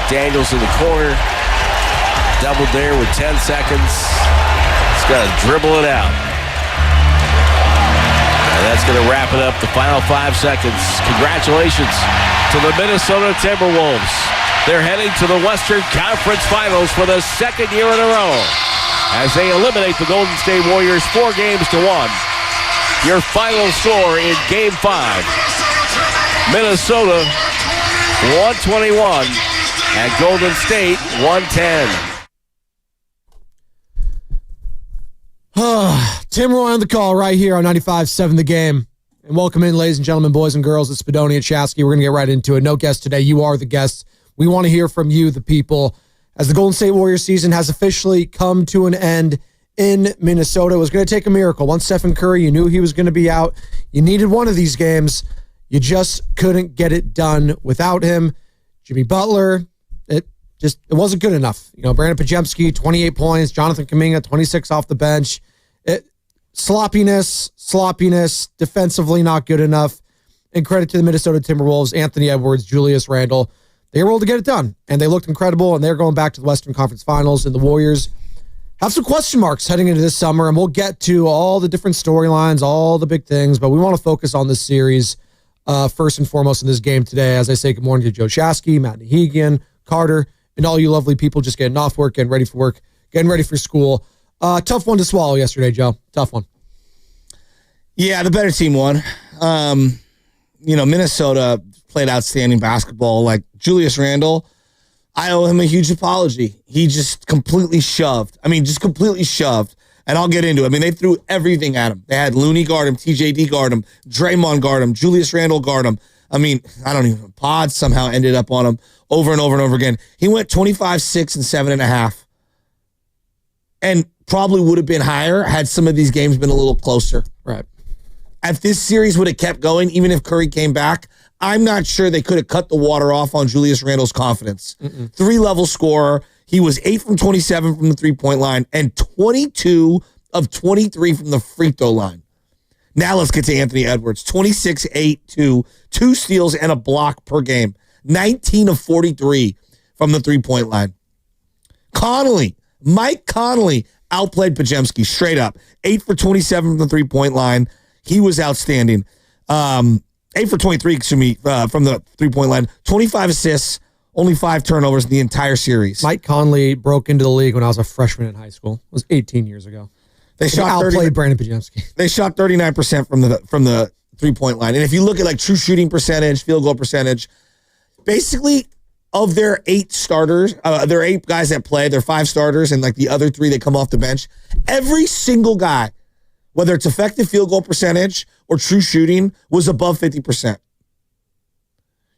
McDaniels in the corner. Double dare with 10 seconds. He's got to dribble it out. And that's going to wrap it up, the final 5 seconds. Congratulations to the Minnesota Timberwolves. They're heading to the Western Conference Finals for the second year in a row as they eliminate the Golden State Warriors 4-1. Your final score in Game 5. Minnesota 121 and Golden State 110. Tim Roy on the call right here on 95.7 The Game. And welcome in, ladies and gentlemen, boys and girls. It's Spadoni and Shasky. We're going to get right into it. No guest today. You are the guests. We want to hear from you, the people, as the Golden State Warriors season has officially come to an end in Minnesota. It was going to take a miracle. Once Stephen Curry, you knew he was going to be out. You needed one of these games. You just couldn't get it done without him. Jimmy Butler, it wasn't good enough. Brandon Podziemski, 28 points. Jonathan Kuminga, 26 off the bench. Sloppiness, defensively not good enough. And credit to the Minnesota Timberwolves, Anthony Edwards, Julius Randle. They were able to get it done, and they looked incredible, and they're going back to the Western Conference Finals, and the Warriors have some question marks heading into this summer, and we'll get to all the different storylines, all the big things, but we want to focus on this series first and foremost in this game today. As I say, good morning to Joe Shasky, Matt Nahigian, Carter, and all you lovely people just getting off work, getting ready for work, getting ready for school. Tough one to swallow yesterday, Joe. Tough one. Yeah, the better team won. Minnesota played outstanding basketball. Like Julius Randle, I owe him a huge apology. He just completely shoved. And I'll get into it. They threw everything at him. They had Looney guard him, TJD guard him, Draymond guard him, Julius Randle guard him. Pod somehow ended up on him over and over and over again. He went 25, 6, and 7.5. And probably would have been higher had some of these games been a little closer. Right. If this series would have kept going, even if Curry came back, I'm not sure they could have cut the water off on Julius Randle's confidence. 3-level scorer. He was 8 from 27 from the three-point line and 22 of 23 from the free throw line. Now let's get to Anthony Edwards. 26, 8, 2 steals and a block per game. 19 of 43 from the three-point line. Mike Conley outplayed Podziemski straight up. 8 for 27 from the three-point line. He was outstanding. 8 for 23, from the three-point line. 25 assists, only 5 turnovers in the entire series. Mike Conley broke into the league when I was a freshman in high school. It was 18 years ago. They outplayed Brandon Podziemski. They shot 39% from the three-point line. And if you look at true shooting percentage, field goal percentage, basically of their 8 starters, their 8 guys that play, their 5 starters and the other 3 that come off the bench, every single guy, whether it's effective field goal percentage or true shooting, was above 50%.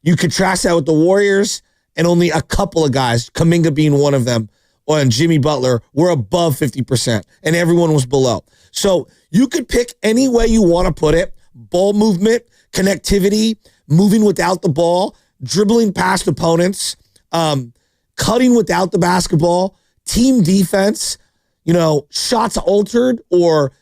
You contrast that with the Warriors, and only a couple of guys, Kuminga being one of them, and Jimmy Butler, were above 50%, and everyone was below. So you could pick any way you want to put it. Ball movement, connectivity, moving without the ball, dribbling past opponents, cutting without the basketball, team defense, shots altered or,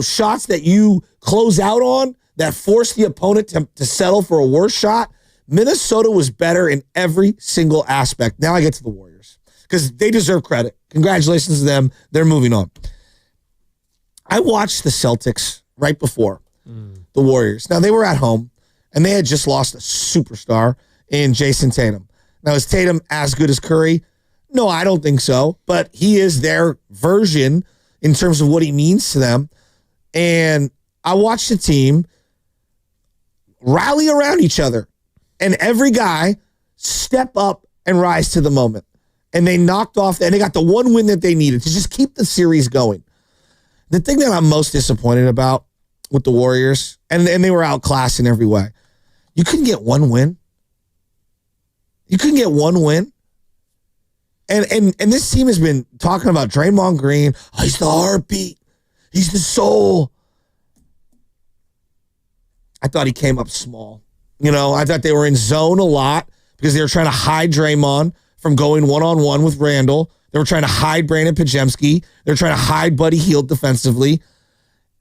shots that you close out on that force the opponent to settle for a worse shot. Minnesota was better in every single aspect. Now I get to the Warriors because they deserve credit. Congratulations to them. They're moving on. I watched the Celtics right before the Warriors. Now, they were at home, and they had just lost a superstar in Jason Tatum. Now, is Tatum as good as Curry? No, I don't think so, but he is their version in terms of what he means to them. And I watched the team rally around each other, and every guy step up and rise to the moment. And they knocked off, and they got the one win that they needed to just keep the series going. The thing that I'm most disappointed about with the Warriors, and they were outclassed in every way, you couldn't get one win. You couldn't get one win. And this team has been talking about Draymond Green. Oh, he's the heartbeat. He's the soul. I thought he came up small. I thought they were in zone a lot because they were trying to hide Draymond from going one-on-one with Randall. They were trying to hide Brandon Podziemski. They were trying to hide Buddy Hield defensively.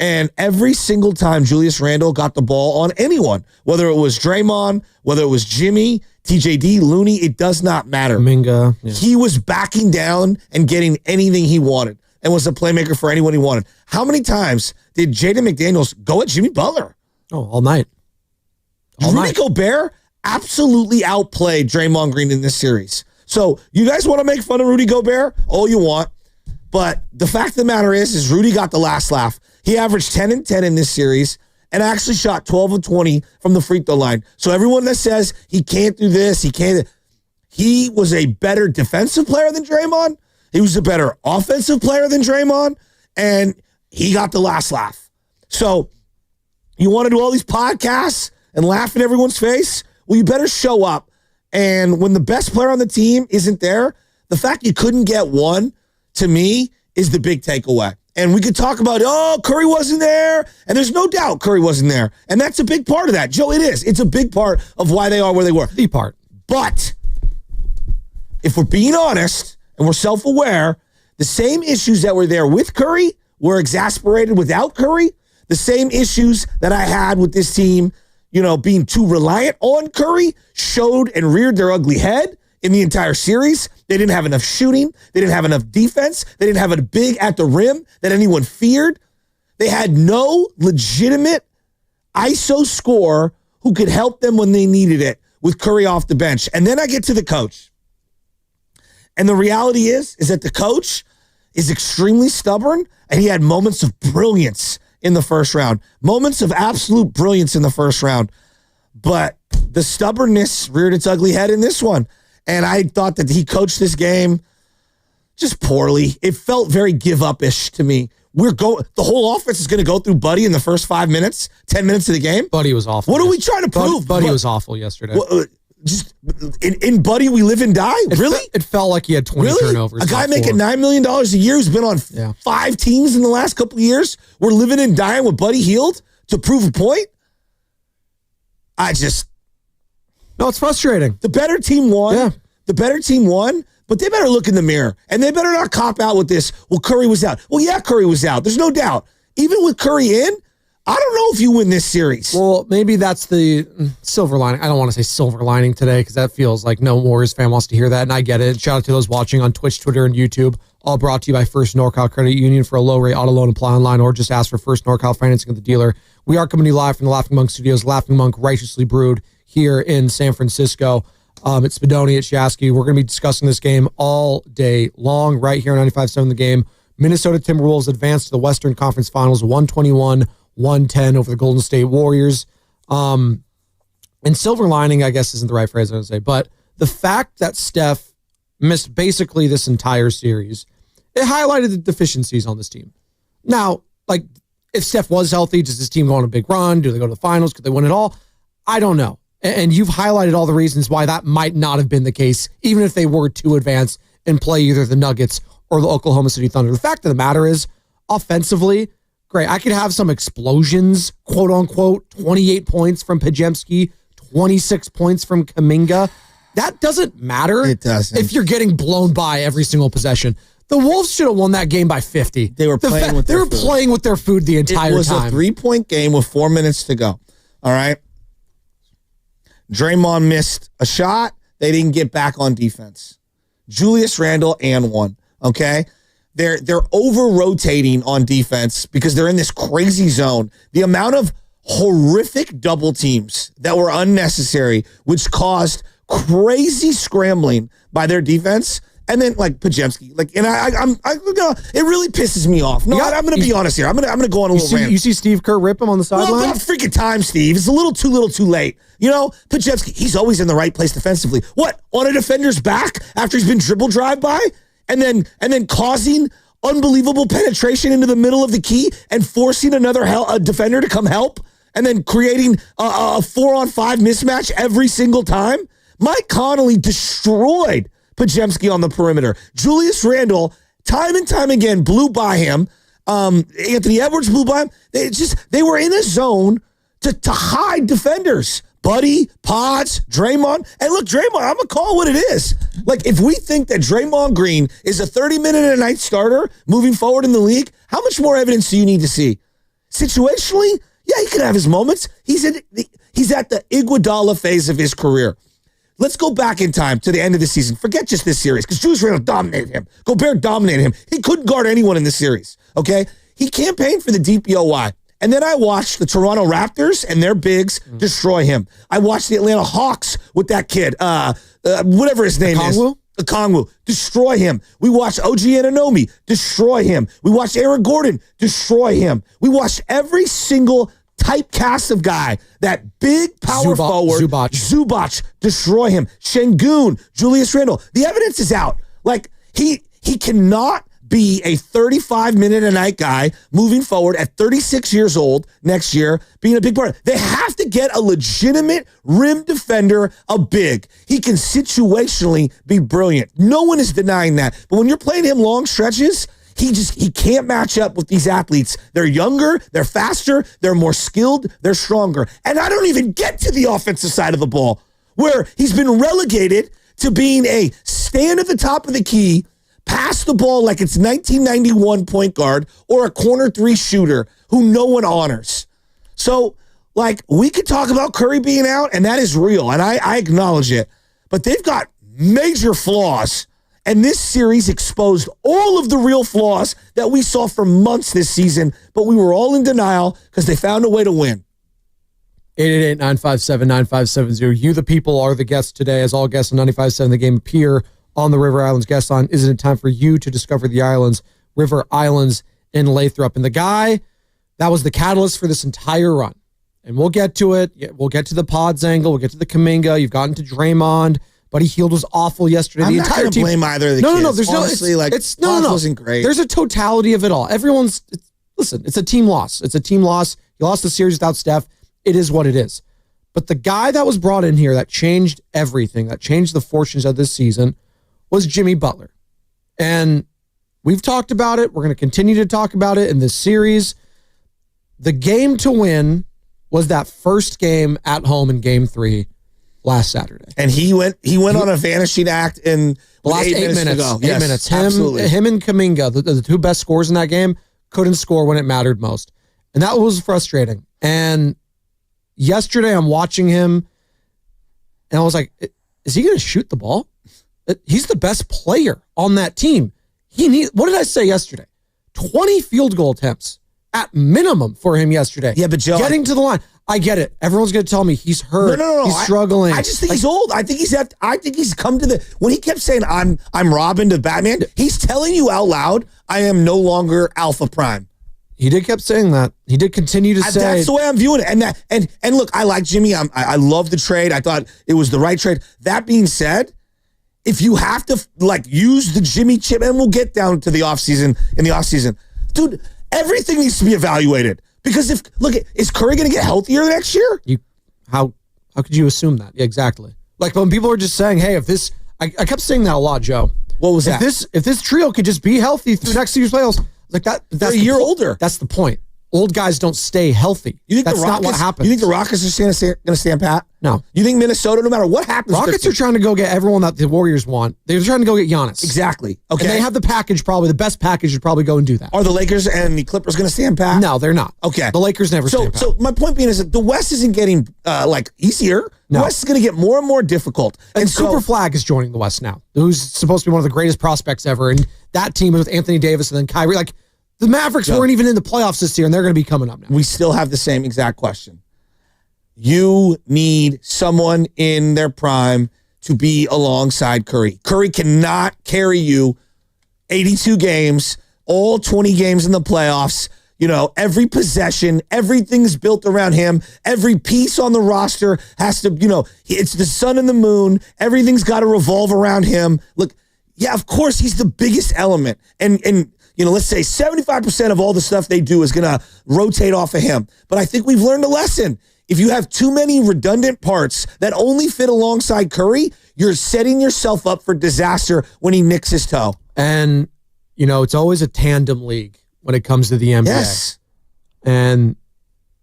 And every single time Julius Randle got the ball on anyone, whether it was Draymond, whether it was Jimmy, TJD, Looney, it does not matter. Minga. Yeah. He was backing down and getting anything he wanted and was a playmaker for anyone he wanted. How many times did Jaden McDaniels go at Jimmy Butler? Oh, all night. Rudy Gobert absolutely outplayed Draymond Green in this series. So you guys want to make fun of Rudy Gobert? All you want. But the fact of the matter is Rudy got the last laugh. He averaged 10 and 10 in this series and actually shot 12 of 20 from the free throw line. So everyone that says he can't do this, he was a better defensive player than Draymond. He was a better offensive player than Draymond, and he got the last laugh. So you want to do all these podcasts and laugh in everyone's face? Well, you better show up. And when the best player on the team isn't there, the fact you couldn't get one, to me, is the big takeaway. And we could talk about, Curry wasn't there. And there's no doubt Curry wasn't there. And that's a big part of that. Joe, it is. It's a big part of why they are where they were. The part. But if we're being honest and we're self-aware, the same issues that were there with Curry were exasperated without Curry. The same issues that I had with this team, being too reliant on Curry, showed and reared their ugly head in the entire series. They didn't have enough shooting. They didn't have enough defense. They didn't have a big at the rim that anyone feared. They had no legitimate ISO scorer who could help them when they needed it with Curry off the bench. And then I get to the coach. And the reality is that the coach is extremely stubborn, and he had moments of brilliance in the first round. Moments of absolute brilliance in the first round. But the stubbornness reared its ugly head in this one. And I thought that he coached this game just poorly. It felt very give-up-ish to me. The whole offense is going to go through Buddy in the first 5 minutes, 10 minutes of the game. Buddy was awful. What are we trying to prove? Buddy was awful yesterday. Just in Buddy, we live and die? Really? It felt like he had 20 turnovers. A guy making $9 million a year who's been on 5 teams in the last couple of years. We're living and dying with Buddy Hield to prove a point? No, it's frustrating. The better team won. Yeah. The better team won, but they better look in the mirror. And they better not cop out with this, well, Curry was out. Well, yeah, Curry was out. There's no doubt. Even with Curry in, I don't know if you win this series. Well, maybe that's the silver lining. I don't want to say silver lining today because that feels like no Warriors fan wants to hear that, and I get it. Shout out to those watching on Twitch, Twitter, and YouTube. All brought to you by First NorCal Credit Union. For a low-rate auto loan, apply online or just ask for First NorCal financing at the dealer. We are coming to you live from the Laughing Monk Studios. Laughing Monk, righteously brewed here in San Francisco. It's Spadoni at Shasky. We're going to be discussing this game all day long right here on 95.7 The Game. Minnesota Timberwolves advanced to the Western Conference Finals 121-110 over the Golden State Warriors. And silver lining, I guess, isn't the right phrase I would say, but the fact that Steph missed basically this entire series, it highlighted the deficiencies on this team. Now, if Steph was healthy, does this team go on a big run? Do they go to the finals? Could they win it all? I don't know. And you've highlighted all the reasons why that might not have been the case, even if they were to advance and play either the Nuggets or the Oklahoma City Thunder. The fact of the matter is, offensively, great. I could have some explosions, quote unquote, 28 points from Podziemski, 26 points from Kuminga. That doesn't matter. It doesn't. If you're getting blown by every single possession. The Wolves should have won that game by 50. They were playing with their food the entire time. It was a 3-point game with 4 minutes to go. All right. Draymond missed a shot. They didn't get back on defense. Julius Randle and one. Okay. They're over-rotating on defense because they're in this crazy zone. The amount of horrific double teams that were unnecessary, which caused crazy scrambling by their defense. And then Podziemski, it really pisses me off. No, I'm going to be honest here. I'm going to go on a little rant. You see Steve Kerr rip him on the sideline? Well, about freaking time, Steve. It's a little too late. Podziemski, he's always in the right place defensively. What, on a defender's back after he's been dribble drive by, and then causing unbelievable penetration into the middle of the key and forcing a defender to come help, and then creating a 4-on-5 mismatch every single time. Mike Conley destroyed Podziemski on the perimeter. Julius Randle, time and time again, blew by him. Anthony Edwards blew by him. They were in a zone to hide defenders. Buddy, Pods, Draymond. And look, Draymond, I'm going to call it what it is. If we think that Draymond Green is a 30-minute-a-night starter moving forward in the league, how much more evidence do you need to see? situationally, yeah, he could have his moments. He's at the Iguodala phase of his career. Let's go back in time to the end of the season. Forget just this series, because Julius Randle dominated him. Gobert dominated him. He couldn't guard anyone in this series, okay? He campaigned for the DPOY. And then I watched the Toronto Raptors and their bigs destroy him. I watched the Atlanta Hawks with that kid, whatever his name is. Okongwu, destroy him. We watched OG Anunoby, destroy him. We watched Aaron Gordon, destroy him. We watched every single typecast of guy, that big power forward, Zubac, destroy him. Şengün, Julius Randle. The evidence is out. Like, he cannot be a 35-minute-a-night guy moving forward at 36 years old next year, being a big part. They have to get a legitimate rim defender, a big. He can situationally be brilliant. No one is denying that. But when you're playing him long stretches, he can't match up with these athletes. They're younger, they're faster, they're more skilled, they're stronger. And I don't even get to the offensive side of the ball, where he's been relegated to being a stand at the top of the key, pass the ball like it's 1991 point guard or a corner three shooter who no one honors. So, like, we could talk about Curry being out, and that is real, and I acknowledge it. But they've got major flaws, and this series exposed all of the real flaws that we saw for months this season, but we were all in denial because they found a way to win. 888-957-9570. You, the people, are the guests today. As all guests on 95.7 The Game appear on the River Islands guest line. Isn't it time for you to discover the islands, River Islands in Lathrop? And the guy that was the catalyst for this entire run, and we'll get to it. We'll get to the Pods angle. We'll get to the Kaminga. You've gotten to Draymond. Buddy Hield was awful yesterday. I'm the not entire going to team. blame either of the kids. No. There's honestly, no. wasn't great. There's a totality of it all. Listen, it's a team loss. It's a team loss. You lost the series without Steph. It is what it is. But the guy that was brought in here that changed everything, that changed the fortunes of this season, was Jimmy Butler. And we've talked about it. We're going to continue to talk about it in this series. The game to win was that first game at home in Game 3 last Saturday. And he went on a vanishing act in the last 8 minutes. To go. 8 minutes. Absolutely. Him and Kaminga, the two best scorers in that game, couldn't score when it mattered most. And that was frustrating. And yesterday I'm watching him, and I was like, is he going to shoot the ball? He's the best player on that team. What did I say yesterday? 20 field goal attempts at minimum for him yesterday. Yeah, but Joe, getting to the line. I get it. Everyone's going to tell me he's hurt. No. He's struggling. I just think he's old. I think he's come to when he kept saying I'm Robin to Batman, he's telling you out loud, I am no longer Alpha Prime. He did kept saying that. He did continue to say. That's the way I'm viewing it. And look, I like Jimmy. I love the trade. I thought it was the right trade. That being said, if you have to use the Jimmy chip, and we'll get down to the offseason, dude, everything needs to be evaluated. Because is Curry going to get healthier next year? How could you assume that? Yeah, exactly. Like when people are just saying, hey, if this, I kept saying that a lot, Joe. What was that? If this trio could just be healthy through next year's playoffs, like that's a year older. That's the point. Old guys don't stay healthy. You think that's not what happens. You think the Rockets are going to stand pat? No. You think Minnesota, no matter what happens, Rockets are trying to go get everyone that the Warriors want. They're trying to go get Giannis. Exactly. Okay. And they have the package, probably the best package, to probably go and do that. Are the Lakers and the Clippers going to stand pat? No, they're not. Okay. The Lakers never stand pat. So my point being is that the West isn't getting easier. No. The West is going to get more and more difficult. And Cooper Flag is joining the West now, who's supposed to be one of the greatest prospects ever. And that team was with Anthony Davis and then Kyrie. The Mavericks weren't even in the playoffs this year, and they're going to be coming up now. We still have the same exact question. You need someone in their prime to be alongside Curry. Curry cannot carry you 82 games, all 20 games in the playoffs. Every possession, everything's built around him. Every piece on the roster has to, it's the sun and the moon. Everything's got to revolve around him. Look, yeah, of course, he's the biggest element. And let's say 75% of all the stuff they do is going to rotate off of him. But I think we've learned a lesson. If you have too many redundant parts that only fit alongside Curry, you're setting yourself up for disaster when he nicks his toe. And, it's always a tandem league when it comes to the NBA. Yes. And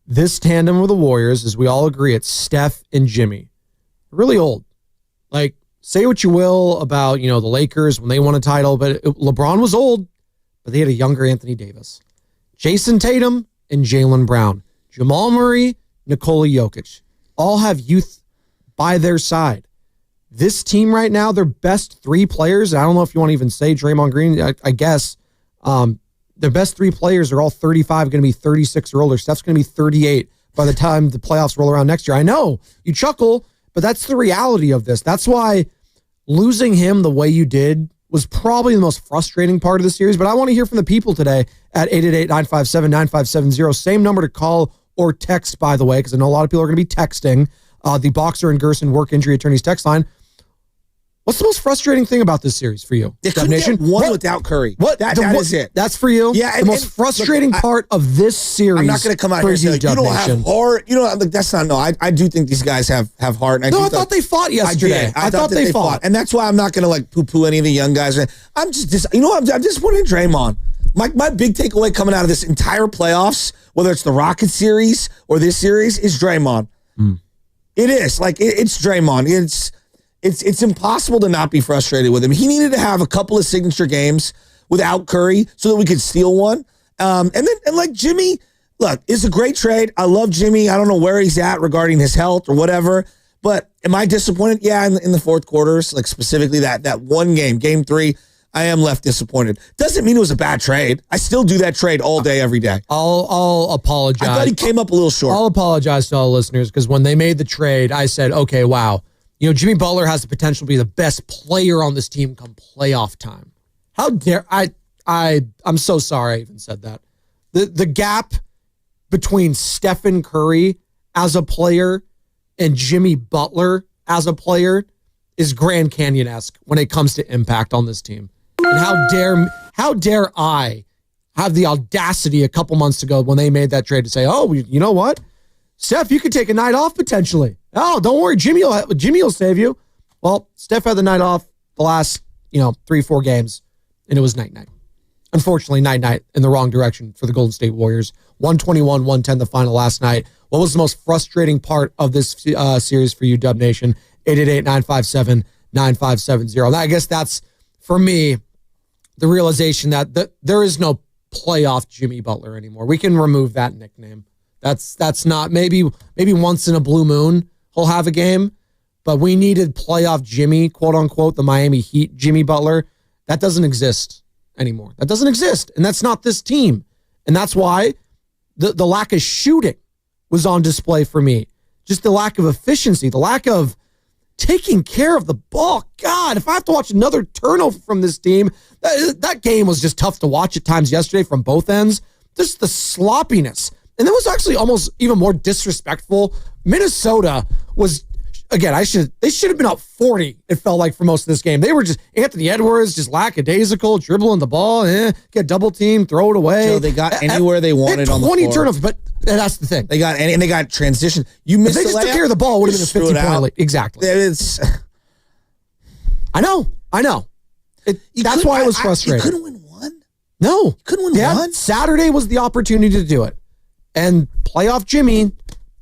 this tandem with the Warriors, as we all agree, it's Steph and Jimmy. Really old. Say what you will about, the Lakers when they won a title, but LeBron was old. But they had a younger Anthony Davis. Jason Tatum and Jaylen Brown. Jamal Murray, Nikola Jokic, all have youth by their side. This team right now, their best three players, I don't know if you want to even say Draymond Green, I guess, their best three players are all 35, going to be 36 or older. Steph's going to be 38 by the time the playoffs roll around next year. I know, you chuckle, but that's the reality of this. That's why losing him the way you did was probably the most frustrating part of the series. But I want to hear from the people today at 888-957-9570. Same number to call or text, by the way, because I know a lot of people are going to be texting the Boxer and Gerson work injury attorneys text line. What's the most frustrating thing about this series for you? They couldn't get one without Curry. That is it. That's for you? Yeah. The most frustrating part of this series. I'm not going to come out here and say, like, you don't have heart. You know, like, that's not, no, I do think these guys have heart. And I thought they fought yesterday. I thought they fought. And that's why I'm not going to, like, poo-poo any of the young guys. I'm just you know, I'm disappointed in Draymond. My big takeaway coming out of this entire playoffs, whether it's the Rockets series or this series, is Draymond. It is. Like, it's Draymond. It's impossible to not be frustrated with him. He needed to have a couple of signature games without Curry so that we could steal one. And like Jimmy, look, it's a great trade. I love Jimmy. I don't know where he's at regarding his health or whatever. But am I disappointed? Yeah, in the fourth quarters, like specifically that one game 3, I am left disappointed. Doesn't mean it was a bad trade. I still do that trade all day, every day. I'll apologize. I thought he came up a little short. I'll apologize to all listeners because when they made the trade, I said, okay, wow. You know, Jimmy Butler has the potential to be the best player on this team come playoff time. How dare I'm so sorry I even said that. The gap between Stephen Curry as a player and Jimmy Butler as a player is Grand Canyon-esque when it comes to impact on this team. And how dare I have the audacity a couple months ago when they made that trade to say, oh, you know what? Steph, you could take a night off potentially. Oh, don't worry, Jimmy will save you. Well, Steph had the night off the last, 3-4 games, and it was night-night. Unfortunately, night-night in the wrong direction for the Golden State Warriors. 121-110 the final last night. What was the most frustrating part of this series for you, Dub Nation? 888-957-9570. And I guess that's, for me, the realization that there is no playoff Jimmy Butler anymore. We can remove that nickname. That's not, maybe once in a blue moon he'll have a game, but we needed playoff Jimmy, quote unquote, the Miami Heat Jimmy Butler. That doesn't exist anymore. That doesn't exist. And that's not this team. And that's why the lack of shooting was on display for me. Just the lack of efficiency, the lack of taking care of the ball. God, if I have to watch another turnover from this team, that game was just tough to watch at times yesterday from both ends. Just the sloppiness. And it was actually almost even more disrespectful. Minnesota was, again, they should have been up 40, it felt like, for most of this game. They were just, Anthony Edwards, just lackadaisical, dribbling the ball, get double team, throw it away. So they got anywhere they wanted on the floor. 20 turnovers, but that's the thing. They got transition. You missed if they just took care of the ball, it would have been a 50-point lead. Exactly. I know. That's why it was frustrating. You couldn't win one? No. You couldn't win one? Saturday was the opportunity to do it. And playoff Jimmy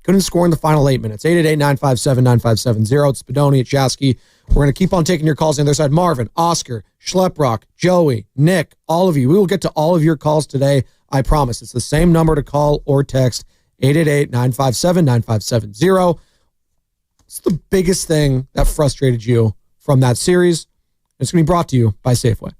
couldn't score in the final 8 minutes. 888-957-9570. It's Spadoni at Chasky. We're going to keep on taking your calls on the other side. Marvin, Oscar, Schleprock, Joey, Nick, all of you. We will get to all of your calls today. I promise. It's the same number to call or text. 888-957-9570. It's the biggest thing that frustrated you from that series. It's going to be brought to you by Safeway.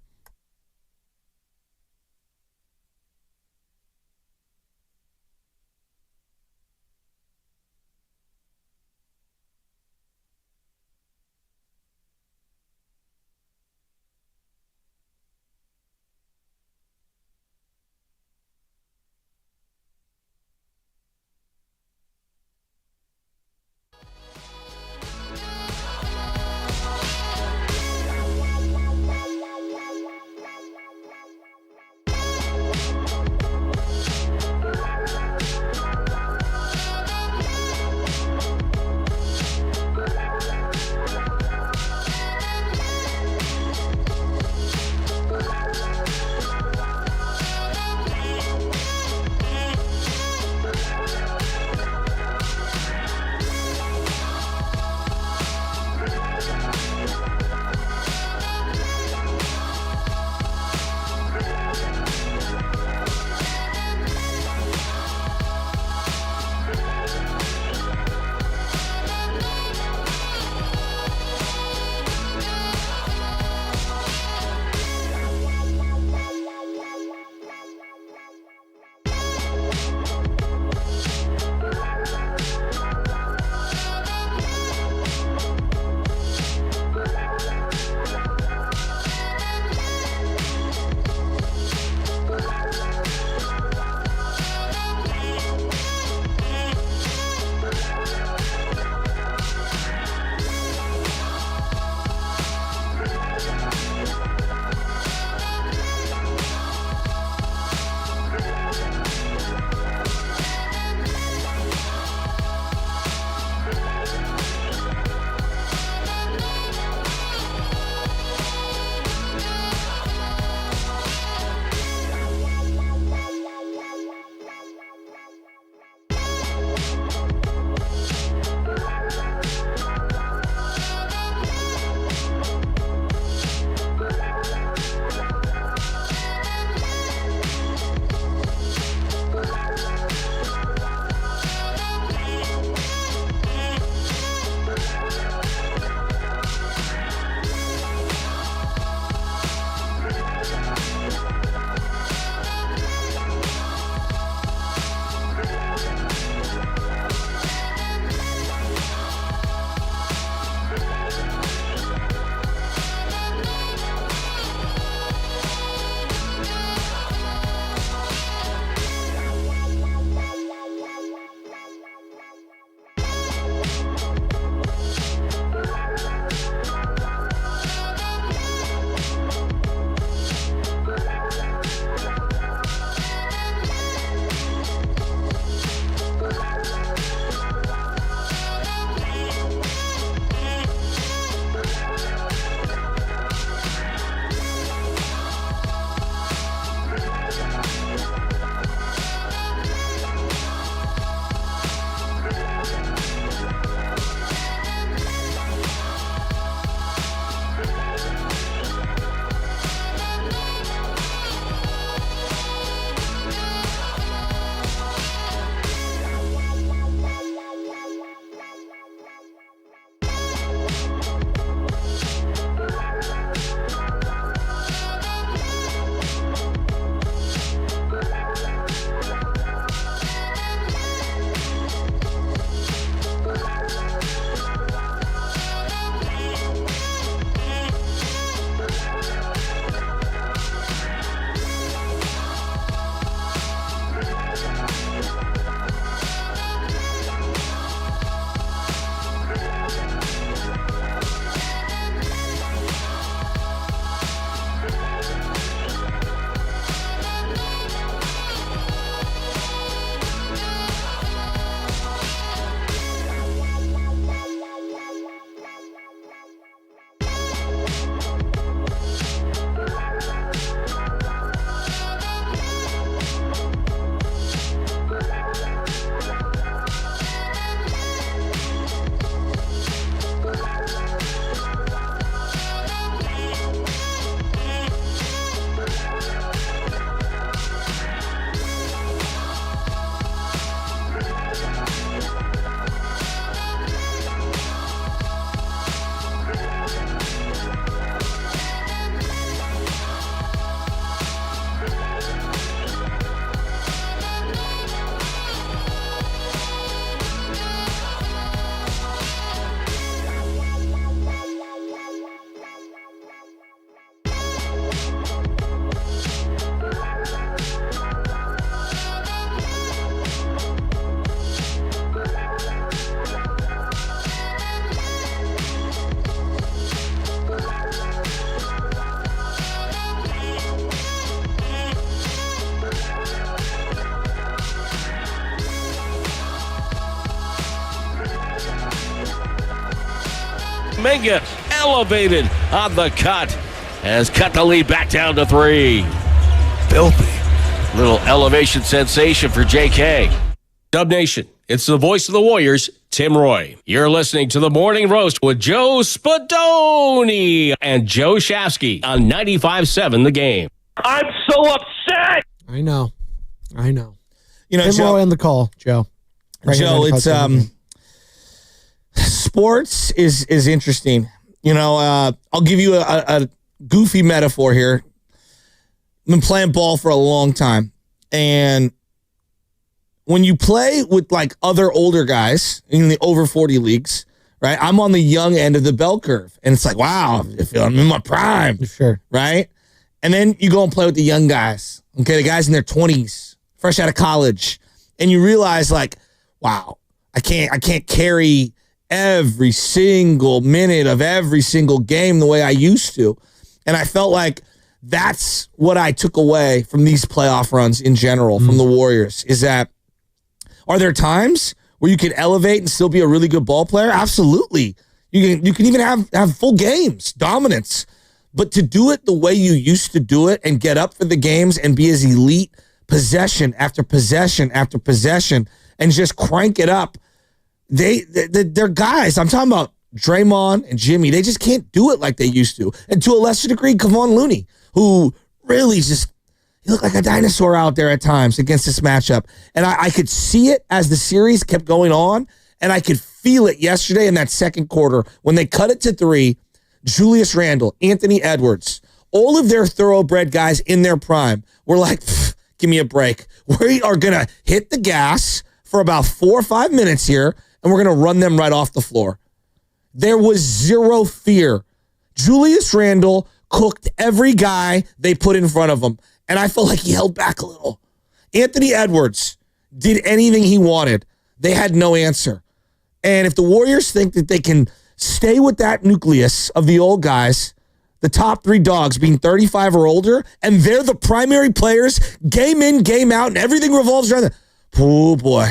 Kuminga elevated on the cut. Has cut the lead back down to 3. Filthy. Little elevation sensation for JK. Dub Nation, it's the voice of the Warriors, Tim Roy. You're listening to The Morning Roast with Joe Spadoni and Joe Shasky on 95.7 The Game. I'm so upset. I know. You know, Tim Joe, Roy on the call, Joe. Right here, Joe, it's 95.7 sports is interesting. You know, I'll give you a goofy metaphor here. I've been playing ball for a long time, and when you play with like other older guys in the over 40 leagues, right? I'm on the young end of the bell curve, and it's like, wow, I feel I'm in my prime, Sure. right? And then you go and play with the young guys, okay, the guys in their 20s, fresh out of college, and you realize like, wow, I can't carry every single minute of every single game the way I used to. And I felt like that's what I took away from these playoff runs in general from the Warriors, is that are there times where you can elevate and still be a really good ball player? Absolutely. You can even have full games, dominance. But to do it the way you used to do it and get up for the games and be as elite possession after possession after possession and just crank it up, they're guys. I'm talking about Draymond and Jimmy. They just can't do it like they used to. And to a lesser degree, Kevon Looney, who really just, he looked like a dinosaur out there at times against this matchup. And I could see it as the series kept going on, and I could feel it yesterday in that second quarter when they cut it to 3. Julius Randle, Anthony Edwards, all of their thoroughbred guys in their prime were like, give me a break. We are going to hit the gas for about 4 or 5 minutes here, and we're going to run them right off the floor. There was zero fear. Julius Randle cooked every guy they put in front of him, and I felt like he held back a little. Anthony Edwards did anything he wanted. They had no answer. And if the Warriors think that they can stay with that nucleus of the old guys, the top 3 dogs being 35 or older, and they're the primary players, game in, game out, and everything revolves around them. Oh, boy.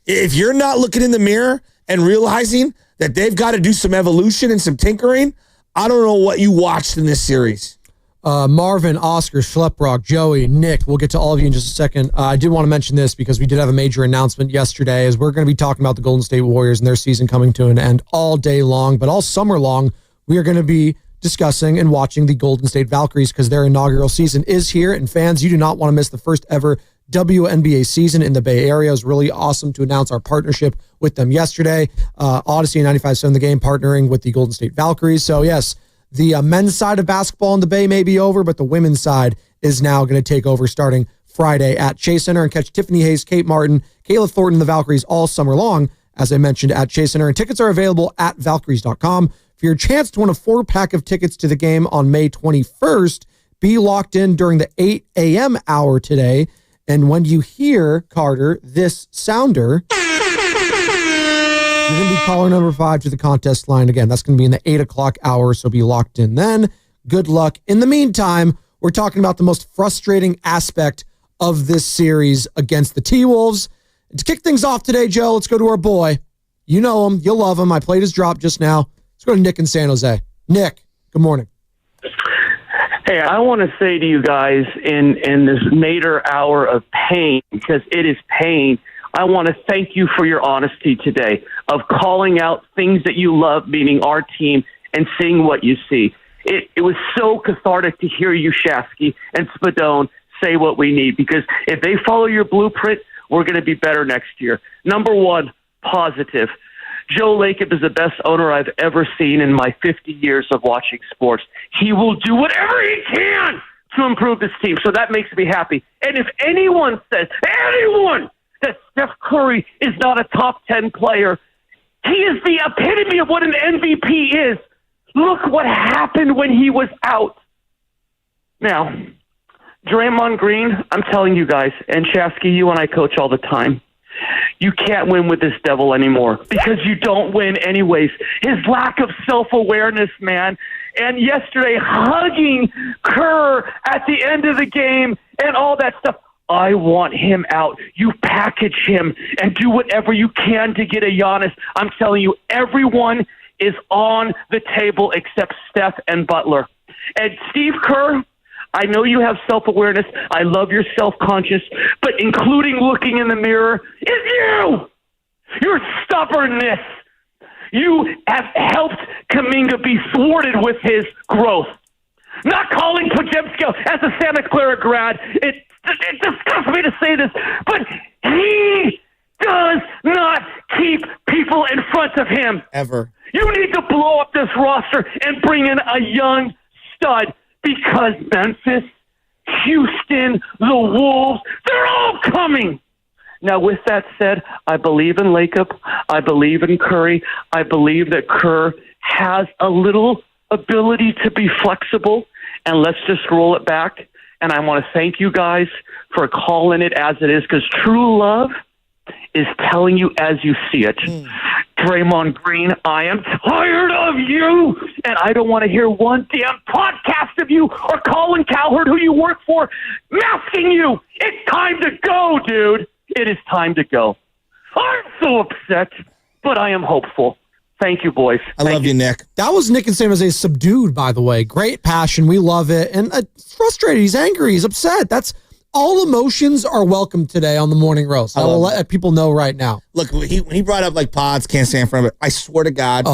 If you're not looking in the mirror and realizing that they've got to do some evolution and some tinkering, I don't know what you watched in this series. Marvin, Oscar, Schleprock, Joey, Nick, we'll get to all of you in just a second. I did want to mention this because we did have a major announcement yesterday, as we're going to be talking about the Golden State Warriors and their season coming to an end all day long, but all summer long, we are going to be discussing and watching the Golden State Valkyries because their inaugural season is here. And fans, you do not want to miss the first ever WNBA season in the Bay Area. It was really awesome to announce our partnership with them yesterday. Odyssey and 95.7 The Game partnering with the Golden State Valkyries. So yes, the men's side of basketball in the Bay may be over, but the women's side is now going to take over starting Friday at Chase Center, and catch Tiffany Hayes, Kate Martin, Kayla Thornton, and the Valkyries all summer long, as I mentioned, at Chase Center. And tickets are available at Valkyries.com. For your chance to win a 4-pack of tickets to the game on May 21st, be locked in during the 8 a.m. hour today. And when you hear, Carter, this sounder, you're going to be caller number 5 to the contest line. Again, that's going to be in the 8 o'clock hour, so be locked in then. Good luck. In the meantime, we're talking about the most frustrating aspect of this series against the T-Wolves. And to kick things off today, Joe, let's go to our boy. You know him. You'll love him. I played his drop just now. Let's go to Nick in San Jose. Nick, good morning. Hey, I want to say to you guys in this Nader hour of pain, because it is pain, I want to thank you for your honesty today of calling out things that you love, meaning our team, and seeing what you see. It was so cathartic to hear you, Shasky and Spadone, say what we need, because if they follow your blueprint, we're going to be better next year. Number one, positive. Joe Lacob is the best owner I've ever seen in my 50 years of watching sports. He will do whatever he can to improve this team, so that makes me happy. And if anyone says, that Steph Curry is not a top 10 player, he is the epitome of what an MVP is. Look what happened when he was out. Now, Draymond Green, I'm telling you guys, and Shasky, you and I coach all the time, you can't win with this devil anymore because you don't win anyways. His lack of self-awareness, man, and yesterday hugging Kerr at the end of the game and all that stuff. I want him out. You package him and do whatever you can to get a Giannis. I'm telling you, everyone is on the table except Steph and Butler. And Steve Kerr, I know you have self-awareness. I love your self-conscious, but including looking in the mirror is you. Your stubbornness. You have helped Kuminga be thwarted with his growth. Not calling Podziemski as a Santa Clara grad, it disgusts me to say this, but he does not keep people in front of him. Ever. You need to blow up this roster and bring in a young stud because Memphis, Houston, the Wolves, they're all coming. Now, with that said, I believe in Lacob. I believe in Curry. I believe that Kerr has a little ability to be flexible, and let's just roll it back. And I want to thank you guys for calling it as it is, because true love is telling you as you see it. Draymond Green, I am tired of you, and I don't want to hear one damn podcast of you or Colin Cowherd, who you work for, masking you. It's time to go, dude. It is time to go. I'm so upset, but I am hopeful. Thank you, boys. I love you, Nick. That was Nick in San Jose subdued, by the way. Great passion. We love it. And he's frustrated. He's angry. He's upset. That's all emotions are welcome today on the Morning Roast. I will let people know right now. Look, when he brought up like pods, can't stand in front of it. I swear to God,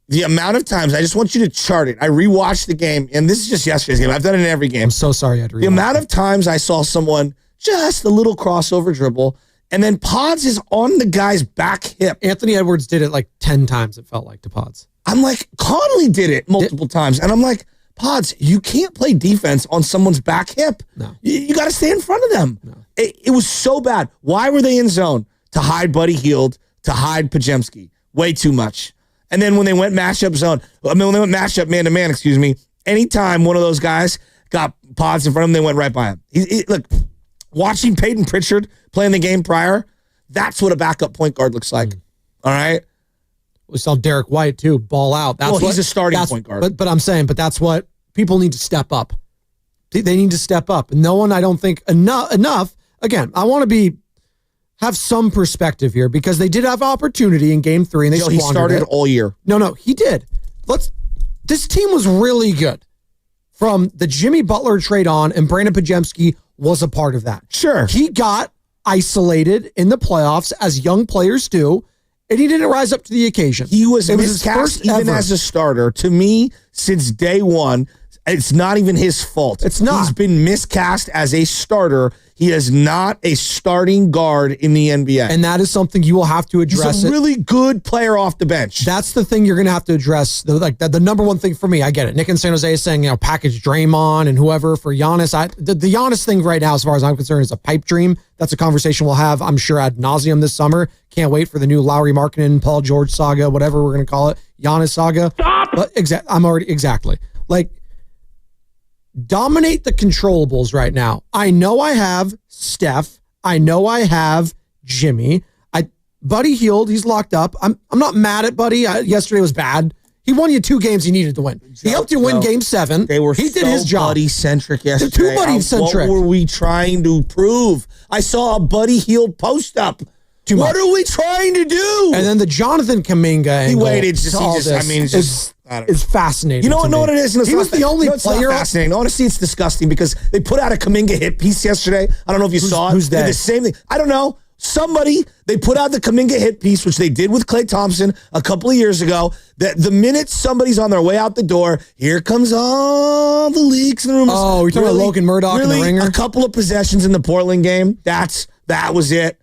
the amount of times, I just want you to chart it. I rewatched the game, and this is just yesterday's game. I've done it in every game. I'm so sorry I had to The amount of times I saw someone just a little crossover dribble, and then Pods is on the guy's back hip. Anthony Edwards did it like 10 times, it felt like, to Pods. I'm like, Conley did it multiple times, and I'm like, Pods, you can't play defense on someone's back hip. No. You got to stay in front of them. No. It was so bad. Why were they in zone? To hide Buddy Hield, to hide Podziemski. Way too much. And then when they went matchup zone, when they went matchup man-to-man, anytime one of those guys got Pods in front of him, they went right by him. Look, watching Peyton Pritchard playing the game prior, that's what a backup point guard looks like. All right? We saw Derek White, too, ball out. He's a starting point guard. But I'm saying, that's what people need to step up. They need to step up. And no one, I don't think, enough. Again, I want to have some perspective here because they did have opportunity in Game 3 and they squandered it. He started all year. No, he did. This team was really good. From the Jimmy Butler trade on, and Brandon Podziemski was a part of that. Sure. He got isolated in the playoffs, as young players do, and he didn't rise up to the occasion. He was his miscast even as a starter. To me, since day one, it's not even his fault. It's not. He's been miscast as a starter. He is not a starting guard in the NBA. And that is something you will have to address. He's a really good player off the bench. That's the thing you're going to have to address. The number one thing for me, I get it. Nick in San Jose is saying, package Draymond and whoever for Giannis. The Giannis thing right now, as far as I'm concerned, is a pipe dream. That's a conversation we'll have, I'm sure, ad nauseum this summer. Can't wait for the new Lowry Markkanen, Paul George saga, whatever we're going to call it. Giannis saga. Stop! But exactly. Dominate the controllables right now. I know I have Steph. I know I have Jimmy. Buddy Hield, he's locked up. I'm not mad at Buddy. Yesterday was bad. He won you 2 games he needed to win. He helped you win Game 7. He did his job. Buddy-centric yesterday. Too buddy-centric. What were we trying to prove? I saw a Buddy Hield post up. Too much. What are we trying to do? And then the Jonathan Kuminga angle. Is fascinating. You know what it is? He was the only player. Not fascinating. Honestly, it's disgusting because they put out a Kuminga hit piece yesterday. I don't know if you saw it. Who's that? The same thing. I don't know. They put out the Kuminga hit piece, which they did with Klay Thompson a couple of years ago. That the minute somebody's on their way out the door, here comes all the leaks and rumors. Oh, you're talking about Logan Murdoch and the Ringer? A couple of possessions in the Portland game. That was it.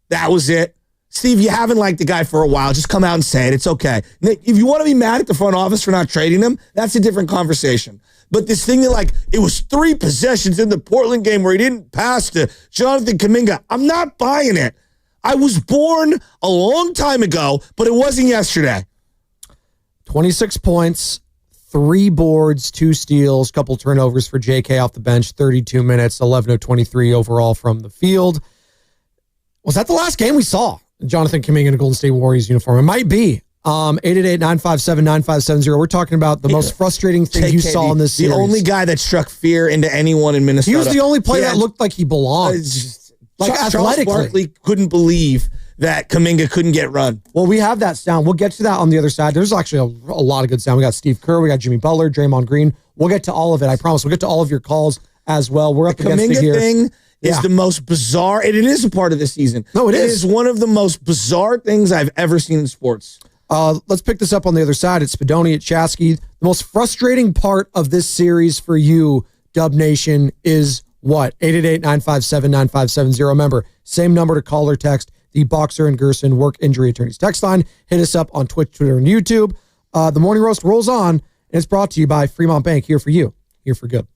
That was it. Steve, you haven't liked the guy for a while. Just come out and say it. It's okay. If you want to be mad at the front office for not trading him, that's a different conversation. But this thing that it was 3 possessions in the Portland game where he didn't pass to Jonathan Kuminga, I'm not buying it. I was born a long time ago, but it wasn't yesterday. 26 points, 3 boards, 2 steals, couple turnovers for JK off the bench, 32 minutes, 11 of 23 overall from the field. Was that the last game we saw Jonathan Kuminga in a Golden State Warriors uniform? It might be. 888-957-9570. We're talking about the most frustrating thing you saw in this series. The only guy that struck fear into anyone in Minnesota. He was the only player that looked like he belonged. Charles Barkley couldn't believe that Kuminga couldn't get run. Well, we have that sound. We'll get to that on the other side. There's actually a lot of good sound. We got Steve Kerr, we got Jimmy Butler, Draymond Green. We'll get to all of it. I promise. We'll get to all of your calls as well. We're up against it Kuminga here. thing is Yeah. the most bizarre, and it is a part of the season. No, it It is. is one of the most bizarre things I've ever seen in sports. Let's pick this up on the other side. It's Spadoni at Chasky. The most frustrating part of this series for you, Dub Nation, is what? 888-957-9570. Remember, same number to call or text. The Boxer and Gerson Work Injury Attorneys text line. Hit us up on Twitch, Twitter, and YouTube. The Morning Roast rolls on, and it's brought to you by Fremont Bank. Here for you. Here for good.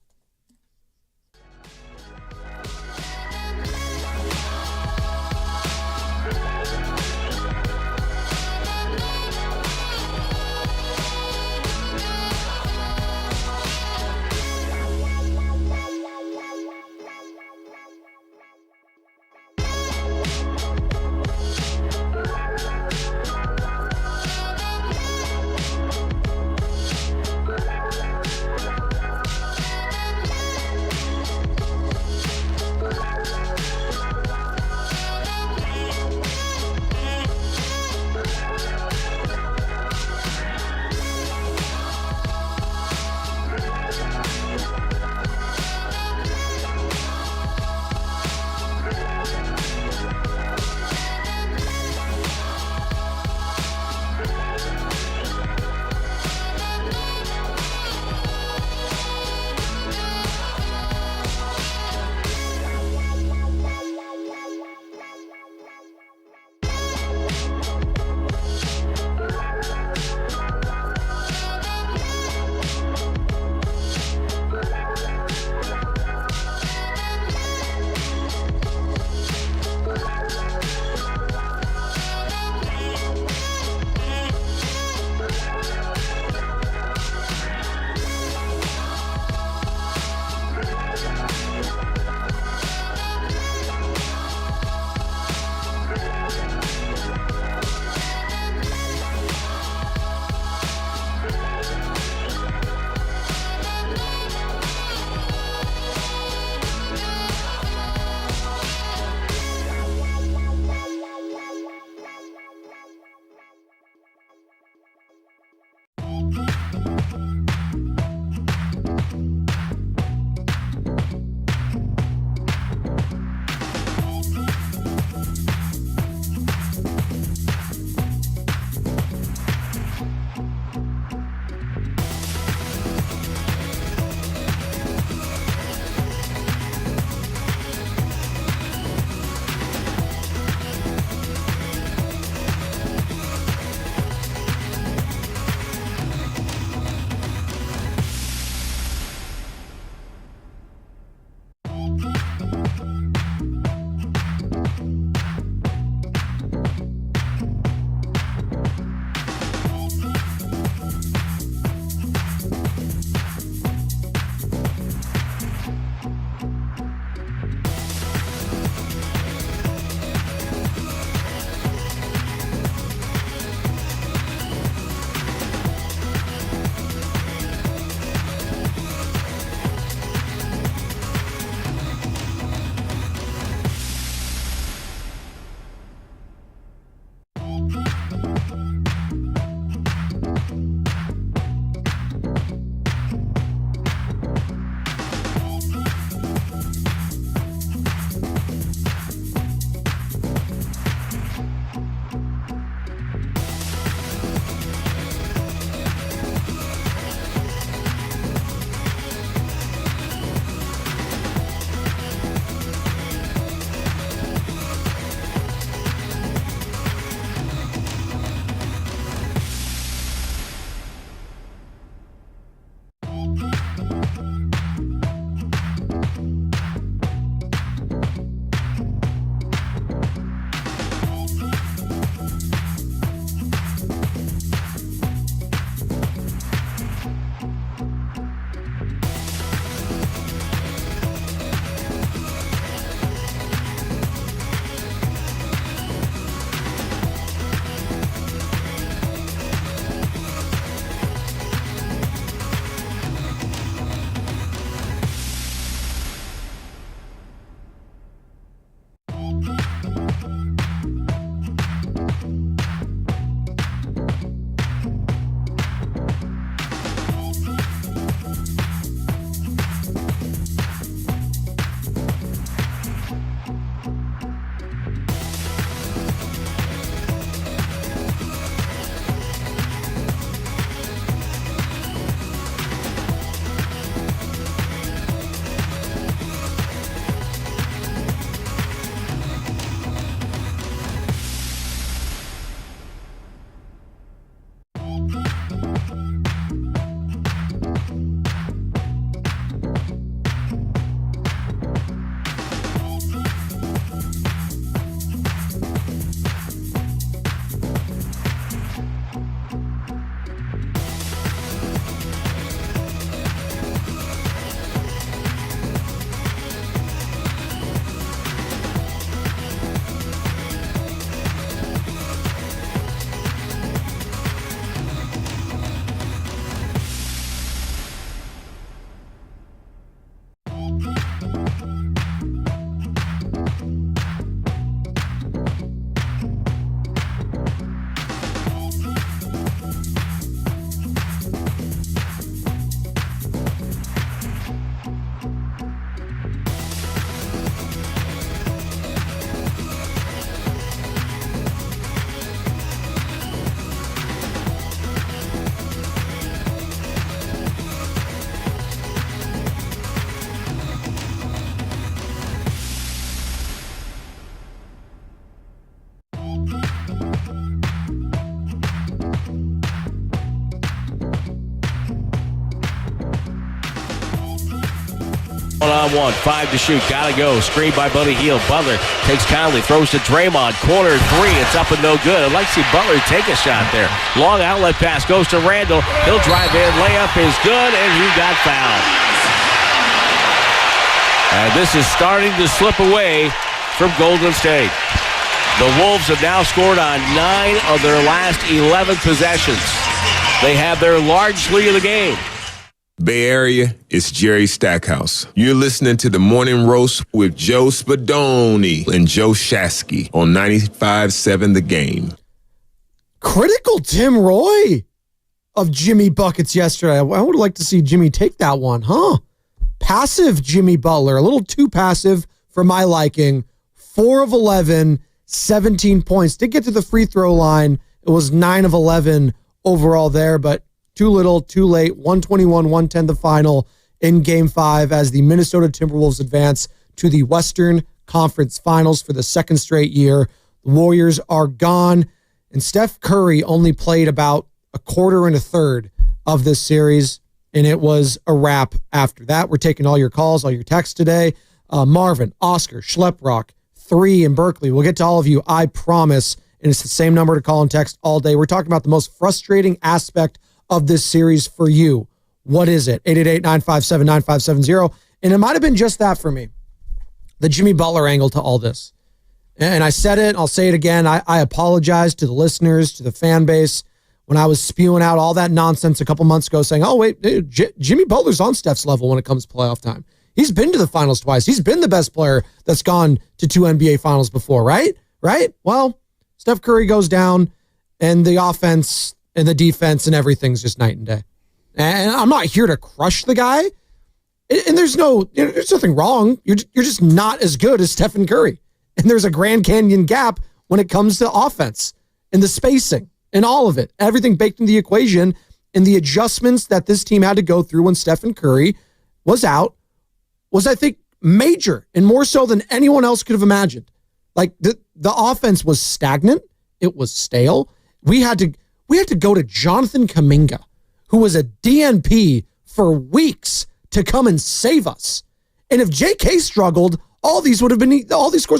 1-on-1, 5 to shoot, gotta go. Screen by Buddy Hield. Butler takes Conley, throws to Draymond. Corner 3, it's up and no good. I'd like to see Butler take a shot there. Long outlet pass goes to Randall. He'll drive in, layup is good, and he got fouled. And this is starting to slip away from Golden State. The Wolves have now scored on 9 of their last 11 possessions. They have their large lead of the game. Bay Area, it's Jerry Stackhouse. You're listening to The Morning Roast with Joe Spadoni and Joe Shasky on 95.7 The Game. Critical Tim Roy of Jimmy Buckets yesterday. I would like to see Jimmy take that one, huh? Passive Jimmy Butler, a little too passive for my liking. 4 of 11, 17 points. Did get to the free throw line. It was 9 of 11 overall there, but too little, too late. 121-110 the final in Game 5 as the Minnesota Timberwolves advance to the Western Conference Finals for the second straight year. The Warriors are gone, and Steph Curry only played about a quarter and a third of this series, and it was a wrap after that. We're taking all your calls, all your texts today. Marvin, Oscar, Schleprock, 3 in Berkeley. We'll get to all of you, I promise, and it's the same number to call and text all day. We're talking about the most frustrating aspect of this series for you. What is it? 888-957-9570. And it might have been just that for me. The Jimmy Butler angle to all this. And I said it, I'll say it again. I apologize to the listeners, to the fan base, when I was spewing out all that nonsense a couple months ago saying, oh, wait, Jimmy Butler's on Steph's level when it comes to playoff time. He's been to the finals twice. He's been the best player that's gone to 2 NBA finals before, right? Right? Well, Steph Curry goes down, and the offense and the defense and everything's just night and day. And I'm not here to crush the guy. And there's nothing wrong. You're just not as good as Stephen Curry. And there's a Grand Canyon gap when it comes to offense and the spacing and all of it. Everything baked into the equation, and the adjustments that this team had to go through when Stephen Curry was out was, I think, major and more so than anyone else could have imagined. Like the offense was stagnant. It was stale. We had to go to Jonathan Kuminga, who was a DNP for weeks, to come and save us. And if JK struggled, all these scores would have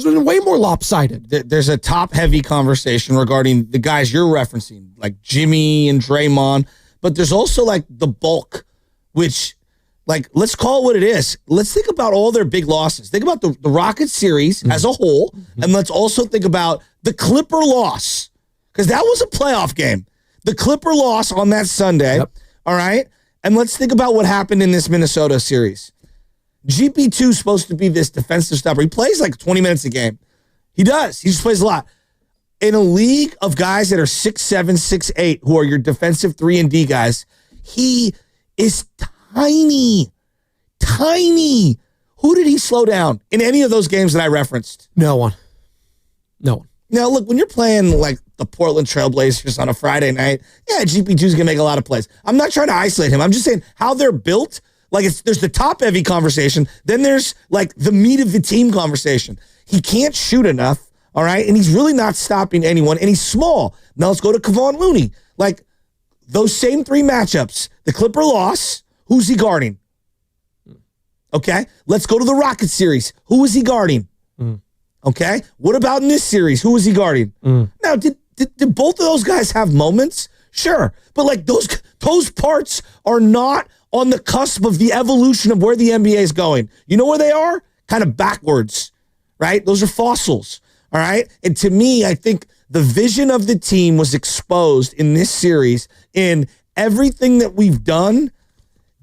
been way more lopsided. There's a top-heavy conversation regarding the guys you're referencing, like Jimmy and Draymond, but there's also like the bulk, which, like, let's call it what it is. Let's think about all their big losses. Think about the Rockets series as a whole, and let's also think about the Clipper loss, because that was a playoff game. The Clipper loss on that Sunday, all right? And let's think about what happened in this Minnesota series. GP2 is supposed to be this defensive stopper. He plays like 20 minutes a game. He does. He just plays a lot. In a league of guys that are 6'7", 6'8", who are your defensive 3 and D guys, he is tiny. Tiny. Who did he slow down in any of those games that I referenced? No one. Now, look, when you're playing like the Portland Trailblazers on a Friday night, yeah, GP2 is going to make a lot of plays. I'm not trying to isolate him. I'm just saying how they're built. Like, there's the top-heavy conversation. Then there's, like, the meat of the team conversation. He can't shoot enough, all right? And he's really not stopping anyone, and he's small. Now let's go to Kevon Looney. Like, those same 3 matchups, the Clipper loss, who's he guarding? Okay? Let's go to the Rockets series. Who is he guarding? Okay? What about in this series? Who is he guarding? Now, did both of those guys have moments? Sure. But, like, those parts are not on the cusp of the evolution of where the NBA is going. You know where they are? Kind of backwards, right? Those are fossils, all right? And to me, I think the vision of the team was exposed in this series, in everything that we've done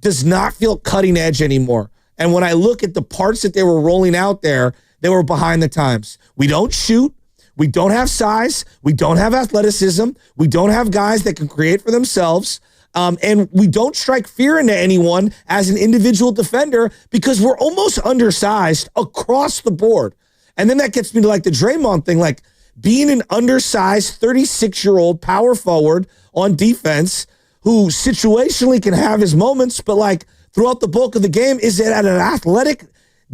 does not feel cutting edge anymore. And when I look at the parts that they were rolling out there, they were behind the times. We don't shoot. We don't have size. We don't have athleticism. We don't have guys that can create for themselves. And we don't strike fear into anyone as an individual defender because we're almost undersized across the board. And then that gets me to like the Draymond thing, like being an undersized 36-year-old power forward on defense who situationally can have his moments, but like throughout the bulk of the game is at an athletic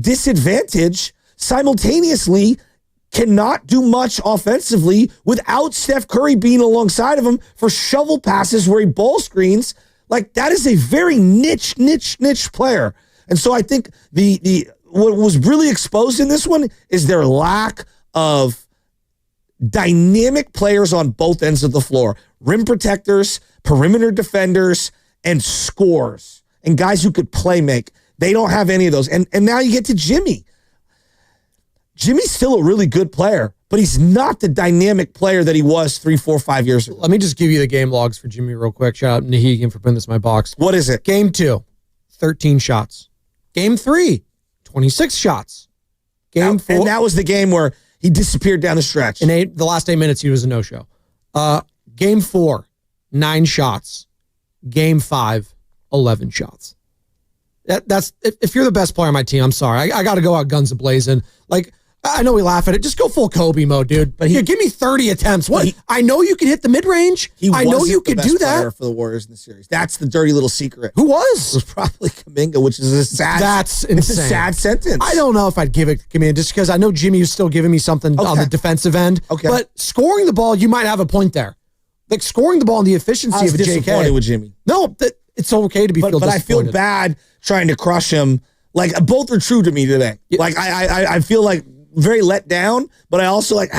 disadvantage, simultaneously cannot do much offensively without Steph Curry being alongside of him for shovel passes where he ball screens. Like, that is a very niche player. And so I think what was really exposed in this one is their lack of dynamic players on both ends of the floor. Rim protectors, perimeter defenders, and scorers. And guys who could play make. They don't have any of those. And now you get to Jimmy. Jimmy's still a really good player, but he's not the dynamic player that he was 3, 4, 5 years ago. Let me just give you the game logs for Jimmy real quick. Shout out Nahegan for putting this in my box. What is it? Game 2, 13 shots. Game 3, 26 shots. Game 4. And that was the game where he disappeared down the stretch. In the last 8 minutes, he was a no-show. Game 4, 9 shots. Game 5, 11 shots. That's if you're the best player on my team, I'm sorry. I got to go out guns a-blazing. Like, I know we laugh at it. Just go full Kobe mode, dude. But give me 30 attempts. What? I know you can hit the mid-range. I know you can do that. For the Warriors in the series. That's the dirty little secret. Who was? It was probably Kuminga, which is a sad. That's insane. It's a sad sentence. I don't know if I'd give it to Kuminga just because I know Jimmy was still giving me something on the defensive end. Okay. But scoring the ball, you might have a point there. Like scoring the ball and the efficiency of a JK. Disappointed with Jimmy. No, it's okay to be But I feel bad trying to crush him. Like both are true to me today. Yeah. Like I feel like very let down, but I also like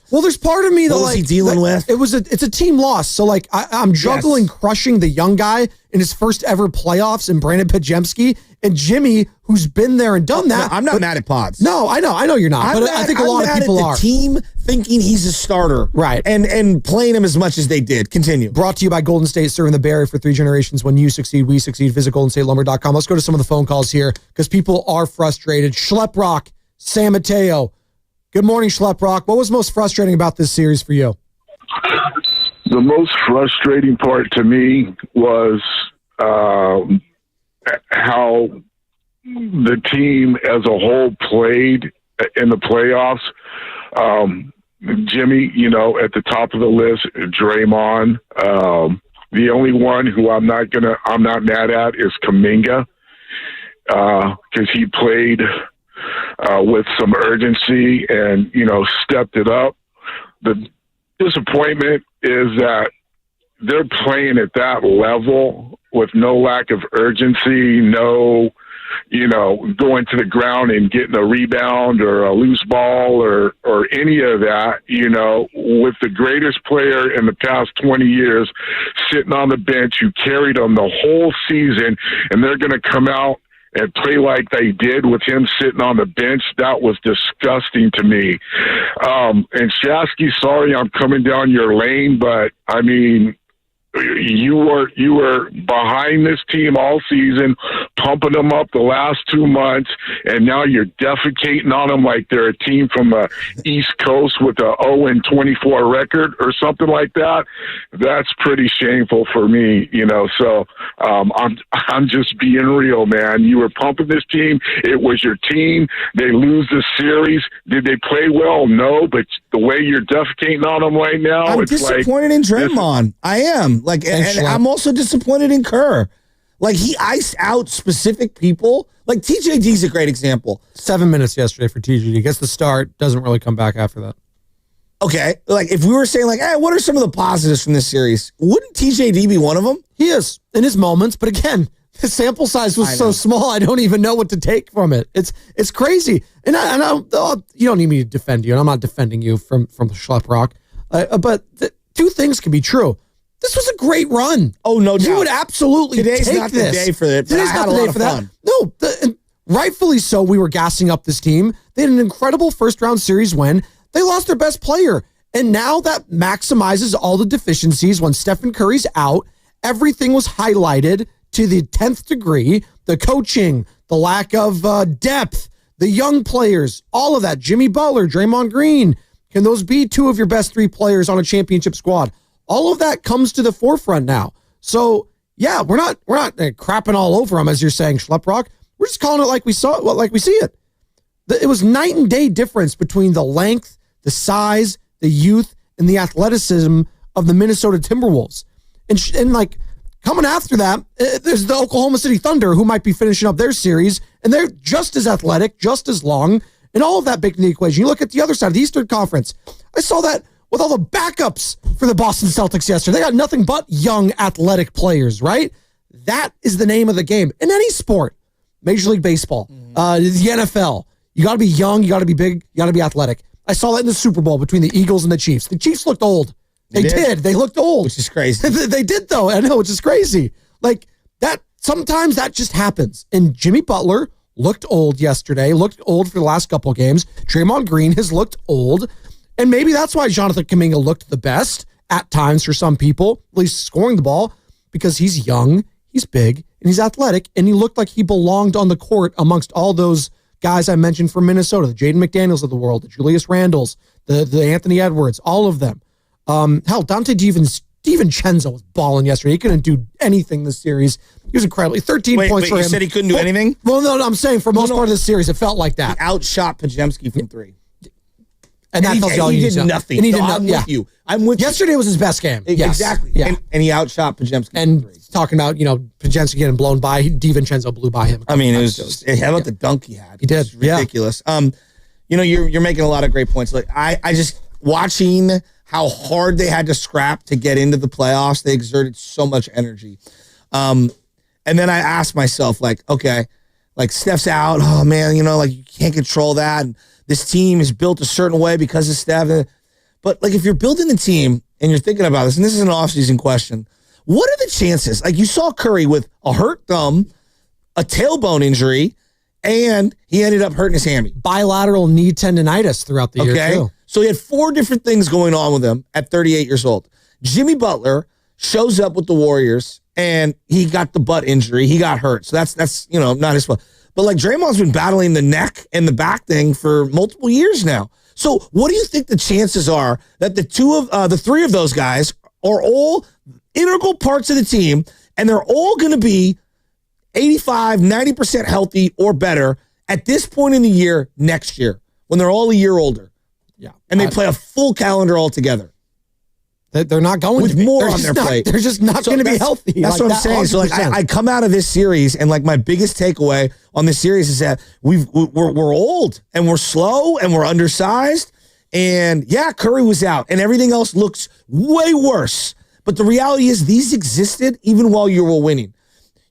Well, there's part of me that what was he dealing with? It's a team loss. So like I'm juggling crushing the young guy in his first ever playoffs and Brandon Pajemski and Jimmy, who's been there and done that. No, I'm not mad at Pods. No, I know you're not. But I think a lot of people are. Team thinking he's a starter, right? And playing him as much as they did. Continue. Brought to you by Golden State, serving the Bay Area for 3 generations. When you succeed, we succeed. Visit GoldenStateLumber.com. Let's go to some of the phone calls here because people are frustrated. Schleprock, San Mateo. Good morning, Schleprock. What was most frustrating about this series for you? The most frustrating part to me was how the team as a whole played in the playoffs. Jimmy, at the top of the list, Draymond. The only one who I'm not mad at is Kuminga, because he played with some urgency and, stepped it up. The disappointment is that they're playing at that level with no lack of urgency, no, going to the ground and getting a rebound or a loose ball or any of that, with the greatest player in the past 20 years sitting on the bench who carried them the whole season, and they're going to come out and play like they did with him sitting on the bench. That was disgusting to me. And Shasky, sorry I'm coming down your lane, but I mean, you were behind this team all season, pumping them up the last 2 months, and now you're defecating on them like they're a team from the East Coast with a 0-24 record or something like that. That's pretty shameful for me, So I'm just being real, man. You were pumping this team. It was your team. They lose the series. Did they play well? No, but the way you're defecating on them right now, I'm disappointed in Draymond. I am. And I'm also disappointed in Kerr. Like, he iced out specific people. Like, TJD's a great example. 7 minutes yesterday for TJD. Gets the start, doesn't really come back after that. Okay. Like, if we were saying, like, hey, what are some of the positives from this series? Wouldn't TJD be one of them? He is, in his moments. But again, the sample size was so small, I don't even know what to take from it. It's crazy. And I you don't need me to defend you, and I'm not defending you from Schleprock. But two things can be true. This was a great run. Oh, no doubt. You would absolutely Today's take not this. the day for it. Today's not the day for that. No, and rightfully so. We were gassing up this team. They had an incredible first-round series win. They lost their best player. And now that maximizes all the deficiencies. When Stephen Curry's out, everything was highlighted to the 10th degree. The coaching, the lack of depth, the young players, all of that. Jimmy Butler, Draymond Green. Can those be 2 of your best 3 players on a championship squad? All of that comes to the forefront now. So, yeah, we're not crapping all over them, as you're saying, Schleprock. We're just calling it like we see it. It was night and day difference between the length, the size, the youth, and the athleticism of the Minnesota Timberwolves. And like, coming after that, there's the Oklahoma City Thunder, who might be finishing up their series, and they're just as athletic, just as long, and all of that baked in the equation. You look at the other side of the Eastern Conference. I saw that with all the backups for the Boston Celtics yesterday. They got nothing but young athletic players, right? That is the name of the game in any sport. Major League Baseball, the NFL. You got to be young, you got to be big, you got to be athletic. I saw that in the Super Bowl between the Eagles and the Chiefs. The Chiefs looked old. They did. They looked old. Which is crazy. They did, though. I know, which is crazy. Like, that, sometimes that just happens. And Jimmy Butler looked old yesterday, looked old for the last couple of games. Draymond Green has looked old. And maybe that's why Jonathan Kuminga looked the best at times for some people, at least scoring the ball, because he's young, he's big, and he's athletic, and he looked like he belonged on the court amongst all those guys I mentioned from Minnesota, the Jaden McDaniels of the world, the Julius Randles, the Anthony Edwards, all of them. Hell, Dante DiVincenzo was balling yesterday. He couldn't do anything this series. He was incredible. 13 points for him. You said he couldn't do anything? Well, no, I'm saying for most part of the series, it felt like that. He outshot Podziemski from 3. And that tells you all you need to know. Nothing. And he did I'm with you. I'm with Yesterday was his best game. Yes. Exactly. Yeah. And he outshot Podziemski and from 3. talking about, Podziemski getting blown by, DiVincenzo blew by him. I mean, it was just, how about the dunk he had? He did. It was ridiculous. You're making a lot of great points. Like I just watching how hard they had to scrap to get into the playoffs. They exerted so much energy. And then I asked myself, like, okay, like Steph's out. Oh man, like you can't control that. And this team is built a certain way because of Steph. But like if you're building a team and you're thinking about this, and this is an offseason question, what are the chances? Like you saw Curry with a hurt thumb, a tailbone injury, and he ended up hurting his hammy. Bilateral knee tendonitis throughout the year, too. So he had 4 different things going on with him at 38 years old. Jimmy Butler shows up with the Warriors, and he got the butt injury. He got hurt. So that's not his fault. But like Draymond's been battling the neck and the back thing for multiple years now. So what do you think the chances are that the 3 of those guys are all integral parts of the team, and they're all going to be 85, 90% healthy or better at this point in the year next year when they're all a year older? Yeah. And they play a full calendar all together. They're not going with to be. More on their plate. They're just not going to be healthy. That's what I'm saying. 100%. So like I come out of this series, and like my biggest takeaway on this series is that we're old and we're slow and we're undersized. And yeah, Curry was out and everything else looks way worse. But the reality is these existed even while you were winning.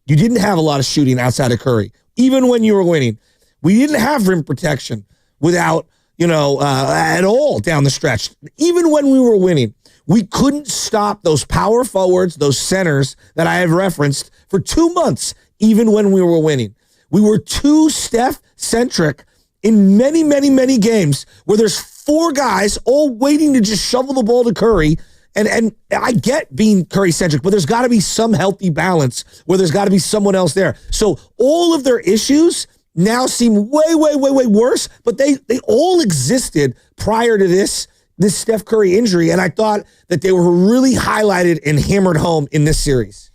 You didn't have a lot of shooting outside of Curry, even when you were winning. We didn't have rim protection without, at all down the stretch. Even when we were winning, we couldn't stop those power forwards, those centers that I have referenced for 2 months, even when we were winning. We were too Steph-centric in many, many, many games where there's 4 guys all waiting to just shovel the ball to Curry. And I get being Curry-centric, but there's got to be some healthy balance where there's got to be someone else there. So all of their issues now seem way, way, way, way worse, but they all existed prior to this Steph Curry injury, and I thought that they were really highlighted and hammered home in this series.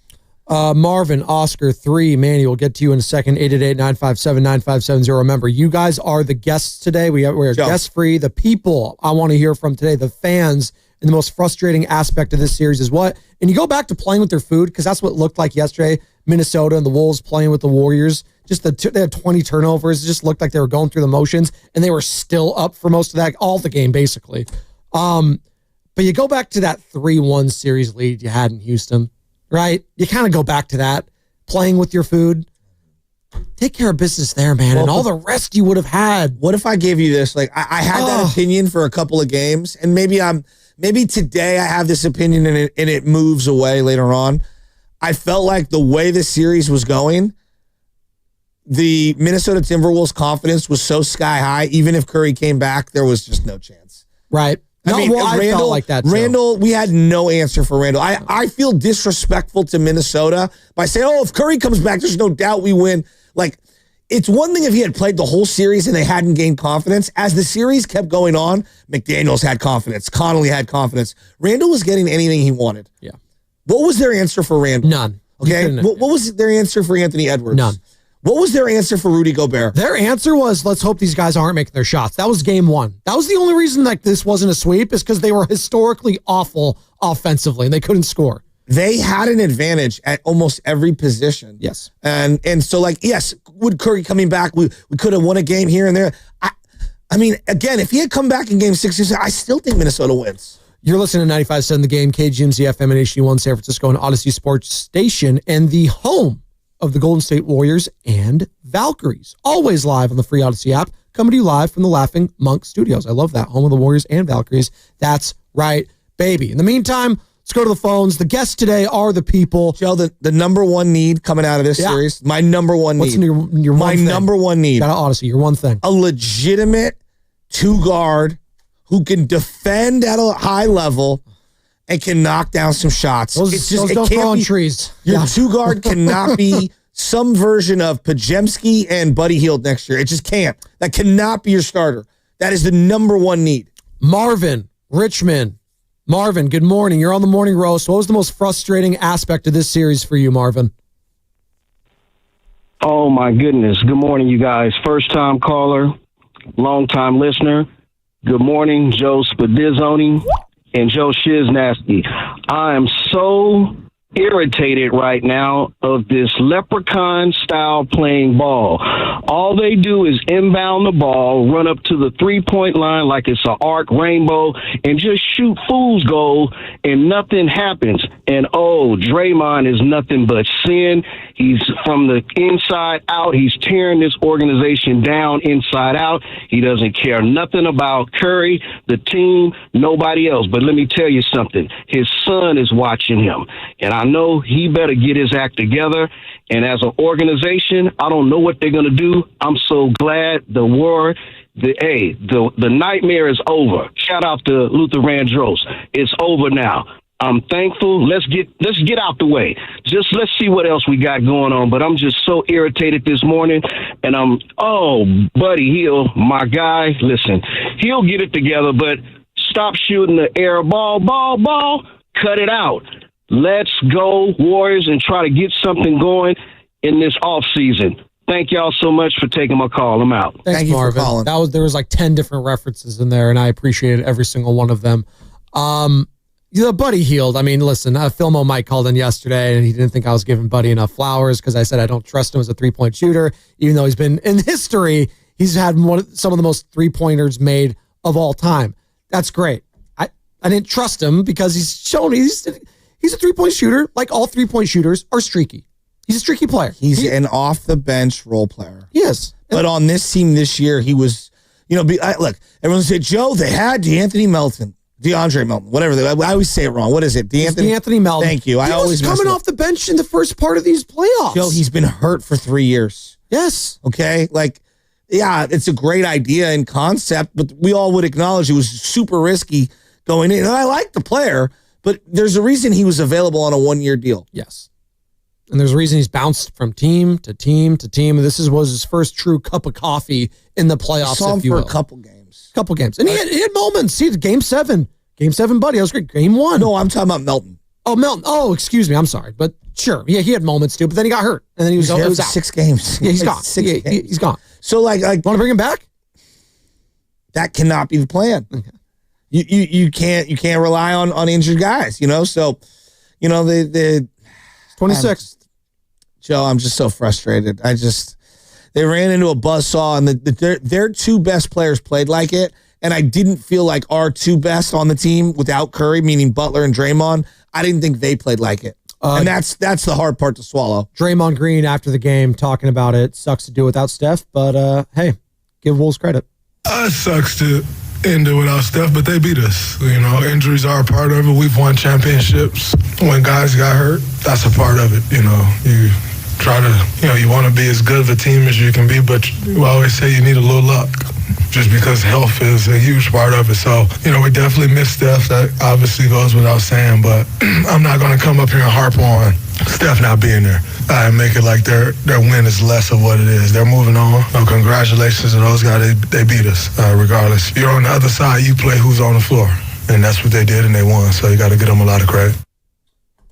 Marvin, Oscar, 3, Manny, we'll get to you in a second, 888-957-9570. Remember, you guys are the guests today. We're guest-free. The people I want to hear from today, the fans, and the most frustrating aspect of this series is what? And you go back to playing with their food, because that's what it looked like yesterday. Minnesota and the Wolves playing with the Warriors. They had 20 turnovers. It just looked like they were going through the motions, and they were still up for most of that, all the game, basically. But you go back to that 3-1 series lead you had in Houston, right? You kind of go back to that, playing with your food. Take care of business there, man, and all the rest you would have had. What if I gave you this? Like, I had that opinion for a couple of games, and maybe today I have this opinion and it moves away later on. I felt like the way the series was going, the Minnesota Timberwolves' confidence was so sky high. Even if Curry came back, there was just no chance. Right. I felt like that too. Randall, we had no answer for Randall. I feel disrespectful to Minnesota by saying, if Curry comes back, there's no doubt we win. Like, it's one thing if he had played the whole series and they hadn't gained confidence. As the series kept going on, McDaniels had confidence. Connolly had confidence. Randall was getting anything he wanted. Yeah. What was their answer for Randall? None. Okay. What was their answer for Anthony Edwards? None. What was their answer for Rudy Gobert? Their answer was, let's hope these guys aren't making their shots. That was game 1. That was the only reason that this wasn't a sweep, is because they were historically awful offensively and they couldn't score. They had an advantage at almost every position. Yes. And so, like, yes, would Curry coming back, we could have won a game here and there. I mean, again, if he had come back in game 6, I still think Minnesota wins. You're listening to 95.7 The Game, KGMZ FM and HD1 San Francisco and Odyssey Sports Station, and the home of the Golden State Warriors and Valkyries, always live on the free Odyssey app, coming to you live from the Laughing Monk Studios. I love that. Home of the Warriors and Valkyries. That's right, baby. In the meantime, let's go to the phones. The guests today are the people. Joe, the number one need coming out of this series, my number one What's need. your my one thing? number one need. Got Odyssey, your one thing. A legitimate two-guard who can defend at a high level and can knock down some shots. Those don't grow on trees. Your two-guard cannot be some version of Pajemski and Buddy Hield next year. It just can't. That cannot be your starter. That is the number one need. Marvin, Richmond. Marvin, good morning. You're on the Morning Roast. What was the most frustrating aspect of this series for you, Marvin? Oh, my goodness. Good morning, you guys. First-time caller, long-time listener. Good morning, Joe Spadizoni and Joe Shiznasty. I am so irritated right now of this leprechaun style playing ball. All they do is inbound the ball, run up to the 3-point line like it's an arc rainbow, and just shoot fool's goal, and nothing happens. And Draymond is nothing but sin. He's from the inside out. He's tearing this organization down inside out. He doesn't care nothing about Curry, the team, nobody else. But let me tell you something. His son is watching him, and I know he better get his act together. And as an organization, I don't know what they're going to do. I'm so glad the nightmare is over. Shout out to Luther Vandross. It's over now. I'm thankful. Let's get out the way. Let's see what else we got going on. But I'm just so irritated this morning. And Buddy Hield, my guy, listen, he'll get it together, but stop shooting the air ball. Cut it out. Let's go, Warriors, and try to get something going in this offseason. Thank y'all so much for taking my call. I'm out. Thanks, Thank you Marvin. for calling. There was like 10 different references in there, and I appreciated every single one of them. Buddy Hield. I mean, listen, Philmo Mike called in yesterday, and he didn't think I was giving Buddy enough flowers because I said I don't trust him as a three-point shooter, even though he's been in history. He's had some of the most three-pointers made of all time. That's great. I didn't trust him because he's shown he's a three-point shooter. Like all three-point shooters are streaky. He's a streaky player. He's an off-the-bench role player. He is. But on this team this year, he was, look, everyone said, Joe, they had DeAndre Melton, whatever. I always say it wrong. What is it? DeAnthony Melton. Thank you. He was coming off the bench in the first part of these playoffs. Joe, he's been hurt for 3 years. Yes. Okay? It's a great idea and concept, but we all would acknowledge it was super risky going in. And I like the player, but there's a reason he was available on a 1-year deal. Yes. And there's a reason he's bounced from team to team to team. And this was his first true cup of coffee in the playoffs. I saw him for a couple games. And he had moments. He had game 7, Buddy. That was great. Game 1. No, I'm talking about Melton. Oh, Melton. Oh, excuse me. I'm sorry. But sure. Yeah, he had moments too, but then he got hurt. And then he was there out. for 6 games. Yeah, he's gone. He's gone. So want to bring him back? That cannot be the plan. Okay. You can't rely on injured guys, So, the 26. Joe, I'm just so frustrated. They ran into a buzzsaw, and their two best players played like it, and I didn't feel like our two best on the team without Curry, meaning Butler and Draymond, I didn't think they played like it. And that's the hard part to swallow. Draymond Green, after the game, talking about it. Sucks to do without Steph, but hey, give Wolves credit. It sucks to end it without Steph, but they beat us. Injuries are a part of it. We've won championships. When guys got hurt, that's a part of it. You try to, you want to be as good of a team as you can be, but we always say you need a little luck just because health is a huge part of it. So, we definitely miss Steph. That obviously goes without saying, but I'm not going to come up here and harp on Steph not being there and make it like their win is less of what it is. They're moving on. Congratulations to those guys. They beat us regardless. You're on the other side. You play who's on the floor, and that's what they did, and they won. So you got to give them a lot of credit.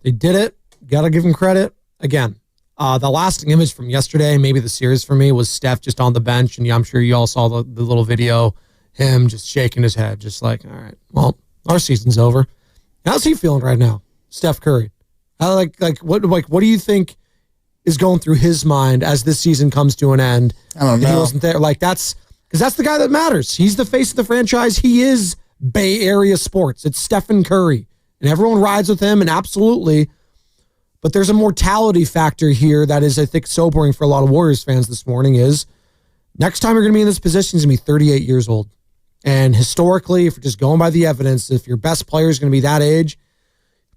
They did it. Got to give them credit. Again, the lasting image from yesterday, maybe the series for me, was Steph just on the bench, and I'm sure you all saw the little video, him just shaking his head, just like, all right, well, our season's over. How's he feeling right now, Steph Curry? What do you think is going through his mind as this season comes to an end? I don't know. He wasn't there. That's because that's the guy that matters. He's the face of the franchise. He is Bay Area sports. It's Stephen Curry, and everyone rides with him, and absolutely. But there's a mortality factor here that is, I think, sobering for a lot of Warriors fans this morning is next time you're going to be in this position is going to be 38 years old. And historically, if you're just going by the evidence, if your best player is going to be that age,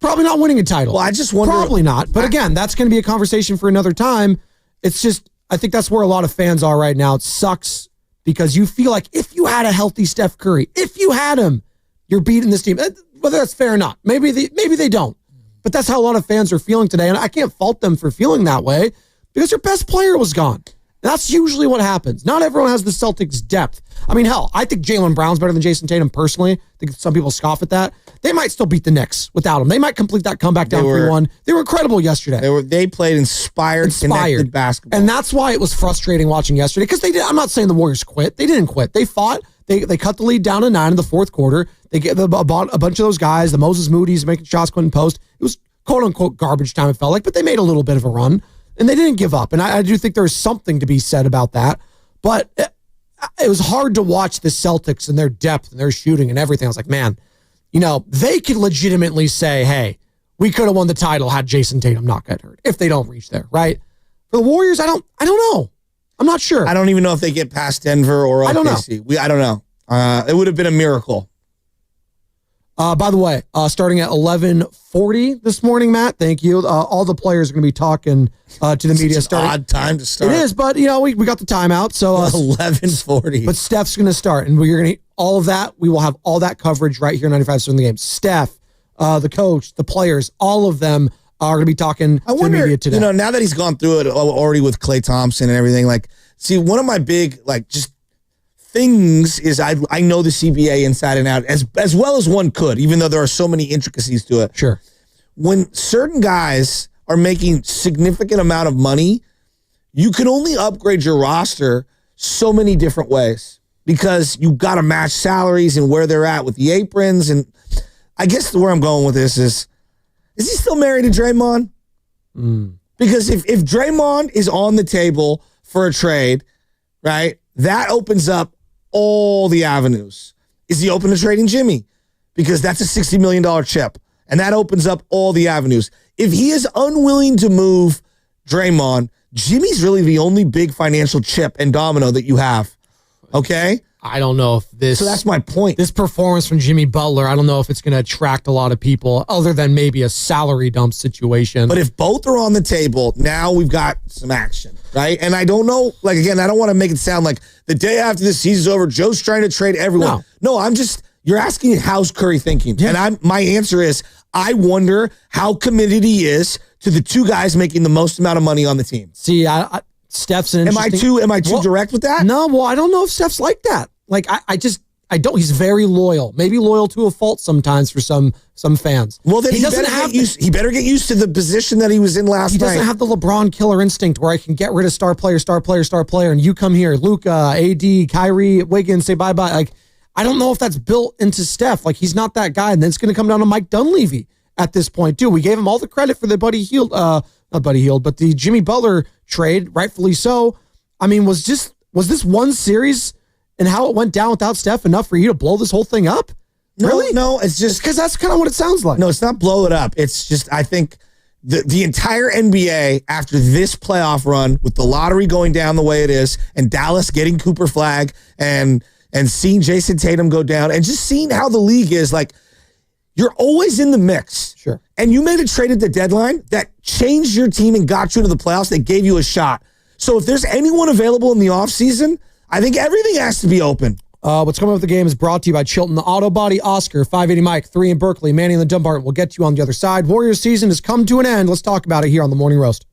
probably not winning a title. Well, I just wonder. Probably not. But again, that's going to be a conversation for another time. It's just, I think that's where a lot of fans are right now. It sucks because you feel like if you had a healthy Steph Curry, if you had him, you're beating this team. Whether that's fair or not. Maybe they don't. But that's how a lot of fans are feeling today. And I can't fault them for feeling that way because your best player was gone. That's usually what happens. Not everyone has the Celtics' depth. I mean, hell, I think Jaylen Brown's better than Jason Tatum personally. I think some people scoff at that. They might still beat the Knicks without him. They might complete that comeback down 3-1. They were incredible yesterday. They played inspired, connected basketball. And that's why it was frustrating watching yesterday because they did. I'm not saying the Warriors quit. They didn't quit. They fought. They cut the lead down to 9 in the fourth quarter. They get a bunch of those guys, the Moses Moody's making shots, couldn't post. It was quote unquote garbage time, it felt like, but they made a little bit of a run. And they didn't give up. And I do think there's something to be said about that. But it was hard to watch the Celtics and their depth and their shooting and everything. I was like, man, they could legitimately say, hey, we could have won the title had Jason Tatum not get hurt if they don't reach there, right? For the Warriors, I don't know. I'm not sure. I don't even know if they get past Denver or OKC. I don't know. I don't know. It would have been a miracle. By the way, starting at 11:40 this morning, Matt, thank you. All the players are going to be talking to the media. It's an odd time to start. It is, but we got the timeout. So 11:40. But Steph's going to start, and we're going to all of that. We will have all that coverage right here, 95.7 The Game. Steph, the coach, the players, all of them are going to be talking to the media today. Now that he's gone through it already with Klay Thompson and everything, one of my big just things is I know the CBA inside and out as well as one could, even though there are so many intricacies to it. Sure. When certain guys are making significant amount of money, you can only upgrade your roster so many different ways because you got to match salaries and where they're at with the aprons. And I guess where I'm going with this is he still married to Draymond? Because if Draymond is on the table for a trade, right, that opens up all the avenues. Is he open to trading Jimmy? Because that's a $60 million chip. And that opens up all the avenues. If he is unwilling to move Draymond, Jimmy's really the only big financial chip and domino that you have. Okay? I don't know if this... So that's my point. This performance from Jimmy Butler, I don't know if it's going to attract a lot of people other than maybe a salary dump situation. But if both are on the table, now we've got some action, right? And I don't know, again, I don't want to make it sound like the day after the season's over, Joe's trying to trade everyone. No, you're asking how's Curry thinking. Yeah. And my answer is, I wonder how committed he is to the two guys making the most amount of money on the team. See, Steph's an interesting... Am I too direct with that? No, well, I don't know if Steph's like that. I don't. He's very loyal. Maybe loyal to a fault sometimes for some fans. Well, then he better get used to the position that he was in last night. He doesn't have the LeBron killer instinct where I can get rid of star player, and you come here, Luka, AD, Kyrie, Wiggins, say bye-bye. I don't know if that's built into Steph. He's not that guy. And then it's going to come down to Mike Dunleavy at this point, too. We gave him all the credit for the not Buddy Hield, but the Jimmy Butler trade, rightfully so. I mean, was this one series and how it went down without Steph enough for you to blow this whole thing up? Really? No, it's just because that's kind of what it sounds like. No, it's not blow it up. It's just, I think the entire NBA after this playoff run with the lottery going down the way it is and Dallas getting Cooper Flag and seeing Jason Tatum go down and just seeing how the league is you're always in the mix. Sure. And you made a trade at the deadline that changed your team and got you to the playoffs that gave you a shot. So if there's anyone available in the offseason, I think everything has to be open. What's coming up with the game is brought to you by Chilton Auto Body, Oscar, 580 Mike, 3 in Berkeley, Manny in the Dumbarton. We'll get to you on the other side. Warriors season has come to an end. Let's talk about it here on the Morning Roast.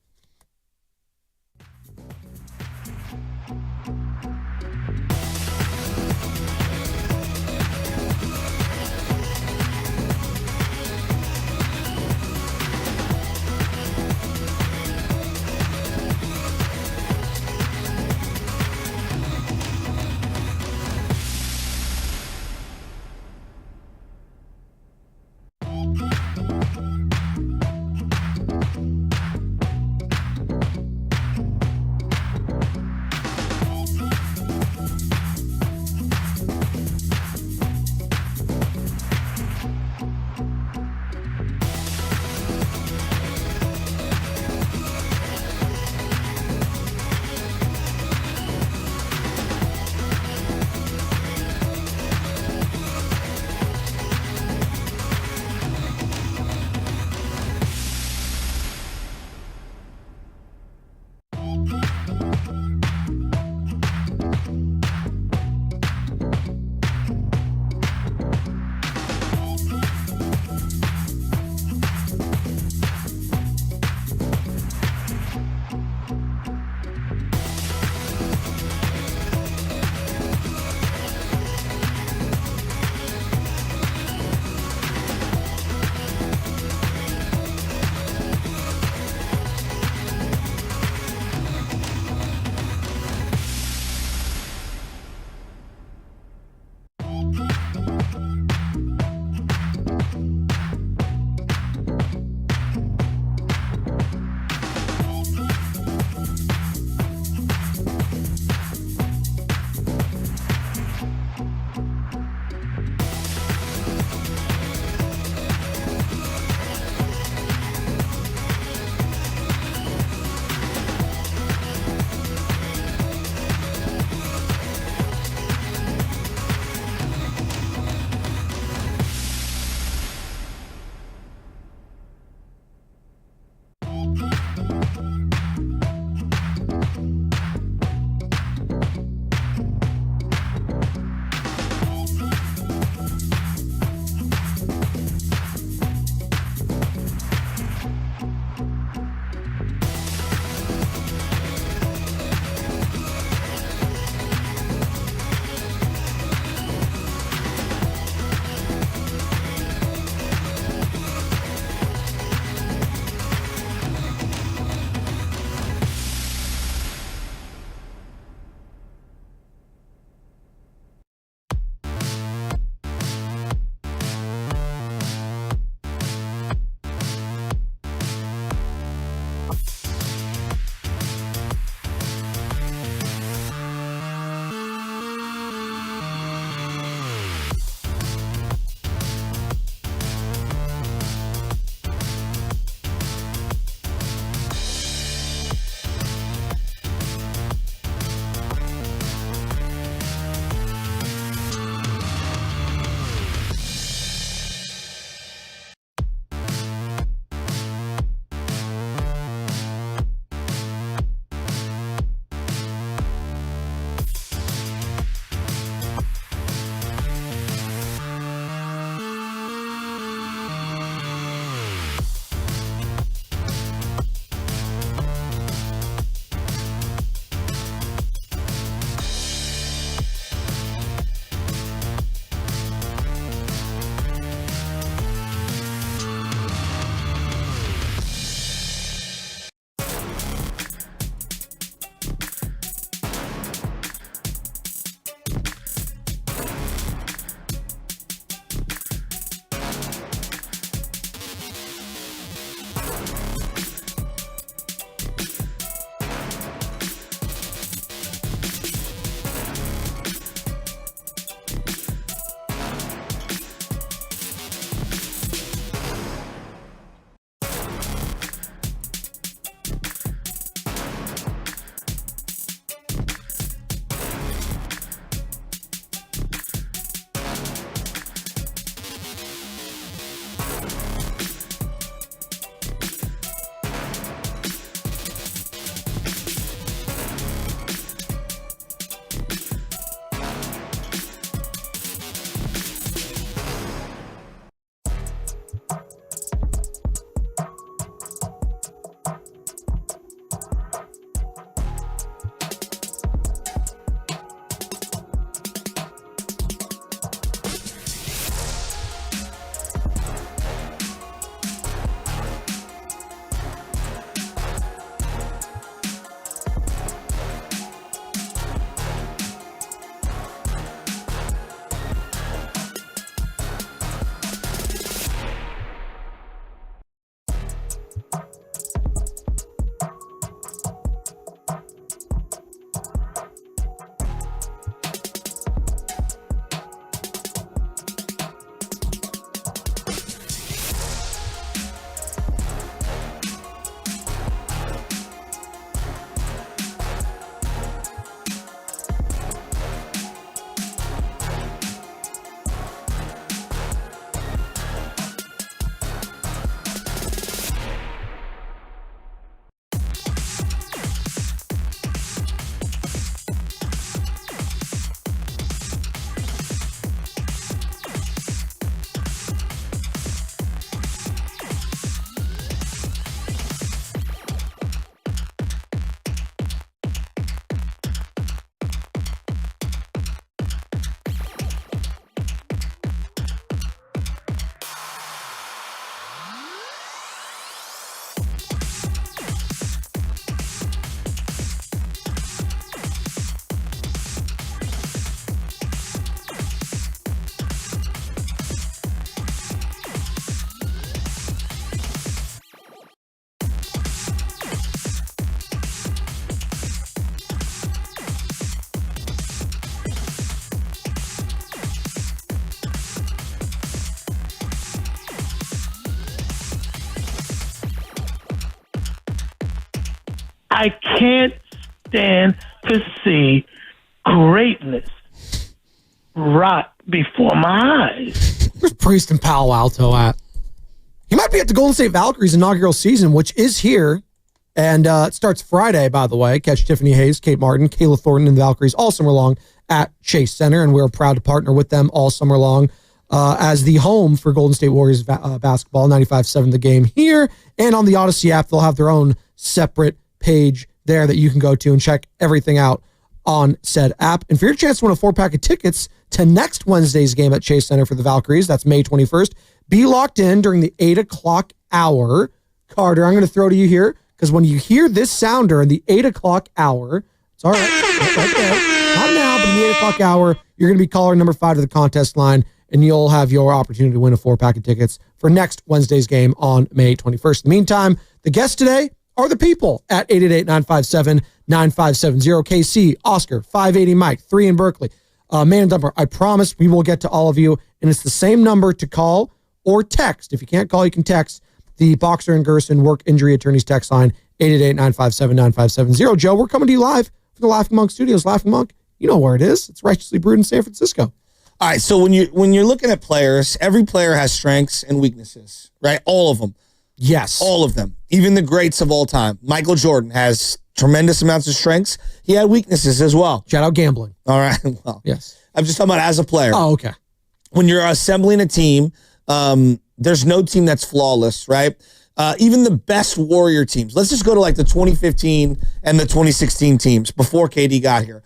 I can't stand to see greatness rot before my eyes. Where's Priest in Palo Alto at? He might be at the Golden State Valkyries inaugural season, which is here. And it starts Friday, by the way. Catch Tiffany Hayes, Kate Martin, Kayla Thornton, and the Valkyries all summer long at Chase Center. And we're proud to partner with them all summer long as the home for Golden State Warriors basketball. 95.7 The Game here. And on the Odyssey app, they'll have their own separate page there that you can go to and check everything out on said app. And for your chance to win a 4-pack of tickets to next Wednesday's game at Chase Center for the Valkyries, that's May 21st, be locked in during the 8 o'clock hour. Carter, I'm going to throw to you here, because when you hear this sounder in the 8 o'clock hour, it's all right, right there. Not now, but in the 8 o'clock hour, you're going to be caller number 5 to the contest line, and you'll have your opportunity to win a 4-pack of tickets for next Wednesday's game on May 21st. In the meantime, the guests today are the people at 888-957-9570. KC, Oscar, 580 Mike, 3 in Berkeley. Man number, I promise we will get to all of you, and it's the same number to call or text. If you can't call, you can text the Boxer and Gerson Work Injury Attorneys text line, 888-957-9570. Joe, we're coming to you live from the Laughing Monk Studios. Laughing Monk, you know where it is. It's Righteously Brewed in San Francisco. All right, so when you're looking at players, every player has strengths and weaknesses, right? All of them. Yes. All of them. Even the greats of all time. Michael Jordan has tremendous amounts of strengths. He had weaknesses as well. Shout out gambling. All right. Well, yes. I'm just talking about as a player. Oh, okay. When you're assembling a team, there's no team that's flawless, right? Even the best Warrior teams. Let's just go to like the 2015 and the 2016 teams before KD got here.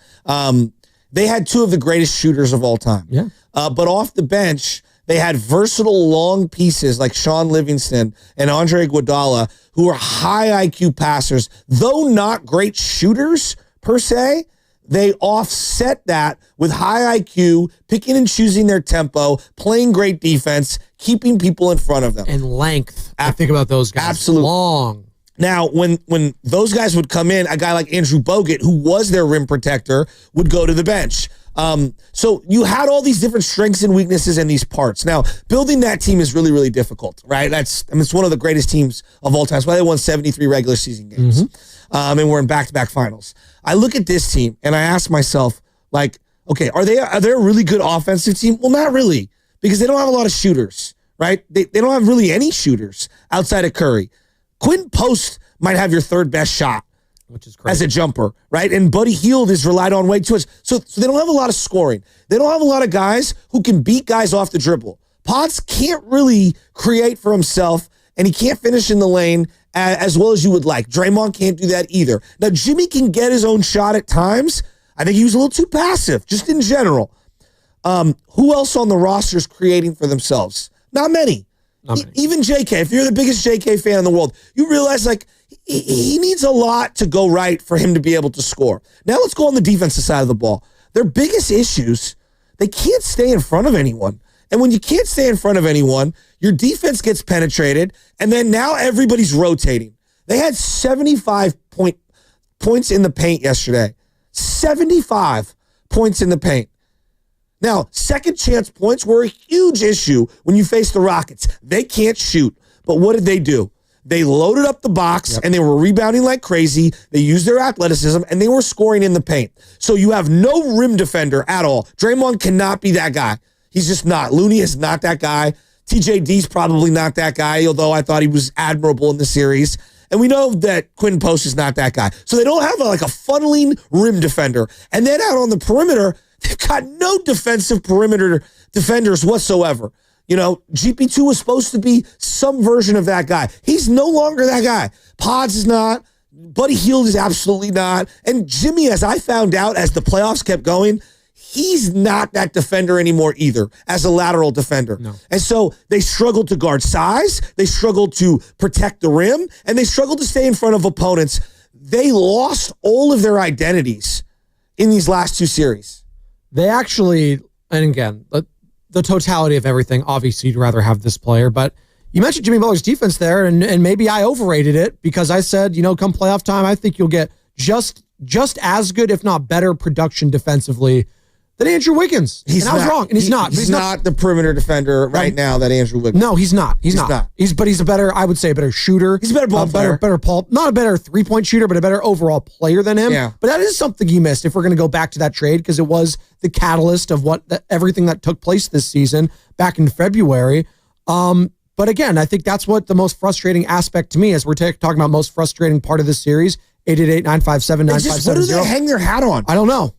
They had 2 of the greatest shooters of all time. Yeah. But off the bench, they had versatile long pieces like Sean Livingston and Andre Iguodala, who were high IQ passers. Though not great shooters per se, they offset that with high IQ, picking and choosing their tempo, playing great defense, keeping people in front of them. And length. I think about those guys. Absolutely. Long. Now, when those guys would come in, a guy like Andrew Bogut, who was their rim protector, would go to the bench. So you had all these different strengths and weaknesses in these parts. Now, building that team is really, really difficult, right? It's one of the greatest teams of all time. That's why they won 73 regular season games. Mm-hmm. And we're in back-to-back finals. I look at this team and I ask myself, like, okay, are they a really good offensive team? Well, not really, because they don't have a lot of shooters, right? They don't have really any shooters outside of Curry. Quentin Post might have your 3rd best shot, which is crazy, as a jumper, right? And Buddy Hield is relied on way too much. So they don't have a lot of scoring. They don't have a lot of guys who can beat guys off the dribble. Potts can't really create for himself, and he can't finish in the lane as well as you would like. Draymond can't do that either. Now, Jimmy can get his own shot at times. I think he was a little too passive, just in general. Who else on the roster is creating for themselves? Not many. Even JK, if you're the biggest JK fan in the world, you realize like he needs a lot to go right for him to be able to score. Now let's go on the defensive side of the ball. Their biggest issues, they can't stay in front of anyone. And when you can't stay in front of anyone, your defense gets penetrated, and then now everybody's rotating. They had 75 points in the paint yesterday. 75 points in the paint. Now, second chance points were a huge issue when you face the Rockets. They can't shoot. But what did they do? They loaded up the box, and they were rebounding like crazy. They used their athleticism, and they were scoring in the paint. So you have no rim defender at all. Draymond cannot be that guy. He's just not. Looney is not that guy. TJD's probably not that guy, although I thought he was admirable in the series. And we know that Quentin Post is not that guy. So they don't have a funneling rim defender. And then out on the perimeter, they've got no defensive perimeter defenders whatsoever. You know, GP2 was supposed to be some version of that guy. He's no longer that guy. Pods is not. Buddy Hield is absolutely not. And Jimmy, as I found out as the playoffs kept going, he's not that defender anymore either as a lateral defender. No. And so they struggled to guard size. They struggled to protect the rim. And they struggled to stay in front of opponents. They lost all of their identities in these last 2 series. They actually, and again, the totality of everything, obviously you'd rather have this player, but you mentioned Jimmy Butler's defense there, and maybe I overrated it because I said, come playoff time, I think you'll get just as good, if not better, production defensively than Andrew Wiggins. And I was wrong. And he's not. He's not the perimeter defender right now that Andrew Wiggins. No, he's not. He's not. But he's a better, I would say, a better shooter. He's a better ball player. Not a better 3-point shooter, but a better overall player than him. Yeah. But that is something he missed if we're going to go back to that trade, because it was the catalyst of everything that took place this season back in February. But again, I think that's what the most frustrating aspect to me is. We're talking about most frustrating part of this series. 888-957-9570. What do they hang their hat on? I don't know.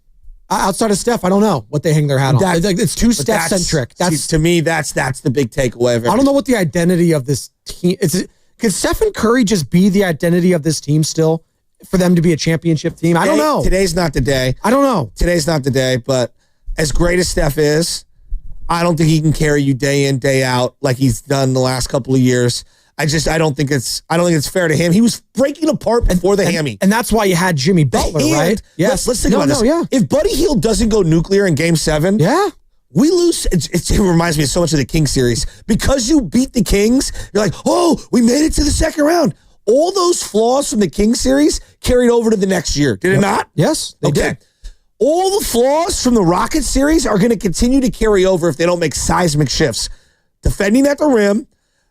Outside of Steph, I don't know what they hang their hat on. It's too Steph-centric. To me, that's the big takeaway of everything. I don't know what the identity of this team is. Could Stephen Curry just be the identity of this team still for them to be a championship team? I don't know. Today's not the day. I don't know. Today's not the day, but as great as Steph is, I don't think he can carry you day in, day out like he's done the last couple of years. I don't think it's fair to him. He was breaking apart before the hammy. And that's why you had Jimmy Butler, right? Yes. Let's think about this. Yeah. If Buddy Hield doesn't go nuclear in Game 7, we lose. It reminds me so much of the Kings series. Because you beat the Kings, you're like, oh, we made it to the second round. All those flaws from the Kings series carried over to the next year. Did it not? Yes, they did. All the flaws from the Rockets series are going to continue to carry over if they don't make seismic shifts. Defending at the rim,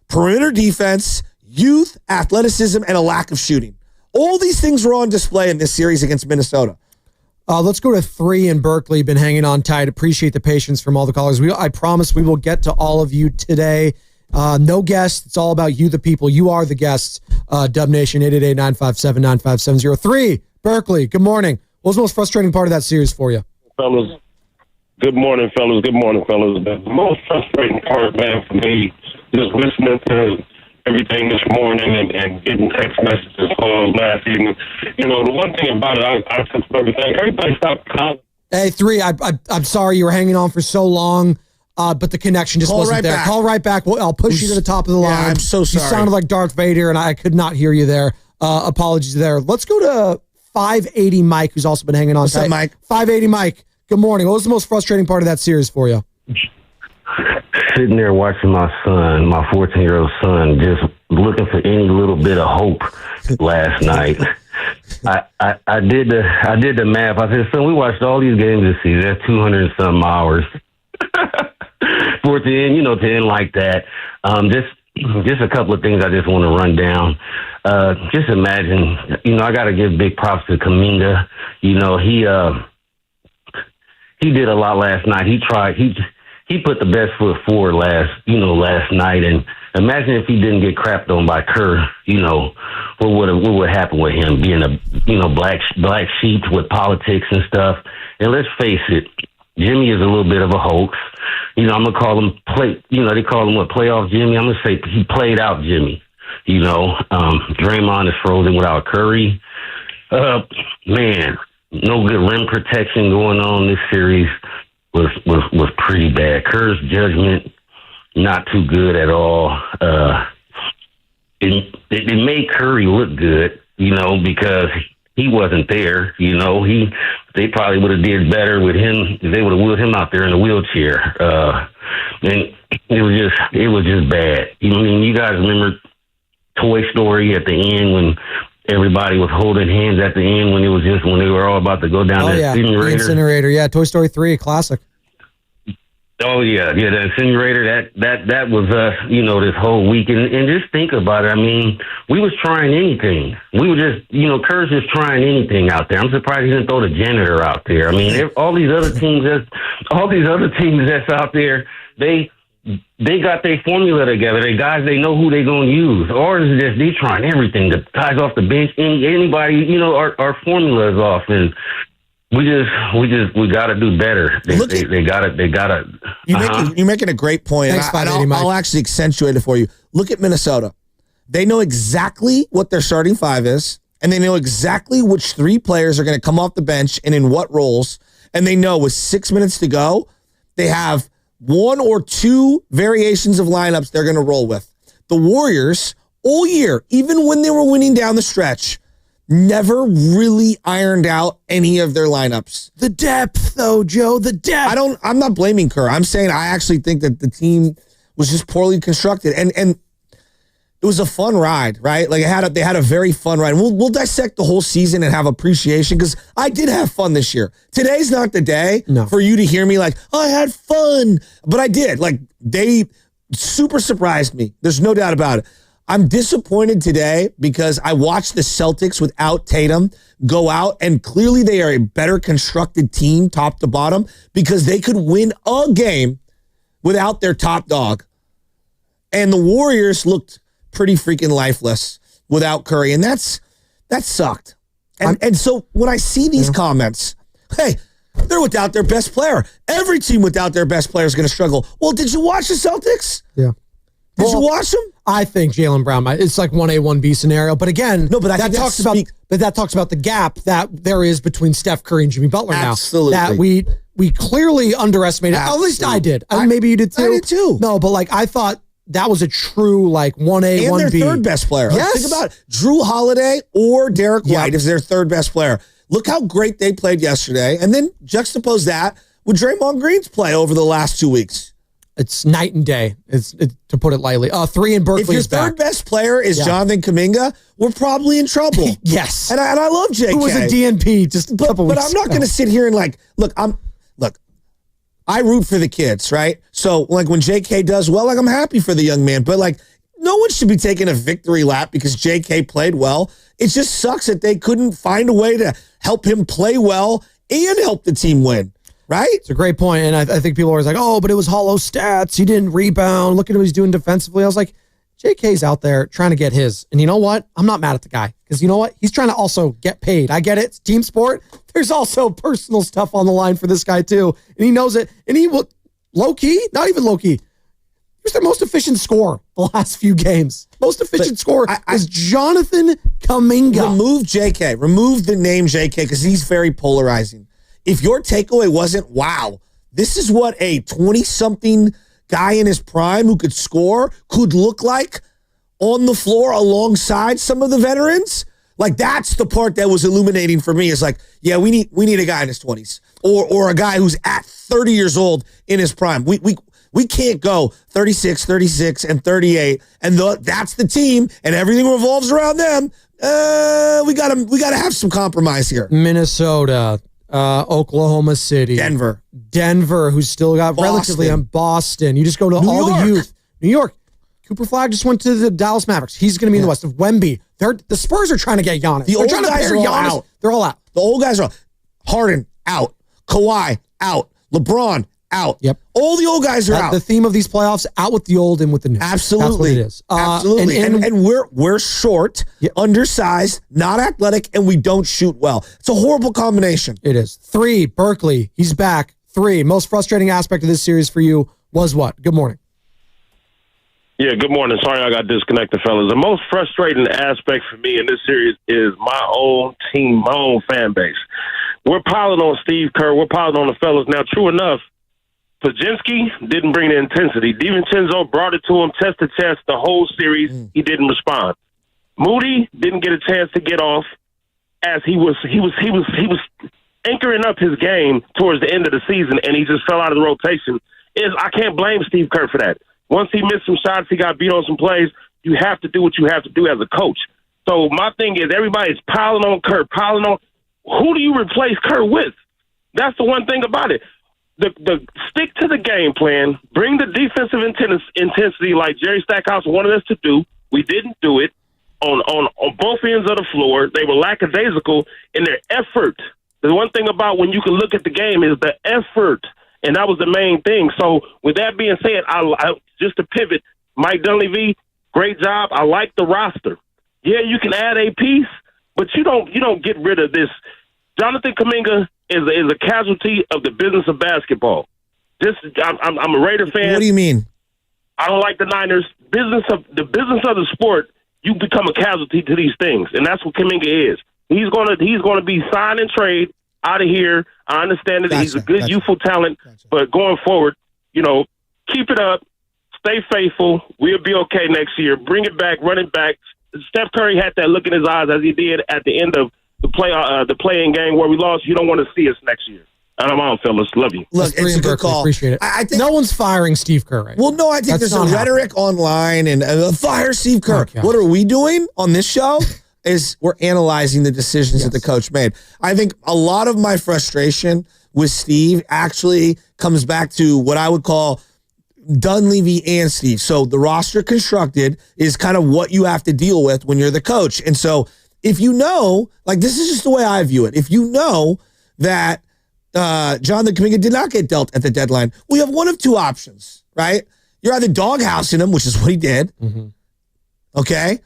perimeter defense, youth, athleticism, and a lack of shooting. All these things were on display in this series against Minnesota. Let's go to 3 in Berkeley. Been hanging on tight. Appreciate the patience from all the callers. I promise we will get to all of you today. No guests. It's all about you, the people. You are the guests. Dub Nation, 888-957-9570. 3, Berkeley, good morning. What was the most frustrating part of that series for you? Fellas, good morning, fellas. Good morning, fellas. The most frustrating part, man, for me, just listening to everything this morning and getting text messages last evening. You know, the one thing about it, I took everything. Everybody stopped calling. Hey, 3, I'm sorry you were hanging on for so long, but the connection just wasn't there. Call right back. I'll push you to the top of the line. Yeah, I'm so sorry. You sounded like Darth Vader, and I could not hear you there. Apologies there. Let's go to 580 Mike, who's also been hanging on tight. What's up, Mike? 580 Mike, good morning. What was the most frustrating part of that series for you? Sitting there watching my son, my 14-year-old son, just looking for any little bit of hope last night. I did the math. I said, son, we watched all these games this season. That's 200 and some hours. For it to end, to end like that. Just a couple of things I just want to run down. Just imagine, I got to give big props to Kuminga. He did a lot last night. He put the best foot forward last night. And imagine if he didn't get crapped on by Kerr, what would happen with him being a black sheep with politics and stuff. And let's face it, Jimmy is a little bit of a hoax. I'm going to call him they call him playoff Jimmy. I'm going to say he played out Jimmy. Draymond is frozen without Curry. Man, no good rim protection going on this series was pretty bad. Kerr's judgment, not too good at all. It made Curry look good, because he wasn't there. They probably would have did better with him if they would have wheeled him out there in a wheelchair. And it was just bad. You guys remember Toy Story at the end when everybody was holding hands at the end when they were all about to go down the incinerator? Incinerator, yeah. Toy Story 3, classic. Oh yeah, the incinerator. That was us. This whole week, and just think about it. We was trying anything. We were just, Kerr's just trying anything out there. I'm surprised he didn't throw the janitor out there. All these other teams that's out there, they got their formula together. They guys, they know who they gonna use. Ours is just they trying everything. The guys off the bench, anybody, our formula is off, and we got to do better. They got to. You're making a great point. Thanks, I'll actually accentuate it for you. Look at Minnesota. They know exactly what their starting 5 is, and they know exactly which 3 players are going to come off the bench and in what roles. And they know with 6 minutes to go, they have 1 or 2 variations of lineups they're going to roll with. The Warriors, all year, even when they were winning down the stretch, never really ironed out any of their lineups. The depth, though, Joe, the depth. I'm not blaming Kerr. I'm saying I actually think that the team was just poorly constructed. And it was a fun ride, right? Like they had a very fun ride. We'll dissect the whole season and have appreciation because I did have fun this year. Today's not the day for you to hear me like, oh, I had fun, but I did. Like they super surprised me. There's no doubt about it. I'm disappointed today because I watched the Celtics without Tatum go out, and clearly they are a better constructed team top to bottom because they could win a game without their top dog. And the Warriors looked pretty freaking lifeless without Curry, and that sucked. And so when I see these comments, hey, they're without their best player. Every team without their best player is going to struggle. Well, did you watch the Celtics? Yeah. Did you watch them? I think Jaylen Brown it's like 1A, 1B scenario. But again, that talks about the gap that there is between Steph Curry and Jimmy Butler Absolutely. now. That we clearly underestimated. Absolutely. At least I did. Maybe you did too. I did too. No, but like I thought that was a true like 1A, and 1B. And their third best player. Yes. Think about it. Drew Holiday or Derek White is their third best player. Look how great they played yesterday. And then juxtapose that with Draymond Green's play over the last 2 weeks. It's night and day, it's to put it lightly. 3 in Berkeley If your is back. third best player is Jonathan Kuminga, we're probably in trouble. Yes. And I love JK. Who was a DNP just a couple weeks But I'm not going to sit here and like, look, I root for the kids, right? So like when JK does well, like I'm happy for the young man, but like no one should be taking a victory lap because JK played well. It just sucks that they couldn't find a way to help him play well and help the team win. Right? It's a great point. And I think people are always like, oh, but it was hollow stats. He didn't rebound. Look at what he's doing defensively. I was like, JK's out there trying to get his. And you know what? I'm not mad at the guy because you know what? He's trying to also get paid. I get it. It's team sport. There's also personal stuff on the line for this guy too. And he knows it. And he will low-key, not even low-key. He was their most efficient scorer the last few games. Most efficient scorer is Jonathan Kuminga. Remove JK. Remove the name JK because he's very polarizing. If your takeaway wasn't, wow, this is what a 20-something guy in his prime who could score could look like on the floor alongside some of the veterans, like that's the part that was illuminating for me is like, yeah, we need a guy in his 20s or a guy who's at 30 years old in his prime. We can't go 36, 36, and 38, and that's the team, and everything revolves around them. We gotta have some compromise here. Minnesota. Oklahoma City, Denver, who's still got relatively on Boston. You just go to the youth. New York. Cooper Flagg just went to the Dallas Mavericks. He's going to be in the West. Of Wemby. The Spurs are trying to get Giannis. The old guys are all out. They're all out. The old guys are out. Harden out. Kawhi out. LeBron out. Yep. All the old guys are out. The theme of these playoffs: out with the old, in with the new. Absolutely, that's what it is. Absolutely, and we're short, undersized, not athletic, and we don't shoot well. It's a horrible combination. It is. 3, Berkeley. He's back. 3. Most frustrating aspect of this series for you was what? Good morning. Yeah, good morning. Sorry I got disconnected, fellas. The most frustrating aspect for me in this series is my own team, my own fan base. We're piling on Steve Kerr. We're piling on the fellas. Now, true enough, Podziemski didn't bring the intensity. DiVincenzo brought it to him, test to test the whole series. He didn't respond. Moody didn't get a chance to get off as he was anchoring up his game towards the end of the season, and he just fell out of the rotation. I can't blame Steve Kerr for that. Once he missed some shots, he got beat on some plays. You have to do what you have to do as a coach. So my thing is everybody's piling on Kerr, piling on. Who do you replace Kerr with? That's the one thing about it. The stick to the game plan, bring the defensive intensity like Jerry Stackhouse wanted us to do. We didn't do it on both ends of the floor. They were lackadaisical in their effort. The one thing about when you can look at the game is the effort, and that was the main thing. So with that being said, I just to pivot, Mike Dunleavy, great job. I like the roster. Yeah, you can add a piece, but you don't get rid of this. Jonathan Kuminga is a casualty of the business of basketball. I'm a Raider fan. What do you mean? I don't like the Niners. The business of the sport, you become a casualty to these things, and that's what Kuminga is. He's gonna be sign and trade out of here. I understand that he's a good youthful talent, but going forward, keep it up, stay faithful. We'll be okay next year. Bring it back, run it back. Steph Curry had that look in his eyes as he did at the end of the play-in game where we lost. You don't want to see us next year. I'm out, fellas. Love you. Look, it's a good call. Appreciate it. I think no one's firing Steve Kerr right Well, no, I think That's there's a not rhetoric online and fire Steve Kerr. Oh, gosh. What are we doing on this show is we're analyzing the decisions that the coach made. I think a lot of my frustration with Steve actually comes back to what I would call Dunleavy and Steve. So the roster constructed is kind of what you have to deal with when you're the coach. And so if you know, like this is just the way I view it. If you know that Jonathan Kuminga did not get dealt at the deadline, we have one of two options, right? You're either doghousing him, which is what he did, okay?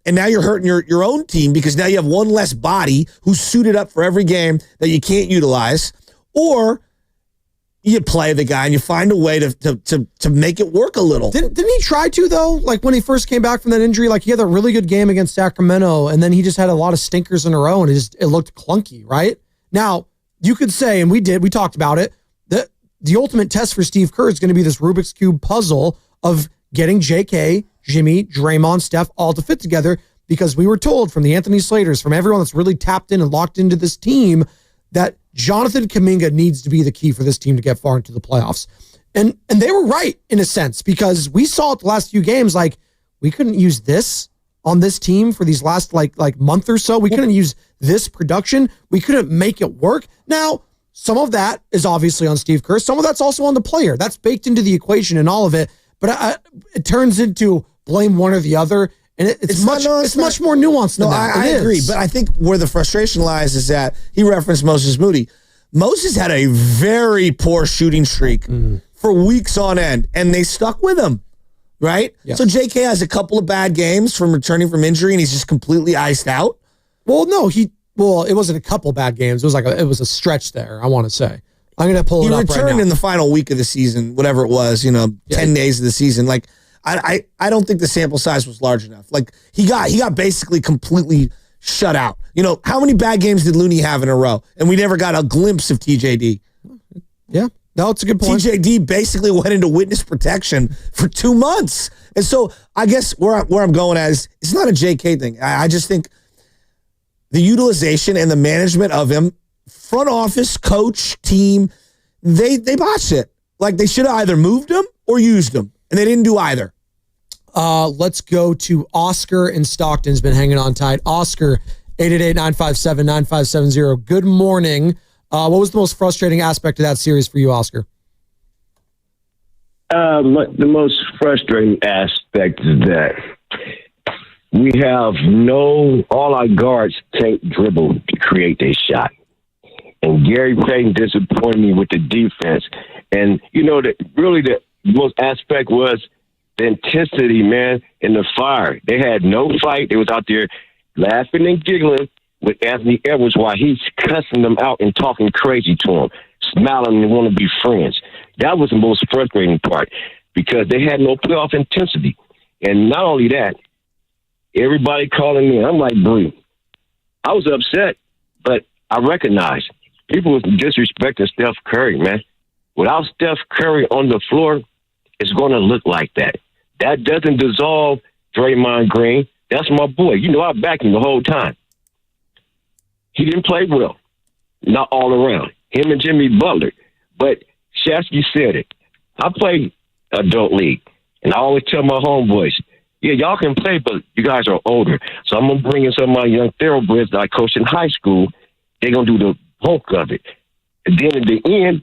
And now you're hurting your own team because now you have one less body who's suited up for every game that you can't utilize, or you play the guy and you find a way to make it work a little. Didn't he try to, though? Like when he first came back from that injury, like he had a really good game against Sacramento, and then he just had a lot of stinkers in a row, and it looked clunky, right? Now, you could say, and we talked about it, that the ultimate test for Steve Kerr is going to be this Rubik's Cube puzzle of getting JK, Jimmy, Draymond, Steph all to fit together, because we were told from the Anthony Slaters, from everyone that's really tapped in and locked into this team, that Jonathan Kuminga needs to be the key for this team to get far into the playoffs. And they were right in a sense, because we saw it the last few games, like we couldn't use this on this team for these last like month or so. We couldn't use this production. We couldn't make it work. Now, some of that is obviously on Steve Kerr. Some of that's also on the player. That's baked into the equation and all of it. But it turns into blame one or the other. And it's much more nuanced than that. I agree. But I think where the frustration lies is that he referenced Moses Moody. Moses had a very poor shooting streak for weeks on end, and they stuck with him, right? Yes. So JK has a couple of bad games from returning from injury, and he's just completely iced out. Well, no, it wasn't a couple bad games. It was a stretch there, I want to say. I'm going to pull it up right now. He returned in the final week of the season, whatever it was, 10 days of the season. Like, I don't think the sample size was large enough. Like, he got basically completely shut out. How many bad games did Looney have in a row? And we never got a glimpse of TJD. Yeah. No, it's a good point. TJD basically went into witness protection for 2 months. And so I guess where I'm going at is it's not a JK thing. I just think the utilization and the management of him, front office, coach, team, they botched it. Like they should have either moved him or used him. And they didn't do either. Let's go to Oscar in Stockton's been hanging on tight. Oscar, 888-957-9570. Good morning. What was the most frustrating aspect of that series for you, Oscar? The most frustrating aspect is that we have all our guards can't dribble to create their shot. And Gary Payton disappointed me with the defense. And, the most aspect was the intensity, man, and the fire. They had no fight. They was out there laughing and giggling with Anthony Edwards while he's cussing them out and talking crazy to them, smiling and want to be friends. That was the most frustrating part because they had no playoff intensity. And not only that, everybody calling me, I'm like, Bree, I was upset, but I recognize people was disrespecting Steph Curry, man. Without Steph Curry on the floor, it's going to look like that. That doesn't dissolve Draymond Green. That's my boy. I backed him the whole time. He didn't play well, not all around. Him and Jimmy Butler. But Shasky said it. I play adult league, and I always tell my homeboys, yeah, y'all can play, but you guys are older. So I'm going to bring in some of my young thoroughbreds that I coached in high school. They're going to do the bulk of it. And then at the end,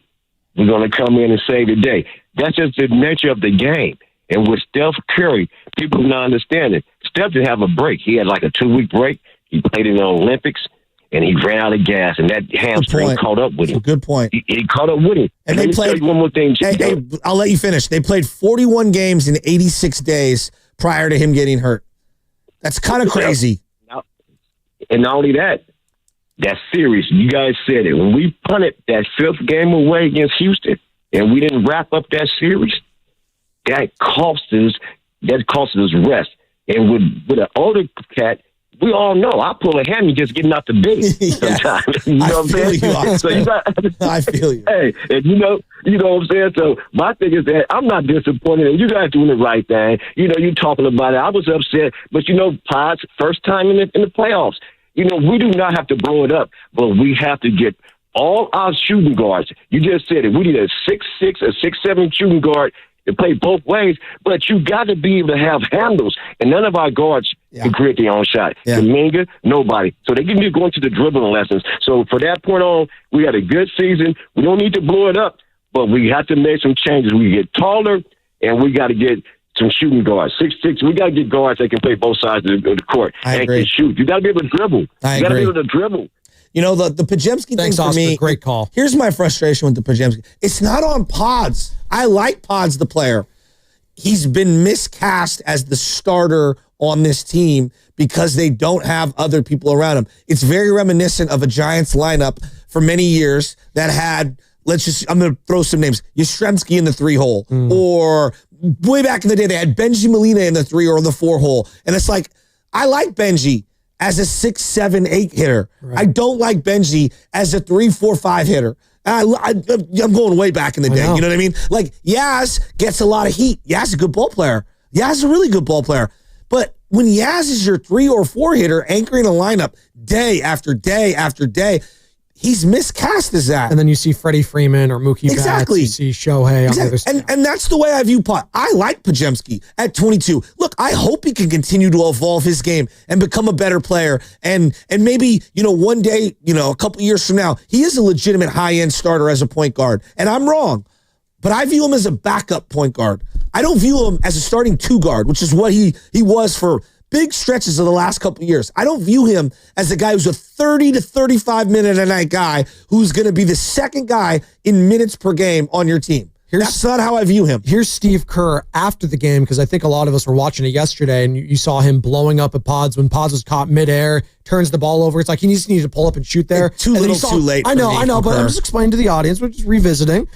we're going to come in and save the day. That's just the nature of the game. And with Steph Curry, people do not understand it. Steph didn't have a break. He had like a 2-week break. He played in the Olympics, and he ran out of gas, and that hamstring caught up with him. Good point. He caught up with him. And they played one more thing. Hey, I'll let you finish. They played 41 games in 86 days prior to him getting hurt. That's kind of crazy. And not only that, that series, you guys said it. When we punted that 5th game away against Houston, and we didn't wrap up that series, that cost us rest. And with an older cat, we all know I pull a hammy just getting out the base sometimes. You know what I'm saying? So I feel you. Hey, and you know what I'm saying? So my thing is that I'm not disappointed, and you guys doing the right thing. You talking about it. I was upset, but Pod's first time in the playoffs. We do not have to blow it up, but we have to get all our shooting guards. You just said it. We need a 6'6", a 6'7" shooting guard to play both ways, but you got to be able to have handles, and none of our guards can create their own shot. Kuminga, nobody. So they can be going to the dribbling lessons. So for that point on, we had a good season. We don't need to blow it up, but we have to make some changes. We get taller, and we got to get some shooting guards. 6'6", we got to get guards that can play both sides of the court and can shoot. You got to be able to dribble. You got to be able to dribble. You know, the Podziemski thing for Oscar. me, great call. Here's my frustration with the Podziemski. It's not on Pods. I like Pods, the player. He's been miscast as the starter on this team because they don't have other people around him. It's very reminiscent of a Giants lineup for many years that had, I'm going to throw some names, Yastrzemski in the 3-hole, or way back in the day, they had Benji Molina in the 3 or the 4-hole. And it's like, I like Benji as a 6, 7, 8 hitter. Right. I don't like Benji as a 3, 4, 5 hitter. I'm going way back in the day. You know what I mean? Like, Yaz gets a lot of heat. Yaz is a good ball player. Yaz is a really good ball player. But when Yaz is your 3 or 4 hitter anchoring a lineup day after day after day, he's miscast as that. And then you see Freddie Freeman or Mookie Betts. You see Shohei on the other side. And that's the way I view Pot. I like Podziemski at 22. Look, I hope he can continue to evolve his game and become a better player. And maybe, one day, a couple years from now, he is a legitimate high-end starter as a point guard. And I'm wrong. But I view him as a backup point guard. I don't view him as a starting 2 guard, which is what he was for big stretches of the last couple of years. I don't view him as a guy who's a 30 to 35 minute a night guy who's going to be the second guy in minutes per game on your team. That's not how I view him. Here's Steve Kerr after the game, because I think a lot of us were watching it yesterday, and you saw him blowing up at Pods when Pods was caught midair, turns the ball over. It's like he just needs to pull up and shoot there. Too late. I know, but I'm just explaining to the audience. We're just revisiting.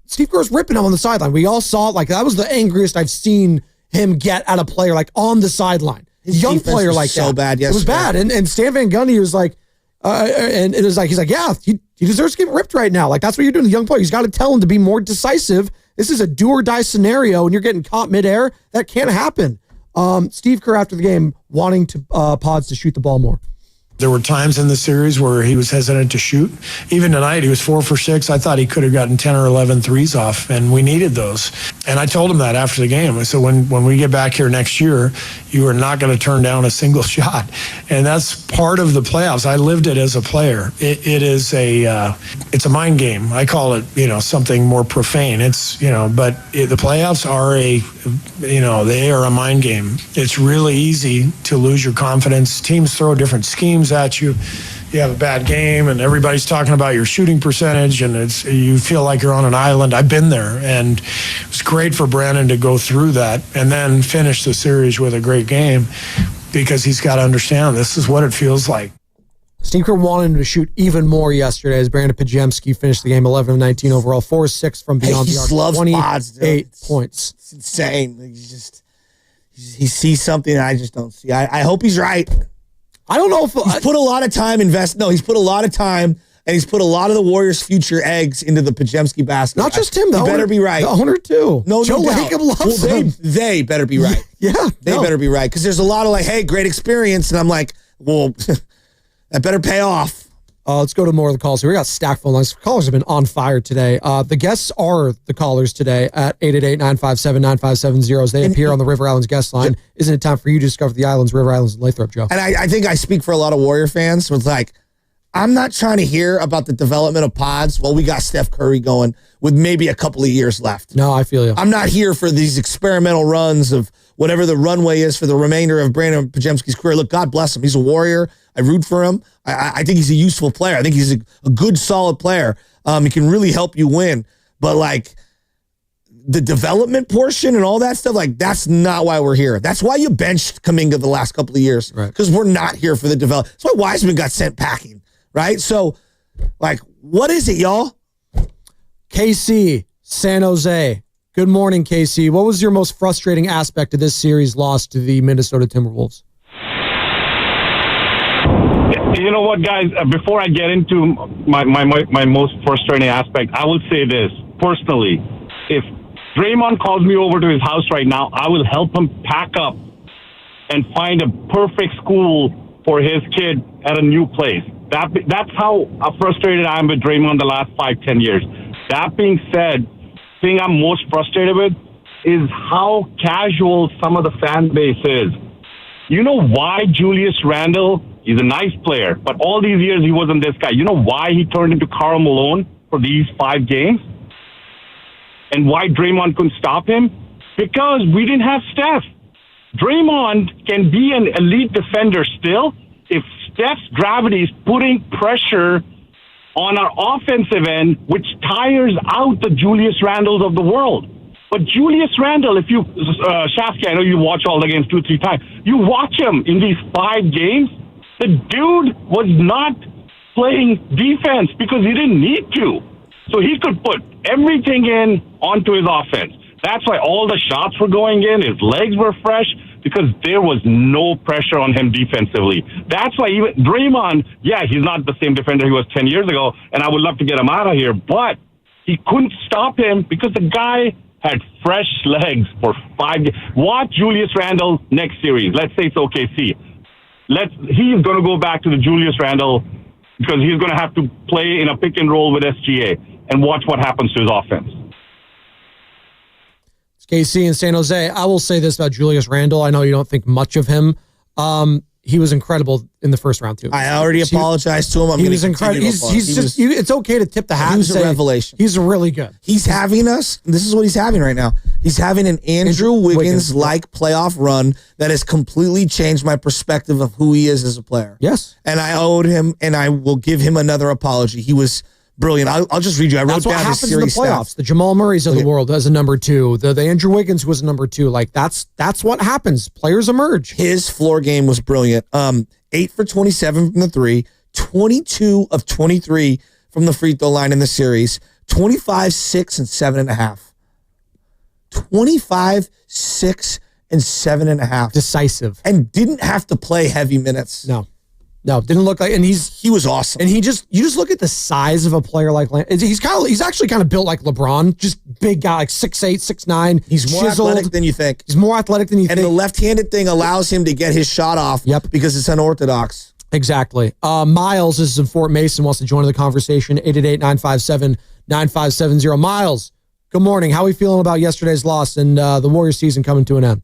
Steve Kerr's ripping him on the sideline. We all saw it. Like, that was the angriest I've seen him get at a player, like on the sideline. His young player like so that. Bad yesterday. It was bad. And Stan Van Gundy was like, and it was like, he's like, yeah, he deserves to get ripped right now. Like, that's what you're doing to the young player. He's got to tell him to be more decisive. This is a do or die scenario, and you're getting caught midair. That can't happen. Steve Kerr after the game wanting to Pods to shoot the ball more. There were times in the series where he was hesitant to shoot. Even tonight, he was 4 for 6. I thought he could have gotten 10 or 11 threes off, and we needed those. And I told him that after the game. I said, when we get back here next year, you are not going to turn down a single shot. And that's part of the playoffs. I lived it as a player. It's a mind game. I call it, something more profane. But the playoffs are they are a mind game. It's really easy to lose your confidence. Teams throw different schemes at you. You have a bad game and everybody's talking about your shooting percentage and you feel like you're on an island. I've been there, and it was great for Brandon to go through that and then finish the series with a great game, because he's got to understand this is what it feels like. Steve Kerr wanted him to shoot even more yesterday as Brandon Podziemski finished the game 11 of 19 overall, 4-6 from beyond the arc, 28 points. It's insane. He sees something that I just don't see. I hope he's right. I don't know if he's put a lot of time he's put a lot of time, and he's put a lot of the Warriors' future eggs into the Podziemski basket. Not just him, though. He better be right. The owner, too. No Joe Lacob loves him. They better be right. They better be right, because there's a lot of hey, great experience, and I'm like, well, that better pay off. Let's go to more of the calls here. We got stacked phone lines. Callers have been on fire today. The guests are the callers today at 888-957-9570 as they appear on the River Islands guest line. Isn't it time for you to discover the islands, River Islands, and Lathrop, Joe? And I think I speak for a lot of Warrior fans with I'm not trying to hear about the development of Pods while we got Steph Curry going with maybe a couple of years left. No, I feel you. I'm not here for these experimental runs of whatever the runway is for the remainder of Brandon Podziemski's career. Look, God bless him. He's a Warrior. I root for him. I think he's a useful player. I think he's a good, solid player. He can really help you win. But the development portion and all that stuff, that's not why we're here. That's why you benched Kuminga the last couple of years, because we're not here for the development. That's why Wiseman got sent packing, right? So, what is it, y'all? KC, San Jose. Good morning, KC. What was your most frustrating aspect of this series loss to the Minnesota Timberwolves? You know what, guys? Before I get into my most frustrating aspect, I will say this. Personally, if Draymond calls me over to his house right now, I will help him pack up and find a perfect school for his kid at a new place. That's how frustrated I am with Draymond the last 5-10 years. That being said, the thing I'm most frustrated with is how casual some of the fan base is. You know why Julius Randle, he's a nice player, but all these years he wasn't this guy. You know why he turned into Karl Malone for these 5 games? And why Draymond couldn't stop him? Because we didn't have Steph. Draymond can be an elite defender still if Steph's gravity is putting pressure on our offensive end, which tires out the Julius Randles of the world. But Julius Randle, if you, Shasky, I know you watch all the games 2-3 times. You watch him in these 5 games, the dude was not playing defense because he didn't need to. So he could put everything in onto his offense. That's why all the shots were going in. His legs were fresh because there was no pressure on him defensively. That's why even Draymond, yeah, he's not the same defender he was 10 years ago, and I would love to get him out of here, but he couldn't stop him because the guy had fresh legs for 5 games. Watch Julius Randle next series. Let's say it's OKC. He's going to go back to the Julius Randle because he's going to have to play in a pick and roll with SGA, and watch what happens to his offense. It's KC in San Jose. I will say this about Julius Randle. I know you don't think much of him. He was incredible in the first round too. I already apologized to him. He was incredible. It's okay to tip the hat. He was and say, a revelation. He's really good. He's having us. This is what he's having right now. He's having an Andrew Wiggins-like playoff run that has completely changed my perspective of who he is as a player. Yes. And I owed him, and I will give him another apology. He was brilliant. I'll just read you. I wrote That's what down his happens in the series playoffs. stats. The Jamal Murrays of the world as a number 2. The Andrew Wiggins who was a number 2. Like that's what happens. Players emerge. His floor game was brilliant. 8 for 27 from the 3, 22 of 23 from the free throw line in the series, 25, 6, and 7.5. 25, 6, and 7.5. Decisive. And didn't have to play heavy minutes. No, didn't look like, and he was awesome. And you just look at the size of a player like he's actually kind of built like LeBron, just big guy, like 6'8", 6'9". He's more athletic than you think. He's more athletic than you think. And the left-handed thing allows him to get his shot off. Yep. Because it's unorthodox. Exactly. Miles is in Fort Mason, wants to join the conversation. 888-957-9570. Miles, good morning. How are we feeling about yesterday's loss and the Warriors season coming to an end?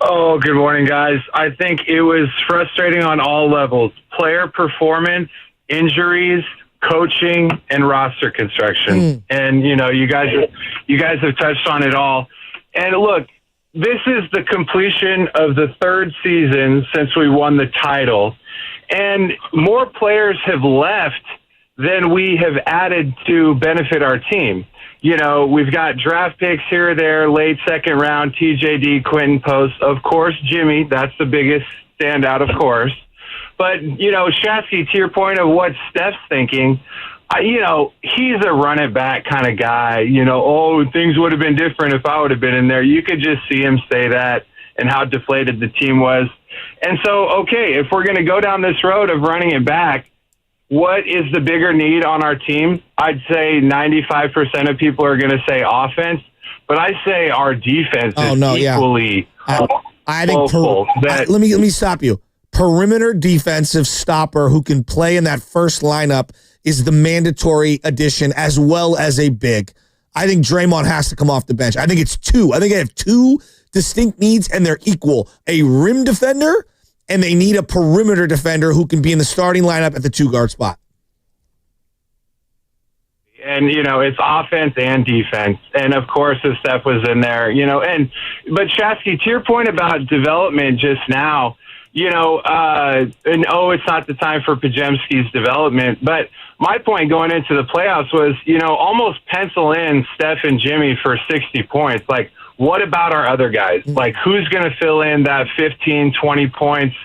Oh, good morning, guys. I think it was frustrating on all levels. Player performance, injuries, coaching, and roster construction. And, you guys have touched on it all. And look, this is the completion of the 3rd season since we won the title. And more players have left than we have added to benefit our team. We've got draft picks here or there, late second round, TJD, Quentin Post, of course, Jimmy, that's the biggest standout, of course. But, Shasky, to your point of what Steph's thinking, he's a run it back kind of guy. Things would have been different if I would have been in there. You could just see him say that and how deflated the team was. And so, okay, if we're going to go down this road of running it back, what is the bigger need on our team? I'd say 95% of people are going to say offense, but I say our defense is equally I think woeful. let me stop you. Perimeter defensive stopper who can play in that first lineup is the mandatory addition as well as a big. I think Draymond has to come off the bench. I think it's 2. I think I have 2 distinct needs, and they're equal. A rim defender, and they need a perimeter defender who can be in the starting lineup at the 2-guard spot. And, it's offense and defense. And, of course, if Steph was in there, but Shasky, to your point about development just now, it's not the time for Podziemski's development. But my point going into the playoffs was, almost pencil in Steph and Jimmy for 60 points. Like, what about our other guys? Like, who's going to fill in that 15, 20 points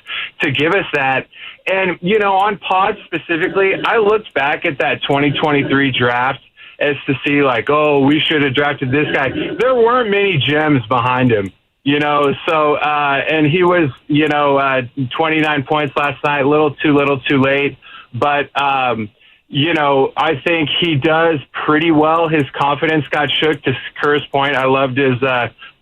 to give us that? And, on Pod specifically, I looked back at that 2023 draft as to see, like, we should have drafted this guy. There weren't many gems behind him, so, and he was, 29 points last night, little too late. But, I think he does pretty well. His confidence got shook. To Kerr's point, I loved his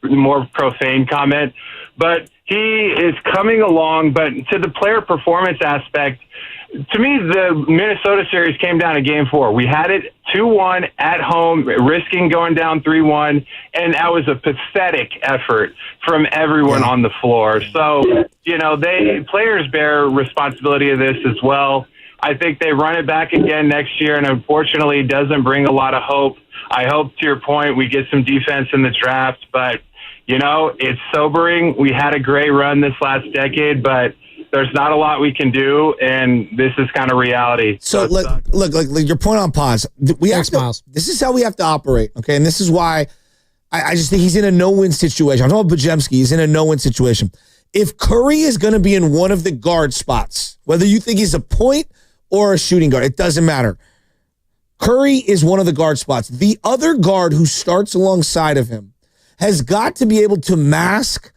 more profane comment. But He is coming along, but to the player performance aspect, to me, the Minnesota series came down to Game 4. We had it 2-1 at home, risking going down 3-1, and that was a pathetic effort from everyone on the floor. So, players bear responsibility of this as well. I think they run it back again next year, and unfortunately, it doesn't bring a lot of hope. I hope, to your point, we get some defense in the draft, but, it's sobering. We had a great run this last decade, but there's not a lot we can do, and this is kind of reality. So look, your point on pause. This is how we have to operate, okay? And this is why I just think he's in a no-win situation. I'm talking about Podziemski. He's in a no-win situation. If Curry is going to be in one of the guard spots, whether you think he's a point or a shooting guard, it doesn't matter. Curry is one of the guard spots. The other guard who starts alongside of him has got to be able to mask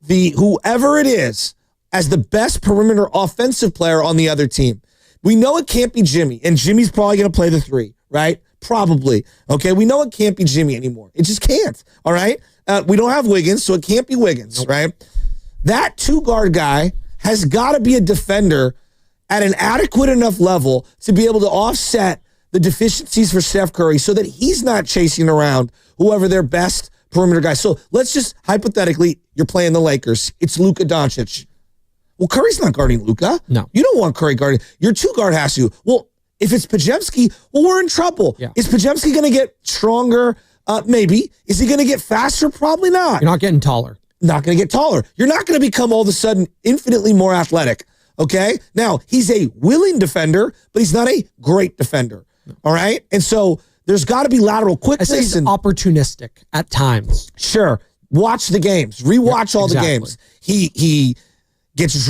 whoever it is as the best perimeter offensive player on the other team. We know it can't be Jimmy, and Jimmy's probably going to play the 3, right? Probably. Okay, we know it can't be Jimmy anymore. It just can't, all right? We don't have Wiggins, so it can't be Wiggins, right? That 2-guard guy has got to be a defender at an adequate enough level to be able to offset the deficiencies for Steph Curry so that he's not chasing around whoever their best perimeter guy. So let's just, hypothetically, you're playing the Lakers. It's Luka Doncic. Well, Curry's not guarding Luka. No. You don't want Curry guarding. Your 2-guard has to. Well, if it's Podziemski, well, we're in trouble. Yeah. Is Podziemski going to get stronger? Maybe. Is he going to get faster? Probably not. You're not getting taller. Not going to get taller. You're not going to become all of a sudden infinitely more athletic. Okay? Now, he's a willing defender, but he's not a great defender. All right? And so there's got to be lateral quickness. I say he's opportunistic at times. Sure. Watch the games. Rewatch all the games. He gets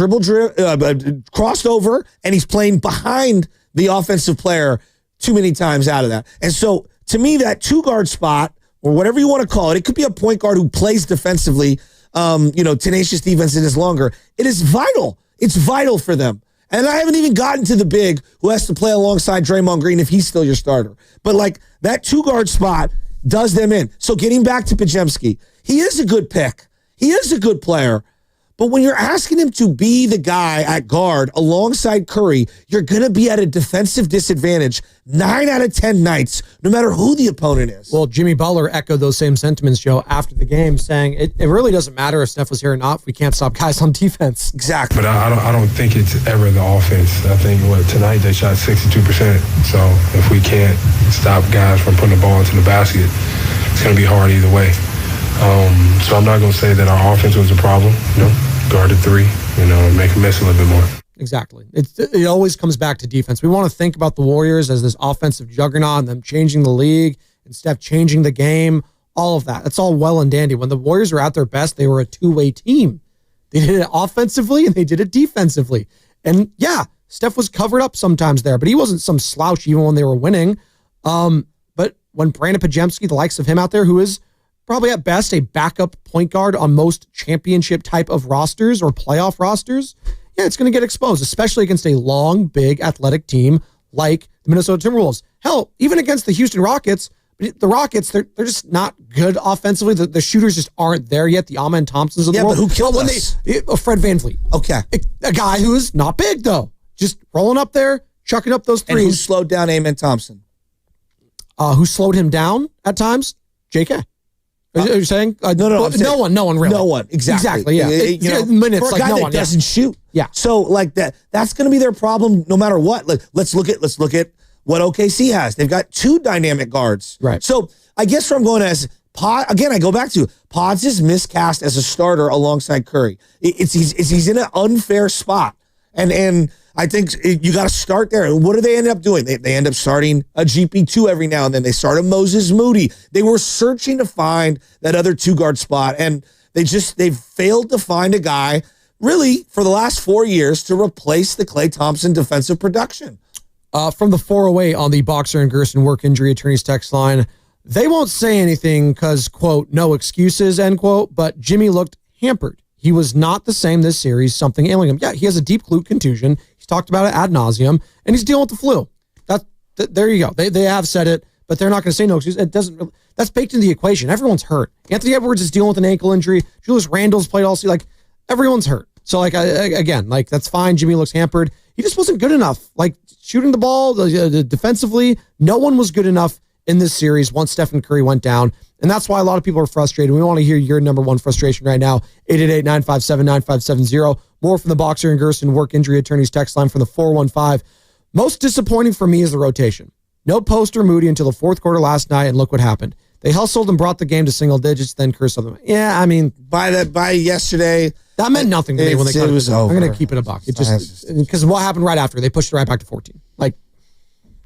crossed over, and he's playing behind the offensive player too many times out of that. And so, to me, that 2-guard spot, or whatever you want to call it, it could be a point guard who plays defensively, tenacious defense and is longer. It is vital. It's vital for them. And I haven't even gotten to the big who has to play alongside Draymond Green if he's still your starter. But, that 2-guard spot does them in. So, getting back to Podziemski, he is a good pick. He is a good player. But when you're asking him to be the guy at guard alongside Curry, you're going to be at a defensive disadvantage 9 out of 10 nights, no matter who the opponent is. Well, Jimmy Butler echoed those same sentiments, Joe, after the game, saying it really doesn't matter if Steph was here or not if we can't stop guys on defense. Exactly. But I don't think it's ever the offense. I think tonight they shot 62%. So if we can't stop guys from putting the ball into the basket, it's going to be hard either way. So I'm not going to say that our offense was a problem. Guard the 3, and make a mess a little bit more. Exactly. It always comes back to defense. We want to think about the Warriors as this offensive juggernaut and them changing the league and Steph changing the game, all of that. That's all well and dandy. When the Warriors were at their best, they were a 2-way team. They did it offensively and they did it defensively. And yeah, Steph was covered up sometimes there, but he wasn't some slouch even when they were winning. But when Brandon Podziemski, the likes of him out there, who is probably at best a backup point guard on most championship type of rosters or playoff rosters, yeah, it's going to get exposed, especially against a long, big, athletic team like the Minnesota Timberwolves. Hell, even against the Houston Rockets, the Rockets, they're just not good offensively. The shooters just aren't there yet. The Amen Thompsons of the world. But who killed us? Fred VanVleet. Okay. A guy who's not big, though. Just rolling up there, chucking up those threes. And who slowed down Amen Thompson? Who slowed him down at times? JK. Are you saying? No one. No one really. No one. Exactly. Yeah. Minutes for a guy that doesn't shoot. Yeah. So that's going to be their problem no matter what. Let's look at what OKC has. They've got 2 dynamic guards. Right. So I guess where I'm going as again, I go back to Pods is miscast as a starter alongside Curry. He's in an unfair spot, and I think you got to start there. And what do they end up doing? They end up starting a GP2 every now and then. They start a Moses Moody. They were searching to find that other 2-guard spot, and they've failed to find a guy really for the last 4 years to replace the Klay Thompson defensive production. From the 408 on the Boxer and Gerson work injury attorneys text line, they won't say anything because, quote, no excuses, end quote, but Jimmy looked hampered. He was not the same this series, something ailing him. Yeah, he has a deep glute contusion. He's talked about it ad nauseum, and he's dealing with the flu. There you go. They have said it, but they're not going to say no excuse. It doesn't really, that's baked into the equation. Everyone's hurt. Anthony Edwards is dealing with an ankle injury. Julius Randle's played all season. Everyone's hurt. So, like, again, like, that's fine. Jimmy looks hampered. He just wasn't good enough. Like, shooting the ball defensively, no one was good enough in this series once Stephen Curry went down. And that's why a lot of people are frustrated. We want to hear your number one frustration right now. 888-957-9570. More from the Boxer and Gerson work injury attorneys text line from the 415. Most disappointing for me is the rotation. No Post or Moody until the fourth quarter last night, and look what happened. They hustled and brought the game to single digits, then cursed them. Yeah, I mean, by yesterday, that meant nothing to me when they cut it. Was over. I'm going to keep it a buck. It just because what happened right after, they pushed it right back to 14. Like,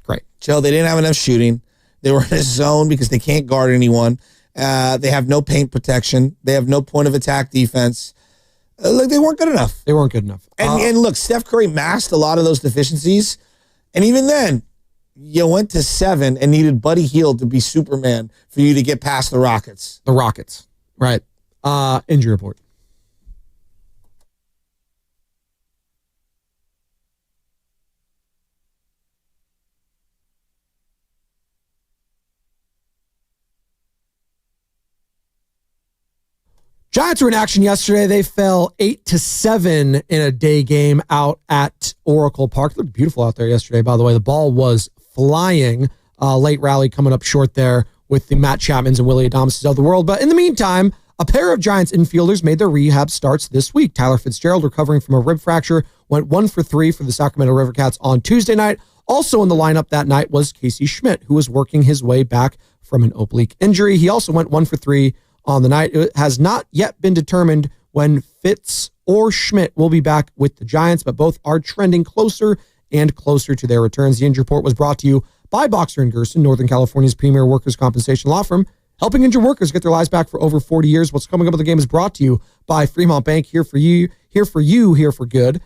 great. Joe, they didn't have enough shooting. They were in a zone because they can't guard anyone. They have no paint protection. They have no point of attack defense. Look, they weren't good enough. They weren't good enough. And look, Steph Curry masked a lot of those deficiencies. And even then, you went to 7 and needed Buddy Hield to be Superman for you to get past the Rockets. The Rockets, right. Injury report. Giants were in action yesterday. They fell 8-7 in a day game out at Oracle Park. It looked beautiful out there yesterday, by the way. The ball was flying. Late rally coming up short there with the Matt Chapmans and Willie Adames of the world. But in the meantime, a pair of Giants infielders made their rehab starts this week. Tyler Fitzgerald, recovering from a rib fracture, went 1 for 3 for the Sacramento Rivercats on Tuesday night. Also in the lineup that night was Casey Schmidt, who was working his way back from an oblique injury. He also went 1 for 3 on the night. It has not yet been determined when Fitz or Schmidt will be back with the Giants, but both are trending closer and closer to their returns. The injury report was brought to you by Boxer and Gerson, Northern California's premier workers' compensation law firm, helping injured workers get their lives back for over 40 years. What's coming up with the game is brought to you by Fremont Bank, here for you, here for good.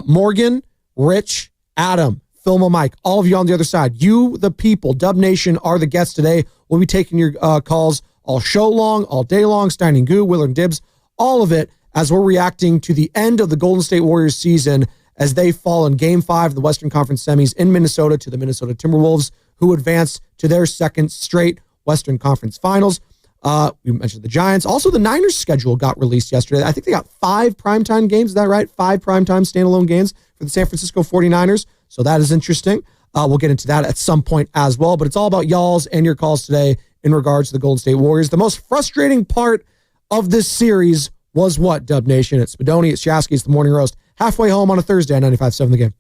Morgan, Rich, Adam, Philma, Mike, all of you on the other side. You, the people, Dub Nation, are the guests today. We'll be taking your calls all show long, all day long. Stein and Goo, Willard and Dibbs, all of it as we're reacting to the end of the Golden State Warriors season as they fall in Game 5 of the Western Conference semis in Minnesota to the Minnesota Timberwolves, who advance to their second straight Western Conference Finals. We mentioned the Giants. Also, the Niners schedule got released yesterday. I think they got 5 primetime games. Is that right? 5 primetime standalone games for the San Francisco 49ers. So that is interesting. We'll get into that at some point as well. But it's all about y'all's and your calls today in regards to the Golden State Warriors. The most frustrating part of this series was what, Dub Nation? It's Spadoni, it's Shasky, it's the Morning Roast. Halfway home on a Thursday on 95.7 The Game.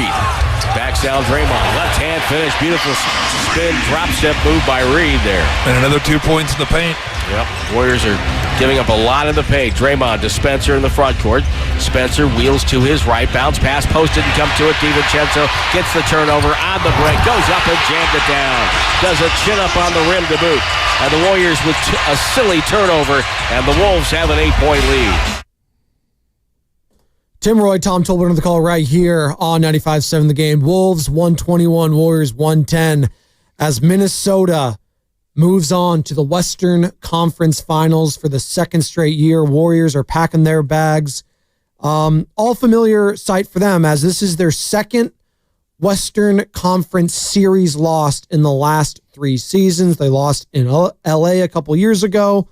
Reed. Backs down Draymond. Left hand finish. Beautiful spin. Drop step move by Reed there. And another 2 points in the paint. Yep. Warriors are giving up a lot in the paint. Draymond to Spencer in the front court. Spencer wheels to his right. Bounce pass. Post didn't come to it. DiVincenzo gets the turnover on the break. Goes up and jammed it down. Does a chin up on the rim to boot. And the Warriors with a silly turnover. And the Wolves have an 8-point lead. Tim Roy, Tom Tolbert on the call right here on 95.7 The Game. Wolves 121, Warriors 110 as Minnesota moves on to the Western Conference Finals for the second straight year. Warriors are packing their bags. All familiar sight for them as this is their second Western Conference series lost in the last 3 seasons. They lost in LA a couple years ago.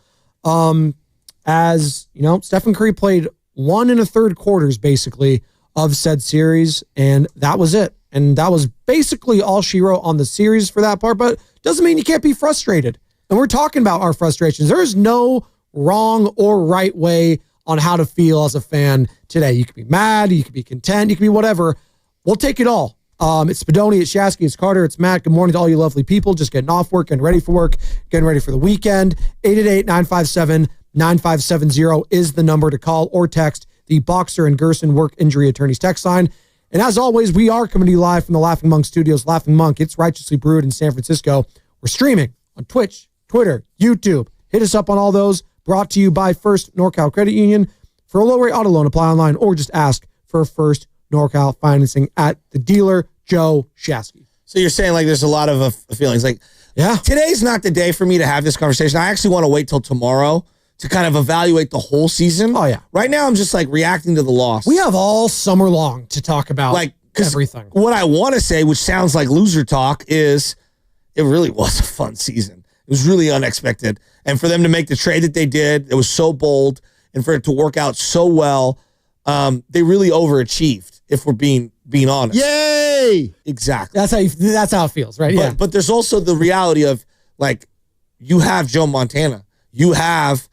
As you know, Stephen Curry played 1 1/3 quarters basically of said series, and that was it. And that was basically all she wrote on the series for that part, but doesn't mean you can't be frustrated. And we're talking about our frustrations. There is no wrong or right way on how to feel as a fan today. You could be mad, you could be content, you could be whatever. We'll take it all. It's Spadoni, it's Shasky, it's Carter, it's Matt. Good morning to all you lovely people. Just getting off work, getting ready for work, getting ready for the weekend. 888-957-9570 is the number to call or text the Boxer and Gerson Work Injury Attorneys text line. And as always, we are coming to you live from the Laughing Monk Studios. Laughing Monk, it's righteously brewed in San Francisco. We're streaming on Twitch, Twitter, YouTube. Hit us up on all those. Brought to you by First NorCal Credit Union. For a low-rate auto loan, apply online or just ask for First NorCal financing at the dealer, Joe Shasky. So you're saying like there's a lot of feelings. Like, yeah, today's not the day for me to have this conversation. I actually want to wait till tomorrow to kind of evaluate the whole season. Oh, yeah. Right now, I'm just like reacting to the loss. We have all summer long to talk about like everything. What I want to say, which sounds like loser talk, is it really was a fun season. It was really unexpected. And for them to make the trade that they did, it was so bold. And for it to work out so well, they really overachieved, if we're being honest. Yay! Exactly. That's how it feels, right? Yeah. But there's also the reality of, like, you have Joe Montana. You have,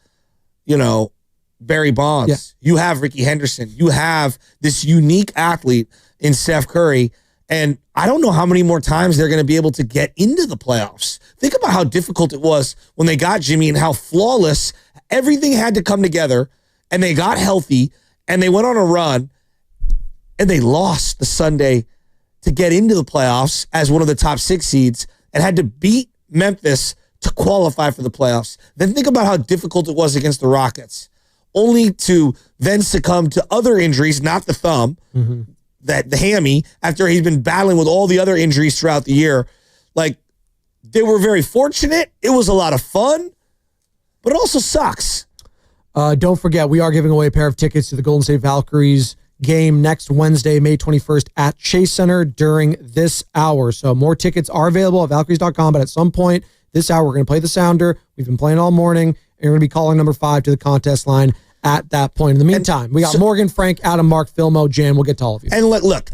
Barry Bonds. Yeah. You have Ricky Henderson. You have this unique athlete in Steph Curry. And I don't know how many more times they're going to be able to get into the playoffs. Think about how difficult it was when they got Jimmy and how flawless everything had to come together, and they got healthy and they went on a run and they lost the Sunday to get into the playoffs as one of the top 6 seeds and had to beat Memphis to qualify for the playoffs. Then think about how difficult it was against the Rockets, only to then succumb to other injuries, not the thumb, the hammy, after he's been battling with all the other injuries throughout the year. Like, they were very fortunate. It was a lot of fun, but it also sucks. Don't forget, we are giving away a pair of tickets to the Golden State Valkyries game next Wednesday, May 21st at Chase Center during this hour. So more tickets are available at Valkyries.com, but at some point this hour, we're going to play the sounder. We've been playing all morning, and we're going to be calling number 5 to the contest line at that point. In the meantime, we got Morgan, Frank, Adam, Mark, Filmo, Jan. We'll get to all of you. And look,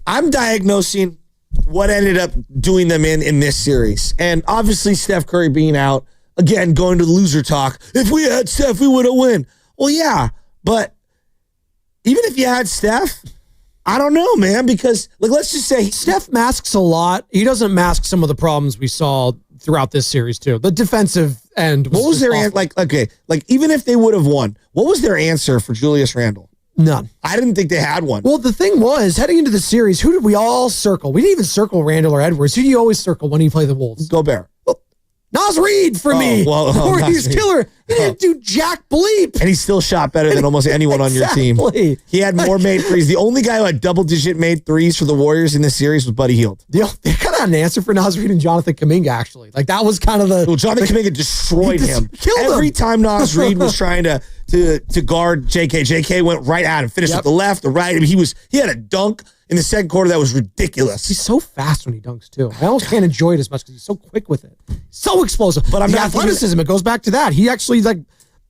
I'm diagnosing what ended up doing them in this series. And obviously Steph Curry being out, again, going to loser talk. If we had Steph, we would have won. Well, yeah, but even if you had Steph, I don't know, man, because let's just say Steph masks a lot. He doesn't mask some of the problems we saw throughout this series too. The defensive end. What was their answer? Even if they would have won, what was their answer for Julius Randle? None. I didn't think they had one. Well, the thing was, heading into the series, who did we all circle? We didn't even circle Randle or Edwards. Who do you always circle when you play the Wolves? Gobert. Nas Reed for me. Warriors killer. He didn't do jack bleep. And he still shot better than almost anyone on your team. He had more made threes. The only guy who had double-digit made threes for the Warriors in this series was Buddy Hield. They kind of had an answer for Nas Reed and Jonathan Kuminga, actually. Like, that was kind of the... Well, Jonathan Kuminga destroyed him. Every time Nas Reed was trying to guard JK, JK went right at him, finished with the left, the right. I mean, he had a dunk in the second quarter that was ridiculous. He's so fast when he dunks, too. I almost can't enjoy it as much because he's so quick with it. So explosive. But the athleticism, it goes back to that. He actually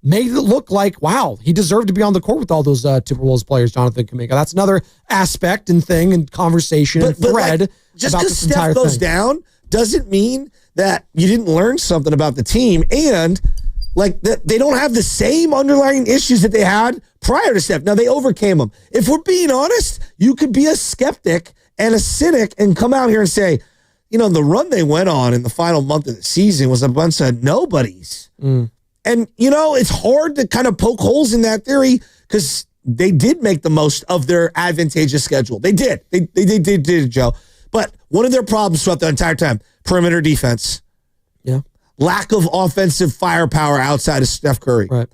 made it look like, wow, he deserved to be on the court with all those Timberwolves players, Jonathan Kuminga. That's another aspect and thing and conversation and thread. Just because Steph goes down doesn't mean that you didn't learn something about the team, and they don't have the same underlying issues that they had prior to Steph. Now, they overcame them. If we're being honest, you could be a skeptic and a cynic and come out here and say, the run they went on in the final month of the season was a bunch of nobodies. And, it's hard to kind of poke holes in that theory because they did make the most of their advantageous schedule. They did. They did, Joe. But one of their problems throughout the entire time, perimeter defense. Yeah. Lack of offensive firepower outside of Steph Curry. Right.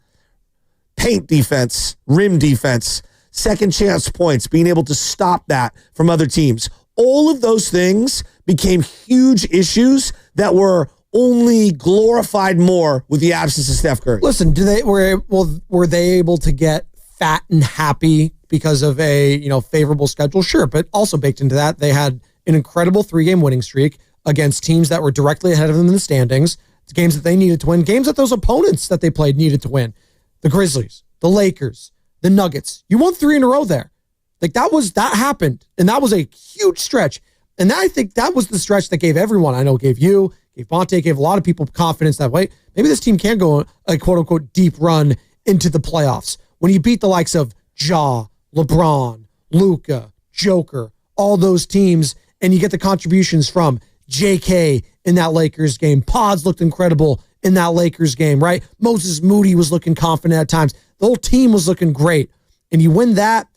Paint defense, rim defense, second chance points, being able to stop that from other teams. All of those things became huge issues that were only glorified more with the absence of Steph Curry. Listen, were they able to get fat and happy because of a favorable schedule? Sure, but also baked into that, they had an incredible 3-game winning streak against teams that were directly ahead of them in the standings, games that they needed to win, games that those opponents that they played needed to win. The Grizzlies, the Lakers, the Nuggets. You won 3 in a row there. Like that happened, and that was a huge stretch. And I think that was the stretch that gave everyone, I know, gave you, gave Bonte, gave a lot of people confidence that way. Maybe this team can go a quote-unquote deep run into the playoffs. When you beat the likes of Ja, LeBron, Luka, Joker, all those teams, and you get the contributions from JK in that Lakers game. Pods looked incredible in that Lakers game, right? Moses Moody was looking confident at times. The whole team was looking great. And you win that,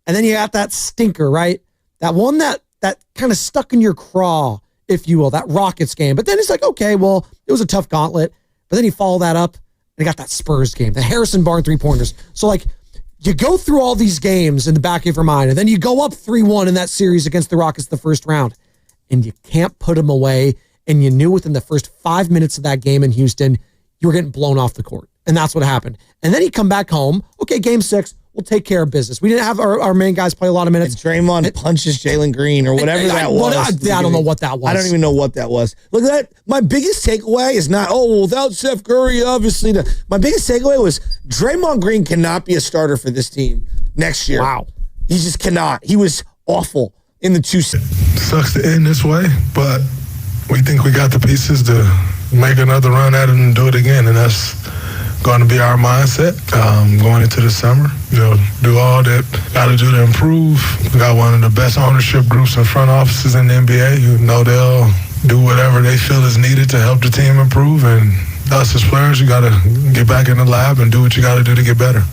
and then you got that stinker, right? That one that kind of stuck in your craw, if you will, that Rockets game. But then it's like, okay, well, it was a tough gauntlet. But then you follow that up, and you got that Spurs game, the Harrison Barnes 3-pointers. So, you go through all these games in the back of your mind, and then you go up 3-1 in that series against the Rockets the first round, and you can't put them away, and you knew within the first 5 minutes of that game in Houston, you were getting blown off the court. And that's what happened. And then you come back home, okay, game 6, we'll take care of business. We didn't have our main guys play a lot of minutes. And Draymond punches Jalen Green or whatever that was. I don't know what that was. I don't even know what that was. Look at that. My biggest takeaway is not, without Steph Curry, obviously. My biggest takeaway was Draymond Green cannot be a starter for this team next year. Wow. He just cannot. He was awful in the 2. Sucks to end this way, but we think we got the pieces to make another run at it and do it again, and that's going to be our mindset going into the summer. Do all that got to do to improve. We got one of the best ownership groups and front offices in the NBA. They'll do whatever they feel is needed to help the team improve, and us as players, you got to get back in the lab and do what you got to do to get better.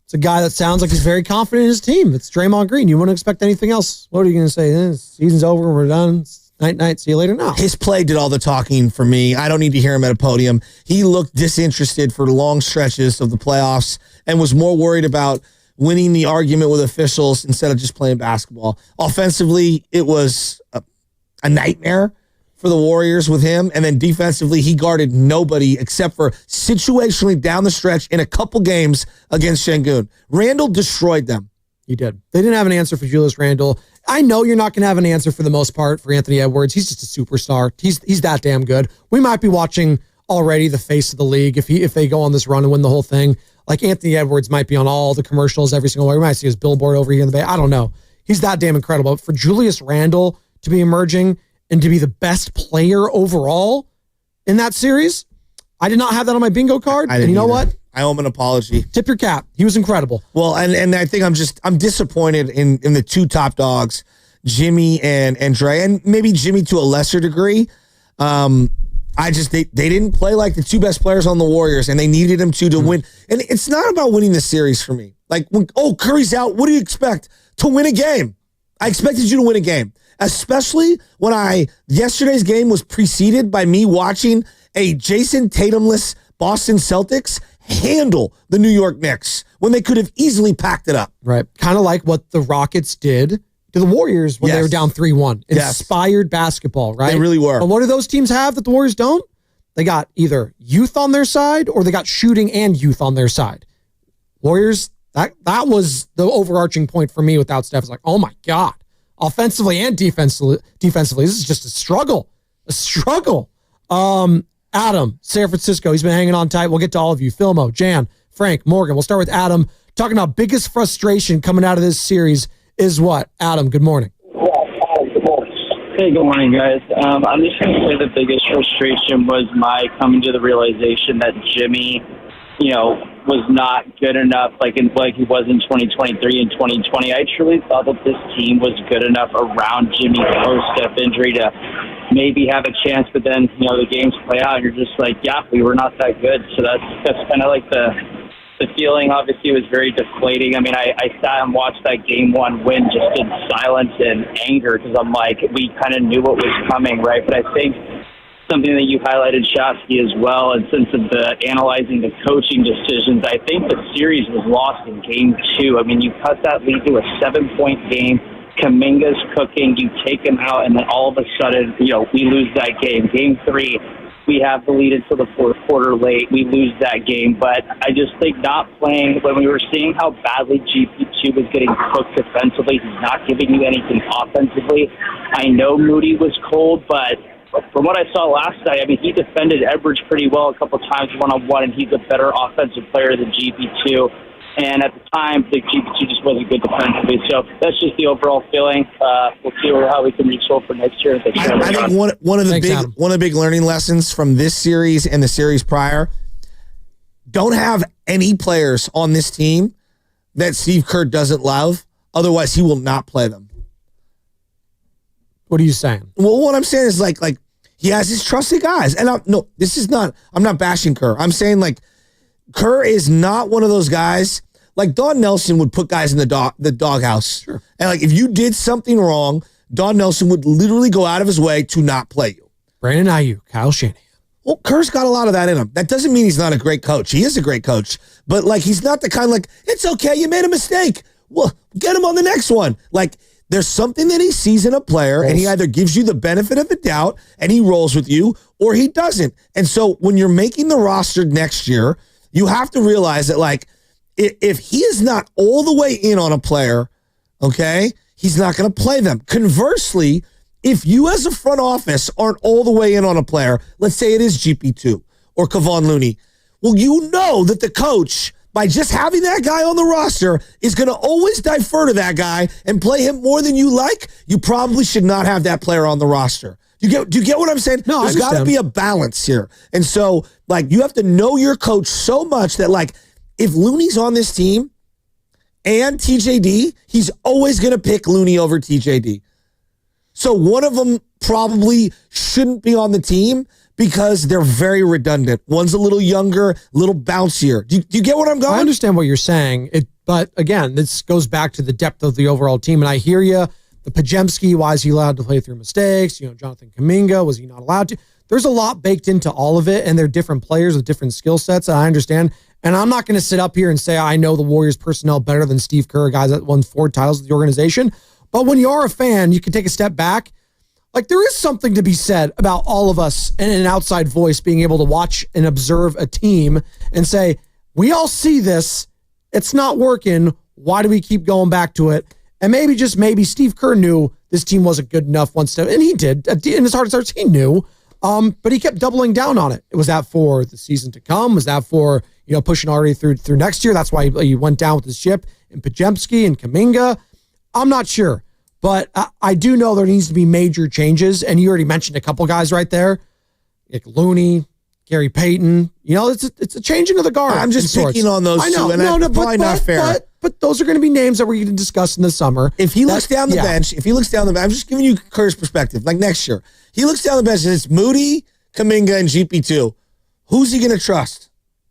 It's a guy that sounds like he's very confident in his team. It's Draymond Green. You wouldn't expect anything else. What are you going to say? Season's over. We're done. Night. See you later. No. His play did all the talking for me. I don't need to hear him at a podium. He looked disinterested for long stretches of the playoffs and was more worried about winning the argument with officials instead of just playing basketball. Offensively, it was a nightmare for the Warriors with him. And then defensively, he guarded nobody except for situationally down the stretch in a couple games against Şengün. Randle destroyed them. He did. They didn't have an answer for Julius Randle. I know you're not going to have an answer for the most part for Anthony Edwards. He's just a superstar. He's that damn good. We might be watching already the face of the league if they go on this run and win the whole thing. Like Anthony Edwards might be on all the commercials every single way. We might see his billboard over here in the Bay. I don't know. He's that damn incredible. But for Julius Randle to be emerging and to be the best player overall in that series, I did not have that on my bingo card. And you know what? I owe him an apology. Tip your cap. He was incredible. Well, and I think I'm disappointed in the 2 top dogs, Jimmy and Dre, and maybe Jimmy to a lesser degree. They didn't play like the 2 best players on the Warriors, and they needed him to win. And it's not about winning the series for me. Like, Curry's out, what do you expect? To win a game. I expected you to win a game, especially when yesterday's game was preceded by me watching a Jason Tatumless Boston Celtics handle the New York Knicks when they could have easily packed it up. Right. Kind of like what the Rockets did to the Warriors when they were down 3-1. Inspired basketball, right? They really were. But what do those teams have that the Warriors don't? They got either youth on their side or they got shooting and youth on their side. Warriors, that was the overarching point for me without Steph. It's like, oh my God. Offensively and defensively, this is just a struggle. Adam, San Francisco, he's been hanging on tight. We'll get to all of you. Filmo, Jan, Frank, Morgan. We'll start with Adam. Talking about biggest frustration coming out of this series is what? Adam, good morning. Hey, good morning, guys. I'm just going to say the biggest frustration was my coming to the realization that Jimmy, was not good enough, like he was in 2023 and 2020. I truly thought that this team was good enough around Jimmy post-step injury to maybe have a chance, but then, the games play out and you're just like, yeah, we were not that good. So that's kind of like the feeling. Obviously, it was very deflating. I mean, I sat and watched that game one win just in silence and anger because I'm like, we kind of knew what was coming, right? But I think something that you highlighted, Shasky, as well, in sense of analyzing the coaching decisions, I think the series was lost in game 2. I mean, you cut that lead to a 7-point game. Kuminga's cooking. You take him out, and then all of a sudden, we lose that game. Game 3, we have the lead until the fourth quarter late. We lose that game. But I just think not playing, when we were seeing how badly GP2 was getting cooked defensively, he's not giving you anything offensively. I know Moody was cold, but from what I saw last night, I mean, he defended Edwards pretty well a couple times one-on-one, and he's a better offensive player than GP2. And at the time, the GP2 just wasn't good defensively. So that's just the overall feeling. We'll see how we can reach for next year. I think one of the big learning lessons from this series and the series prior, don't have any players on this team that Steve Kerr doesn't love. Otherwise, he will not play them. What are you saying? Well, what I'm saying is like he has his trusted guys. And I'm not bashing Kerr. I'm saying like Kerr is not one of those guys. Like Don Nelson would put guys in the doghouse. Sure. And like if you did something wrong, Don Nelson would literally go out of his way to not play you. Brandon Ayuk, Kyle Shanahan. Well, Kerr's got a lot of that in him. That doesn't mean he's not a great coach. He is a great coach. But like he's not the kind like, it's okay, you made a mistake. Well, get him on the next one. Like there's something that he sees in a player, and he either gives you the benefit of the doubt and he rolls with you, or he doesn't. And so when you're making the roster next year, you have to realize that like if he is not all the way in on a player, okay, he's not going to play them. Conversely, if you as a front office aren't all the way in on a player, let's say it is GP2 or Kevon Looney, well, you know that the coach, by just having that guy on the roster, is going to always defer to that guy and play him more than you like. You probably should not have that player on the roster. Do you get what I'm saying? No, there's got to be a balance here. And so, like, you have to know your coach so much that, like, if Looney's on this team and TJD, he's always going to pick Looney over TJD. So one of them probably shouldn't be on the team because they're very redundant. One's a little younger, a little bouncier. Do you get what I'm going? I understand what you're saying. But again, this goes back to the depth of the overall team. And I hear you. The Pajemski, why is he allowed to play through mistakes? Jonathan Kuminga, was he not allowed to? There's a lot baked into all of it, and they're different players with different skill sets. I understand. And I'm not going to sit up here and say I know the Warriors personnel better than Steve Kerr, guys that won 4 titles with the organization. But when you are a fan, you can take a step back. Like, there is something to be said about all of us and an outside voice being able to watch and observe a team and say, we all see this. It's not working. Why do we keep going back to it? And maybe Steve Kerr knew this team wasn't good enough once, and he did. In his heart of hearts, he knew. But he kept doubling down on it. Was that for the season to come? Was that for pushing already through next year? That's why he went down with his ship and Pajemski and Kuminga. I'm not sure, but I do know there needs to be major changes. And you already mentioned a couple guys right there, like Looney, Gary Payton. It's a changing of the guard. I'm just picking on those two, and that's probably not fair. But those are going to be names that we're going to discuss in the summer. If he looks down the bench, I'm just giving you Kerr's perspective. Like next year, he looks down the bench and it's Moody, Kuminga, and GP2. Who's he going to trust?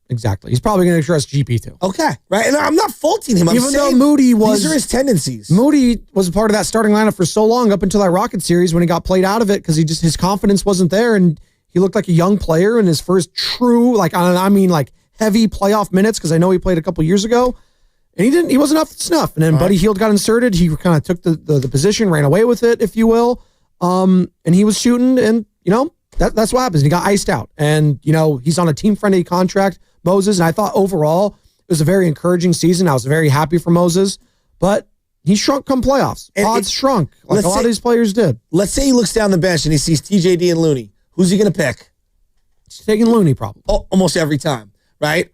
Exactly. He's probably going to trust GP2. Okay, right? And I'm not faulting him. Even though Moody was... These are his tendencies. Moody was a part of that starting lineup for so long up until that Rocket series when he got played out of it because his confidence wasn't there and he looked like a young player in his first true, heavy playoff minutes because I know he played a couple years ago. And he wasn't up to snuff. And then Buddy Hield got inserted. He kind of took the position, ran away with it, if you will. And he was shooting, and, that's what happens. He got iced out. And, he's on a team-friendly contract, Moses. And I thought overall it was a very encouraging season. I was very happy for Moses. But he shrunk come playoffs. Odds shrunk, like a lot of these players did. Let's say he looks down the bench and he sees TJD and Looney. Who's he going to pick? He's taking Looney, probably. Almost every time, right?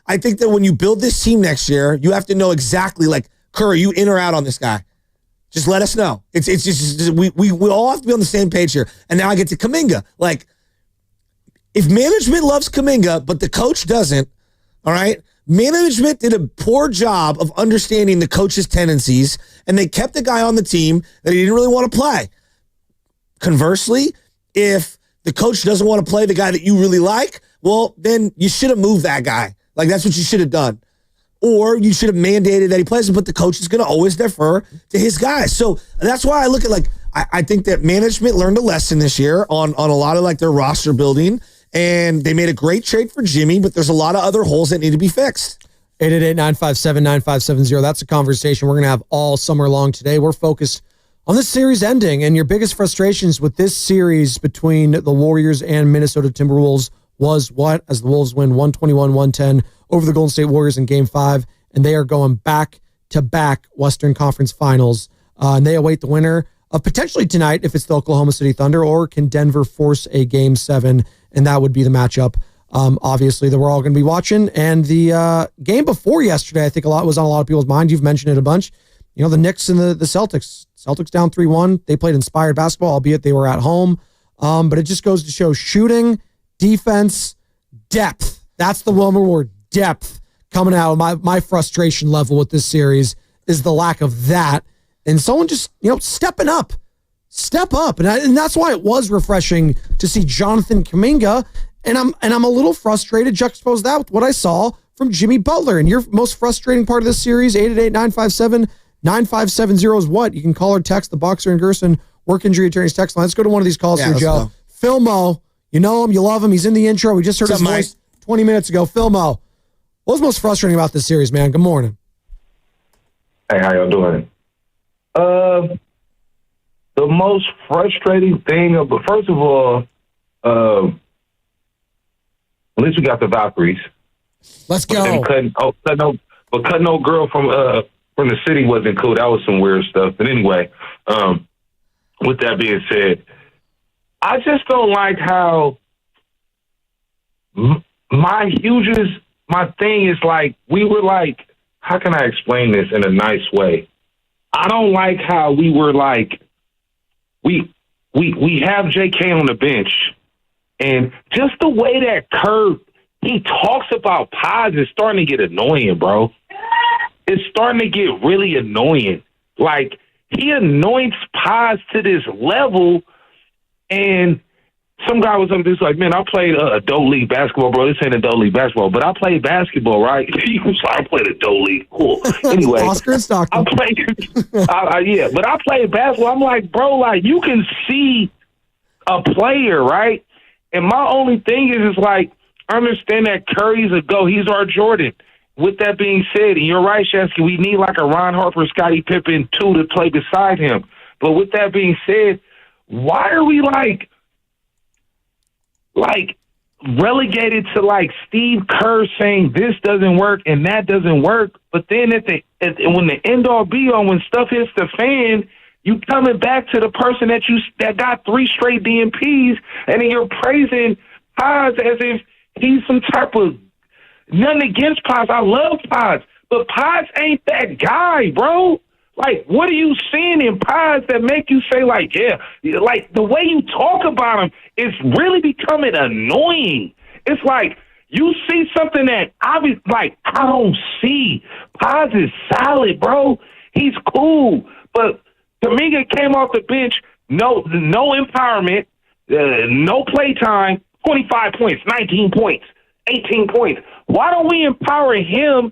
I think that when you build this team next year, you have to know exactly, like, Kerr, are you in or out on this guy? Just let us know. It's just we all have to be on the same page here. And now I get to Kuminga. Like, if management loves Kuminga, but the coach doesn't, All right. Management did a poor job of understanding the coach's tendencies, and they kept a guy on the team that he didn't really want to play. Conversely, if the coach doesn't want to play the guy that you really like, well, then you should have moved that guy. Like, that's what you should have done. Or you should have mandated that he plays, but the coach is going to always defer to his guys. So that's why I look at, like, I think that management learned a lesson this year on a lot of, like, their roster building, and they made a great trade for Jimmy, but there's a lot of other holes that need to be fixed. 888-957-9570. That's a conversation we're going to have all summer long today. We're focused on this series ending, and your biggest frustrations with this series between the Warriors and Minnesota Timberwolves was what? As the Wolves win 121-110 over the Golden State Warriors in Game 5, and they are going back-to-back Western Conference Finals. And they await the winner of potentially tonight if it's the Oklahoma City Thunder, or can Denver force a Game 7, and that would be the matchup, obviously, that we're all going to be watching. And the game before yesterday, I think was on a lot of people's mind. You've mentioned it a bunch. You know, the Knicks and the Celtics. Celtics down 3-1. They played inspired basketball, albeit they were at home. But it just goes to show shooting, defense, depth. That's the one word, depth, coming out. My frustration level with this series is the lack of that. And someone just, stepping up. Step up. And that's why it was refreshing to see Jonathan Kuminga. And I'm a little frustrated, juxtapose that with what I saw from Jimmy Butler. And your most frustrating part of this series, 888-957-9570 is what? You can call or text the Boxer and Gerson Work Injury Attorneys text line. Let's go to one of these calls here, Joe. Philmo, you know him, you love him. He's in the intro. We just heard his voice 20 minutes ago. Philmo, what was most frustrating about this series, man? Good morning. Hey, how y'all doing? The most frustrating thing, but first of all, at least we got the Valkyries. Let's go. Cutting no girl from the city wasn't cool. That was some weird stuff. But anyway, with that being said, I just don't like how my thing is like, we were like, how can I explain this in a nice way? I don't like how we were like, we have JK on the bench, and just the way that Kerr, he talks about Paz is starting to get annoying, bro. It's starting to get really annoying. Like, he anoints Paz to this level, and some guy was up there like, man, I played adult league basketball, bro. This ain't adult league basketball, but I played basketball, right? He was like, I played adult league. Cool. Anyway, Oscar and Stockton. but I played basketball. I'm like, bro, like, you can see a player, right? And my only thing is like, I understand that Curry's a go. He's our Jordan. With that being said, and you're right, Shasky, we need like a Ron Harper, Scottie Pippen, too, to play beside him. But with that being said, why are we like relegated to like Steve Kerr saying this doesn't work and that doesn't work, but then when the end all be all, when stuff hits the fan, you coming back to the person that got 3 straight DMPs, and then you're praising Paz as if he's some type of, nothing against Paz. I love Paz, but Paz ain't that guy, bro. Like, what are you seeing in Paz that make you say, like, yeah, like the way you talk about him is really becoming annoying. It's like you see something that I don't see. Paz is solid, bro. He's cool, but Kuminga came off the bench, no empowerment, no play time, 25 points, 19 points, 18 points. Why don't we empower him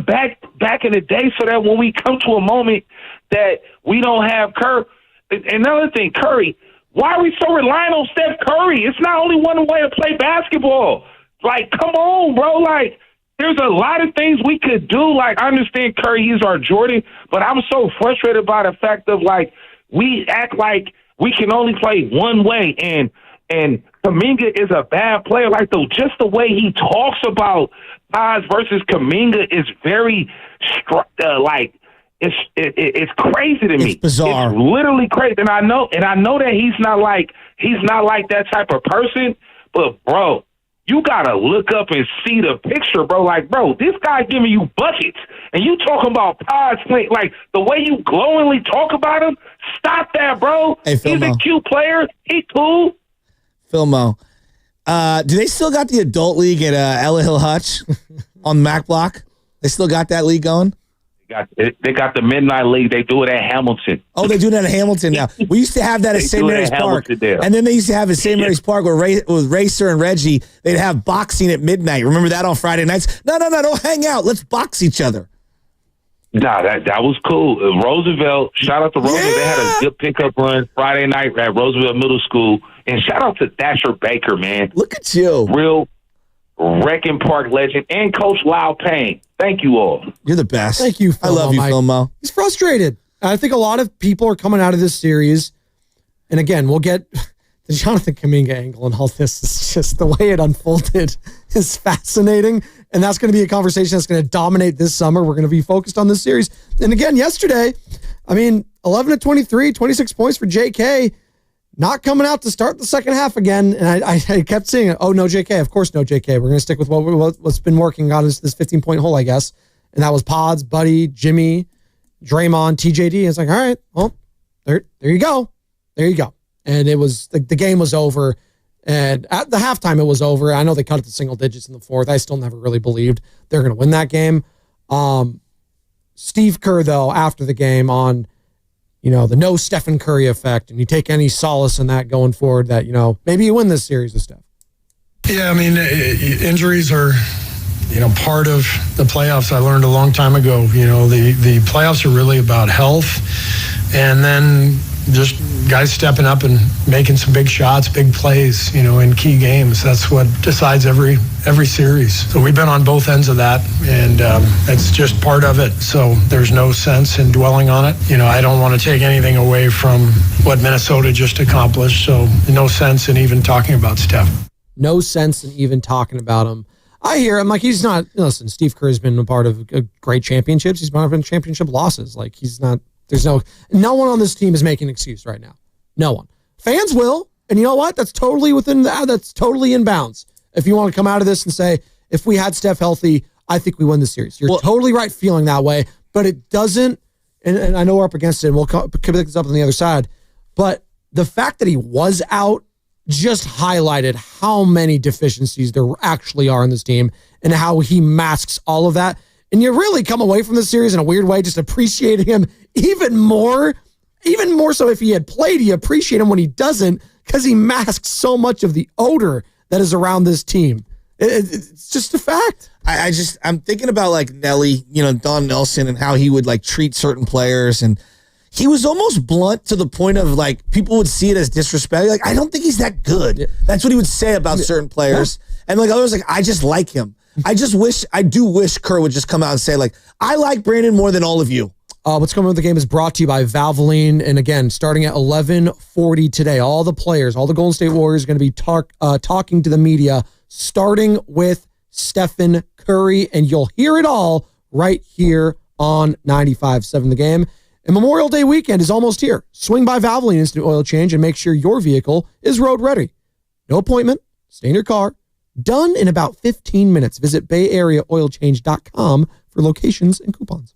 back in the day so that when we come to a moment that we don't have Curry? Another thing, Curry, why are we so reliant on Steph Curry? It's not only one way to play basketball. Like, come on, bro. Like, there's a lot of things we could do. Like, I understand Curry, he's our Jordan, but I'm so frustrated by the fact of, like, we act like we can only play one way, and Kuminga is a bad player. Like, just the way he talks about Paz versus Kuminga is very it's crazy to me. It's bizarre. It's literally crazy, and I know that he's not like that type of person. But bro, you gotta look up and see the picture, bro. Like, bro, this guy giving you buckets, and you talking about Paz playing, like, the way you glowingly talk about him. Stop that, bro. Hey, he's a cute player. He cool. Philmo, Do they still got the adult league at Ella Hill Hutch on Mac Block? They still got that league going? They got the Midnight League. They do it at Hamilton. Oh, they do that at Hamilton now. We used to have that at St. Mary's Park. And then they used to have at St. Mary's Park with Racer and Reggie. They'd have boxing at midnight. Remember that on Friday nights? No, don't hang out. Let's box each other. Nah, that was cool. Roosevelt, shout out to Roosevelt. They had a good pickup run Friday night at Roosevelt Middle School. And shout out to Thatcher Baker, man. Look at you. Real Wrecking Park legend. And Coach Lyle Payne. Thank you all. You're the best. Thank you, Phil. I love you, Phil Mo. He's frustrated. I think a lot of people are coming out of this series. And again, we'll get the Jonathan Kuminga angle and all this. Is just the way it unfolded is fascinating. And that's going to be a conversation that's going to dominate this summer. We're going to be focused on this series. And again, yesterday, 11 of 23, 26 points for JK. Not coming out to start the second half again. And I kept saying, oh, no JK. Of course, no JK. We're going to stick with what's been working on this 15-point hole, I guess. And that was Pods, Buddy, Jimmy, Draymond, TJD. And it's like, all right, well, there you go. There you go. And it was, the game was over. And at the halftime, it was over. I know they cut it to single digits in the fourth. I still never really believed they're going to win that game. Steve Kerr, though, after the game on, the no Stephen Curry effect, and you take any solace in that going forward that, maybe you win this series with Steph. Yeah, injuries are, part of the playoffs. I learned a long time ago, the playoffs are really about health, and then just guys stepping up and making some big shots, big plays, in key games. That's what decides every series. So we've been on both ends of that, and it's just part of it. So there's no sense in dwelling on it. I don't want to take anything away from what Minnesota just accomplished. So no sense in even talking about Steph. No sense in even talking about him. I hear him he's not. Listen, Steve Kerr has been a part of great championships. He's been in championship losses. He's not. There's no one on this team is making an excuse right now. No one. Fans will, and you know what? That's totally that's totally in bounds. If you want to come out of this and say, if we had Steph healthy, I think we win the series. You're totally right feeling that way, but it doesn't, and I know we're up against it, and we'll pick this up on the other side, but the fact that he was out just highlighted how many deficiencies there actually are in this team and how he masks all of that. And you really come away from the series in a weird way, just appreciating him even more so if he had played, you appreciate him when he doesn't, because he masks so much of the odor that is around this team. It's just a fact. I'm thinking about Nelly, Don Nelson, and how he would treat certain players, and he was almost blunt to the point of people would see it as disrespect. I don't think he's that good. Yeah. That's what he would say about certain players. Yeah. And others, I just like him. I do wish Kerr would just come out and say, I like Brandon more than all of you. What's coming with the game is brought to you by Valvoline. And again, starting at 11:40 today, all the players, all the Golden State Warriors are going to be talking to the media, starting with Stephen Curry. And you'll hear it all right here on 95.7 The Game. And Memorial Day weekend is almost here. Swing by Valvoline Instant Oil Change and make sure your vehicle is road ready. No appointment. Stay in your car. Done in about 15 minutes. Visit BayAreaOilChange.com for locations and coupons.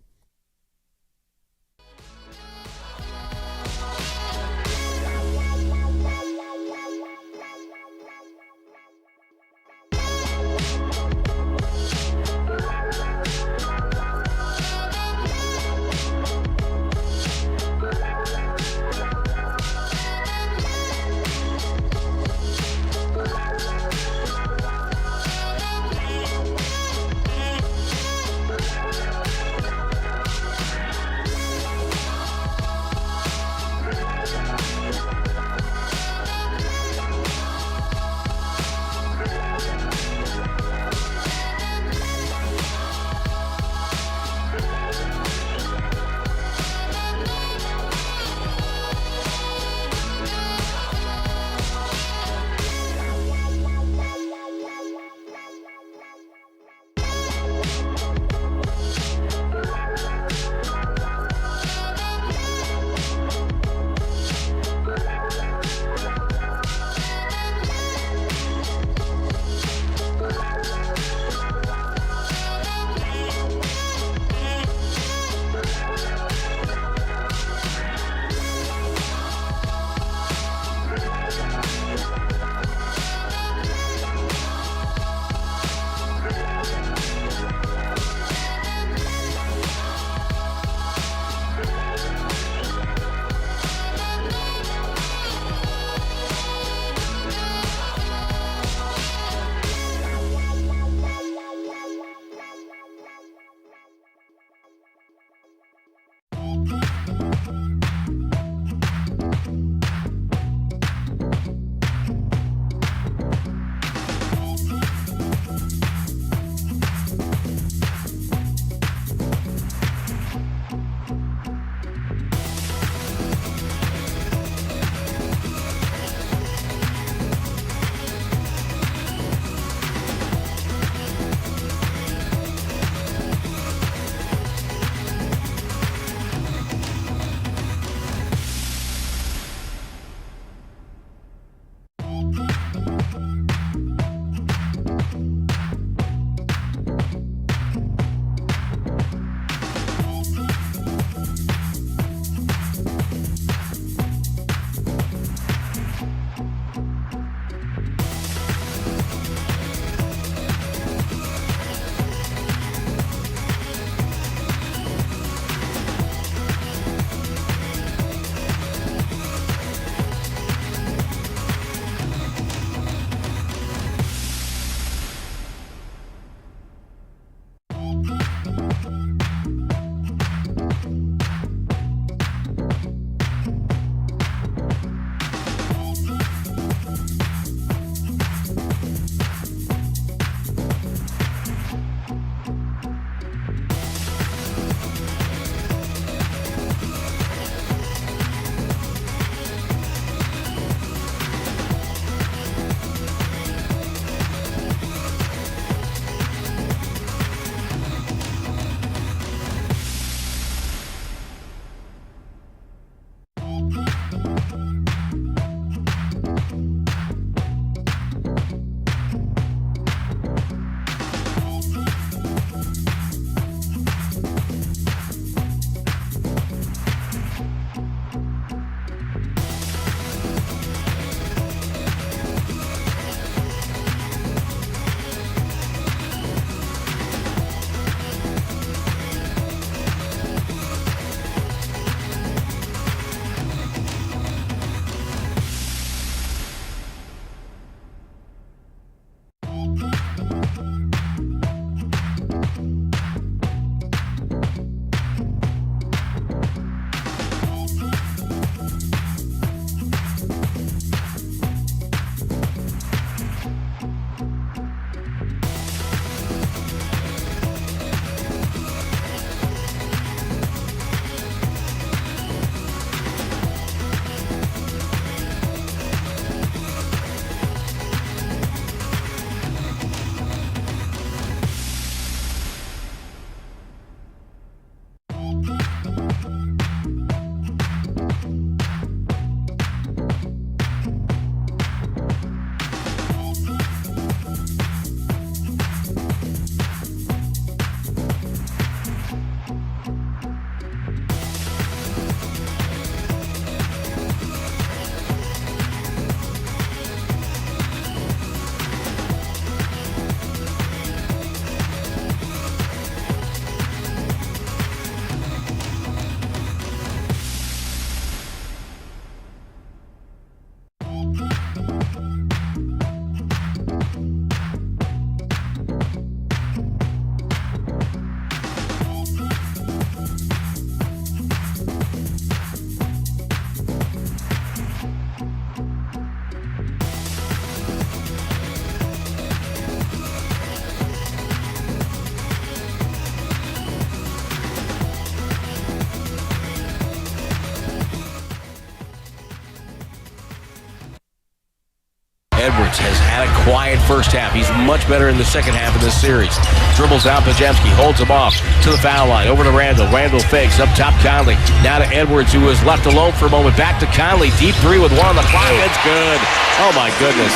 Edwards has had a quiet first half. He's much better in the second half of this series. Dribbles out Podziemski, holds him off to the foul line. Over to Randall. Randall fakes up top Conley. Now to Edwards, who was left alone for a moment. Back to Conley. Deep three with one on the clock. It's good. Oh, my goodness.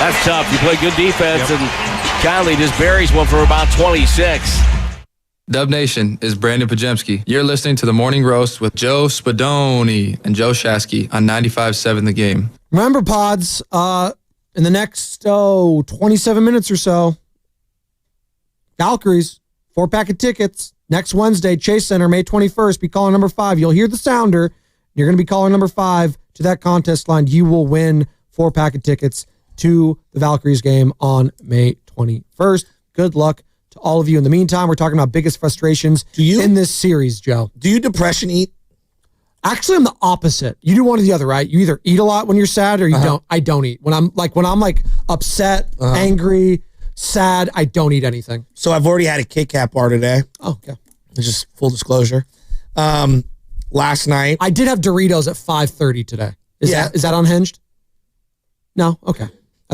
That's tough. You play good defense, and Conley just buries one for about 26. Dub Nation is Brandon Podziemski. You're listening to The Morning Roast with Joe Spadoni and Joe Shasky on 95.7 The Game. Remember, Pods, in the next 27 minutes or so, Valkyries, 4-pack of tickets, next Wednesday, Chase Center, May 21st, be caller number 5. You'll hear the sounder. You're going to be caller number 5 to that contest line. You will win 4-pack of tickets to the Valkyries game on May 21st. Good luck to all of you. In the meantime, we're talking about biggest frustrations in this series, Joe. Do you depression eat? Actually, I'm the opposite. You do one or the other, right? You either eat a lot when you're sad or you don't. I don't eat. When I'm upset, angry, sad, I don't eat anything. So I've already had a Kit Kat bar today. Oh, okay. Just full disclosure. Last night. I did have Doritos at 5:30 today. Is that unhinged? No? Okay.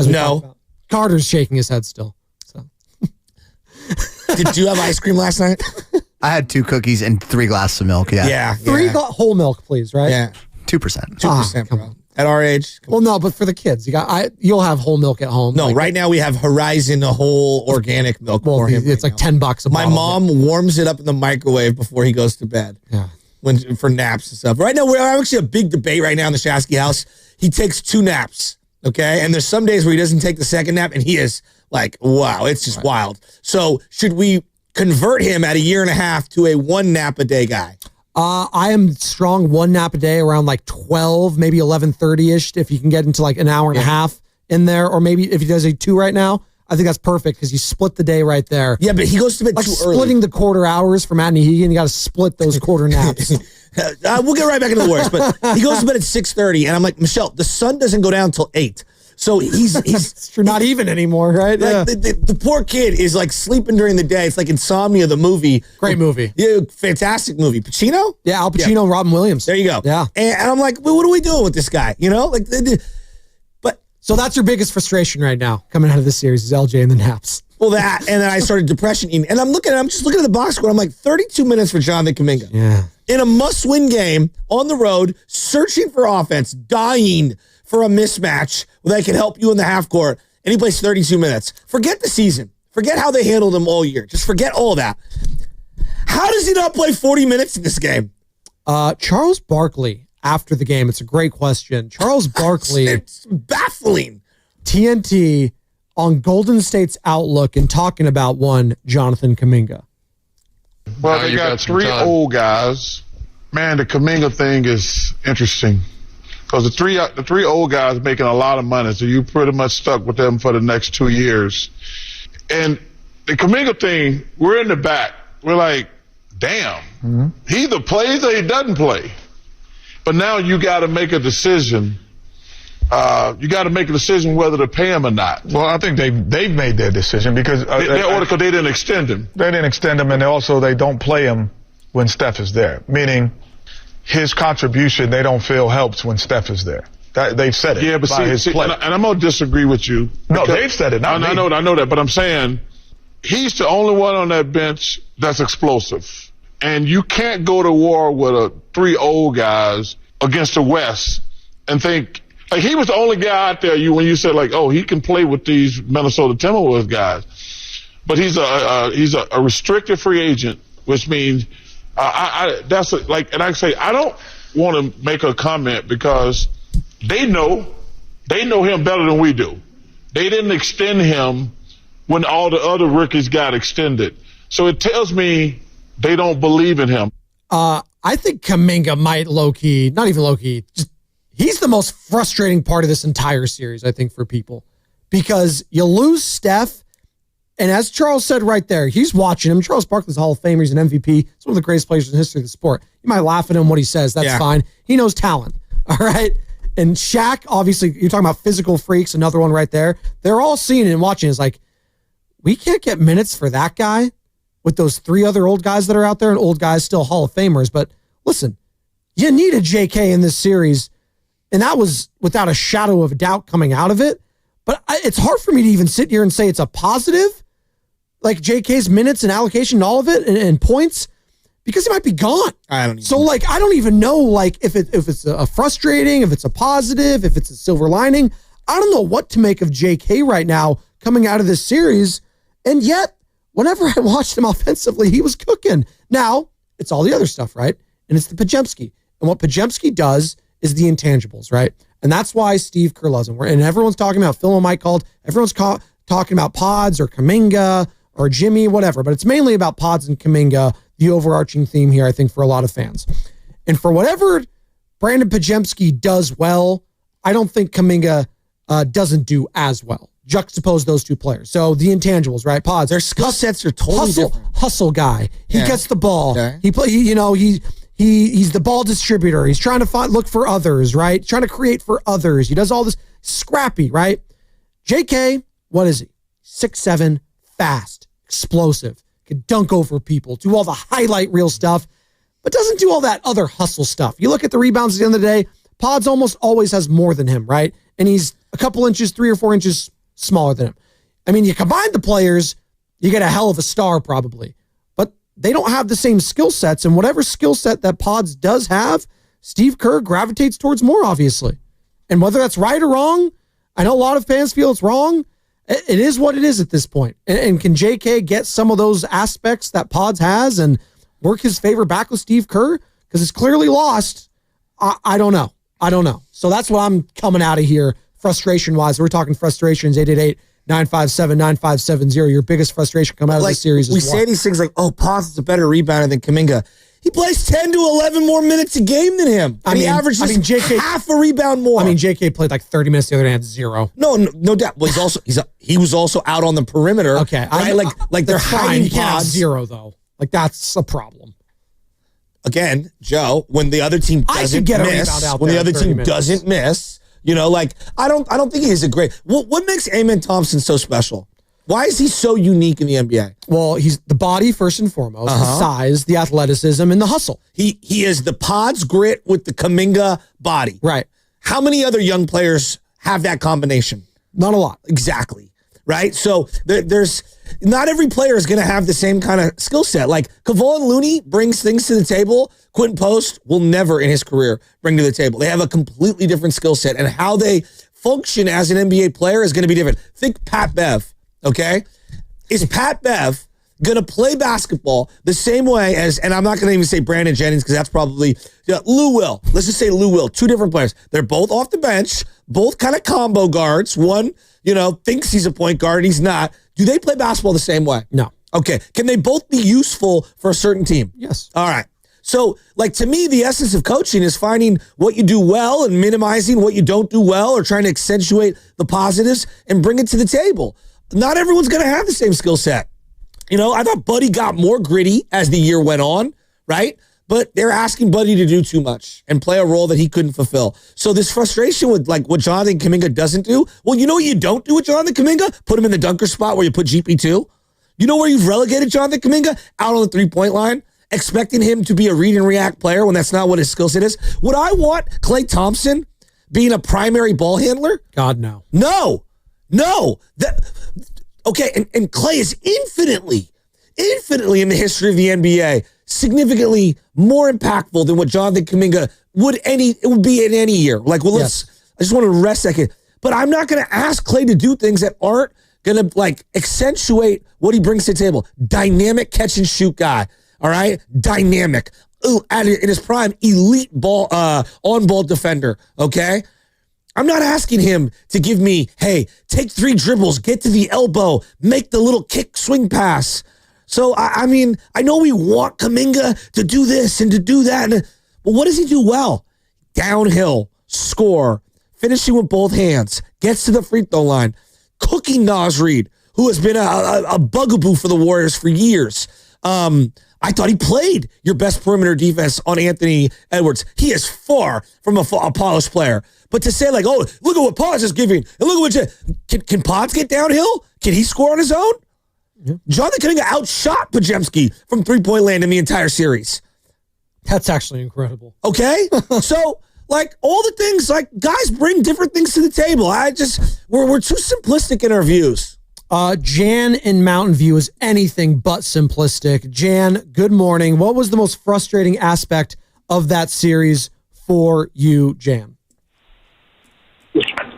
No. Carter's shaking his head still. So. Did you have ice cream last night? I had 2 cookies and 3 glasses of milk. Yeah. 3 whole milk, please, right? Yeah. 2%. 2%, bro. at our age. Well, no, but for the kids, you'll have whole milk at home. No, right now we have Horizon, a whole organic milk for him. It's like $10 a bottle. My mom warms it up in the microwave before he goes to bed. Yeah. For naps and stuff. Right now, we're actually a big debate right now in the Shasky house. He takes 2 naps, okay? And there's some days where he doesn't take the second nap, and he is like, wow, it's just wild. So should we convert him at a year and a half to a 1 nap a day guy? I am strong 1 nap a day around like 12, maybe 11:30-ish, if you can get into like an hour and a half in there. Or maybe if he does a 2 right now, I think that's perfect because you split the day right there. Yeah, but he goes to bed too early. Splitting the quarter hours for Matt Hegan, you got to split those quarter naps. We'll get right back into the worst, but he goes to bed at 6:30, and I'm like, Michelle, the sun doesn't go down until 8. So he's you're not even anymore, right? Like the poor kid is like sleeping during the day. It's like Insomnia, the movie. Great movie. Yeah, fantastic movie. Pacino? Yeah, Al Pacino and Robin Williams. There you go. Yeah. And I'm like, well, what are we doing with this guy? You know, like, so that's your biggest frustration right now coming out of this series is LJ and the naps. Well, that, and then I started depression eating. And I'm just looking at the box score. I'm like, 32 minutes for Jonathan Kuminga. Yeah. In a must-win game, on the road, searching for offense, dying for a mismatch that can help you in the half court, and he plays 32 minutes. Forget the season. Forget how they handled him all year. Just forget all that. How does he not play 40 minutes in this game? Charles Barkley, after the game, it's a great question. Charles Barkley. It's baffling. TNT on Golden State's outlook and talking about one Jonathan Kuminga. Well, they got 3 old guys. Man, the Kuminga thing is interesting because the three old guys making a lot of money, so you pretty much stuck with them for the next 2 years. And the Kuminga thing, we're in the back. We're like, damn, he either plays or he doesn't play. But now you got to make a decision. You got to make a decision whether to pay him or not. Well, I think they've made their decision because they didn't extend him. They didn't extend him, and also they don't play him when Steph is there. Meaning, his contribution they don't feel helps when Steph is there. They've said it. Yeah, but see, and I'm gonna disagree with you. No, they've said it. Not me. I know that, but I'm saying he's the only one on that bench that's explosive, and you can't go to war with 3 old guys against the West and think. Like, he was the only guy out there when you said, like, oh, he can play with these Minnesota Timberwolves guys. But he's a restricted free agent, which means and I say, I don't want to make a comment because they know him better than we do. They didn't extend him when all the other rookies got extended. So it tells me they don't believe in him. I think Kuminga might low-key, not even low-key, just he's the most frustrating part of this entire series, I think, for people. Because you lose Steph, and as Charles said right there, he's watching him. Charles Barkley's a Hall of Famer. He's an MVP. He's one of the greatest players in the history of the sport. You might laugh at him what he says. That's fine. He knows talent. All right? And Shaq, obviously, you're talking about physical freaks, another one right there. They're all seeing it and watching. It's like, we can't get minutes for that guy with those 3 other old guys that are out there, and old guys still Hall of Famers. But listen, you need a JK in this series. And that was without a shadow of a doubt coming out of it. But it's hard for me to even sit here and say it's a positive, like JK's minutes and allocation and all of it and points, because he might be gone. I don't even know like if it's a frustrating, if it's a positive, if it's a silver lining. I don't know what to make of JK right now coming out of this series. And yet, whenever I watched him offensively, he was cooking. Now, it's all the other stuff, right? And it's the Podziemski. And what Podziemski does is the intangibles, right? And that's why Steve Kerr loves him. And everyone's talking about, Phil and Mike called, everyone's talking about Pods or Kuminga or Jimmy, whatever. But it's mainly about Pods and Kuminga, the overarching theme here, I think, for a lot of fans. And for whatever Brandon Podziemski does well, I don't think Kuminga doesn't do as well. Juxtapose those 2 players. So the intangibles, right? Pods. Their skill sets are totally different. Hustle guy. He gets the ball. Okay. He's the ball distributor. He's trying to look for others, right? Trying to create for others. He does all this scrappy, right? JK, what is he? 6'7", fast, explosive, can dunk over people, do all the highlight reel stuff, but doesn't do all that other hustle stuff. You look at the rebounds at the end of the day, Pods almost always has more than him, right? And he's a couple inches, 3 or 4 inches smaller than him. I mean, you combine the players, you get a hell of a star probably. They don't have the same skill sets, and whatever skill set that Pods does have, Steve Kerr gravitates towards more, obviously. And whether that's right or wrong, I know a lot of fans feel it's wrong. It is what it is at this point. And can JK get some of those aspects that Pods has and work his favor back with Steve Kerr? Because it's clearly lost. I don't know. So that's what I'm coming out of here frustration-wise. We're talking frustrations, 888-957-9570. Your biggest frustration come out of this series is we say these things like, oh, Pods is a better rebounder than Kuminga. He plays 10 to 11 more minutes a game than him. He averages JK, half a rebound more. JK played like 30 minutes the other day and had 0. No doubt. Well, he was also out on the perimeter. Okay. Right? Like they're hiding You can't have Pods. 0, though. Like, that's a problem. Again, Joe, when the other team doesn't miss, you know, like I don't think he is a great. What makes Amen Thompson so special? Why is he so unique in the NBA? Well, he's the body first and foremost, the size, the athleticism, and the hustle. He is the Pods grit with the Kuminga body. Right. How many other young players have that combination? Not a lot. Exactly. Right. So there's not every player is going to have the same kind of skill set. Like Kevon Looney brings things to the table. Quentin Post will never in his career bring to the table. They have a completely different skill set, and how they function as an NBA player is going to be different. Think Pat Bev. Okay. Is Pat Bev going to play basketball the same way as, and I'm not going to even say Brandon Jennings because that's probably Lou Will. Let's just say Lou Will. 2 different players. They're both off the bench, both kind of combo guards. One, thinks he's a point guard. He's not. Do they play basketball the same way? No. Okay. Can they both be useful for a certain team? Yes. All right. So, to me, the essence of coaching is finding what you do well and minimizing what you don't do well, or trying to accentuate the positives and bring it to the table. Not everyone's going to have the same skill set. I thought Buddy got more gritty as the year went on, right? But they're asking Buddy to do too much and play a role that he couldn't fulfill. So this frustration with what Jonathan Kuminga doesn't do, well, you know what you don't do with Jonathan Kuminga? Put him in the dunker spot where you put GP2. You know where you've relegated Jonathan Kuminga? Out on the 3-point line, expecting him to be a read and react player when that's not what his skill set is. Would I want Klay Thompson being a primary ball handler? God, no. No. Okay, and Klay is infinitely in the history of the NBA, significantly more impactful than what Jonathan Kuminga would be in any year. I just want to rest a second. But I'm not going to ask Klay to do things that aren't going to accentuate what he brings to the table. Dynamic catch and shoot guy. All right? Dynamic. In his prime, elite ball on-ball defender. Okay? I'm not asking him to give me, hey, take 3 dribbles, get to the elbow, make the little kick swing pass. So, I know we want Kuminga to do this and to do that. But what does he do well? Downhill, score, finishing with both hands, gets to the free throw line, cooking Naz Reid, who has been a bugaboo for the Warriors for years. I thought he played your best perimeter defense on Anthony Edwards. He is far from a polished player. But to say look at what Pods is giving, and look at what can Pods get downhill? Can he score on his own? Yeah. Jonathan Kuminga outshot Podziemski from 3-point land in the entire series. That's actually incredible. Okay? So, all the things, guys bring different things to the table. We're too simplistic in our views. Jan in Mountain View is anything but simplistic. Jan, good morning. What was the most frustrating aspect of that series for you, Jan?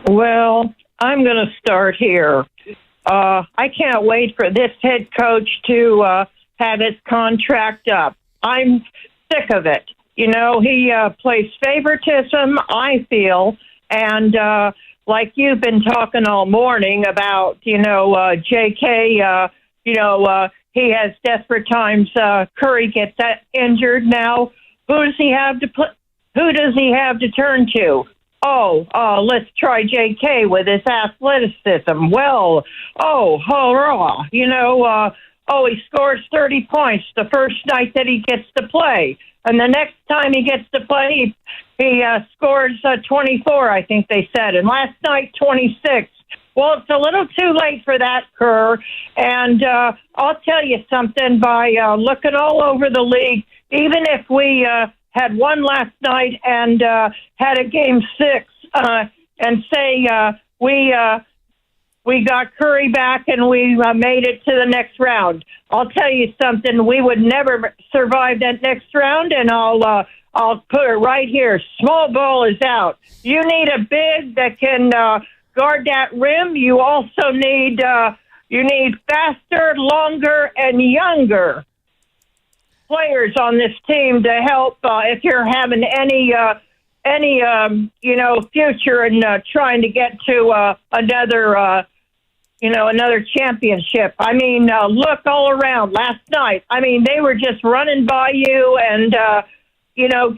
Well, I'm going to start here. I can't wait for this head coach to have his contract up. I'm sick of it. He plays favoritism, I feel, and like you've been talking all morning about, JK, he has desperate times. Curry gets that injured now. Who does he have to turn to? Let's try JK with his athleticism. Well, hurrah. He scores 30 points the first night that he gets to play. And the next time he gets to play, he scores 24, I think they said. And last night, 26. Well, it's a little too late for that, Kerr. And I'll tell you something, by looking all over the league, even if we had one last night and had a game 6 and say we got Curry back and we made it to the next round, I'll tell you something, we would never survive that next round, and I'll I'll put it right here. Small ball is out. You need a big that can guard that rim. You also need faster, longer, and younger players on this team to help if you're having any future in trying to get to another championship. I mean, look all around last night. I mean, they were just running by you and,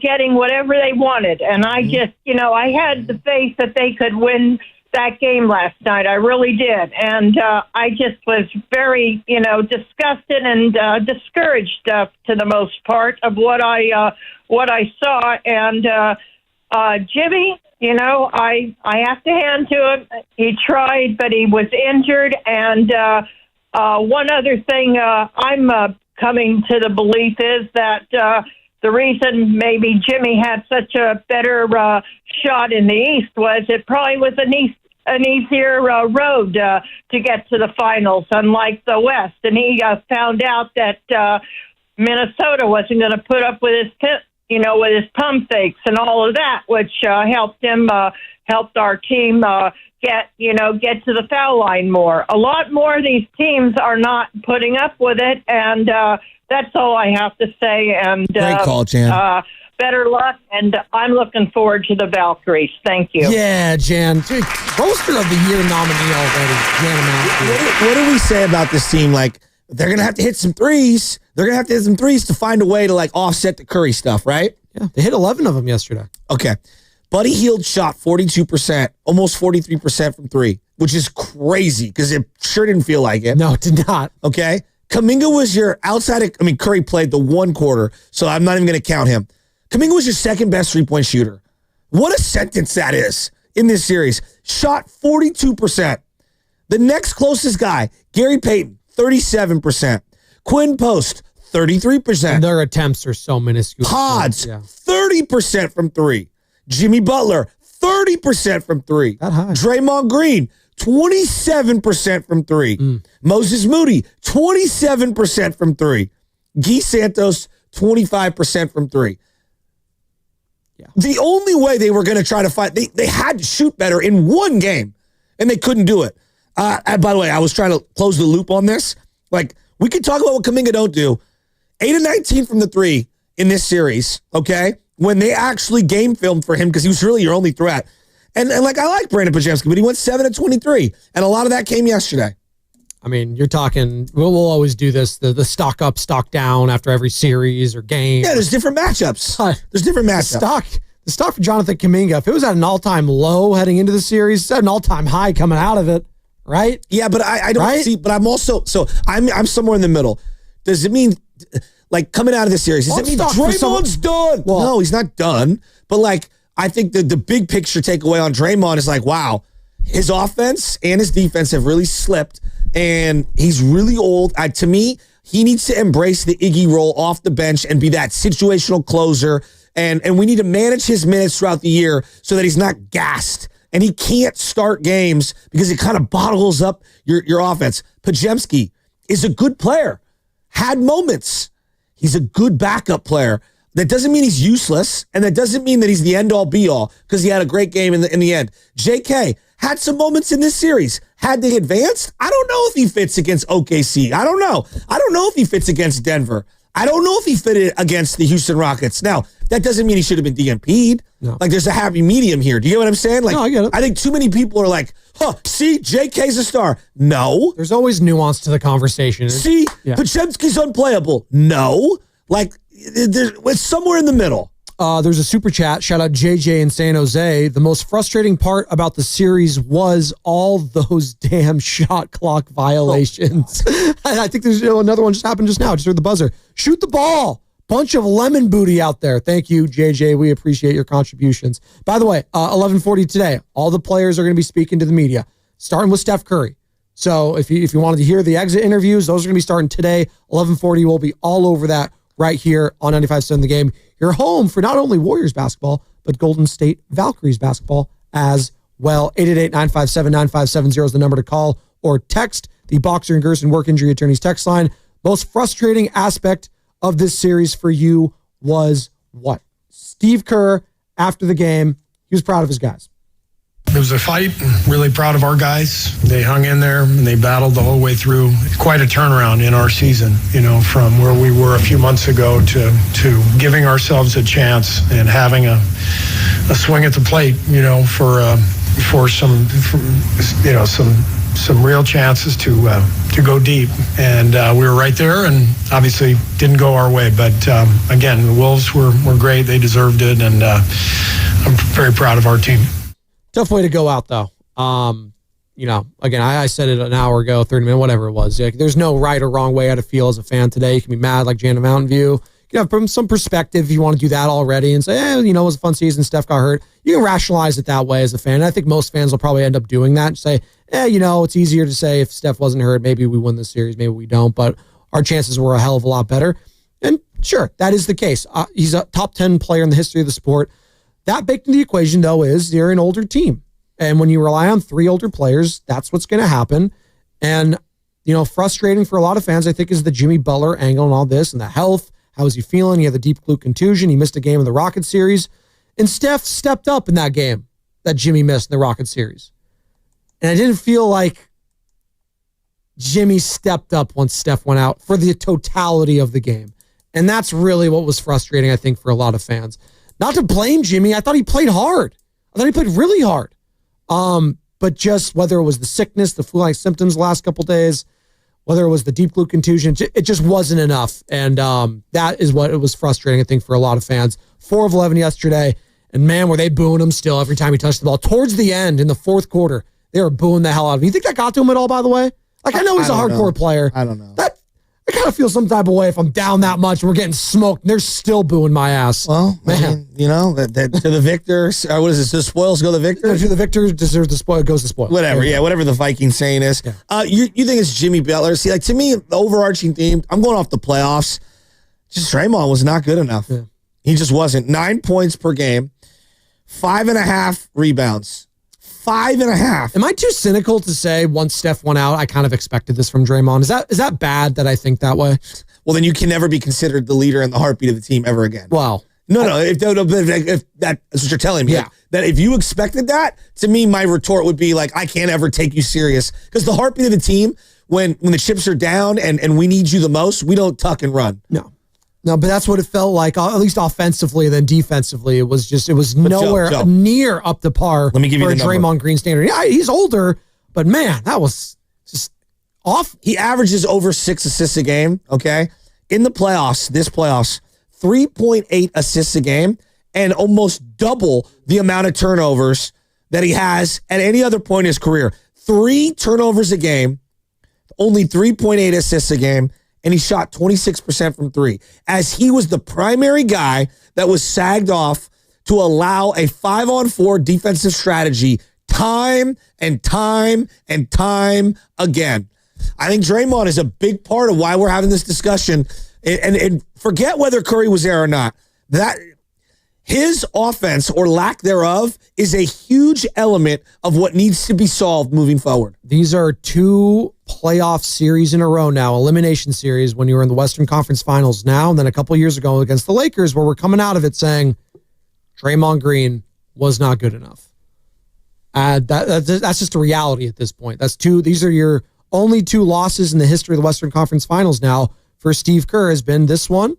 getting whatever they wanted. And I just, I had the faith that they could win that game last night. I really did. And I just was very, disgusted and discouraged to the most part of what I saw. And Jimmy, I have to hand to him. He tried, but he was injured. And one other thing I'm coming to the belief is that the reason maybe Jimmy had such a better shot in the East was it probably was an easier road to get to the finals, unlike the West. And he found out that Minnesota wasn't going to put up with his pump fakes and all of that, which helped our team get to the foul line more. A lot more of these teams are not putting up with it, and that's all I have to say. And great call, Jan. Better luck, and I'm looking forward to the Valkyries. Thank you. Yeah, Jan. Roaster of the Year nominee already, Jan Amanski. What do we say about this team? Like, they're going to have to hit some threes. They're going to have to hit some threes to find a way to, offset the Curry stuff, right? Yeah, they hit 11 of them yesterday. Okay. Buddy Hield shot 42%, almost 43% from three, which is crazy because it sure didn't feel like it. No, it did not. Okay. Kuminga was your Curry played the one quarter, so I'm not even going to count him. Kuminga was your second best three-point shooter. What a sentence that is in this series. Shot 42%. The next closest guy, Gary Payton, 37%. Quinn Post, 33%. And their attempts are so minuscule. Pods, 30% from three. Jimmy Butler, 30% from three. That high. Draymond Green, 27% from three. Moses Moody, 27% from three. Guy Santos, 25% from three. Yeah. The only way they were going to try to fight, they had to shoot better in one game, and they couldn't do it. By the way, I was trying to close the loop on this. We could talk about what Kuminga don't do. 8 of 19 from the three in this series, okay? When they actually game filmed for him because he was really your only threat. And I like Brandon Podziemski, but he went 7 of 23, and a lot of that came yesterday. I mean, you're talking, we'll always do this, the stock up, stock down after every series or game. Yeah, there's different matchups. There's different matchups. The stock for Jonathan Kuminga, if it was at an all-time low heading into the series, it's at an all-time high coming out of it, right? Yeah, but I don't see, but I'm also, so I'm somewhere in the middle. Does it mean, coming out of the series, does it mean Draymond's done? Well, no, he's not done. But, I think the big picture takeaway on Draymond is wow, his offense and his defense have really slipped, and he's really old. To me, he needs to embrace the Iggy role off the bench and be that situational closer, and we need to manage his minutes throughout the year so that he's not gassed. And he can't start games because it kind of bottles up your offense. Podziemski is a good player, had moments. He's a good backup player. That doesn't mean he's useless, and that doesn't mean that he's the end-all, be-all, because he had a great game in the end. JK had some moments in this series. Had they advanced? I don't know if he fits against OKC. I don't know. I don't know if he fits against Denver. I don't know if he fitted against the Houston Rockets. Now, that doesn't mean he should have been DNP'd. No. There's a happy medium here. Do you get what I'm saying? No, I get it. I think too many people are see, JK's a star. No. There's always nuance to the conversation. See, Podziemski's unplayable. No. It's somewhere in the middle. There's a super chat. Shout out JJ in San Jose. The most frustrating part about the series was all those damn shot clock violations. I think there's another one just happened just now. Just heard the buzzer. Shoot the ball. Bunch of lemon booty out there. Thank you, JJ. We appreciate your contributions. By the way, 11:40 today. All the players are going to be speaking to the media, starting with Steph Curry. So if you wanted to hear the exit interviews, those are going to be starting today. 11:40. We'll be all over that right here on 95.7 The Game. You're home for not only Warriors basketball, but Golden State Valkyries basketball as well. 888-957-9570 is the number to call or text. The Boxer and Gerson Work Injury Attorneys text line. Most frustrating aspect of this series for you was what? Steve Kerr, after the game, he was proud of his guys. It was a fight. Really proud of our guys. They hung in there and they battled the whole way through. Quite a turnaround in our season, from where we were a few months ago to giving ourselves a chance and having a swing at the plate, for some real chances to go deep. And we were right there, and obviously didn't go our way. But again, the Wolves were great. They deserved it, and I'm very proud of our team. Tough way to go out, though. Again, I said it an hour ago, 30 minutes, whatever it was. Like, there's no right or wrong way how to feel as a fan today. You can be mad like Jana Mountain View. You can have from some perspective if you want to do that already and say, it was a fun season, Steph got hurt. You can rationalize it that way as a fan. And I think most fans will probably end up doing that and say, it's easier to say if Steph wasn't hurt, maybe we win this series, maybe we don't. But our chances were a hell of a lot better. And sure, that is the case. He's a top 10 player in the history of the sport. That baked into the equation, though, is you're an older team. And when you rely on 3 older players, that's what's going to happen. And, frustrating for a lot of fans, I think, is the Jimmy Butler angle and all this and the health. How is he feeling? He had the deep glute contusion. He missed a game in the Rocket series. And Steph stepped up in that game that Jimmy missed in the Rocket series. And I didn't feel like Jimmy stepped up once Steph went out for the totality of the game. And that's really what was frustrating, I think, for a lot of fans. Not to blame Jimmy. I thought he played hard. I thought he played really hard. But just whether it was the sickness, the flu-like symptoms the last couple days, whether it was the deep glute contusion, it just wasn't enough. And that is what it was frustrating, I think, for a lot of fans. 4 of 11 yesterday. And man, were they booing him still every time he touched the ball. Towards the end, in the fourth quarter, they were booing the hell out of him. You think that got to him at all, by the way? Like, I know he's a hardcore player. I don't know. I kind of feel some type of way if I'm down that much and we're getting smoked and they're still booing my ass. Well, man, that to the victor, what is this? To the spoils go the victor? To the victor deserves the spoil, goes the spoil. Whatever, whatever the Viking saying is. Yeah. You think it's Jimmy Butler? See, like, to me, the overarching theme, I'm going off the playoffs. Just Draymond was not good enough. Yeah. He just wasn't. 9 points per game, 5.5 rebounds. 5.5. Am I too cynical to say once Steph went out, I kind of expected this from Draymond? Is that bad that I think that way? Well, then you can never be considered the leader and the heartbeat of the team ever again. Well, no. If that's what you're telling me, that if you expected that, to me, my retort would be like, I can't ever take you serious because the heartbeat of the team, when the chips are down and we need you the most, we don't tuck and run. No, but that's what it felt like, at least offensively. Then defensively, it was nowhere Joe, near up to par let me give for you the a Draymond number. Green standard. Yeah, he's older, but man, that was just off. He averages over 6 assists a game, okay? In the playoffs, 3.8 assists a game and almost double the amount of turnovers that he has at any other point in his career. 3 turnovers a game, only 3.8 assists a game, and he shot 26% from 3, as he was the primary guy that was sagged off to allow a 5-on-4 defensive strategy time and time and time again. I think Draymond is a big part of why we're having this discussion. And forget whether Curry was there or not. That his offense or lack thereof is a huge element of what needs to be solved moving forward. These are 2 playoff series in a row now, elimination series when you were in the Western Conference Finals now, and then a couple years ago against the Lakers where we're coming out of it saying Draymond Green was not good enough. That's just a reality at this point. These are your only 2 losses in the history of the Western Conference Finals now for Steve Kerr has been this one.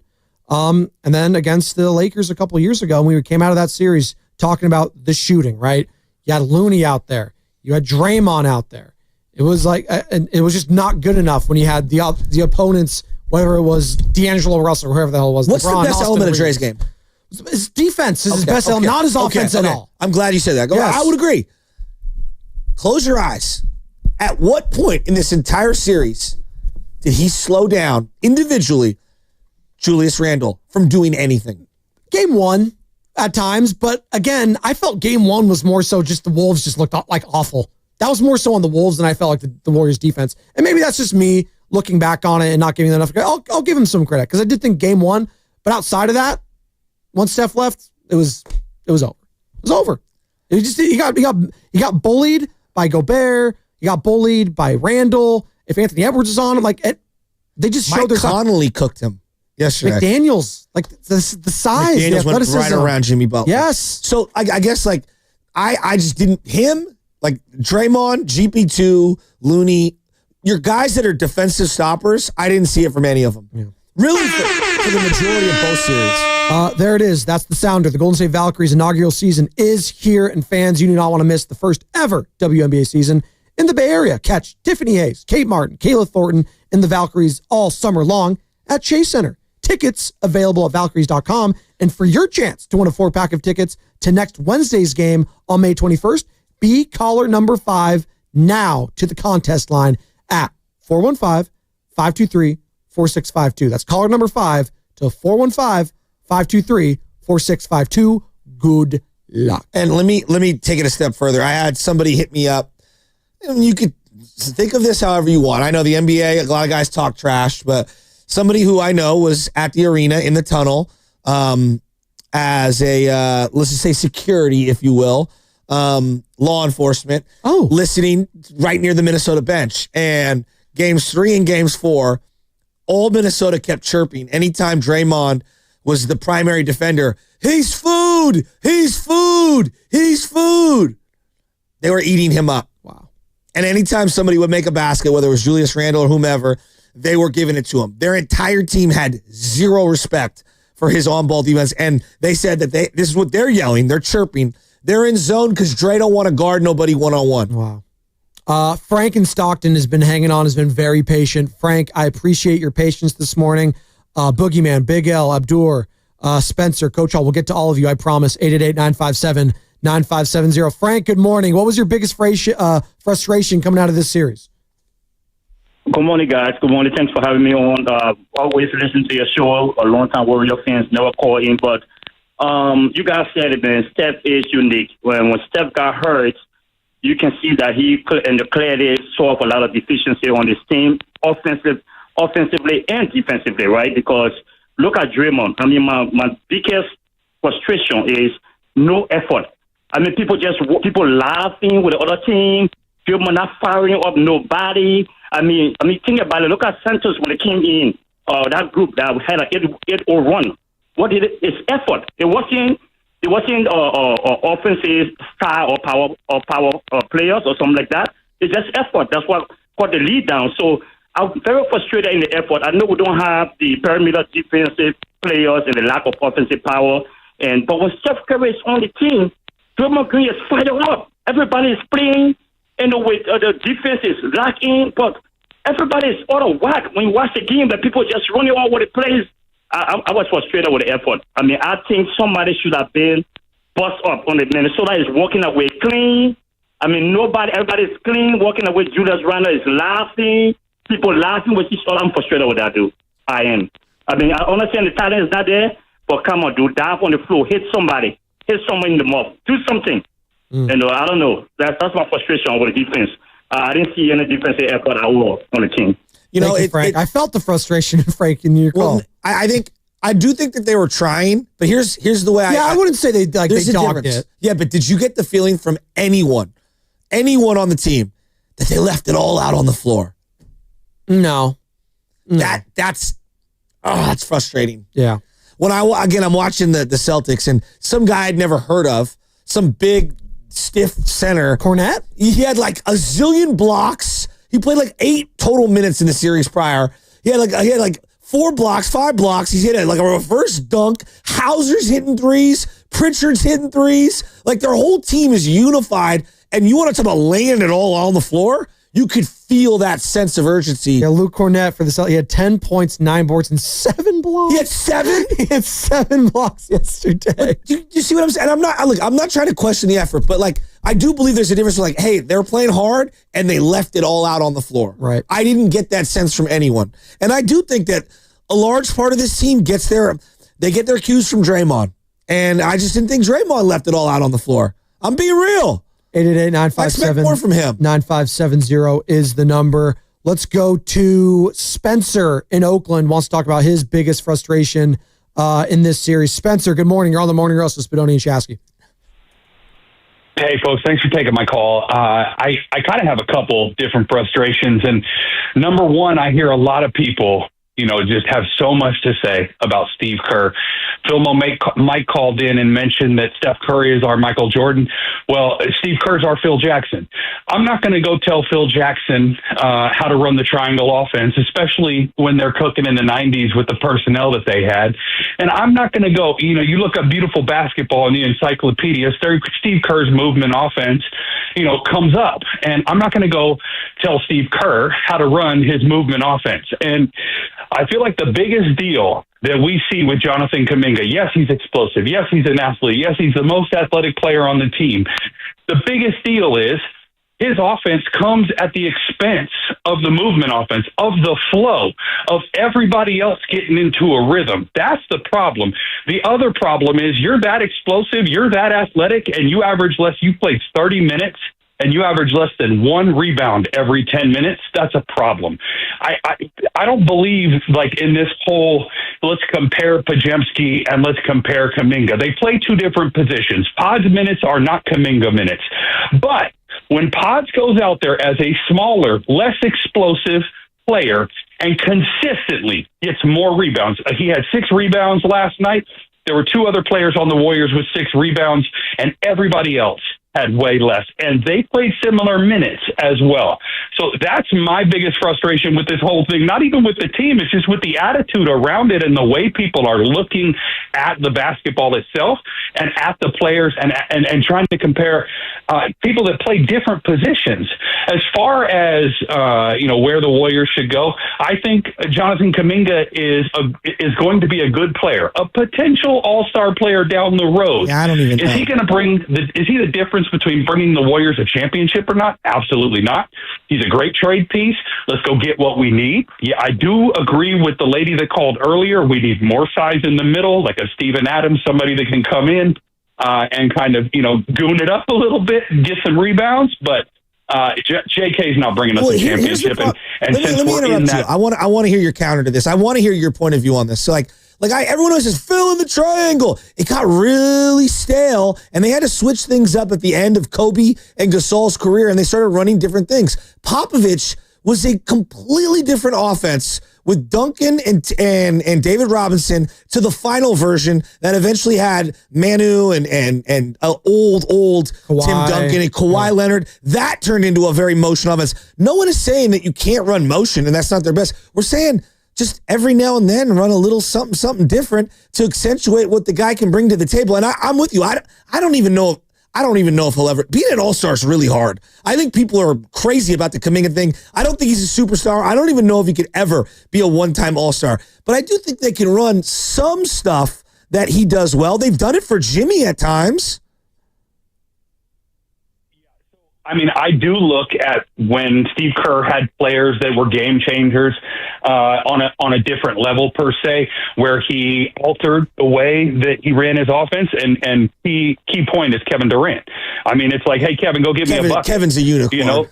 And then against the Lakers a couple years ago, when we came out of that series talking about the shooting, right? You had Looney out there. You had Draymond out there. It was like, and it was just not good enough when you had the opponents, whether it was D'Angelo Russell or whoever the hell it was. What's LeBron, the best Austin element of Reeves. Dre's game? His defense is his best element, not his offense at all. I'm glad you said that. Yes. I would agree. Close your eyes. At what point in this entire series did he slow down individually Julius Randle from doing anything? Game 1 at times, but again, I felt game 1 was more so just the Wolves just looked like awful. That was more so on the Wolves than I felt like the Warriors defense. And maybe that's just me looking back on it and not giving enough credit. I'll give him some credit because I did think game 1, but outside of that, once Steph left, it was over. It was over. He got bullied by Gobert. He got bullied by Randall. If Anthony Edwards is on, they just showed Mike their Conley cooked him. yesterday. McDaniels, like the size, McDaniels the went athleticism. right around Jimmy Butler. Yes. So I guess like I just didn't like Draymond, GP2, Looney, your guys that are defensive stoppers. I didn't see it from any of them. Yeah. Really, for the majority of both series. There it is. That's the sounder. The Golden State Valkyries inaugural season is here, and fans, you do not want to miss the first ever WNBA season in the Bay Area. Catch Tiffany Hayes, Kate Martin, Kayla Thornton, and the Valkyries all summer long at Chase Center. Tickets available at Valkyries.com. And for your chance to win a 4-pack of tickets to next Wednesday's game on May 21st, be caller number 5 now to the contest line at 415-523-4652. That's caller number 5 to 415-523-4652. Good luck. And let me take it a step further. I had somebody hit me up. And you could think of this however you want. I know the NBA, a lot of guys talk trash, but somebody who I know was at the arena in the tunnel as a, let's just say security, if you will, law enforcement, listening right near the Minnesota bench. And games 3 and games 4, all Minnesota kept chirping anytime Draymond was the primary defender. He's food! He's food! He's food! They were eating him up. Wow. And anytime somebody would make a basket, whether it was Julius Randle or whomever, they were giving it to him. Their entire team had zero respect for his on-ball defense. And they said that this is what they're yelling. They're chirping. They're in zone because Dre don't want to guard nobody one-on-one. Wow. Frank in Stockton has been hanging on, has been very patient. Frank, I appreciate your patience this morning. Boogeyman, Big L, Abdur, Spencer, Coach Hall, we'll get to all of you, I promise. 888-957-9570. Frank, good morning. What was your biggest frustration coming out of this series? Good morning, guys. Good morning. Thanks for having me on. Always listen to your show. A long-time Warrior fans never call in, but you guys said it, man. Steph is unique. When Steph got hurt, you can see that he clearly saw a lot of deficiency on his team, offensively and defensively, right? Because look at Draymond. I mean, my biggest frustration is no effort. I mean, people laughing with the other team, people not firing up nobody. I mean, think about it. Look at Santos when they came in, that group that had an 8-0 run. What did it? It's effort. It wasn't offensive style or power players or something like that. It's just effort. That's what got the lead down. So I'm very frustrated in the effort. I know we don't have the perimeter defensive players and the lack of offensive power. But when Steph Curry is on the team, Draymond Green is fired up. Everybody is playing, with the defense is lacking, but everybody is out of whack. When you watch the game, the people just running all over the place. I was frustrated with the effort. I mean, I think somebody should have been bust up on the Minnesota is walking away clean. I mean, everybody's clean, walking away. Julius Randle is laughing. People laughing with each other. I'm frustrated with that, dude. I am. I mean, I understand the talent is not there, but come on, dude. Dive on the floor. Hit somebody. Hit someone in the mouth. Do something. I don't know. That's my frustration with the defense. I didn't see any defensive effort at all on the team. Frank. I felt the frustration, Frank, in your call. I do think that they were trying, but here's the way I wouldn't say they dogged it. Yeah, but did you get the feeling from anyone on the team that they left it all out on the floor? No. That's frustrating. Yeah. When I'm watching the Celtics and some guy I'd never heard of, some big stiff center, Cornette, he had like a zillion blocks. He played like 8 total minutes in the series prior. He had like 4 blocks, 5 blocks. He's hit like a reverse dunk. Hauser's hitting threes. Pritchard's hitting threes. Like their whole team is unified. And you want to talk about laying it all on the floor? You could feel that sense of urgency. Yeah, Luke Cornette for the Celtics. He had 10 points, 9 boards, and 7 blocks. He had 7? He had 7 blocks yesterday. Do you see what I'm saying? And I'm not trying to question the effort, but like I do believe there's a difference. Like, hey, they're playing hard and they left it all out on the floor. Right. I didn't get that sense from anyone, and I do think that a large part of this team get their cues from Draymond, and I just didn't think Draymond left it all out on the floor. I'm being real. 888-957. I expect more from him. 9570 is the number. Let's go to Spencer in Oakland. Wants to talk about his biggest frustration in this series. Spencer, good morning. You're on the Morning Roast with Spadoni and Shasky. Hey, folks. Thanks for taking my call. I kind of have a couple different frustrations. And number one, I hear a lot of people just have so much to say about Steve Kerr. Mike called in and mentioned that Steph Curry is our Michael Jordan. Well, Steve Kerr's our Phil Jackson. I'm not going to go tell Phil Jackson how to run the triangle offense, especially when they're cooking in the 90s with the personnel that they had. And I'm not going to go, you look up beautiful basketball in the encyclopedia, Steve Kerr's movement offense, comes up. And I'm not going to go tell Steve Kerr how to run his movement offense. And I feel like the biggest deal that we see with Jonathan Kuminga, yes, he's explosive. Yes, he's an athlete. Yes, he's the most athletic player on the team. The biggest deal is his offense comes at the expense of the movement offense, of the flow, of everybody else getting into a rhythm. That's the problem. The other problem is you're that explosive, you're that athletic, and you play 30 minutes, and you average less than 1 rebound every 10 minutes, that's a problem. I don't believe, in this whole, let's compare Podziemski and let's compare Kuminga. They play 2 different positions. Pod's minutes are not Kuminga minutes. But when Pods goes out there as a smaller, less explosive player and consistently gets more rebounds, he had 6 rebounds last night. There were 2 other players on the Warriors with 6 rebounds, and everybody else had way less, and they played similar minutes as well. So that's my biggest frustration with this whole thing, not even with the team, it's just with the attitude around it and the way people are looking at the basketball itself and at the players and trying to compare people that play different positions. As far as, where the Warriors should go, I think Jonathan Kuminga is going to be a good player, a potential all-star player down the road. Yeah, I don't even know. Is he the difference between bringing the Warriors a championship or not? Absolutely not. He's a great trade piece. Let's go get what we need. Yeah, I do agree with the lady that called earlier. We need more size in the middle, like a Steven Adams, somebody that can come in and kind of, goon it up a little bit and get some rebounds. But JK's not bringing us a championship. And let me interrupt you. I want to hear your counter to this. I want to hear your point of view on this. So everyone always says, fill in the triangle. It got really stale, and they had to switch things up at the end of Kobe and Gasol's career, and they started running different things. Popovich was a completely different offense with Duncan and David Robinson to the final version that eventually had Manu and old Kawhi, Tim Duncan and Kawhi Leonard. That turned into a very motion offense. No one is saying that you can't run motion, and that's not their best. We're saying just every now and then run a little something different to accentuate what the guy can bring to the table. And I'm with you. I don't even know if he'll ever being an all-star is really hard. I think people are crazy about the Kuminga thing. I don't think he's a superstar. I don't even know if he could ever be a one-time all-star. But I do think they can run some stuff that he does well. They've done it for Jimmy at times. I mean, I do look at when Steve Kerr had players that were game changers on a different level per se, where he altered the way that he ran his offense. And key point is Kevin Durant. I mean, it's like, hey, Kevin, go get me a bucket. Kevin's a unicorn.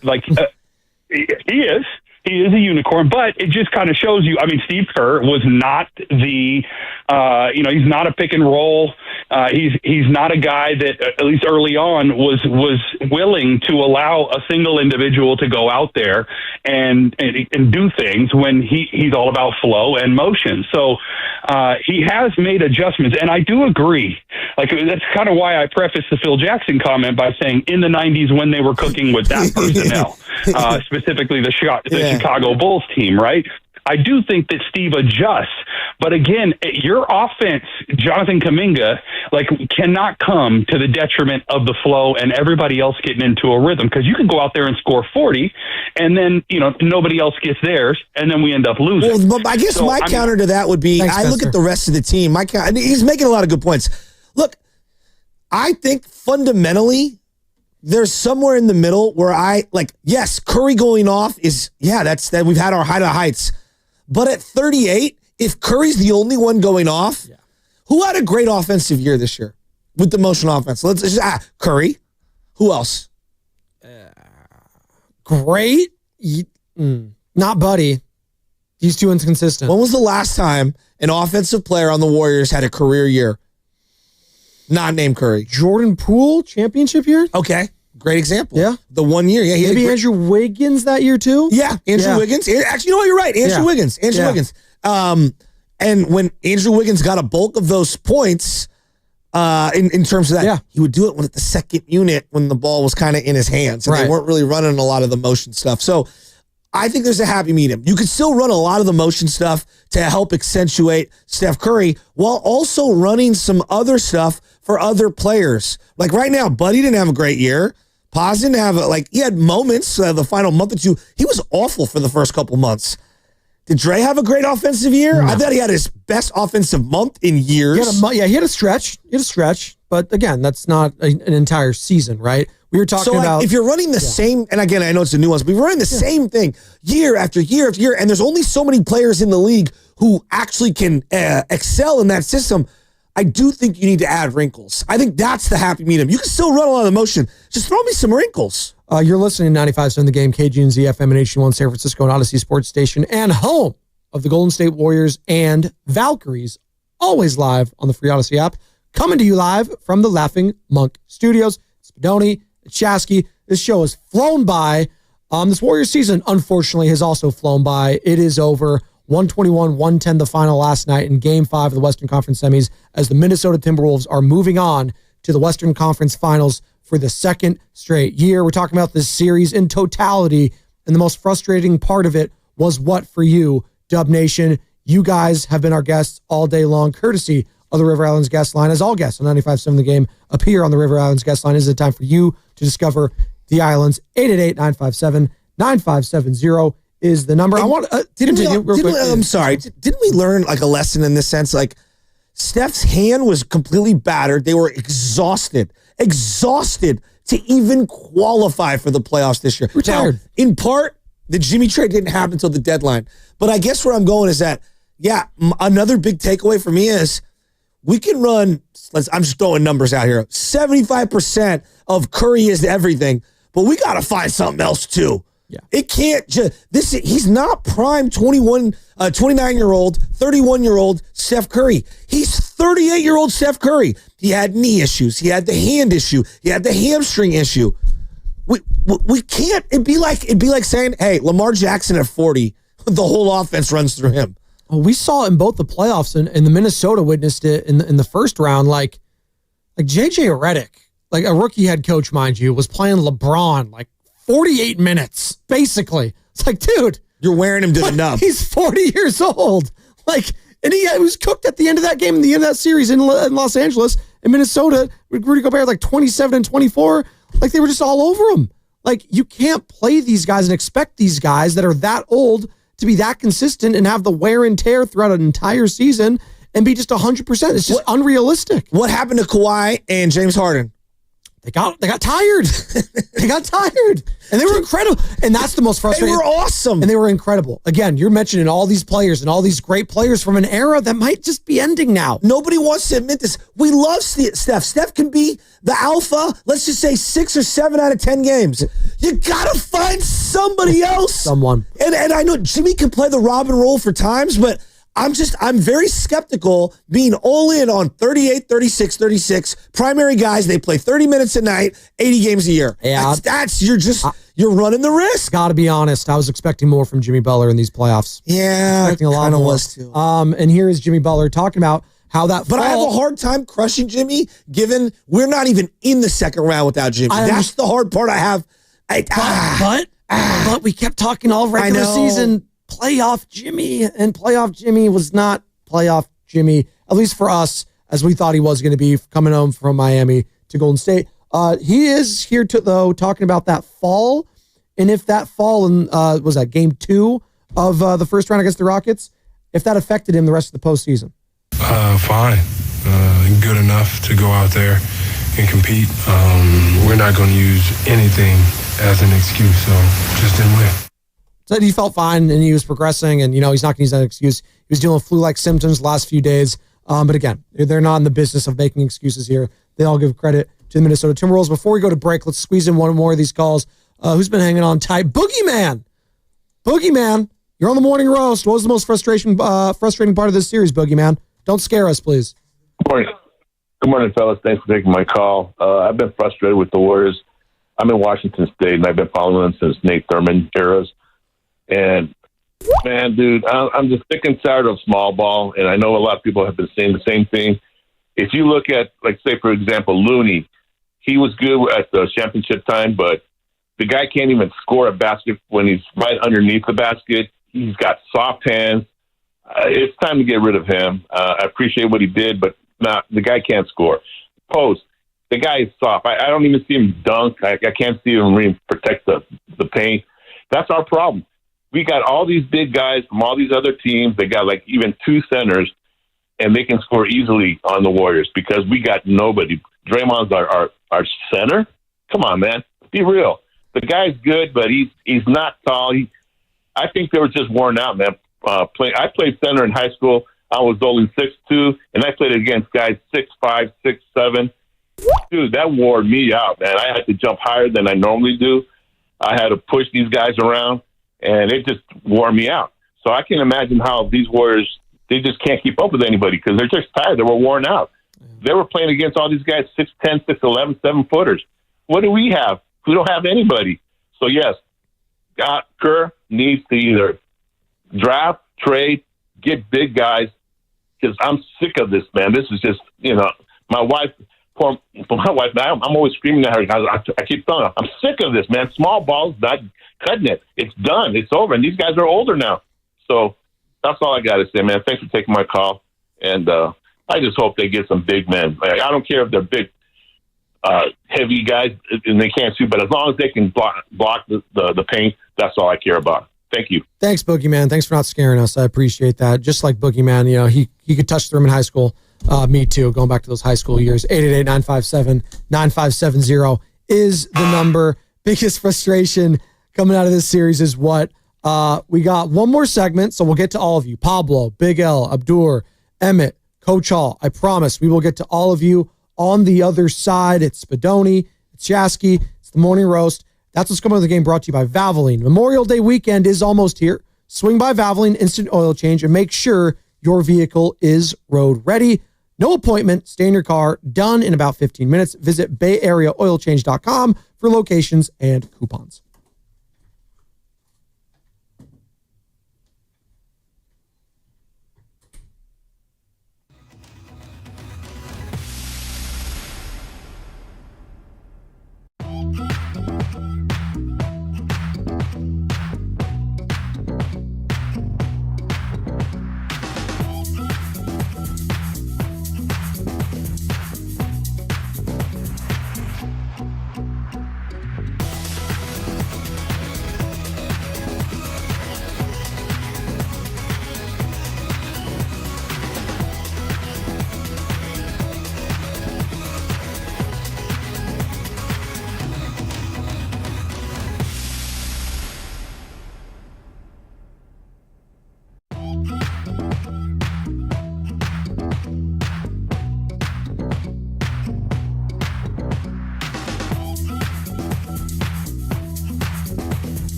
He is. He is a unicorn, but it just kind of shows you. I mean, Steve Kerr was not he's not a pick and roll. He's not a guy that, at least early on, was willing to allow a single individual to go out there and do things when he's all about flow and motion. So he has made adjustments, and I do agree. That's kind of why I prefaced the Phil Jackson comment by saying in the 90s when they were cooking with that personnel, specifically the Chicago Bulls team, right? I do think that Steve adjusts, but again, your offense, Jonathan Kuminga, cannot come to the detriment of the flow and everybody else getting into a rhythm, because you can go out there and score 40, and then nobody else gets theirs, and then we end up losing. Well, I guess my counter to that would be, I look at the rest of the team. He's making a lot of good points. Look, I think fundamentally, there's somewhere in the middle where yes, Curry going off is, that's that we've had our heights. But at 38, if Curry's the only one going off, who had a great offensive year this year with the motion offense? Let's just Curry. Who else? Great? Not Buddy. He's too inconsistent. When was the last time an offensive player on the Warriors had a career year? Not named Curry. Jordan Poole, championship year? Okay. great example. Yeah. The 1 year. Yeah. Maybe Andrew Wiggins that year too? Yeah. Andrew Wiggins. Actually, you know what? You're right. Andrew Wiggins. Wiggins. And when Andrew Wiggins got a bulk of those points, in terms of that, he would do it at the second unit when the ball was kind of in his hands. And they weren't really running a lot of the motion stuff. So I think there's a happy medium. You could still run a lot of the motion stuff to help accentuate Steph Curry while also running some other stuff for other players. Like right now, Buddy didn't have a great year. Paz didn't have he had moments the final month or two. He was awful for the first couple months. Did Dre have a great offensive year? No. I thought he had his best offensive month in years. He had a stretch. But again, that's not an entire season, right? We were talking about if you're running the same, and again, I know it's a nuance, but if you're running the same thing year after year after year, and there's only so many players in the league who actually can excel in that system, I do think you need to add wrinkles. I think that's the happy medium. You can still run a lot of motion. Just throw me some wrinkles. You're listening to 95.7 The Game, KGNZ FM and HD1 San Francisco and Odyssey Sports Station, and home of the Golden State Warriors and Valkyries, always live on the free Odyssey app. Coming to you live from the Laughing Monk Studios. Spadoni, Chasky. This show has flown by. This Warriors season, unfortunately, has also flown by. It is over. 121-110 the final last night in Game 5 of the Western Conference semis as the Minnesota Timberwolves are moving on to the Western Conference Finals for the second straight year. We're talking about this series in totality, and the most frustrating part of it was what for you, Dub Nation? You guys have been our guests all day long, courtesy of the River Islands guest line. As all guests on 95.7 The Game appear on the River Islands guest line, is it time for you to discover the islands. 888-957-9570 is the number. I'm sorry. Didn't we learn a lesson in this sense? Steph's hand was completely battered. They were exhausted to even qualify for the playoffs this year. Retired. Now, in part, the Jimmy trade didn't happen until the deadline. But I guess where I'm going is that, another big takeaway for me is we can run, I'm just throwing numbers out here, 75% of Curry is everything, but we got to find something else too. Yeah. It can't he's not prime 29-year-old, 31-year-old Steph Curry. He's 38-year-old Steph Curry. He had knee issues. He had the hand issue. He had the hamstring issue. We can't, it'd be like saying, hey, Lamar Jackson at 40, the whole offense runs through him. Well, we saw it in both the playoffs and the Minnesota witnessed it in the first round. Like JJ Redick, a rookie head coach, mind you, was playing LeBron 48 minutes, basically. It's dude. You're wearing him to the nub. He's 40 years old. And he was cooked at the end of that game, in the end of that series in Los Angeles. In Minnesota, Rudy Gobert 27 and 24. They were just all over him. You can't play these guys and expect these guys that are that old to be that consistent and have the wear and tear throughout an entire season and be just 100%. It's just unrealistic. What happened to Kawhi and James Harden? They got tired. They got tired. And they were incredible. And that's the most frustrating. They were awesome. And they were incredible. Again, you're mentioning all these players and all these great players from an era that might just be ending now. Nobody wants to admit this. We love Steph. Steph can be the alpha, let's just say 6 or 7 out of 10 games. You got to find somebody else. Someone. And I know Jimmy can play the Robin role for times, but I'm very skeptical being all in on 38, 36, 36 primary guys. They play 30 minutes a night, 80 games a year. Yeah. You're running the risk. Got to be honest. I was expecting more from Jimmy Butler in these playoffs. Yeah. Expecting a lot more. Was too. And here is Jimmy Butler talking about how that But I have a hard time crushing Jimmy given we're not even in the second round without Jimmy. That's the hard part I have. But we kept talking all regular season playoff Jimmy, and playoff Jimmy was not playoff Jimmy, at least for us, as we thought he was going to be coming home from Miami to Golden State. He is here talking about that fall, and if that fall in was that game 2 of the first round against the Rockets, if that affected him the rest of the postseason. Fine, good enough to go out there and compete. We're not going to use anything as an excuse, so just didn't win. Said he felt fine and he was progressing, and he's not going to use that excuse. He was dealing with flu-like symptoms the last few days. But again, they're not in the business of making excuses here. They all give credit to the Minnesota Timberwolves. Before we go to break, let's squeeze in one more of these calls. Who's been hanging on tight? Boogeyman, you're on the morning roast. What was the most frustrating part of this series, Boogeyman? Don't scare us, please. Good morning, fellas. Thanks for taking my call. I've been frustrated with the Warriors. I'm in Washington State, and I've been following them since Nate Thurman eras. And, man, dude, I'm just sick and tired of small ball, and I know a lot of people have been saying the same thing. If you look at, like, say, for example, Looney, he was good at the championship time, but the guy can't even score a basket when he's right underneath the basket. He's got soft hands. It's time to get rid of him. I appreciate what he did, but the guy can't score. Post, the guy is soft. I don't even see him dunk. I can't see him really protect the paint. That's our problem. We got all these big guys from all these other teams. They got like even 2 centers, and they can score easily on the Warriors because we got nobody. Draymond's our center. Come on, man. Be real. The guy's good, but he's not tall. I think they were just worn out, man. I played center in high school. I was only 6'2", and I played against guys 6'5", 6'7". Dude, that wore me out, man. I had to jump higher than I normally do. I had to push these guys around, and it just wore me out. So I can imagine how these Warriors, they just can't keep up with anybody because they're just tired. They were worn out. They were playing against all these guys, 6'10", 6'11", 7-footers. What do we have? We don't have anybody. So, yes, Kerr needs to either draft, trade, get big guys, because I'm sick of this, man. This is just, my wife, I'm always screaming at her. I keep telling her, I'm sick of this, man. Small ball's not cutting it. It's done. It's over. And these guys are older now. So that's all I got to say, man. Thanks for taking my call. And I just hope they get some big men. I don't care if they're big, heavy guys and they can't shoot, but as long as they can block the paint, that's all I care about. Thank you. Thanks, Boogeyman. Thanks for not scaring us. I appreciate that. Just like Boogeyman, he could touch the rim in high school. Me too. Going back to those high school years. 888-957-9570 is the number. Biggest frustration coming out of this series is what? We got one more segment, so we'll get to all of you. Pablo, Big L, Abdur, Emmett, Coach Hall. I promise we will get to all of you on the other side. It's Spadoni, it's Shasky, it's the Morning Roast. That's what's coming to the game, brought to you by Valvoline. Memorial Day weekend is almost here. Swing by Valvoline Instant Oil Change and make sure your vehicle is road ready. No appointment. Stay in your car. Done in about 15 minutes. Visit BayAreaOilChange.com for locations and coupons.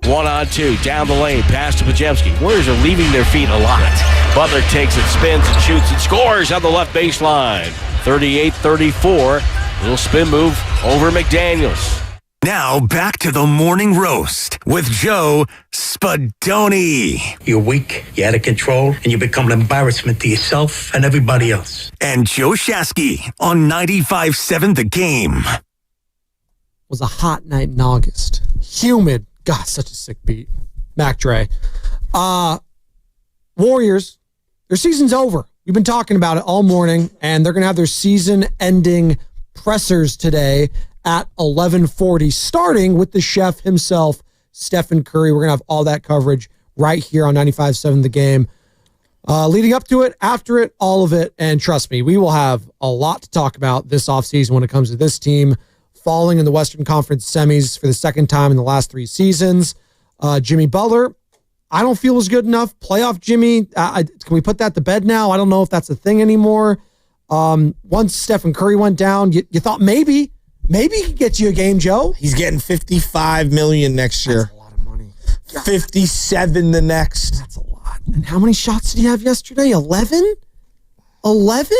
1-on-2, down the lane, pass to Podziemski. Warriors are leaving their feet a lot. Butler takes it, spins and shoots and scores on the left baseline. 38-34. Little spin move over McDaniels. Now back to the Morning Roast with Joe Spadoni. You're weak, you're out of control, and you become an embarrassment to yourself and everybody else. And Joe Shasky on 95.7 The Game. It was a hot night in August. Humid. God, such a sick beat. Mac Dre. Warriors, their season's over. We've been talking about it all morning, and they're going to have their season-ending pressers today at 11:40, starting with the chef himself, Stephen Curry. We're going to have all that coverage right here on 95.7 The Game. Leading up to it, after it, all of it, and trust me, we will have a lot to talk about this offseason when it comes to this team falling in the Western Conference semis for the second time in the last 3 seasons. Jimmy Butler, I don't feel is good enough. Playoff Jimmy, can we put that to bed now? I don't know if that's a thing anymore. Once Stephen Curry went down, you thought maybe he could get you a game, Joe. He's getting $55 million next year. That's a lot of money. 57 the next. That's a lot. And how many shots did he have yesterday? 11? 11?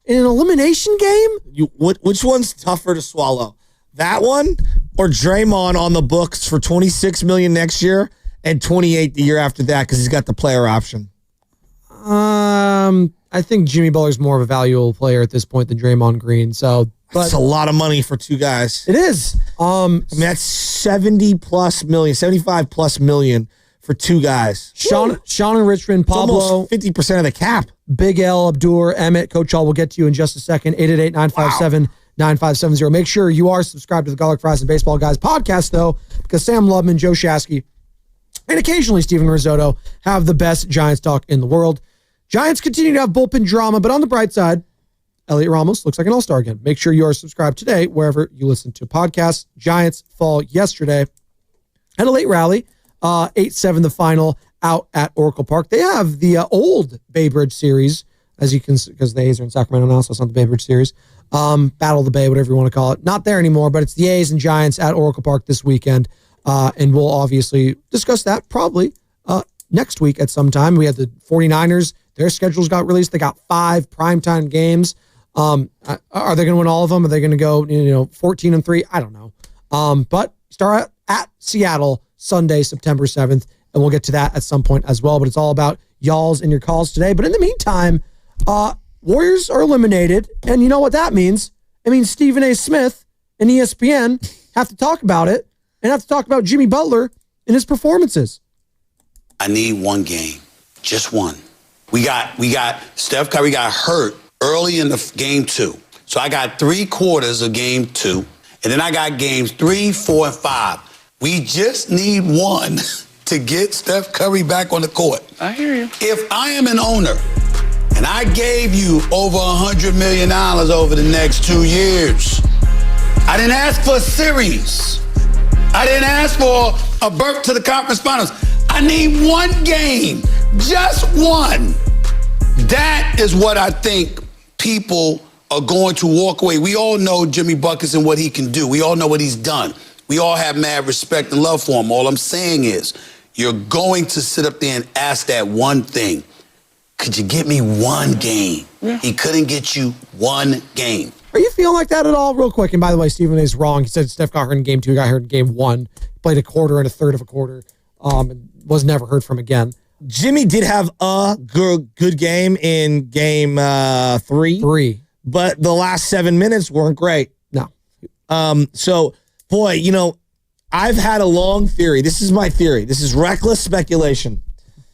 In an elimination game? Which one's tougher to swallow? That one or Draymond on the books for $26 million next year and $28 the year after that because he's got the player option? I think Jimmy Butler's more of a valuable player at this point than Draymond Green. So that's a lot of money for 2 guys. It is. I mean, that's 75+ million for 2 guys. Sean and Richmond, Pablo. It's almost 50% of the cap. Big L, Abdur, Emmett, Coach Hall will get to you in just a second. 888-957-9570. Make sure you are subscribed to the Garlic Fries and Baseball Guys podcast, though, because Sam Lubman, Joe Shasky, and occasionally Steven Risotto have the best Giants talk in the world. Giants continue to have bullpen drama, but on the bright side, Elliot Ramos looks like an all-star again. Make sure you are subscribed today wherever you listen to podcasts. Giants fall yesterday. Had a late rally, 8-7 the final out at Oracle Park. They have the old Bay Bridge series, as you can, because the A's are in Sacramento now, so it's not the Bay Bridge series. Battle of the Bay, whatever you want to call it. Not there anymore, but it's the A's and Giants at Oracle Park this weekend. And we'll obviously discuss that probably next week at some time. We had the 49ers. Their schedules got released. They got 5 primetime games. Are they going to win all of them? Are they going to go 14-3? I don't know. But start at Seattle Sunday, September 7th. And we'll get to that at some point as well. But it's all about y'alls and your calls today. But in the meantime, Warriors are eliminated. And you know what that means? It means Stephen A. Smith and ESPN have to talk about it and have to talk about Jimmy Butler and his performances. I need one game. Just one. We got Steph Curry got hurt early in the game 2. So I got 3 quarters of game 2. And then I got games 3, 4, and 5. We just need one to get Steph Curry back on the court. I hear you. If I am an owner and I gave you over $100 million over the next 2 years, I didn't ask for a series. I didn't ask for a berth to the conference finals. I need one game, just one. That is what I think people are going to walk away. We all know Jimmy Buckets and what he can do. We all know what he's done. We all have mad respect and love for him. All I'm saying is, you're going to sit up there and ask that one thing. Could you get me one game? Yeah. He couldn't get you one game. Are you feeling like that at all? Real quick, and by the way, Stephen A. is wrong. He said Steph got hurt in game 2, got hurt in game 1, played a quarter and a third of a quarter, and was never heard from again. Jimmy did have a good game in game 3. but the last 7 minutes weren't great. No. So, boy, I've had a long theory. This is my theory. This is reckless speculation.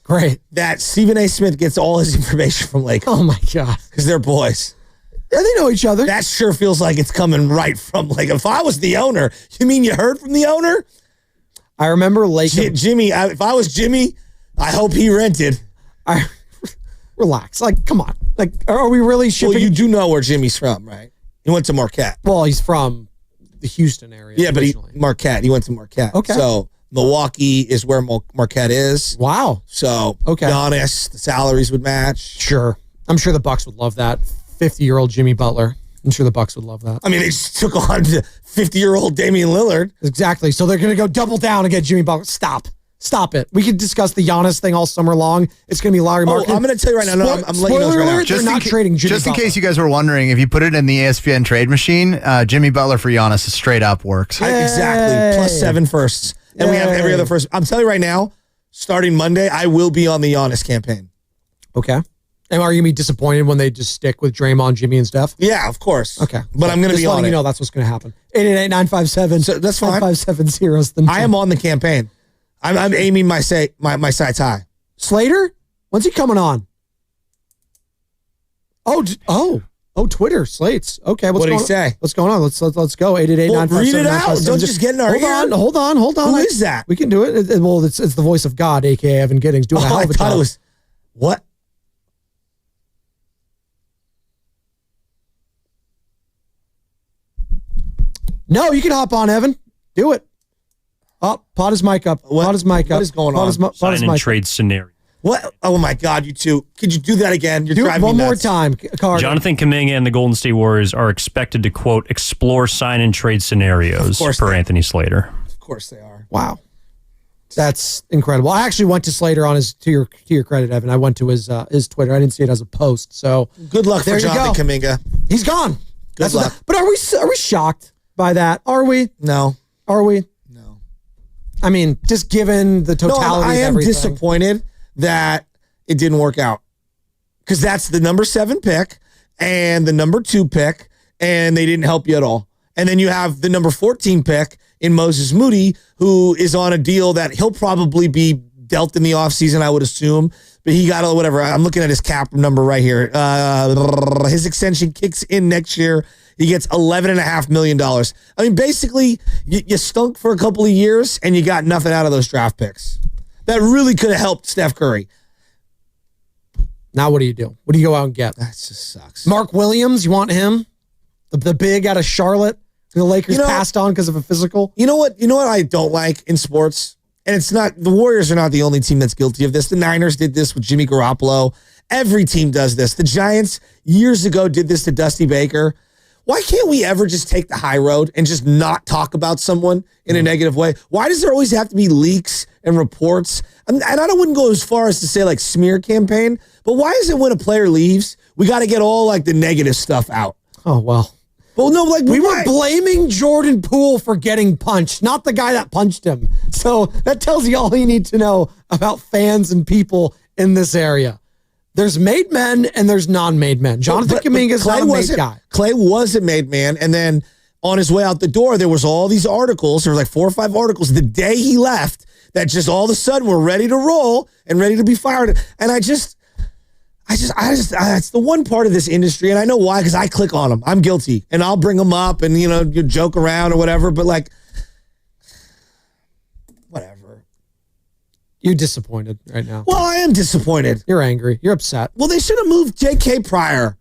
Great. That Stephen A. Smith gets all his information from Lake. Oh, my God. Because they're boys. Yeah, they know each other. That sure feels like it's coming right from Lake. If I was the owner, you mean you heard from the owner? I remember Lake. Jimmy, if I was Jimmy, I hope he rented. Relax. Like, come on. Like, are we really shipping? Well, you do know where Jimmy's from, right? He went to Marquette. Well, he's from the Houston area. Yeah, but Marquette. He went to Marquette. Okay. So Milwaukee is where Marquette is. Wow. So Giannis, the salaries would match. Sure. I'm sure the Bucks would love that. 50-year-old Jimmy Butler. I'm sure the Bucks would love that. I mean, they just took on 50-year-old Damian Lillard. Exactly. So they're going to go double down and get Jimmy Butler. Stop it. We could discuss the Giannis thing all summer long. It's going to be Larry Marketing. I'm going to tell you right now. No, I'm letting you know right now. They're not trading Jimmy Just in Butler. case you guys were wondering, if you put it in the ESPN trade machine, Jimmy Butler for Giannis is straight up works. Exactly. Plus 7 firsts. And we have every other first. I'm telling you right now, starting Monday, I will be on the Giannis campaign. Okay. And are you going to be disappointed when they just stick with Draymond, Jimmy, and Steph? Yeah, of course. Okay. But I'm going to be on letting it. you know that's what's going to happen. 888-957. So that's fine. 957-0. I am on the campaign. I'm aiming my sights high. Slater? When's he coming on? Oh, Twitter, Slates. Okay, What did he say? What's going on? Let's go. 888-957. Read it out. Don't just get in our ear. Hold on. Who is that? We can do it. It's the voice of God, a.k.a. Evan Giddings, doing a hell of a job. It was, what? No, you can hop on, Evan. Do it. Oh, pot his mic up. Pot his mic up. What is going on? Sign and trade scenario. What? Oh my God, you two. Could you do that again? You're do driving it one me more nuts. time, Carter. Jonathan Kuminga and the Golden State Warriors are expected to, quote, explore sign and trade scenarios per Anthony Slater. Of course they are. Wow. That's incredible. I actually went to Slater on his, to your credit, Evan. I went to his Twitter. I didn't see it as a post. So good luck there for Jonathan Kuminga. He's gone. Good luck. But are we shocked by that? Are we? No. Are we? No. I mean, just given the totality I of am everything. disappointed that it didn't work out. Because that's the number 7 pick and the number 2 pick, and they didn't help you at all. And then you have the number 14 pick in Moses Moody, who is on a deal that he'll probably be dealt in the offseason, I would assume. But he got whatever. I'm looking at his cap number right here. His extension kicks in next year. He gets $11.5 million. I mean, basically, you stunk for a couple of years, and you got nothing out of those draft picks. That really could have helped Steph Curry. Now what do you do? What do you go out and get? That just sucks. Mark Williams, you want him? The big out of Charlotte? The Lakers passed on because of a physical? You know what I don't like in sports? And it's not, the Warriors are not the only team that's guilty of this. The Niners did this with Jimmy Garoppolo. Every team does this. The Giants years ago did this to Dusty Baker. Why can't we ever just take the high road and just not talk about someone in a negative way? Why does there always have to be leaks and reports? And I wouldn't go as far as to say like smear campaign, but why is it when a player leaves, we got to get all like the negative stuff out? Oh, well. Well, no, like we were blaming Jordan Poole for getting punched, not the guy that punched him. So that tells you all you need to know about fans and people in this area. There's made men and there's non-made men. Jonathan Kuminga is not a made guy. Clay was a made man, and then on his way out the door, there was all these articles. There was like 4 or 5 articles the day he left that just all of a sudden were ready to roll and ready to be fired. And I just, it's the one part of this industry, and I know why, because I click on them. I'm guilty, and I'll bring them up and, you joke around or whatever, but like, whatever. You're disappointed right now. Well, I am disappointed. You're angry. You're upset. Well, they should have moved J.K. Pryor.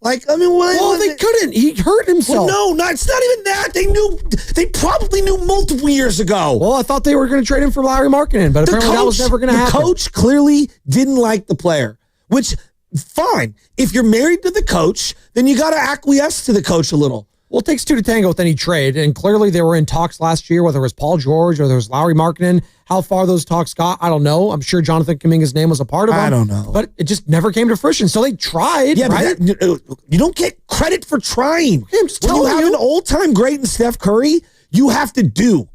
Like, I mean, they couldn't. He hurt himself. Well, no, it's not even that. They probably knew multiple years ago. Well, I thought they were going to trade him for Larry Markkinen, but apparently that was never going to happen. The coach clearly didn't like the player, which, fine. If you're married to the coach, then you got to acquiesce to the coach a little. Well, it takes two to tango with any trade, and clearly they were in talks last year, whether it was Paul George or there was Larry Markkinen. How far those talks got, I don't know. I'm sure Jonathan Kuminga's name was a part of them. I don't know. But it just never came to fruition. So they tried, right? But you don't get credit for trying. Okay, I'm just telling you have an old-time great in Steph Curry, you have to do.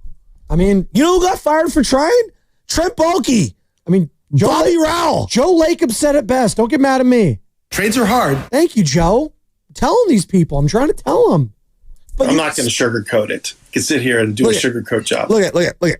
I mean, you know who got fired for trying? Trent Baalke. I mean, Bobby Rowell. Joe Lacob said it best. Don't get mad at me. Trades are hard. Thank you, Joe. telling these people. I'm trying to tell them. I'm not going to sugarcoat it. You can sit here and do a sugarcoat job. Look at.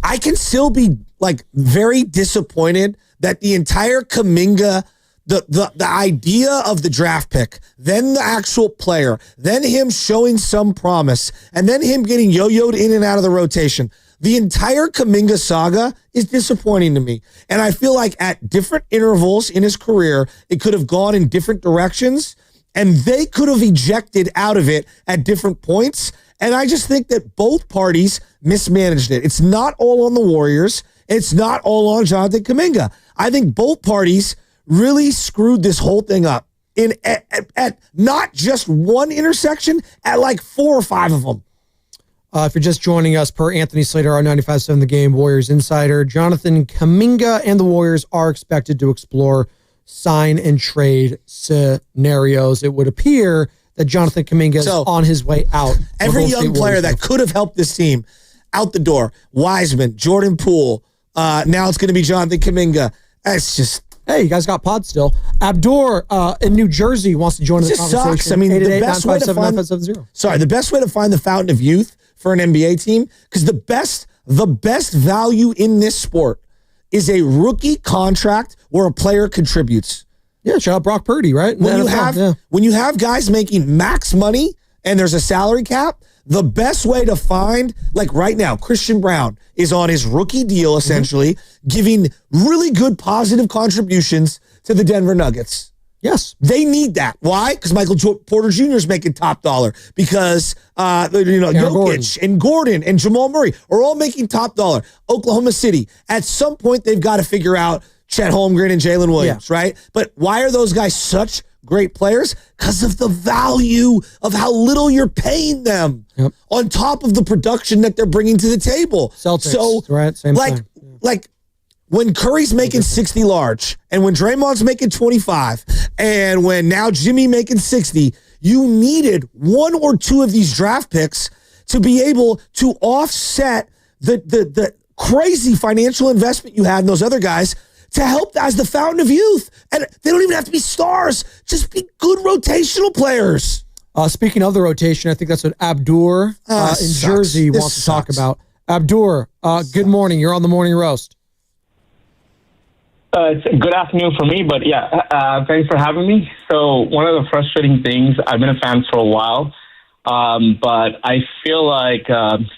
I can still be like very disappointed that the entire Kuminga, the idea of the draft pick, then the actual player, then him showing some promise, and then him getting yo-yoed in and out of the rotation. The entire Kuminga saga is disappointing to me. And I feel like at different intervals in his career, it could have gone in different directions, and they could have ejected out of it at different points. And I just think that both parties mismanaged it. It's not all on the Warriors. It's not all on Jonathan Kuminga. I think both parties really screwed this whole thing up at not just one intersection, at like 4 or 5 of them. If you're just joining us, per Anthony Slater, our 95.7 The Game Warriors insider, Jonathan Kuminga and the Warriors are expected to explore sign and trade scenarios. It would appear that Jonathan Kuminga is on his way out. Every young player that could have helped this team out the door. Wiseman, Jordan Poole. Now it's going to be Jonathan Kuminga. It's just... Hey, you guys got pod still. Abdur in New Jersey wants to join the conversation. Sucks. I mean, the best way to find the best way to find the fountain of youth for an NBA team, because the best value in this sport is a rookie contract where a player contributes. Yeah, shout out Brock Purdy, right? When you have guys making max money and there's a salary cap, the best way to find, like right now, Christian Brown is on his rookie deal, essentially, giving really good positive contributions to the Denver Nuggets. Yes. They need that. Why? Because Michael Porter Jr. is making top dollar. Because, Jokic and Gordon and Jamal Murray are all making top dollar. Oklahoma City, at some point, they've got to figure out Chet Holmgren and Jalen Williams, right? But why are those guys such great players? Because of the value of how little you're paying them on top of the production that they're bringing to the table. Celtics, right? Same thing. Like when Curry's making 60 large, and when Draymond's making 25, and when now Jimmy making 60, you needed 1 or 2 of these draft picks to be able to offset the crazy financial investment you had in those other guys to help as the fountain of youth. And they don't even have to be stars. Just be good rotational players. Speaking of the rotation, I think that's what Abdur in Jersey wants to talk about. Abdur, good morning. You're on the Morning Roast. It's a good afternoon for me, but thanks for having me. So one of the frustrating things, I've been a fan for a while, but I feel like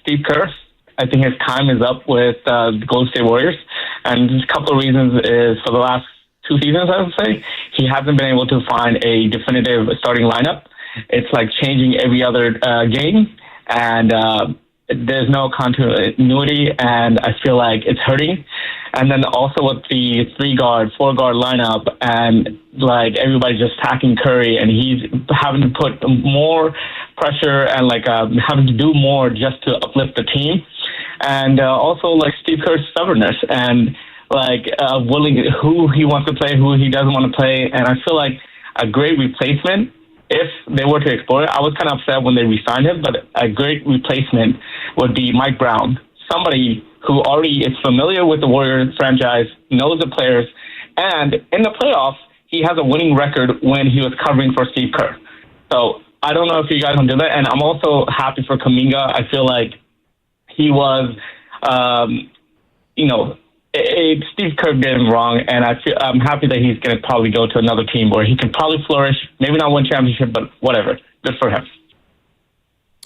Steve Kerr, I think his time is up with the Golden State Warriors. And a couple of reasons is for the last 2 seasons, I would say, he hasn't been able to find a definitive starting lineup. It's like changing every other game, and there's no continuity, and I feel like it's hurting. And then also with the 3-guard, 4-guard lineup, and like everybody just attacking Curry, and he's having to put more pressure and like having to do more just to uplift the team. And also like Steve Kerr's stubbornness and like willing who he wants to play, who he doesn't want to play. And I feel like a great replacement, if they were to explore it, I was kind of upset when they re-signed him, but a great replacement would be Mike Brown, somebody who already is familiar with the Warriors franchise, knows the players, and in the playoffs, he has a winning record when he was covering for Steve Kerr. So I don't know if you guys can do that. And I'm also happy for Kuminga. I feel like he was, Steve Kerr did him wrong, and I'm happy that he's going to probably go to another team where he can probably flourish, maybe not win championship, but whatever. Good for him.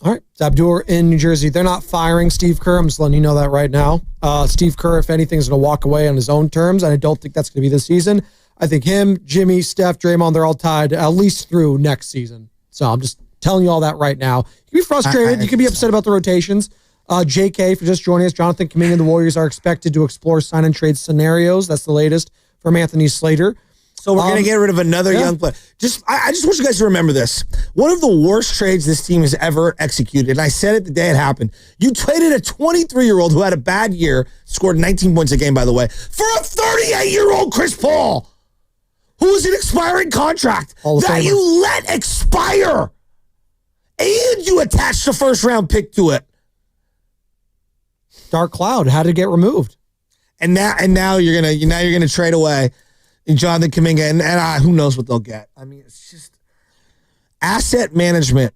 All right, it's Abdur in New Jersey. They're not firing Steve Kerr. I'm just letting you know that right now. Steve Kerr, if anything, is going to walk away on his own terms, and I don't think that's going to be this season. I think him, Jimmy, Steph, Draymond, they're all tied at least through next season. So I'm just telling you all that right now. You can be frustrated. You can be upset about the rotations. JK, for just joining us, Jonathan Kuminga and the Warriors are expected to explore sign and trade scenarios. That's the latest from Anthony Slater. So we're going to get rid of another young player. I just want you guys to remember this. One of the worst trades this team has ever executed, and I said it the day it happened. You traded a 23-year-old who had a bad year, scored 19 points a game, by the way, for a 38-year-old Chris Paul, who is an expiring contract that you let expire, and you attached a first-round pick to it. Dark cloud had to get removed, and now you're gonna trade away Jonathan Kuminga, and who knows what they'll get. I mean, it's just asset management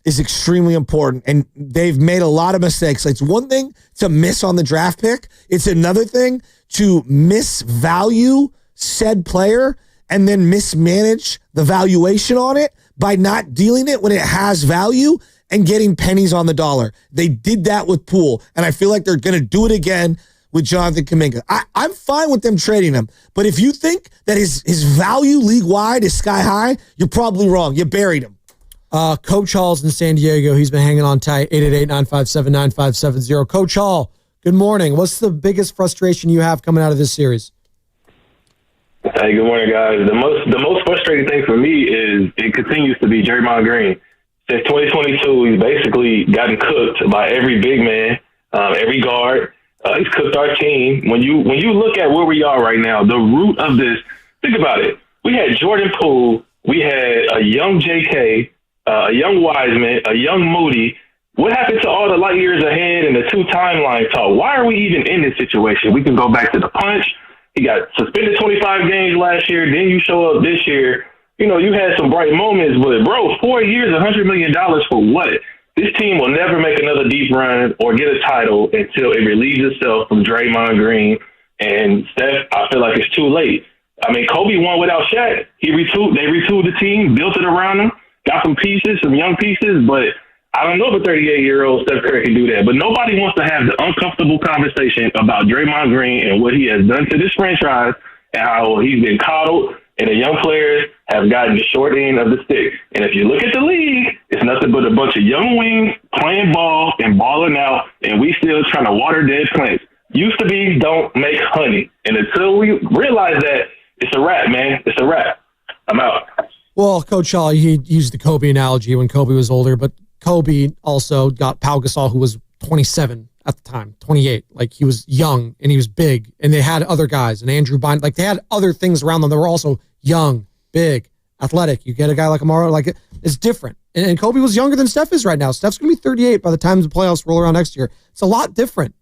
is extremely important, and they've made a lot of mistakes. It's one thing to miss on the draft pick. It's another thing to misvalue said player and then mismanage the valuation on it by not dealing it when it has value and getting pennies on the dollar. They did that with Poole, and I feel like they're going to do it again with Jonathan Kuminga. I'm fine with them trading him, but if you think that his value league-wide is sky high, you're probably wrong. You buried him. Coach Hall's in San Diego. He's been hanging on tight. 888-957-9570. Coach Hall, good morning. What's the biggest frustration you have coming out of this series? Hey, good morning, guys. The most frustrating thing for me is it continues to be Draymond Green. Since 2022, he's basically gotten cooked by every big man, every guard. He's cooked our team. When you look at where we are right now, the root of this, think about it. We had Jordan Poole. We had a young J.K., a young Wiseman, a young Moody. What happened to all the light years ahead and the two timeline talk? Why are we even in this situation? We can go back to the punch. He got suspended 25 games last year. Then you show up this year. You know, you had some bright moments, but, bro, 4 years, $100 million for what? This team will never make another deep run or get a title until it relieves itself from Draymond Green. And Steph, I feel like it's too late. I mean, Kobe won without Shaq. They retooled the team, built it around him, got some pieces, some young pieces, but I don't know if a 38-year-old Steph Curry can do that. But nobody wants to have the uncomfortable conversation about Draymond Green and what he has done to this franchise and how he's been coddled and the young players have gotten the short end of the stick. And if you look at the league, it's nothing but a bunch of young wings playing ball and balling out, and we still trying to water dead plants. Used to be don't make honey. And until we realize that, it's a wrap, man. It's a wrap. I'm out. Well, Coach Hall, he used the Kobe analogy when Kobe was older, but Kobe also got Pau Gasol, who was 27 at the time, 28. Like, he was young and he was big, and they had other guys, and Andrew Bynum, like, they had other things around them that were also young, big, athletic. You get a guy like Amaro, like, it's different. And Kobe was younger than Steph is right now. Steph's going to be 38 by the time the playoffs roll around next year. It's a lot different.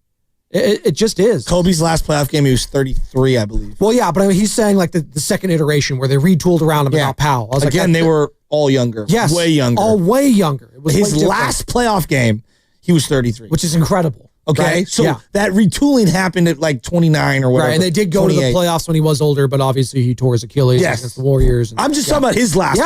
It just is. Kobe's last playoff game, he was 33, I believe. Well, yeah, but I mean, he's saying like the second iteration where they retooled around him without Powell. I was Again, like, they were all younger. Yes. Way younger. All way younger. It was His last playoff game, he was 33. Which is incredible. Okay, right? so that retooling happened at like 29 or whatever. Right, and they did go 28. To the playoffs when he was older, but obviously he tore his Achilles against the Warriors. And, I'm just talking about his last.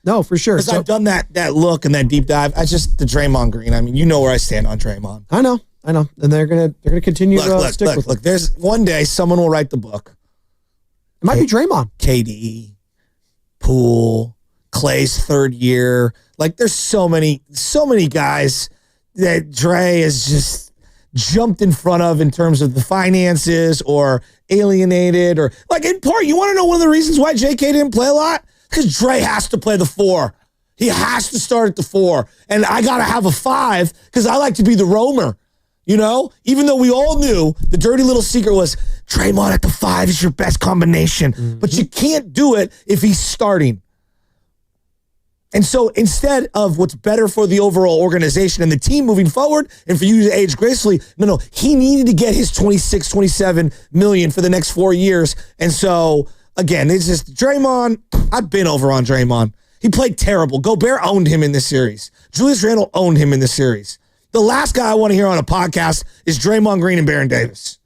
No, for sure. Because I've done that look and that deep dive. I just, the Draymond Green, I mean, you know where I stand on Draymond. I know. And they're gonna continue to stick with it. Look, there's one day someone will write the book. It might be Draymond. KD, Poole, Clay's third year. Like, there's so many guys that Dre has just jumped in front of in terms of the finances or alienated, or like, in part, you want to know one of the reasons why JK didn't play a lot? Because Dre has to play the 4. He has to start at the 4. And I got to have a 5 because I like to be the roamer. You know, even though we all knew the dirty little secret was Draymond at the 5 is your best combination, but you can't do it if he's starting. And so instead of what's better for the overall organization and the team moving forward and for you to age gracefully, no, he needed to get his 26, 27 million for the next 4 years. And so, again, it's just Draymond. I've been over on Draymond. He played terrible. Gobert owned him in this series. Julius Randle owned him in this series. The last guy I want to hear on a podcast is Draymond Green and Baron Davis.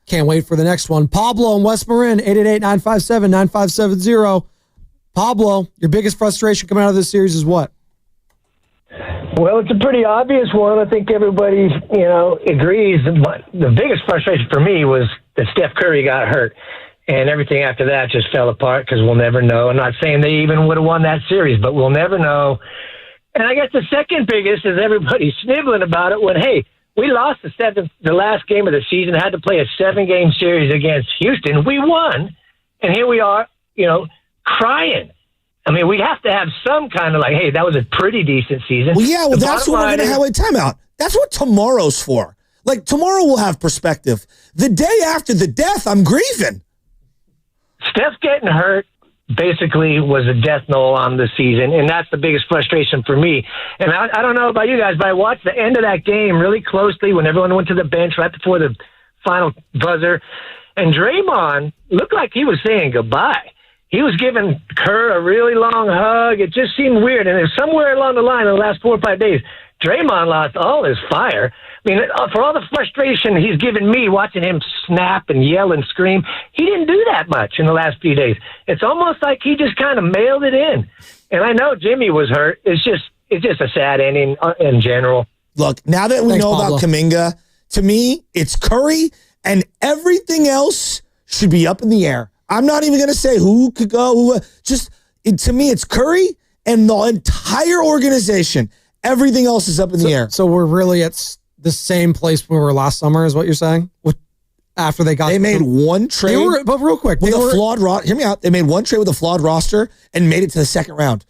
Can't wait for the next one. Pablo in West Marin, 888-957-9570. Pablo, your biggest frustration coming out of this series is what? Well, it's a pretty obvious one. I think everybody, agrees. But the biggest frustration for me was that Steph Curry got hurt. And everything after that just fell apart because we'll never know. I'm not saying they even would have won that series, but we'll never know. And I guess the second biggest is everybody sniveling about it when, hey, we lost the last game of the season, had to play a 7-game series against Houston. We won, and here we are, crying. I mean, we have to have some kind of hey, that was a pretty decent season. Well, yeah, that's what we're going to have a timeout. That's what tomorrow's for. Like, tomorrow we'll have perspective. The day after the death, I'm grieving. Steph getting hurt basically was a death knell on the season, and that's the biggest frustration for me. And I don't know about you guys, but I watched the end of that game really closely when everyone went to the bench right before the final buzzer, and Draymond looked like he was saying goodbye. he was giving Kerr a really long hug. It just seemed weird. And then somewhere along the line in the last 4 or 5 days, Draymond lost all his fire. I mean, for all the frustration he's given me watching him snap and yell and scream, he didn't do that much in the last few days. It's almost like he just kind of mailed it in. And I know Jimmy was hurt. It's just a sad ending in general. Look, now that we know about Kuminga, to me, it's Curry, and everything else should be up in the air. I'm not even going to say who could go. To me, it's Curry and the entire organization. Everything else is up in the air. So we're really at the same place we were last summer, is what you're saying? After they made one trade. But real quick, hear me out. They made one trade with a flawed roster and made it to the second round.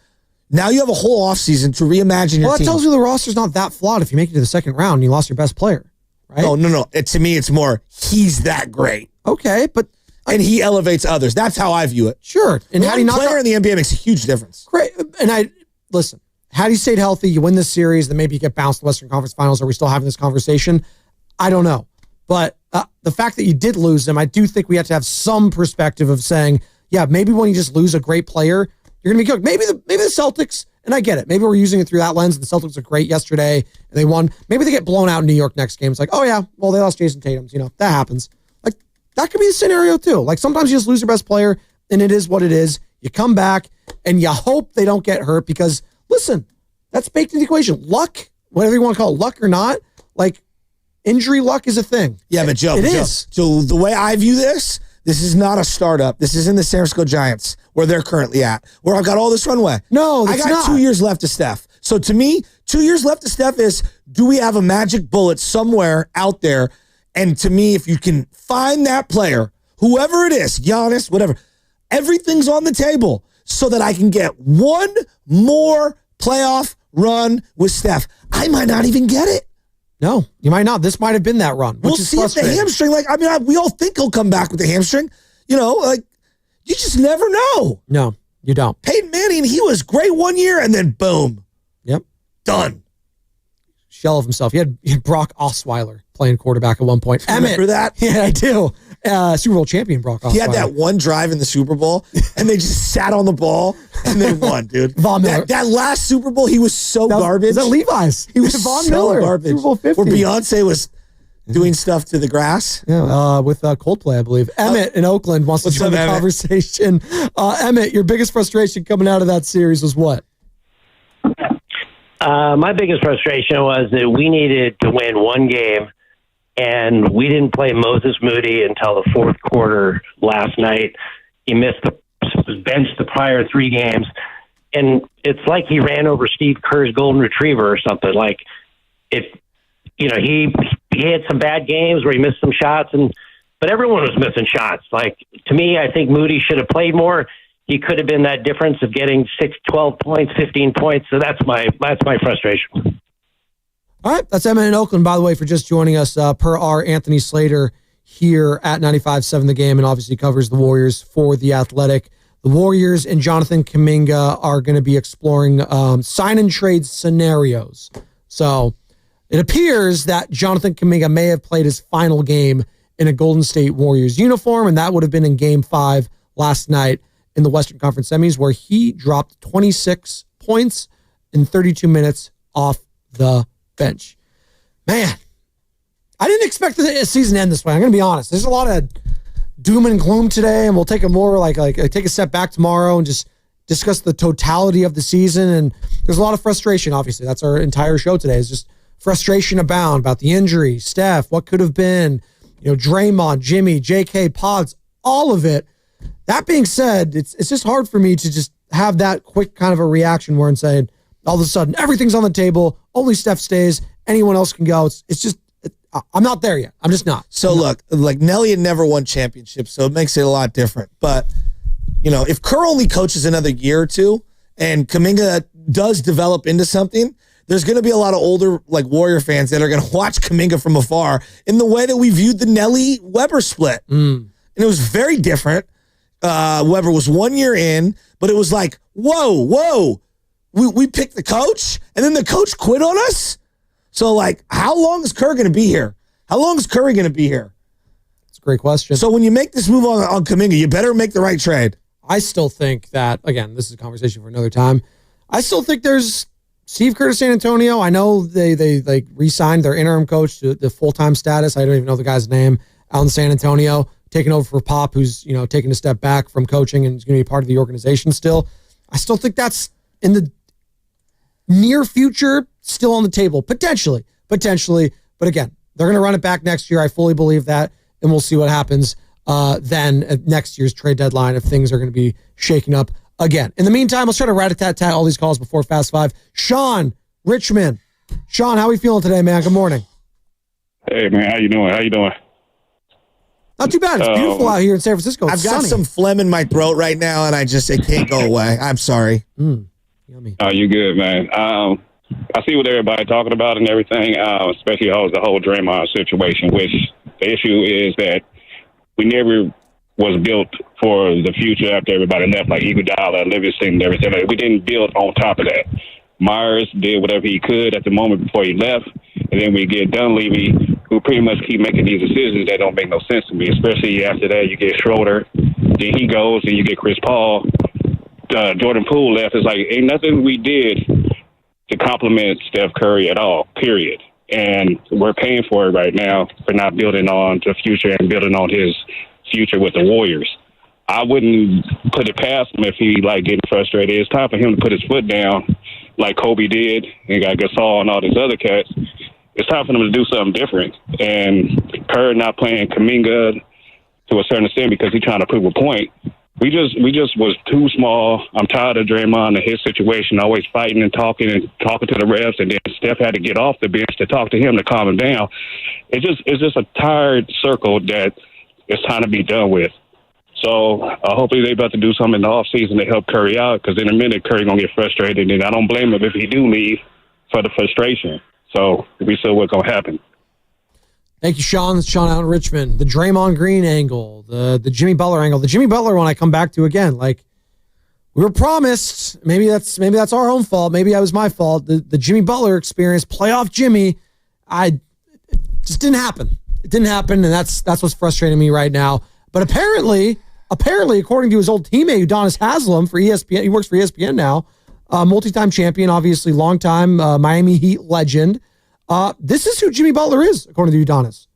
Now you have a whole offseason to reimagine your team. Well, that tells you the roster's not that flawed if you make it to the second round and you lost your best player, right? No. To me, it's more, he's that great. Okay, but... And he elevates others. That's how I view it. Sure. And had he not... player in the NBA makes a huge difference. Great. And listen, had he stayed healthy, you win this series, then maybe you get bounced in the Western Conference Finals. Are we still having this conversation? I don't know. But the fact that you did lose him, I do think we have to have some perspective of saying, yeah, maybe when you just lose a great player, you're going to be cooked. Maybe the Celtics... And I get it. Maybe we're using it through that lens. The Celtics are great yesterday, and they won. Maybe they get blown out in New York next game. It's like, oh, yeah, well, they lost Jason Tatum. That happens. Like, that could be a scenario, too. Like, sometimes you just lose your best player, and it is what it is. You come back, and you hope they don't get hurt because, listen, that's baked into the equation. Luck, whatever you want to call it, luck or not, like, injury luck is a thing. Yeah, but Joe, it is. So the way I view this is not a startup. This is in the San Francisco Giants, where they're currently at, where I've got all this runway. No, I got 2 years left to Steph. So to me, 2 years left to Steph is, do we have a magic bullet somewhere out there? And to me, if you can find that player, whoever it is, Giannis, whatever, everything's on the table so that I can get one more playoff run with Steph. I might not even get it. No, you might not. This might have been that run. We'll see if the hamstring, we all think he'll come back with the hamstring. You just never know. No, you don't. Peyton Manning, he was great 1 year, and then boom. Yep. Done. Shell of himself. He had Brock Osweiler playing quarterback at one point. Remember that? Yeah, I do. Super Bowl champion Brock Osweiler. He had that one drive in the Super Bowl, and they just sat on the ball, and they won, dude. Von Miller. That last Super Bowl, he was so garbage. Is that Levi's? He was Von so Miller. garbage. Super Bowl 50. Where Beyonce was doing stuff to the grass. Yeah, with Coldplay, I believe. Emmett in Oakland wants to join the conversation. Emmett, your biggest frustration coming out of that series was what? My biggest frustration was that we needed to win one game, and we didn't play Moses Moody until the fourth quarter last night. He missed was benched the prior 3 games, and it's like he ran over Steve Kerr's golden retriever or something. Like he had some bad games where he missed some shots, but everyone was missing shots. Like, to me, I think Moody should have played more. He could have been that difference of getting 6, 12 points, 15 points. So that's my frustration. All right. That's Emmett in Oakland, by the way, for just joining us per our Anthony Slater here at 95.7 The Game, and obviously covers the Warriors for The Athletic. The Warriors and Jonathan Kuminga are going to be exploring sign and trade scenarios. So it appears that Jonathan Kuminga may have played his final game in a Golden State Warriors uniform, and that would have been in Game 5 last night in the Western Conference semis, where he dropped 26 points in 32 minutes off the bench. Man, I didn't expect the season to end this way. I'm going to be honest. There's a lot of doom and gloom today, and we'll take a more like take a step back tomorrow and just discuss the totality of the season. And there's a lot of frustration, obviously. That's our entire show today, is just frustration abound about the injury, Steph, what could have been, Draymond, Jimmy, JK, Pods, all of it. That being said, it's just hard for me to just have that quick kind of a reaction where I'm saying, all of a sudden, everything's on the table, only Steph stays, anyone else can go. It's just, I'm not there yet. I'm just not. So look, like Nelly had never won championships, so it makes it a lot different. But, if Kerr only coaches another year or two and Kuminga does develop into something, there's going to be a lot of older Warrior fans that are going to watch Kuminga from afar in the way that we viewed the Nelly-Weber split. And it was very different. Weber was 1 year in, but it was like, whoa, we picked the coach, and then the coach quit on us? So, how long is Kerr going to be here? How long is Curry going to be here? It's a great question. So when you make this move on Kuminga, you better make the right trade. I still think that, again, this is a conversation for another time. I still think there's Steve Kerr to San Antonio. I know they like re-signed their interim coach to the full-time status. I don't even know the guy's name out in San Antonio, taking over for Pop, who's, taking a step back from coaching and is going to be part of the organization still. I still think that's in the near future, still on the table, potentially. But again, they're going to run it back next year. I fully believe that, and we'll see what happens then at next year's trade deadline if things are going to be shaking up again. In the meantime, let's try to rat-a-tat-tat all these calls before Fast Five. Sean, Richmond. Sean, how are we feeling today, man? Good morning. Hey, man. How you doing? Not too bad. It's beautiful out here in San Francisco. It's I've got sunny. some phlegm in my throat right now, and it can't go away. I'm sorry. Yummy. Oh, you good, man. I see what everybody talking about and everything, especially the whole Draymond situation, which the issue is that we never was built for the future after everybody left, like Iguodala, Livingston, and everything. We didn't build on top of that. Myers did whatever he could at the moment before he left, and then we get Dunleavy, who pretty much keep making these decisions that don't make no sense to me, especially after that you get Schroeder, then he goes, and you get Chris Paul. Jordan Poole left. It's like, ain't nothing we did to compliment Steph Curry at all, period. And we're paying for it right now for not building on the future and building on his future with the Warriors. I wouldn't put it past him if he getting frustrated. It's time for him to put his foot down like Kobe did and got Gasol and all these other cats. It's time for them to do something different. And Kerr not playing Kuminga to a certain extent because he's trying to prove a point. We just was too small. I'm tired of Draymond and his situation, always fighting and talking to the refs, and then Steph had to get off the bench to talk to him to calm him down. It's just a tired circle that it's time to be done with. So hopefully they're about to do something in the offseason to help Curry out, because in a minute Curry going to get frustrated, and I don't blame him if he do leave for the frustration. So we saw what's going to happen. Thank you, Sean. It's Sean out in Richmond. The Draymond Green angle, the Jimmy Butler angle. The Jimmy Butler one I come back to again. We were promised, maybe that's our own fault. Maybe that was my fault. The Jimmy Butler experience, playoff Jimmy, it just didn't happen. It didn't happen, and that's what's frustrating me right now. But apparently, according to his old teammate, Udonis Haslem for ESPN, he works for ESPN now, multi-time champion, obviously long-time Miami Heat legend. This is who Jimmy Butler is, according to Udonis.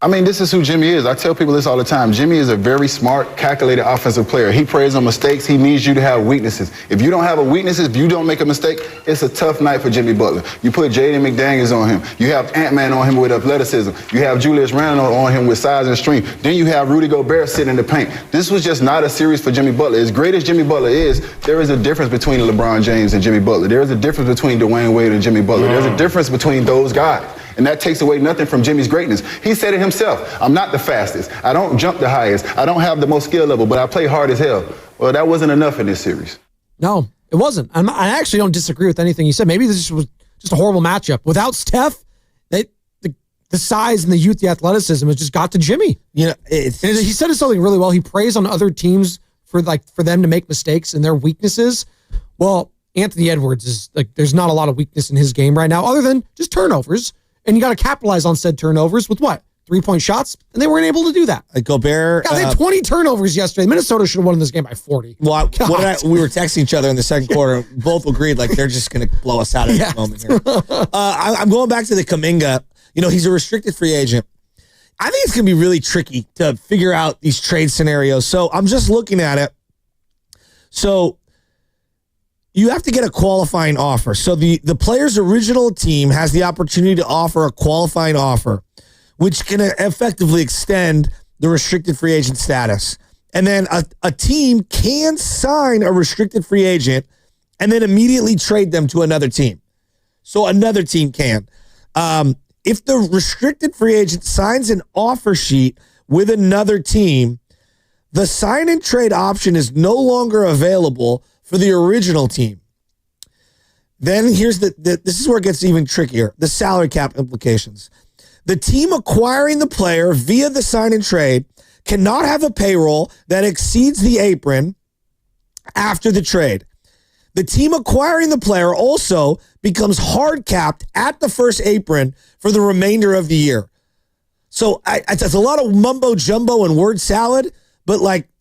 I mean, this is who Jimmy is. I tell people this all the time. Jimmy is a very smart, calculated offensive player. He preys on mistakes. He needs you to have weaknesses. If you don't have weaknesses, if you don't make a mistake, it's a tough night for Jimmy Butler. You put Jaden McDaniels on him. You have Ant-Man on him with athleticism. You have Julius Randle on him with size and strength. Then you have Rudy Gobert sitting in the paint. This was just not a series for Jimmy Butler. As great as Jimmy Butler is, there is a difference between LeBron James and Jimmy Butler. There is a difference between Dwayne Wade and Jimmy Butler. There's a difference between those guys. And that takes away nothing from Jimmy's greatness. He said it himself. I'm not the fastest. I don't jump the highest. I don't have the most skill level, but I play hard as hell. Well, that wasn't enough in this series. No, it wasn't. I actually don't disagree with anything he said. Maybe this was just a horrible matchup. Without Steph, the size and the youth, the athleticism has just got to Jimmy. And he said something really well. He prays on other teams for them to make mistakes and their weaknesses. Well, Anthony Edwards is there's not a lot of weakness in his game right now other than just turnovers. And you got to capitalize on said turnovers with what? 3-point shots? And they weren't able to do that. Gobert. God, they had 20 turnovers yesterday. Minnesota should have won this game by 40. Well, we were texting each other in the second quarter. Both agreed they're just going to blow us out at the moment here. I'm going back to the Kuminga. He's a restricted free agent. I think it's going to be really tricky to figure out these trade scenarios. So I'm just looking at it. So you have to get a qualifying offer. So the player's original team has the opportunity to offer a qualifying offer, which can effectively extend the restricted free agent status. And then a team can sign a restricted free agent and then immediately trade them to another team. So another team can. If the restricted free agent signs an offer sheet with another team, the sign and trade option is no longer available for the original team. Then here's this is where it gets even trickier, the salary cap implications. The team acquiring the player via the sign and trade cannot have a payroll that exceeds the apron after the trade. The team acquiring the player also becomes hard capped at the first apron for the remainder of the year. So it's a lot of mumbo jumbo and word salad, but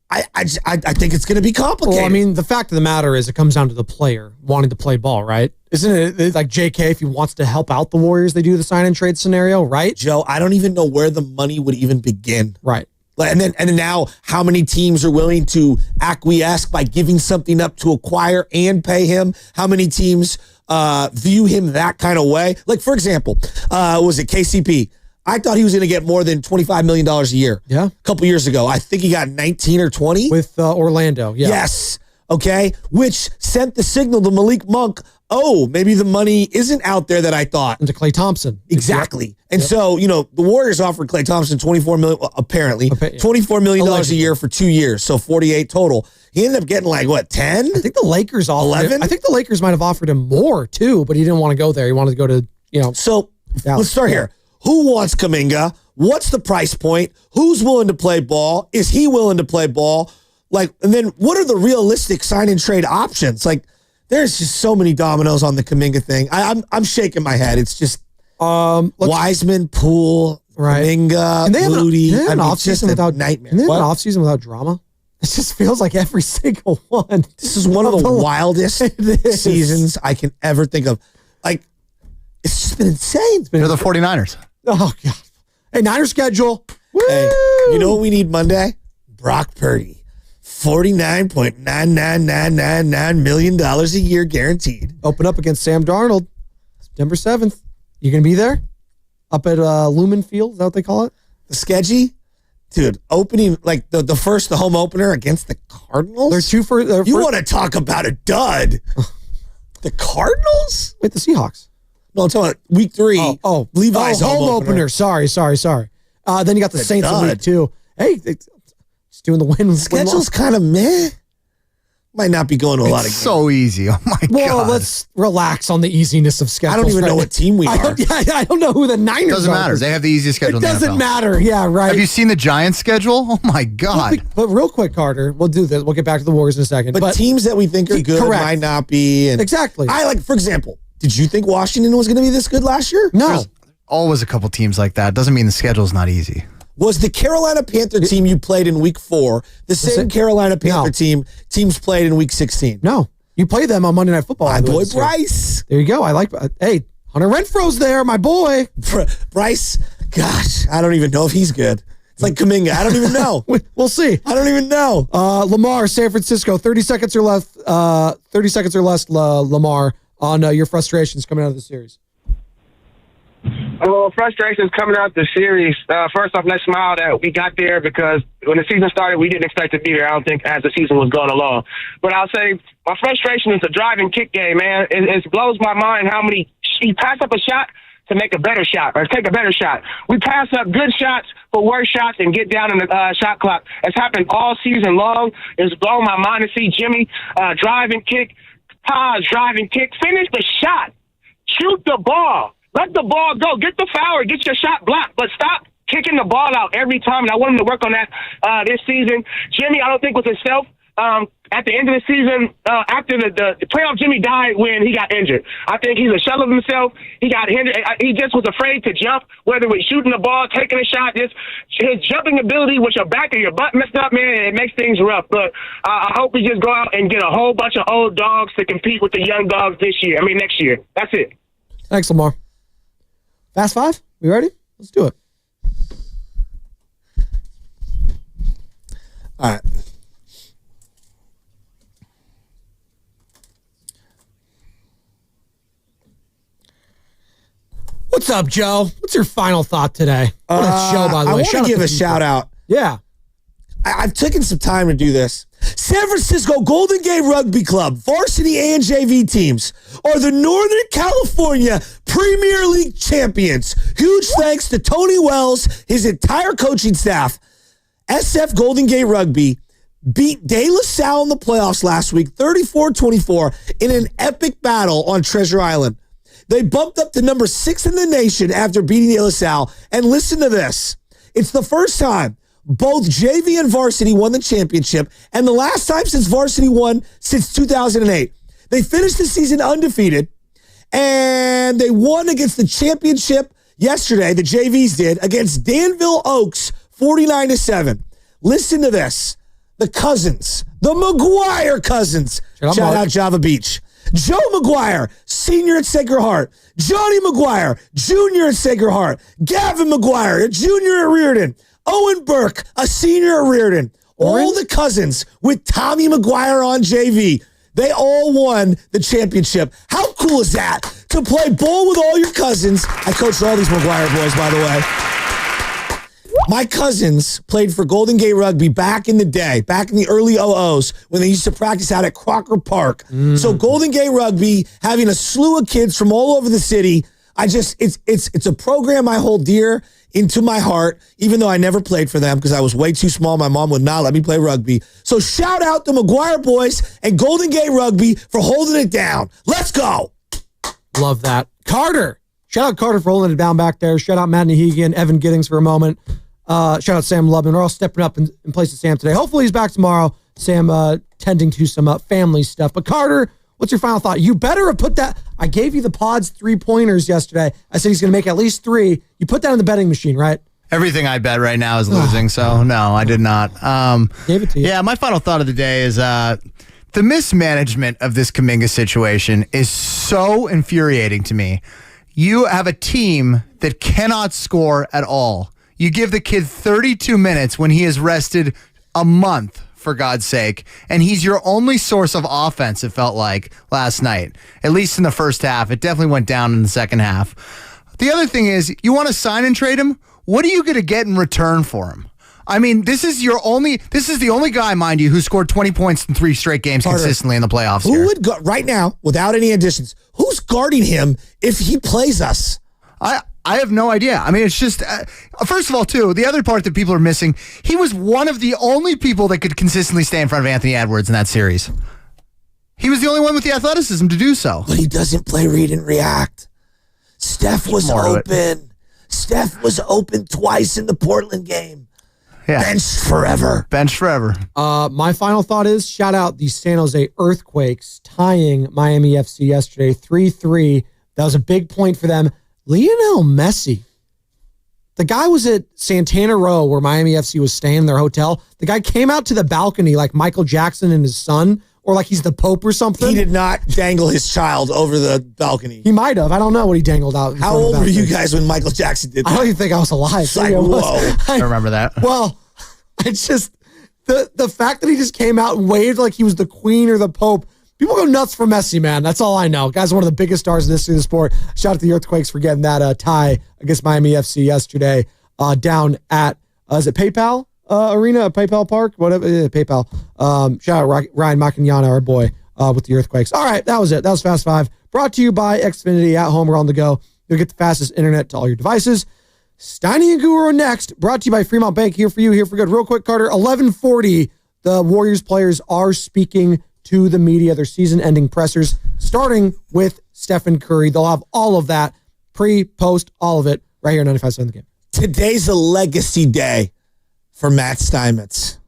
I think it's going to be complicated. Well, I mean, the fact of the matter is it comes down to the player wanting to play ball, right? Isn't it like JK, if he wants to help out the Warriors, they do the sign and trade scenario, right? Joe, I don't even know where the money would even begin. Right. And then now how many teams are willing to acquiesce by giving something up to acquire and pay him? How many teams view him that kind of way? Like, for example, was it KCP? I thought he was going to get more than $25 million a year. Yeah. A couple years ago. I think he got 19 or 20. With Orlando, yeah. Yes. Okay. Which sent the signal to Malik Monk, oh, maybe the money isn't out there that I thought. And to Klay Thompson. Exactly. And so, the Warriors offered Klay Thompson $24 million, apparently, $24 million a year for 2 years. So 48 total. He ended up getting 10? I think the Lakers offered 11? I think the Lakers might have offered him more too, but he didn't want to go there. He wanted to go to, So Dallas. let's start here. Who wants Kuminga? What's the price point? Who's willing to play ball? Is he willing to play ball? And then what are the realistic sign and trade options? There's just so many dominoes on the Kuminga thing. I'm shaking my head. It's just Wiseman, Poole, right. Kuminga, Moody. They have an offseason without nightmare. And they have an offseason without drama. It just feels like every single one. This is one of the wildest seasons I can ever think of. It's just been insane. They're the 49ers. Oh, God. Hey, Niners schedule. Woo! Hey, you know what we need Monday? Brock Purdy. $49.99999 million a year guaranteed. Open up against Sam Darnold, September 7th. You going to be there? Up at Lumen Field? Is that what they call it? The Sketchy? Dude, opening, the home opener against the Cardinals? They're You want to talk about a dud. The Cardinals? Wait, the Seahawks. No, I'm talking about week 3. Levi's home opener. Sorry. Then you got the Saints in week 2. Hey, just doing the win. Schedule's kind of meh. Might not be going to a lot of games. So easy. Oh, my God. Well, let's relax on the easiness of schedules. I don't even know what team we are. I don't know who the Niners are. Doesn't matter. They have the easiest schedule It in the doesn't NFL. matter. Yeah, right. Have you seen the Giants schedule? Oh, my God. But real quick, Carter, we'll do this. We'll get back to the Warriors in a second. But teams that we think are good might not be. And exactly. for example, did you think Washington was going to be this good last year? No. There's always a couple teams like that. Doesn't mean the schedule's not easy. Was the Carolina Panther team you played in week 4 the same Carolina Panther teams played in week 16? No. You play them on Monday Night Football. My boy Bryce. There you go. Hey, Hunter Renfro's there, my boy. Bryce, gosh, I don't even know if he's good. It's like Kuminga. I don't even know. We'll see. I don't even know. Lamar, San Francisco, 30 seconds or less, Lamar, on your frustrations coming out of the series. Well, frustrations coming out the series. First off, let's smile that we got there because when the season started, we didn't expect to be there. I don't think as the season was going along. But I'll say my frustration is the drive and kick game, man. It blows my mind how many you pass up a shot to make a better shot or take a better shot. We pass up good shots for worse shots and get down in the shot clock. It's happened all season long. It's blown my mind to see Jimmy drive and kick, pause, drive and kick, finish the shot, shoot the ball. Let the ball go. Get the foul or get your shot blocked, but stop kicking the ball out every time. And I want him to work on that this season. Jimmy, I don't think was himself. At the end of the season, after the playoff, Jimmy died when he got injured. I think he's a shell of himself. He got injured. He just was afraid to jump, whether it was shooting the ball, taking a shot. Just his jumping ability with your back or your butt messed up, man, it makes things rough. But I hope we just go out and get a whole bunch of old dogs to compete with the young dogs next year. That's it. Thanks, Lamar. Fast 5? We ready? Let's do it. All right. What's up, Joe? What's your final thought today? What a show, by the way. I want to give a shout out. Yeah. I've taken some time to do this. San Francisco Golden Gate Rugby Club, varsity and JV teams, are the Northern California Premier League champions. Huge thanks to Tony Wells, his entire coaching staff. SF Golden Gate Rugby beat De La Salle in the playoffs last week, 34-24, in an epic battle on Treasure Island. They bumped up to number 6 in the nation after beating De La Salle. And listen to this. It's the first time both JV and varsity won the championship, and the last time since varsity won since 2008. They finished the season undefeated, and they won against the championship yesterday, the JVs did, against Danville Oaks, 49-7. Listen to this. the cousins, the McGuire cousins. Shout out Java Beach. Joe McGuire, senior at Sacred Heart. Johnny McGuire, junior at Sacred Heart. Gavin McGuire, a junior at Reardon. Owen Burke, a senior at Reardon. All the cousins with Tommy McGuire on JV. They all won the championship. How cool is that? To play ball with all your cousins. I coached all these McGuire boys, by the way. My cousins played for Golden Gate Rugby back in the day, back in the early 00s, when they used to practice out at Crocker Park. So Golden Gate Rugby, having a slew of kids from all over the city, it's a program I hold dear into my heart, even though I never played for them because I was way too small. My mom would not let me play rugby. So shout out the McGuire boys and Golden Gate Rugby for holding it down. Let's go. Love that. Carter. Shout out Carter for holding it down back there. Shout out Matt Nahegan, Evan Giddings for a moment. Shout out Sam Lubman. We're all stepping up in place of Sam today. Hopefully he's back tomorrow. Sam tending to some family stuff. But Carter, what's your final thought? You better have put that. I gave you the Pods 3-pointers yesterday. I said he's going to make at least 3. You put that in the betting machine, right? Everything I bet right now is losing, so no, I did not. Gave it to you. Yeah, my final thought of the day is the mismanagement of this Kuminga situation is so infuriating to me. You have a team that cannot score at all. You give the kid 32 minutes when he has rested a month, for God's sake, and he's your only source of offense, it felt like, last night. At least in the first half. It definitely went down in the second half. The other thing is, you want to sign and trade him? What are you going to get in return for him? I mean, this is the only guy, mind you, who scored 20 points in 3 straight games consistently in the playoffs. Who would go right now, without any additions, who's guarding him if he plays us? I have no idea. I mean, it's just, first of all, too, the other part that people are missing, he was one of the only people that could consistently stay in front of Anthony Edwards in that series. He was the only one with the athleticism to do so. But he doesn't play read and react. Steph was open. Steph was open twice in the Portland game. Yeah. Benched forever. Benched forever. My final thought is shout out the San Jose Earthquakes tying Miami FC yesterday 3-3. That was a big point for them. Lionel Messi. The guy was at Santana Row where Miami FC was staying in their hotel. The guy came out to the balcony like Michael Jackson and his son, or like he's the Pope or something. He did not dangle his child over the balcony. He might have. I don't know what he dangled out. How old were you guys when Michael Jackson did that? I don't even think I was alive. It's like, whoa. I remember that. Well, it's just the fact that he just came out and waved like he was the Queen or the Pope. People go nuts for Messi, man. That's all I know. Guy's one of the biggest stars in the history of the sport. Shout out to the Earthquakes for getting that tie against Miami FC yesterday down at, is it PayPal Arena, PayPal Park? Whatever, PayPal. Shout out Ryan Macchignana, our boy, with the Earthquakes. All right, that was it. That was Fast 5. Brought to you by Xfinity at home or on the go. You'll get the fastest internet to all your devices. Steiny and Guru are next. Brought to you by Fremont Bank. Here for you, here for good. Real quick, Carter, 11:40. The Warriors players are speaking to the media, their season-ending pressers, starting with Stephen Curry. They'll have all of that, pre, post, all of it, right here on 95.7 The Game. Today's a legacy day for Matt Steinmetz.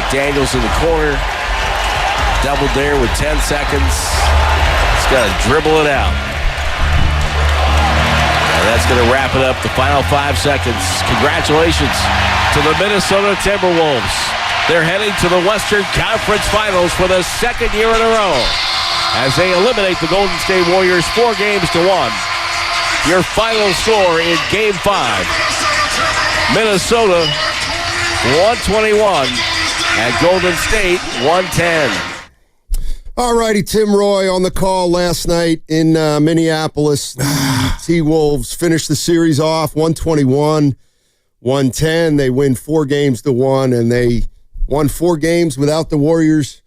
McDaniels in the corner. Double dare with 10 seconds. He's got to dribble it out. And that's going to wrap it up. The final 5 seconds. Congratulations to the Minnesota Timberwolves. They're heading to the Western Conference Finals for the second year in a row as they eliminate the Golden State Warriors 4-1. Your final score in Game 5. Minnesota 121 and Golden State 110. All righty, Tim Roy on the call last night in Minneapolis. The T-Wolves finished the series off 121-110. They win 4-1, and they won 4 games without the Warriors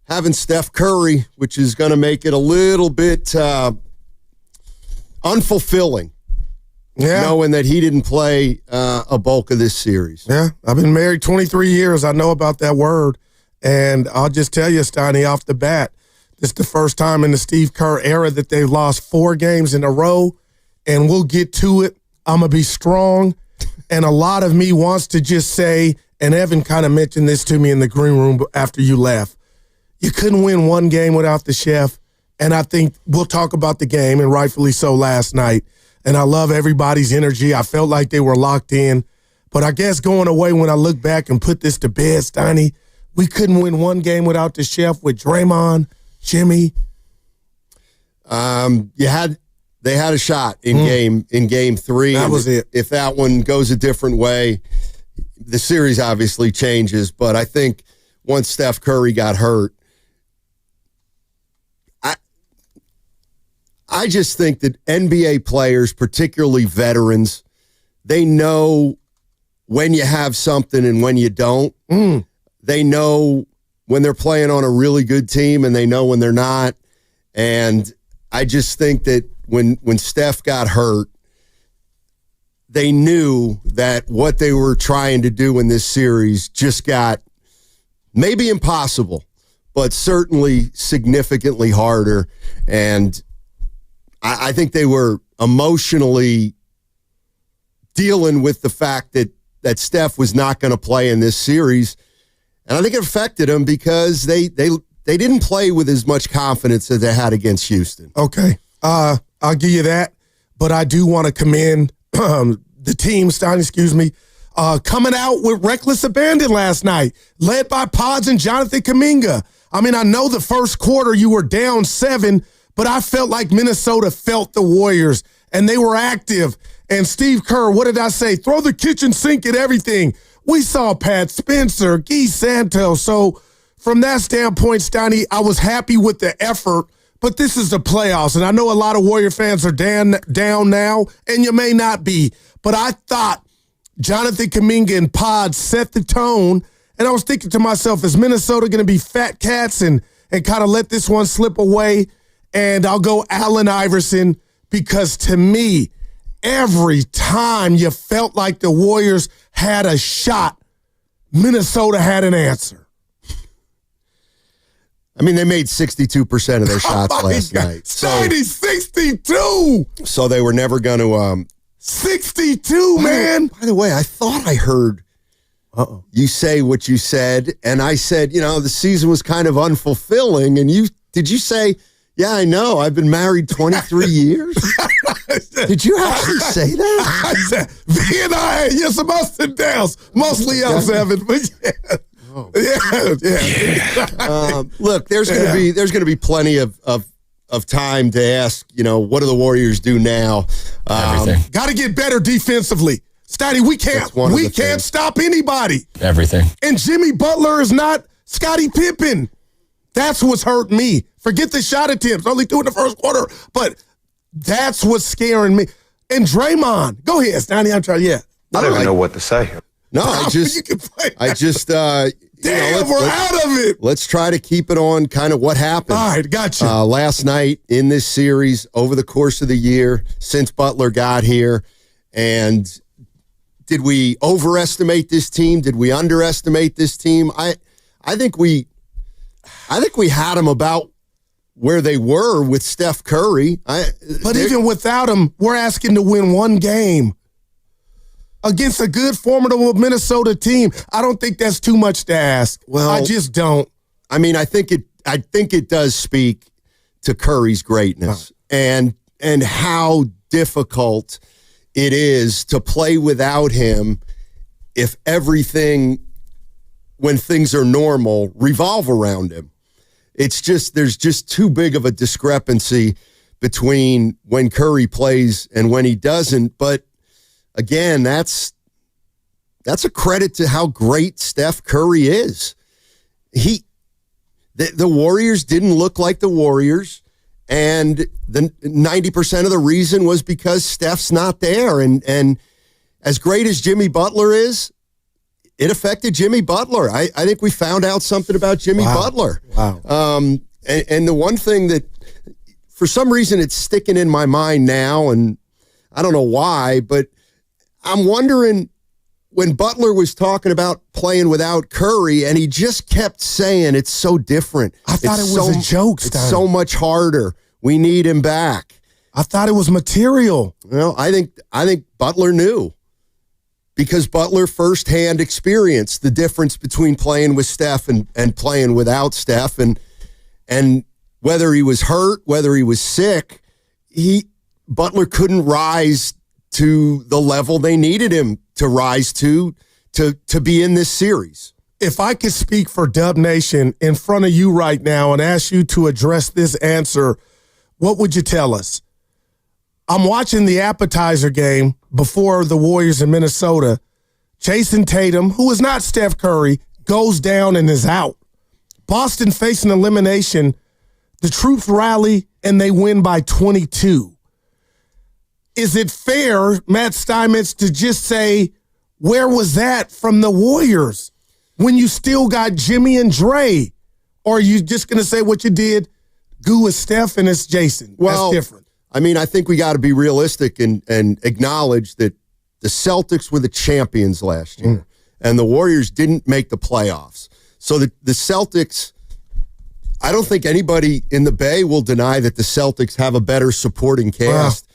having Steph Curry, which is going to make it a little bit unfulfilling, knowing that he didn't play a bulk of this series. Yeah, I've been married 23 years. I know about that word. And I'll just tell you, Steiny, off the bat, this is the first time in the Steve Kerr era that they've lost 4 games in a row, and we'll get to it. I'm going to be strong, and a lot of me wants to just say, and Evan kind of mentioned this to me in the green room after you left, you couldn't win 1 game without the chef, and I think we'll talk about the game, and rightfully so last night, and I love everybody's energy. I felt like they were locked in, but I guess going away when I look back and put this to bed, Steiny, we couldn't win 1 game without the chef with Draymond, Jimmy. They had a shot in game 3. That was it. If that one goes a different way, the series obviously changes. But I think once Steph Curry got hurt, I just think that NBA players, particularly veterans, they know when you have something and when you don't. They know when they're playing on a really good team and they know when they're not. And I just think that when Steph got hurt, they knew that what they were trying to do in this series just got maybe impossible, but certainly significantly harder. And I think they were emotionally dealing with the fact that Steph was not going to play in this series. And I think it affected them because they didn't play with as much confidence as they had against Houston. Okay. I'll give you that. But I do want to commend the team, coming out with reckless abandon last night, led by Pods and Jonathan Kuminga. I mean, I know the first quarter you were down 7, but I felt like Minnesota felt the Warriors, and they were active. And Steve Kerr, what did I say? Throw the kitchen sink at everything. We saw Pat Spencer, Guy Santos. So from that standpoint, Steiny, I was happy with the effort, but this is the playoffs. And I know a lot of Warrior fans are down now, and you may not be. But I thought Jonathan Kuminga and Pod set the tone, and I was thinking to myself, is Minnesota going to be fat cats and kind of let this one slip away? And I'll go Allen Iverson, because to me, every time you felt like the Warriors had a shot, Minnesota had an answer. I mean, they made 62% of their shots last night. So 62! So they were never going to... 62, man! By the way, I thought I heard you say what you said, and I said, the season was kind of unfulfilling, and did you say... Yeah, I know. I've been married 23 years. Did you actually say that? I said, V and I, yes, some ups and downs. Mostly ups, Evan, but yeah. Oh. Yeah. Look, there's gonna be plenty of time to ask, what do the Warriors do now? Everything. Got to get better defensively. Steiny, we can't stop anybody. Everything. And Jimmy Butler is not Scottie Pippen. That's what's hurt me. Forget the shot attempts. Only 2 in the first quarter. But that's what's scaring me. And Draymond. Go ahead, Steiny. I'm trying. Yeah. I don't even know what to say. No, we're out of it. Let's try to keep it on kind of what happened. All right, gotcha. Last night in this series, over the course of the year, since Butler got here. And did we overestimate this team? Did we underestimate this team? I think we had them about where they were with Steph Curry. But even without him, we're asking to win 1 game. against a good, formidable Minnesota team. I don't think that's too much to ask. Well, I just don't. I mean, I think it does speak to Curry's greatness and how difficult it is to play without him if everything, when things are normal, revolve around him. It's just, there's just too big of a discrepancy between when Curry plays and when he doesn't. But again, that's a credit to how great Steph Curry is. The Warriors didn't look like the Warriors, and the 90% of the reason was because Steph's not there. And as great as Jimmy Butler is, it affected Jimmy Butler. I think we found out something about Jimmy Butler. Wow. And the one thing that, for some reason, it's sticking in my mind now, and I don't know why, but I'm wondering, when Butler was talking about playing without Curry, and he just kept saying it's so different. I thought it was a joke, Stein. It's so much harder. We need him back. I thought it was material. Well, I think Butler knew, because Butler firsthand experienced the difference between playing with Steph and playing without Steph, and whether he was hurt, whether he was sick, Butler couldn't rise to the level they needed him to rise to be in this series. If I could speak for Dub Nation in front of you right now and ask you to address this answer, what would you tell us? I'm watching the appetizer game before the Warriors in Minnesota. Jason Tatum, who is not Steph Curry, goes down and is out. Boston facing elimination. The troops rally and they win by 22. Is it fair, Matt Steinmetz, to just say, where was that from the Warriors when you still got Jimmy and Dre? Or are you just going to say what you did? Goo is Steph and it's Jason. Well, that's different. I mean, I think we got to be realistic and acknowledge that the Celtics were the champions last year, and the Warriors didn't make the playoffs. So the Celtics, I don't think anybody in the Bay will deny that the Celtics have a better supporting cast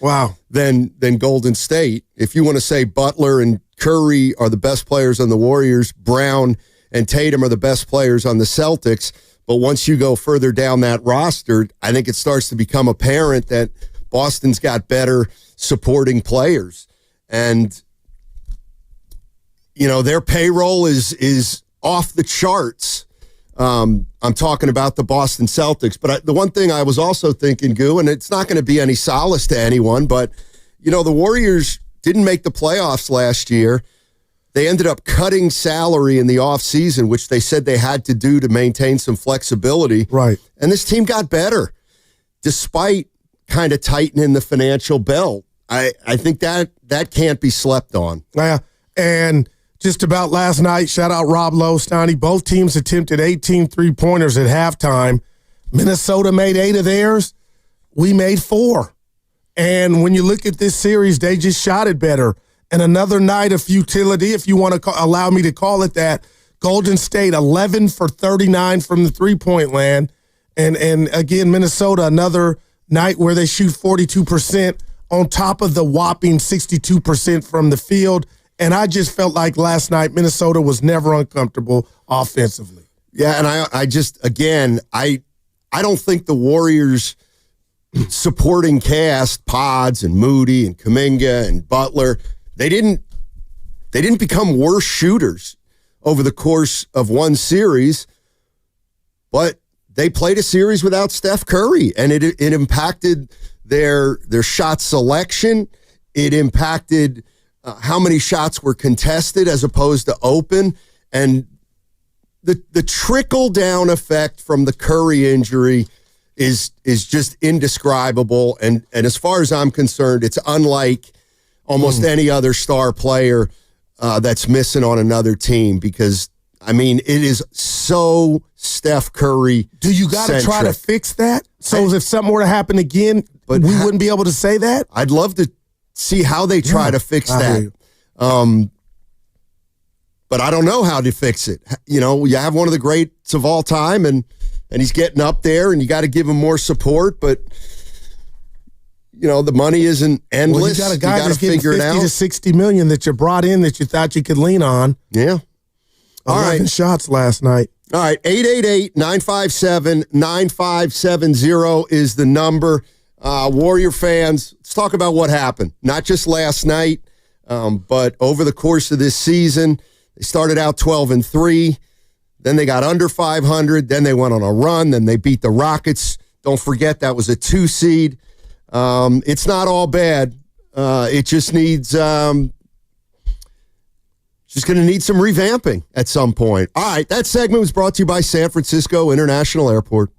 than Golden State. If you want to say Butler and Curry are the best players on the Warriors, Brown and Tatum are the best players on the Celtics, but once you go further down that roster, I think it starts to become apparent that Boston's got better supporting players. And, you know, their payroll is off the charts. I'm talking about the Boston Celtics. But the one thing I was also thinking, Goo, and it's not going to be any solace to anyone, but, you know, the Warriors didn't make the playoffs last year. They ended up cutting salary in the offseason, which they said they had to do to maintain some flexibility. Right. And this team got better, despite kind of tightening the financial belt. I think that can't be slept on. Yeah, and just about last night, shout out Rob Lowe, Steiny, both teams attempted 18 three-pointers at halftime. Minnesota made 8 of theirs. We made 4. And when you look at this series, they just shot it better. And another night of futility, if you want to allow me to call it that, Golden State 11 for 39 from the three-point land. And again, Minnesota, another night where they shoot 42% on top of the whopping 62% from the field. And I just felt like last night Minnesota was never uncomfortable offensively. Yeah, and I just, again, I don't think the Warriors supporting cast, Pods and Moody and Kuminga and Butler, they didn't become worse shooters over the course of one series, but they played a series without Steph Curry, and it impacted their shot selection. It impacted how many shots were contested as opposed to open, and the trickle down effect from the Curry injury is just indescribable. And as far as I'm concerned, it's unlike almost any other star player that's missing on another team, because I mean, it is so Steph Curry. Do you got to try to fix that? So if something were to happen again, we wouldn't be able to say that? I'd love to see how they try to fix that. But I don't know how to fix it. You know, you have one of the greats of all time, and he's getting up there, and you got to give him more support. But, the money isn't endless. Well, you got a guy that's getting figure 50 it out. to 60 million that you brought in that you thought you could lean on. Yeah. All 11 right. shots last night. All right. 888-957-9570 is the number. Warrior fans, let's talk about what happened. Not just last night, but over the course of this season. They started out 12-3. Then they got under 500. Then they went on a run. Then they beat the Rockets. Don't forget that was a 2 seed. It's not all bad. It just needs just going to need some revamping at some point. All right, that segment was brought to you by San Francisco International Airport.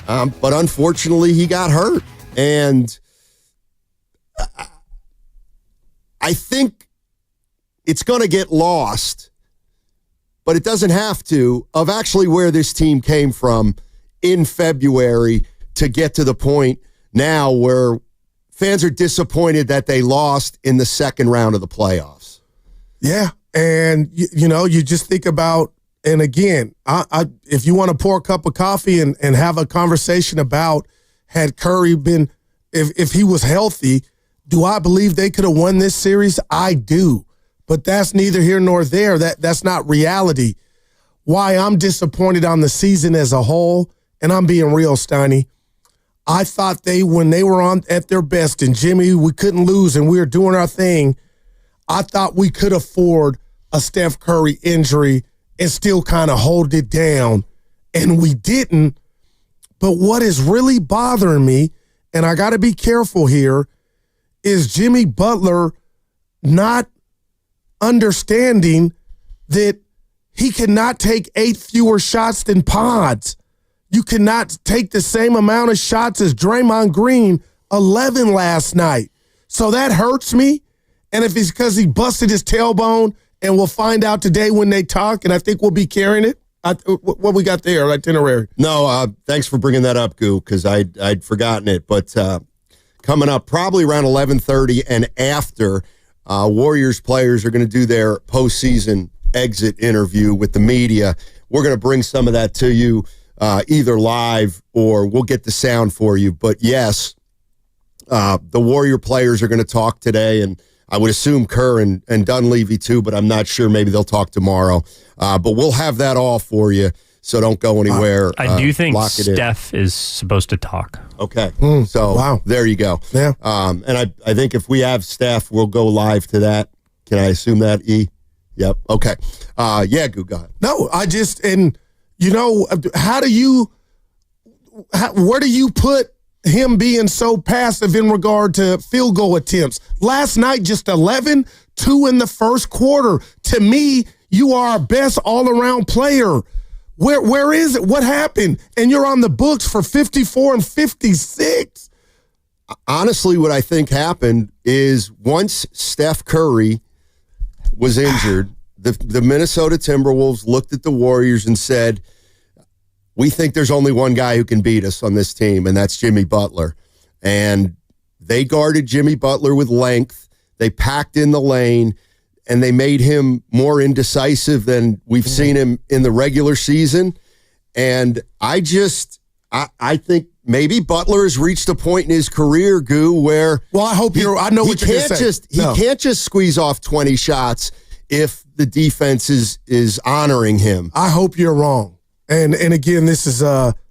But unfortunately, he got hurt. And I think it's going to get lost, but it doesn't have to, of actually where this team came from in February to get to the point now where fans are disappointed that they lost in the second round of the playoffs. Yeah, and you just think about, and again, if you want to pour a cup of coffee and have a conversation about had Curry been, if he was healthy, do I believe they could have won this series? I do, but that's neither here nor there. That's not reality. Why I'm disappointed on the season as a whole, and I'm being real, Steiny, I thought when they were on at their best, and Jimmy, we couldn't lose, and we were doing our thing, I thought we could afford a Steph Curry injury and still kind of hold it down, and we didn't. But what is really bothering me, and I got to be careful here, is Jimmy Butler not understanding that he cannot take 8 fewer shots than Pods. You cannot take the same amount of shots as Draymond Green, 11 last night. So that hurts me. And if it's because he busted his tailbone, and we'll find out today when they talk, and I think we'll be carrying it. What we got there, itinerary? No, thanks for bringing that up, Goo, because I'd forgotten it. But coming up probably around 11:30 and after, Warriors players are going to do their postseason exit interview with the media. We're going to bring some of that to you either live or we'll get the sound for you. But yes, the Warrior players are going to talk today, and I would assume Kerr and Dunleavy too, but I'm not sure. Maybe they'll talk tomorrow. But we'll have that all for you, so don't go anywhere. I do think Steph is supposed to talk. Okay. So there you go. Yeah. And I think if we have Steph, we'll go live to that. Can I assume that, E? Yep. Okay. Yeah, go ahead. No, how do you, where do you put him being so passive in regard to field goal attempts? Last night, just 11, 2 in the first quarter. To me, you are our best all-around player. Where is it? What happened? And you're on the books for 54 and 56. Honestly, what I think happened is once Steph Curry was injured, the Minnesota Timberwolves looked at the Warriors and said, we think there's only one guy who can beat us on this team, and that's Jimmy Butler. And they guarded Jimmy Butler with length. They packed in the lane, and they made him more indecisive than we've seen him in the regular season. And I think maybe Butler has reached a point in his career, Goo, where I know what you're going to say. He can't just squeeze off 20 shots if the defense is honoring him. I hope you're wrong. And again, this is tailbone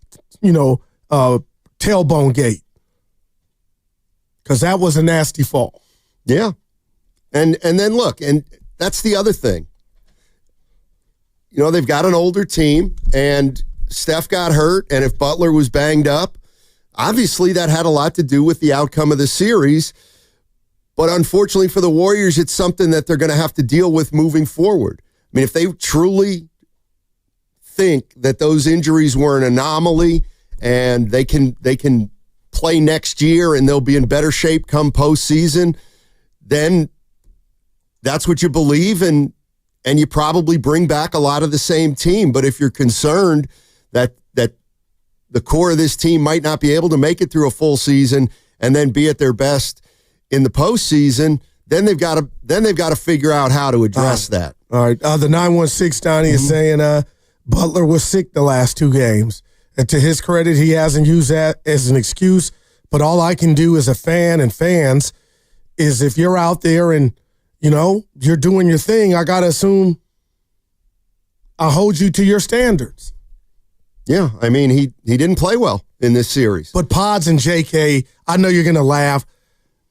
gate, because that was a nasty fall. Yeah, and then look, and that's the other thing. They've got an older team, and Steph got hurt, and if Butler was banged up, obviously that had a lot to do with the outcome of the series. But unfortunately for the Warriors, it's something that they're going to have to deal with moving forward. I mean, if they truly think that those injuries were an anomaly and they can play next year and they'll be in better shape come postseason, then that's what you believe, and you probably bring back a lot of the same team. But if you're concerned that the core of this team might not be able to make it through a full season and then be at their best in the postseason, then they've got to figure out how to address that. All right. The 916 Donnie is saying Butler was sick the last 2 games. And to his credit, he hasn't used that as an excuse. But all I can do as a fan and fans is if you're out there and, you're doing your thing, I got to assume I'll hold you to your standards. Yeah, I mean, he didn't play well in this series. But Pods and JK, I know you're going to laugh.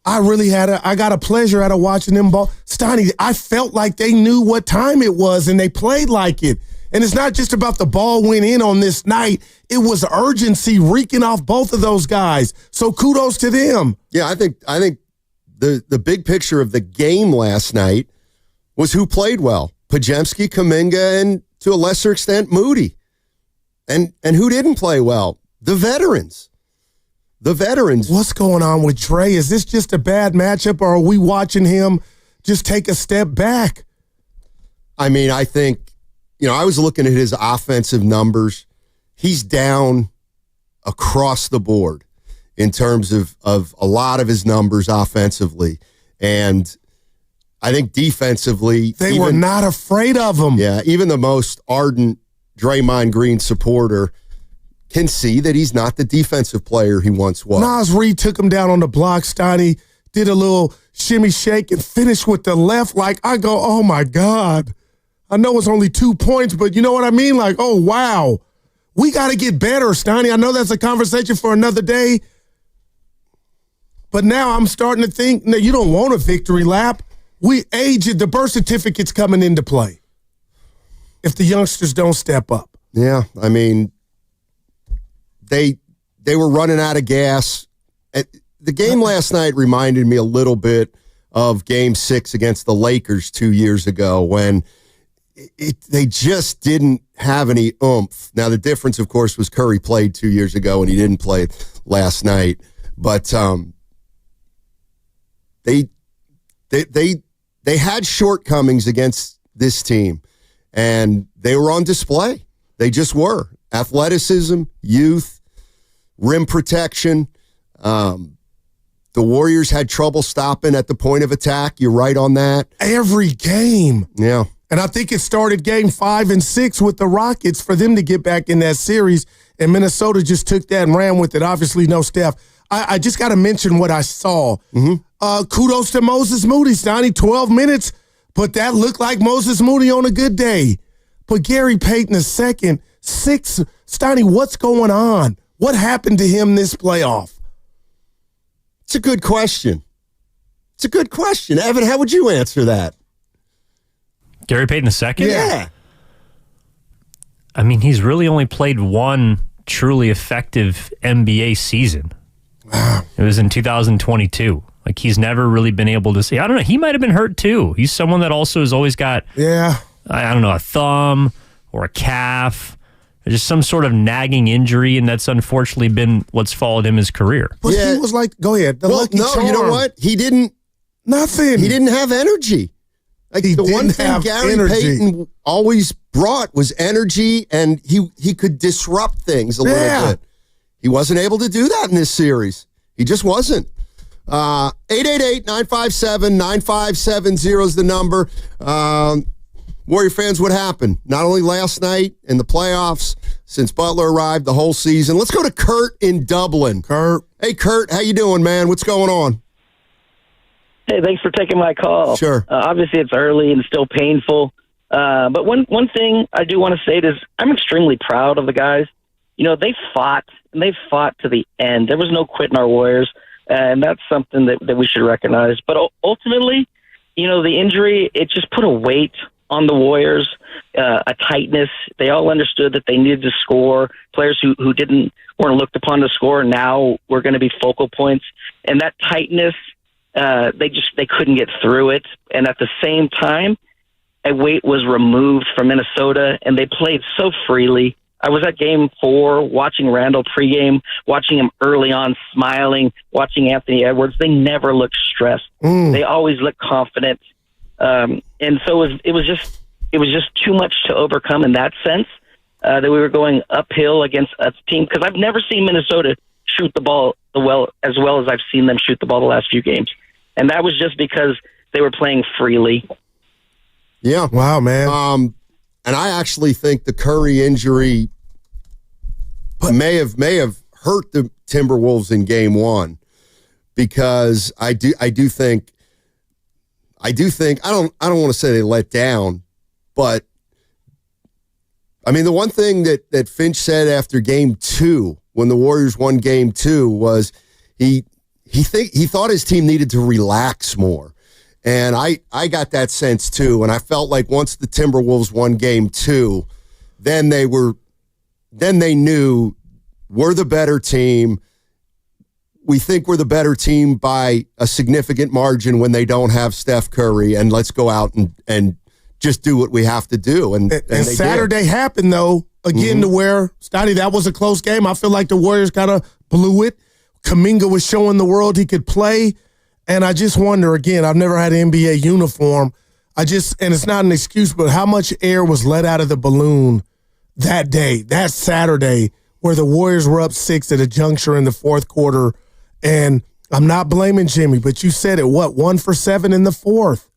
I got a pleasure out of watching them ball. Steiny, I felt like they knew what time it was and they played like it. And it's not just about the ball went in on this night. It was urgency reeking off both of those guys. So kudos to them. Yeah, I think the big picture of the game last night was who played well. Podziemski, Kuminga, and to a lesser extent, Moody. And who didn't play well? The veterans. What's going on with Dre? Is this just a bad matchup, or are we watching him just take a step back? I mean, I think, I was looking at his offensive numbers. He's down across the board in terms of a lot of his numbers offensively. And I think defensively, they were not afraid of him. Yeah, even the most ardent Draymond Green supporter can see that he's not the defensive player he once was. Naz Reid took him down on the block. Steiny did a little shimmy shake and finished with the left. Like, I go, oh my God. I know it's only 2 points, but you know what I mean? Like, oh, wow. We got to get better, Steiny. I know that's a conversation for another day. But now I'm starting to think, no, you don't want a victory lap. The birth certificate's coming into play if the youngsters don't step up. Yeah, I mean, they were running out of gas. The game last night reminded me a little bit of Game 6 against the Lakers 2 years ago when they just didn't have any oomph. Now, the difference, of course, was Curry played 2 years ago and he didn't play last night. But they had shortcomings against this team, and they were on display. They just were. Athleticism, youth, rim protection. The Warriors had trouble stopping at the point of attack. You're right on that. Every game. Yeah. And I think it started game 5 and 6 with the Rockets for them to get back in that series, and Minnesota just took that and ran with it. Obviously, no Steph. I just got to mention what I saw. Mm-hmm. Kudos to Moses Moody, Stoney, 12 minutes, but that looked like Moses Moody on a good day. But Gary Payton II, 6. Stoney, what's going on? What happened to him this playoff? It's a good question. Evan, how would you answer that? Gary Payton II? Yeah. I mean, he's really only played one truly effective NBA season. Wow. It was in 2022. Like, he's never really been able to see. I don't know. He might have been hurt, too. He's someone that also has always got, I don't know, a thumb or a calf, or just some sort of nagging injury, and that's unfortunately been what's followed him his career. But he was like, go ahead. Lucky charm. You know what? He didn't. Nothing. He didn't have energy. Like, the one thing Gary Payton always brought was energy, and he could disrupt things a little bit. He wasn't able to do that in this series. He just wasn't. 888-957-9570 is the number. Warrior fans, what happened? Not only last night in the playoffs, since Butler arrived, the whole season. Let's go to Kurt in Dublin. Kurt. Hey, Kurt, how you doing, man? What's going on? Hey, thanks for taking my call. Sure. Obviously, it's early and still painful. But one thing I do want to say is I'm extremely proud of the guys. You know, they fought to the end. There was no quitting our Warriors, and that's something that we should recognize. But ultimately, you know, the injury, it just put a weight on the Warriors, a tightness. They all understood that they needed to score. Players who weren't looked upon to score now were going to be focal points. And that tightness, they couldn't get through it. And at the same time, a weight was removed from Minnesota, and they played so freely. I was at Game 4 watching Randall pregame, watching him early on smiling, watching Anthony Edwards. They never looked stressed. They always looked confident. And so it was just too much to overcome in that sense, that we were going uphill against a team, because I've never seen Minnesota shoot the ball as well as I've seen them shoot the ball the last few games. And that was just because they were playing freely. Yeah. Wow, man. And I actually think the Curry injury may have hurt the Timberwolves in Game 1, because I do think I don't want to say they let down, but I mean, the one thing that Finch said after Game 2, when the Warriors won Game 2, was he thought his team needed to relax more. And I got that sense too. And I felt like once the Timberwolves won Game 2, then they knew we're the better team. We think we're the better team by a significant margin when they don't have Steph Curry, and let's go out and just do what we have to do. And Saturday happened, though. again to where, Scotty, that was a close game. I feel like the Warriors kind of blew it. Kuminga was showing the world he could play. And I just wonder, again, I've never had an NBA uniform. And it's not an excuse, but how much air was let out of the balloon that day, that Saturday, where the Warriors were up 6 at a juncture in the fourth quarter. And I'm not blaming Jimmy, but you said it, 1 for 7 in the fourth?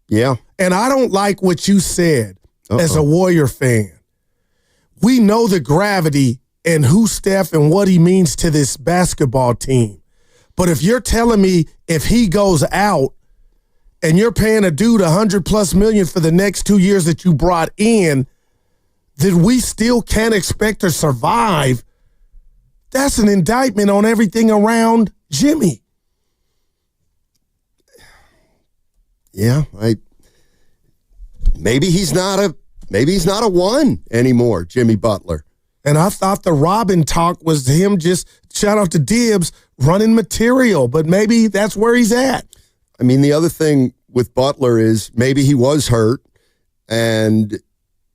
Yeah. And I don't like what you said as a Warrior fan. We know the gravity and who Steph and what he means to this basketball team. But if you're telling me if he goes out and you're paying a dude $100+ million for the next 2 years that you brought in, that we still can't expect to survive, that's an indictment on everything around Jimmy. Yeah, maybe he's not a one anymore, Jimmy Butler. And I thought the Robin talk was him just, shout out to Dibbs, running material, but maybe that's where he's at. I mean, the other thing with Butler is maybe he was hurt and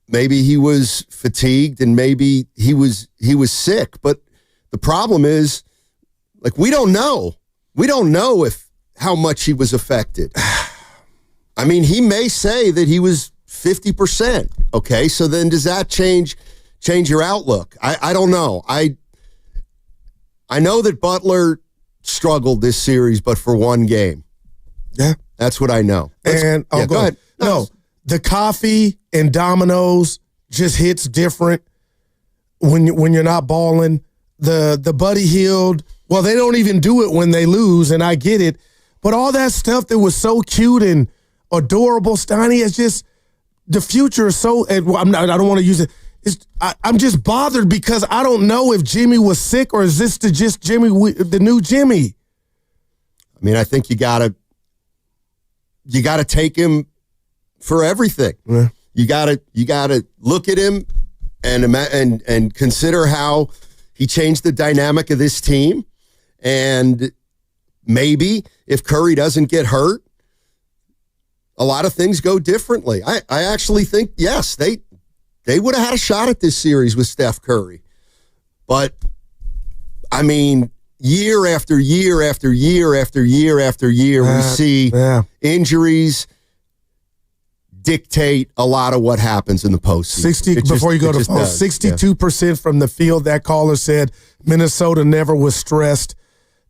maybe he was fatigued and maybe he was sick. But the problem is, like, we don't know. We don't know how much he was affected. I mean, he may say that he was 50%. Okay, so then does that change your outlook? I don't know. I know that Butler struggled this series, but for one game. Yeah. That's what I know. And go ahead. No, the coffee and Domino's just hits different when you're not balling. The Buddy Hield, well, they don't even do it when they lose, and I get it. But all that stuff that was so cute and adorable, Steiny, it's just the future is so. I don't want to use it. I'm just bothered because I don't know if Jimmy was sick or is this just Jimmy, the new Jimmy. I mean, I think you gotta take him for everything. Yeah. You gotta look at him and consider how he changed the dynamic of this team. And maybe if Curry doesn't get hurt, a lot of things go differently. I actually think, yes, they would have had a shot at this series with Steph Curry. But, I mean, year after year after year after year after year, we see injuries dictate a lot of what happens in the postseason. Before you go to the phone, 62% from the field. That caller said Minnesota never was stressed.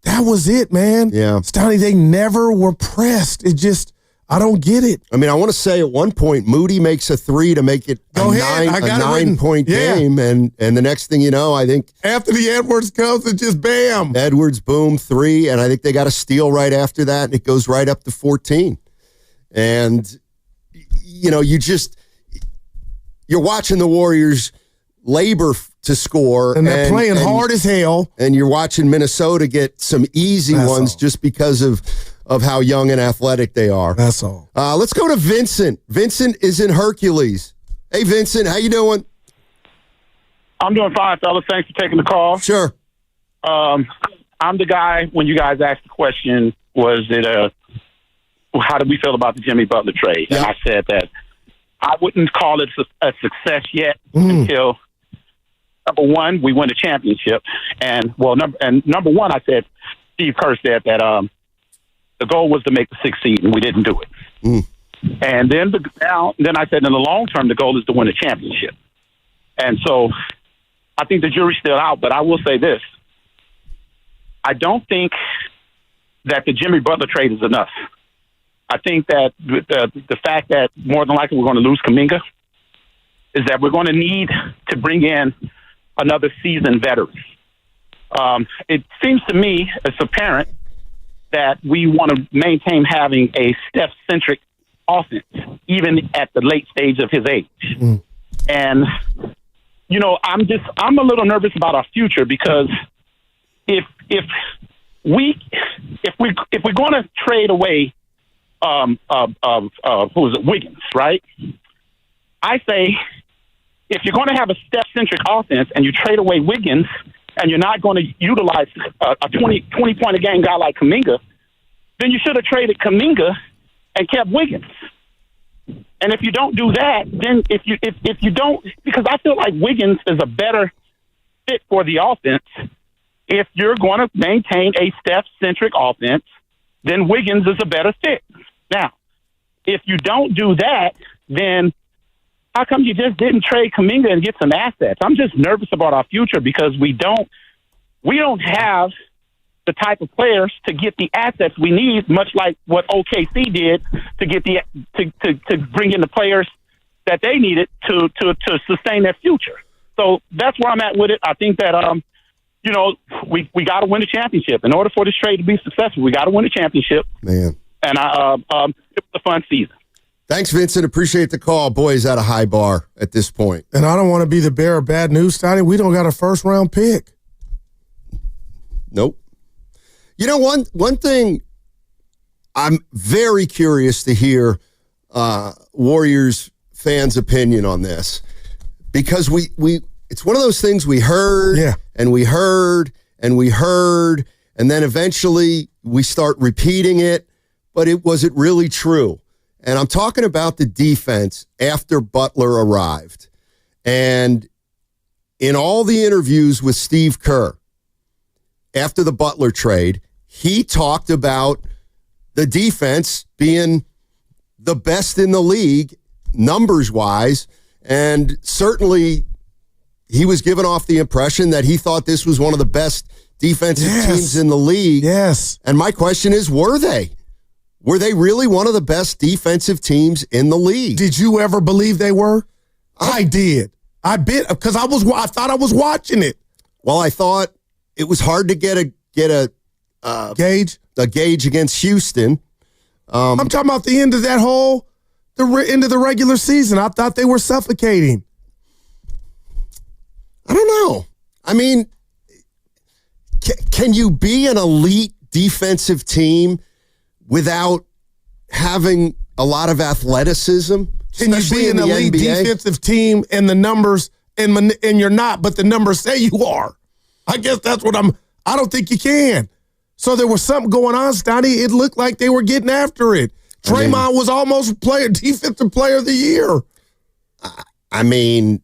That was it, man. Yeah. Stoney, they never were pressed. It just, I don't get it. I mean, I want to say at one point, Moody makes a three to make it a 9-point game. And the next thing you know, I think after the Edwards comes, it just bam. Edwards, boom, 3. And I think they got a steal right after that. And it goes right up to 14. And, you know, you're watching the Warriors labor to score. And they're playing hard as hell. And you're watching Minnesota get some easy ones just because of how young and athletic they are. That's all. Let's go to Vincent. Vincent is in Hercules. Hey, Vincent, how you doing? I'm doing fine, fellas. Thanks for taking the call. Sure. I'm the guy, when you guys asked the question, how do we feel about the Jimmy Butler trade? Yeah. And I said that I wouldn't call it a success yet until, number one, we win a championship. And, number one, I said, Steve Kerr said that the goal was to make the 6th seed, and we didn't do it. And then I said, in the long term, the goal is to win a championship. And so I think the jury's still out, but I will say this. I don't think that the Jimmy Butler trade is enough. I think that the fact that more than likely we're going to lose Kuminga is that we're going to need to bring in another seasoned veteran. It seems to me, it's apparent, that we want to maintain having a Steph-centric offense, even at the late stage of his age. And, you know, I'm a little nervous about our future because if we're going to trade away Wiggins, right? I say if you're going to have a Steph-centric offense and you trade away Wiggins and you're not going to utilize a 20-point-a-game guy like Kuminga, then you should have traded Kuminga and kept Wiggins. And if you don't do that, then if you don't, because I feel like Wiggins is a better fit for the offense. If you're going to maintain a Steph-centric offense, then Wiggins is a better fit. Now, if you don't do that, then how come you just didn't trade Kuminga and get some assets? I'm just nervous about our future because we don't have the type of players to get the assets we need, much like what OKC did to get to bring in the players that they needed to sustain their future. So that's where I'm at with it. I think that we got to win a championship. In order for this trade to be successful, we got to win a championship. Man. And it was a fun season. Thanks, Vincent. Appreciate the call. Boy, is that a high bar at this point. And I don't want to be the bearer of bad news, Stoney. We don't got a first-round pick. Nope. You know, one thing I'm very curious to hear Warriors fans' opinion on this, because we it's one of those things we heard and we heard and we heard, and then eventually we start repeating it, but was it really true? And I'm talking about the defense after Butler arrived. And in all the interviews with Steve Kerr after the Butler trade, he talked about the defense being the best in the league, numbers-wise, and certainly he was giving off the impression that he thought this was one of the best defensive teams in the league. Yes. And my question is, were they? Were they really one of the best defensive teams in the league? Did you ever believe they were? I did. I bet, because I thought I was watching it. Well, I thought it was hard to get a gauge against Houston. I'm talking about the end of that end of the regular season. I thought they were suffocating. I don't know. I mean, can you be an elite defensive team without having a lot of athleticism? Can you be an elite defensive team and the numbers and you're not, but the numbers say you are? I guess that's what I don't think you can. So there was something going on, Stoney. It looked like they were getting after it. Draymond was almost defensive player of the year. I mean,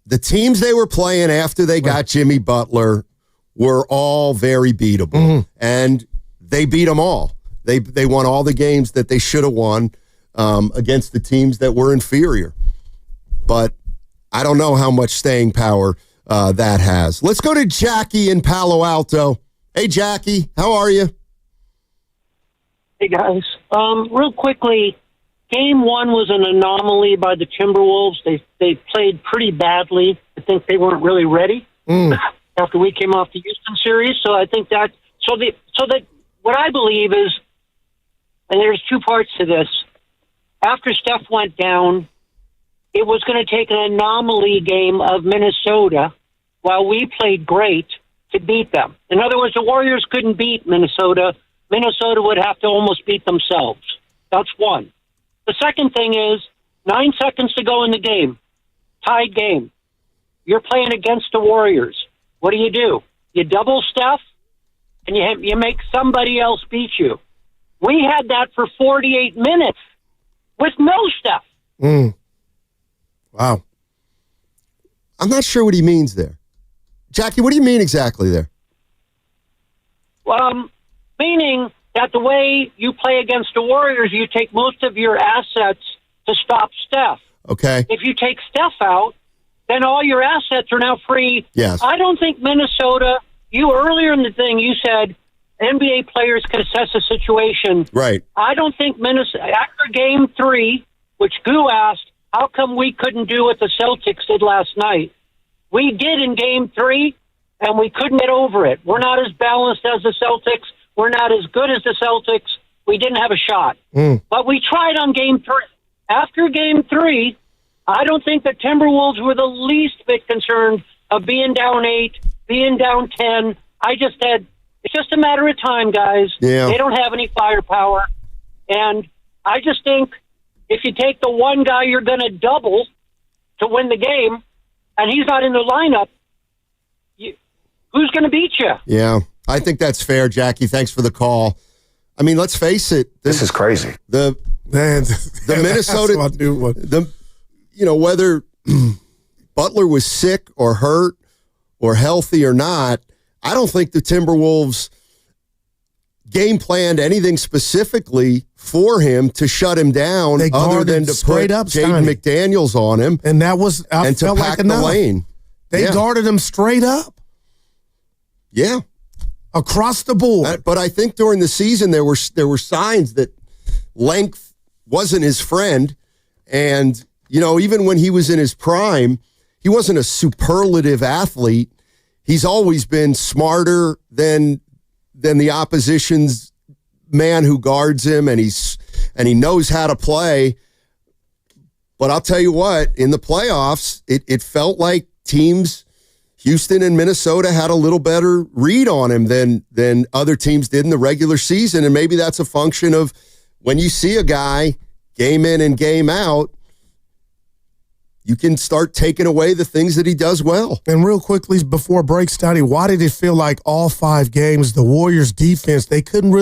the teams they were playing after they got Jimmy Butler were all very beatable, and they beat them all. They won all the games that they should have won against the teams that were inferior. But I don't know how much staying power that has. Let's go to Jackie in Palo Alto. Hey, Jackie, how are you? Hey, guys. Real quickly, Game 1 was an anomaly by the Timberwolves. They played pretty badly. I think they weren't really ready after we came off the Houston series. So I think that what I believe is, and there's two parts to this. After Steph went down, it was going to take an anomaly game of Minnesota while we played great to beat them. In other words, the Warriors couldn't beat Minnesota. Minnesota would have to almost beat themselves. That's one. The second thing is 9 seconds to go in the game. Tied game. You're playing against the Warriors. What do? You double Steph, and you make somebody else beat you. We had that for 48 minutes with no Steph. Wow. I'm not sure what he means there. Jackie, what do you mean exactly there? Meaning that the way you play against the Warriors, you take most of your assets to stop Steph. Okay. If you take Steph out, then all your assets are now free. Yes. I don't think Minnesota, earlier in the thing, you said NBA players could assess a situation. Right. I don't think Minnesota, after Game 3, which Goo asked, how come we couldn't do what the Celtics did last night? We did in Game 3, and we couldn't get over it. We're not as balanced as the Celtics. We're not as good as the Celtics. We didn't have a shot. But we tried on Game 3. After Game 3, I don't think the Timberwolves were the least bit concerned of being down 8, being down 10. It's just a matter of time, guys. Yeah. They don't have any firepower. And I just think if you take the one guy you're going to double to win the game, and he's not in the lineup, who's going to beat you? Yeah, I think that's fair, Jackie. Thanks for the call. I mean, let's face it. This is crazy. The Man, The Minnesota, whether Butler was sick or hurt or healthy or not, I don't think the Timberwolves game planned anything specifically for him to shut him down, They other guarded than to straight put up Jaden Steiny. McDaniels on him, and that was and to felt pack like the enough. lane. They Yeah. guarded him straight up. Yeah, across the board. But I think during the season there were signs that length wasn't his friend, and even when he was in his prime, he wasn't a superlative athlete. He's always been smarter than the opposition's man who guards him, and he knows how to play. But I'll tell you what, in the playoffs, it felt like teams, Houston and Minnesota, had a little better read on him than other teams did in the regular season. And maybe that's a function of when you see a guy game in and game out, you can start taking away the things that he does well. And real quickly, before break, Steiny, why did it feel like all 5 games, the Warriors' defense, they couldn't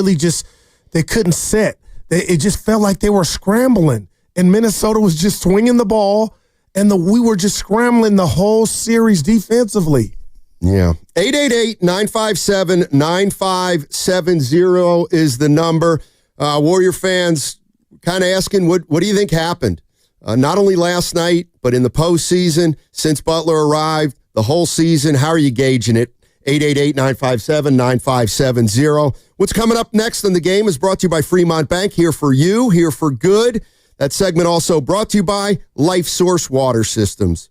set. It just felt like they were scrambling. And Minnesota was just swinging the ball, and we were just scrambling the whole series defensively. Yeah. 888-957-9570 is the number. Warrior fans kind of asking, what do you think happened? Not only last night, but in the postseason, since Butler arrived, the whole season. How are you gauging it? 888-957-9570. What's coming up next in the game is brought to you by Fremont Bank. Here for you, here for good. That segment also brought to you by Life Source Water Systems.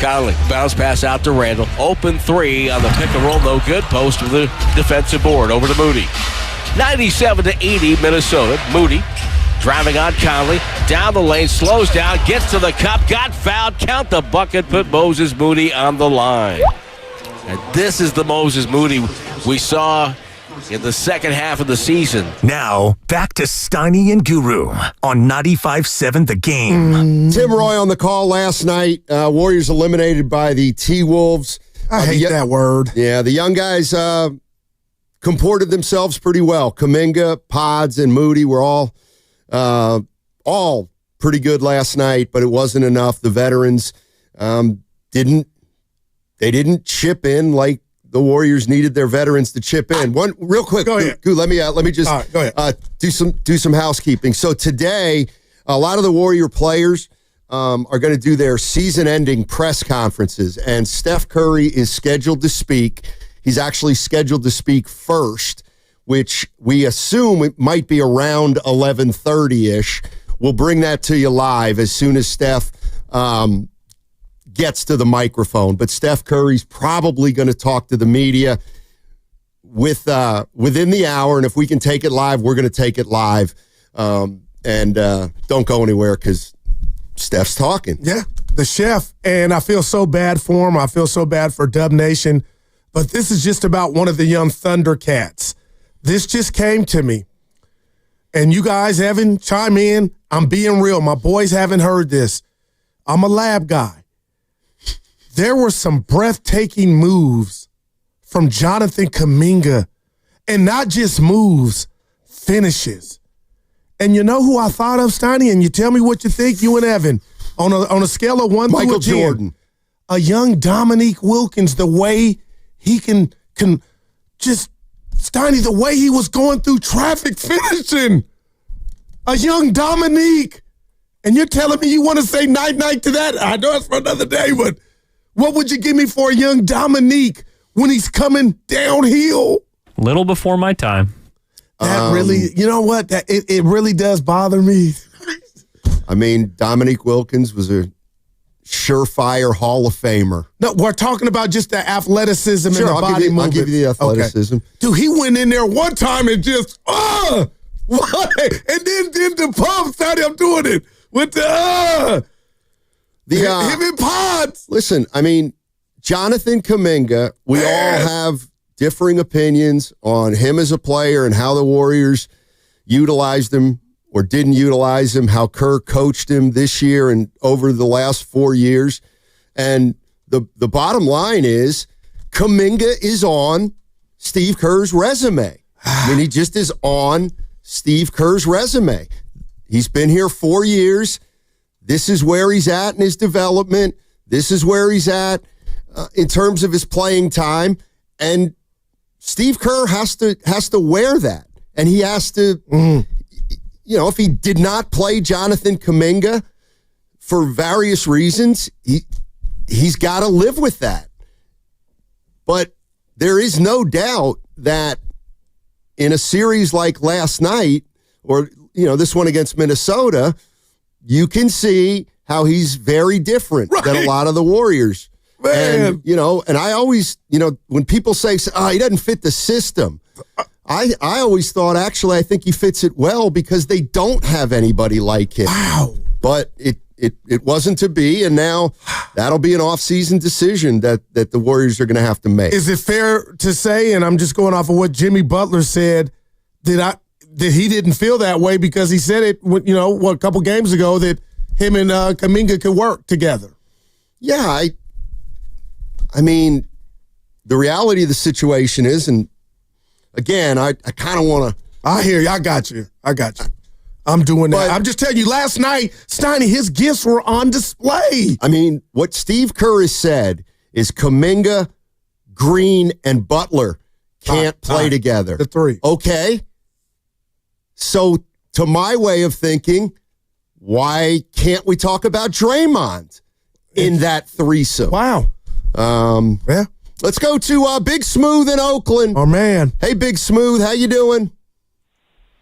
Conley, bounce pass out to Randall. Open three on the pick and roll, no good. Post with the defensive board. Over to Moody. 97-80 Minnesota. Moody driving on Conley. Down the lane, slows down, gets to the cup, got fouled. Count the bucket, put Moses Moody on the line. And this is the Moses Moody we saw in the second half of the season. Now, back to Steiny and Guru on 95.7 The Game. Tim Roy on the call last night. Warriors eliminated by the T-Wolves. I hate that word. Yeah, the young guys comported themselves pretty well. Kuminga, Pods, and Moody were all pretty good last night, but it wasn't enough. The veterans didn't chip in like the Warriors needed their veterans to chip in. One real quick, go ahead. Let me just go ahead. do some housekeeping. So today, a lot of the Warrior players are going to do their season-ending press conferences, and Steph Curry is scheduled to speak. He's actually scheduled to speak first, which we assume it might be around 11:30-ish. We'll bring that to you live as soon as Steph gets to the microphone. But Steph Curry's probably going to talk to the media within the hour, and if we can take it live, we're going to take it live. And don't go anywhere because Steph's talking. Yeah, the chef, and I feel so bad for him. I feel so bad for Dub Nation, but this is just about one of the young Thundercats. This just came to me, and you guys haven't chime in. I'm being real. My boys haven't heard this. I'm a lab guy. There were some breathtaking moves from Jonathan Kuminga, and not just moves, finishes. And you know who I thought of, Steiny? And you tell me what you think, you and Evan, on a scale of 1 to 10. Michael Jordan. A young Dominique Wilkins, the way he can just, Steiny, the way he was going through traffic finishing. A young Dominique. And you're telling me you want to say night-night to that? I know it's for another day, but what would you give me for a young Dominique when he's coming downhill? Little before my time. That really, you know what? It really does bother me. I mean, Dominique Wilkins was a surefire Hall of Famer. No, we're talking about just the athleticism and the body movement. I'll give you the athleticism. Okay. Dude, he went in there one time and just, what? And then did the pump. Sorry, I'm doing it. With the, him and Pods. Listen, I mean, Jonathan Kuminga, we all have differing opinions on him as a player and how the Warriors utilized him or didn't utilize him, how Kerr coached him this year and over the last 4 years. And the bottom line is Kuminga is on Steve Kerr's resume. I mean, he just is on Steve Kerr's resume. He's been here 4 years. This is where he's at in his development. This is where he's at in terms of his playing time. And Steve Kerr has to wear that. And he has to, you know, if he did not play Jonathan Kuminga for various reasons, he's got to live with that. But there is no doubt that in a series like last night, or, you know, this one against Minnesota, you can see how he's very different than a lot of the Warriors. Man. And, you know, and I always, you know, when people say, he doesn't fit the system, I always thought, actually, I think he fits it well because they don't have anybody like him. Wow. But it wasn't to be, and now that'll be an off-season decision that the Warriors are going to have to make. Is it fair to say, and I'm just going off of what Jimmy Butler said, that he didn't feel that way because he said it, you know, a couple games ago that him and Kuminga could work together? Yeah, I mean, the reality of the situation is, and again, I kind of want to. I hear you. I got you. I'm doing that. I'm just telling you, last night, Steiny, his gifts were on display. I mean, what Steve Kerr has said is Kuminga, Green, and Butler can't play together. The three. Okay. So, to my way of thinking, why can't we talk about Draymond in that threesome? Wow. Yeah. Let's go to Big Smooth in Oakland. Oh, man. Hey, Big Smooth, how you doing?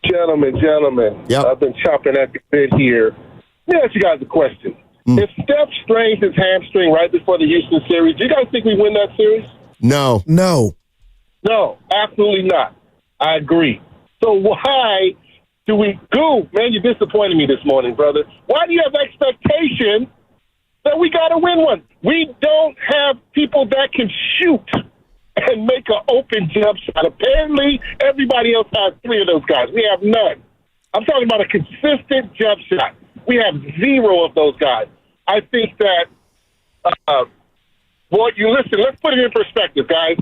Gentlemen. Yep. I've been chopping at the bit here. Let me ask you guys a question. If Steph strains his hamstring right before the Houston series, do you guys think we win that series? No. No. No, absolutely not. I agree. So why do we go? Man, you disappointed me this morning, brother. Why do you have expectation that we got to win one? We don't have people that can shoot and make an open jump shot. Apparently, everybody else has 3 of those guys. We have none. I'm talking about a consistent jump shot. We have 0 of those guys. I think that, you listen, let's put it in perspective, guys.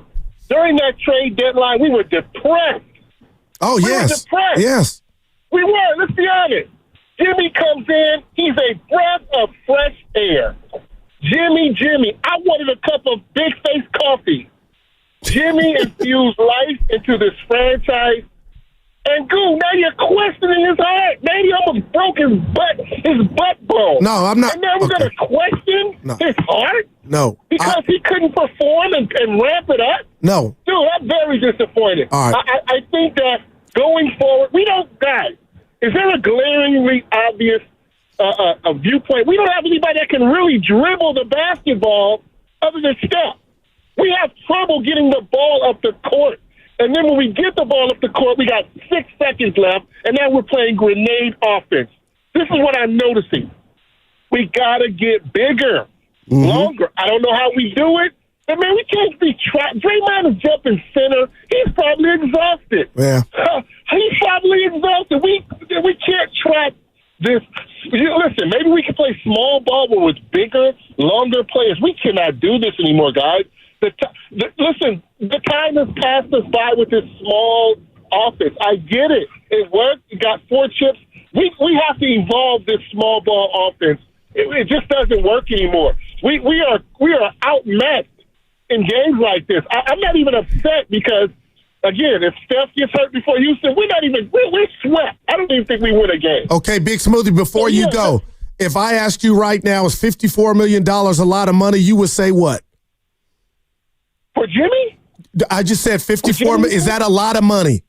During that trade deadline, we were depressed. Oh, We were yes. depressed. Yes. We were. Let's be honest. Jimmy comes in. He's a breath of fresh air. Jimmy. I wanted a cup of Big Face coffee. Jimmy infused life into this franchise. And Goo, now you're questioning his heart. Maybe he almost broke his butt bone. No, I'm not. And now we're going to question his heart? No. Because he couldn't perform and ramp it up? No. Dude, I'm very disappointed. All right. I think that going forward, we don't, guys, is there a glaringly obvious a viewpoint? We don't have anybody that can really dribble the basketball other than Steph. We have trouble getting the ball up the court. And then when we get the ball up the court, we got 6 seconds left, and now we're playing grenade offense. This is what I'm noticing. We got to get bigger, longer. I don't know how we do it, but, man, we can't be Draymond is jumping center. He's probably exhausted. Yeah. He's probably exhausted. We can't track this. Listen, maybe we can play small ball with bigger, longer players. We cannot do this anymore, guys. Listen, the time has passed us by with this small offense. I get it. It worked. You got 4 chips. We have to evolve this small ball offense. It just doesn't work anymore. We are outmatched in games like this. I'm not even upset because, again, if Steph gets hurt before Houston, we're swept. I don't even think we win a game. Okay, Big Smoothie, before you go, if I asked you right now, is $54 million a lot of money, you would say what? For Jimmy? I just said 54 million. Is that a lot of money?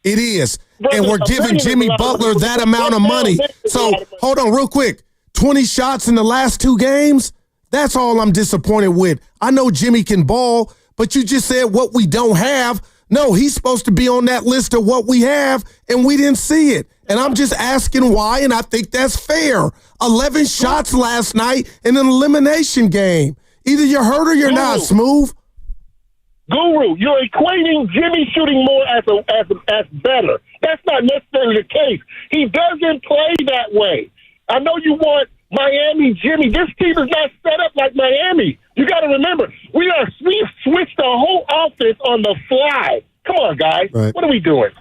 It is. Brother, and we're giving Jimmy Butler that amount of money. So, hold on real quick. 20 shots in the last 2 games? That's all I'm disappointed with. I know Jimmy can ball, but you just said what we don't have. No, he's supposed to be on that list of what we have, and we didn't see it. And I'm just asking why, and I think that's fair. 11 shots last night in an elimination game. Either you're hurt or you're not, Smooth. Guru, you're equating Jimmy shooting more as better. That's not necessarily the case. He doesn't play that way. I know you want Miami Jimmy. This team is not set up like Miami. You got to remember, we've switched the whole offense on the fly. Come on, guys. Right. What are we doing?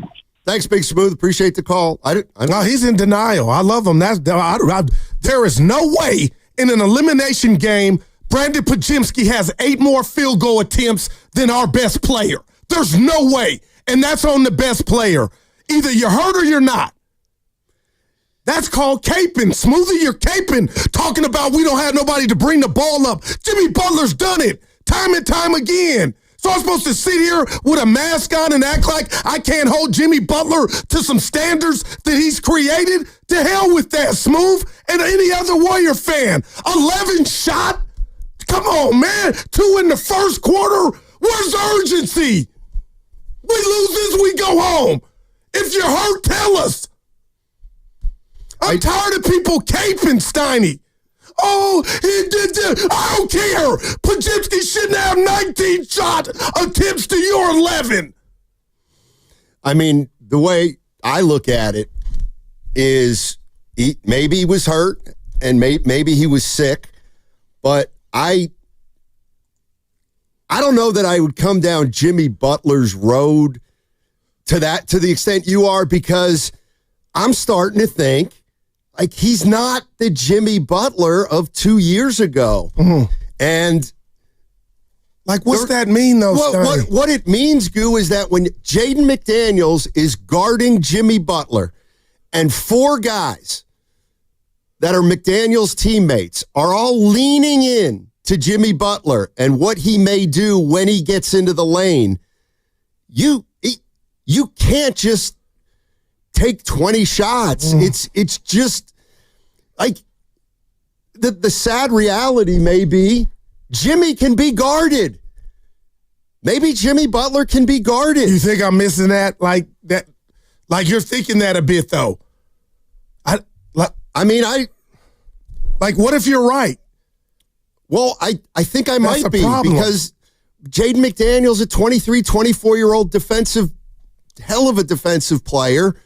Thanks, Big Smooth. Appreciate the call. No, he's in denial. I love him. There is no way in an elimination game Brandon Podziemski has 8 more field goal attempts than our best player. There's no way. And that's on the best player. Either you're hurt or you're not. That's called caping. Smoothie, you're caping. Talking about we don't have nobody to bring the ball up. Jimmy Butler's done it time and time again. So I'm supposed to sit here with a mask on and act like I can't hold Jimmy Butler to some standards that he's created? To hell with that, Smooth, and any other Warrior fan. 11 shot? Come on, man. 2 in the first quarter. Where's the urgency? We lose this, we go home. If you're hurt, tell us. I'm tired of people caping Steiny. Oh, I don't care. Podziemski shouldn't have 19 shot attempts to your 11. I mean, the way I look at it is maybe he was hurt and maybe he was sick, but I don't know that I would come down Jimmy Butler's road to the extent you are, because I'm starting to think like he's not the Jimmy Butler of 2 years ago. Mm-hmm. And like, what's that mean, though? What it means, Goo, is that when Jaden McDaniels is guarding Jimmy Butler and 4 guys that are McDaniels' teammates are all leaning in to Jimmy Butler and what he may do when he gets into the lane, you can't just take 20 shots. It's just like the sad reality may be Jimmy can be guarded. Maybe Jimmy Butler can be guarded. You think I'm missing that? Like you're thinking that a bit, though. What if you're right? Well, I think I might be problem. because Jaden McDaniels, a 23, 24-year-old hell of a defensive player,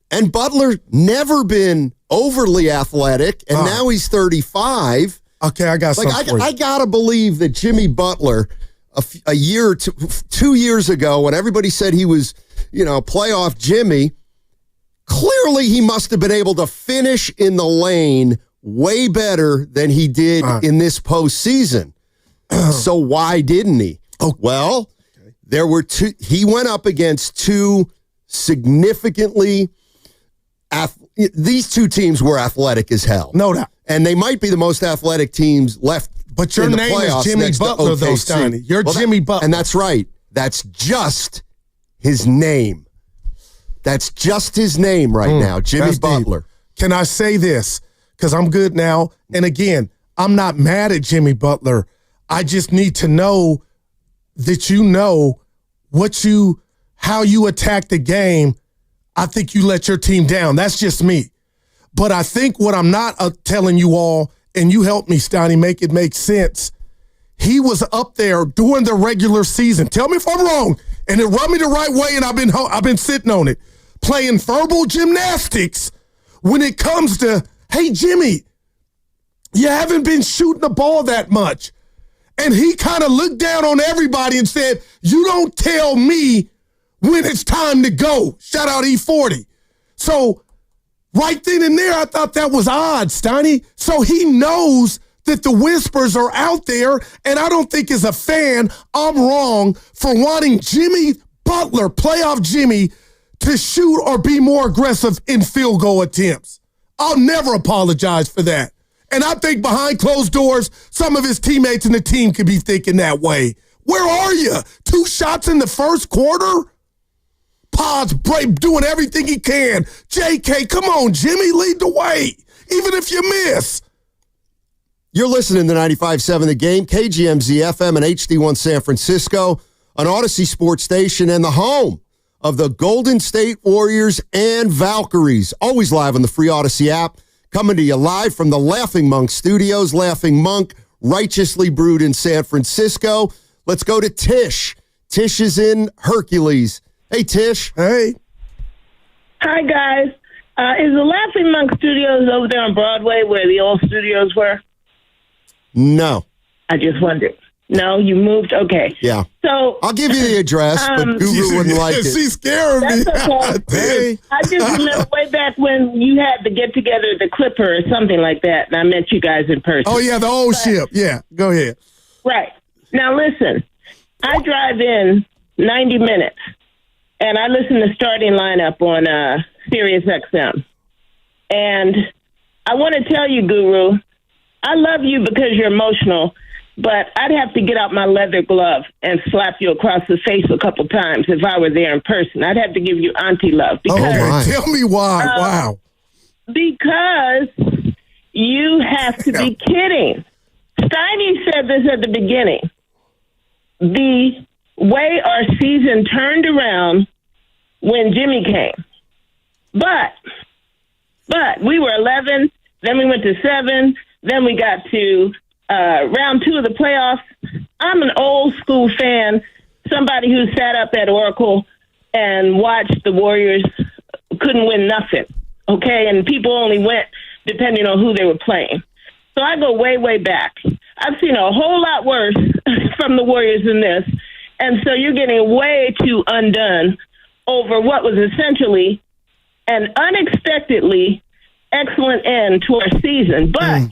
and Butler never been overly athletic, and now he's 35. Okay, I got something for you. I got to believe that Jimmy Butler, a year or 2 years ago, when everybody said he was, playoff Jimmy, clearly he must have been able to finish in the lane way better than he did in this postseason. So why didn't he? Oh, well, there were two. He went up against two significantly. These two teams were athletic as hell. No doubt. And they might be the most athletic teams left. But your in the name is playoffs Jimmy next to Butler, though, OKC. Steiny. You're Jimmy Butler. And that's right. That's just his name. That's just his name right now, Jimmy Butler. Deep. Can I say this? Because I'm good now. And again, I'm not mad at Jimmy Butler. I just need to know that you know how you attack the game. I think you let your team down. That's just me. But I think what I'm not telling you all, and you help me, Steiny, make it make sense. He was up there during the regular season. Tell me if I'm wrong. And it rubbed me the right way, and I've been sitting on it. Playing verbal gymnastics when it comes to, hey, Jimmy, you haven't been shooting the ball that much. And he kind of looked down on everybody and said, you don't tell me when it's time to go. Shout out E40. So right then and there, I thought that was odd, Steiny. So he knows that the whispers are out there, and I don't think as a fan, I'm wrong for wanting Jimmy Butler, playoff Jimmy, to shoot or be more aggressive in field goal attempts. I'll never apologize for that. And I think behind closed doors, some of his teammates in the team could be thinking that way. Where are you? 2 shots in the first quarter? Pod's doing everything he can. JK, come on, Jimmy, lead the way, even if you miss. You're listening to 95.7 The Game, KGMZ FM and HD1 San Francisco, an Odyssey sports station and the home of the Golden State Warriors and Valkyries. Always live on the free Odyssey app. Coming to you live from the Laughing Monk Studios. Laughing Monk, righteously brewed in San Francisco. Let's go to Tish. Tish is in Hercules. Hey, Tish. Hey. Hi, guys. Is the Laughing Monk Studios over there on Broadway where the old studios were? No. I just wondered. No, you moved? Okay. Yeah. So I'll give you the address, but Guru wouldn't like it. She's scaring me. That's okay. I just remember way back when you had to get together at the Clipper or something like that, and I met you guys in person. Oh, yeah, the old ship. Yeah, go ahead. Right. Now, listen, I drive in 90 minutes, and I listen to starting lineup on Sirius XM. And I want to tell you, Guru, I love you because you're emotional, but I'd have to get out my leather glove and slap you across the face a couple times if I were there in person. I'd have to give you auntie love. Because, tell me why. Wow. Because you have to be kidding. Steiny said this at the beginning. The way our season turned around when Jimmy came. But we were 11, then we went to 7, then we got to round 2 of the playoffs. I'm an old school fan, somebody who sat up at Oracle and watched the Warriors couldn't win nothing, okay? And people only went depending on who they were playing. So I go way, way back. I've seen a whole lot worse from the Warriors than this. And so you're getting way too undone over what was essentially an unexpectedly excellent end to our season. But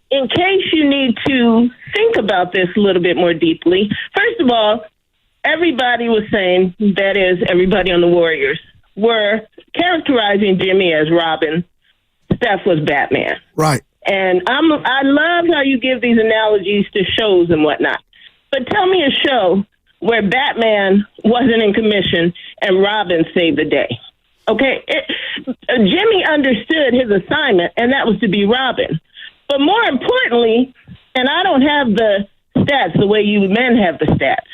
in case you need to think about this a little bit more deeply, first of all, everybody was saying, that is, everybody on the Warriors, were characterizing Jimmy as Robin. Steph was Batman. Right. And I love how you give these analogies to shows and whatnot. But tell me a show where Batman wasn't in commission and Robin saved the day. Okay? Jimmy understood his assignment, and that was to be Robin. But more importantly, and I don't have the stats the way you men have the stats,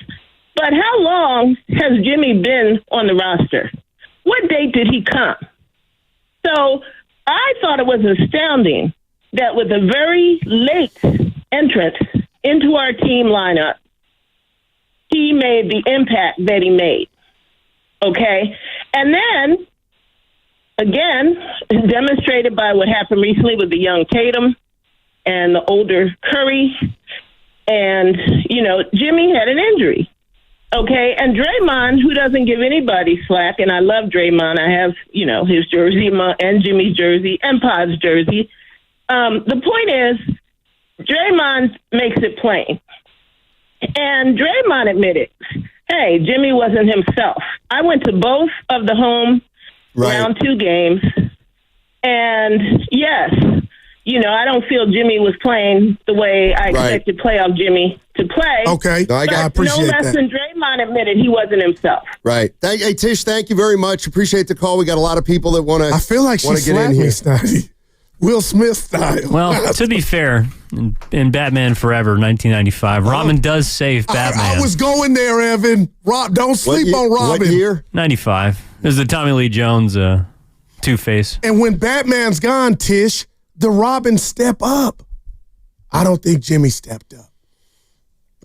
but how long has Jimmy been on the roster? What date did he come? So I thought it was astounding that with a very late entrance into our team lineup, he made the impact that he made. Okay? And then, again, demonstrated by what happened recently with the young Tatum and the older Curry. And, Jimmy had an injury. Okay, and Draymond, who doesn't give anybody slack, and I love Draymond. I have, his jersey and Jimmy's jersey and Pod's jersey. The point is, Draymond makes it plain. And Draymond admitted, hey, Jimmy wasn't himself. I went to both of the home round 2 games, and yes, I don't feel Jimmy was playing the way I expected playoff Jimmy to play. Okay, no, I appreciate no less that. than Draymond admitted he wasn't himself. Right. Hey, Tish, thank you very much. Appreciate the call. We got a lot of people that want to. I feel like she get in slapped me, here. Snotty. Will Smith style. Well, to be fair, in Batman Forever, 1995, Robin does save Batman. I was going there, Evan. Don't sleep on Robin. What year? 95. This is the Tommy Lee Jones Two-Face. And when Batman's gone, Tish, the Robin step up. I don't think Jimmy stepped up.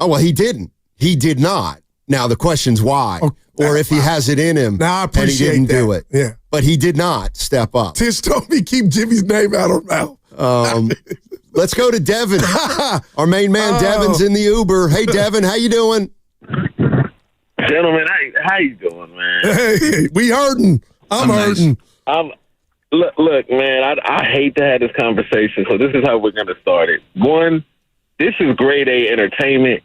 Oh, well, he didn't. He did not. Now, the question's why. Or if he has it in him Now, I and he appreciate didn't do that. it. Yeah. But he did not step up. Tish told me keep Jimmy's name out of her mouth. Let's go to Devin. Our main man, Devin's in the Uber. Hey, Devin, how you doing? Gentlemen, how you doing, man? Hey, we hurting. I'm hurting. Look, man, I hate to have this conversation, so this is how we're going to start it. One, this is grade A entertainment.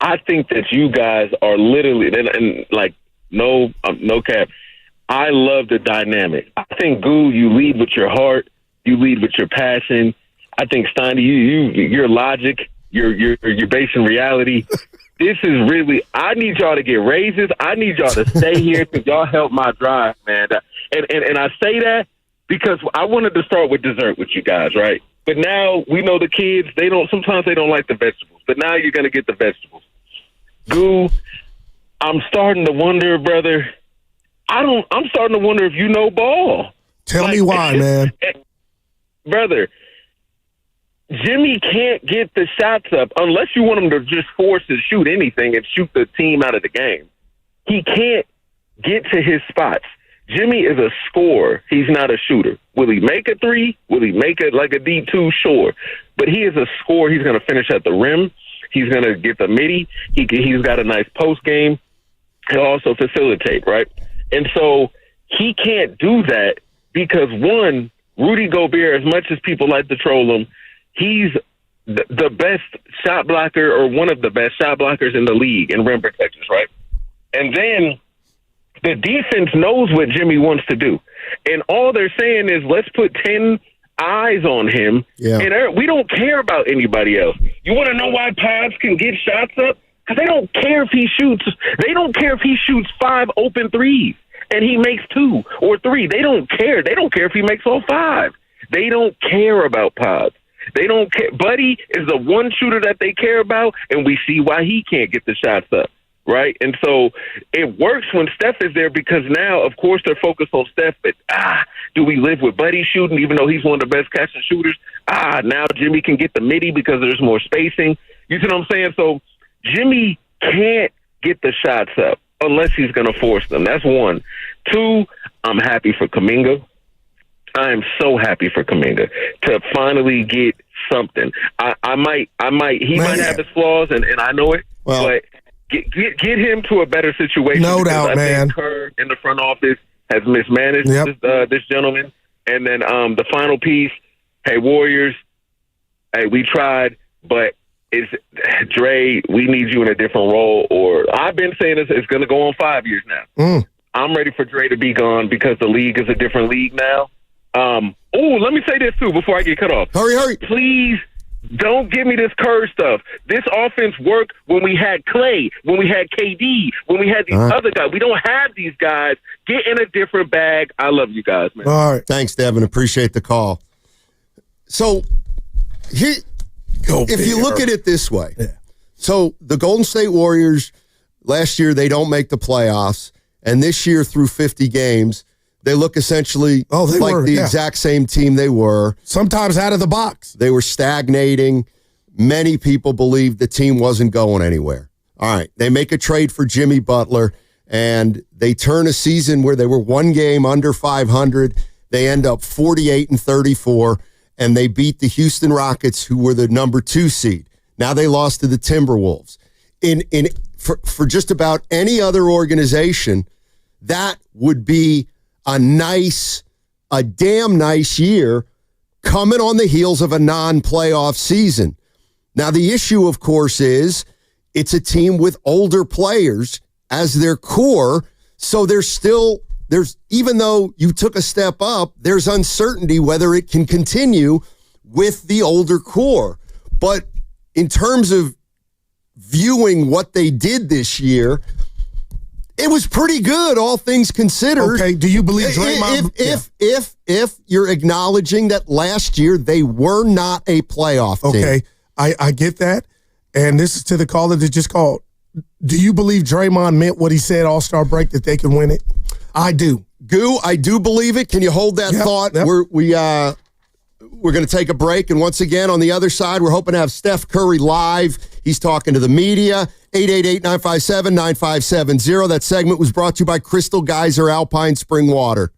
I think that you guys are literally, and like, no cap, I love the dynamic. I think, Goo, you lead with your heart. You lead with your passion. I think, Steiny, your logic, you're based in reality. This is really, I need y'all to get raises. I need y'all to stay here because y'all help my drive, man. And I say that because I wanted to start with dessert with you guys, right? But now we know the kids, sometimes they don't like the vegetables, but now you're going to get the vegetables. Goo, I'm starting to wonder, brother. I'm starting to wonder if you know ball. Tell me why, man. Brother, Jimmy can't get the shots up unless you want him to just force to shoot anything and shoot the team out of the game. He can't get to his spots. Jimmy is a scorer. He's not a shooter. Will he make a three? Will he make it like a D2? Sure. But he is a scorer. He's going to finish at the rim. He's going to get the midi. He's got a nice post game. He'll also facilitate, right? And so he can't do that because, one, Rudy Gobert, as much as people like to troll him, he's the best shot blocker or one of the best shot blockers in the league in rim protectors, right? And then the defense knows what Jimmy wants to do. And all they're saying is, let's put 10 eyes on him. Yeah. And we don't care about anybody else. You want to know why Pods can get shots up? Because they don't care if he shoots. They don't care if he shoots 5 open threes and he makes 2 or 3. They don't care. They don't care if he makes all 5. They don't care about Pods. They don't care. Buddy is the one shooter that they care about, and we see why he can't get the shots up, right? And so it works when Steph is there because now, of course, they're focused on Steph, but do we live with Buddy shooting, even though he's one of the best catch and shooters? Now Jimmy can get the midi because there's more spacing. You see what I'm saying? So Jimmy can't get the shots up unless he's going to force them. That's one. 2, I'm happy for Kuminga. I am so happy for Kuminga to finally get something. He might have his flaws, and I know it, but get him to a better situation. No doubt, I man. think Kerr in the front office has mismanaged this gentleman. And then the final piece, hey, Warriors, hey, we tried, but it's Dre, we need you in a different role. Or I've been saying it's going to go on 5 years now. I'm ready for Dre to be gone because the league is a different league now. Let me say this too before I get cut off. Hurry. Please don't give me this Kerr stuff. This offense worked when we had Clay, when we had KD, when we had these other guys. We don't have these guys. Get in a different bag. I love you guys, man. All right. Thanks, Devin. Appreciate the call. So if you look at it this way, so the Golden State Warriors, last year they don't make the playoffs, and this year through 50 games, they look essentially like the exact same team they were. Sometimes out of the box. They were stagnating. Many people believed the team wasn't going anywhere. All right, they make a trade for Jimmy Butler, and they turn a season where they were one game under 500. They end up 48-34, and they beat the Houston Rockets, who were the number 2 seed. Now they lost to the Timberwolves. For just about any other organization, that would be a damn nice year coming on the heels of a non-playoff season. Now, the issue, of course, is it's a team with older players as their core, so there's even though you took a step up, there's uncertainty whether it can continue with the older core. But in terms of viewing what they did this year, it was pretty good, all things considered. Okay, do you believe Draymond? If you're acknowledging that last year they were not a playoff team. Okay, I get that. And this is to the caller that just called. Do you believe Draymond meant what he said All-Star break, that they can win it? I do. Goo, I do believe it. Can you hold that thought? Yep. We're going to take a break. And once again, on the other side, we're hoping to have Steph Curry live. He's talking to the media. 888-957-9570. That segment was brought to you by Crystal Geyser Alpine Spring Water.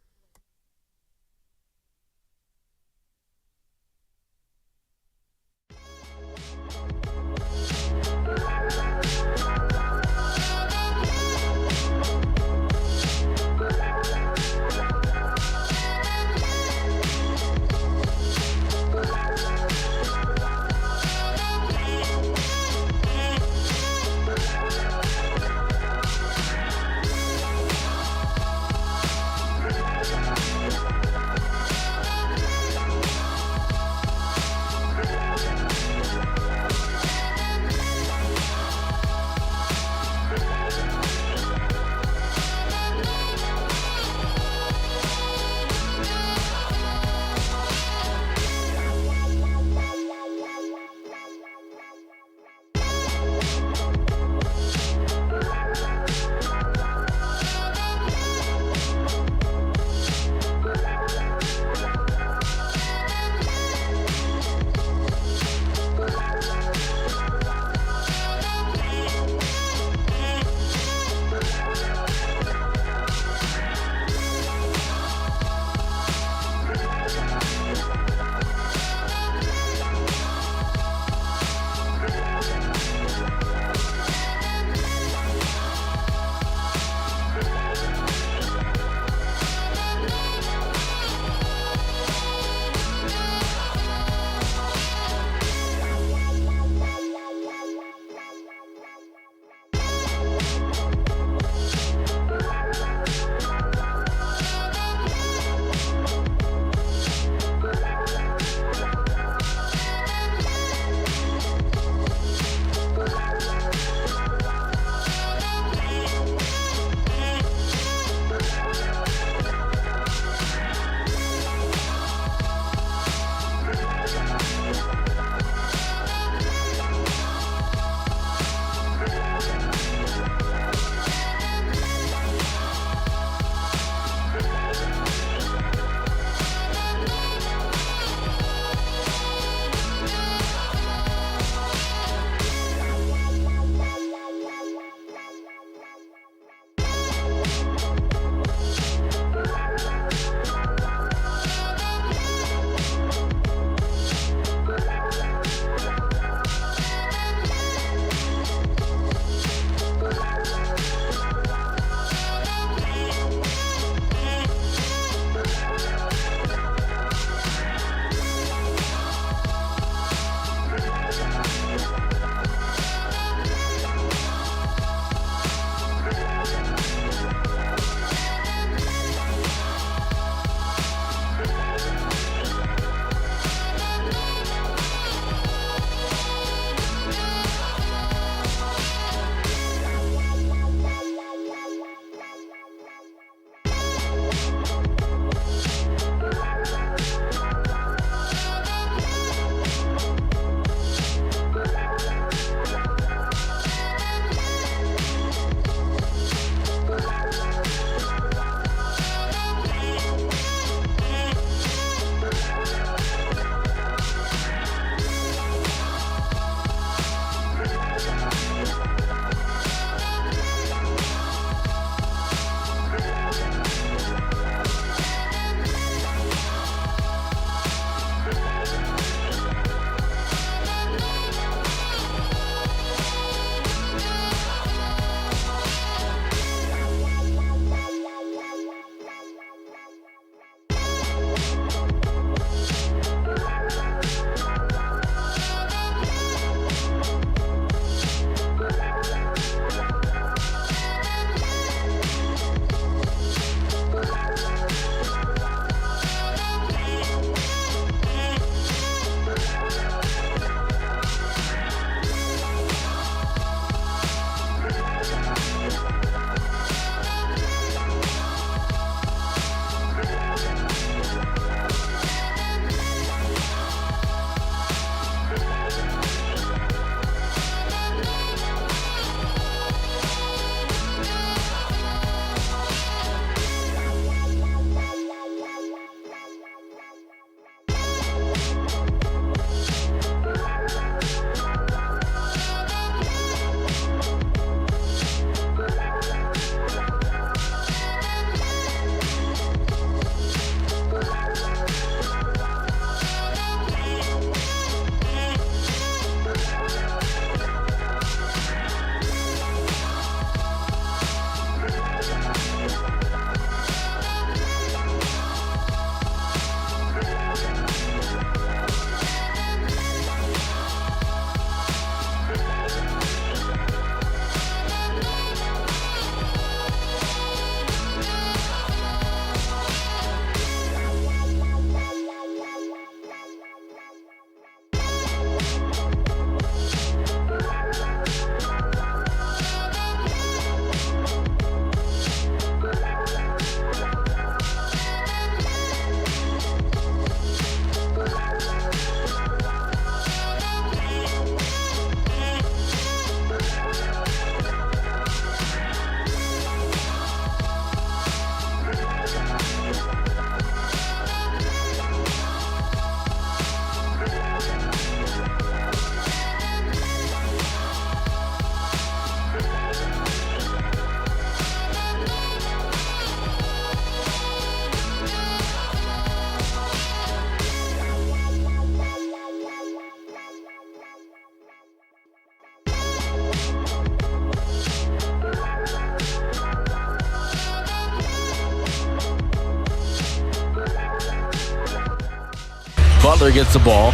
Butler gets the ball.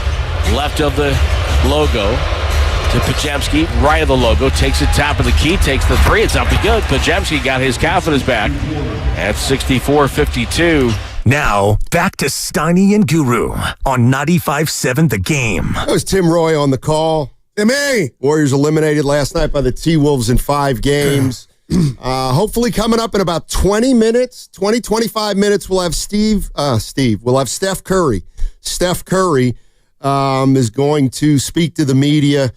Left of the logo to Podziemski. Right of the logo. Takes it top of the key. Takes the three. It's up and good. Podziemski got his confidence back at 64-52. Now, back to Steiny and Guru on 95.7 The Game. That was Tim Roy on the call. Timmy! Warriors eliminated last night by the T-Wolves in 5 games. Hopefully coming up in about 20 minutes, 25 minutes, we'll have we'll have Steph Curry. Steph Curry is going to speak to the media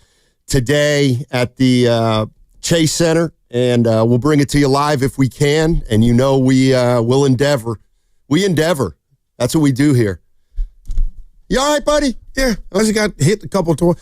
today at the Chase Center, and we'll bring it to you live if we can. And you know we will endeavor. We endeavor. That's what we do here. You all right, buddy? Yeah, I just got hit a couple times.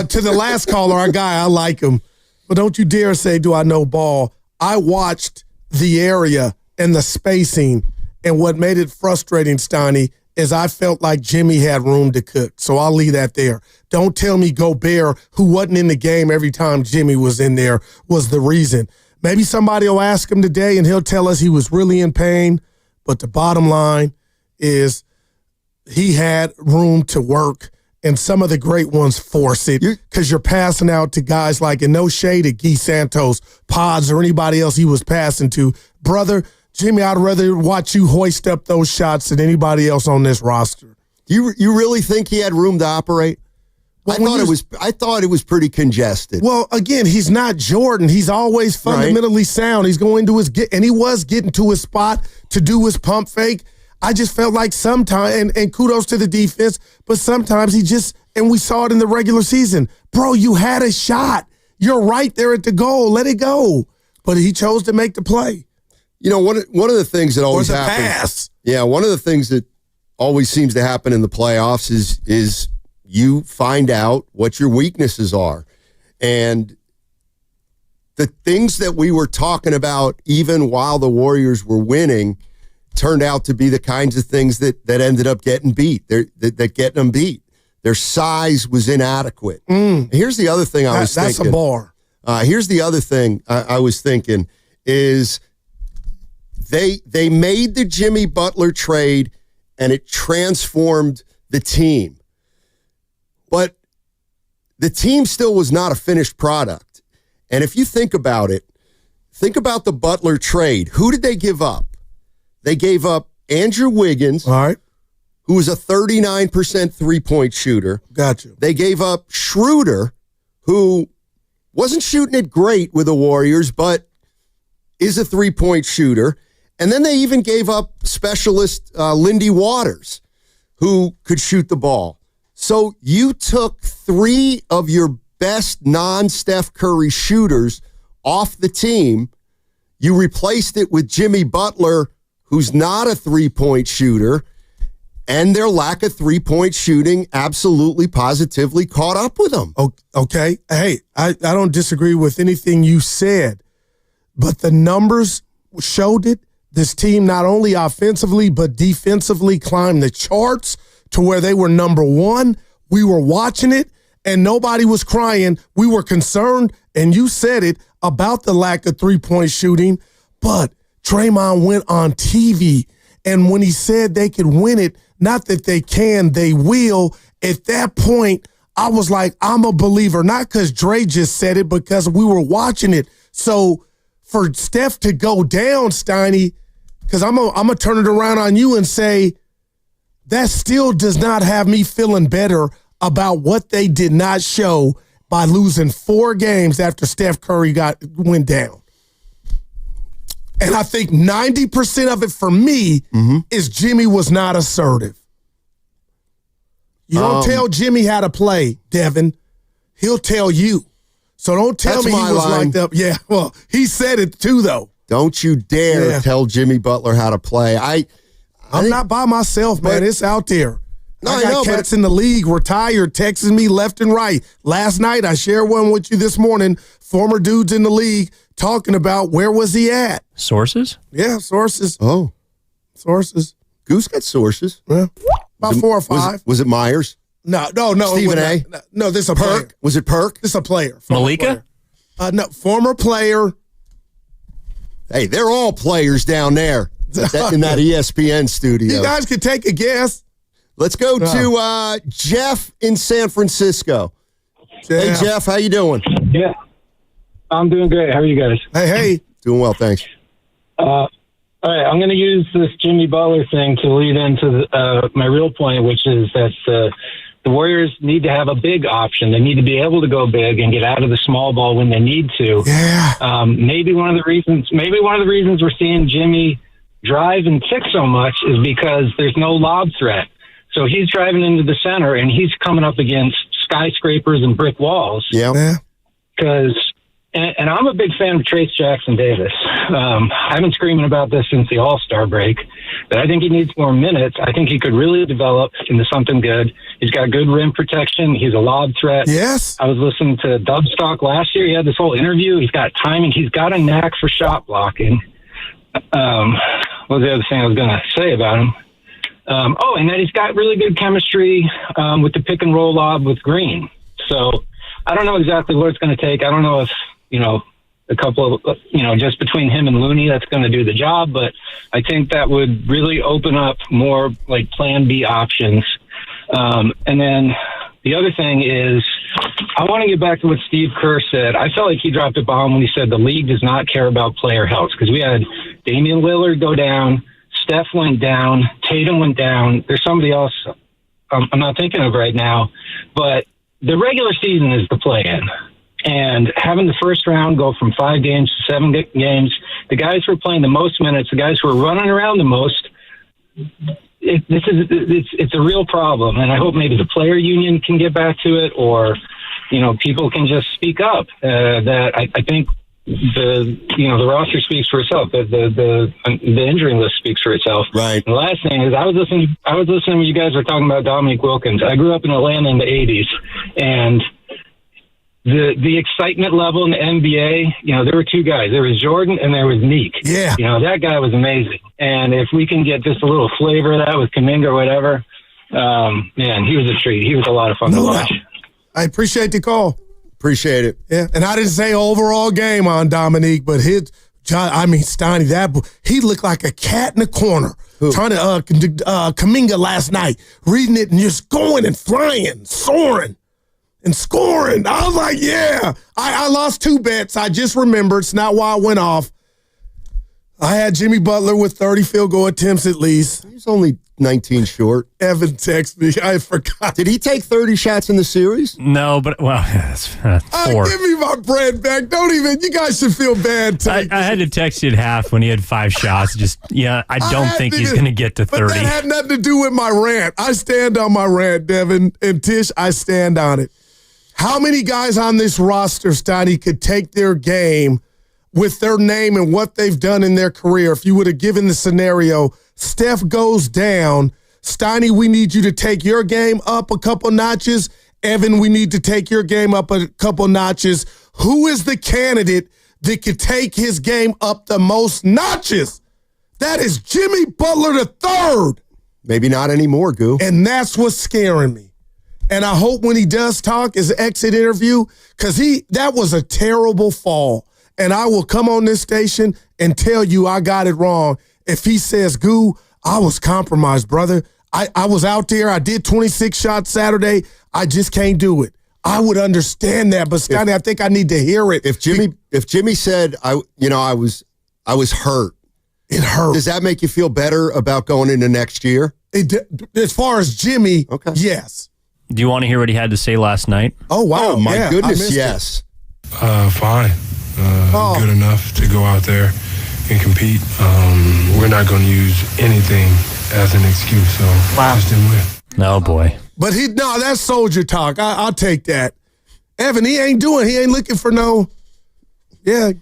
To the last caller, our guy, I like him. But don't you dare say, do I know ball? I watched the area and the spacing, and what made it frustrating, Steiny, is I felt like Jimmy had room to cook. So I'll leave that there. Don't tell me Gobert, who wasn't in the game every time Jimmy was in there, was the reason. Maybe somebody will ask him today, and he'll tell us he was really in pain. But the bottom line is he had room to work, and some of the great ones force it because you're passing out to guys like, and no shade at Guy Santos, Pods, or anybody else he was passing to. Brother, Jimmy, I'd rather watch you hoist up those shots than anybody else on this roster. You really think he had room to operate? Well, I thought it was pretty congested. Well, again, he's not Jordan. He's always fundamentally sound. He's going to and he was getting to his spot to do his pump fake. I just felt like sometimes, and kudos to the defense, but sometimes he just, and we saw it in the regular season. Bro, you had a shot. You're right there at the goal. Let it go. But he chose to make the play. You know, one of the things that always happens. Pass. Yeah, one of the things that always seems to happen in the playoffs is you find out what your weaknesses are. And the things that we were talking about even while the Warriors were winning turned out to be the kinds of things that ended up getting beat. That getting them beat. Their size was inadequate. Here's the other thing I was thinking. That's a bar. Here's the other thing I was thinking is they made the Jimmy Butler trade and it transformed the team. But the team still was not a finished product. And if you think about it, think about the Butler trade. Who did they give up? They gave up Andrew Wiggins, who was a 39% three-point shooter. Gotcha. They gave up Schroeder, who wasn't shooting it great with the Warriors, but is a three-point shooter. And then they even gave up specialist Lindy Waters, who could shoot the ball. So you took 3 of your best non-Steph Curry shooters off the team. You replaced it with Jimmy Butler, who's not a three-point shooter, and their lack of three-point shooting absolutely, positively caught up with them. Okay. Hey, I don't disagree with anything you said, but the numbers showed it. This team not only offensively, but defensively climbed the charts to where they were number 1. We were watching it, and nobody was crying. We were concerned, and you said it, about the lack of three-point shooting, but Draymond went on TV, and when he said they could win it, not that they can, they will, at that point, I was like, I'm a believer, not because Dre just said it, because we were watching it. So for Steph to go down, Steiny, because I'm going to turn it around on you and say, that still does not have me feeling better about what they did not show by losing 4 games after Steph Curry went down. And I think 90% of it for me is Jimmy was not assertive. You don't tell Jimmy how to play, Devin. He'll tell you. So don't tell me he was locked up. Yeah, well, he said it too, though. Don't you dare tell Jimmy Butler how to play. I'm not by myself, man. It's out there. I got know, cats in the league retired, texting me left and right. Last night, I shared one with you this morning, former dudes in the league talking about where was he at. Sources? Yeah, sources. Oh. Sources. Goose got sources. Yeah. About 4 or 5. Was it Myers? No. Stephen A? No, this is a Perk? player. Was it Perk? This is a player. Malika? No, former player. Hey, they're all players down there in that ESPN studio. You guys could take a guess. Let's go to Jeff in San Francisco. Hey, Jeff, how you doing? Yeah, I'm doing great. How are you guys? Hey. Doing well, thanks. All right, I'm going to use this Jimmy Butler thing to lead into my real point, which is that the Warriors need to have a big option. They need to be able to go big and get out of the small ball when they need to. Yeah. Maybe one of the reasons we're seeing Jimmy drive and kick so much is because there's no lob threat. So he's driving into the center and he's coming up against skyscrapers and brick walls. Yeah. Because, and I'm a big fan of Trace Jackson Davis. I've been screaming about this since the All-Star break, but I think he needs more minutes. I think he could really develop into something good. He's got good rim protection. He's a lob threat. Yes. I was listening to Dubstock last year. He had this whole interview. He's got timing. He's got a knack for shot blocking. What was the other thing I was going to say about him? And then he's got really good chemistry with the pick and roll lob with Green. So I don't know exactly what it's going to take. I don't know if, a couple of, just between him and Looney, that's going to do the job. But I think that would really open up more like plan B options. And then the other thing is, I want to get back to what Steve Kerr said. I felt like he dropped a bomb when he said the league does not care about player health, because we had Damian Lillard go down, Steph went down, Tatum went down. There's somebody else I'm not thinking of right now, but the regular season is the play-in. And having the first round go from 5 games to 7 games, the guys who are playing the most minutes, the guys who are running around the most, it's a real problem. And I hope maybe the player union can get back to it, or people can just speak up. That I think the roster speaks for itself. The injury list speaks for itself. Right. And the last thing is, I was listening when you guys were talking about Dominique Wilkins. I grew up in Atlanta in the '80s, and the excitement level in the NBA, there were two guys. There was Jordan and there was Neek. Yeah. That guy was amazing. And if we can get just a little flavor of that with Kuminga or whatever, man, he was a treat. He was a lot of fun to watch. I appreciate the call. Appreciate it. Yeah, and I didn't say overall game on Dominique, but Steiny, he looked like a cat in the corner. Trying to Kuminga last night, reading it and just going and flying, soaring. And scoring. I was like, yeah. I lost 2 bets. I just remembered. It's not why I went off. I had Jimmy Butler with 30 field goal attempts at least. He's only 19 short. Evan texted me. I forgot. Did he take 30 shots in the series? No, but, that's 4. Give me my bread back. Don't even. You guys should feel bad. I had to text you at half when he had 5 shots. I don't think he's going to get to 30. But that had nothing to do with my rant. I stand on my rant, Devin. And Tish, I stand on it. How many guys on this roster, Steiny, could take their game with their name and what they've done in their career? If you would have given the scenario, Steph goes down. Steiny, we need you to take your game up a couple notches. Evan, we need to take your game up a couple notches. Who is the candidate that could take his game up the most notches? That is Jimmy Butler III. Maybe not anymore, Goo. And that's what's scaring me. And I hope when he does talk, his exit interview, because that was a terrible fall. And I will come on this station and tell you I got it wrong. If he says, Goo, I was compromised, brother. I was out there. I did 26 shots Saturday. I just can't do it. I would understand that, but Scotty, I think I need to hear it. If Jimmy said, I was hurt. It hurt. Does that make you feel better about going into next year? As far as Jimmy, okay. Yes. Do you want to hear what he had to say last night? Oh, wow. Oh, my goodness, yes. Fine. Good enough to go out there and compete. We're not going to use anything as an excuse, so just didn't win. Oh, boy. But that's soldier talk. I'll take that. Evan, he ain't looking for no. Yeah.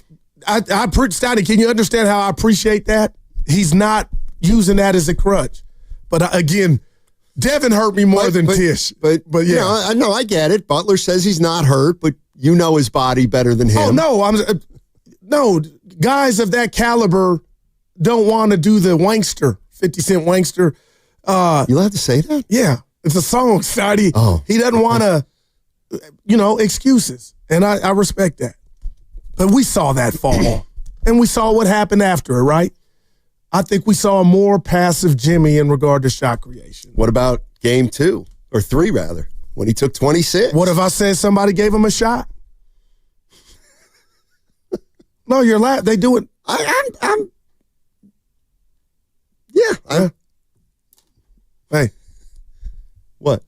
Steiny, can you understand how I appreciate that? He's not using that as a crutch. But again, Devin hurt me more than Tish. But yeah. I get it. Butler says he's not hurt, but you know his body better than him. Oh, no. Guys of that caliber don't want to do the wankster, 50 Cent wankster. You allowed to say that? Yeah. It's a song, Steiny. Oh. He doesn't want to, excuses. And I respect that. But we saw that fall. And we saw what happened after it, right? I think we saw a more passive Jimmy in regard to shot creation. What about game 2 or 3 rather, when he took 26? What if I said somebody gave him a shot? No, you're laughing. They do it. Hey. What?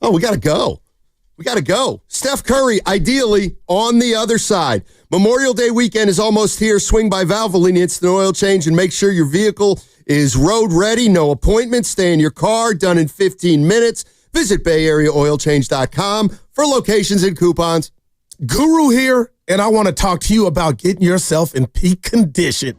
Oh, we got to go. We got to go. Steph Curry, ideally, on the other side. Memorial Day weekend is almost here. Swing by Valvoline Instant Oil Change and make sure your vehicle is road ready. No appointments. Stay in your car. Done in 15 minutes. Visit BayAreaOilChange.com for locations and coupons. Guru here, and I want to talk to you about getting yourself in peak condition.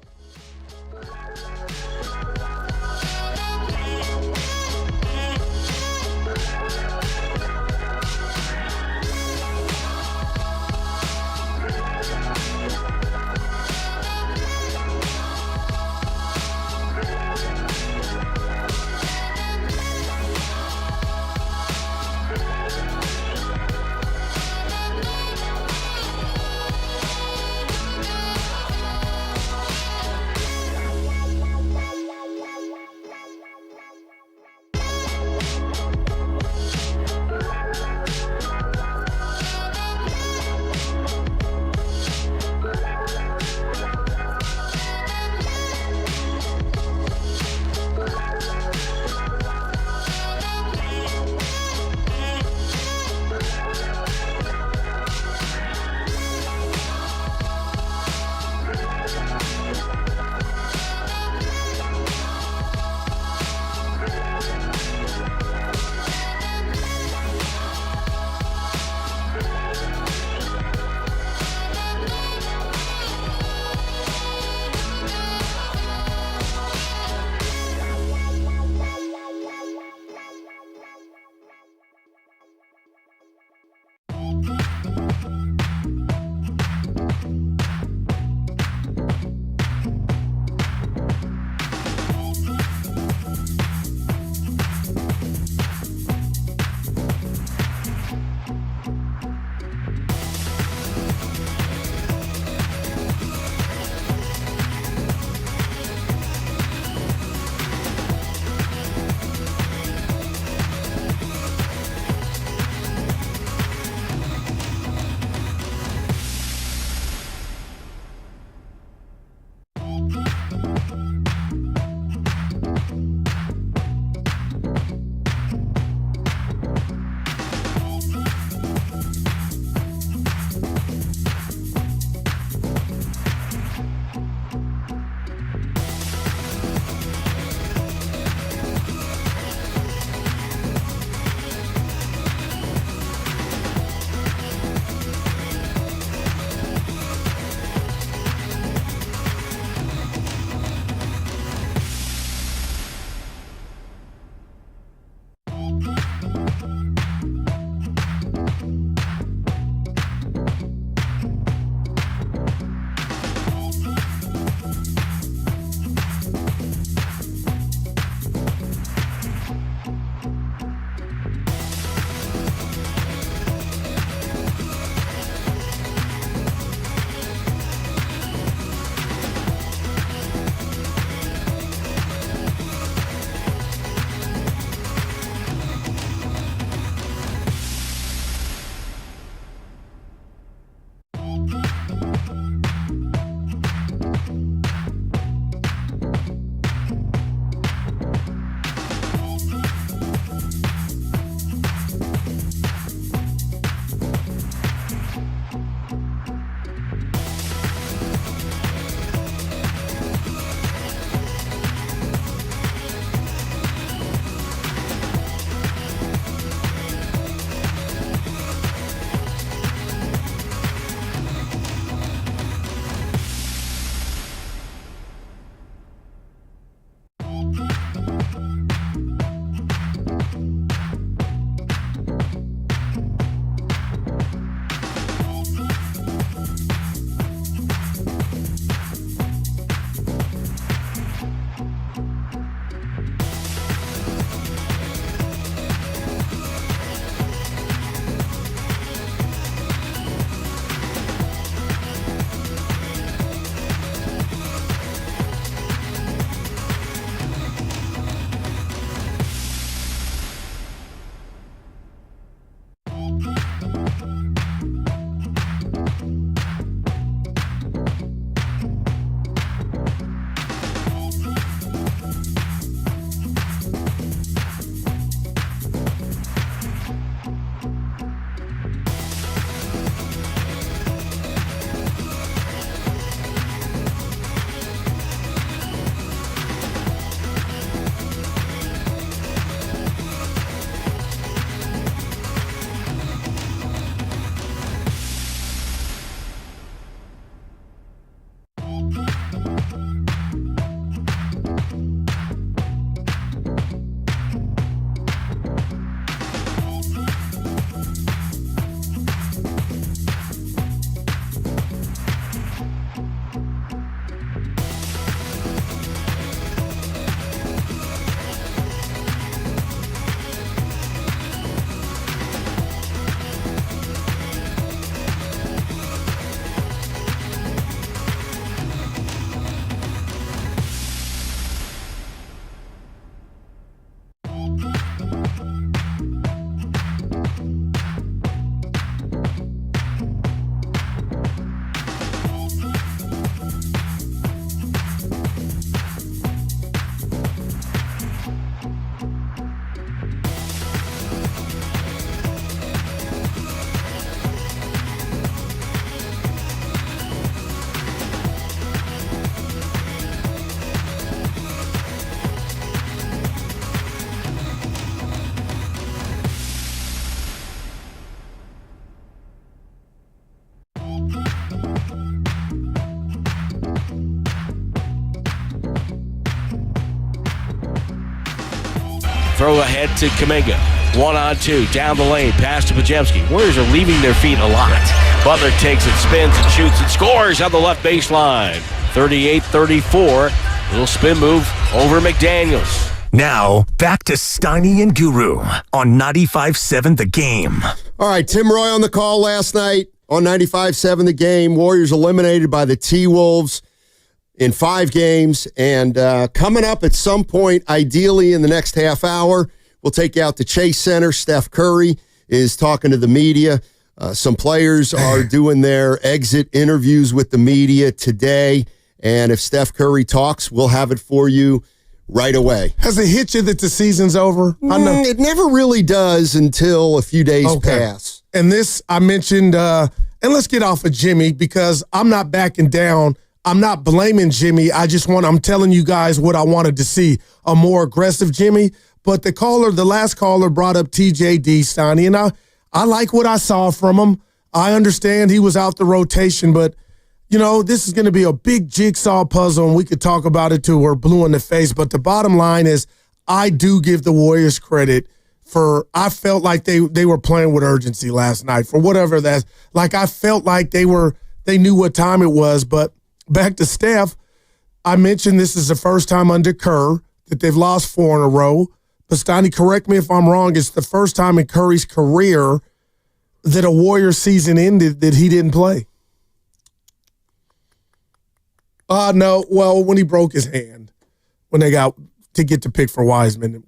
Throw ahead to Kuminga. 1-on-2. Down the lane. Pass to Podziemski. Warriors are leaving their feet a lot. Butler takes it, spins, and shoots, and scores on the left baseline. 38-34. Little spin move over McDaniels. Now, back to Steiny and Guru on 95.7 The Game. All right, Tim Roy on the call last night on 95.7 The Game. Warriors eliminated by the T-Wolves in 5 games. And coming up at some point, ideally in the next half hour, we'll take you out to Chase Center. Steph Curry is talking to the media. Some players are doing their exit interviews with the media today. And if Steph Curry talks, we'll have it for you right away. Has it hit you that the season's over? I know. It never really does until a few days pass. And this, I mentioned, and let's get off of Jimmy because I'm not backing down. I'm not blaming Jimmy. I'm telling you guys what I wanted to see, a more aggressive Jimmy. But the last caller brought up TJD, Steiny, and I like what I saw from him. I understand he was out the rotation, but this is going to be a big jigsaw puzzle, and we could talk about it till we're blue in the face. But the bottom line is I do give the Warriors credit I felt like they were playing with urgency last night for whatever that's like. I felt like they knew what time it was. But back to Steph, I mentioned this is the first time under Kerr that they've lost 4 in a row. But Steiny, correct me if I'm wrong, it's the first time in Curry's career that a Warriors season ended that he didn't play. No. Well, when he broke his hand, when they got to get to pick for Wiseman.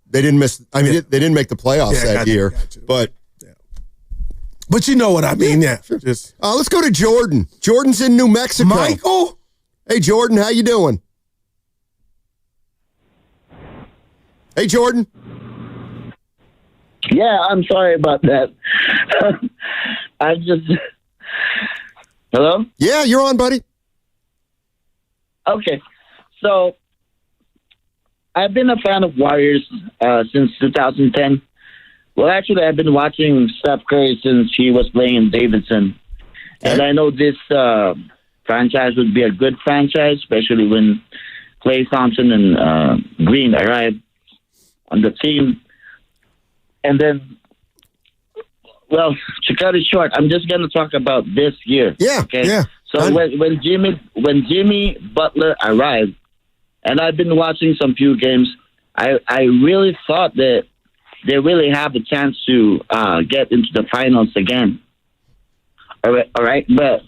They didn't miss. I mean, they didn't make the playoffs that year. But you know what I mean. Yeah. Sure. Let's go to Jordan. Jordan's in New Mexico. Michael. Hey, Jordan, how you doing? Hey, Jordan. Yeah, I'm sorry about that. Hello? Yeah, you're on, buddy. Okay, so I've been a fan of Warriors since 2010. Well, actually, I've been watching Steph Curry since he was playing in Davidson. Okay. And I know this franchise would be a good franchise, especially when Klay Thompson and Green arrived on the team. And then, well, to cut it short, I'm just going to talk about this year. Yeah, okay? Yeah. So when Jimmy Butler arrived, and I've been watching some few games, I really thought that they really have a chance to get into the finals again. All right, but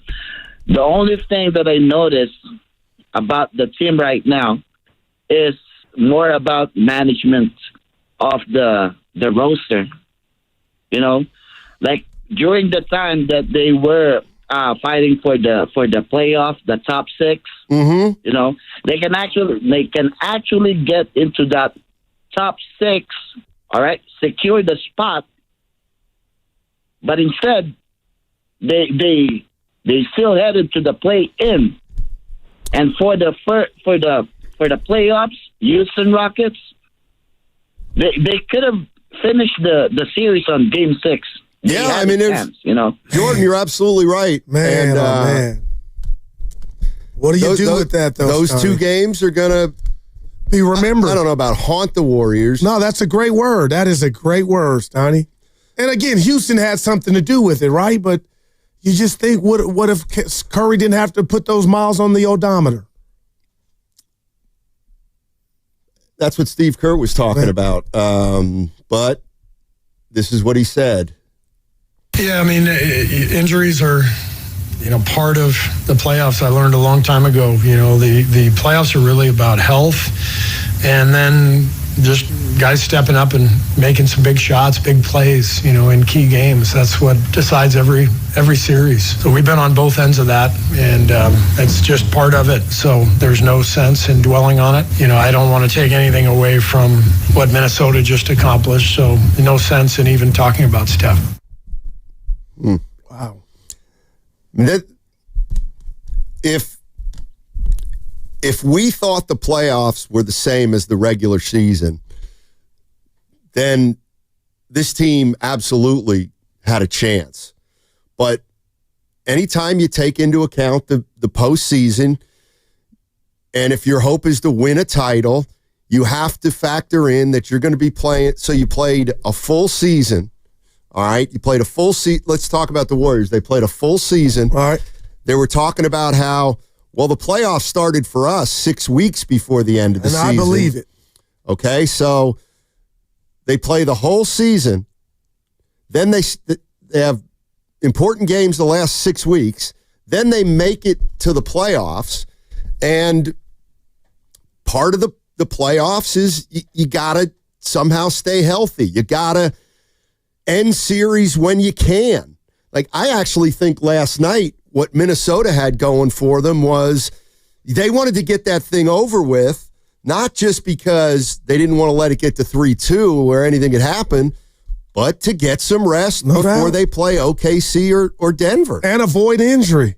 the only thing that I noticed about the team right now is more about management of the roster. Like during the time that they were fighting for the playoff, the top 6. Mm-hmm. They can actually get into that top 6. All right, secure the spot, but instead they still headed to the play-in, and for the playoffs, Houston Rockets, they could have finished the series on Game 6. Yeah, I mean, Jordan, you're absolutely right, man. Man, what do you do with that? Those 2 games are gonna be remembered. I don't know about haunt the Warriors. No, that's a great word. That is a great word, Steiny. And again, Houston had something to do with it, right? But you just think, what if Curry didn't have to put those miles on the odometer? That's what Steve Kerr was talking about. But this is what he said. Yeah, I mean, injuries are, part of the playoffs. I learned a long time ago, the playoffs are really about health and then just guys stepping up and making some big shots, big plays, in key games. That's what decides every series. So we've been on both ends of that, and it's just part of it. So there's no sense in dwelling on it. I don't want to take anything away from what Minnesota just accomplished. So no sense in even talking about Steph. Wow. If we thought the playoffs were the same as the regular season, then this team absolutely had a chance. But anytime you take into account the postseason, and if your hope is to win a title, you have to factor in that you're going to be playing. So you played a full season. All right. You played a full season. Let's talk about the Warriors. They played a full season. All right. They were talking about how, well, the playoffs started for us 6 weeks before the end of the season. And I believe it. Okay. So they play the whole season. Then they have important games the last 6 weeks. Then they make it to the playoffs. And part of the playoffs is you got to somehow stay healthy. You got to end series when you can. Like, I actually think last night what Minnesota had going for them was they wanted to get that thing over with, not just because they didn't want to let it get to 3-2 where anything could happen, but to get some rest before they play OKC or Denver. And avoid injury.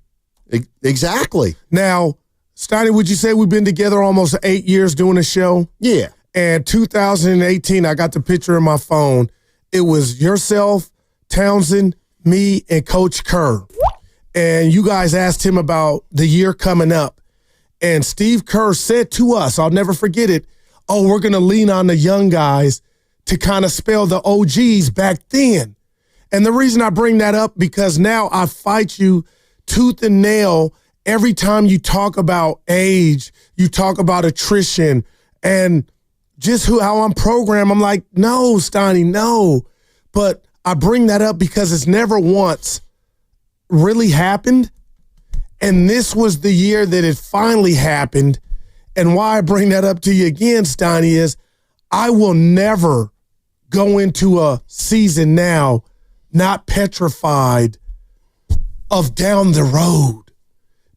Exactly. Now, Steiny, would you say we've been together almost 8 years doing a show? Yeah. And 2018, I got the picture in my phone. It was yourself, Townsend, me, and Coach Kerr. And you guys asked him about the year coming up. And Steve Kerr said to us, I'll never forget it, oh, we're going to lean on the young guys to kind of spell the OGs back then. And the reason I bring that up, because now I fight you tooth and nail every time you talk about age, you talk about attrition, and just how I'm programmed. I'm like, no, Steiny, no. But I bring that up because it's never once really happened. And this was the year that it finally happened. And why I bring that up to you again, Steiny, is I will never go into a season now not petrified of down the road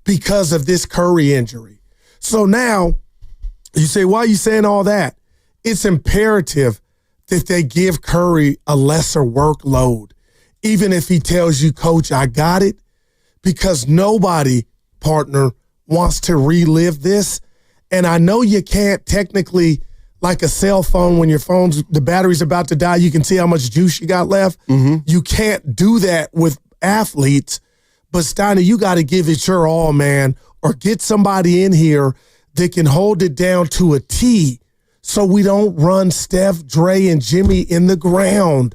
because of this Curry injury. So now you say, why are you saying all that? It's imperative that they give Curry a lesser workload, even if he tells you, Coach, I got it, because nobody, partner, wants to relive this. And I know you can't technically, like a cell phone, when your phone's, the battery's about to die, you can see how much juice you got left. Mm-hmm. You can't do that with athletes. But Steiner, you got to give it your all, man, or get somebody in here that can hold it down to a T so we don't run Steph, Dre, and Jimmy in the ground.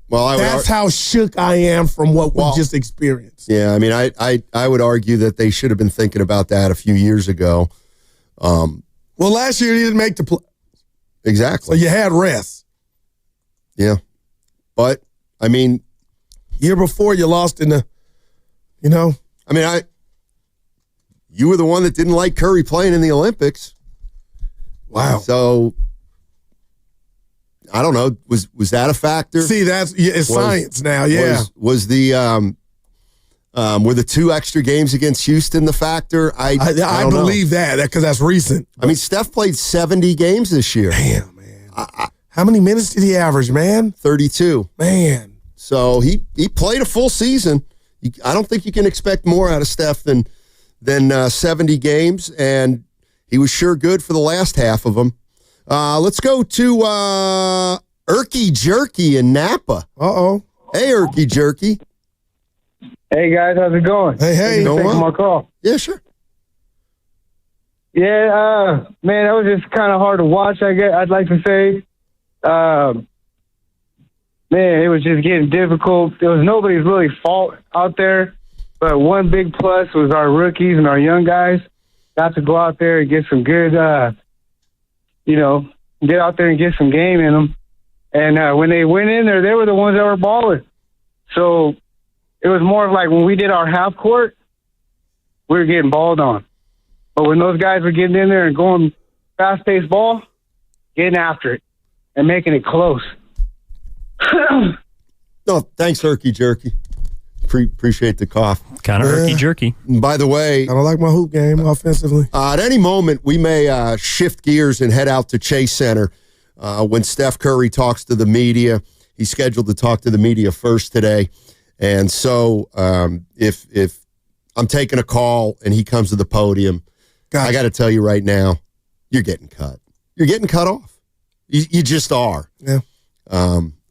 Well, that's how shook I am from what we just experienced. Yeah, I mean, I would argue that they should have been thinking about that a few years ago. Well, last year he didn't make the play. Exactly. So you had rest. Yeah. But, I mean. Year before you lost in the, you know. I mean, you were the one that didn't like Curry playing in the Olympics. Wow. So, I don't know. Was that a factor? See, it's science now, yeah. Was the were the 2 extra games against Houston the factor? I believe that because that's recent. I mean, Steph played 70 games this year. Damn, man. How many minutes did he average, man? 32. Man. So he played a full season. I don't think you can expect more out of Steph than 70 games, and he was sure good for the last half of them. Let's go to Erky Jerky in Napa. Uh-oh. Hey, Erky Jerky. Hey, guys. How's it going? Hey. Thanks for taking my call. Yeah, sure. Yeah, man, that was just kind of hard to watch, I'd like to say. Man, it was just getting difficult. It was nobody's really fault out there, but one big plus was our rookies and our young guys got to go out there and get some good, get out there and get some game in them. And when they went in there, they were the ones that were balling. So it was more of like when we did our half court, we were getting balled on. But when those guys were getting in there and going fast-paced ball, getting after it and making it close. No, thanks, Erky Jerky. Appreciate the cough. Kind of Erky Jerky. By the way, I don't like my hoop game offensively. At any moment, we may shift gears and head out to Chase Center when Steph Curry talks to the media. He's scheduled to talk to the media first today. And so if I'm taking a call and he comes to the podium, I got to tell you right now, you're getting cut. You're getting cut off. You just are. Yeah.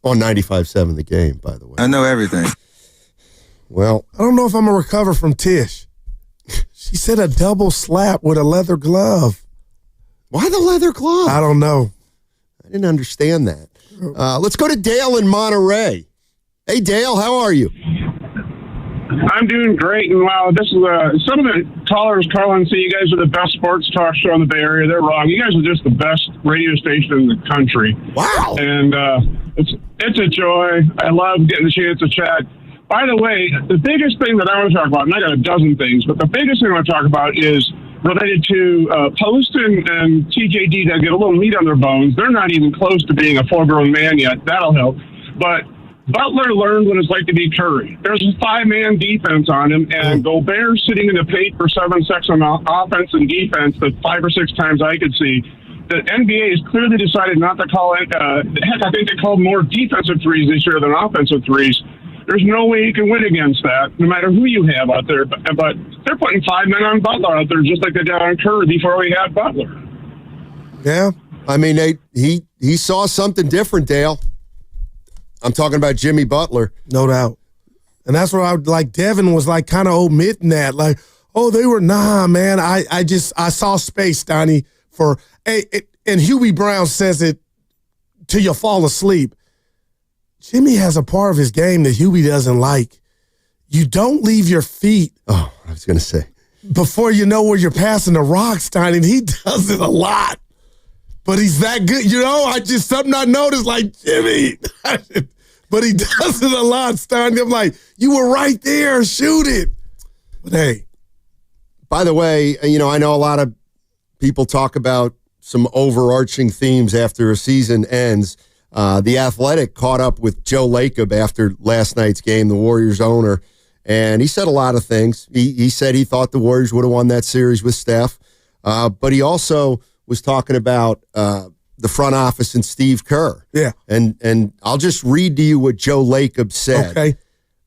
On 95.7 The Game, by the way. I know everything. Well, I don't know if I'm going to recover from Tish. She said a double slap with a leather glove. Why the leather gloves? I don't know. I didn't understand that. Let's go to Dale in Monterey. Hey, Dale, how are you? I'm doing great, and wow, this is some of the callers calling say you guys are the best sports talk show in the Bay Area. They're wrong. You guys are just the best radio station in the country. Wow! And it's a joy. I love getting the chance to chat. By the way, the biggest thing that I want to talk about, and I got a dozen things, but the biggest thing I want to talk about is related to Post and TJD that get a little meat on their bones. They're not even close to being a full-grown man yet. That'll help, but Butler learned what it's like to be Curry. There's a 5-man defense on him, and Gobert sitting in the paint for 7 seconds on offense and defense the 5 or 6 times I could see. The NBA has clearly decided not to call it. Heck, I think they called more defensive threes this year than offensive threes. There's no way you can win against that, no matter who you have out there. But they're putting 5 men on Butler out there just like they did on Curry before we had Butler. Yeah. I mean, he saw something different, Dale. I'm talking about Jimmy Butler. No doubt. And that's where Devin was kind of omitting that. Like, oh, they were, nah, man. I saw space, Donnie, for, and Hubie Brown says it till you fall asleep. Jimmy has a part of his game that Hubie doesn't like. You don't leave your feet. Oh, I was going to say. Before you know where you're passing the rock, Stein, and he does it a lot. But he's that good. Something I noticed, like, Jimmy. But he does it a lot, Stein. I'm like, you were right there. Shoot it. But hey. By the way, I know a lot of people talk about some overarching themes after a season ends. The Athletic caught up with Joe Lacob after last night's game, the Warriors owner, and he said a lot of things. He said he thought the Warriors would have won that series with Steph, but he also was talking about the front office and Steve Kerr. Yeah. And I'll just read to you what Joe Lacob said. Okay.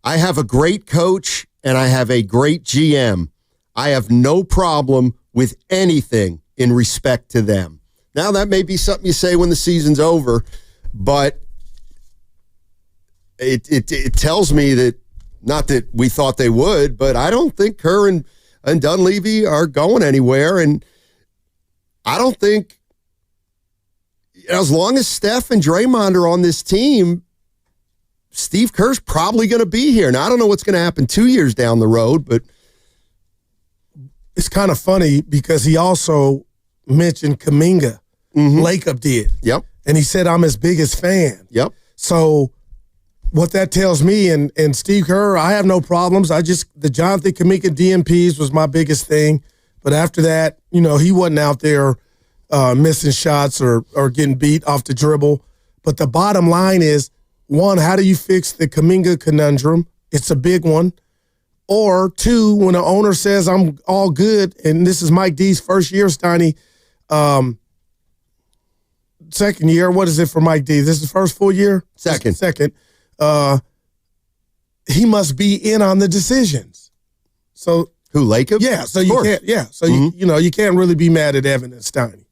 I have a great coach and I have a great GM. I have no problem with anything in respect to them. Now, that may be something you say when the season's over, but it tells me that, not that we thought they would, but I don't think Kerr and Dunleavy are going anywhere. And I don't think, as long as Steph and Draymond are on this team, Steve Kerr's probably going to be here. Now, I don't know what's going to happen 2 years down the road, but it's kind of funny because he also mentioned Kuminga. Lacob did. Yep. And he said, I'm his biggest fan. Yep. So what that tells me, and Steve Kerr, I have no problems. The Jonathan Kuminga DMPs was my biggest thing. But after that, he wasn't out there missing shots or getting beat off the dribble. But the bottom line is, one, how do you fix the Kuminga conundrum? It's a big one. Or two, when the owner says, I'm all good, and this is Mike D's first year, Steiny, second year, what is it for Mike D? This is the first full year? Second. He must be in on the decisions. So who, Lacob? Yeah, so you can't. Yeah, so you can't really be mad at Evan and Steiny.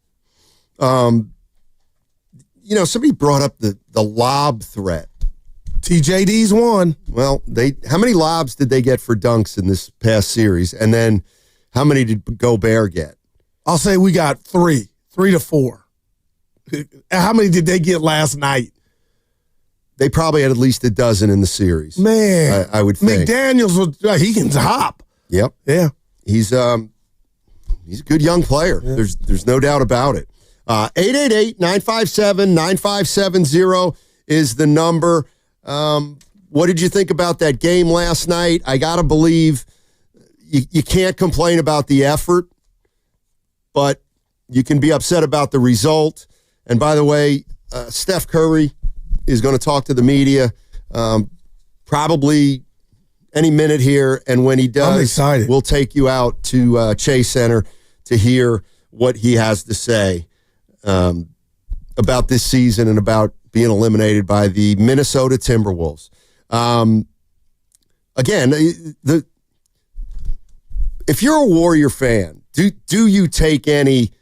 Somebody brought up the lob threat. TJD's one. Well, how many lobs did they get for dunks in this past series? And then how many did Gobert get? I'll say we got 3 to 4. How many did they get last night? They probably had at least a dozen in the series. Man, I would think. McDaniels, he can hop. Yep. Yeah. He's a good young player. Yeah. There's no doubt about it. 888-957-9570 is the number. What did you think about that game last night? I got to believe you can't complain about the effort, but you can be upset about the result. And by the way, Steph Curry is going to talk to the media probably any minute here. And when he does, I'm excited. We'll take you out to Chase Center to hear what he has to say about this season and about being eliminated by the Minnesota Timberwolves. Again, if you're a Warrior fan, do you take any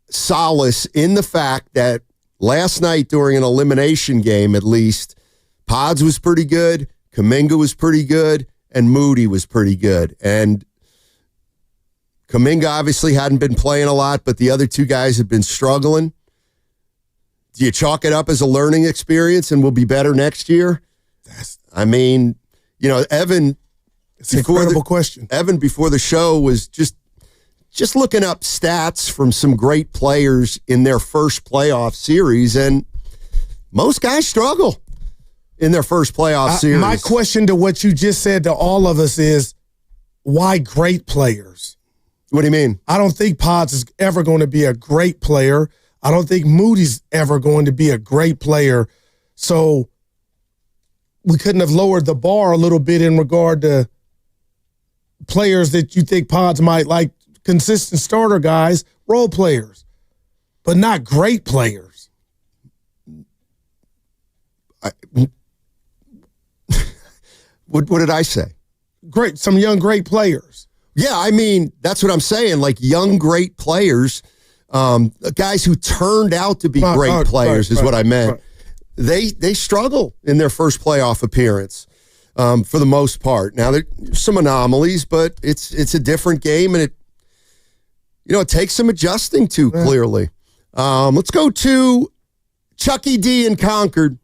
solace in the fact that last night during an elimination game, at least, Pods was pretty good, Kuminga was pretty good, and Moody was pretty good. And Kuminga obviously hadn't been playing a lot, but the other two guys have been struggling. Do you chalk it up as a learning experience and will be better next year? I mean, you know, Evan. It's an incredible question. Evan, before the show, was just looking up stats from some great players in their first playoff series, and most guys struggle in their first playoff series. My question to what you just said to all of us is, why great players? What do you mean? I don't think Pods is ever going to be a great player. I don't think Moody's ever going to be a great player. So we couldn't have lowered the bar a little bit in regard to players that you think Pods might like, consistent starter guys, role players, but not great players. What did I say? Great, some young great players. Yeah, I mean, that's what I'm saying. Like young great players, guys who turned out to be great players is what I meant. Right. They struggle in their first playoff appearance. For the most part. Now there's some anomalies, but it's a different game, and it takes some adjusting to, clearly. Let's go to Chucky D in Concord.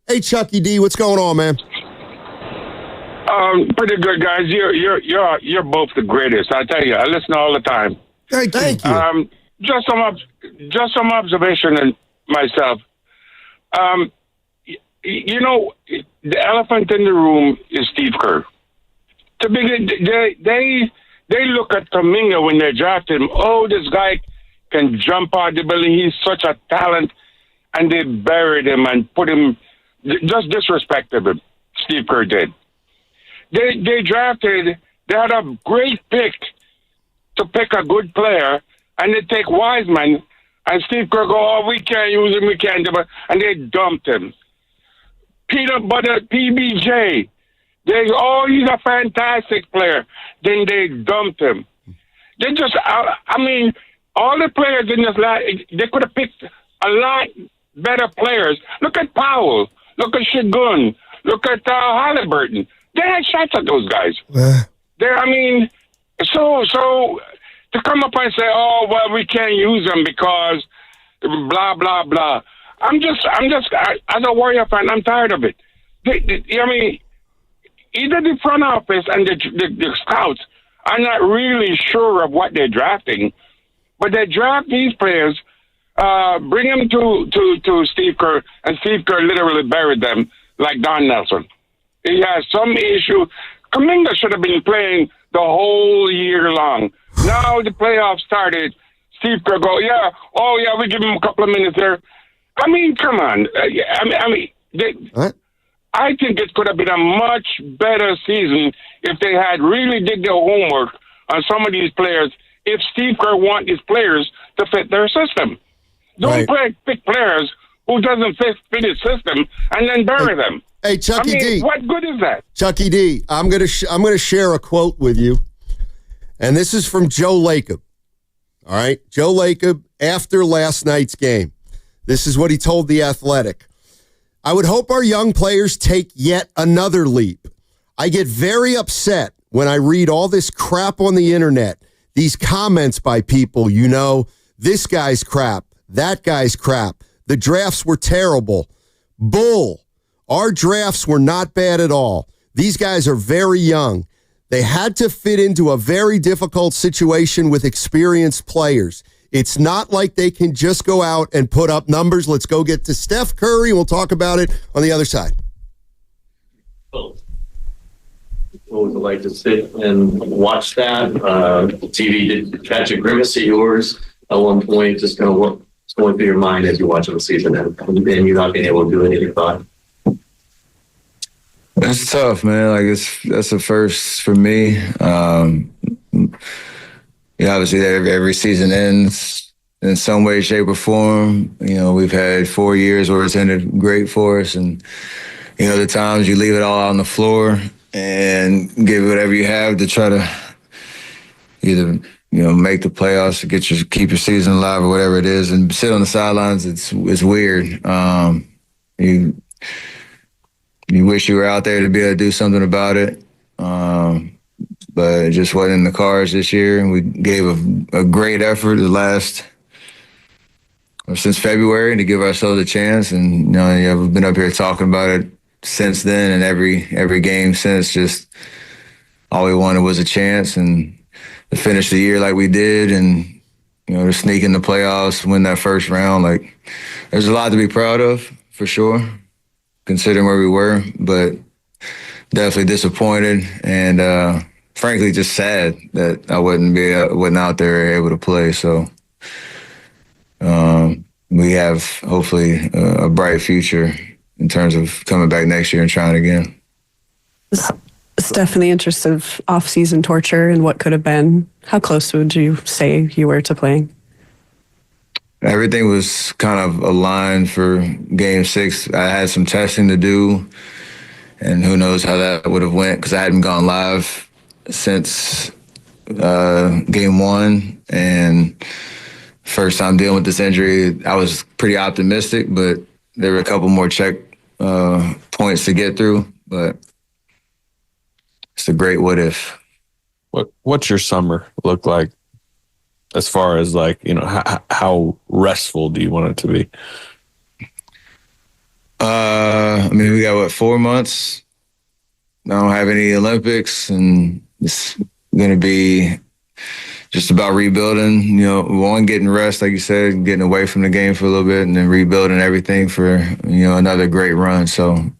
Hey, Chucky D, what's going on, man? Pretty good, guys. You're both the greatest. I tell you, I listen all the time. Thank you. Just some observation in myself. The elephant in the room is Steve Kerr. To begin, they look at Kuminga when they draft him. Oh, this guy can jump out the building. He's such a talent, and they buried him and put him, just disrespected him. Steve Kerr did. They had a great pick to pick a good player, and they take Wiseman, and Steve Kerr go, oh, we can't use him, we can't do it, and they dumped him. Peanut butter PBJ. He's a fantastic player. Then they dumped him. They just, all the players in this they could have picked a lot better players. Look at Powell. Look at Şengün. Look at Halliburton. They had shots at those guys. So to come up and say, oh, well, we can't use them because blah, blah, blah. I'm just, as a Warrior fan, I'm tired of it. Either the front office and the scouts are not really sure of what they're drafting, but they draft these players, bring them to Steve Kerr, and Steve Kerr literally buried them like Don Nelson. He has some issue. Kuminga should have been playing the whole year long. Now the playoffs started. Steve Kerr go, we give him a couple of minutes there. Come on. I think it could have been a much better season if they had really did their homework on some of these players. If Steve Kerr want his players to fit their system, don't pick players who doesn't fit his system and then bury them. Hey, Chucky D. What good is that? Chucky D. I'm gonna share a quote with you, and this is from Joe Lacob. All right, Joe Lacob after last night's game. This is what he told The Athletic. I would hope our young players take yet another leap. I get very upset when I read all this crap on the internet, these comments by people, this guy's crap, that guy's crap. The drafts were terrible. Bull. Our drafts were not bad at all. These guys are very young. They had to fit into a very difficult situation with experienced players. It's not like they can just go out and put up numbers. Let's go get to Steph Curry. We'll talk about it on the other side. What was it like to sit and watch that? TV did catch a grimace at yours at one point, just kind of what's going through your mind as you're watching the season and you're not being able to do anything about it? That's tough, man. That's a first for me. Obviously every season ends in some way, shape, or form. We've had 4 years where it's ended great for us, and the times you leave it all out on the floor and give whatever you have to try to either make the playoffs or keep your season alive or whatever it is, and sit on the sidelines. It's weird. You wish you were out there to be able to do something about it. but it just wasn't in the cards this year. And we gave a great effort since February to give ourselves a chance. And we've been up here talking about it since then, and every game since. Just all we wanted was a chance, and to finish the year like we did, and to sneak in the playoffs, win that first round. Like, there's a lot to be proud of, for sure, considering where we were, but definitely disappointed and frankly just sad that I wasn't out there able to play. So we have hopefully a bright future in terms of coming back next year and trying again. Steph, in the interest of off-season torture and what could have been, how close would you say you were to playing? Everything was kind of aligned for Game 6. I had some testing to do, and who knows how that would have went, because I hadn't gone live since Game 1. And first time dealing with this injury, I was pretty optimistic, but there were a couple more check points to get through. But it's a great what if. What's your summer look like as far as how restful do you want it to be? We got 4 months. I don't have any Olympics, and it's going to be just about rebuilding, getting rest, like you said, getting away from the game for a little bit, and then rebuilding everything for, another great run. So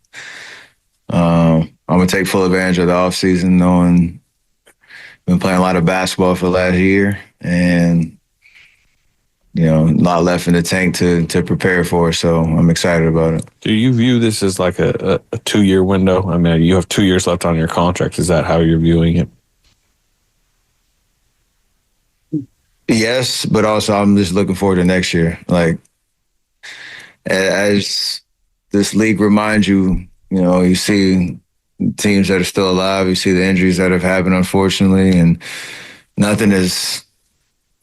I'm going to take full advantage of the offseason, knowing I've been playing a lot of basketball for the last year, and, a lot left in the tank to prepare for. So I'm excited about it. Do you view this as like a 2-year window? I mean, you have 2 years left on your contract. Is that how you're viewing it? Yes, but also I'm just looking forward to next year. Like, as this league reminds you, you see teams that are still alive, you see the injuries that have happened, unfortunately, and nothing is,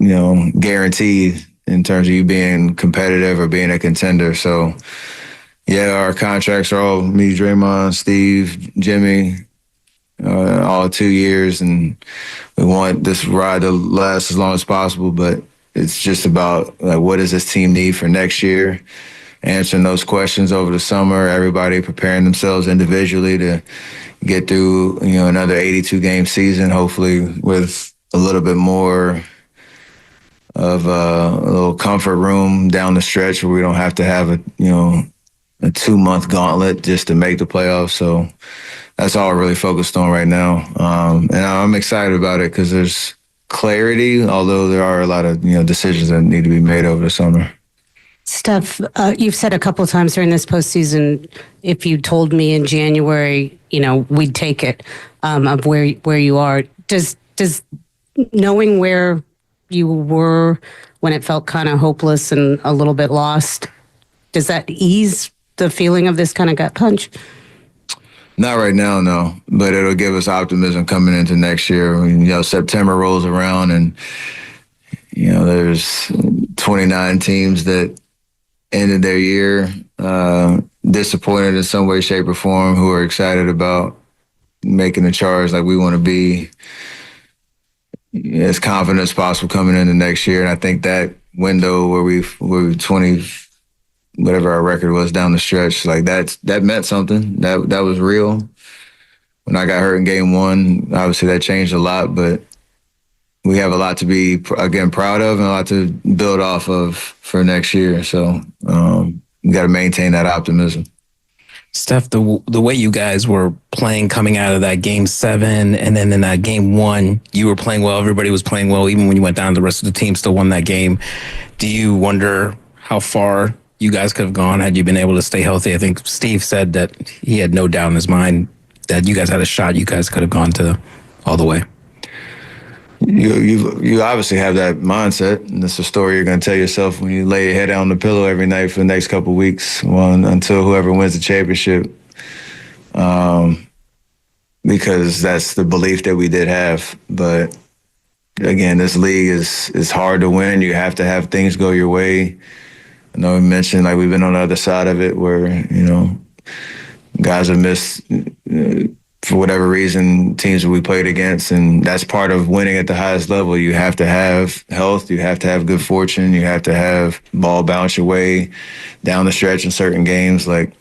guaranteed in terms of you being competitive or being a contender. So, yeah, our contracts are all me, Draymond, Steve, Jimmy, all 2 years, and we want this ride to last as long as possible. But it's just about what does this team need for next year? Answering those questions over the summer. Everybody preparing themselves individually to get through, another 82-game season, hopefully with a little bit more of a little comfort room down the stretch where we don't have to have a 2-month gauntlet just to make the playoffs. So that's all we're really focused on right now. And I'm excited about it because there's clarity, although there are a lot of, decisions that need to be made over the summer. Steph, you've said a couple of times during this postseason, if you told me in January, we'd take it, of where you are. Does knowing where you were when it felt kind of hopeless and a little bit lost, does that ease the feeling of this kind of gut punch? Not right now, no. But it'll give us optimism coming into next year. September rolls around and, there's 29 teams that ended their year disappointed in some way, shape, or form, who are excited about making the charge like we want to be as confident as possible coming into next year. And I think that window where we're 20, whatever our record was down the stretch, like that meant something. That was real. When I got hurt in Game 1, obviously that changed a lot, but we have a lot to be, again, proud of and a lot to build off of for next year. So we got to maintain that optimism. Steph, the way you guys were playing coming out of that Game 7 and then in that Game 1, you were playing well. Everybody was playing well. Even when you went down, the rest of the team still won that game. Do you wonder how far you guys could have gone had you been able to stay healthy? I think Steve said that he had no doubt in his mind that you guys had a shot. You guys could have gone to all the way. You obviously have that mindset, and it's a story you're going to tell yourself when you lay your head out on the pillow every night for the next couple of weeks, until whoever wins the championship, because that's the belief that we did have. But again, this league is hard to win. You have to have things go your way. I know we mentioned we've been on the other side of it where guys have missed for whatever reason, teams that we played against, and that's part of winning at the highest level. You have to have health, you have to have good fortune, you have to have ball bounce your way down the stretch in certain games. Like,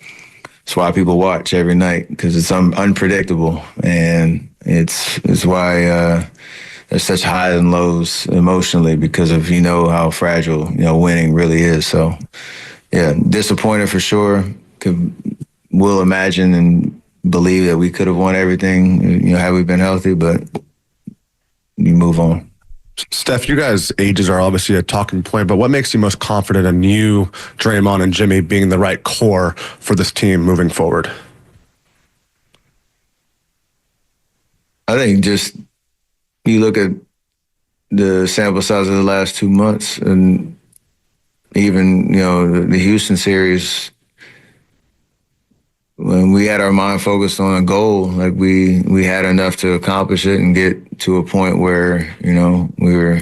it's why people watch every night, because it's unpredictable, and it's why there's such highs and lows emotionally, because of how fragile winning really is. So yeah, disappointed for sure. Will imagine and believe that we could have won everything, had we been healthy, but you move on. Steph, you guys' ages are obviously a talking point, but what makes you most confident in you, Draymond, and Jimmy being the right core for this team moving forward? I think just you look at the sample size of the last 2 months, and even, the Houston series, when we had our mind focused on a goal, like we had enough to accomplish it and get to a point where, we were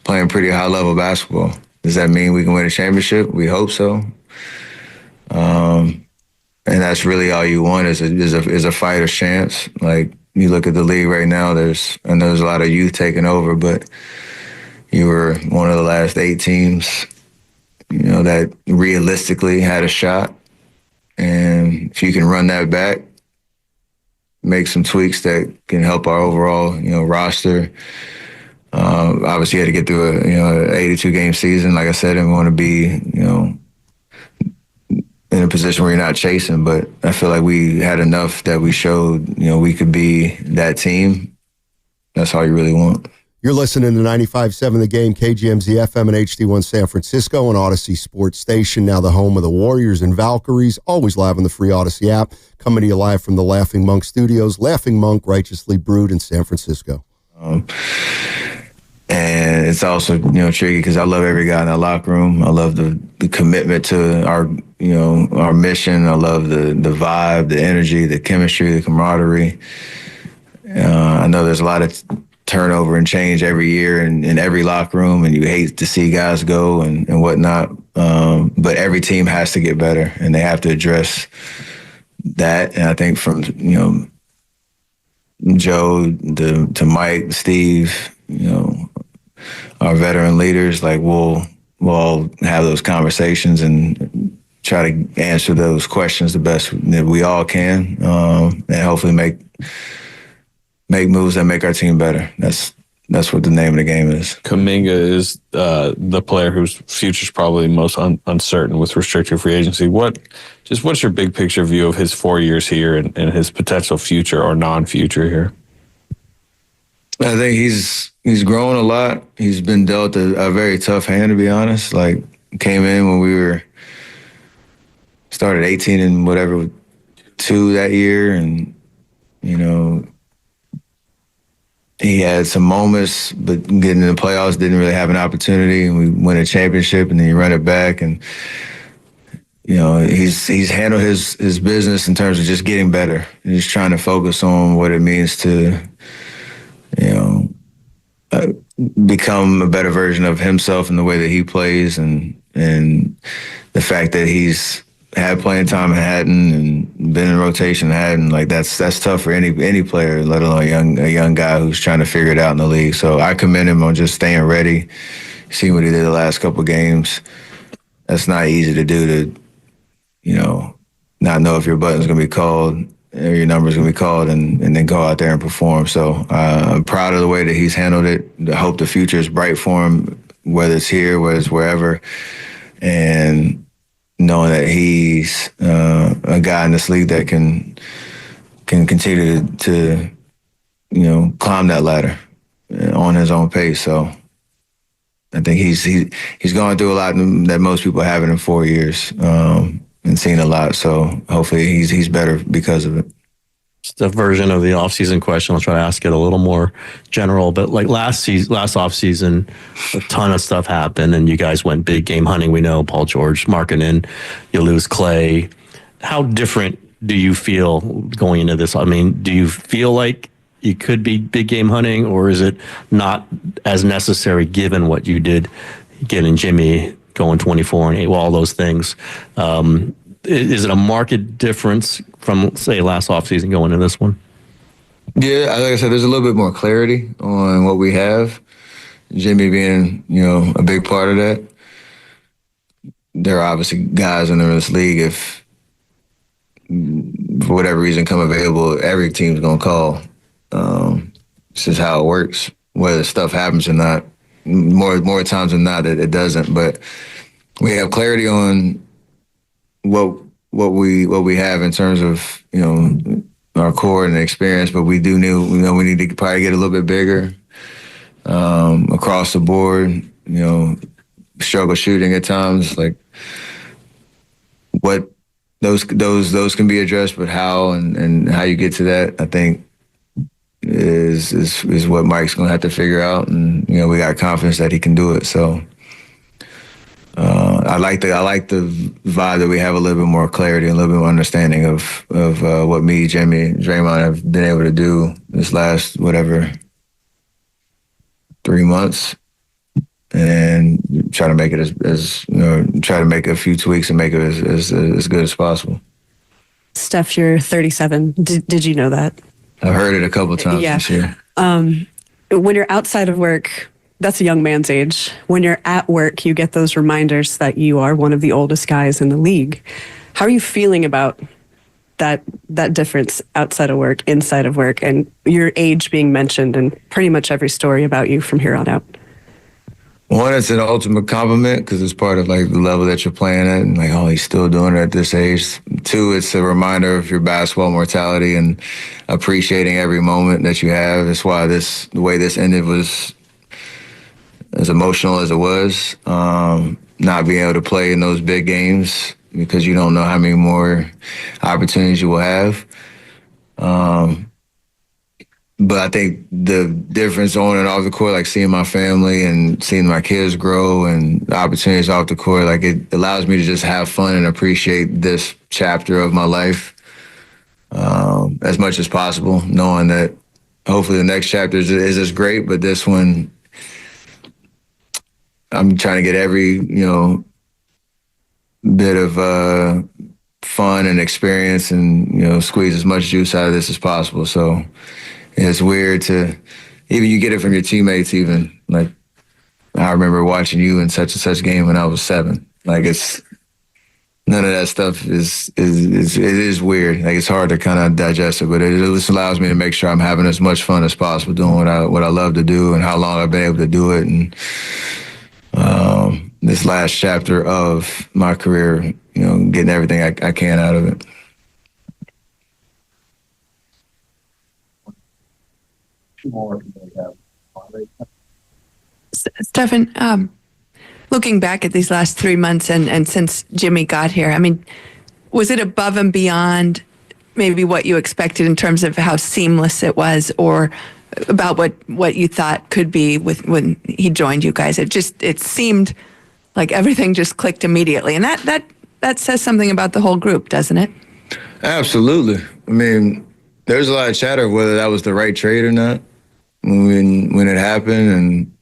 playing pretty high level basketball. Does that mean we can win a championship? We hope so. And that's really all you want is a fighter's chance. Like, you look at the league right now, I know there's a lot of youth taking over, but you were one of the last 8 teams, that realistically had a shot. And if you can run that back, make some tweaks that can help our overall, roster. Obviously, you had to get through an 82-game season. Like I said, and we want to be, in a position where you're not chasing. But I feel like we had enough that we showed, we could be that team. That's all you really want. You're listening to 95.7 The Game, KGMZ FM and HD1 San Francisco, and Odyssey Sports Station, now the home of the Warriors and Valkyries, always live on the free Odyssey app, coming to you live from the Laughing Monk Studios. Laughing Monk, righteously brewed in San Francisco. And it's also, tricky because I love every guy in that locker room. I love the commitment to our mission. I love the vibe, the energy, the chemistry, the camaraderie. I know there's a lot of turnover and change every year in every locker room, and you hate to see guys go and whatnot. But every team has to get better, and they have to address that. And I think from, Joe to Mike, Steve, our veteran leaders, like we'll all have those conversations and try to answer those questions the best that we all can, and hopefully make moves that make our team better. That's what the name of the game is. Kuminga is the player whose future is probably most uncertain with restricted free agency. What's your big picture view of his 4 years here and his potential future or non-future here? I think he's grown a lot. He's been dealt a very tough hand, to be honest. Like, came in when we started 18 and whatever, 2 that year, and he had some moments, but getting in the playoffs didn't really have an opportunity. And we win a championship, and then you run it back. And he's handled his business in terms of just getting better. And just trying to focus on what it means to, become a better version of himself in the way that he plays, and the fact that he's had playing time in Hatton and been in rotation in Hatton. Like, that's tough for any player, let alone a young guy who's trying to figure it out in the league. So I commend him on just staying ready, seeing what he did the last couple of games. That's not easy to do, to not know if your button's going to be called or your number's going to be called, and then go out there and perform. So I'm proud of the way that he's handled it. I hope the future is bright for him, whether it's here, whether it's wherever. And knowing that he's a guy in this league that can continue to climb that ladder on his own pace. So I think he's gone through a lot that most people haven't in 4 years, and seen a lot. So hopefully he's better because of it. It's the version of the off-season question. I'll try to ask it a little more general. But like last off-season, a ton of stuff happened, and you guys went big game hunting. We know Paul George, Markkanen, you lose Clay. How different do you feel going into this? I mean, do you feel like you could be big game hunting, or is it not as necessary given what you did getting Jimmy going 24 and 8, all those things? Is it a marked difference from, say, last offseason going into this one? Yeah, like I said, there's a little bit more clarity on what we have. Jimmy being, a big part of that. There are obviously guys in this league, if for whatever reason come available, every team's going to call. This is how it works, whether stuff happens or not. More times than not, it doesn't. But we have clarity on what we have in terms of, our core and the experience, but we do we need to probably get a little bit bigger across the board. Struggle shooting at times, like what those can be addressed, but how and how you get to that, I think is what Mike's gonna have to figure out, and we got confidence that he can do it. So I like the vibe that we have a little bit more clarity and a little bit more understanding of what me, Jimmy, and Draymond have been able to do this last 3 months, and try to make it as try to make a few tweaks and make it as good as possible. Steph, you're 37. Did you know that? I've heard it a couple of times this year. When you're outside of work, that's a young man's age. When you're at work, you get those reminders that you are one of the oldest guys in the league. How are you feeling about that difference outside of work, inside of work, and your age being mentioned in pretty much every story about you from here on out? One, it's an ultimate compliment because it's part of the level that you're playing at, and he's still doing it at this age. Two, it's a reminder of your basketball mortality and appreciating every moment that you have. That's why the way this ended was as emotional as it was. Not being able to play in those big games because you don't know how many more opportunities you will have. But I think the difference on and off the court, seeing my family and seeing my kids grow and the opportunities off the court, it allows me to just have fun and appreciate this chapter of my life as much as possible, knowing that hopefully the next chapter is as great, but this one, I'm trying to get every, bit of fun and experience and, squeeze as much juice out of this as possible. So it's weird to, even you get it from your teammates even. I remember watching you in such and such game when I was 7. It's, none of that stuff is weird. It's hard to kind of digest it, but it just allows me to make sure I'm having as much fun as possible doing what I love to do and how long I've been able to do it. And this last chapter of my career, getting everything I can out of it. Stephen, looking back at these last 3 months and since Jimmy got here, was it above and beyond maybe what you expected in terms of how seamless it was, or about what you thought could be when he joined you guys? It seemed like everything just clicked immediately, and that says something about the whole group, doesn't it? Absolutely. There's a lot of chatter of whether that was the right trade or not when it happened, and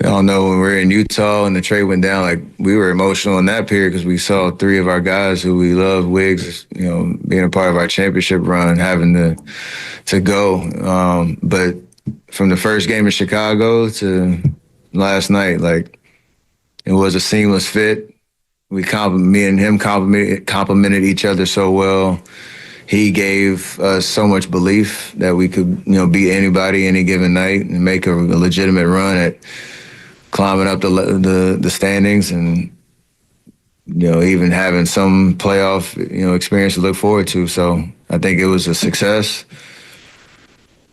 I don't know, when we were in Utah and the trade went down, we were emotional in that period because we saw 3 of our guys who we love, Wiggs, being a part of our championship run, having to go. But from the first game in Chicago to last night, it was a seamless fit. Me and him complimented each other so well. He gave us so much belief that we could, beat anybody any given night and make a legitimate run at climbing up the standings, and even having some playoff experience to look forward to. So I think it was a success,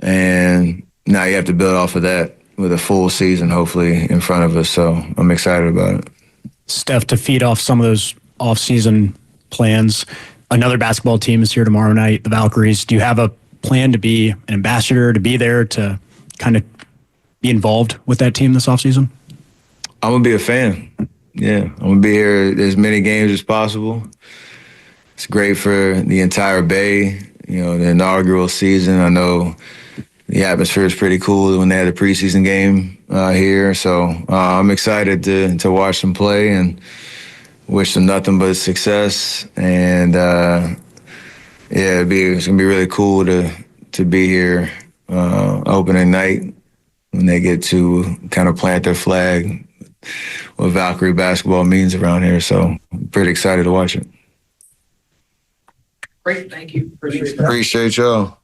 and now you have to build off of that with a full season hopefully in front of us. So I'm excited about it. Steph, to feed off some of those off-season plans, another basketball team is here tomorrow night, the Valkyries. Do you have a plan to be an ambassador, to be there, to kind of be involved with that team this offseason? I'm going to be a fan. Yeah, I'm going to be here as many games as possible. It's great for the entire Bay, the inaugural season. I know the atmosphere is pretty cool when they had a preseason game here. So I'm excited to watch them play and wish them nothing but success. And it's going to be really cool to to be here opening night when they get to kind of plant their flag, what Valkyrie basketball means around here. So I'm pretty excited to watch it. Great, thank you. Appreciate y'all.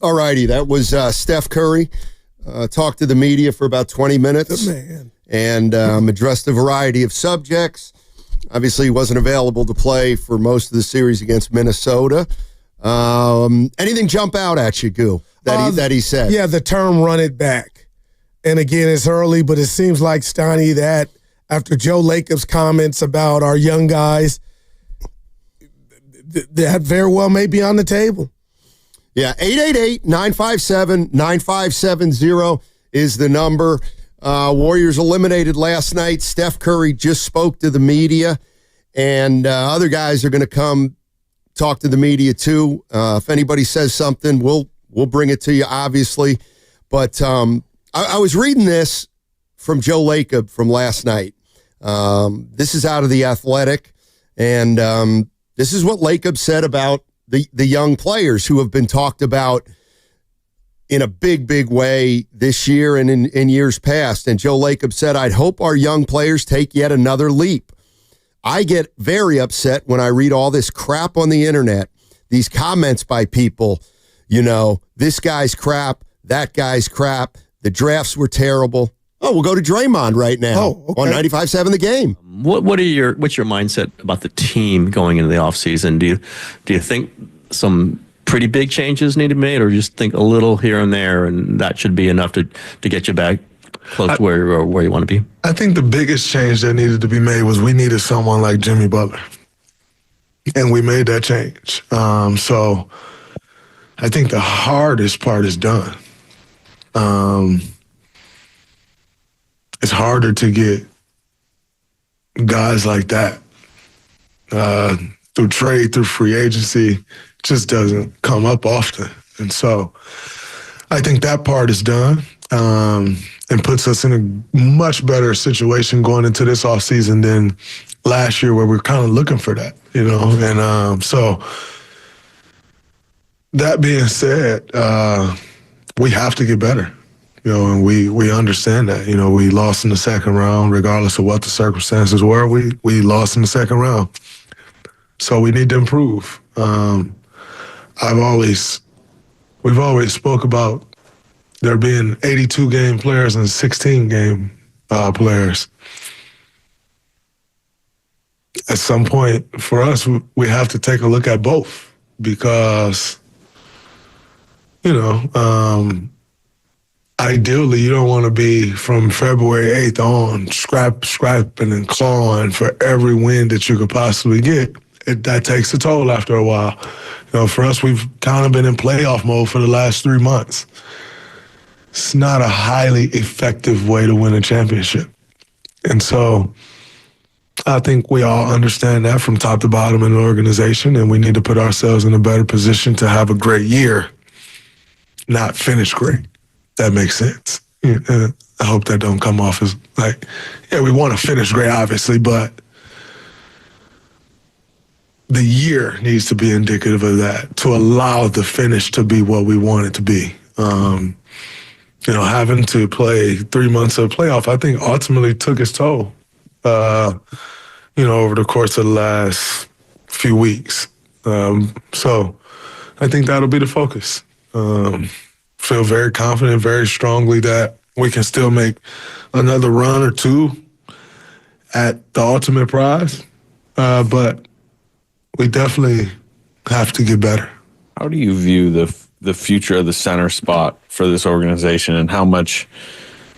All righty, that was Steph Curry. Talked to the media for about 20 minutes. Good man. And addressed a variety of subjects. Obviously, he wasn't available to play for most of the series against Minnesota. Anything jump out at you, Goo, that he said? Yeah, the term run it back. And again, it's early, but it seems like, Steiny, that after Joe Lacob's comments about our young guys, that very well may be on the table. Yeah, 888-957-9570 is the number. Warriors eliminated last night. Steph Curry just spoke to the media, and other guys are going to come talk to the media too. If anybody says something, we'll bring it to you, obviously. But I was reading this from Joe Lacob from last night. This is out of The Athletic, and this is what Lacob said about the young players who have been talked about in a big, big way this year and in years past. And Joe Lacob said, "I'd hope our young players take yet another leap. I get very upset when I read all this crap on the internet, these comments by people, this guy's crap, that guy's crap, the drafts were terrible." Oh, we'll go to Draymond right now on 95.7 The Game. What's your mindset about the team going into the offseason? Do you think some pretty big changes need to be made, or just think a little here and there, and that should be enough to get you back close to where you want to be? I think the biggest change that needed to be made was we needed someone like Jimmy Butler. And we made that change. So I think the hardest part is done. It's harder to get guys like that through trade, through free agency. It just doesn't come up often. And so I think that part is done and puts us in a much better situation going into this offseason than last year, where we're kind of looking for that, And so that being said, we have to get better. And we understand that. We lost in the second round, regardless of what the circumstances were. We lost in the second round, so we need to improve. We've always spoke about there being 82-game players and 16-game players. At some point, for us, we have to take a look at both, because ideally, you don't want to be from February 8th on scrapping and clawing for every win that you could possibly get. That takes a toll after a while. For us, we've kind of been in playoff mode for the last 3 months. It's not a highly effective way to win a championship. And so I think we all understand that from top to bottom in the organization, and we need to put ourselves in a better position to have a great year, not finish great. That makes sense. I hope that don't come off as like, we want to finish great, obviously, but the year needs to be indicative of that to allow the finish to be what we want it to be. Having to play 3 months of playoff, I think ultimately took its toll, over the course of the last few weeks. So I think that'll be the focus. Feel very confident, very strongly that we can still make another run or two at the ultimate prize. But we definitely have to get better. How do you view the future of the center spot for this organization, and how much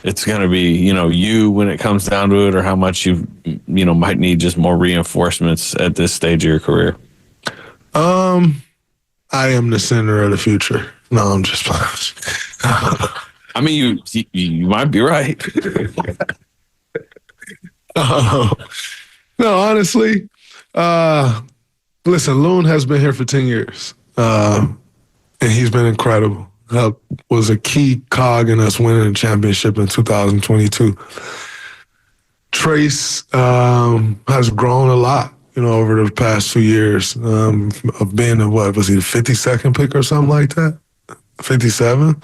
it's going to be, you when it comes down to it, or how much you might need just more reinforcements at this stage of your career? I am the center of the future. No, I'm just playing. I mean, you might be right. No, honestly, listen, Loon has been here for 10 years, and he's been incredible. Was a key cog in us winning the championship in 2022. Trace has grown a lot, over the past 2 years of being was he the 52nd pick or something like that? 57.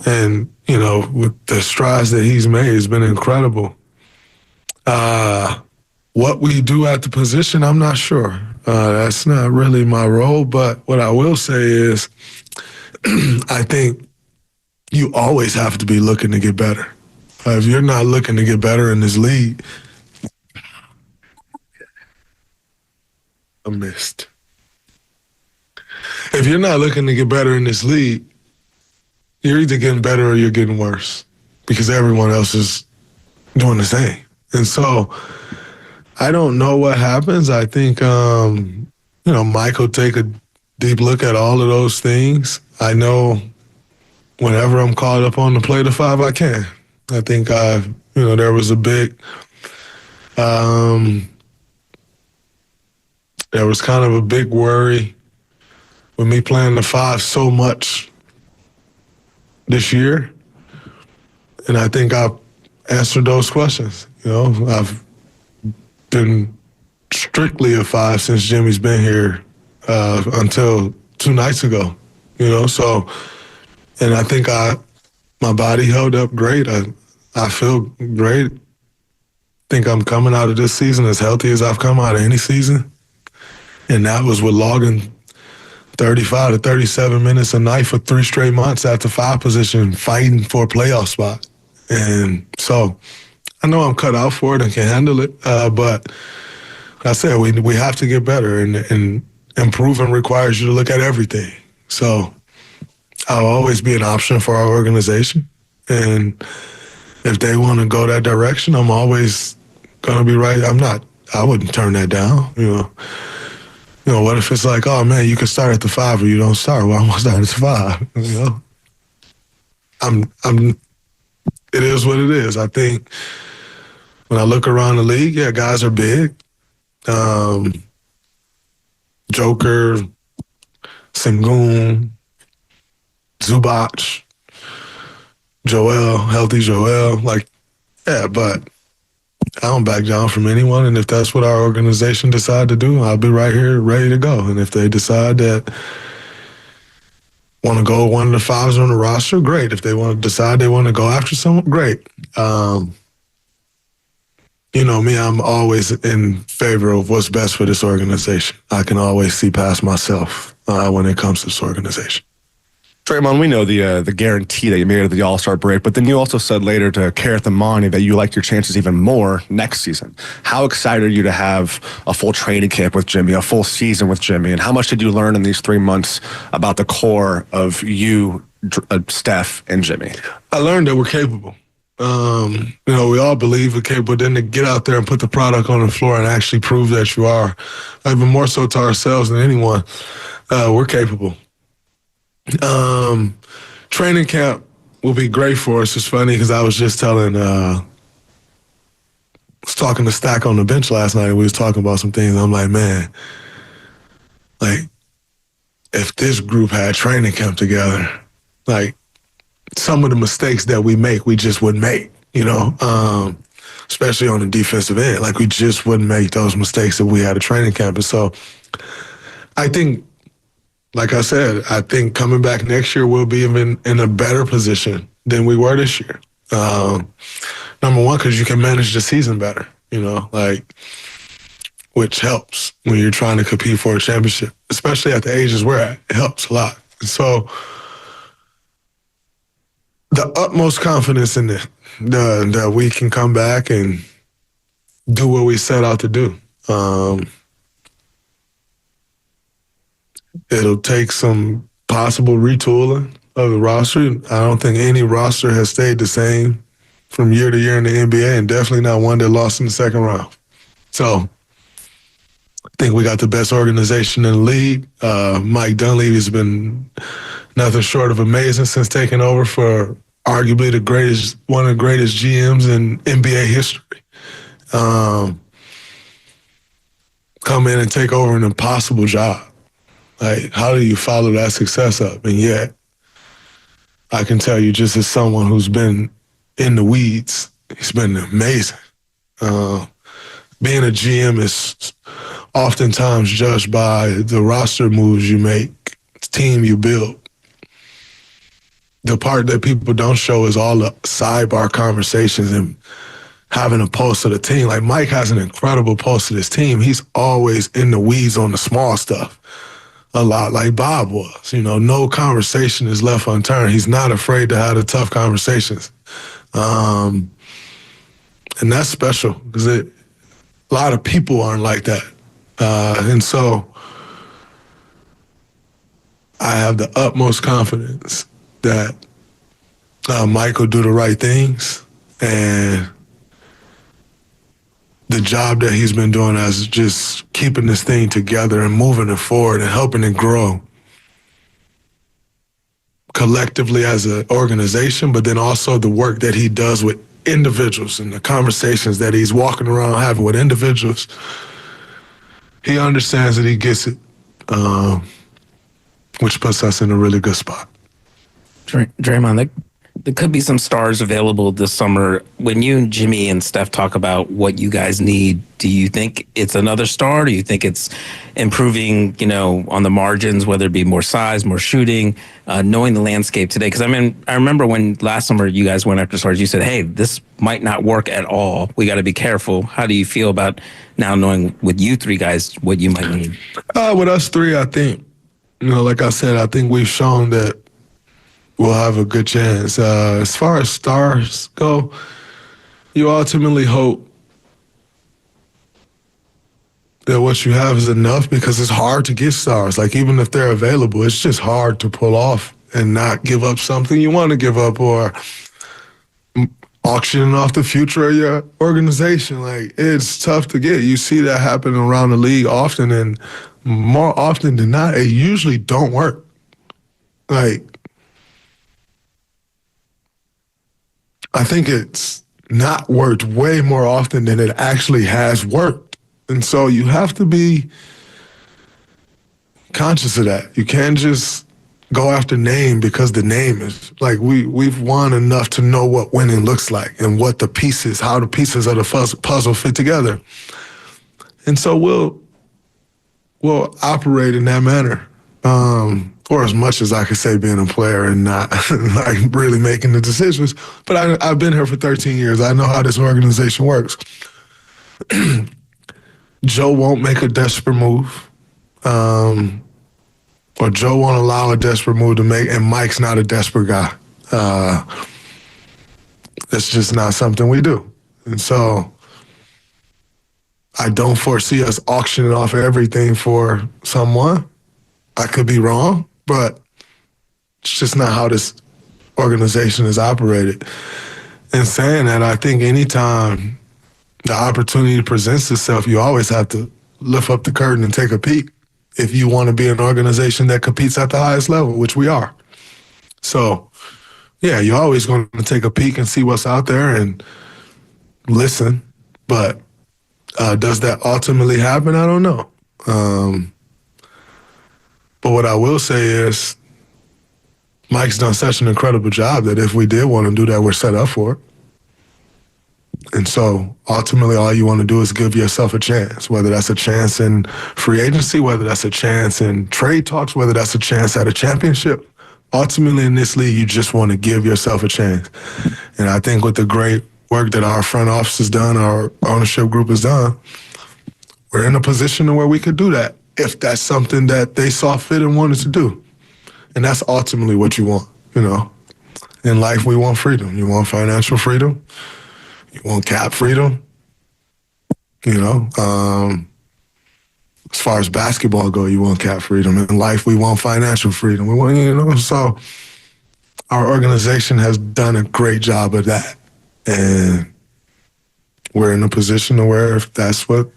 And, you know, with the strides that he's made, it's been incredible. What we do at the position, I'm not sure. That's not really my role, but what I will say is I think you always have to be looking to get better. If you're not looking to get better in this league, I missed. If you're not looking to get better in this league, you're either getting better or you're getting worse because everyone else is doing the same. And so I don't know what happens. I think, you know, Mike will take a deep look at all of those things. I know whenever I'm called up on to play the 5, I can. I think you know, there was a big, there was kind of a big worry with me playing the 5 so much this year. And I think I've answered those questions. You know, I've been strictly a 5 since Jimmy's been here until 2 nights ago, you know, so, and I think my body held up great. I feel great. I think I'm coming out of this season as healthy as I've come out of any season. And that was with logging 35 to 37 minutes a night for 3 straight months at the 5 position, fighting for a playoff spot. And so I know I'm cut out for it and can handle it, but like I said, we have to get better, and improving requires you to look at everything. So I'll always be an option for our organization. And if they want to go that direction, I'm always going to be right. I wouldn't turn that down, you know. You know, what if it's like, oh man, you can start at the 5 or you don't start? Well, I'm gonna start at the 5. You know, it is what it is. I think when I look around the league, yeah, guys are big. Joker, Sengun, Zubac, Joel, healthy Joel, like, yeah, but I don't back down from anyone, and if that's what our organization decide to do, I'll be right here ready to go. And if they decide that want to go one of the 5s on the roster, great. If they want to decide they want to go after someone, great. You know me, I'm always in favor of what's best for this organization. I can always see past myself when it comes to this organization. Draymond, we know the guarantee that you made at the All-Star break, but then you also said later to Kareth and Monty that you like your chances even more next season. How excited are you to have a full training camp with Jimmy, a full season with Jimmy, and how much did you learn in these 3 months about the core of you, Steph, and Jimmy? I learned that we're capable. You know, we all believe we're capable. Then to get out there and put the product on the floor and actually prove that you are, even more so to ourselves than anyone, we're capable. Training camp will be great for us. It's funny because I was just talking to Stack on the bench last night, and we was talking about some things. I'm like, man, like, if this group had training camp together, like, some of the mistakes that we make, we just wouldn't make, you know, especially on the defensive end. Like, we just wouldn't make those mistakes if we had a training camp. And so I think, like I said, I think coming back next year, we'll be even in a better position than we were this year. Number one, because you can manage the season better, you know, like, which helps when you're trying to compete for a championship, especially at the ages we're at. It helps a lot. And so the utmost confidence in it, that we can come back and do what we set out to do. It'll take some possible retooling of the roster. I don't think any roster has stayed the same from year to year in the NBA, and definitely not one that lost in the second round. So I think we got the best organization in the league. Mike Dunleavy has been nothing short of amazing since taking over for arguably one of the greatest GMs in NBA history. Come in and take over an impossible job. Like, how do you follow that success up? And yet, I can tell you, just as someone who's been in the weeds, he's been amazing. Being a GM is oftentimes judged by the roster moves you make, the team you build. the part that people don't show is all the sidebar conversations and having a pulse of the team. Like, Mike has an incredible pulse of this team. He's always in the weeds on the small stuff, a lot like Bob was. You know, no conversation is left unturned. He's not afraid to have the tough conversations. And that's special because a lot of people aren't like that. And so I have the utmost confidence that Mike will do the right things, and the job that he's been doing as just keeping this thing together and moving it forward and helping it grow collectively as an organization, but then also the work that he does with individuals and the conversations that he's walking around having with individuals. He understands that he gets it, which puts us in a really good spot. Draymond, there could be some stars available this summer. When you and Jimmy and Steph talk about what you guys need, do you think it's another star? Do you think it's improving, on the margins, whether it be more size, more shooting, knowing the landscape today? Because, I remember when last summer you guys went after stars, you said, hey, this might not work at all. We got to be careful. How do you feel about now knowing with you three guys what you might need? With us three, I think, like I said, I think we've shown that we'll have a good chance. As far as stars go, you ultimately hope that what you have is enough, because it's hard to get stars. Like, even if they're available, it's just hard to pull off and not give up something you want to give up, or auctioning off the future of your organization. Like, it's tough to get. You see that happen around the league often, and more often than not, it usually don't work. Like, I think it's not worked way more often than it actually has worked. And so you have to be conscious of that. You can't just go after name because the name is, like, we've won enough to know what winning looks like and what the pieces, how the pieces of the puzzle fit together. And so we'll operate in that manner. Or as much as I could say being a player and not like really making the decisions. But I've been here for 13 years. I know how this organization works. Joe won't make a desperate move. Or Joe won't allow a desperate move to make, and Mike's not a desperate guy. That's just not something we do. And so I don't foresee us auctioning off everything for someone. I could be wrong, but it's just not how this organization is operated. And saying that, I think anytime the opportunity presents itself, you always have to lift up the curtain and take a peek if you want to be an organization that competes at the highest level, which we are. So, yeah, you're always going to take a peek and see what's out there and listen. But does that ultimately happen? I don't know. But what I will say is Mike's done such an incredible job that if we did want to do that, we're set up for it. And so ultimately all you want to do is give yourself a chance, whether that's a chance in free agency, whether that's a chance in trade talks, whether that's a chance at a championship. Ultimately in this league, you just want to give yourself a chance. And I think with the great work that our front office has done, our ownership group has done, we're in a position where we could do that, if that's something that they saw fit and wanted to do. And that's ultimately what you want, In life, we want freedom. You want financial freedom. You want cap freedom. As far as basketball go, you want cap freedom. In life, we want financial freedom. We want, so our organization has done a great job of that. And we're in a position where if that's what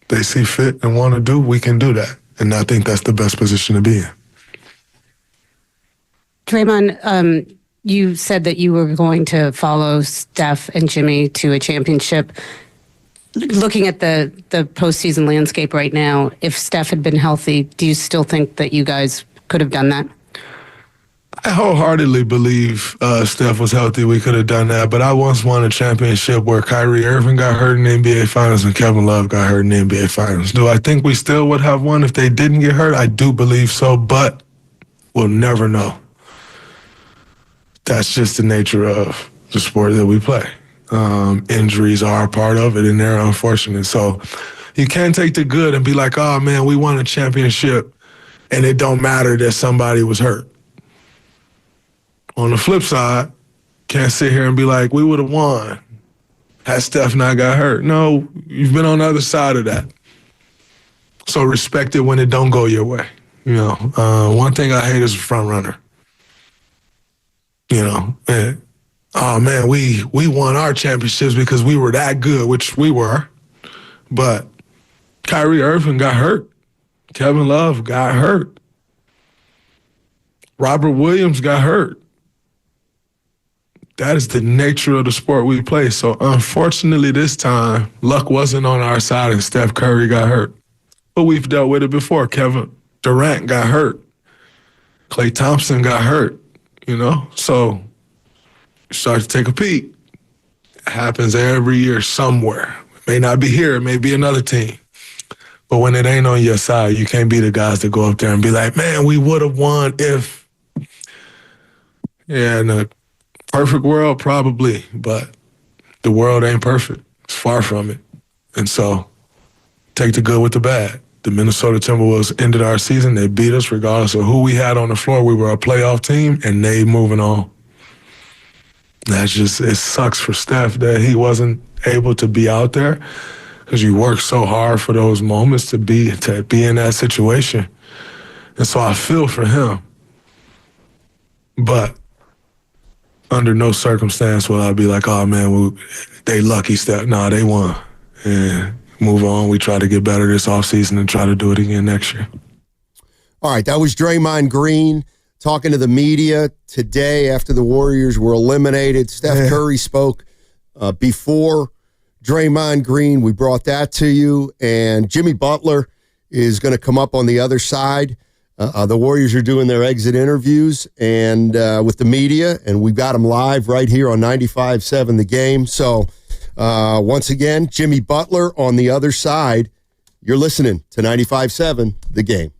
they see fit and want to do, we can do that. And I think that's the best position to be in. Draymond, you said that you were going to follow Steph and Jimmy to a championship. Looking at the postseason landscape right now, if Steph had been healthy, do you still think that you guys could have done that? I wholeheartedly believe Steph was healthy, we could have done that. But I once won a championship where Kyrie Irving got hurt in the NBA Finals and Kevin Love got hurt in the NBA Finals. Do I think we still would have won if they didn't get hurt? I do believe so, but we'll never know. that's just the nature of the sport that we play. Injuries are a part of it, and they're unfortunate. So you can't take the good and be like, oh, man, we won a championship, and it don't matter that somebody was hurt. On the flip side, can't sit here and be like, we would have won had Steph not got hurt. No, you've been on the other side of that. So respect it when it don't go your way. You know, one thing I hate is a front runner. You know, and, oh man, we won our championships because we were that good, which we were. But Kyrie Irving got hurt. Kevin Love got hurt. Robert Williams got hurt. That is the nature of the sport we play. So unfortunately this time, luck wasn't on our side and Steph Curry got hurt. But we've dealt with it before. Kevin Durant got hurt. Klay Thompson got hurt, you know? So you start to take a peek. It happens every year somewhere. It may not be here, it may be another team. But when it ain't on your side, you can't be the guys that go up there and be like, man, we would have won if. Yeah, in a perfect world, probably, but the world ain't perfect. It's far from it. And so take the good with the bad. The Minnesota Timberwolves ended our season. They beat us regardless of who we had on the floor. We were a playoff team, and they moving on. That's just, it sucks for Steph that he wasn't able to be out there because you work so hard for those moments to be in that situation. And so I feel for him. But under no circumstance will I be like, oh man, they lucky Steph. Nah, they won. And move on. We try to get better this offseason and try to do it again next year. All right, that was Draymond Green talking to the media today after the Warriors were eliminated. Steph Curry spoke before Draymond Green. We brought that to you. And Jimmy Butler is going to come up on the other side. The Warriors are doing their exit interviews and with the media, and we've got them live right here on 95.7 The Game. So once again, Jimmy Butler on the other side. You're listening to 95.7 The Game.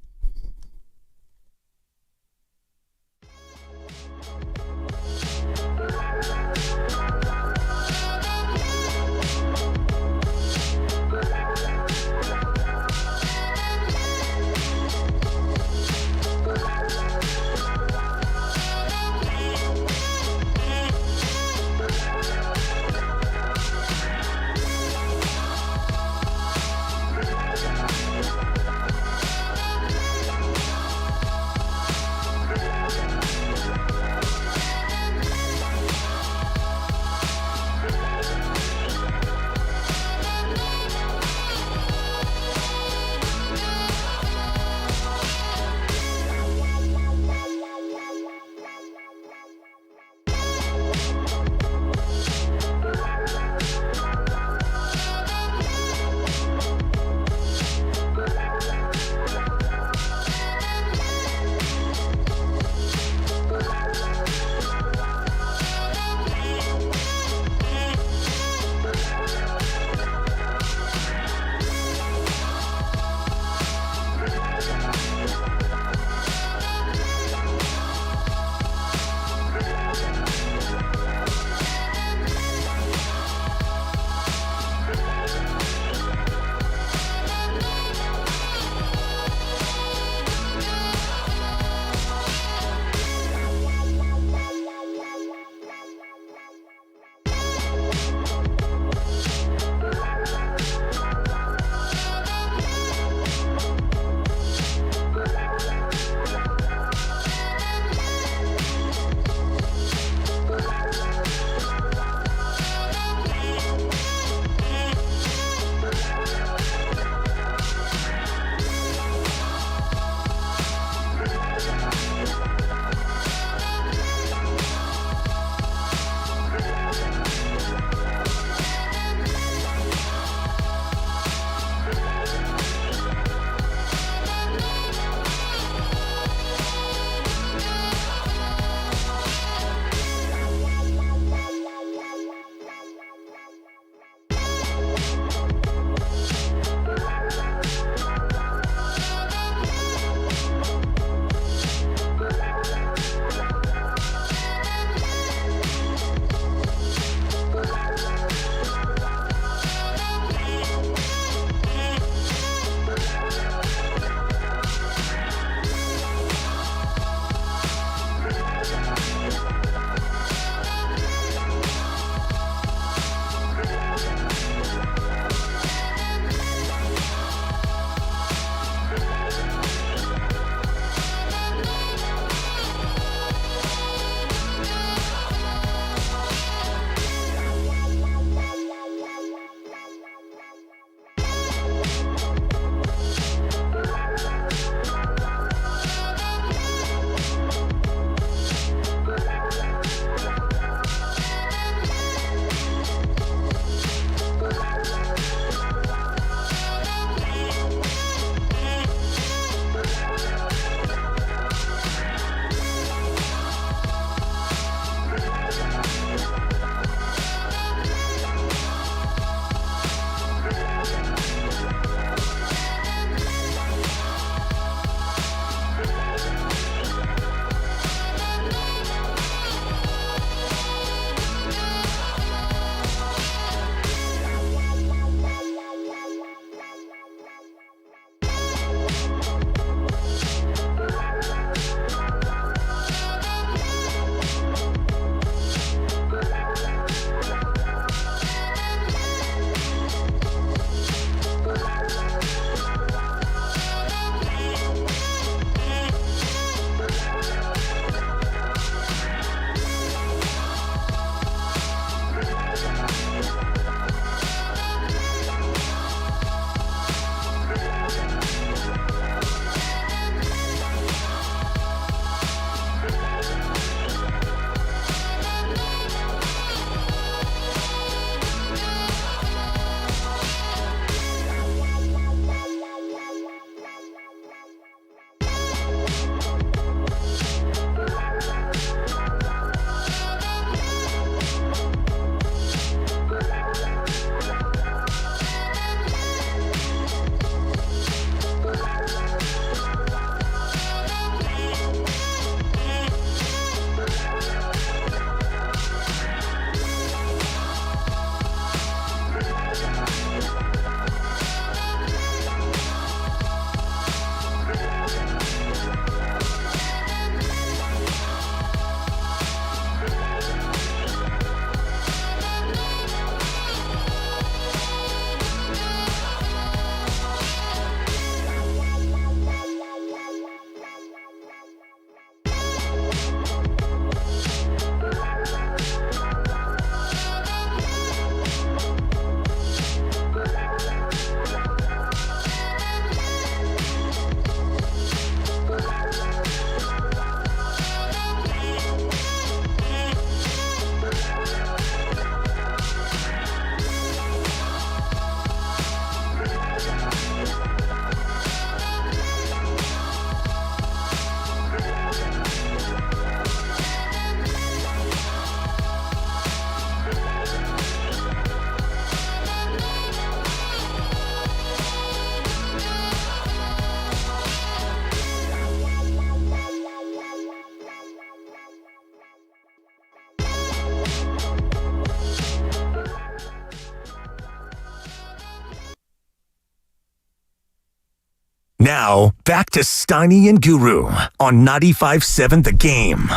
Now, back to Steiny and Guru on 95.7 The Game.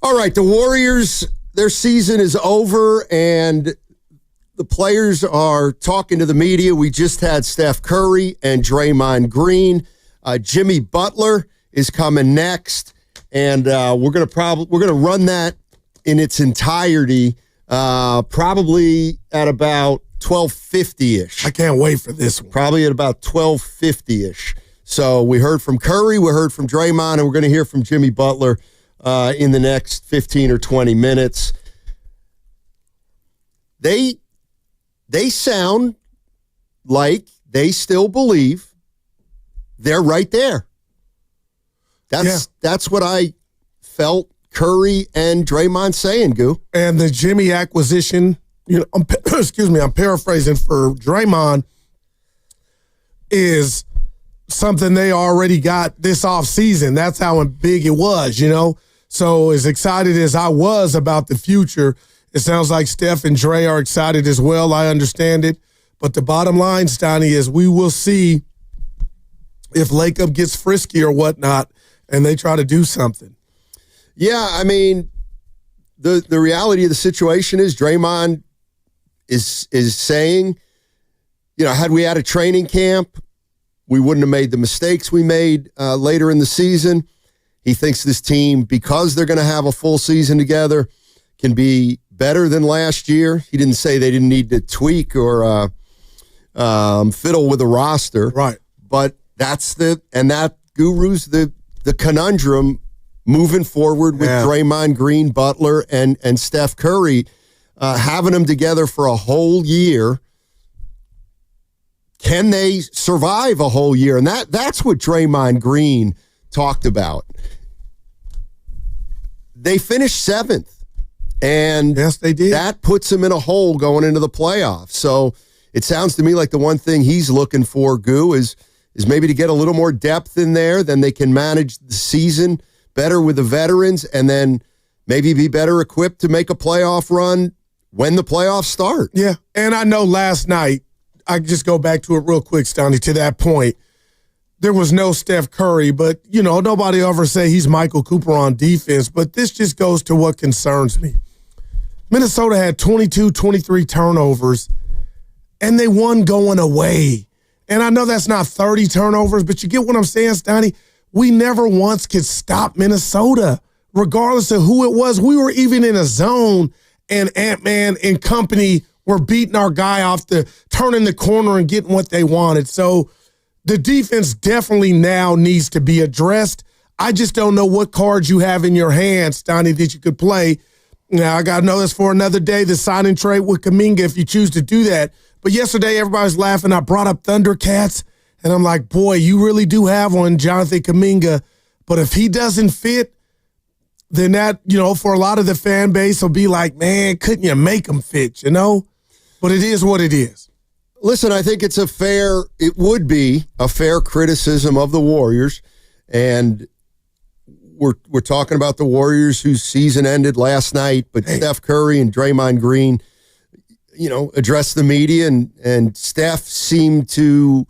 All right, the Warriors, their season is over, and the players are talking to the media. We just had Steph Curry and Draymond Green. Jimmy Butler is coming next, and we're gonna run that in its entirety, probably at about 12:50-ish. I can't wait for this one. Probably at about 12:50-ish. So we heard from Curry, we heard from Draymond, and we're going to hear from Jimmy Butler in the next 15 or 20 minutes. They sound like they still believe they're right there. That's what I felt Curry and Draymond saying, Goo. And the Jimmy acquisition, I'm paraphrasing for Draymond, is something they already got this offseason. That's how big it was, So as excited as I was about the future, it sounds like Steph and Dre are excited as well. I understand it. But the bottom line, Steiny, is we will see if Lacob gets frisky or whatnot and they try to do something. Yeah, I mean, the reality of the situation is Draymond is saying, had we had a training camp, we wouldn't have made the mistakes we made later in the season. He thinks this team, because they're going to have a full season together, can be better than last year. He didn't say they didn't need to tweak or fiddle with the roster. Right. But that Guru's the conundrum moving forward with Draymond Green, Butler, and Steph Curry, having them together for a whole year. Can they survive a whole year? And that's what Draymond Green talked about. They finished 7th. And yes, they did. That puts them in a hole going into the playoffs. So it sounds to me like the one thing he's looking for, Goo, is maybe to get a little more depth in there. Then they can manage the season better with the veterans, and then maybe be better equipped to make a playoff run when the playoffs start. Yeah, and I know last night, I just go back to it real quick, Stoney, to that point. There was no Steph Curry, but, nobody ever say he's Michael Cooper on defense, but this just goes to what concerns me. Minnesota had 22, 23 turnovers, and they won going away. And I know that's not 30 turnovers, but you get what I'm saying, Stoney? We never once could stop Minnesota, regardless of who it was. We were even in a zone, and Ant-Man and company were beating our guy off, turning the corner and getting what they wanted. So the defense definitely now needs to be addressed. I just don't know what cards you have in your hands, Stoney, that you could play. Now, I got to know this for another day, the sign and trade with Kuminga, if you choose to do that. But yesterday, everybody was laughing. I brought up Thundercats, and I'm like, boy, you really do have one, Jonathan Kuminga. But if he doesn't fit, then that, for a lot of the fan base will be like, man, couldn't you make him fit, But it is what it is. Listen, I think it would be a fair criticism of the Warriors. And we're talking about the Warriors whose season ended last night, but Steph Curry and Draymond Green, addressed the media, and Steph seemed to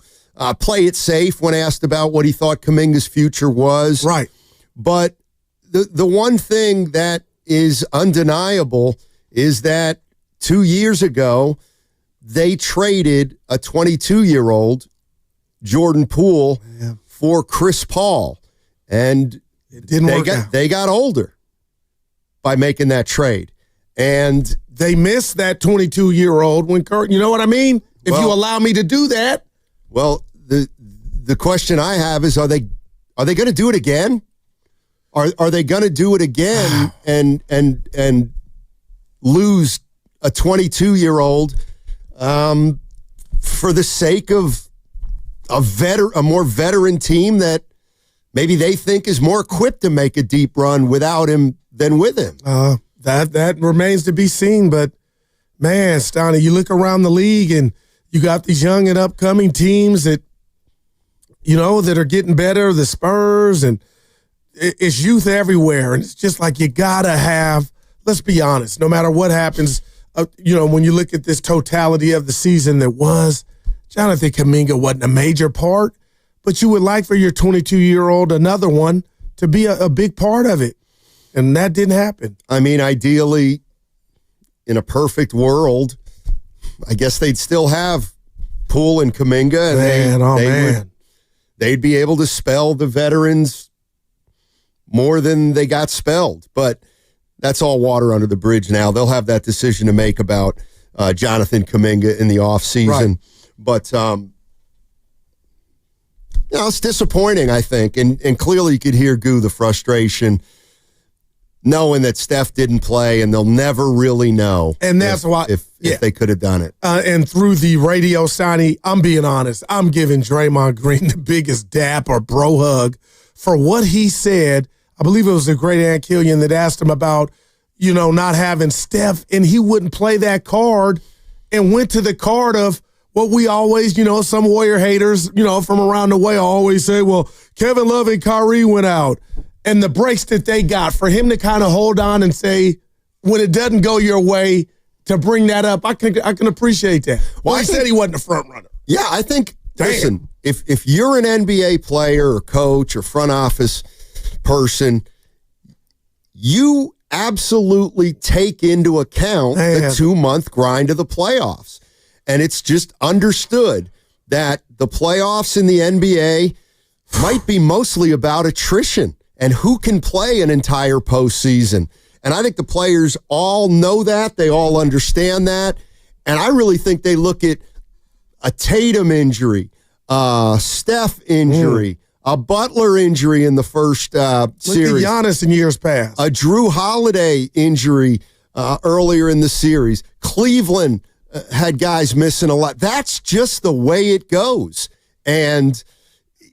play it safe when asked about what he thought Kuminga's future was. Right. But the one thing that is undeniable is that 2 years ago, they traded a 22-year-old Jordan Poole for Chris Paul. And it didn't work out. They got older by making that trade. And they missed that 22-year-old when Kurt, you know what I mean? If you allow me to do that. Well, the question I have is, are they going to do it again? Are they going to do it again and lose a 22-year-old for the sake of a more veteran team that maybe they think is more equipped to make a deep run without him than with him? That remains to be seen. But, man, Stoney, you look around the league and you got these young and upcoming teams that, that are getting better, the Spurs, and it's youth everywhere. And it's just like you got to have, let's be honest, no matter what happens, when you look at this totality of the season that was, Jonathan Kuminga wasn't a major part, but you would like for your 22-year-old, another one, to be a big part of it. And that didn't happen. I mean, ideally, in a perfect world, I guess they'd still have Poole and Kuminga, and they'd be able to spell the veterans more than they got spelled. But that's all water under the bridge now. They'll have that decision to make about Jonathan Kuminga in the offseason. Right. But, it's disappointing, I think. And clearly you could hear, Goo, the frustration knowing that Steph didn't play, and they'll never really know. And that's why if they could have done it. And through the radio signing, I'm being honest, I'm giving Draymond Green the biggest dap or bro hug for what he said. I believe it was the great Aunt Killian that asked him about, not having Steph, and he wouldn't play that card and went to the card of what we always, some Warrior haters, from around the way always say, well, Kevin Love and Kyrie went out. And the breaks that they got, for him to kind of hold on and say, when it doesn't go your way, to bring that up, I can appreciate that. Well, he said he wasn't a front runner. Yeah, I think, listen, if you're an NBA player or coach or front office person, you absolutely take into account the 2-month grind of the playoffs. And it's just understood that the playoffs in the NBA might be mostly about attrition and who can play an entire postseason. And I think the players all know that. They all understand that. And I really think they look at a Tatum injury, Steph injury, a Butler injury in the first series. Look at Giannis in years past. A Drew Holiday injury earlier in the series. Cleveland had guys missing a lot. That's just the way it goes. And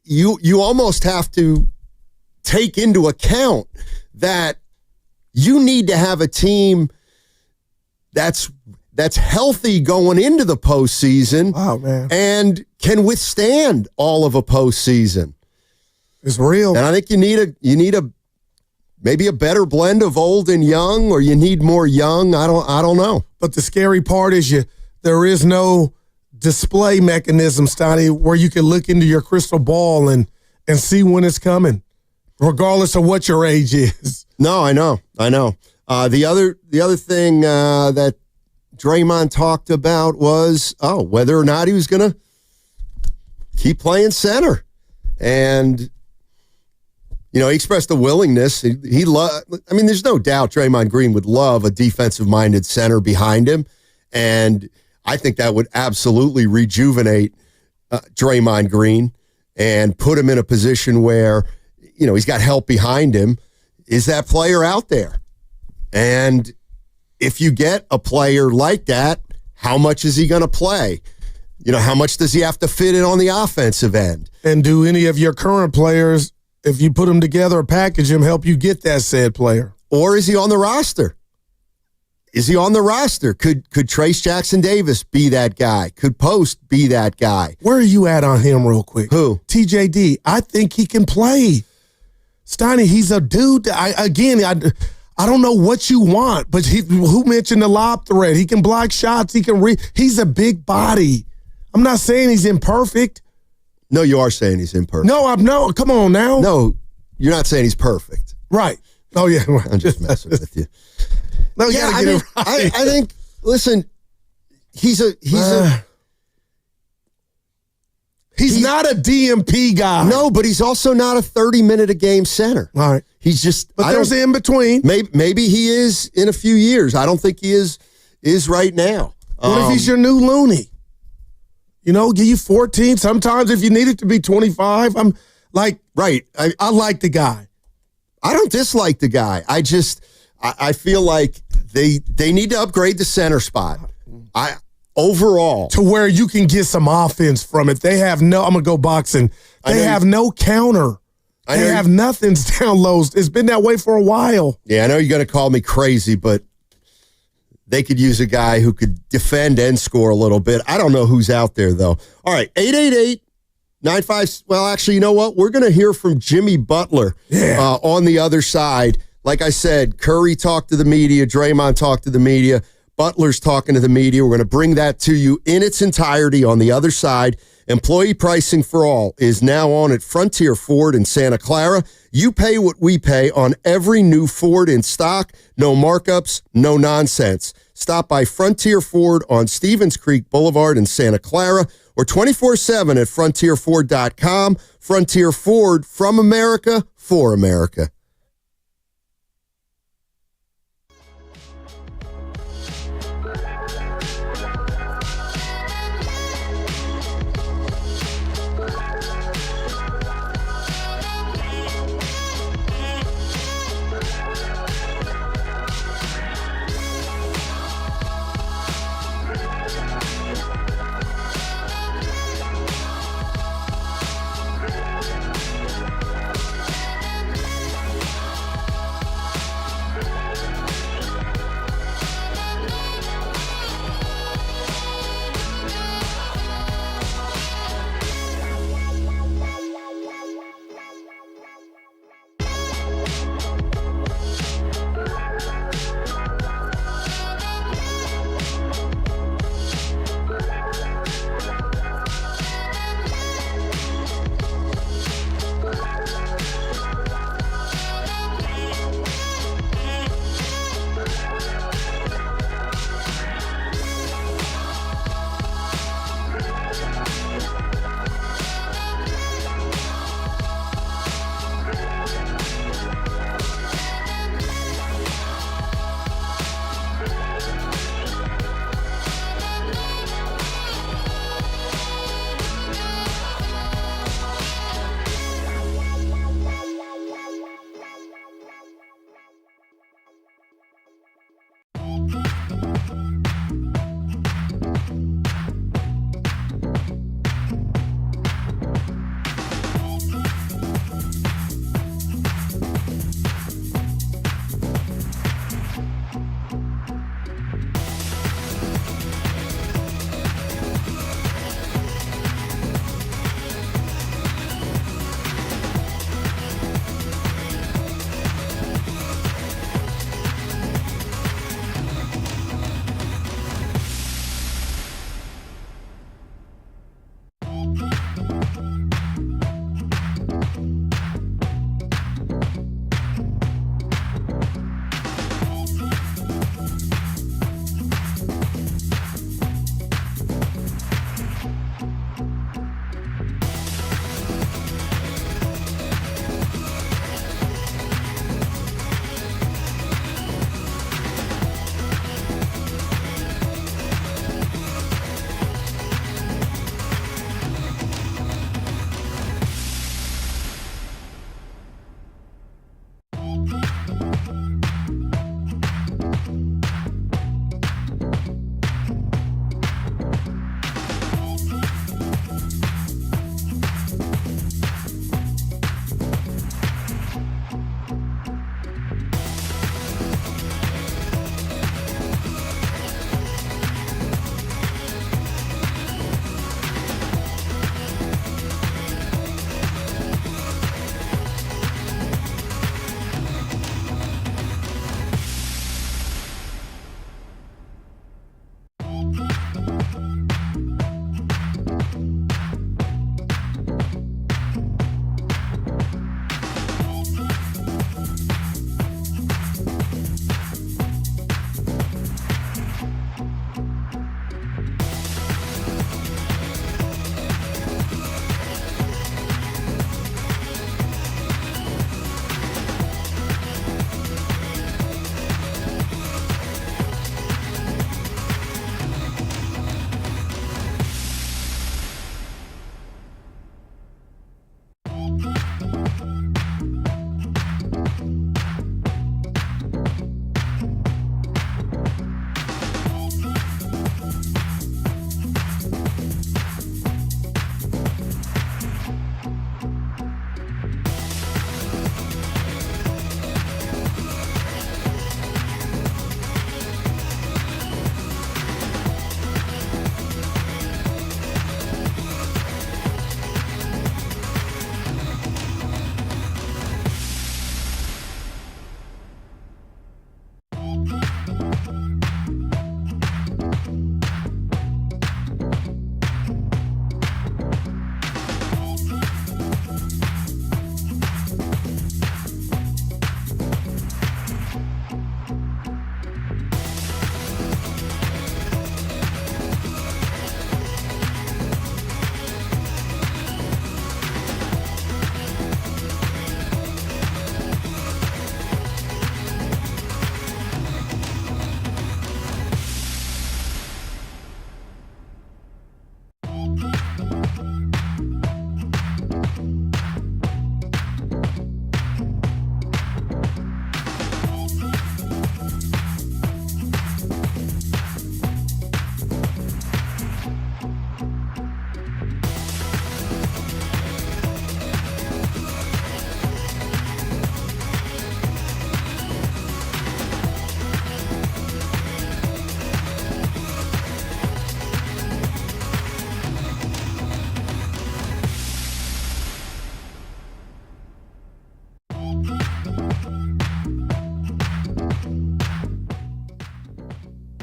you almost have to take into account that you need to have a team that's healthy going into the postseason. Wow, man. And can withstand all of a postseason. It's real. And I think you need a maybe a better blend of old and young, or you need more young. I don't know. But the scary part is there is no display mechanism, Stoney, where you can look into your crystal ball and see when it's coming, regardless of what your age is. No, I know. The other thing that Draymond talked about was whether or not he was going to keep playing center, and he expressed a willingness. He there's no doubt Draymond Green would love a defensive-minded center behind him, and I think that would absolutely rejuvenate Draymond Green and put him in a position where, he's got help behind him. Is that player out there? And if you get a player like that, how much is he going to play? How much does he have to fit in on the offensive end? And do any of your current players, if you put them together or package them, help you get that said player? Or is he on the roster? Could Trace Jackson Davis be that guy? Could Post be that guy? Where are you at on him real quick? Who? TJD. I think he can play. Steiny, he's a dude. I don't know what you want, but who mentioned the lob threat? He can block shots. He can he's a big body. I'm not saying he's imperfect. No, you are saying he's imperfect. No, come on now. No, you're not saying he's perfect. Right. Oh, yeah. I'm just messing with you. No, you gotta get it right. I think, listen, he's not a DMP guy. No, but he's also not a 30-minute-a-game center. All right. He's just... But there's an in-between. Maybe he is in a few years. I don't think he is right now. What if he's your new Looney? Give you 14. Sometimes if you need it to be 25. I'm like... Right. I like the guy. I don't dislike the guy. I feel like they need to upgrade the center spot. Overall. To where you can get some offense from it. They have I'm going to go boxing. They have no counter. They have nothing's down low. It's been that way for a while. Yeah, I know you're going to call me crazy, but they could use a guy who could defend and score a little bit. I don't know who's out there, though. All right, 888-95. Well, actually, you know what? We're going to hear from Jimmy Butler on the other side. Like I said, Curry talked to the media. Draymond talked to the media. Butler's talking to the media. We're going to bring that to you in its entirety on the other side. Employee pricing for all is now on at Frontier Ford in Santa Clara. You pay what we pay on every new Ford in stock. No markups, no nonsense. Stop by Frontier Ford on Stevens Creek Boulevard in Santa Clara or 24/7 at frontierford.com. Frontier Ford, from America, for America.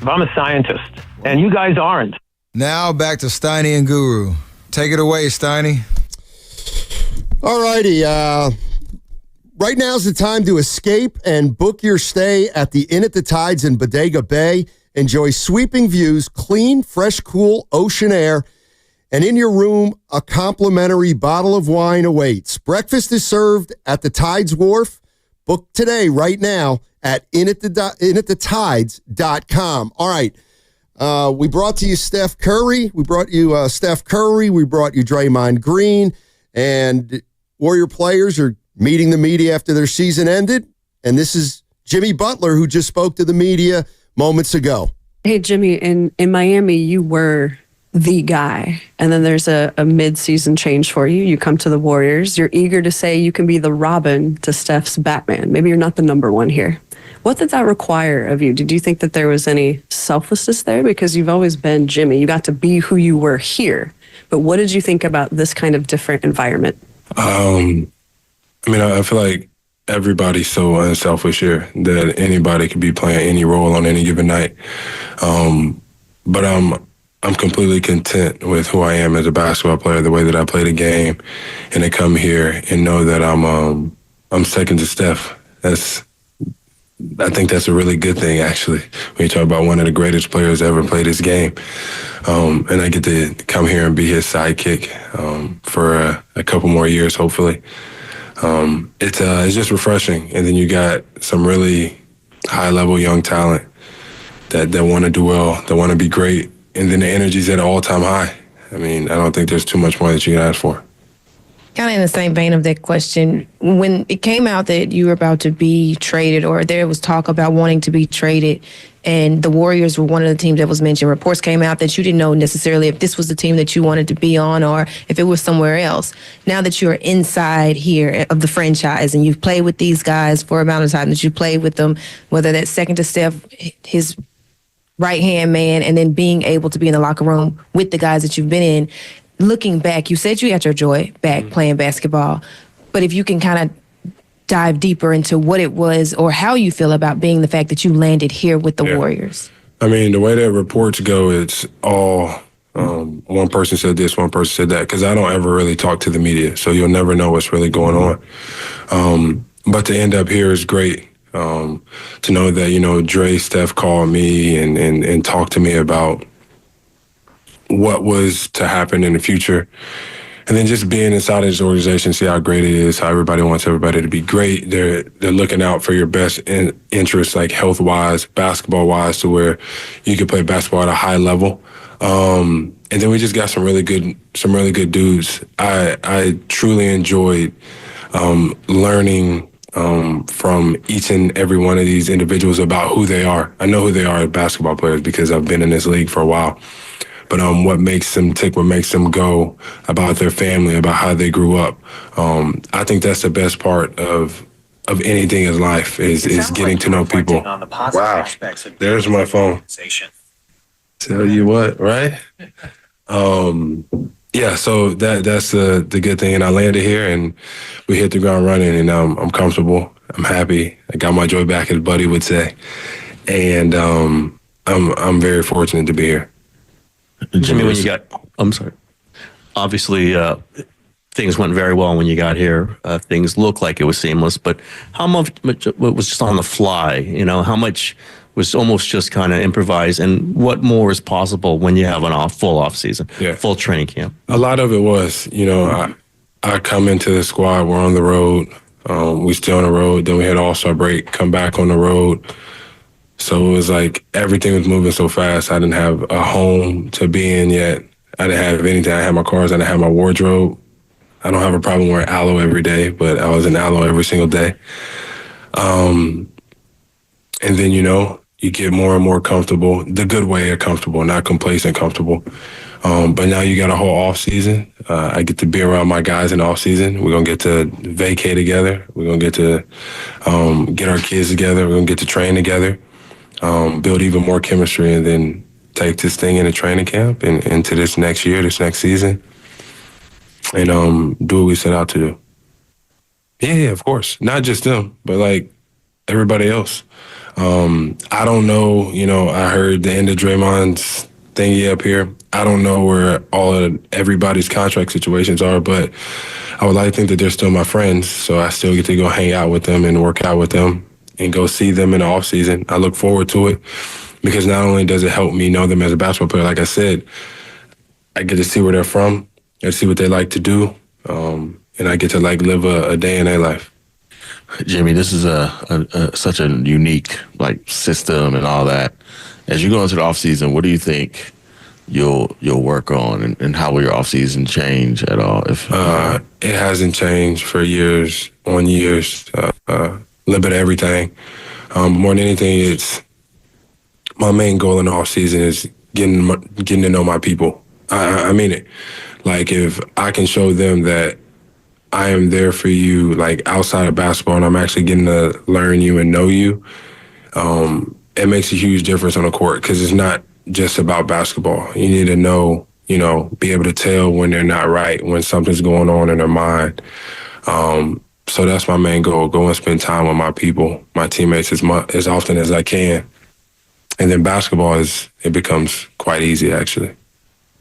if I'm a scientist, and you guys aren't. Now back to Steiny and Guru. Take it away, Steiny. All righty. Right now's the time to escape and book your stay at the Inn at the Tides in Bodega Bay. Enjoy sweeping views, clean, fresh, cool ocean air, and in your room, a complimentary bottle of wine awaits. Breakfast is served at the Tides Wharf. Book today, right now, at inatthetides.com. All right. We brought to you Steph Curry. We brought you Steph Curry. We brought you Draymond Green. And Warrior players are meeting the media after their season ended. And this is Jimmy Butler, who just spoke to the media moments ago. Hey, Jimmy, in Miami, you were the guy. And then there's a mid-season change for you. You come to the Warriors. You're eager to say you can be the Robin to Steph's Batman. Maybe you're not the number one here. What did that require of you? Did you think that there was any selflessness there? Because you've always been Jimmy. You got to be who you were here. But what did you think about this kind of different environment? I feel like everybody's so unselfish here that anybody could be playing any role on any given night. But I'm completely content with who I am as a basketball player, the way that I play the game, and to come here and know that I'm second to Steph. I think that's a really good thing, actually, when you talk about one of the greatest players to ever play this game. And I get to come here and be his sidekick for a couple more years, hopefully. It's just refreshing. And then you got some really high-level young talent that want to do well, that want to be great. And then the energy's at an all-time high. I don't think there's too much more that you can ask for. Kind of in the same vein of that question, when it came out that you were about to be traded, or there was talk about wanting to be traded, and the Warriors were one of the teams that was mentioned, reports came out that you didn't know necessarily if this was the team that you wanted to be on or if it was somewhere else. Now that you're inside here of the franchise and you've played with these guys for a amount of time that you played with them, whether that's second to Steph, his right-hand man, and then being able to be in the locker room with the guys that you've been in, looking back, you said you had your joy back playing basketball, but if you can kind of dive deeper into what it was or how you feel about being the fact that you landed here with the Warriors. The way that reports go, it's all one person said this, one person said that, because I don't ever really talk to the media, so you'll never know what's really going on. But to end up here is great. To know that, Dre, Steph called me and talked to me about what was to happen in the future. And then just being inside of this organization, see how great it is, how everybody wants everybody to be great. They're looking out for your best interests, like health-wise, basketball-wise, to where you can play basketball at a high level. And then we just got some really good dudes. I truly enjoyed learning from each and every one of these individuals about who they are. I know who they are as basketball players because I've been in this league for a while. But what makes them tick, what makes them go, about their family, about how they grew up. I think that's the best part of anything in life is getting to know people. Wow, there's my phone. Tell you what, right? Yeah, so that's the good thing. And I landed here and we hit the ground running, and I'm comfortable. I'm happy. I got my joy back, as Buddy would say. And I'm very fortunate to be here. Jimmy, I'm sorry. Obviously, things went very well when you got here. Things looked like it was seamless, but how much was just on the fly? How much was almost just kind of improvised, and what more is possible when you have full off season, full training camp? A lot of it was, I come into the squad, we're on the road, we still on the road, then we had All-Star break, come back on the road. So it was like everything was moving so fast. I didn't have a home to be in yet. I didn't have anything. I had my cars. I didn't have my wardrobe. I don't have a problem wearing aloe every day, but I was in aloe every single day. And then, you get more and more comfortable, the good way of comfortable, not complacent comfortable. But now you got a whole off season. I get to be around my guys in the off season. We're going to get to vacay together. We're going to get to get our kids together. We're going to get to train together. Build even more chemistry, and then take this thing into training camp and into this next year, this next season, and do what we set out to do. Yeah, of course. Not just them, but like everybody else. I don't know, I heard the end of Draymond's thingy up here. I don't know where everybody's contract situations are, but I would like to think that they're still my friends, so I still get to go hang out with them and work out with them and go see them in the off season. I look forward to it because not only does it help me know them as a basketball player, like I said, I get to see where they're from, I see what they like to do, and I get to live a day in their life. Jimmy, this is such a unique system and all that. As you go into the off season, what do you think you'll work on, and how will your off season change at all? It hasn't changed for years on years. A little bit of everything. More than anything, it's my main goal in the off season is getting to know my people. I mean it. If I can show them that I am there for you, outside of basketball, and I'm actually getting to learn you and know you, it makes a huge difference on the court because it's not just about basketball. You need to know, be able to tell when they're not right, when something's going on in their mind. So that's my main goal, go and spend time with my people, my teammates as often as I can. And then basketball it becomes quite easy, actually.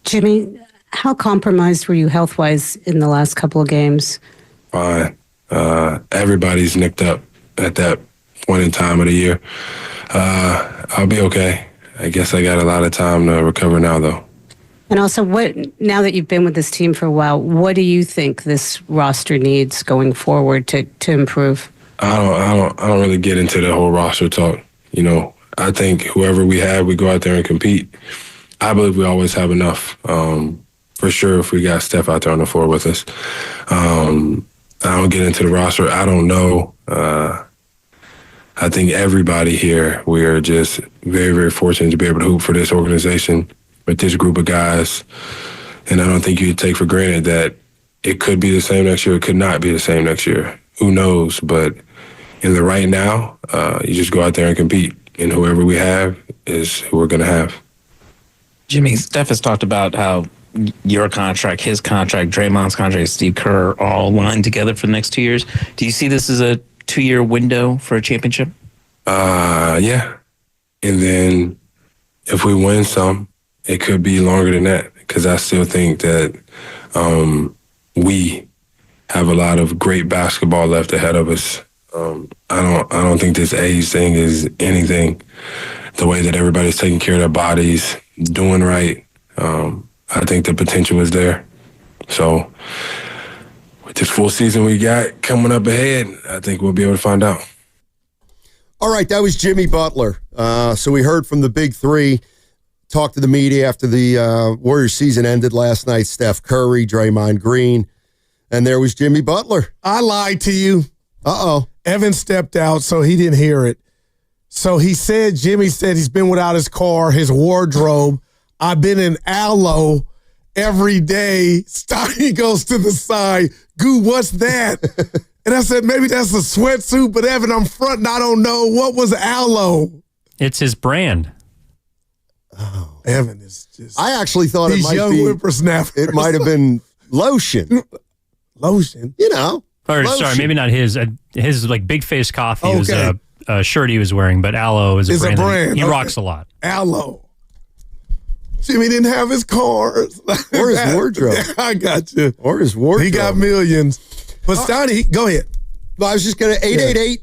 Jimmy, how compromised were you health-wise in the last couple of games? Fine. Everybody's nicked up at that point in time of the year. I'll be okay. I guess I got a lot of time to recover now, though. And also, now that you've been with this team for a while, what do you think this roster needs going forward to improve? I don't really get into the whole roster talk. I think whoever we have, we go out there and compete. I believe we always have enough. For sure, if we got Steph out there on the floor with us. I don't get into the roster. I don't know. I think everybody here, we are just very, very fortunate to be able to hoop for this organization with this group of guys. And I don't think you take for granted that it could be the same next year. It could not be the same next year. Who knows? But in the right now, you just go out there and compete. And whoever we have is who we're going to have. Jimmy, Steph has talked about how your contract, his contract, Draymond's contract, Steve Kerr are all aligned together for the next 2 years. Do you see this as a 2-year window for a championship? Yeah. And then if we win some, it could be longer than that because I still think that we have a lot of great basketball left ahead of us. I don't think this age thing is anything. The way that everybody's taking care of their bodies, doing right, I think the potential is there. So with this full season we got coming up ahead, I think we'll be able to find out. All right, that was Jimmy Butler. So we heard from the big three, talked to the media after the Warriors season ended last night, Steph Curry, Draymond Green, and there was Jimmy Butler. I lied to you. Uh-oh. Evan stepped out, so he didn't hear it. So Jimmy said he's been without his car, his wardrobe. I've been in Aloe every day. Steiny goes to the side. Goo, what's that? And I said, maybe that's a sweatsuit, but Evan, I'm fronting. I don't know. What was Aloe? It's his brand. Oh, Evan is just... I actually thought it these might young be... whippersnappers. It might have been lotion. Lotion? Or lotion. sorry, maybe not his. His Big Face Coffee was Okay. a shirt he was wearing, but Aloe is a brand. brand. He Okay. rocks a lot. Aloe. Jimmy didn't have his cars. Or his wardrobe. I got you. Or his wardrobe. He got millions. But Steiny, go ahead. Well, I was just going to,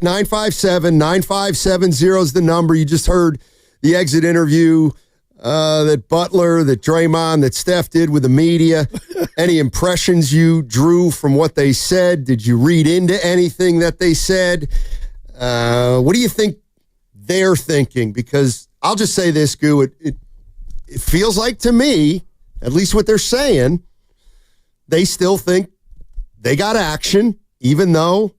888-957-9570 is the number. You just heard the exit interview that Butler, that Draymond, that Steph did with the media. Any impressions you drew from what they said? Did you read into anything that they said? What do you think they're thinking? Because I'll just say this, Goo, it feels like to me, at least what they're saying, they still think they got action, even though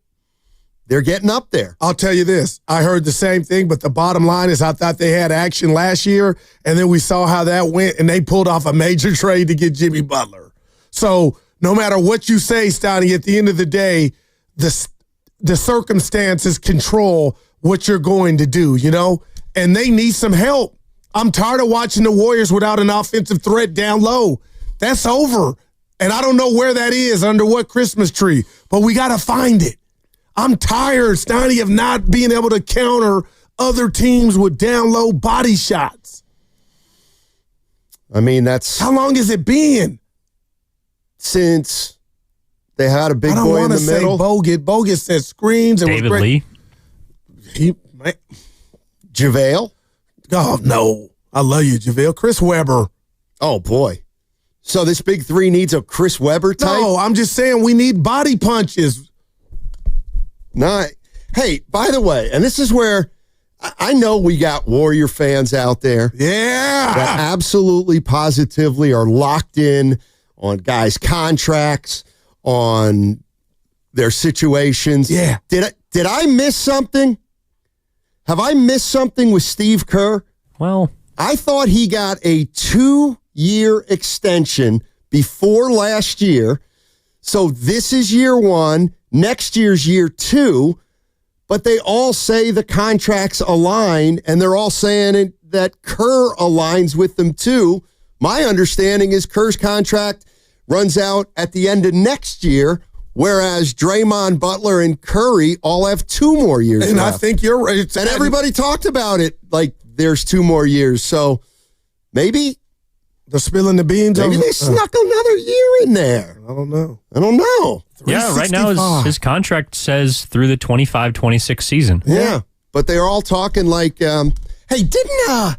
they're getting up there. I'll tell you this. I heard the same thing, but the bottom line is I thought they had action last year, and then we saw how that went, and they pulled off a major trade to get Jimmy Butler. So no matter what you say, Steiny, at the end of the day, the circumstances control what you're going to do, And they need some help. I'm tired of watching the Warriors without an offensive threat down low. That's over. And I don't know where that is, under what Christmas tree, but we got to find it. I'm tired, Steiny, of not being able to counter other teams would download body shots. I mean, that's how long has it been since they had a big I don't boy in want the to say middle? Bogut said screens. It David was Lee. JaVale? Oh, no. I love you, JaVale. Chris Webber. Oh, boy. So this big three needs a Chris Webber type? No, I'm just saying we need body punches. No. Hey, by the way, and this is where I know we got Warrior fans out there. Yeah. That absolutely, positively are locked in on guys' contracts, on their situations. Yeah. Did I miss something? Have I missed something with Steve Kerr? Well, I thought he got a 2-year extension before last year. So this is year 1. Next year's year 2. But they all say the contracts align, and they're all saying that Kerr aligns with them too. My understanding is Kerr's contract runs out at the end of next year, whereas Draymond, Butler, and Curry all have 2 more years And left. I think you're right. And everybody talked about it like there's 2 more years. So maybe they're spilling the beans. Maybe they snuck another year in there. I don't know. Yeah, right now his contract says through the 25-26 season. Yeah, but they're all talking like, hey, didn't,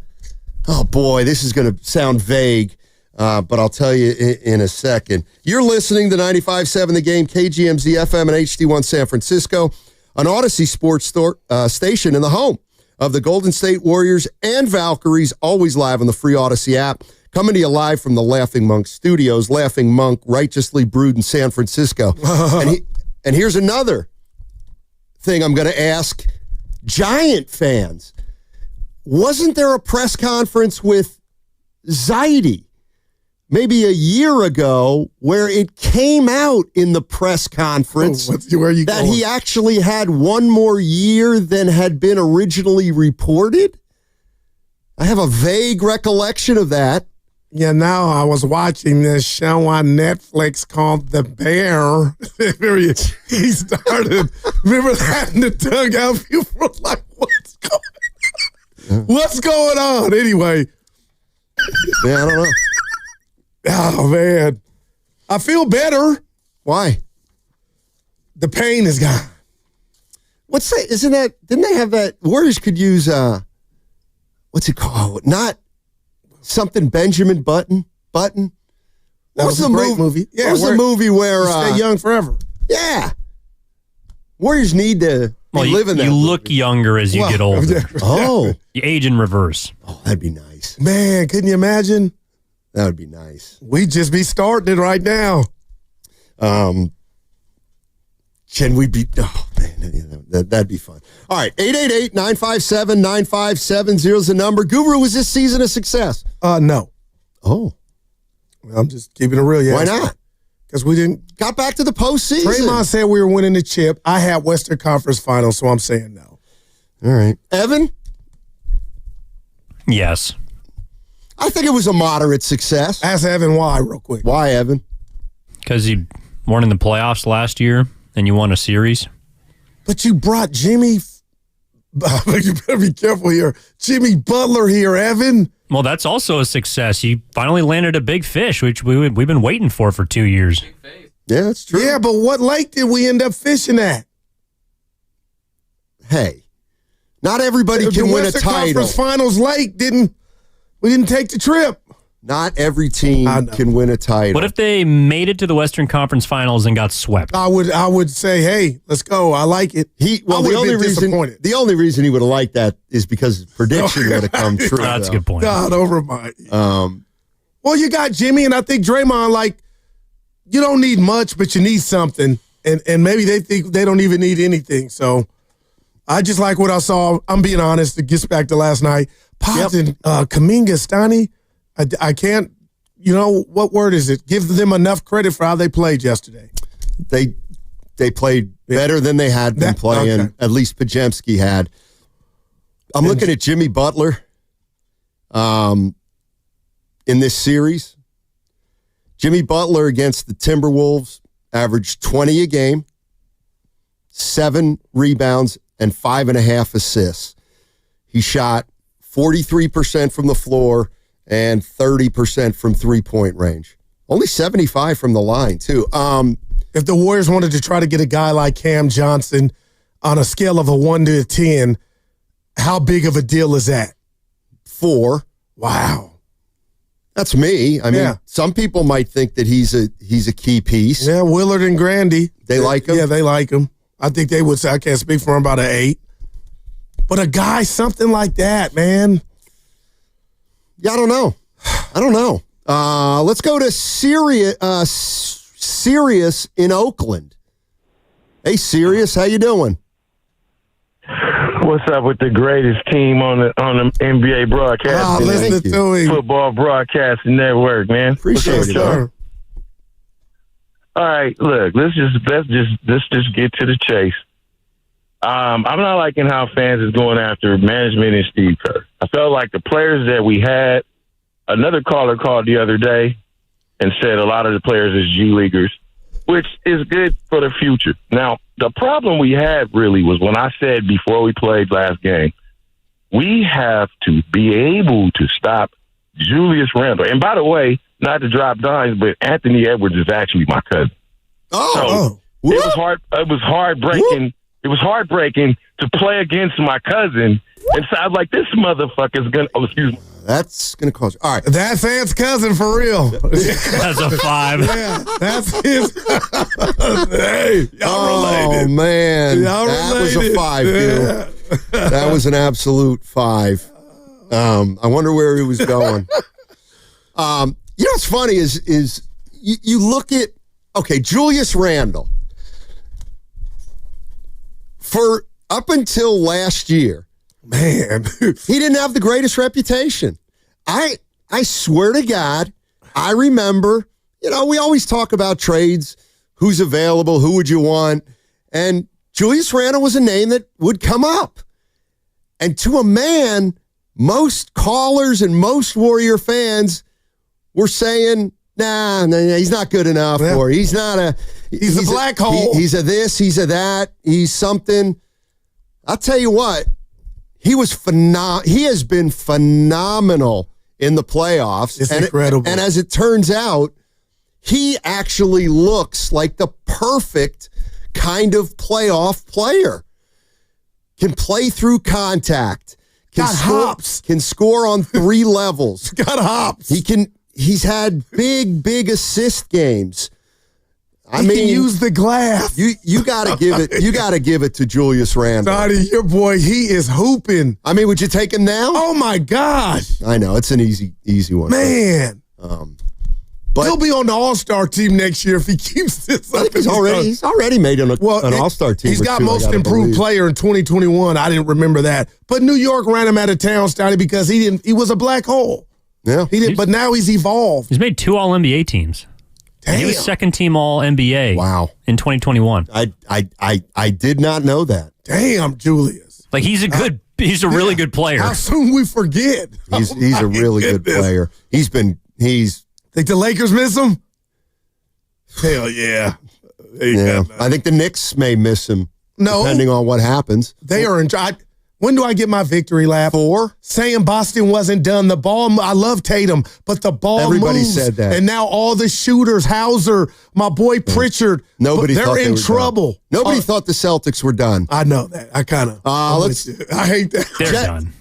oh boy, this is going to sound vague, but I'll tell you in a second. You're listening to 95.7 The Game, KGMZ FM and HD1 San Francisco, an Odyssey sports station in the home of the Golden State Warriors and Valkyries, always live on the free Odyssey app. Coming to you live from the Laughing Monk Studios. Laughing Monk, righteously brewed in San Francisco. And here's another thing I'm going to ask Giant fans. Wasn't there a press conference with Zaidi maybe a year ago where it came out in the press conference that he actually had 1 more year than had been originally reported? I have a vague recollection of that. Yeah, now I was watching this show on Netflix called The Bear. He started, remember that in the dugout? People were like, what's going on? Anyway. Yeah, I don't know. Oh, man. I feel better. Why? The pain is gone. What's that? Isn't that, didn't they have that? Warriors could use, what's it called? Not something Benjamin Button. What That was a great movie. Yeah, what was the movie where you stay young forever? Yeah, Warriors need to live in that. You look younger as you get older. Oh, you age in reverse. Oh, that'd be nice. Man, couldn't you imagine? That would be nice. We'd just be starting it right now. Can we be? Oh man, that'd be fun. All right, 888-957-9570 is the number. Guru, was this season a success? No. Oh, I'm just keeping it real. Yes. Why not? Because we didn't got back to the postseason. Draymond said we were winning the chip. I had Western Conference Finals, so I'm saying no. All right, Evan. Yes. I think it was a moderate success. Ask Evan why, real quick. Why, Evan? Because you weren't in the playoffs last year and you won a series. But you brought Jimmy. You better be careful here. Jimmy Butler here, Evan. Well, that's also a success. You finally landed a big fish, which we've been waiting for 2 years. Yeah, that's true. Yeah, but what lake did we end up fishing at? Hey, not everybody can win a Western title. Conference Finals lake we didn't take the trip. Not every team can win a title. What if they made it to the Western Conference Finals and got swept? I would say, hey, let's go. I like it. The only reason he would have liked that is because his prediction would have come true. That's a good point. God over my. Well, you got Jimmy, and I think Draymond. You don't need much, but you need something, and maybe they think they don't even need anything. So, I just like what I saw. I'm being honest. It gets back to last night. Pods and Kuminga, Stani. I can't, what word is it? Give them enough credit for how they played yesterday. They played better than they had been playing. Okay. At least Podziemski had. I'm looking at Jimmy Butler in this series. Jimmy Butler against the Timberwolves averaged 20 a game, 7 rebounds, and 5.5 assists. He shot 43% from the floor and 30% from three-point range. Only 75 from the line, too. If the Warriors wanted to try to get a guy like Cam Johnson on a scale of a 1 to a 10, how big of a deal is that? 4. Wow. That's me. I mean, some people might think that he's a key piece. Yeah, Willard and Grandy. They like him? Yeah, they like him. I think they would say, I can't speak for him, about an 8. But a guy, something like that, man. Yeah, I don't know. Let's go to Sirius in Oakland. Hey, Sirius, how you doing? What's up with the greatest team on the NBA broadcasting? Listen to him. Football Broadcasting Network, man. Appreciate it. All right, look, let's just get to the chase. I'm not liking how fans is going after management and Steve Kerr. I felt like the players that we had. Another caller called the other day and said a lot of the players is G Leaguers, which is good for the future. Now, the problem we had really was when I said before we played last game, we have to be able to stop Julius Randle. And by the way, not to drop dimes, but Anthony Edwards is actually my cousin. So it was hard. It was heartbreaking. It was heartbreaking to play against my cousin. And so I was like, this motherfucker's going to, excuse me. That's going to cause. All right. That's Ant's cousin for real. That's a 5. Yeah, that's his. Hey, y'all related. Oh, man. Y'all that related. was a 5, Bill. That was an absolute 5. I wonder where he was going. You know what's funny is you look at, okay, Julius Randle. For up until last year, man, he didn't have the greatest reputation. I swear to God, I remember, we always talk about trades, who's available, who would you want, and Julius Randle was a name that would come up. And to a man, most callers and most Warrior fans were saying, nah, he's not good enough, or he's not a... He's a black hole. He's a this, he's a that, he's something. I'll tell you what, he has been phenomenal in the playoffs. It's incredible. And as it turns out, he actually looks like the perfect kind of playoff player. Can play through contact. Hops. Can score on 3 levels. Got hops. He's had big assist games. I He mean, can use the glass. You gotta give it. You gotta give it to Julius Randle. Donnie, your boy, he is hooping. I mean, would you take him now? Oh my gosh, I know it's an easy one, man. But he'll be on the All-Star team next year if he keeps this up. he's already made an All-Star team. He's got or two, most improved player in 2021. I didn't remember that, but New York ran him out of town, Donnie, because he was a black hole. Yeah, he did, but now he's evolved. He's made 2 All-NBA teams. Damn. He was second-team All-NBA. Wow. In 2021. I did not know that. Damn, Julius. Like he's a really good player. How soon we forget? He's a really good player. He's think the Lakers miss him? Hell yeah. I think the Knicks may miss him. No. Depending on what happens. They are in. When do I get my victory lap? 4. Saying Boston wasn't done. The ball, I love Tatum, but the ball Everybody moves. said that. And now all the shooters, Hauser, my boy Pritchard, they're in trouble. Done. Nobody thought the Celtics were done. I know that. I kind of. I hate that. They're done.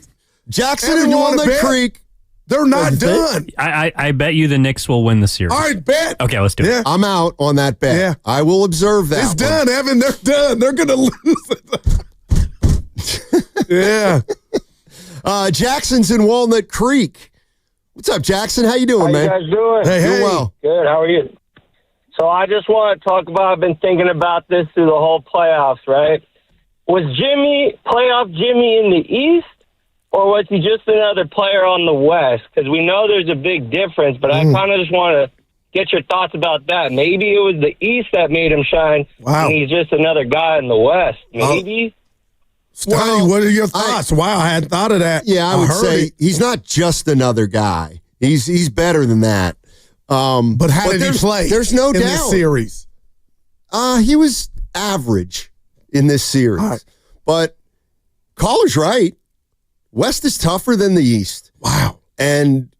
Jackson Evan, and you wanna Walnut bet? Creek. They're not done. I bet you the Knicks will win the series. All right, bet. Okay, let's do it. I'm out on that bet. Yeah. I will observe that. It's done, Evan. They're done. They're going to lose it. Yeah. Jackson's in Walnut Creek. What's up, Jackson? How you doing, man? How you guys doing? Doing well. Good. How are you? So I just want to talk about, I've been thinking about this through the whole playoffs, right? Was playoff Jimmy in the East, or was he just another player on the West? Because we know there's a big difference, but I kind of just want to get your thoughts about that. Maybe it was the East that made him shine, and he's just another guy in the West. Maybe? Stoney, what are your thoughts? Wow, I hadn't thought of that. Yeah, I would heard say it. he's not just another guy. He's better than that. But how did he play? There's no in doubt. this series? He was average in this series. All right. But Caller's right. West is tougher than the East. Wow. And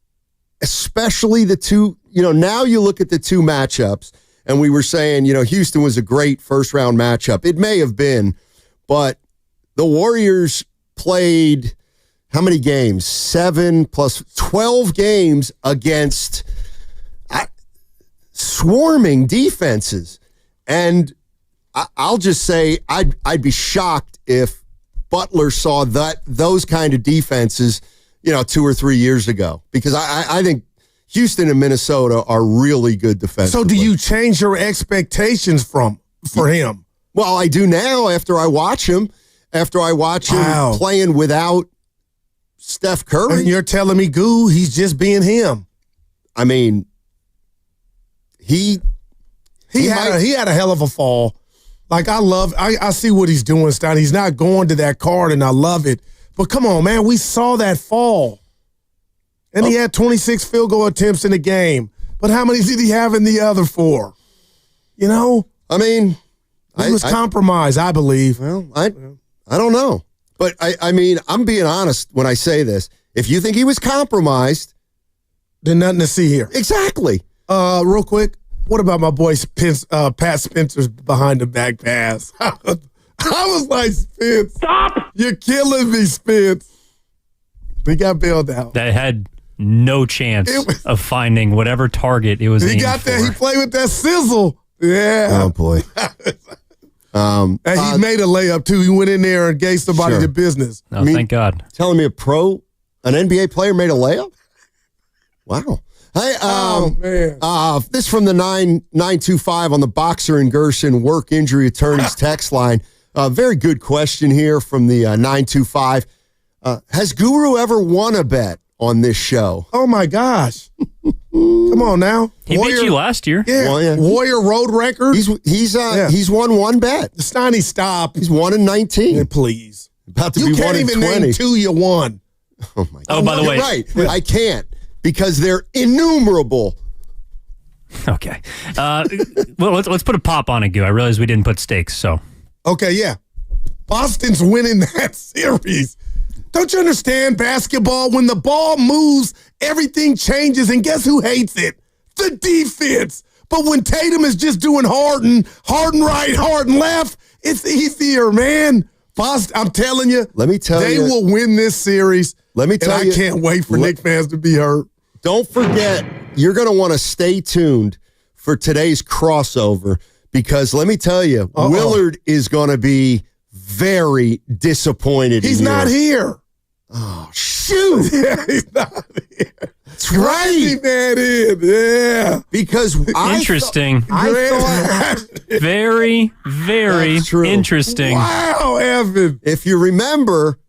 especially the two, now you look at the two matchups, and we were saying, Houston was a great first-round matchup. It may have been, but the Warriors played how many games? 7 plus 12 games against swarming defenses. And I'll just say I'd be shocked if Butler saw those kind of defenses, 2 or 3 years ago, because I think Houston and Minnesota are really good defensively. So do you change your expectations for him? Well, I do now after I watch him. After I watch him playing without Steph Curry. And you're telling me, Goo, he's just being him. I mean, he had a hell of a fall. Like, I see what he's doing, Stein. He's not going to that card, and I love it. But come on, man, we saw that fall. And he had 26 field goal attempts in the game. But how many did he have in the other 4? I mean, he was compromised, I believe. Well, I don't know. But, I mean, I'm being honest when I say this. If you think he was compromised, then nothing to see here. Exactly. Real quick, what about my boy Pat Spencer's behind the back pass? I was like, Spence, stop! You're killing me, Spence. We got bailed out. That had no chance of finding whatever target it was. He got that. He played with that sizzle. Yeah. Oh boy. And he made a layup too. He went in there and gave somebody the business. Oh, thank God. Telling me an NBA player made a layup? Wow. Hey, this from the 925 on the Boxer and Gerson Work Injury Attorneys text line. Very good question here from the 925. Has Guru ever won a bet on this show? Oh my gosh! Come on now. He beat you last year. Yeah. Well, yeah. Warrior road record. He's won one bet. Steiny, stop. He's 1-19. Yeah, please. About to you be can't 1-20. even name 2 you won. Oh my God. Oh, by the way, right. Yeah. I can't because they're innumerable. Okay. Well, let's put a pop on it, Goo. I realize we didn't put stakes, so. Okay, yeah. Boston's winning that series. Don't you understand basketball? When the ball moves, everything changes, and guess who hates it? The defense. But when Tatum is just doing Harden right, Harden left, it's easier, man. Boston, I'm telling you, let me tell they will win this series. Let me tell you, I can't wait for Knicks fans to be hurt. Don't forget, you're going to want to stay tuned for today's crossover because let me tell you, Willard is going to be very disappointed. He's in not here. Oh, shoot. Yeah, he's not here. That's right. That in. Yeah. Because interesting. I thought very, very interesting. Wow, Evan. If you remember,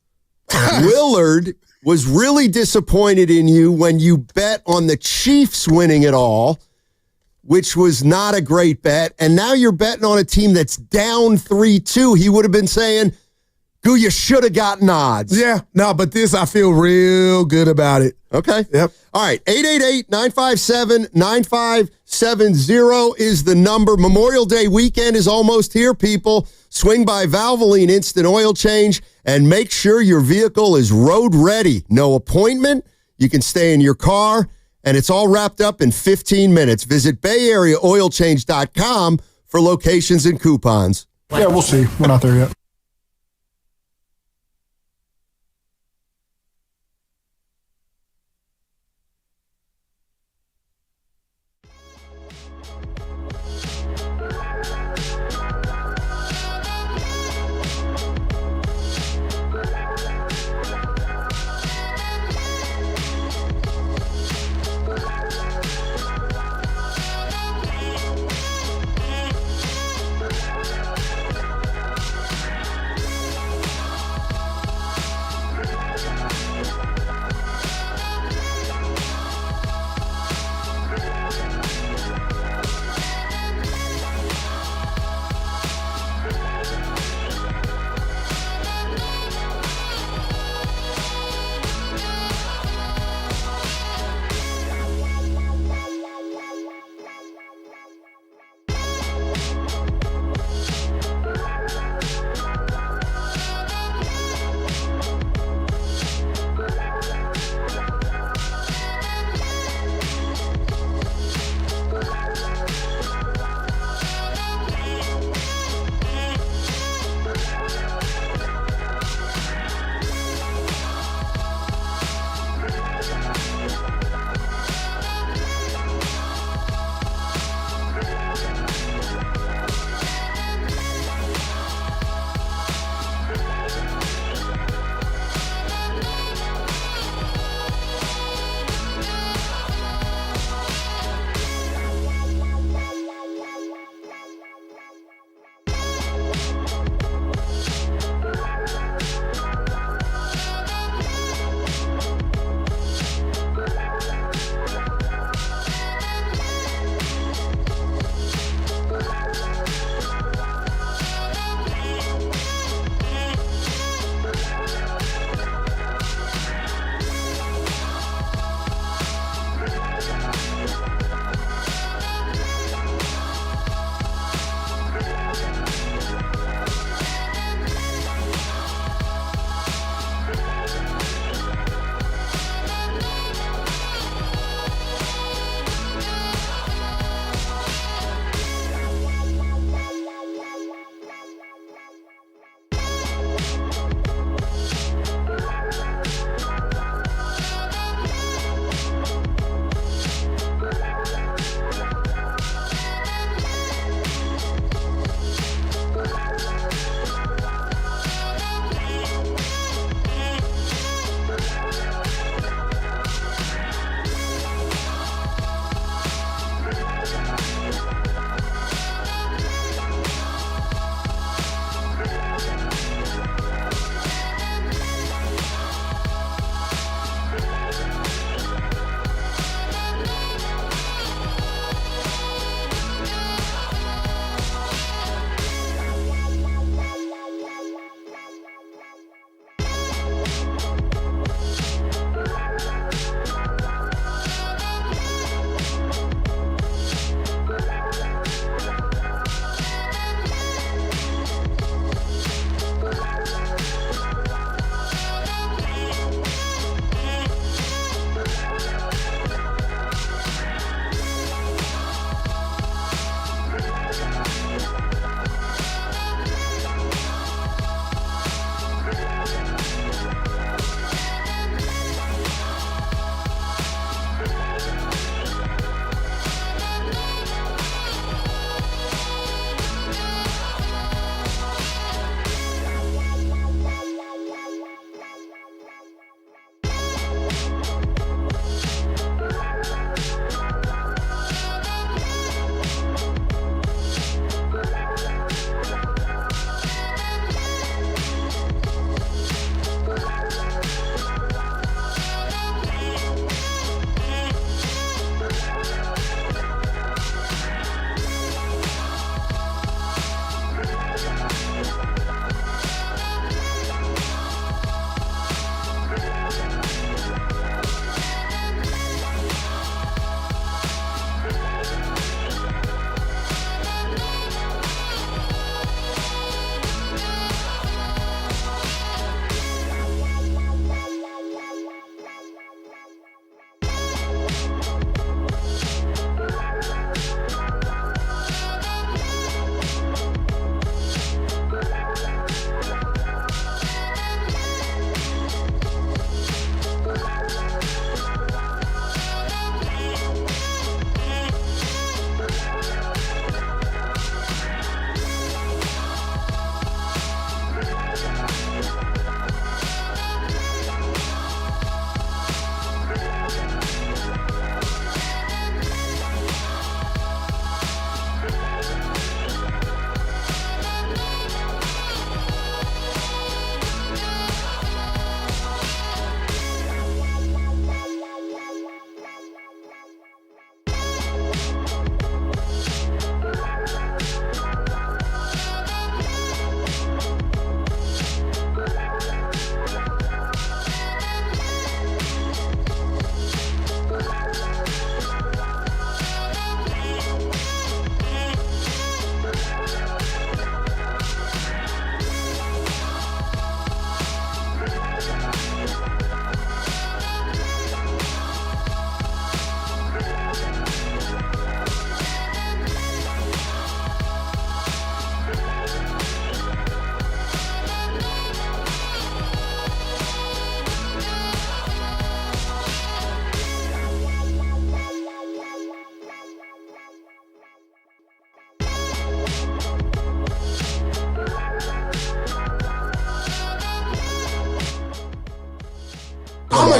Willard was really disappointed in you when you bet on the Chiefs winning it all, which was not a great bet. And now you're betting on a team that's down 3-2. He would have been saying, Goo, you should have gotten odds. Yeah, no, but this, I feel real good about it. Okay. Yep. All right, 888-957-9570 is the number. Memorial Day weekend is almost here, people. Swing by Valvoline Instant Oil Change and make sure your vehicle is road ready. No appointment. You can stay in your car, and it's all wrapped up in 15 minutes. Visit BayAreaOilChange.com for locations and coupons. Yeah, we'll see. We're not there yet.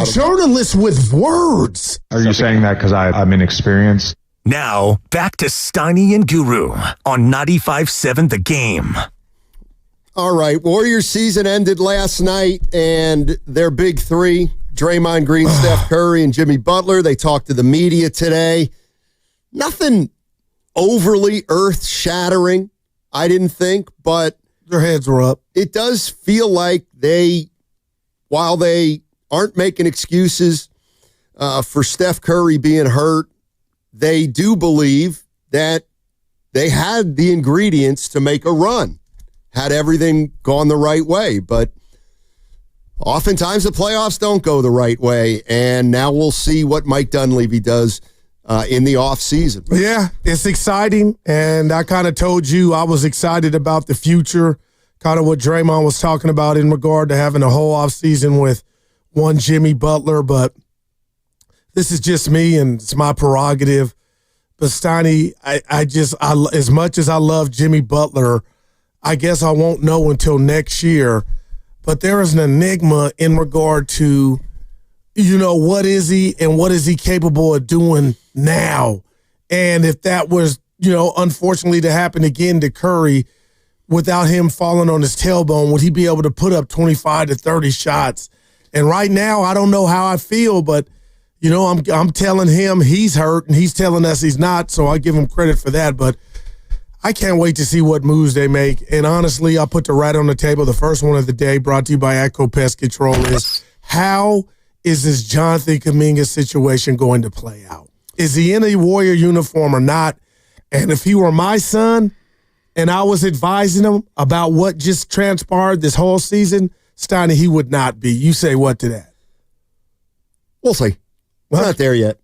about him. journalist with words. Are you saying that because I'm inexperienced? Now, back to Steiny and Guru on 95.7 The Game. All right, Warriors season ended last night, and their big three, Draymond Green, Steph Curry, and Jimmy Butler, they talked to the media today. Nothing overly earth-shattering, I didn't think, but their heads were up. It does feel like while they aren't making excuses for Steph Curry being hurt, they do believe that they had the ingredients to make a run, had everything gone the right way. But oftentimes the playoffs don't go the right way, and now we'll see what Mike Dunleavy does in the offseason. Yeah, it's exciting, and I kind of told you I was excited about the future, kind of what Draymond was talking about in regard to having a whole offseason with one Jimmy Butler, but this is just me, and it's my prerogative. But Steiny, I as much as I love Jimmy Butler, I guess I won't know until next year. But there is an enigma in regard to, what is he and what is he capable of doing now? And if that was, unfortunately to happen again to Curry, without him falling on his tailbone, would he be able to put up 25 to 30 shots? And right now, I don't know how I feel, but I'm telling him he's hurt, and he's telling us he's not, so I give him credit for that. But I can't wait to see what moves they make. And honestly, I'll put the right on the table. The first one of the day, brought to you by ATCO Pest Control, is how is this Jonathan Kuminga situation going to play out? Is he in a Warrior uniform or not? And if he were my son and I was advising him about what just transpired this whole season, Steiny, he would not be. You say what to that? We'll see. We're not there yet.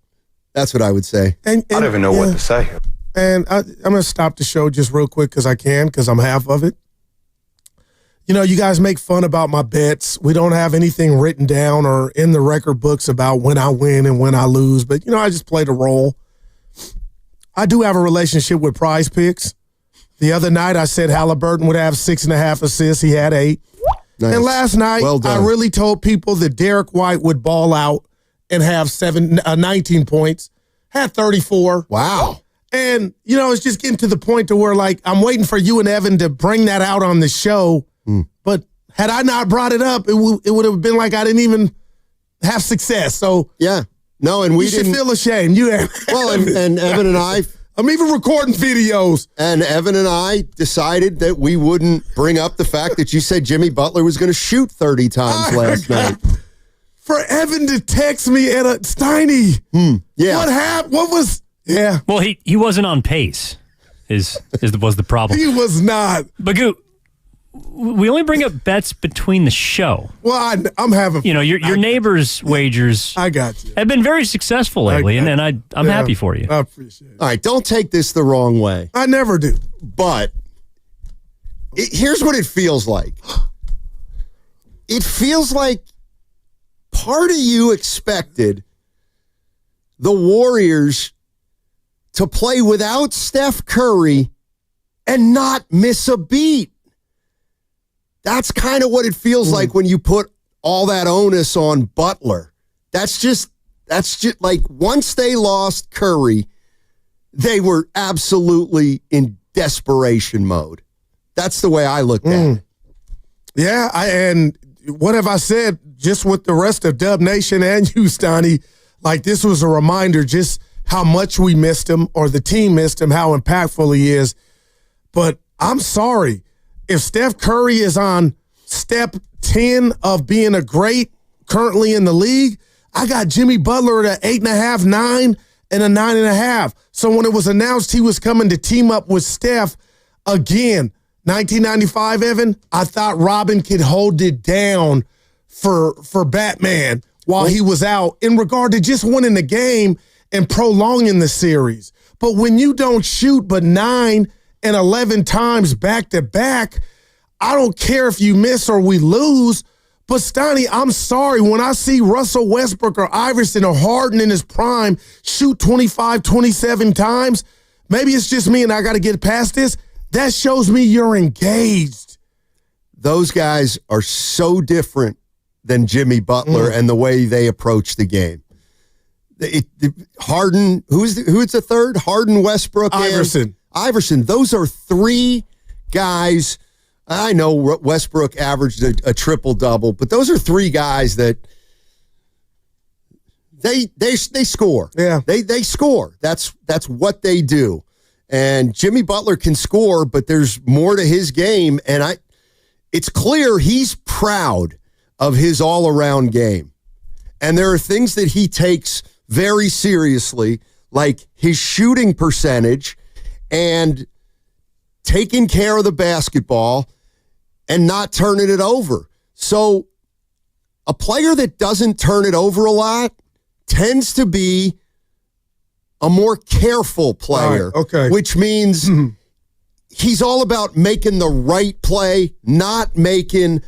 That's what I would say. And I don't even know what to say. And I'm going to stop the show just real quick because I'm half of it. You guys make fun about my bets. We don't have anything written down or in the record books about when I win and when I lose. But, I just play the role. I do have a relationship with Prize Picks. The other night I said Halliburton would have 6.5 assists. He had 8. Nice. And last night I really told people that Derek White would ball out and have 19 points. Had 34. Wow. And, it's just getting to the point to where, I'm waiting for you and Evan to bring that out on the show. But had I not brought it up, it would have been like I didn't even have success. So, yeah. No, and we should feel ashamed. And Evan and I... I'm even recording videos. And Evan and I decided that we wouldn't bring up the fact that you said Jimmy Butler was going to shoot 30 times last night. For Evan to text me at a Steiny. Yeah. What happened? What was... Yeah. Well, he wasn't on pace. Was the problem? He was not. Bagu, we only bring up bets between the show. Well, I'm having. Your neighbors' wagers. I got you. Have been very successful lately, and I'm happy for you. I appreciate it. All right, don't take this the wrong way. I never do. But here's what it feels like. It feels like part of you expected the Warriors to play without Steph Curry and not miss a beat. That's kind of what it feels like when you put all that onus on Butler. That's just like once they lost Curry, they were absolutely in desperation mode. That's the way I looked at it. Yeah, and what have I said just with the rest of Dub Nation and you, Steiny? Like, this was a reminder just how much we missed him, or the team missed him, how impactful he is. But I'm sorry. If Steph Curry is on step 10 of being a great currently in the league, I got Jimmy Butler at an 8.5, 9, and a 9.5. So when it was announced he was coming to team up with Steph again, 1995, Evan, I thought Robin could hold it down for Batman while he was out in regard to just winning the game and prolonging the series. But when you don't shoot but 9 and 11 times back-to-back, I don't care if you miss or we lose. But, Steiny, I'm sorry. When I see Russell Westbrook or Iverson or Harden in his prime shoot 25, 27 times, maybe it's just me and I got to get past this. That shows me you're engaged. Those guys are so different than Jimmy Butler and the way they approach the game. Harden, who's the third? Harden, Westbrook, Iverson. Iverson. Those are three guys. I know Westbrook averaged a triple-double, but those are three guys that they score. Yeah. They score. That's what they do. And Jimmy Butler can score, but there's more to his game. And it's clear he's proud of his all-around game. And there are things that he takes very seriously, like his shooting percentage and taking care of the basketball and not turning it over. So a player that doesn't turn it over a lot tends to be a more careful player, Right, okay. which means he's all about making the right play, not making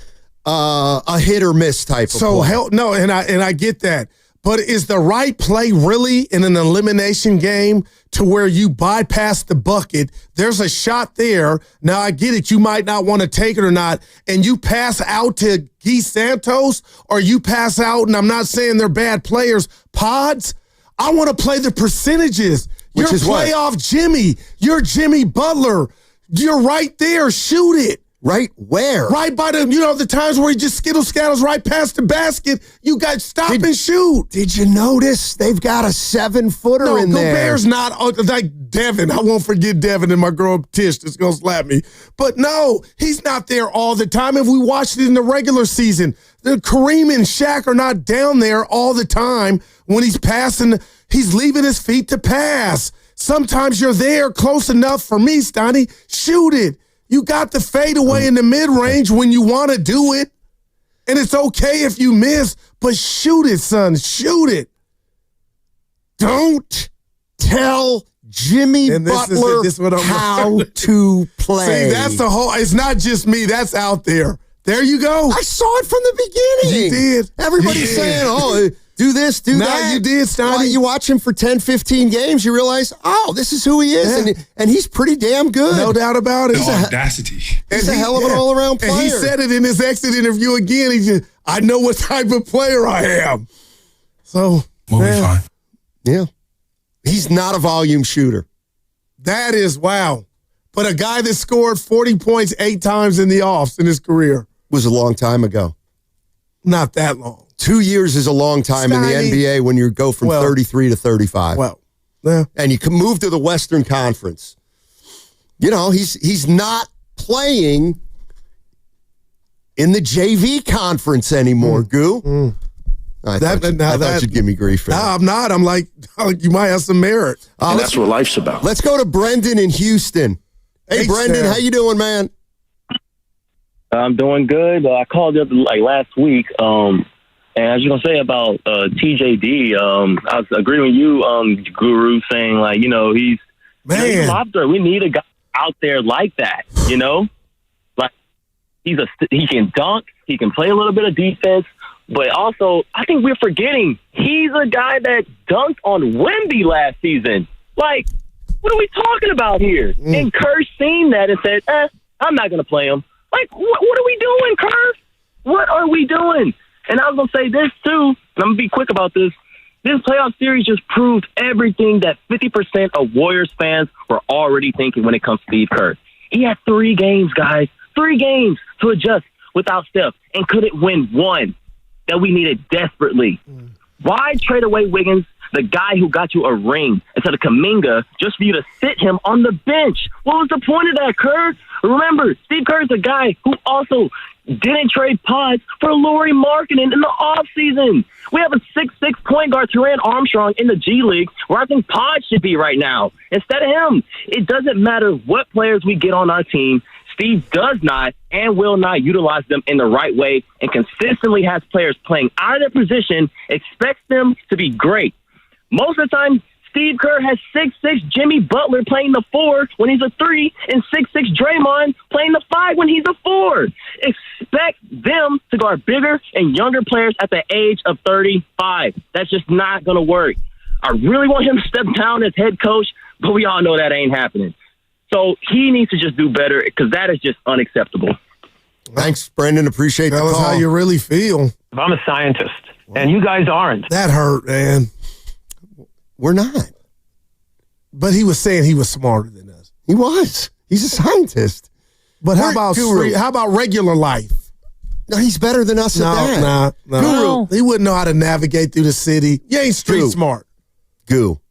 a hit or miss type of play. And I get that. But is the right play really in an elimination game to where you bypass the bucket? There's a shot there. Now, I get it. You might not want to take it or not. And you pass out to Guy Santos, or you pass out, and I'm not saying they're bad players, Pods. I want to play the percentages. Which You're is what? playoff Jimmy. You're Jimmy Butler. You're right there. Shoot it. Right where? Right by the times where he just scattles right past the basket. You got stop and shoot. Did you notice they've got a 7-footer in there? Gobert's not like Devin. I won't forget Devin and my girl Tish that's going to slap me. But no, he's not there all the time. If we watched it in the regular season, the Kareem and Shaq are not down there all the time when he's passing. He's leaving his feet to pass. Sometimes you're there close enough for me, Stoney. Shoot it. You got the fadeaway in the mid-range when you want to do it. And it's okay if you miss, but shoot it, son. Shoot it. Don't tell Jimmy Butler how to play. See, that's the whole, it's not just me. That's out there. There you go. I saw it from the beginning. You did. Everybody's saying, oh, do this, do that. You did, Stoney. You watch him for 10, 15 games, you realize, oh, this is who he is. And he's pretty damn good. No doubt about it. He's audacity. He's a hell of an all-around player. And he said it in his exit interview again. He just, I know what type of player I am. So, We'll be fine. Yeah. He's not a volume shooter. That is, wow. But a guy that scored 40 points 8 times in the offs in his career. Was a long time ago. Not that long. 2 years is a long time in the Stoney. NBA when you go from 33 to 35. Well, yeah. And you can move to the Western Conference. You know, he's not playing in the JV conference anymore, Goo. I thought you'd give me grief for No, that. I'm not. I'm like, you might have some merit. And that's what life's about. Let's go to Brendan in Houston. Hey, Brendan, how you doing, man? I'm doing good. I called up last week, and I was going to say about TJD. I was agreeing with you, Guru, saying he's a mob threat. We need a guy out there like that. Like he can dunk, he can play a little bit of defense, but also I think we're forgetting he's a guy that dunked on Wemby last season. Like, what are we talking about here? And Kerr seen that and said, I'm not going to play him. Like, what are we doing, Curve? What are we doing? And I was going to say this, too, and I'm going to be quick about this. This playoff series just proved everything that 50% of Warriors fans were already thinking when it comes to Steve Kerr. He had 3 games, guys, 3 games to adjust without Steph and couldn't win one that we needed desperately. Why trade away Wiggins, the guy who got you a ring, instead of Kuminga, just for you to sit him on the bench? What was the point of that, Kerr? Remember, Steve Kerr is a guy who also didn't trade Pods for Lauri Markkanen in the offseason. We have a 6'6" point guard, Terran Armstrong, in the G League, where I think Pods should be right now, instead of him. It doesn't matter what players we get on our team. Steve does not and will not utilize them in the right way and consistently has players playing out of their position, expects them to be great. Most of the time, Steve Kerr has 6'6" Jimmy Butler playing the 4 when he's a 3 and 6'6" Draymond playing the 5 when he's a 4. Expect them to guard bigger and younger players at the age of 35. That's just not going to work. I really want him to step down as head coach, but we all know that ain't happening. So he needs to just do better because that is just unacceptable. Thanks, Brendan. Appreciate the Tell us call. how you really feel. If I'm a scientist, and you guys aren't. That hurt, man. We're not. But he was saying he was smarter than us. He was. He's a scientist. But how Guru. about regular life? No, he's better than us at that. No. He wouldn't know how to navigate through the city. You ain't street smart. Goo.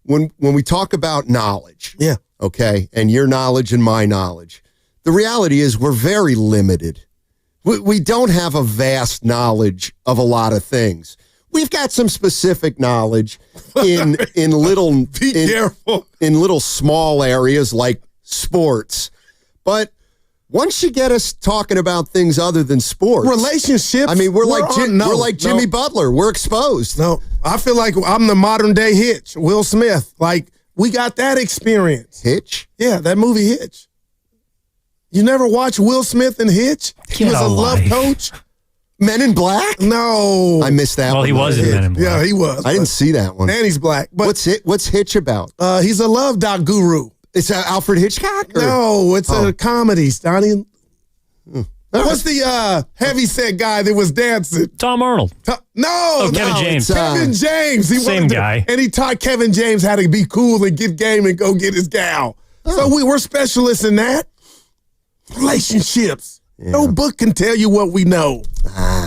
When we talk about knowledge, okay, and your knowledge and my knowledge, the reality is we're very limited. We don't have a vast knowledge of a lot of things. We've got some specific knowledge in little in little small areas like sports. But once you get us talking about things other than sports, relationships. I mean, we're like Jimmy Butler. We're exposed. No, I feel like I'm the modern day Hitch, Will Smith. Like we got that experience. Hitch? Yeah, that movie Hitch. You never watched Will Smith and Hitch? He was a love coach. Men in Black? No. I missed that one. Well, he was in Men in Black. Yeah, he was. I didn't see that one. And he's black. But What's Hitch about? He's a love doc guru. It's Alfred Hitchcock? Or? No, it's a comedy, Stoney. What's the heavy set guy that was dancing? Tom Arnold. Kevin James. Kevin James. He Same guy. And he taught Kevin James how to be cool and get game and go get his gal. So we're specialists in that. Relationships. Yeah. No book can tell you what we know.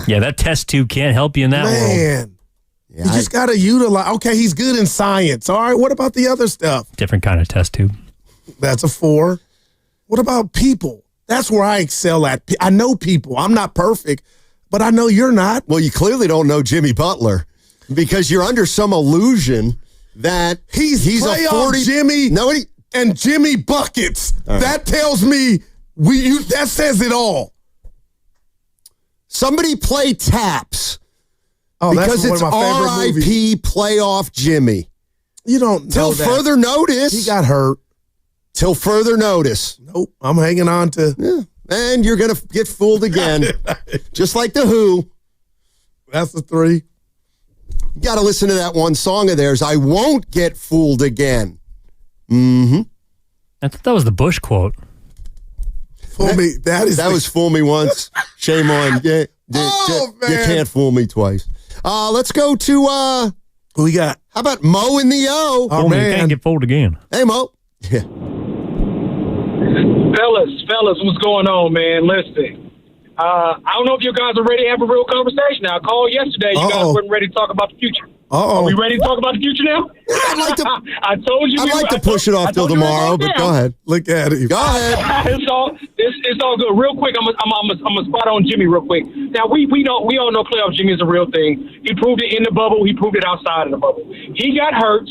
Yeah, that test tube can't help you in that world. Man. You just got to utilize. Okay, he's good in science. All right, what about the other stuff? Different kind of test tube. That's a 4. What about people? That's where I excel at. I know people. I'm not perfect, but I know you're not. Well, you clearly don't know Jimmy Butler because you're under some illusion that he's a 40 Jimmy. No, and Jimmy buckets. Right. That tells me that says it all. Somebody play Taps. Oh, because that's it's R.I.P. playoff Jimmy. You don't know Till that. further notice. He got hurt. Till further notice. Nope. I'm hanging on to. Yeah. And you're going to get fooled again. Just like The Who. That's a 3. You got to listen to that one song of theirs. I won't get fooled again. Mm-hmm. I thought that was the Bush quote. Fool me. That was fool me once. Shame on. You can't fool me twice. Let's go to who we got? How about Mo in the O? Oh, man. You can't get fooled again. Hey, Mo. Yeah. Fellas, what's going on, man? Listen, I don't know if you guys are ready to have a real conversation. I called yesterday. You guys weren't ready to talk about the future. Are we ready to talk about the future now? I told you. I'd like to push it off till tomorrow, but go ahead. Look at it. Go ahead. It's all good. Real quick, I'm a spot on Jimmy real quick. Now we all know playoff Jimmy is a real thing. He proved it in the bubble. He proved it outside of the bubble. He got hurt.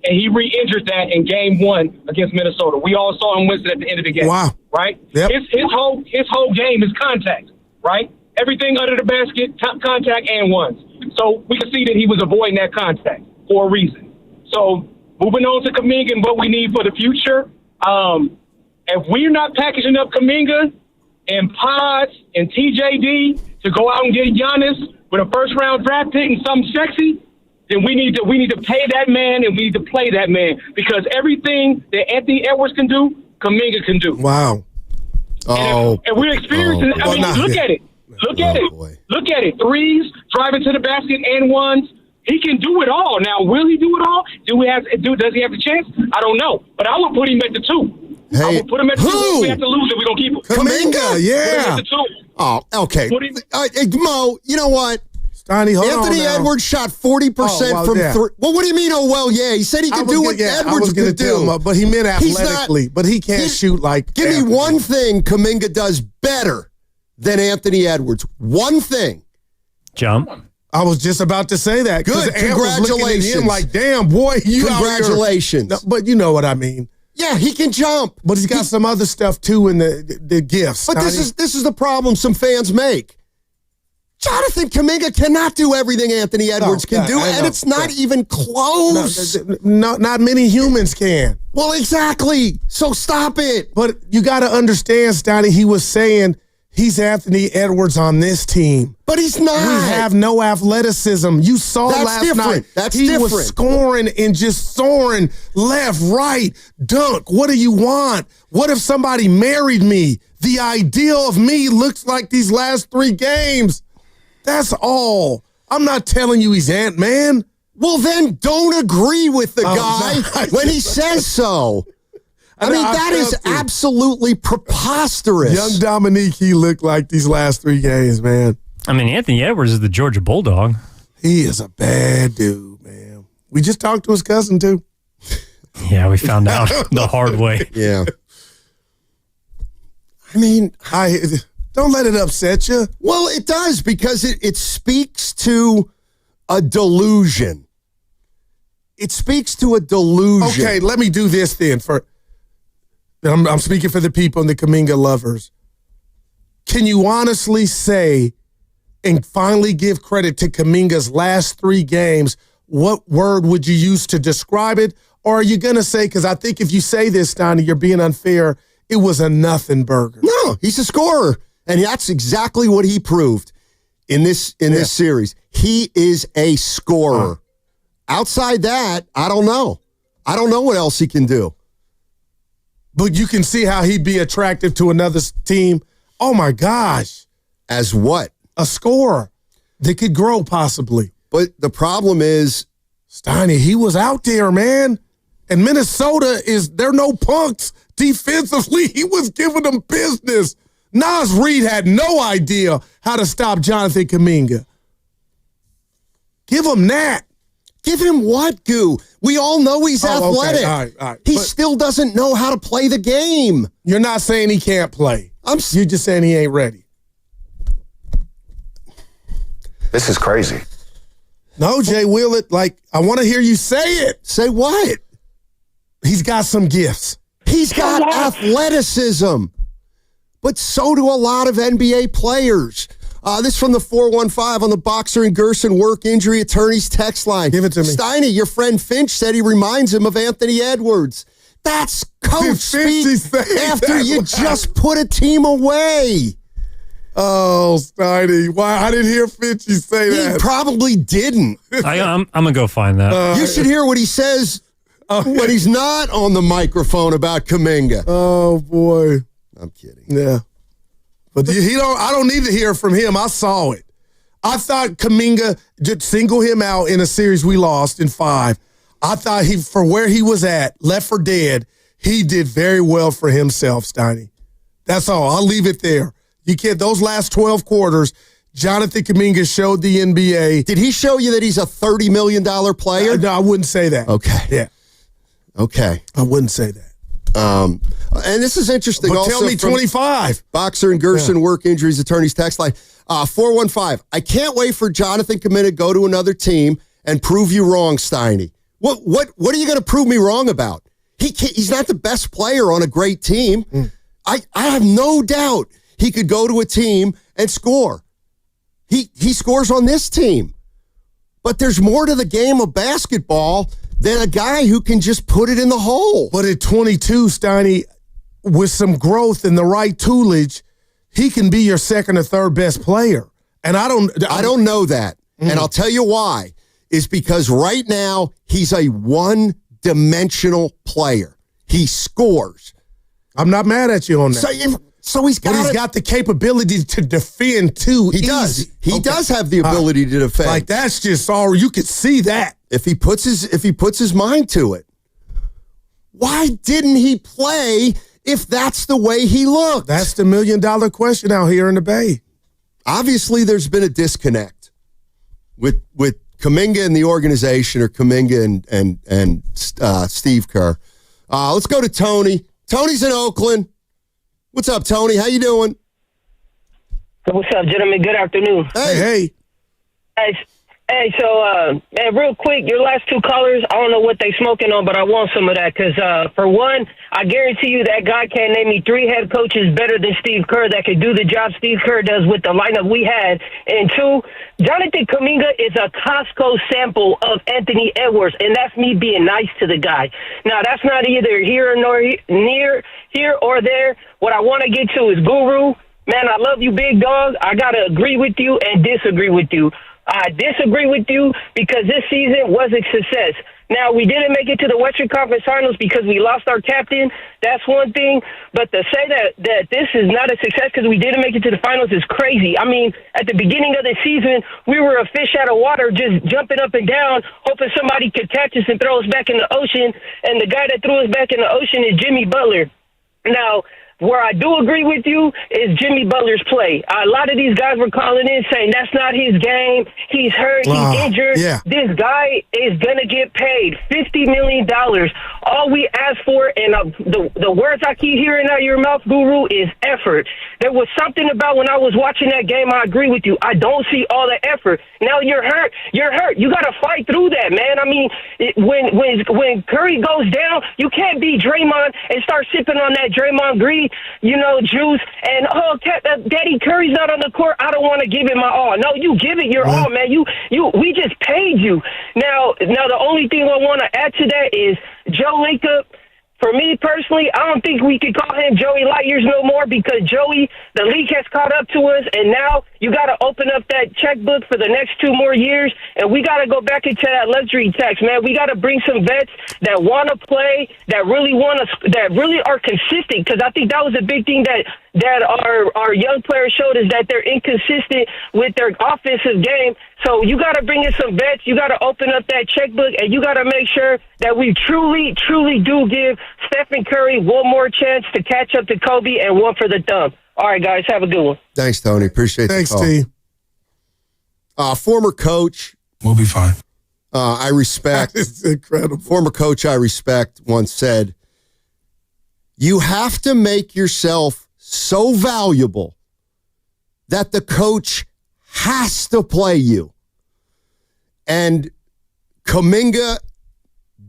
And he re-injured that in Game 1 against Minnesota. We all saw him win at the end of the game. Wow! Right? Yep. His whole game is contact. Right? Everything under the basket, top contact and ones. So we can see that he was avoiding that contact for a reason. So moving on to Kuminga and what we need for the future. If we're not packaging up Kuminga and Pods and TJD to go out and get Giannis with a first-round draft pick and something sexy, then we need to pay that man and we need to play that man because everything that Anthony Edwards can do, Kuminga can do. Wow. And we're experiencing it. I mean, look at it. Look at it. Threes, driving to the basket and ones. He can do it all. Now, will he do it all? Does he have the chance? I don't know. But I would put him at the 2. Hey, I would put him at the 2. If we have to lose it, we're going to keep him. Kuminga, yeah. Put him at the 2. Oh, okay. Mo, you know what? Anthony Edwards shot 40% from 3. Well, what do you mean? Oh, well, yeah. He said he could do what Edwards could do. But he meant athletically. But he can't shoot like. Give me one thing Kuminga does better than Anthony Edwards. One thing. Jump. I was just about to say that. Good. Congratulations. Him like, damn, boy, you congratulations. No, but you know what I mean. Yeah, he can jump. But he's got some other stuff too in the gifts. But this is the problem some fans make. Jonathan Kuminga cannot do everything Anthony Edwards can do, and it's not even close. No, not many humans can. Well, exactly. So stop it. But you got to understand, Stoney, he was saying he's Anthony Edwards on this team. But he's not. We have no athleticism. You saw last night. He was scoring and just soaring left, right, dunk. What do you want? What if somebody married me? The ideal of me looks like these last 3 games. That's all. I'm not telling you he's Ant-Man. Well, then don't agree with the guy when he says so. I mean, that is absolutely preposterous. Young Dominique, he looked like these last 3 games, man. I mean, Anthony Edwards is the Georgia Bulldog. He is a bad dude, man. We just talked to his cousin, too. Yeah, we found out the hard way. Yeah. I mean, don't let it upset you. Well, it does, because it speaks to a delusion. It speaks to a delusion. Okay, let me do this then. I'm speaking for the people and the Kuminga lovers. Can you honestly say and finally give credit to Kuminga's last 3 games? What word would you use to describe it? Or are you going to say, because I think if you say this, Donnie, you're being unfair, it was a nothing burger. No, he's a scorer. And that's exactly what he proved in this series. He is a scorer. Outside that, I don't know. I don't know what else he can do. But you can see how he'd be attractive to another team. Oh, my gosh. As what? A scorer that could grow possibly. But the problem is, Steiny, he was out there, man. And Minnesota they're no punks. Defensively, he was giving them business. Nas Reed had no idea how to stop Jonathan Kuminga. Give him that. Give him what, Goo? We all know he's athletic. Okay. All right. He still doesn't know how to play the game. You're not saying he can't play. You're just saying he ain't ready. This is crazy. No, Jay Willett, I want to hear you say it. Say what? He's got some gifts. He's got athleticism. But so do a lot of NBA players. This from the 415 on the Boxer and Gerson work injury attorneys text line. Give it to me. Steiny, your friend Finch said he reminds him of Anthony Edwards. That's coach speak after you just put a team away. Oh, Steiny. Why? I didn't hear Finchie say that. He probably didn't. I'm going to go find that. You should hear what he says when he's not on the microphone about Kuminga. Oh, boy. I'm kidding. Yeah. But I don't need to hear from him. I saw it. I thought Kuminga just single him out in a series we lost in 5. I thought for where he was at, left for dead, he did very well for himself, Steiny. That's all. I'll leave it there. You can't, those last 12 quarters, Jonathan Kuminga showed the NBA. Did he show you that he's a $30 million player? No, I wouldn't say that. Okay. Yeah. Okay. I wouldn't say that. And this is interesting. But also tell me 25. Boxer and Gerson work injuries attorneys text line 415. I can't wait for Jonathan Kuminga to go to another team and prove you wrong, Steiny. What are you going to prove me wrong about? He's not the best player on a great team. I have no doubt he could go to a team and score. He scores on this team. But there's more to the game of basketball than a guy who can just put it in the hole. But at 22, Steiny, with some growth and the right toolage, he can be your second or third best player. And I don't know that. And I'll tell you why. Is because right now he's a one-dimensional player. He scores. I'm not mad at you on that. So he's got the capability to defend too. He does. He does have the ability to defend. Like that's just all you could see that. If he puts his mind to it. Why didn't he play if that's the way he looked? That's the $1 million question out here in the Bay. Obviously there's been a disconnect with Kuminga and the organization, or Kuminga and Steve Kerr. Let's go to Tony. Tony's in Oakland. What's up, Tony? How you doing? What's up, gentlemen? Good afternoon. Hey. Hey, so, man, real quick, your last 2 callers, I don't know what they smoking on, but I want some of that because, for one, I guarantee you that guy can't name me 3 head coaches better than Steve Kerr that could do the job Steve Kerr does with the lineup we had. And 2, Jonathan Kuminga is a Costco sample of Anthony Edwards, and that's me being nice to the guy. Now, that's not either here or there. What I want to get to is Guru. Man, I love you, big dog. I got to agree with you and disagree with you. I disagree with you because this season was a success. Now, we didn't make it to the Western Conference Finals because we lost our captain. That's one thing. But to say that this is not a success because we didn't make it to the finals is crazy. I mean, at the beginning of the season, we were a fish out of water just jumping up and down, hoping somebody could catch us and throw us back in the ocean. And the guy that threw us back in the ocean is Jimmy Butler. Now, where I do agree with you is Jimmy Butler's play. A lot of these guys were calling in saying that's not his game. He's hurt. He's injured. Yeah. This guy is going to get paid $50 million. All we ask for, and the words I keep hearing out of your mouth, Guru, is effort. There was something about when I was watching that game, I agree with you. I don't see all the effort. Now you're hurt. You're hurt. You got to fight through that, man. I mean, when Curry goes down, you can't be Draymond and start sipping on that Draymond Green, juice. And, Daddy Curry's not on the court. I don't want to give it my all. No, you give it your all, man. We just paid you. Now, the only thing I want to add to that is Joe Lacob. For me personally, I don't think we could call him Joey Lightyears no more because Joey, the league has caught up to us, and now you got to open up that checkbook for the next 2 more years, and we got to go back into that luxury tax, man. We got to bring some vets that want to play, that really are consistent, because I think that was a big thing that our young players showed is that they're inconsistent with their offensive game. So you got to bring in some vets. You got to open up that checkbook, and you got to make sure that we truly, truly do give Stephen Curry one more chance to catch up to Kobe and one for the thumb. All right, guys, have a good one. Thanks, Tony. Appreciate the call. Thanks, T. Former coach. We'll be fine. I respect. It's incredible. Former coach I respect once said, you have to make yourself so valuable that the coach has to play you. And Kuminga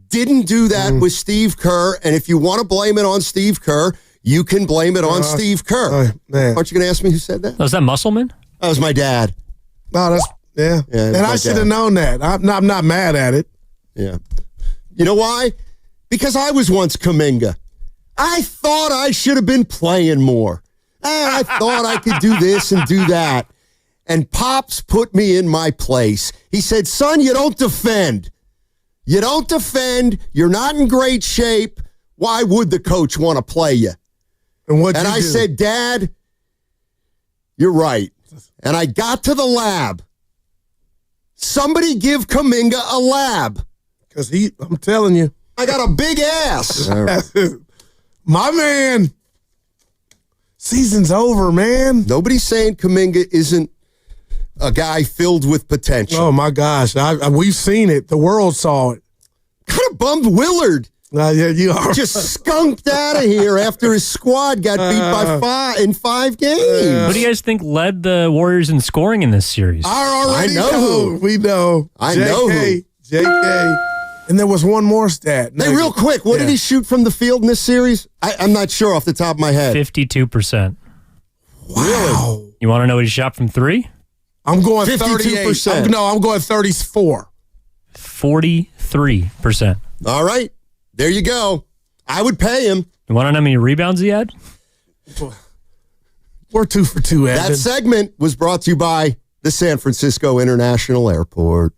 didn't do that with Steve Kerr. And if you want to blame it on Steve Kerr, you can blame it on Steve Kerr. Man. Aren't you going to ask me who said that? Was that Musselman? That was my dad. No, that's, yeah. And I should have known that. I'm not mad at it. Yeah. You know why? Because I was once Kuminga. I thought I should have been playing more. I thought I could do this and do that. And Pops put me in my place. He said, son, you don't defend. You don't defend. You're not in great shape. Why would the coach want to play you? And I said, Dad, you're right. And I got to the lab. Somebody give Kuminga a lab. Because I'm telling you. I got a big ass. My man. Season's over, man. Nobody's saying Kuminga isn't a guy filled with potential. Oh, my gosh. We've seen it. The world saw it. Kind of bummed Willard. Yeah, you are. Just skunked out of here after his squad got beat by 5 games. Who do you guys think led the Warriors in scoring in this series? I know who. We know. I know who. JK. And there was one more stat. Hey, real quick, what did he shoot from the field in this series? I'm not sure off the top of my head. 52%. Wow. You want to know what he shot from 3? I'm going 52%. 38. I'm going 34. 43%. All right. There you go. I would pay him. You want to know how many rebounds he had? We're 2 for 2, Evan. That segment was brought to you by the San Francisco International Airport.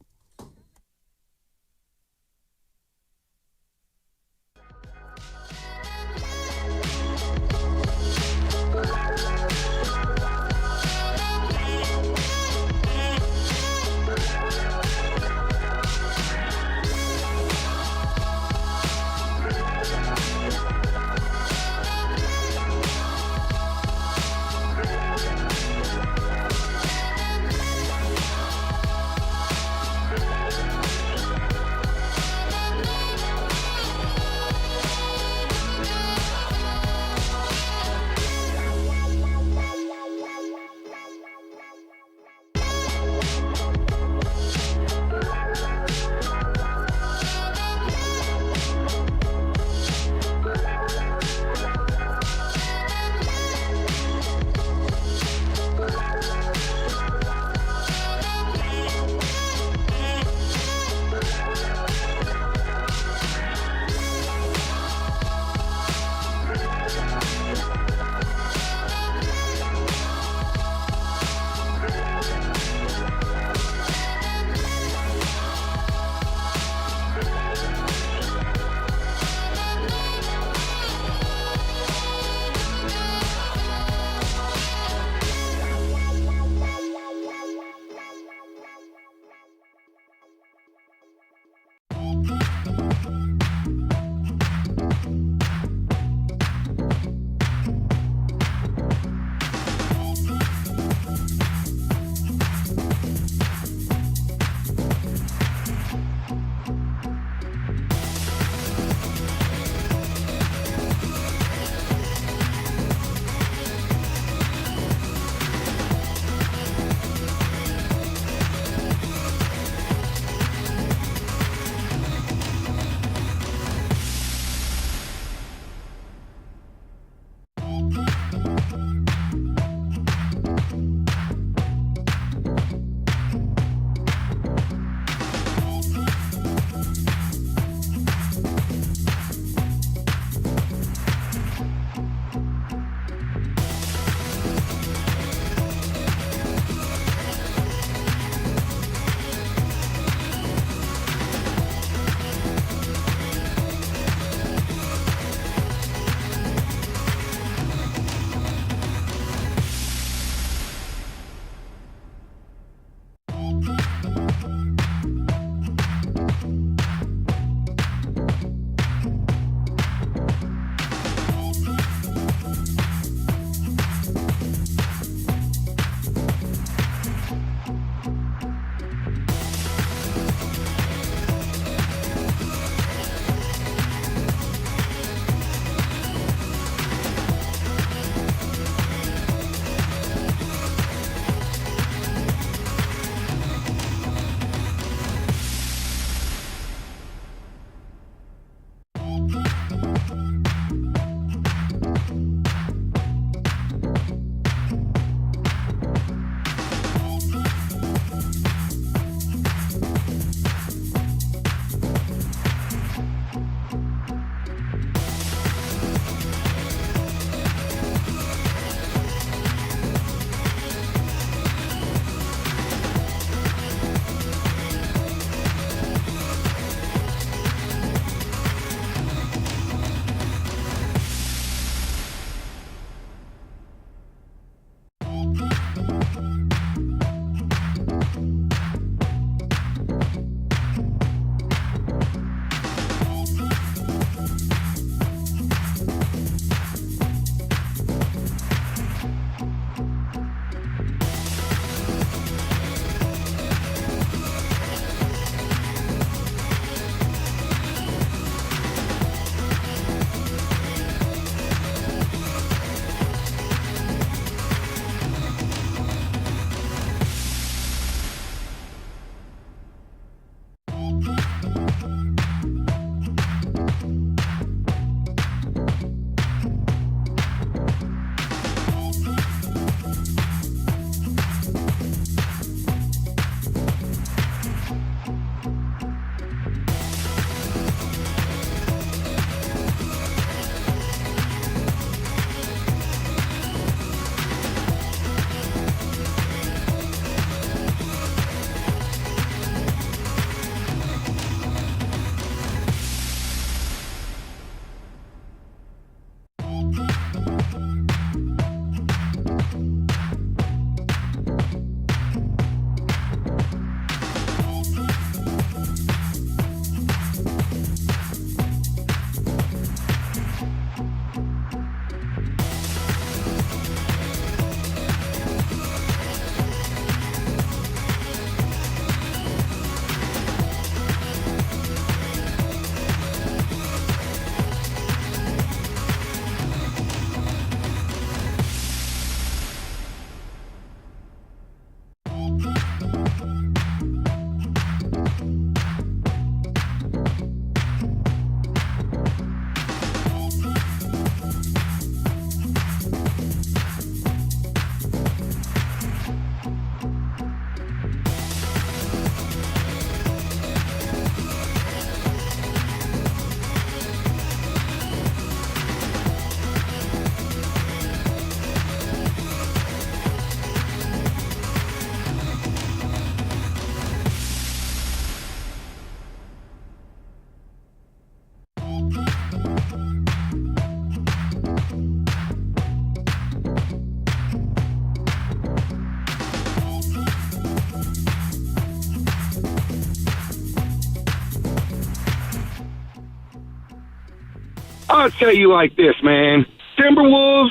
I tell you like this, man. Timberwolves,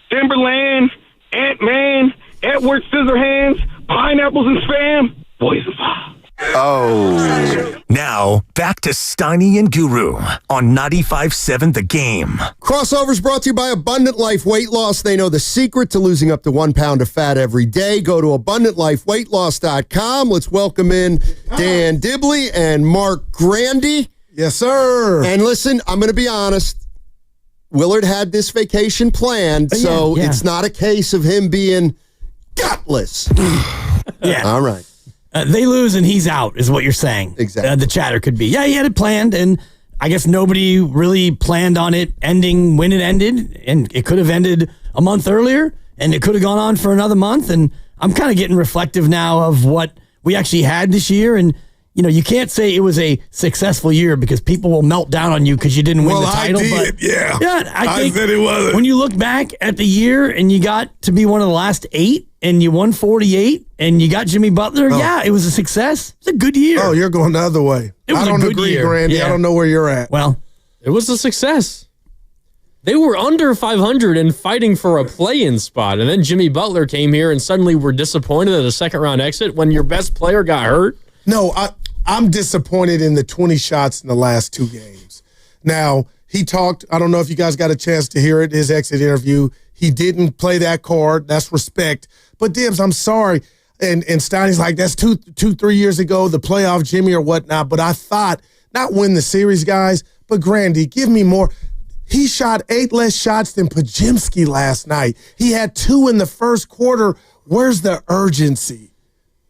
Timberland, Ant-Man, Edward Scissorhands, Pineapples and Spam, Boys of Fire. Oh. Now, back to Steiny and Guru on 95.7 The Game. Crossovers brought to you by Abundant Life Weight Loss. They know the secret to losing up to 1 pound of fat every day. Go to AbundantLifeWeightLoss.com. Let's welcome in Dan Dibley and Mark Grandy. Yes, sir. And listen, I'm going to be honest. Willard had this vacation planned, so it's not a case of him being gutless. Yeah. All right. They lose and he's out, is what you're saying. Exactly. The chatter could be, he had it planned, and I guess nobody really planned on it ending when it ended, and it could have ended a month earlier, and it could have gone on for another month, and I'm kind of getting reflective now of what we actually had this year, and you can't say it was a successful year because people will melt down on you because you didn't win the title. I did, I think said it wasn't. When you look back at the year and you got to be one of the last 8 and you won 48 and you got Jimmy Butler, it was a success. It's a good year. Oh, you're going the other way. It was I don't a good agree, year. Randy. Yeah. I don't know where you're at. Well, it was a success. They were under 500 and fighting for a play-in spot. And then Jimmy Butler came here and suddenly were disappointed at a second-round exit when your best player got hurt. No, I'm disappointed in the 20 shots in the last 2 games. Now, he talked, I don't know if you guys got a chance to hear it, his exit interview. He didn't play that card. That's respect. But, Dibs, I'm sorry. And Steiny's like, that's 3 years ago, the playoff Jimmy or whatnot. But I thought, not win the series, guys, but Grandy, give me more. He shot 8 less shots than Podziemski last night. He had 2 in the first quarter. Where's the urgency?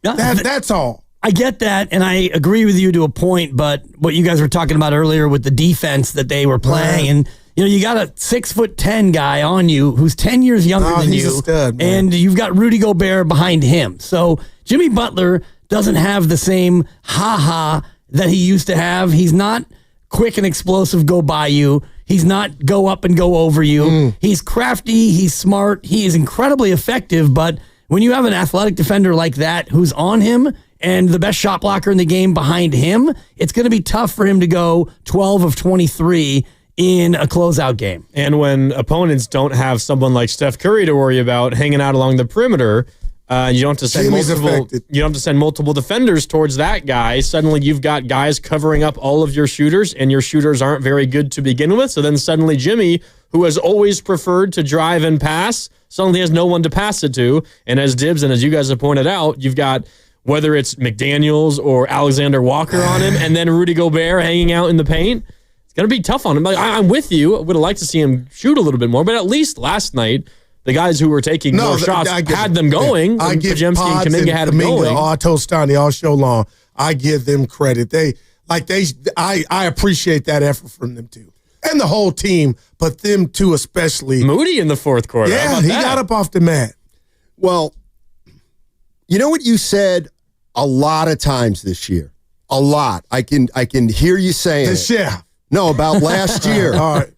That's all. I get that, and I agree with you to a point, but what you guys were talking about earlier with the defense that they were playing, and you got a 6'10" guy on you who's 10 years younger than he's you, a stud, man. and you've got Rudy Gobert behind him. So Jimmy Butler doesn't have the same ha-ha that he used to have. He's not quick and explosive, go by you. He's not go up and go over you. He's crafty. He's smart. He is incredibly effective, but when you have an athletic defender like that who's on him and the best shot blocker in the game behind him, it's going to be tough for him to go 12 of 23 in a closeout game. And when opponents don't have someone like Steph Curry to worry about hanging out along the perimeter, you don't have to send multiple defenders towards that guy. Suddenly you've got guys covering up all of your shooters, and your shooters aren't very good to begin with. So then suddenly Jimmy, who has always preferred to drive and pass, suddenly has no one to pass it to. And as Dibs and as you guys have pointed out, you've got whether it's McDaniels or Alexander Walker on him, and then Rudy Gobert hanging out in the paint. It's going to be tough on him. I'm with you. I would have liked to see him shoot a little bit more, but at least last night, the guys who were taking more shots had them going. I give Podziemski and Kuminga had them going. I told Steiny all show long, I give them credit. I appreciate that effort from them too. And the whole team, but them two especially. Moody in the fourth quarter. Yeah, he got up off the mat. Well, you know what you said a lot of times this year? A lot. I can hear you saying it. No, about last year. All right.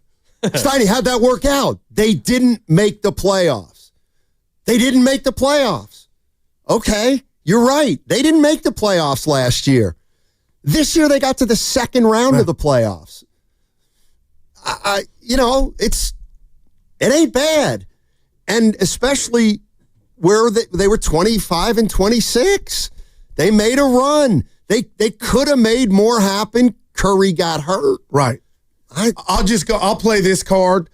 Steiny, how'd that work out? They didn't make the playoffs. Okay, you're right. They didn't make the playoffs last year. This year they got to the second round of the playoffs. It ain't bad. And especially where they were 25 and 26. They made a run. They could have made more happen. Curry got hurt. Right. I'll play this card.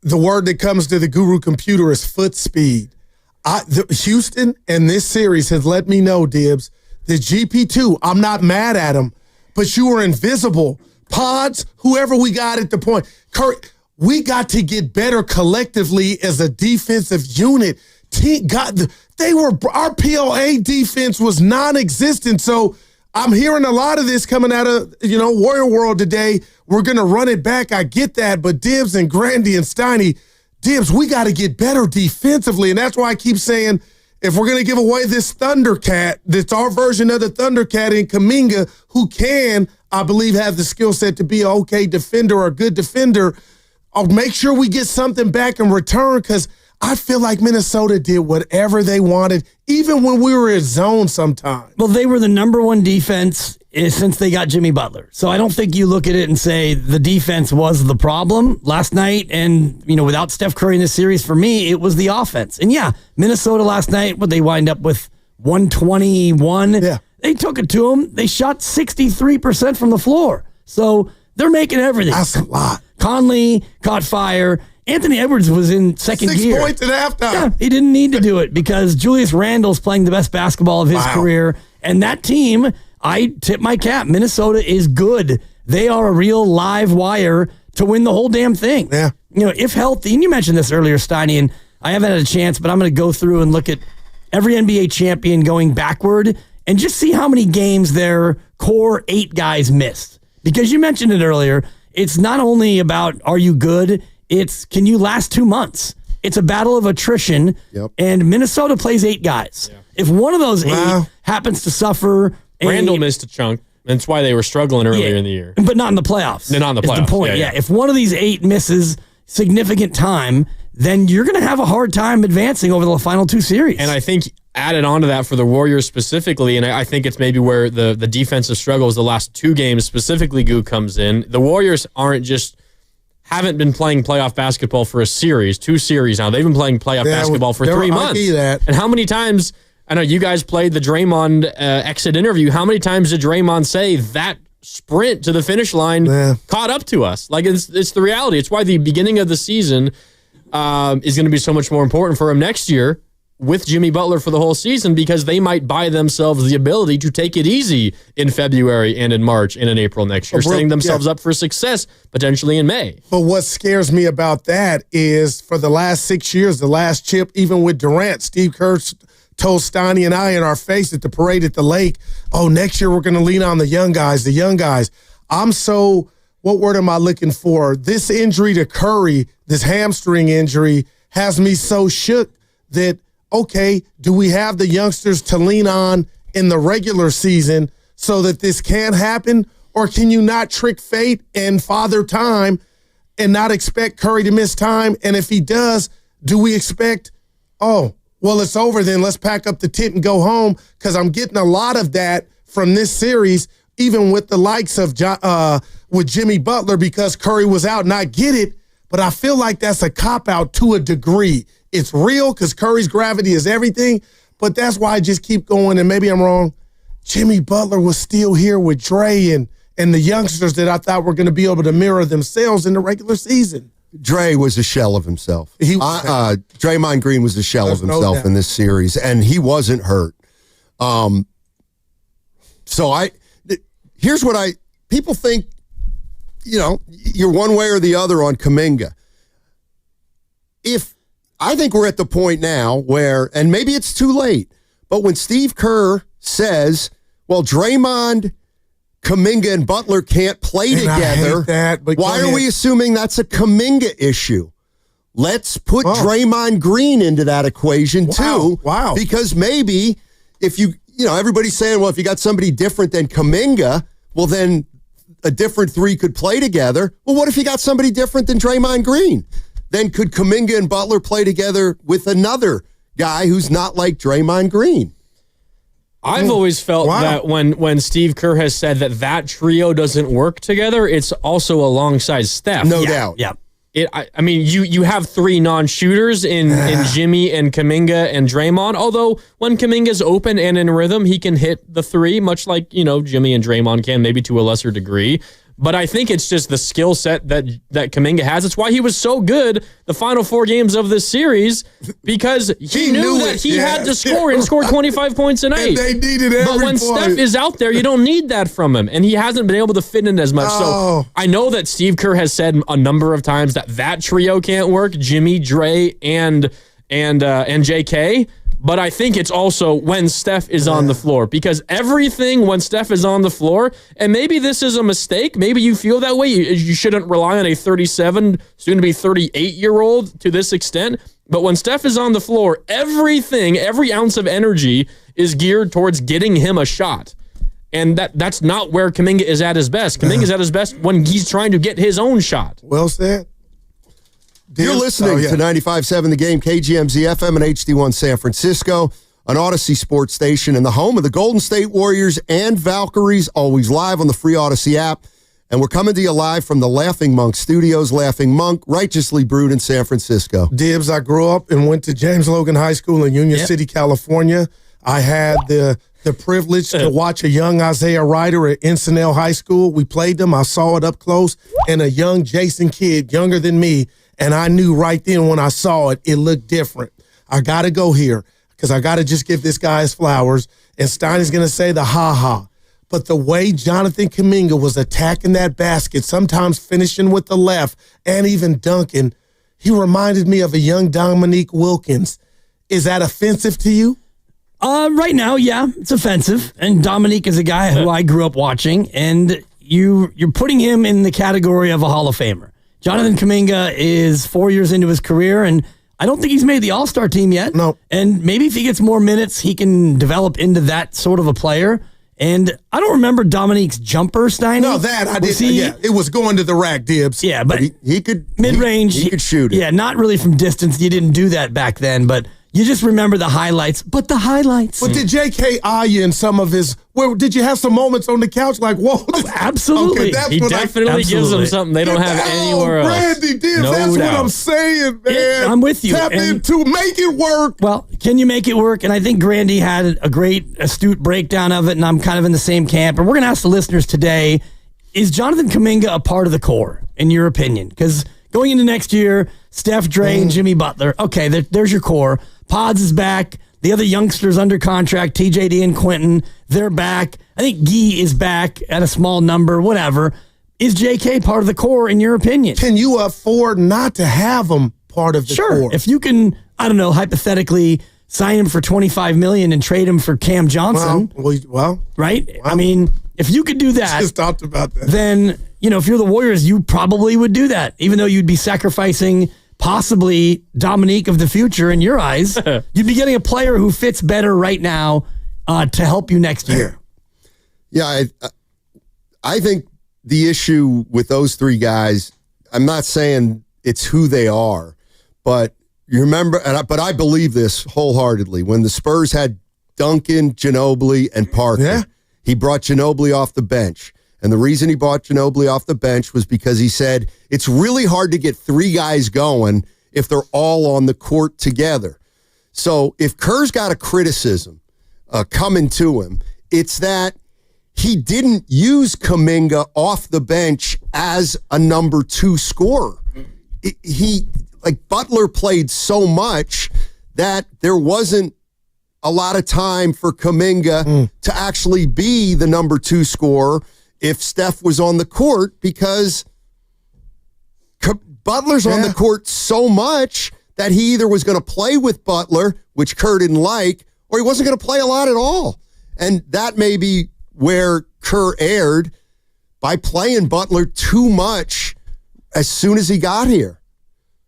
The word that comes to the Guru computer is foot speed. Houston and this series has let me know, Dibs, the GP2, I'm not mad at him, but you were invisible. Pods, whoever we got at the point. Curry, we got to get better collectively as a defensive unit. Our PLA defense was non-existent, so I'm hearing a lot of this coming out of, Warrior World today. We're going to run it back. I get that. But Dibs and Grandy and Steiny, Dibs, we got to get better defensively. And that's why I keep saying, if we're going to give away this Thundercat, that's our version of the Thundercat in Kuminga, who can, I believe, have the skill set to be an okay defender or a good defender, I'll make sure we get something back in return, because I feel like Minnesota did whatever they wanted, even when we were in zone sometimes. Well, they were the number one defense since they got Jimmy Butler. So I don't think you look at it and say the defense was the problem last night. And, without Steph Curry in this series, for me, it was the offense. And yeah, Minnesota last night, they wind up with 121. Yeah. They took it to them. They shot 63% from the floor. So they're making everything. That's a lot. Conley caught fire. Anthony Edwards was in second 6 gear. 6 points at halftime. Yeah, he didn't need to do it because Julius Randle's playing the best basketball of his career. And that team, I tip my cap. Minnesota is good. They are a real live wire to win the whole damn thing. Yeah. If healthy, and you mentioned this earlier, Steiny, and I haven't had a chance, but I'm going to go through and look at every NBA champion going backward and just see how many games their core 8 guys missed. Because you mentioned it earlier, it's not only about are you good, it's can you last 2 months? It's a battle of attrition, and Minnesota plays 8 guys. Yeah. If one of those 8 happens to suffer... Randall missed a chunk. That's why they were struggling earlier in the year. But not in the playoffs. No, not in the playoffs. Is the point. Yeah. If one of these 8 misses significant time, then you're going to have a hard time advancing over the final 2 series. And I think added on to that for the Warriors specifically, and I think it's maybe where the defensive struggles the last 2 games specifically, Goo, comes in. The Warriors haven't been playing playoff basketball for a series, 2 series now. They've been playing playoff basketball for 3 months. And how many times... I know you guys played the Draymond exit interview. How many times did Draymond say that sprint to the finish line caught up to us? Like, it's the reality. It's why the beginning of the season is going to be so much more important for him next year with Jimmy Butler for the whole season, because they might buy themselves the ability to take it easy in February and in March and in April next year, setting themselves up for success potentially in May. But what scares me about that is for the last 6 years, the last chip, even with Durant, Steve Kerr told Steiny and I in our face at the parade at the lake, next year we're going to lean on the young guys. What word am I looking for? This injury to Curry, this hamstring injury, has me so shook that, do we have the youngsters to lean on in the regular season so that this can't happen? Or can you not trick fate and father time and not expect Curry to miss time? And if he does, do we expect, well, it's over then. Let's pack up the tent and go home, because I'm getting a lot of that from this series, even with the likes of with Jimmy Butler, because Curry was out, and I get it, but I feel like that's a cop-out to a degree. It's real because Curry's gravity is everything, but that's why I just keep going, and maybe I'm wrong. Jimmy Butler was still here with Dre and the youngsters that I thought were going to be able to mirror themselves in the regular season. Dre was a shell of himself. Draymond Green was a shell of himself in this series, and he wasn't hurt. Here's what people think, you're one way or the other on Kuminga. I think we're at the point now where, and maybe it's too late, but when Steve Kerr says, well, Draymond, Kuminga, and Butler can't play together. Why are we assuming that's a Kuminga issue? Let's put Draymond Green into that equation too. Wow. Because maybe if everybody's saying, well, if you got somebody different than Kuminga, well, then a different 3 could play together. Well, what if you got somebody different than Draymond Green? Then could Kuminga and Butler play together with another guy who's not like Draymond Green? I've always felt that when Steve Kerr has said that trio doesn't work together, it's also alongside Steph. No doubt. Yeah. You have 3 non-shooters in Jimmy and Kuminga and Draymond, although when Kuminga's open and in rhythm, he can hit the 3, much like, Jimmy and Draymond can, maybe to a lesser degree. But I think it's just the skill set that Kuminga has. It's why he was so good the final 4 games of this series, because he knew that he had to score and score 25 points a night. And they needed every But when Steph is out there, you don't need that from him, and he hasn't been able to fit in as much. So I know that Steve Kerr has said a number of times that trio can't work, Jimmy, Dre, and JK. But I think it's also when Steph is on the floor, because everything when Steph is on the floor, and maybe this is a mistake, maybe you feel that way, you shouldn't rely on a 37, soon to be 38-year-old to this extent, but when Steph is on the floor, everything, every ounce of energy is geared towards getting him a shot. And that's not where Kuminga is at his best. Kuminga is at his best when he's trying to get his own shot. Well said. You're listening to 95.7 The Game, KGMZ FM and HD1 San Francisco. on Odyssey Sports Station and the home of the Golden State Warriors and Valkyries, always live on the free Odyssey app. And we're coming to you live from the Laughing Monk Studios. Laughing Monk, righteously brewed in San Francisco. Dibs, I grew up and went to James Logan High School in Union City, California. I had the privilege to watch a young Isaiah Ryder at Encinal High School. We played them. I saw it up close. And a young Jason Kidd, younger than me. And I knew right then when I saw it, it looked different. I got to go here because I got to just give this guy his flowers. And Steiny's going to say the ha-ha. But the way Jonathan Kuminga was attacking that basket, sometimes finishing with the left and even dunking, he reminded me of a young Dominique Wilkins. Is that offensive to you? Right now, yeah, it's offensive. And Dominique is a guy who I grew up watching, and you're putting him in the category of a Hall of Famer. Jonathan Kuminga is 4 years into his career, and I don't think he's made the All-Star team yet. No. And maybe if he gets more minutes, he can develop into that sort of a player. And I don't remember Dominique's jumper, Steiny. No, that I did. Yeah, it was going to the rack, Dibs. Yeah, but he could mid-range. He could shoot it. Yeah, not really from distance. You didn't do that back then, but you just remember the highlights. But the highlights. But did J.K. eye you in some of his? Well, did you have some moments on the couch like, whoa? Absolutely. Okay, that's he what definitely gives them something they don't have anywhere else. Randy Dibs, No that's doubt. what I'm saying, man. Yeah, I'm with you. Tap And- into, make it work. Well, can you make it work? And I think Grandy had a great, astute breakdown of it, and I'm kind of in the same camp. And we're going to ask the listeners today, is Jonathan Kuminga a part of the core, in your opinion? Because going into next year, Steph, Dre, and Jimmy Butler, okay, there's your core. Pods is back. The other youngsters under contract, TJD and Quentin, they're back. I think Gee is back at a small number, whatever. Is JK part of the core, in your opinion? Can you afford not to have him part of the core? If you can, I don't know, hypothetically sign him for $25 million and trade him for Cam Johnson. Well, right? I mean, if you could do that, just talked about that. then, if you're the Warriors, you probably would do that, even though you'd be sacrificing possibly Dominique of the future in your eyes. You'd be getting a player who fits better right now to help you next year. Yeah, I think the issue with those three guys, I'm not saying it's who they are, but you remember, but I believe this wholeheartedly. When the Spurs had Duncan, Ginobili, and Parker, he brought Ginobili off the bench. And the reason he brought Ginobili off the bench was because he said it's really hard to get three guys going if they're all on the court together. So if Kerr's got a criticism coming to him, it's that he didn't use Kuminga off the bench as a number two scorer. Butler played so much that there wasn't a lot of time for Kuminga to actually be the number two scorer if Steph was on the court, because Butler's on the court so much that he either was going to play with Butler, which Kerr didn't like, or he wasn't going to play a lot at all. And that may be where Kerr erred by playing Butler too much as soon as he got here.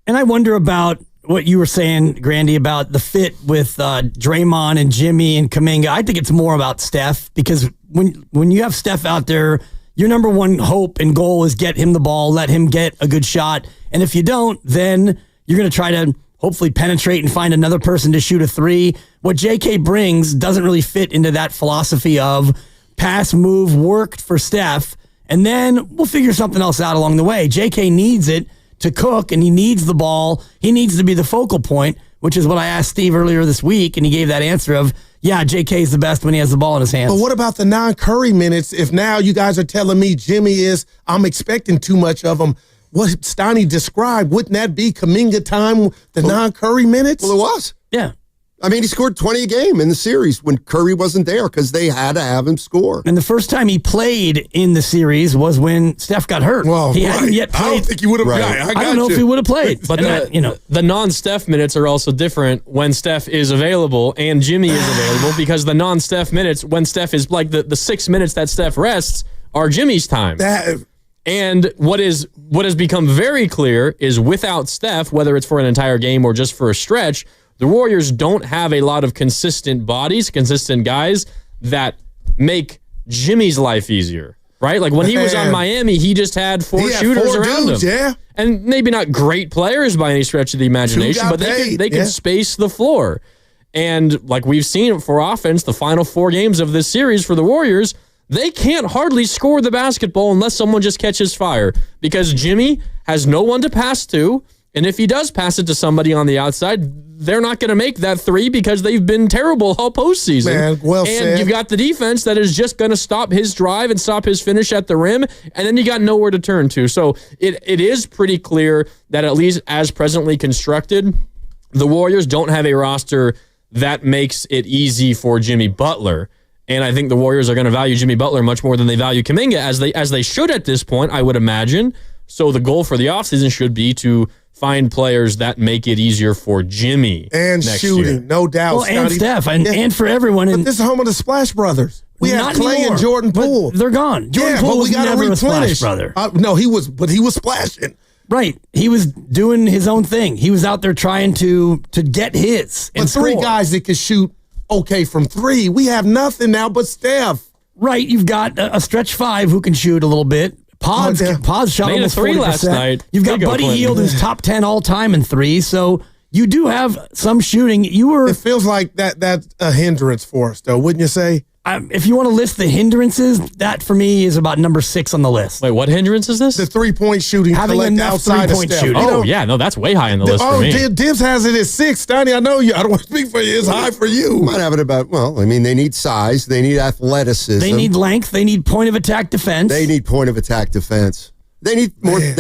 And I wonder about what you were saying, Grandy, about the fit with Draymond and Jimmy and Kuminga. I think it's more about Steph, because when you have Steph out there, your number one hope and goal is get him the ball, let him get a good shot. And if you don't, then you're going to try to hopefully penetrate and find another person to shoot a three. What JK brings doesn't really fit into that philosophy of pass, move, work for Steph, and then we'll figure something else out along the way. JK needs it to cook, and he needs the ball. He needs to be the focal point, which is what I asked Steve earlier this week, and he gave that answer of, yeah, JK is the best when he has the ball in his hands. But what about the non-Curry minutes? If now you guys are telling me Jimmy I'm expecting too much of him, what Steiny described, wouldn't that be Kuminga time, the non-Curry minutes? Well, it was. Yeah. I mean, he scored 20 a game in the series when Curry wasn't there because they had to have him score. And the first time he played in the series was when Steph got hurt. Well, he hadn't yet played. I don't think he would have. Right. I don't know if he would have played. But the non-Steph minutes are also different when Steph is available and Jimmy is available, because the non-Steph minutes, when Steph is like the 6 minutes that Steph rests, are Jimmy's time. And what has become very clear is without Steph, whether it's for an entire game or just for a stretch, the Warriors don't have a lot of consistent bodies, consistent guys that make Jimmy's life easier, right? Like when he was on Miami, he just had four shooters around him. Yeah. And maybe not great players by any stretch of the imagination, but they could space the floor. And like we've seen for offense, the final 4 games of this series for the Warriors, they can't hardly score the basketball unless someone just catches fire because Jimmy has no one to pass to. And if he does pass it to somebody on the outside, they're not going to make that 3 because they've been terrible all postseason. Man, well said. And you've got the defense that is just going to stop his drive and stop his finish at the rim, and then you got nowhere to turn to. So it is pretty clear that at least as presently constructed, the Warriors don't have a roster that makes it easy for Jimmy Butler. And I think the Warriors are going to value Jimmy Butler much more than they value Kuminga, as they should at this point, I would imagine. So the goal for the offseason should be to find players that make it easier for Jimmy. And next shooting, year. no doubt. Well, and Steph, and for everyone. But this is home of the Splash Brothers. We had Not Clay anymore, and Jordan Poole. They're gone. Jordan Poole was never a Splash Brother. No, he was splashing. Right. He was doing his own thing. He was out there trying to get his. But 3 guys that could shoot okay from 3. We have nothing now but Steph. Right. You've got a stretch 5 who can shoot a little bit. Pods shot Made a almost 3 40%. last night. You've got Big Buddy Oakland. Hield, who's top 10 all time in 3. So you do have some shooting. It feels like that's a hindrance for us, though, wouldn't you say? If you want to list the hindrances, that for me is about number 6 on the list. Wait, what hindrance is this? The 3-point shooting. Having enough outside 3-point of Steph. shooting. Oh, yeah. No, that's way high on the list for me. Dibs has it at 6. Stoney, I know you. I don't want to speak for you. It's high for you. Might have it about, they need size. They need athleticism. They need length. They need point of attack defense. They need point of attack defense. They need more. Man.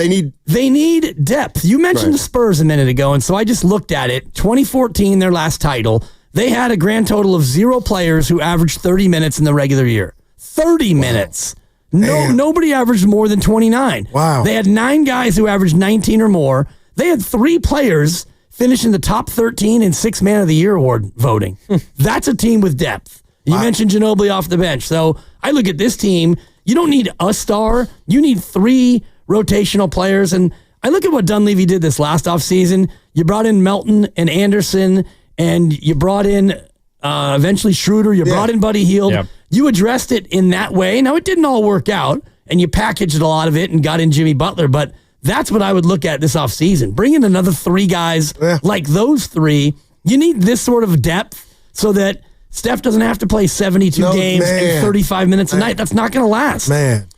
They need depth. You mentioned the Spurs a minute ago, and so I just looked at it. 2014, their last title, they had a grand total of 0 players who averaged 30 minutes in the regular year. 30 minutes. Nobody averaged more than 29. Wow. They had 9 guys who averaged 19 or more. They had 3 players finish in the top 13 in 6 Man of the Year award voting. That's a team with depth. You mentioned Ginobili off the bench. So I look at this team. You don't need a star. You need 3 rotational players. And I look at what Dunleavy did this last offseason. You brought in Melton and Anderson, and you brought in eventually Schroeder. You brought in Buddy Hield. Yep. You addressed it in that way. Now, it didn't all work out, and you packaged a lot of it and got in Jimmy Butler, but that's what I would look at this offseason. Bring in another 3 guys like those 3. You need this sort of depth so that Steph doesn't have to play 72 games and 35 minutes a night. That's not going to last. Man.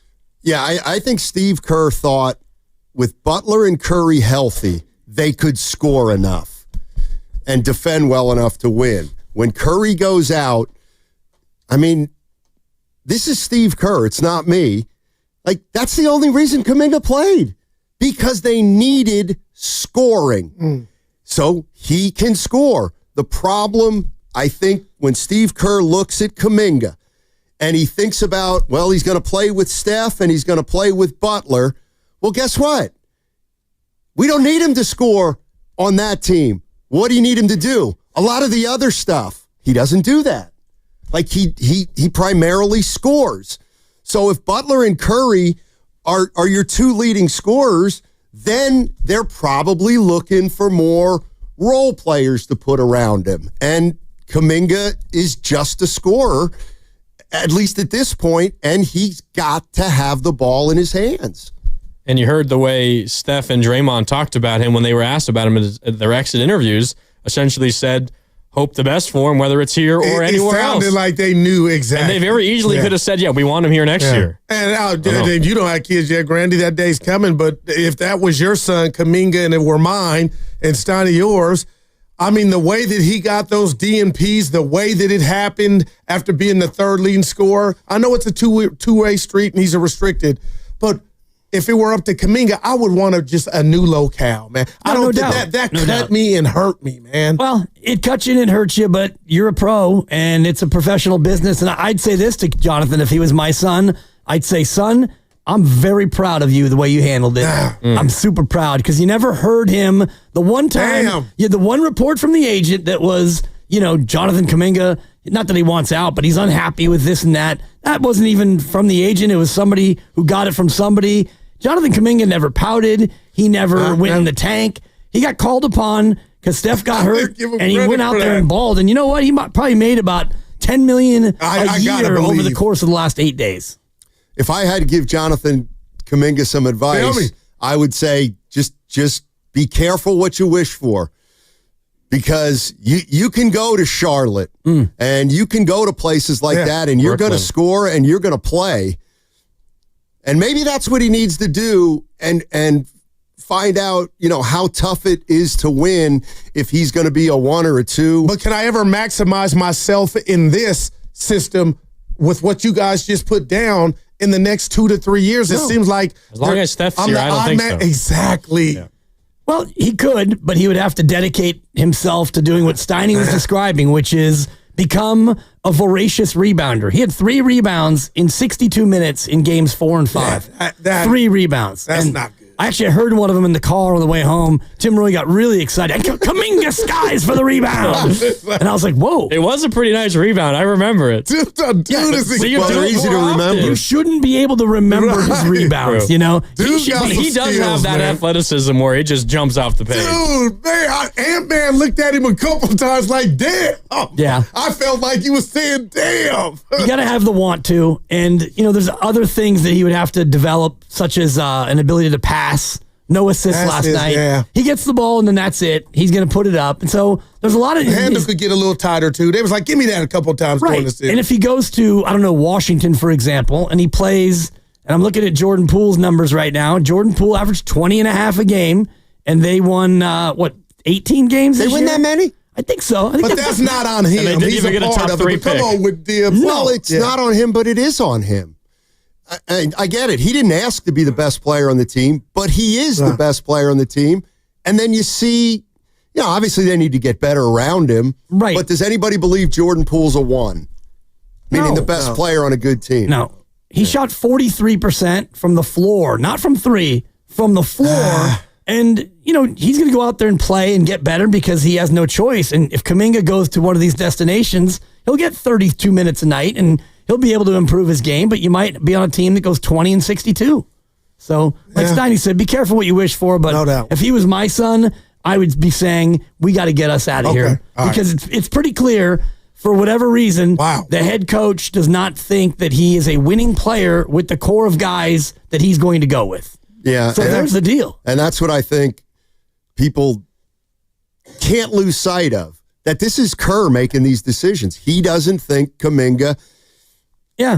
Yeah, I think Steve Kerr thought with Butler and Curry healthy, they could score enough and defend well enough to win. When Curry goes out, this is Steve Kerr. It's not me. That's the only reason Kuminga played, because they needed scoring. So he can score. The problem, I think, when Steve Kerr looks at Kuminga and he thinks about, he's going to play with Steph and he's going to play with Butler. Well, guess what? We don't need him to score on that team. What do you need him to do? A lot of the other stuff. He doesn't do that. He primarily scores. So if Butler and Curry are your 2 leading scorers, then they're probably looking for more role players to put around him. And Kuminga is just a scorer, at least at this point, and he's got to have the ball in his hands. And you heard the way Steph and Draymond talked about him when they were asked about him at their exit interviews, essentially said, hope the best for him, whether it's here or anywhere else. It sounded like they knew exactly. And they very easily could have said, we want him here next year. And you don't have kids yet, Grandy. That day's coming. But if that was your son, Kuminga, and it were mine, and Steiny yours, the way that he got those DNPs, the way that it happened after being the 3rd leading scorer, I know it's a two-way street and he's a restricted, but if it were up to Kuminga, I would want just a new locale, man. That cut me and hurt me, man. Well, it cuts you and it hurts you, but you're a pro and it's a professional business. And I'd say this to Jonathan, if he was my son, I'd say, son, I'm very proud of you the way you handled it. I'm super proud because you never heard him. The one time, you had the one report from the agent that was, Jonathan Kuminga, not that he wants out, but he's unhappy with this and that. That wasn't even from the agent. It was somebody who got it from somebody. Jonathan Kuminga never pouted. He never went in the tank. He got called upon because Steph got hurt, and he went out there and balled. And you know what? He probably made about $10 million a year over the course of the last 8 days. If I had to give Jonathan Kuminga some advice, I would say just be careful what you wish for. because you can go to Charlotte and you can go to places like that and you're going to score and you're going to play. And maybe that's what he needs to do and find out, how tough it is to win if he's going to be a 1 or a 2. But can I ever maximize myself in this system with what you guys just put down in the next 2 to 3 years? It seems like as long as Steph's here, I don't think so. Exactly. Yeah. Well, he could, but he would have to dedicate himself to doing what Steiny was describing, which is become a voracious rebounder. He had 3 rebounds in 62 minutes in games 4 and 5. 3 rebounds. That's not good. I actually heard one of them in the car on the way home. Tim Roy got really excited. Kuminga skies for the rebound. And I was like, whoa. It was a pretty nice rebound. I remember it. Dude is easy to remember. You shouldn't be able to remember his rebounds, Dude he does have that athleticism where he just jumps off the page. Dude, man, Ant-Man looked at him a couple times like, damn. Yeah. I felt like he was saying, damn. You got to have the want to. And, there's other things that he would have to develop, such as an ability to pass. No assists last night. Yeah. He gets the ball, and then that's it. He's going to put it up. And so there's a lot of... The handle could get a little tighter, too. They was like, give me that a couple of times during the season. And if he goes to, Washington, for example, and he plays... And I'm looking at Jordan Poole's numbers right now. Jordan Poole averaged 20 and a half a game, and they won, 18 games They win that many? I think so. But that's not on him. And they didn't He's even a get a part top of 3 it. But pick. come on with the... Well, it's not on him, but it is on him. I get it. He didn't ask to be the best player on the team, but he is the best player on the team. And then you see, obviously they need to get better around him. Right. But does anybody believe Jordan Poole's a 1? Meaning the best player on a good team. No. He shot 43% from the floor, not from 3, from the floor. And, he's going to go out there and play and get better because he has no choice. And if Kuminga goes to one of these destinations, he'll get 32 minutes a night and he'll be able to improve his game, but you might be on a team that goes 20 and 62. So, like Steiny said, be careful what you wish for, but no doubt. If he was my son, I would be saying, we got to get us out of here. Because it's pretty clear, for whatever reason, the head coach does not think that he is a winning player with the core of guys that he's going to go with. Yeah. So there's the deal. And that's what I think people can't lose sight of, that this is Kerr making these decisions. He doesn't think Kuminga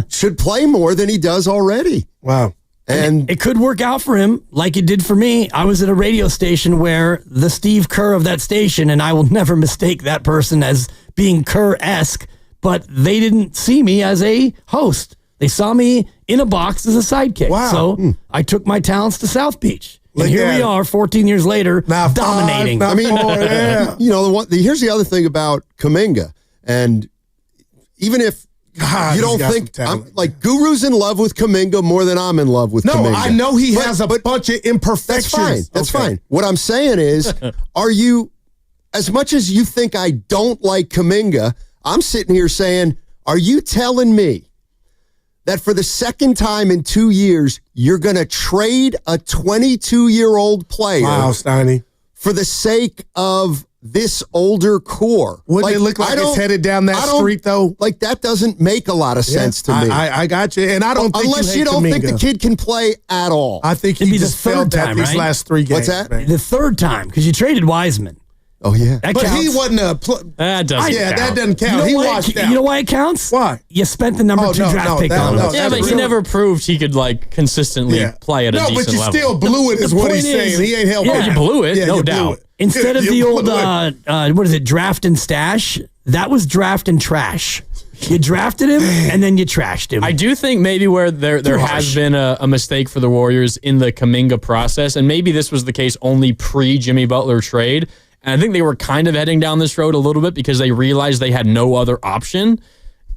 should play more than he does already. Wow. And it could work out for him like it did for me. I was at a radio station where the Steve Kerr of that station, and I will never mistake that person as being Kerr-esque, but they didn't see me as a host. They saw me in a box as a sidekick. Wow. So I took my talents to South Beach. And here we are 14 years later, dominating. Here's the other thing about Kuminga. And even if you don't think Guru's in love with Kuminga more than I'm in love with Kuminga. No, I know he has a bunch of imperfections. That's fine. What I'm saying is, are you, as much as you think I don't like Kuminga, I'm sitting here saying, are you telling me that for the second time in 2 years, you're going to trade a 22-year-old player for the sake of this older core? Wouldn't it look like it's headed down that street, though? Like, that doesn't make a lot of sense to me. I got you. And I don't think unless you don't think the kid can play at all. I think he just felt that these last 3 games. What's that? The third time, because you traded Wiseman. Oh, yeah. That but counts. he wasn't that doesn't count. That doesn't count. He washed out. You know why it counts? Why? You spent the number 2 draft pick on him. Yeah, but he never proved he could consistently play at a decent level. No, but you still blew it is what he's saying. He ain't helping. Yeah, you blew it, no doubt. Instead of the old, what is it, draft and stash, that was draft and trash. You drafted him, and then you trashed him. I do think maybe where there has been a mistake for the Warriors in the Kuminga process, and maybe this was the case only pre-Jimmy Butler trade, and I think they were kind of heading down this road a little bit because they realized they had no other option.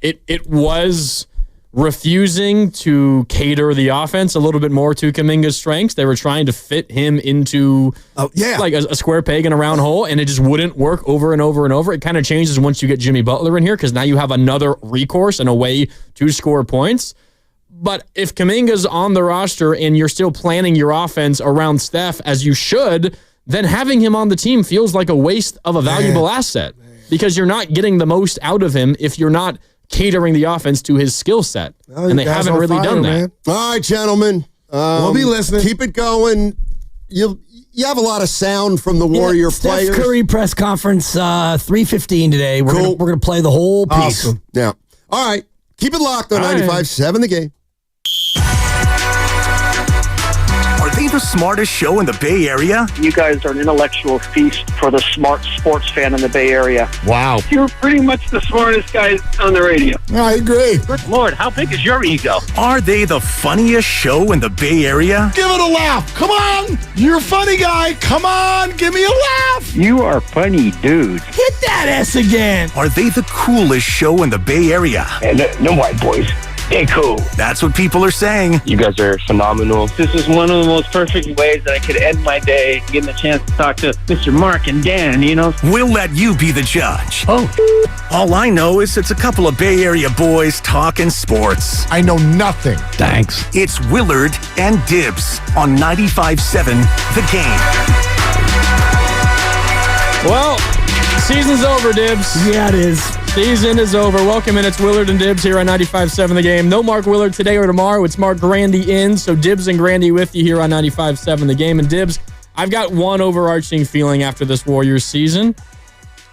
It was refusing to cater the offense a little bit more to Kuminga's strengths. They were trying to fit him into a square peg in a round hole, and it just wouldn't work over and over and over. It kind of changes once you get Jimmy Butler in here because now you have another recourse and a way to score points. But if Kuminga's on the roster and you're still planning your offense around Steph as you should, then having him on the team feels like a waste of a valuable asset because you're not getting the most out of him if you're not catering the offense to his skill set. Oh, and they haven't really done that. All right, gentlemen. We'll be listening. Keep it going. you have a lot of sound from the Warrior players. Steph Curry press conference, 3:15 today. We're gonna play the whole piece. Awesome. Yeah. All right. Keep it locked on 95.7 The Game. Are they the smartest show in the Bay Area? You guys are an intellectual feast for the smart sports fan in the Bay Area. Wow. You're pretty much the smartest guys on the radio. I agree. Good Lord, how big is your ego? Are they the funniest show in the Bay Area? Give it a laugh. Come on. You're a funny guy. Come on. Give me a laugh. You are funny, dude. Hit that S again. Are they the coolest show in the Bay Area? And no white boys. They cool. That's what people are saying. You guys are phenomenal. This is one of the most perfect ways that I could end my day, getting the chance to talk to Mr. Mark and Dan, you know? We'll let you be the judge. Oh. All I know is it's a couple of Bay Area boys talking sports. I know nothing. Thanks. It's Willard and Dibs on 95.7 The Game. Well, season's over, Dibs. Yeah, it is. Season is over. Welcome in. It's Willard and Dibs here on 95.7 The Game. No Mark Willard today or tomorrow. It's Mark Grandy in. So Dibs and Grandy with you here on 95.7 The Game. And Dibs, I've got one overarching feeling after this Warriors season,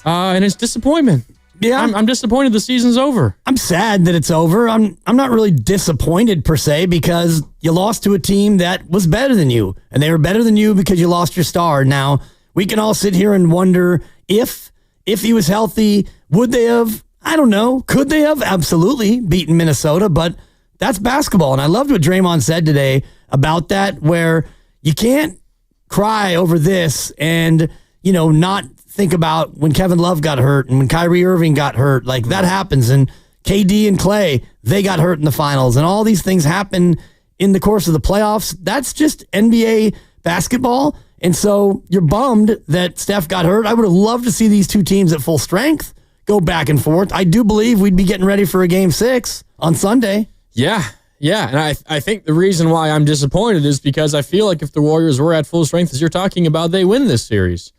and it's disappointment. Yeah, I'm disappointed the season's over. I'm sad that it's over. I'm not really disappointed per se because you lost to a team that was better than you, and they were better than you because you lost your star. Now we can all sit here and wonder if he was healthy, would they have? I don't know. Could they have? Absolutely beaten Minnesota, but that's basketball. And I loved what Draymond said today about that, where you can't cry over this and, not think about when Kevin Love got hurt and when Kyrie Irving got hurt. Like, that happens. And KD and Clay, they got hurt in the finals. And all these things happen in the course of the playoffs. That's just NBA basketball. And so you're bummed that Steph got hurt. I would have loved to see these two teams at full strength go back and forth. I do believe we'd be getting ready for a Game 6 on Sunday. Yeah. And I think the reason why I'm disappointed is because I feel like if the Warriors were at full strength, as you're talking about, they win this series.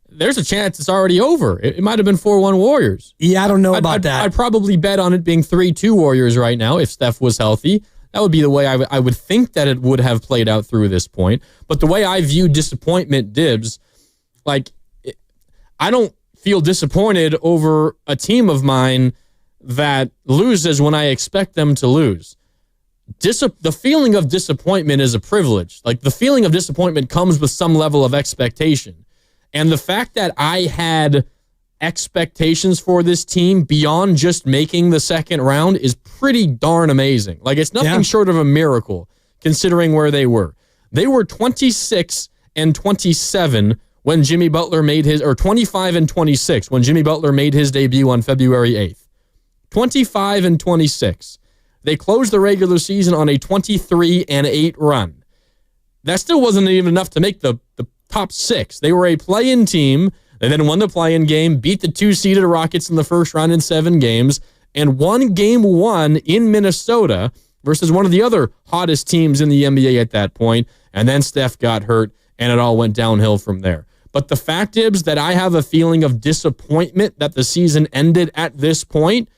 There's a chance it's already over. It might have been 4-1 Warriors. Yeah, I don't know about that. I'd probably bet on it being 3-2 Warriors right now if Steph was healthy. That would be the way I would think that it would have played out through this point. But the way I view disappointment, Dibs, I don't feel disappointed over a team of mine that loses when I expect them to lose. The feeling of disappointment is a privilege. Like, the feeling of disappointment comes with some level of expectation. And the fact that I had expectations for this team beyond just making the second round is pretty darn amazing. Like, it's nothing short of a miracle considering where they were. They were 26-27 when Jimmy Butler made his, or 25-26 when Jimmy Butler made his debut on February 8th. 25-26. They closed the regular season on a 23-8 run. That still wasn't even enough to make the top six. They were a play-in team. They then won the play-in game, beat the 2-seeded Rockets in the first round in 7 games, and won Game 1 in Minnesota versus one of the other hottest teams in the NBA at that point. And then Steph got hurt, and it all went downhill from there. But the fact is that I have a feeling of disappointment that the season ended at this point.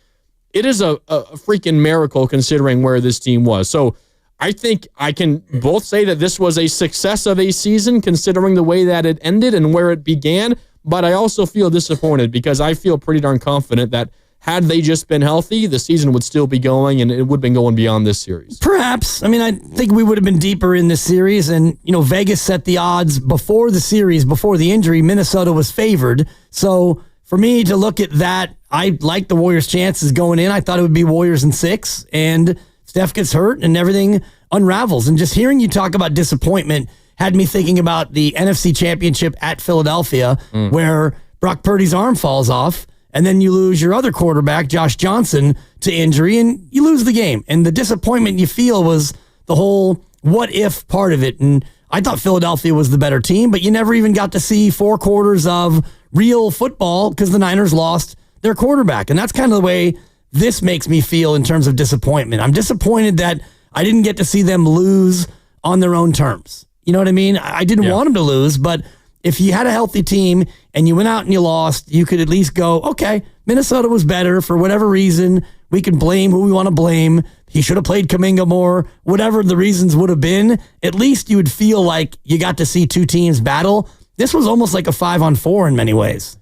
It is a freaking miracle considering where this team was. So I think I can both say that this was a success of a season considering the way that it ended and where it began. But I also feel disappointed because I feel pretty darn confident that had they just been healthy, the season would still be going and it would have been going beyond this series. Perhaps. I mean, I think we would have been deeper in this series. And, Vegas set the odds before the series, before the injury. Minnesota was favored. So for me to look at that, I like the Warriors' chances going in. I thought it would be Warriors in 6. And Steph gets hurt and everything unravels. And just hearing you talk about disappointment had me thinking about the NFC Championship at Philadelphia, where Brock Purdy's arm falls off, and then you lose your other quarterback, Josh Johnson, to injury, and you lose the game. And the disappointment you feel was the whole what-if part of it. And I thought Philadelphia was the better team, but you never even got to see 4 quarters of real football because the Niners lost their quarterback. And that's kind of the way this makes me feel in terms of disappointment. I'm disappointed that I didn't get to see them lose on their own terms. You know what I mean? I didn't want them to lose, but if you had a healthy team and you went out and you lost, you could at least go, okay, Minnesota was better for whatever reason. We can blame who we want to blame. He should have played Kuminga more. Whatever the reasons would have been, at least you would feel like you got to see two teams battle. This was almost like a 5-on-4 in many ways.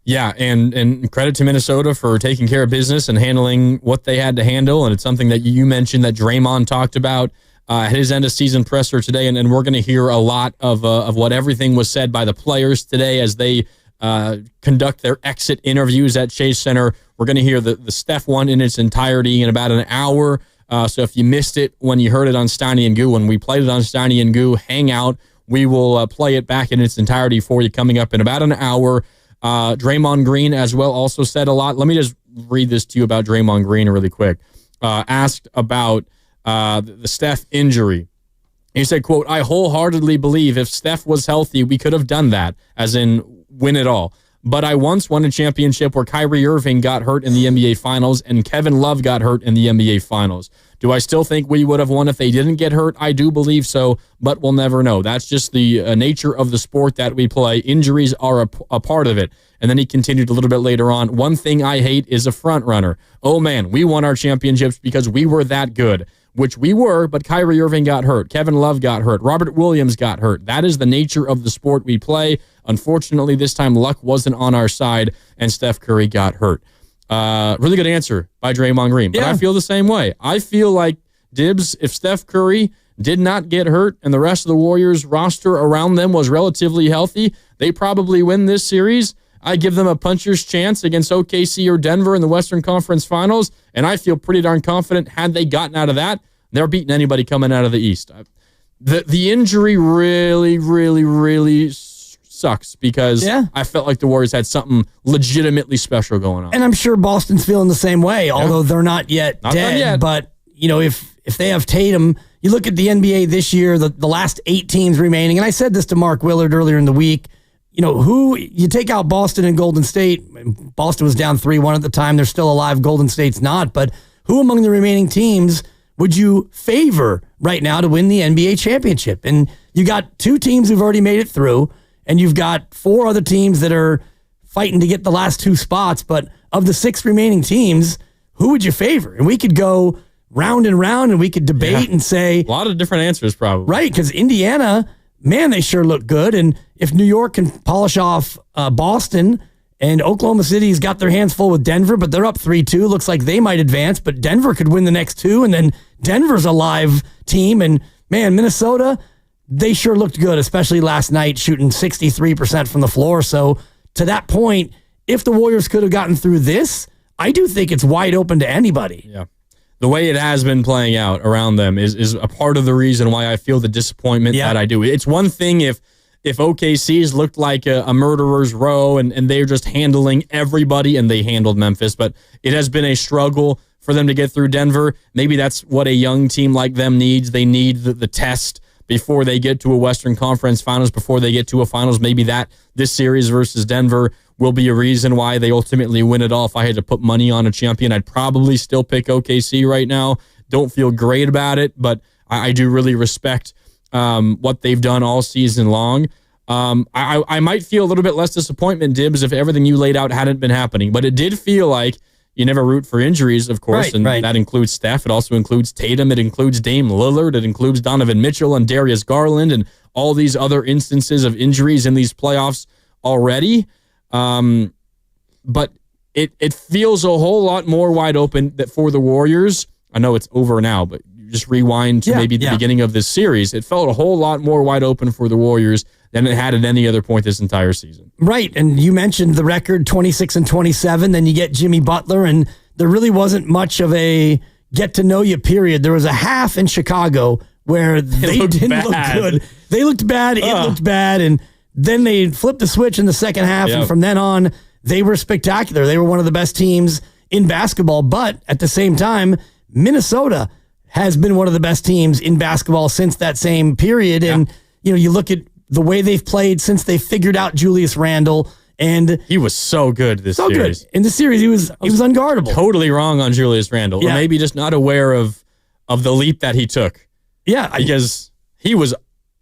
Yeah, and credit to Minnesota for taking care of business and handling what they had to handle. And it's something that you mentioned that Draymond talked about at his end of season presser today. And we're going to hear a lot of what everything was said by the players today as they conduct their exit interviews at Chase Center. We're going to hear the Steph one in its entirety in about an hour. So if you missed it when you heard it on Steiny and Goo, when we played it on Steiny and Goo Hangout, we will play it back in its entirety for you coming up in about an hour. Draymond Green as well also said a lot. Let me just read this to you about Draymond Green really quick. Asked about the Steph injury. He said, quote, "I wholeheartedly believe if Steph was healthy, we could have done that, as in win it all. But I once won a championship where Kyrie Irving got hurt in the NBA Finals and Kevin Love got hurt in the NBA Finals. Do I still think we would have won if they didn't get hurt? I do believe so, but we'll never know. That's just the nature of the sport that we play. Injuries are a part of it." And then he continued a little bit later on. "One thing I hate is a front runner. Oh man, we won our championships because we were that good." Which we were, but Kyrie Irving got hurt. Kevin Love got hurt. Robert Williams got hurt. That is the nature of the sport we play. Unfortunately, this time luck wasn't on our side, and Steph Curry got hurt. Really good answer by Draymond Green. But I feel the same way. I feel like, Dibs, if Steph Curry did not get hurt and the rest of the Warriors roster around them was relatively healthy, they probably win this series. I give them a puncher's chance against OKC or Denver in the Western Conference Finals, and I feel pretty darn confident had they gotten out of that, they're beating anybody coming out of the East. The injury really, really, really sucks because I felt like the Warriors had something legitimately special going on. And I'm sure Boston's feeling the same way, although they're not yet dead. But, you know, if they have Tatum, you look at the NBA this year, the last 8 teams remaining, and I said this to Mark Willard earlier in the week, you know, who you take out Boston and Golden State. Boston was down 3-1 at the time. They're still alive. Golden State's not. But who among the remaining teams would you favor right now to win the NBA championship? And you got 2 teams who've already made it through, and you've got 4 other teams that are fighting to get the last 2 spots. But of the 6 remaining teams, who would you favor? And we could go round and round, and we could debate and say a lot of different answers, probably. Right, because Indiana, man, they sure look good. And if New York can polish off Boston, and Oklahoma City's got their hands full with Denver, but they're up 3-2. Looks like they might advance, but Denver could win the next 2, and then Denver's a live team. And, man, Minnesota, they sure looked good, especially last night, shooting 63% from the floor. So to that point, if the Warriors could have gotten through this, I do think it's wide open to anybody. Yeah. The way it has been playing out around them is a part of the reason why I feel the disappointment that I do. It's one thing if OKC's looked like a murderer's row and they're just handling everybody, and they handled Memphis, but it has been a struggle for them to get through Denver. Maybe that's what a young team like them needs. They need the test before they get to a Western Conference Finals, before they get to a Finals. Maybe this series versus Denver will be a reason why they ultimately win it all. If I had to put money on a champion, I'd probably still pick OKC right now. Don't feel great about it, but I do really respect what they've done all season long. I might feel a little bit less disappointment, Dibs, if everything you laid out hadn't been happening, but it did feel like you never root for injuries, of course, and that includes Steph. It also includes Tatum. It includes Dame Lillard. It includes Donovan Mitchell and Darius Garland and all these other instances of injuries in these playoffs already. But it feels a whole lot more wide open that for the Warriors. I know it's over now, but you just rewind to maybe the beginning of this series. It felt a whole lot more wide open for the Warriors than it had at any other point this entire season. Right, and you mentioned the record 26-27, then you get Jimmy Butler, and there really wasn't much of a get-to-know-you period. There was a half in Chicago where they didn't look good. They looked bad, it looked bad, and then they flipped the switch in the second half, and from then on, they were spectacular. They were one of the best teams in basketball, but at the same time, Minnesota has been one of the best teams in basketball since that same period, and you look at the way they've played since they figured out Julius Randle, and he was so good this series. Good. In the series, he was unguardable. Totally wrong on Julius Randle, or maybe just not aware of the leap that he took. Yeah, because he was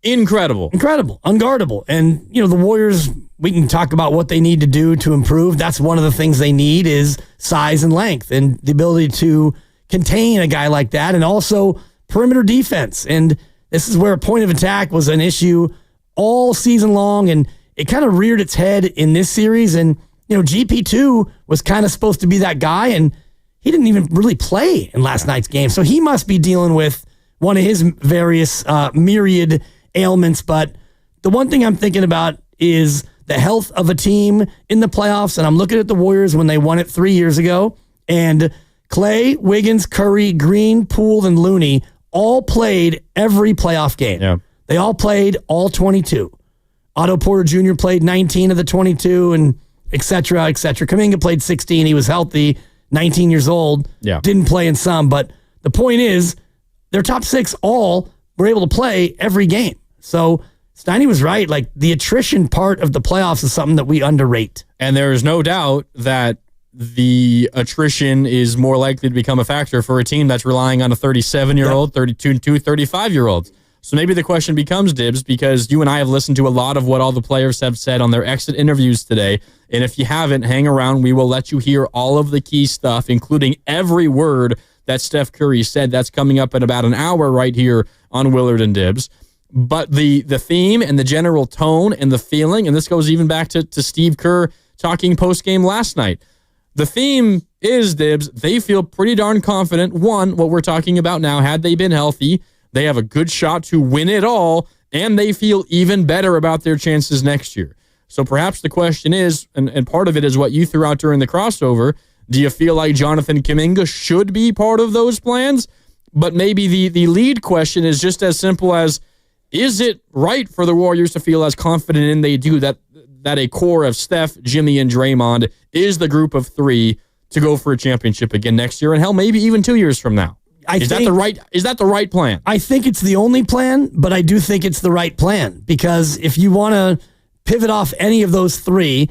incredible, unguardable, and the Warriors we can talk about what they need to do to improve. That's one of the things they need is size and length and the ability to contain a guy like that, and also perimeter defense. And this is where point of attack was an issue all season long, and it kind of reared its head in this series. And, GP2 was kind of supposed to be that guy, and he didn't even really play in last night's game. So he must be dealing with one of his various myriad ailments. But the one thing I'm thinking about is the health of a team in the playoffs. And I'm looking at the Warriors when they won it 3 years ago. And Clay, Wiggins, Curry, Green, Poole, and Looney all played every playoff game. Yeah. They all played all 22. Otto Porter Jr. played 19 of the 22, and et cetera, et cetera. Kuminga played 16. He was healthy, 19 years old. Yeah. Didn't play in some. But the point is, their top six all were able to play every game. So Steiny was right. Like, the attrition part of the playoffs is something that we underrate. And there is no doubt that the attrition is more likely to become a factor for a team that's relying on a 37-year-old, 32, 35-year-olds. So maybe the question becomes, Dibs, because you and I have listened to a lot of what all the players have said on their exit interviews today. And if you haven't, hang around. We will let you hear all of the key stuff, including every word that Steph Curry said. That's coming up in about an hour right here on Willard and Dibs. But the theme and the general tone and the feeling, and this goes even back to Steve Kerr talking post-game last night. The theme is, Dibs, they feel pretty darn confident. One, what we're talking about now, had they been healthy, they have a good shot to win it all, and they feel even better about their chances next year. So perhaps the question is, and part of it is what you threw out during the crossover, do you feel like Jonathan Kuminga should be part of those plans? But maybe the lead question is just as simple as, is it right for the Warriors to feel as confident in they do that a core of Steph, Jimmy, and Draymond is the group of three to go for a championship again next year, and hell, maybe even 2 years from now? Is that the right plan? I think it's the only plan, but I do think it's the right plan, because if you want to pivot off any of those three,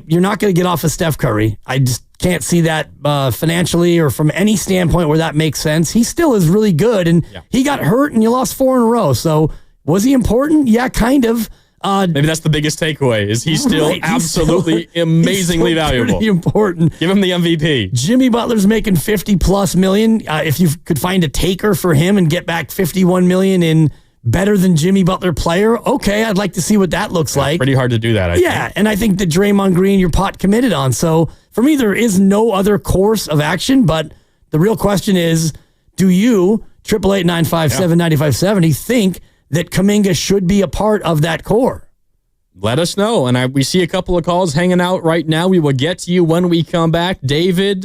you're not going to get off of Steph Curry. I just can't see that financially or from any standpoint where that makes sense. He still is really good, and he got hurt, and you lost 4 in a row. So was he important? Yeah, kind of. Maybe that's the biggest takeaway, is he's still absolutely amazingly valuable. Pretty important. Give him the MVP. Jimmy Butler's making $50+ million. If you could find a taker for him and get back $51 million in better than Jimmy Butler player, okay, I'd like to see what that looks like. Pretty hard to do that, I think. And I think that Draymond Green, you're pot committed on. So for me, there is no other course of action, but the real question is, do you, 888-957-9570, think that Kuminga should be a part of that core? Let us know. And we see a couple of calls hanging out right now. We will get to you when we come back. David,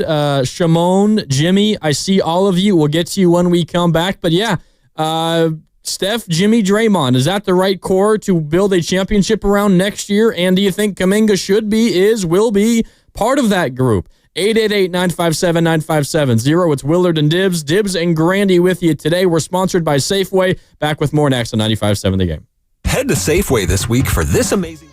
Shimon, Jimmy, I see all of you. We'll get to you when we come back. But yeah, Steph, Jimmy, Draymond, is that the right core to build a championship around next year? And do you think Kuminga will be part of that group? 888-957-9570. It's Willard and Dibs. Dibs and Grandy with you today. We're sponsored by Safeway. Back with more next on 95.7 The Game. Head to Safeway this week for this amazing...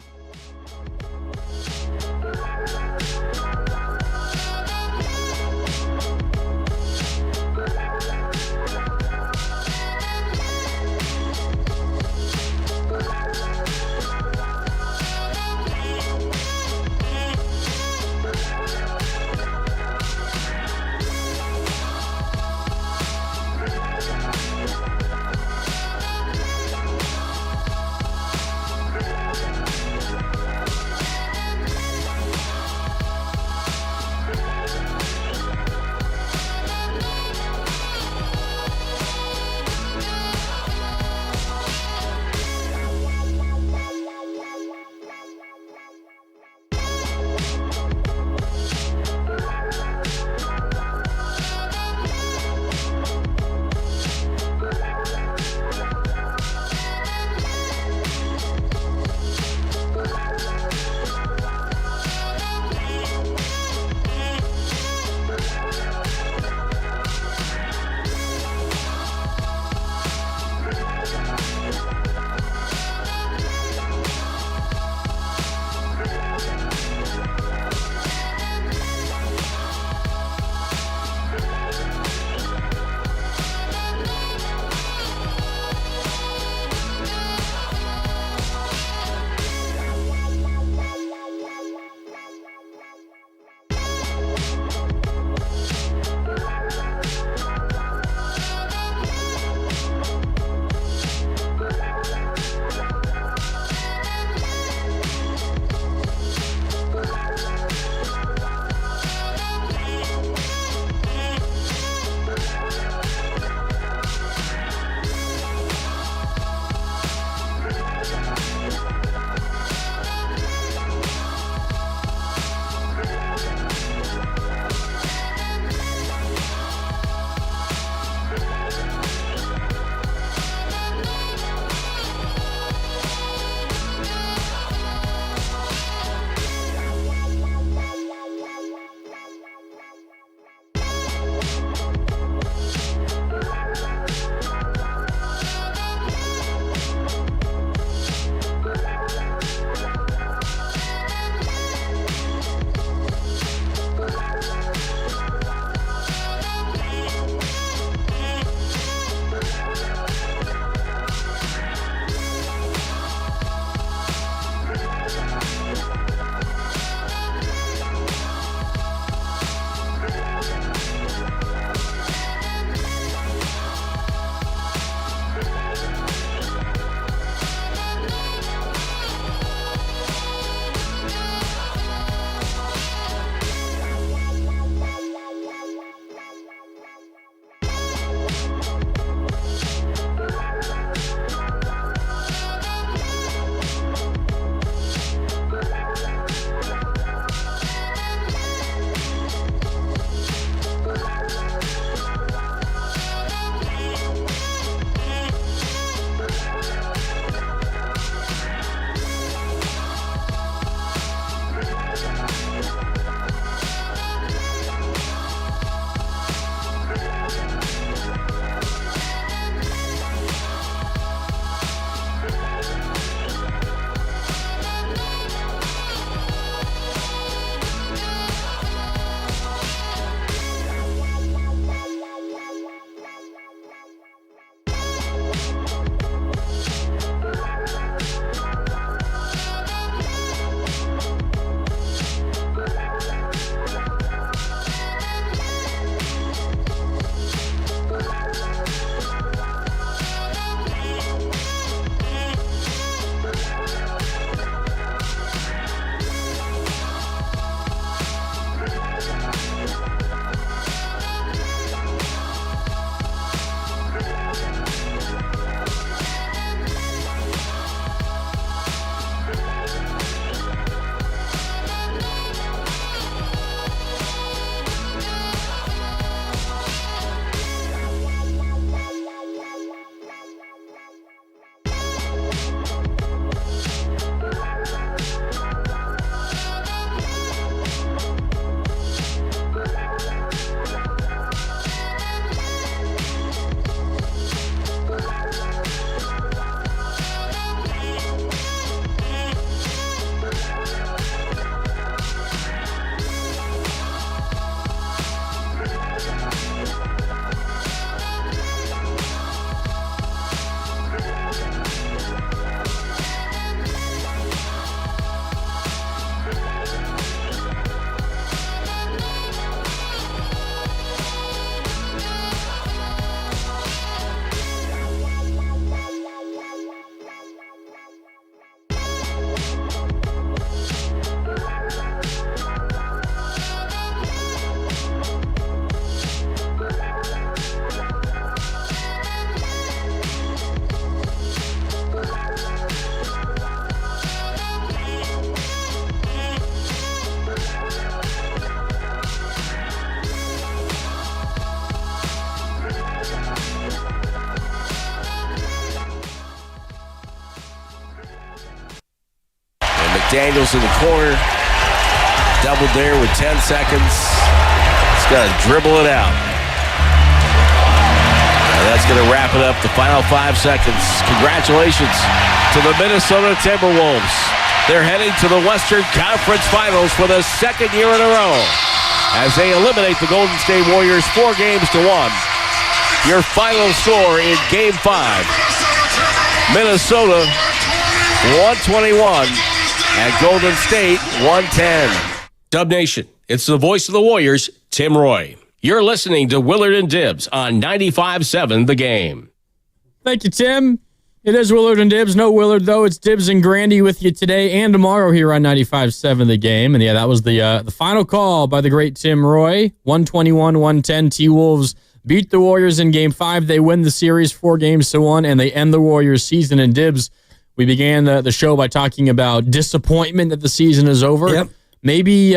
Daniels in the corner. Double dare with 10 seconds. He's got to dribble it out. And that's going to wrap it up. The final 5 seconds. Congratulations to the Minnesota Timberwolves. They're heading to the Western Conference Finals for the second year in a row as they eliminate the Golden State Warriors 4-1. Your final score in Game 5. Minnesota 121 and Golden State 110. Dub Nation, it's the voice of the Warriors, Tim Roy. You're listening to Willard and Dibs on 95.7 The Game. Thank you, Tim. It is Willard and Dibs. No Willard, though. It's Dibs and Grandy with you today and tomorrow here on 95.7 The Game. And yeah, that was the final call by the great Tim Roy. 121-110. T-Wolves beat the Warriors in Game 5. They win the series 4-1, and they end the Warriors season. And Dibs, we began the show by talking about disappointment that the season is over. Yep. Maybe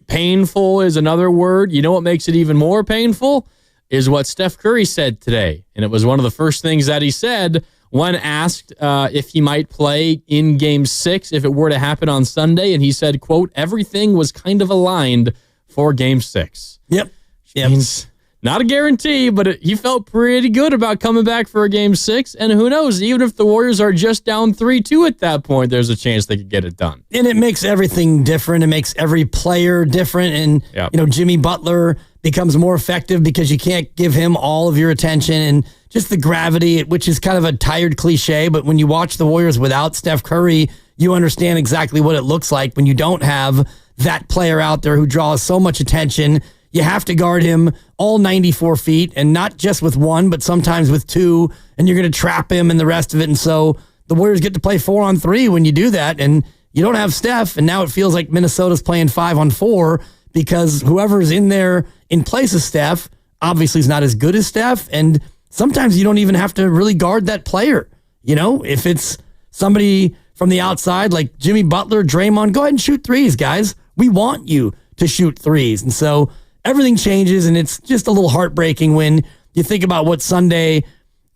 painful is another word. You know what makes it even more painful is what Steph Curry said today. And it was one of the first things that he said when asked if he might play in Game 6 if it were to happen on Sunday. And he said, quote, everything was kind of aligned for Game 6. Yep. Means not a guarantee, but he felt pretty good about coming back for a Game 6. And who knows, even if the Warriors are just down 3-2 at that point, there's a chance they could get it done. And it makes everything different. It makes every player different. And, you know, Jimmy Butler becomes more effective because you can't give him all of your attention and just the gravity, which is kind of a tired cliche. But when you watch the Warriors without Steph Curry, you understand exactly what it looks like when you don't have that player out there who draws so much attention. You have to guard him all 94 feet, and not just with one, but sometimes with two, and you're going to trap him and the rest of it. And so the Warriors get to play 4-on-3 when you do that, and you don't have Steph, and now it feels like Minnesota's playing 5-on-4 because whoever's in there in place of Steph obviously is not as good as Steph, and sometimes you don't even have to really guard that player. If it's somebody from the outside like Jimmy Butler, Draymond, go ahead and shoot threes, guys. We want you to shoot threes. And so everything changes, and it's just a little heartbreaking when you think about what Sunday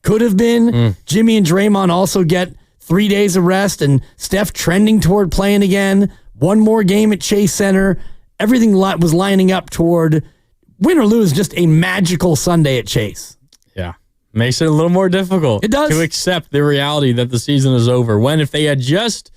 could have been. Jimmy and Draymond also get 3 days of rest, and Steph trending toward playing again. One more game at Chase Center. Everything was lining up toward, win or lose, just a magical Sunday at Chase. Yeah. Makes it a little more difficult. It does. To accept the reality that the season is over. When if they had just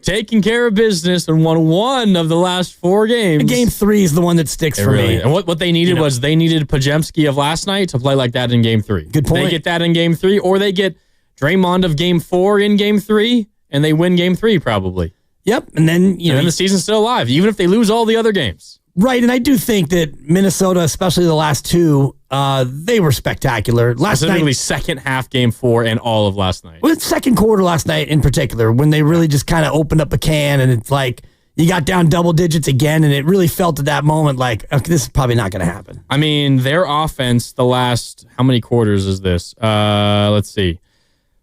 taken care of business and won one of the last 4 games. Game 3 is the one that sticks for me. And what they needed was they needed Pajemski of last night to play like that in Game 3. Good point. They get that in Game 3, or they get Draymond of Game 4 in Game 3, and they win Game 3 probably. Yep. And then, then the season's still alive, even if they lose all the other games. Right, and I do think that Minnesota, especially the last 2, they were spectacular. Specifically second half Game 4 and all of last night. Well, second quarter last night in particular, when they really just kind of opened up a can, and it's like you got down double digits again, and it really felt at that moment like, okay, this is probably not going to happen. I mean, their offense the last, how many quarters is this? Let's see.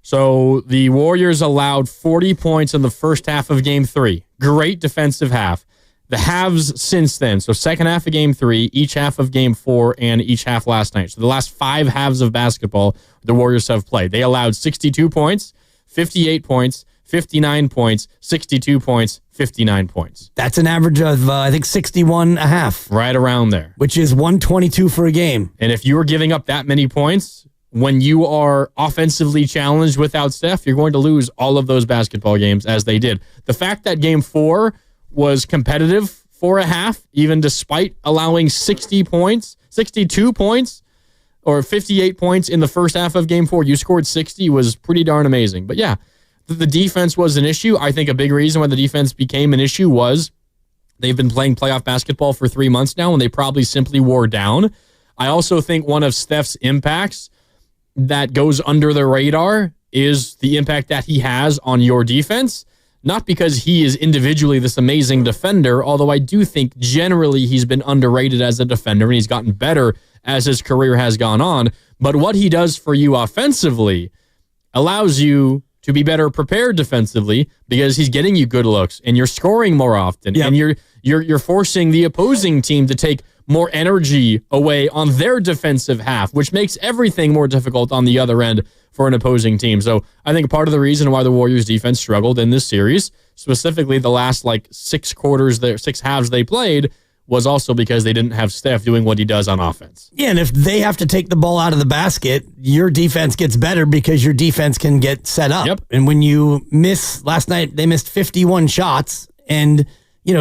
So the Warriors allowed 40 points in the first half of Game 3. Great defensive half. The halves since then, so second half of Game 3, each half of Game 4, and each half last night. So the last 5 halves of basketball the Warriors have played. They allowed 62 points, 58 points, 59 points, 62 points, 59 points. That's an average of, I think, 61 a half. Right around there. Which is 122 for a game. And if you are giving up that many points, when you are offensively challenged without Steph, you're going to lose all of those basketball games as they did. The fact that Game 4 was competitive for a half, even despite allowing 60 points, 62 points, or 58 points in the first half of Game 4. You scored 60, was pretty darn amazing. But yeah, the defense was an issue. I think a big reason why the defense became an issue was they've been playing playoff basketball for 3 months now, and they probably simply wore down. I also think one of Steph's impacts that goes under the radar is the impact that he has on your defense. Not because he is individually this amazing defender, although I do think generally he's been underrated as a defender and he's gotten better as his career has gone on. But what he does for you offensively allows you to be better prepared defensively because he's getting you good looks and you're scoring more often. Yep. And you're forcing the opposing team to take more energy away on their defensive half, which makes everything more difficult on the other end for an opposing team. So I think part of the reason why the Warriors defense struggled in this series, specifically the last 6 quarters, 6 halves they played, was also because they didn't have Steph doing what he does on offense. Yeah, and if they have to take the ball out of the basket, your defense gets better because your defense can get set up. Yep. And when you miss, last night they missed 51 shots, and you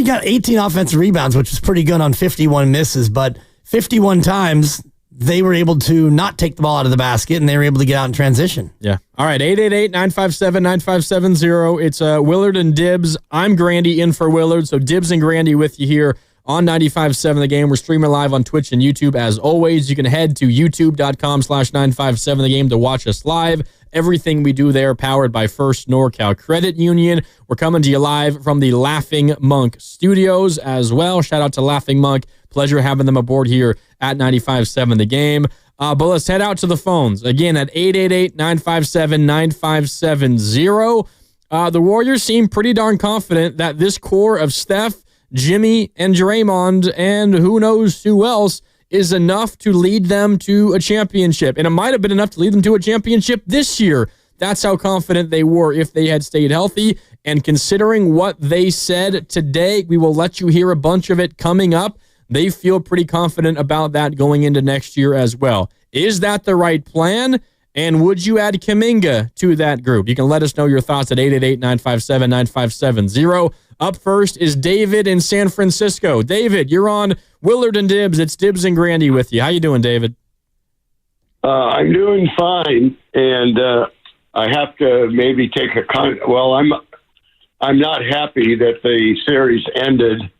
got 18 offensive rebounds, which is pretty good on 51 misses, but 51 times they were able to not take the ball out of the basket, and they were able to get out in transition. Yeah. All right, 888-957-9570. It's Willard and Dibbs. I'm Grandy in for Willard, so Dibbs and Grandy with you here on 95.7 The Game. We're streaming live on Twitch and YouTube. As always, you can head to youtube.com/957 The Game to watch us live. Everything we do there powered by First NorCal Credit Union. We're coming to you live from the Laughing Monk Studios as well. Shout out to Laughing Monk. Pleasure having them aboard here at 95.7 The Game. But let's head out to the phones. Again, at 888-957-9570. The Warriors seem pretty darn confident that this core of Steph, Jimmy, and Draymond, and who knows who else, is enough to lead them to a championship. And it might have been enough to lead them to a championship this year. That's how confident they were if they had stayed healthy. And considering what they said today, we will let you hear a bunch of it coming up. They feel pretty confident about that going into next year as well. Is that the right plan? And would you add Kuminga to that group? You can let us know your thoughts at 888-957-9570. Up first is David in San Francisco. David, you're on Willard and Dibbs. It's Dibbs and Grandy with you. How you doing, David? I'm doing fine, and I have to maybe take I'm not happy that the series ended,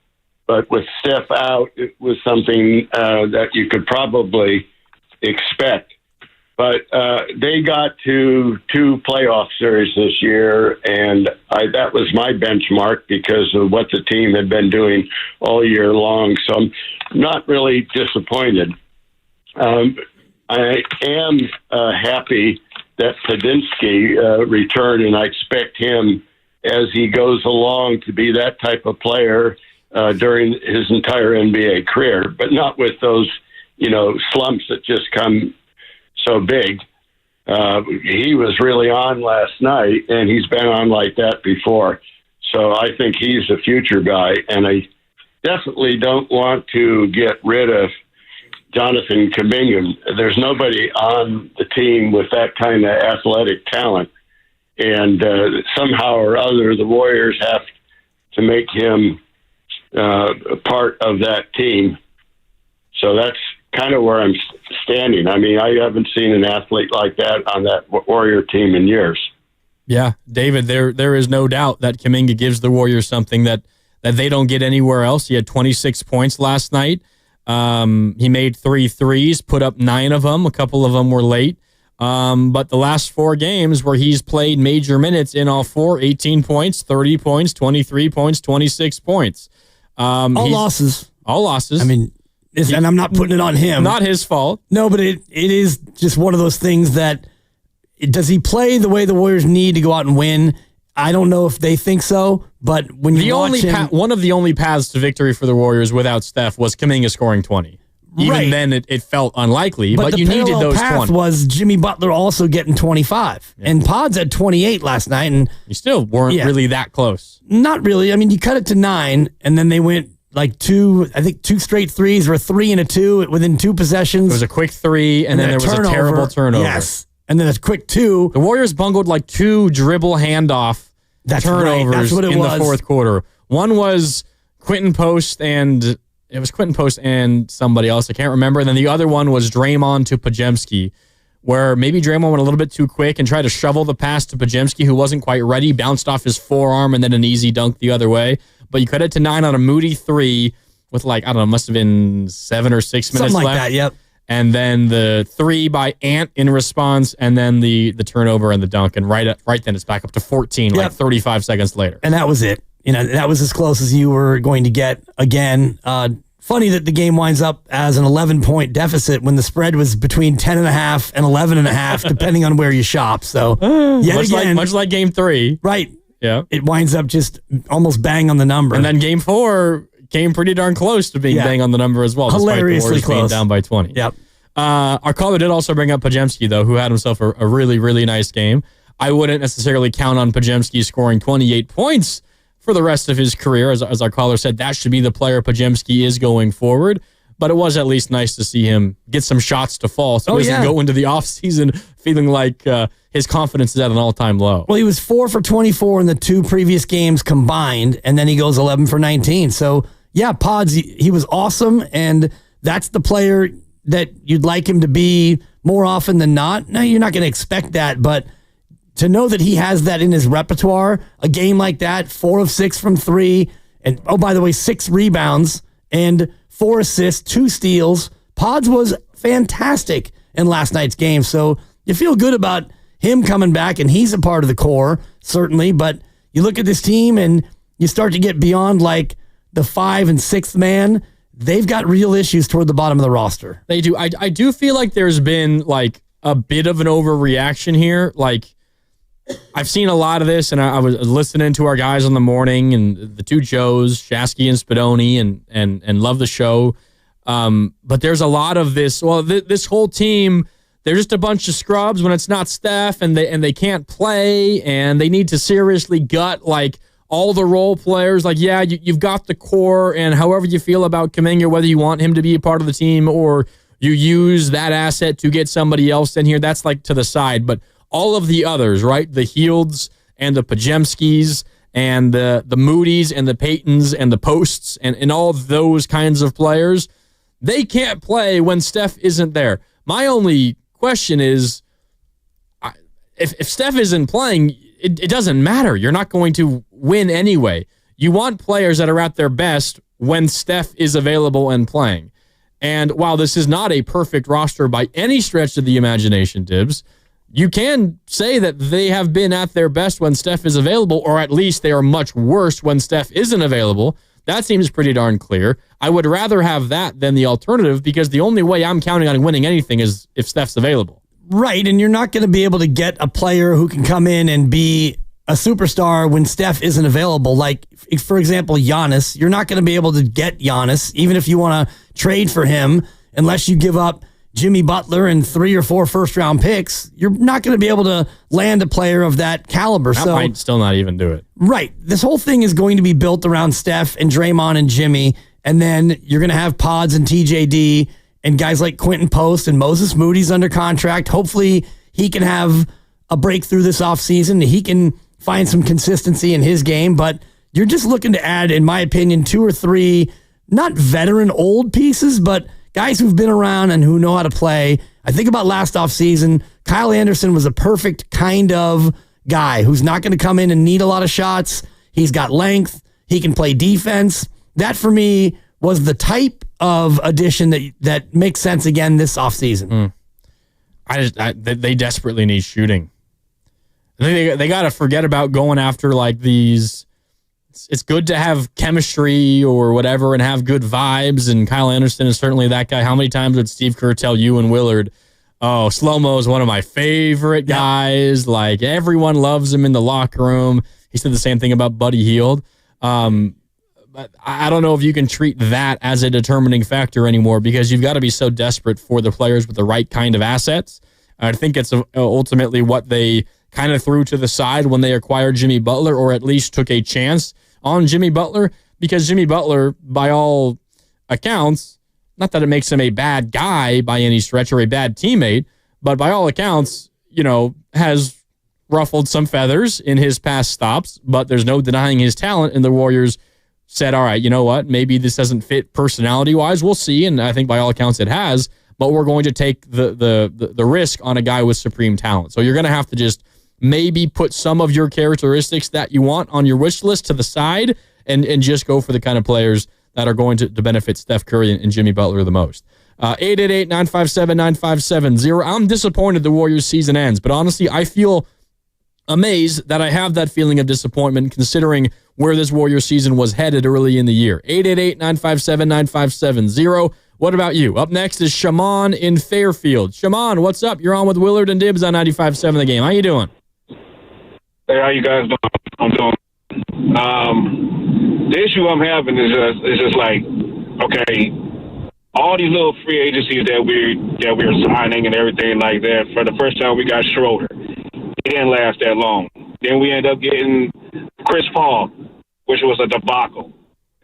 but with Steph out, it was something that you could probably expect. But they got to 2 playoff series this year, and that was my benchmark because of what the team had been doing all year long. So I'm not really disappointed. I am happy that Podziemski returned, and I expect him, as he goes along, to be that type of player during his entire NBA career, but not with those, slumps that just come so big. He was really on last night, and he's been on like that before. So I think he's a future guy, and I definitely don't want to get rid of Jonathan Kuminga. There's nobody on the team with that kind of athletic talent, and somehow or other the Warriors have to make him a part of that team. So that's kind of where I'm standing. I mean, I haven't seen an athlete like that on that Warrior team in years. Yeah, David, there is no doubt that Kuminga gives the Warriors something that they don't get anywhere else. He had 26 points last night. He made 3 threes, put up 9 of them. A couple of them were late. But the last 4 games where he's played major minutes in all 4, 18 points, 30 points, 23 points, 26 points. All losses. All losses. I mean, and I'm not putting it on him. Not his fault. No, but it is just one of those things that, does he play the way the Warriors need to go out and win? I don't know if they think so, but when you watch him, one of the only paths to victory for the Warriors without Steph was Kuminga scoring 20. Even then, it felt unlikely, but you needed those 20. Was Jimmy Butler also getting 25, and Pods had 28 last night, and you still weren't really that close. Not really. I mean, you cut it to 9, and then they went like 2 straight threes, or 3 and a 2 within 2 possessions. There was a quick 3, and then there was a terrible turnover. Yes. And then a quick 2. The Warriors bungled like 2 dribble handoff turnovers in the fourth quarter. One was Quentin Post and somebody else. I can't remember. And then the other one was Draymond to Podziemski, where maybe Draymond went a little bit too quick and tried to shovel the pass to Podziemski, who wasn't quite ready, bounced off his forearm, and then an easy dunk the other way. But you cut it to 9 on a Moody 3 with must have been 7 or 6 minutes Something like left. that, yep. And then the 3 by Ant in response, and then the turnover and the dunk. And right then it's back up to 14, like 35 seconds later. And that was it. That was as close as you were going to get again. Funny that the game winds up as an 11-point deficit when the spread was between 10.5 and 11.5, depending on where you shop. So, much like game 3. Right. Yeah. It winds up just almost bang on the number. And then game 4 came pretty darn close to being bang on the number as well. Hilariously despite the Warriors being down by 20. Yep. Our caller did also bring up Podziemski, though, who had himself a really, really nice game. I wouldn't necessarily count on Podziemski scoring 28 points for the rest of his career. As our caller said, that should be the player Podziemski is going forward. But it was at least nice to see him get some shots to fall so he doesn't go into the offseason feeling like his confidence is at an all-time low. Well, he was 4 for 24 in the 2 previous games combined, and then he goes 11 for 19. So, yeah, Pods, he was awesome, and that's the player that you'd like him to be more often than not. No, you're not going to expect that, but to know that he has that in his repertoire, a game like that, 4 of 6 from 3, and, oh, by the way, 6 rebounds and 4 assists, 2 steals. Pods was fantastic in last night's game, so you feel good about him coming back, and he's a part of the core, certainly, but you look at this team and you start to get beyond like the 5th and 6th man. They've got real issues toward the bottom of the roster. They do. I do feel like there's been like a bit of an overreaction here. Like, I've seen a lot of this, and I was listening to our guys in the morning, and the 2 Joes, Shasky and Spadoni, and love the show. But there's a lot of this. Well, this whole team, they're just a bunch of scrubs when it's not Steph, and they can't play, and they need to seriously gut like all the role players. Like, yeah, you've got the core, and however you feel about Kuminga, whether you want him to be a part of the team or you use that asset to get somebody else in here, that's like to the side. But all of the others, right? The Hields and the Podziemskis and the Moody's and the Paytons and the Posts and all those kinds of players, they can't play when Steph isn't there. My only question is, if Steph isn't playing, it doesn't matter. You're not going to win anyway. You want players that are at their best when Steph is available and playing. And while this is not a perfect roster by any stretch of the imagination, Dibs, you can say that they have been at their best when Steph is available, or at least they are much worse when Steph isn't available. That seems pretty darn clear. I would rather have that than the alternative, because the only way I'm counting on winning anything is if Steph's available. Right, and you're not going to be able to get a player who can come in and be a superstar when Steph isn't available. Like, for example, Giannis. You're not going to be able to get Giannis, even if you want to trade for him, unless you give up Jimmy Butler and 3 or 4 first-round picks. You're not going to be able to land a player of that caliber. That might still not even do it. Right. This whole thing is going to be built around Steph and Draymond and Jimmy, and then you're going to have Pods and TJD and guys like Quentin Post and Moses Moody's under contract. Hopefully he can have a breakthrough this offseason. He can find some consistency in his game, but you're just looking to add, in my opinion, 2 or 3, not veteran old pieces, but guys who've been around and who know how to play. I think about last offseason, Kyle Anderson was a perfect kind of guy who's not going to come in and need a lot of shots. He's got length. He can play defense. That, for me, was the type of addition that makes sense again this offseason. They desperately need shooting. They got to forget about going after like these. It's good to have chemistry or whatever and have good vibes, and Kyle Anderson is certainly that guy. How many times would Steve Kerr tell you and Willard, oh, Slow-Mo is one of my favorite guys. Like, everyone loves him in the locker room. He said the same thing about Buddy Hield. But I don't know if you can treat that as a determining factor anymore, because you've got to be so desperate for the players with the right kind of assets. I think it's ultimately what they kind of threw to the side when they acquired Jimmy Butler, or at least took a chance on Jimmy Butler, because Jimmy Butler, by all accounts, not that it makes him a bad guy by any stretch or a bad teammate, but by all accounts, has ruffled some feathers in his past stops, but there's no denying his talent, and the Warriors said, all right, you know what? Maybe this doesn't fit personality-wise. We'll see, and I think by all accounts it has, but we're going to take the risk on a guy with supreme talent. So you're going to have to just maybe put some of your characteristics that you want on your wish list to the side and just go for the kind of players that are going to benefit Steph Curry and Jimmy Butler the most. 888-957-9570. I'm disappointed the Warriors season ends, but honestly, I feel amazed that I have that feeling of disappointment considering where this Warriors season was headed early in the year. 888-957-9570. What about you? Up next is Shaman in Fairfield. Shaman, what's up? You're on with Willard and Dibs on 95.7 The Game. How you doing? Hey, how you guys doing? I'm doing. The issue I'm having is just like, okay, all these little free agencies that we're signing and everything like that. For the first time, we got Schroeder. It didn't last that long. Then we end up getting Chris Paul, which was a debacle.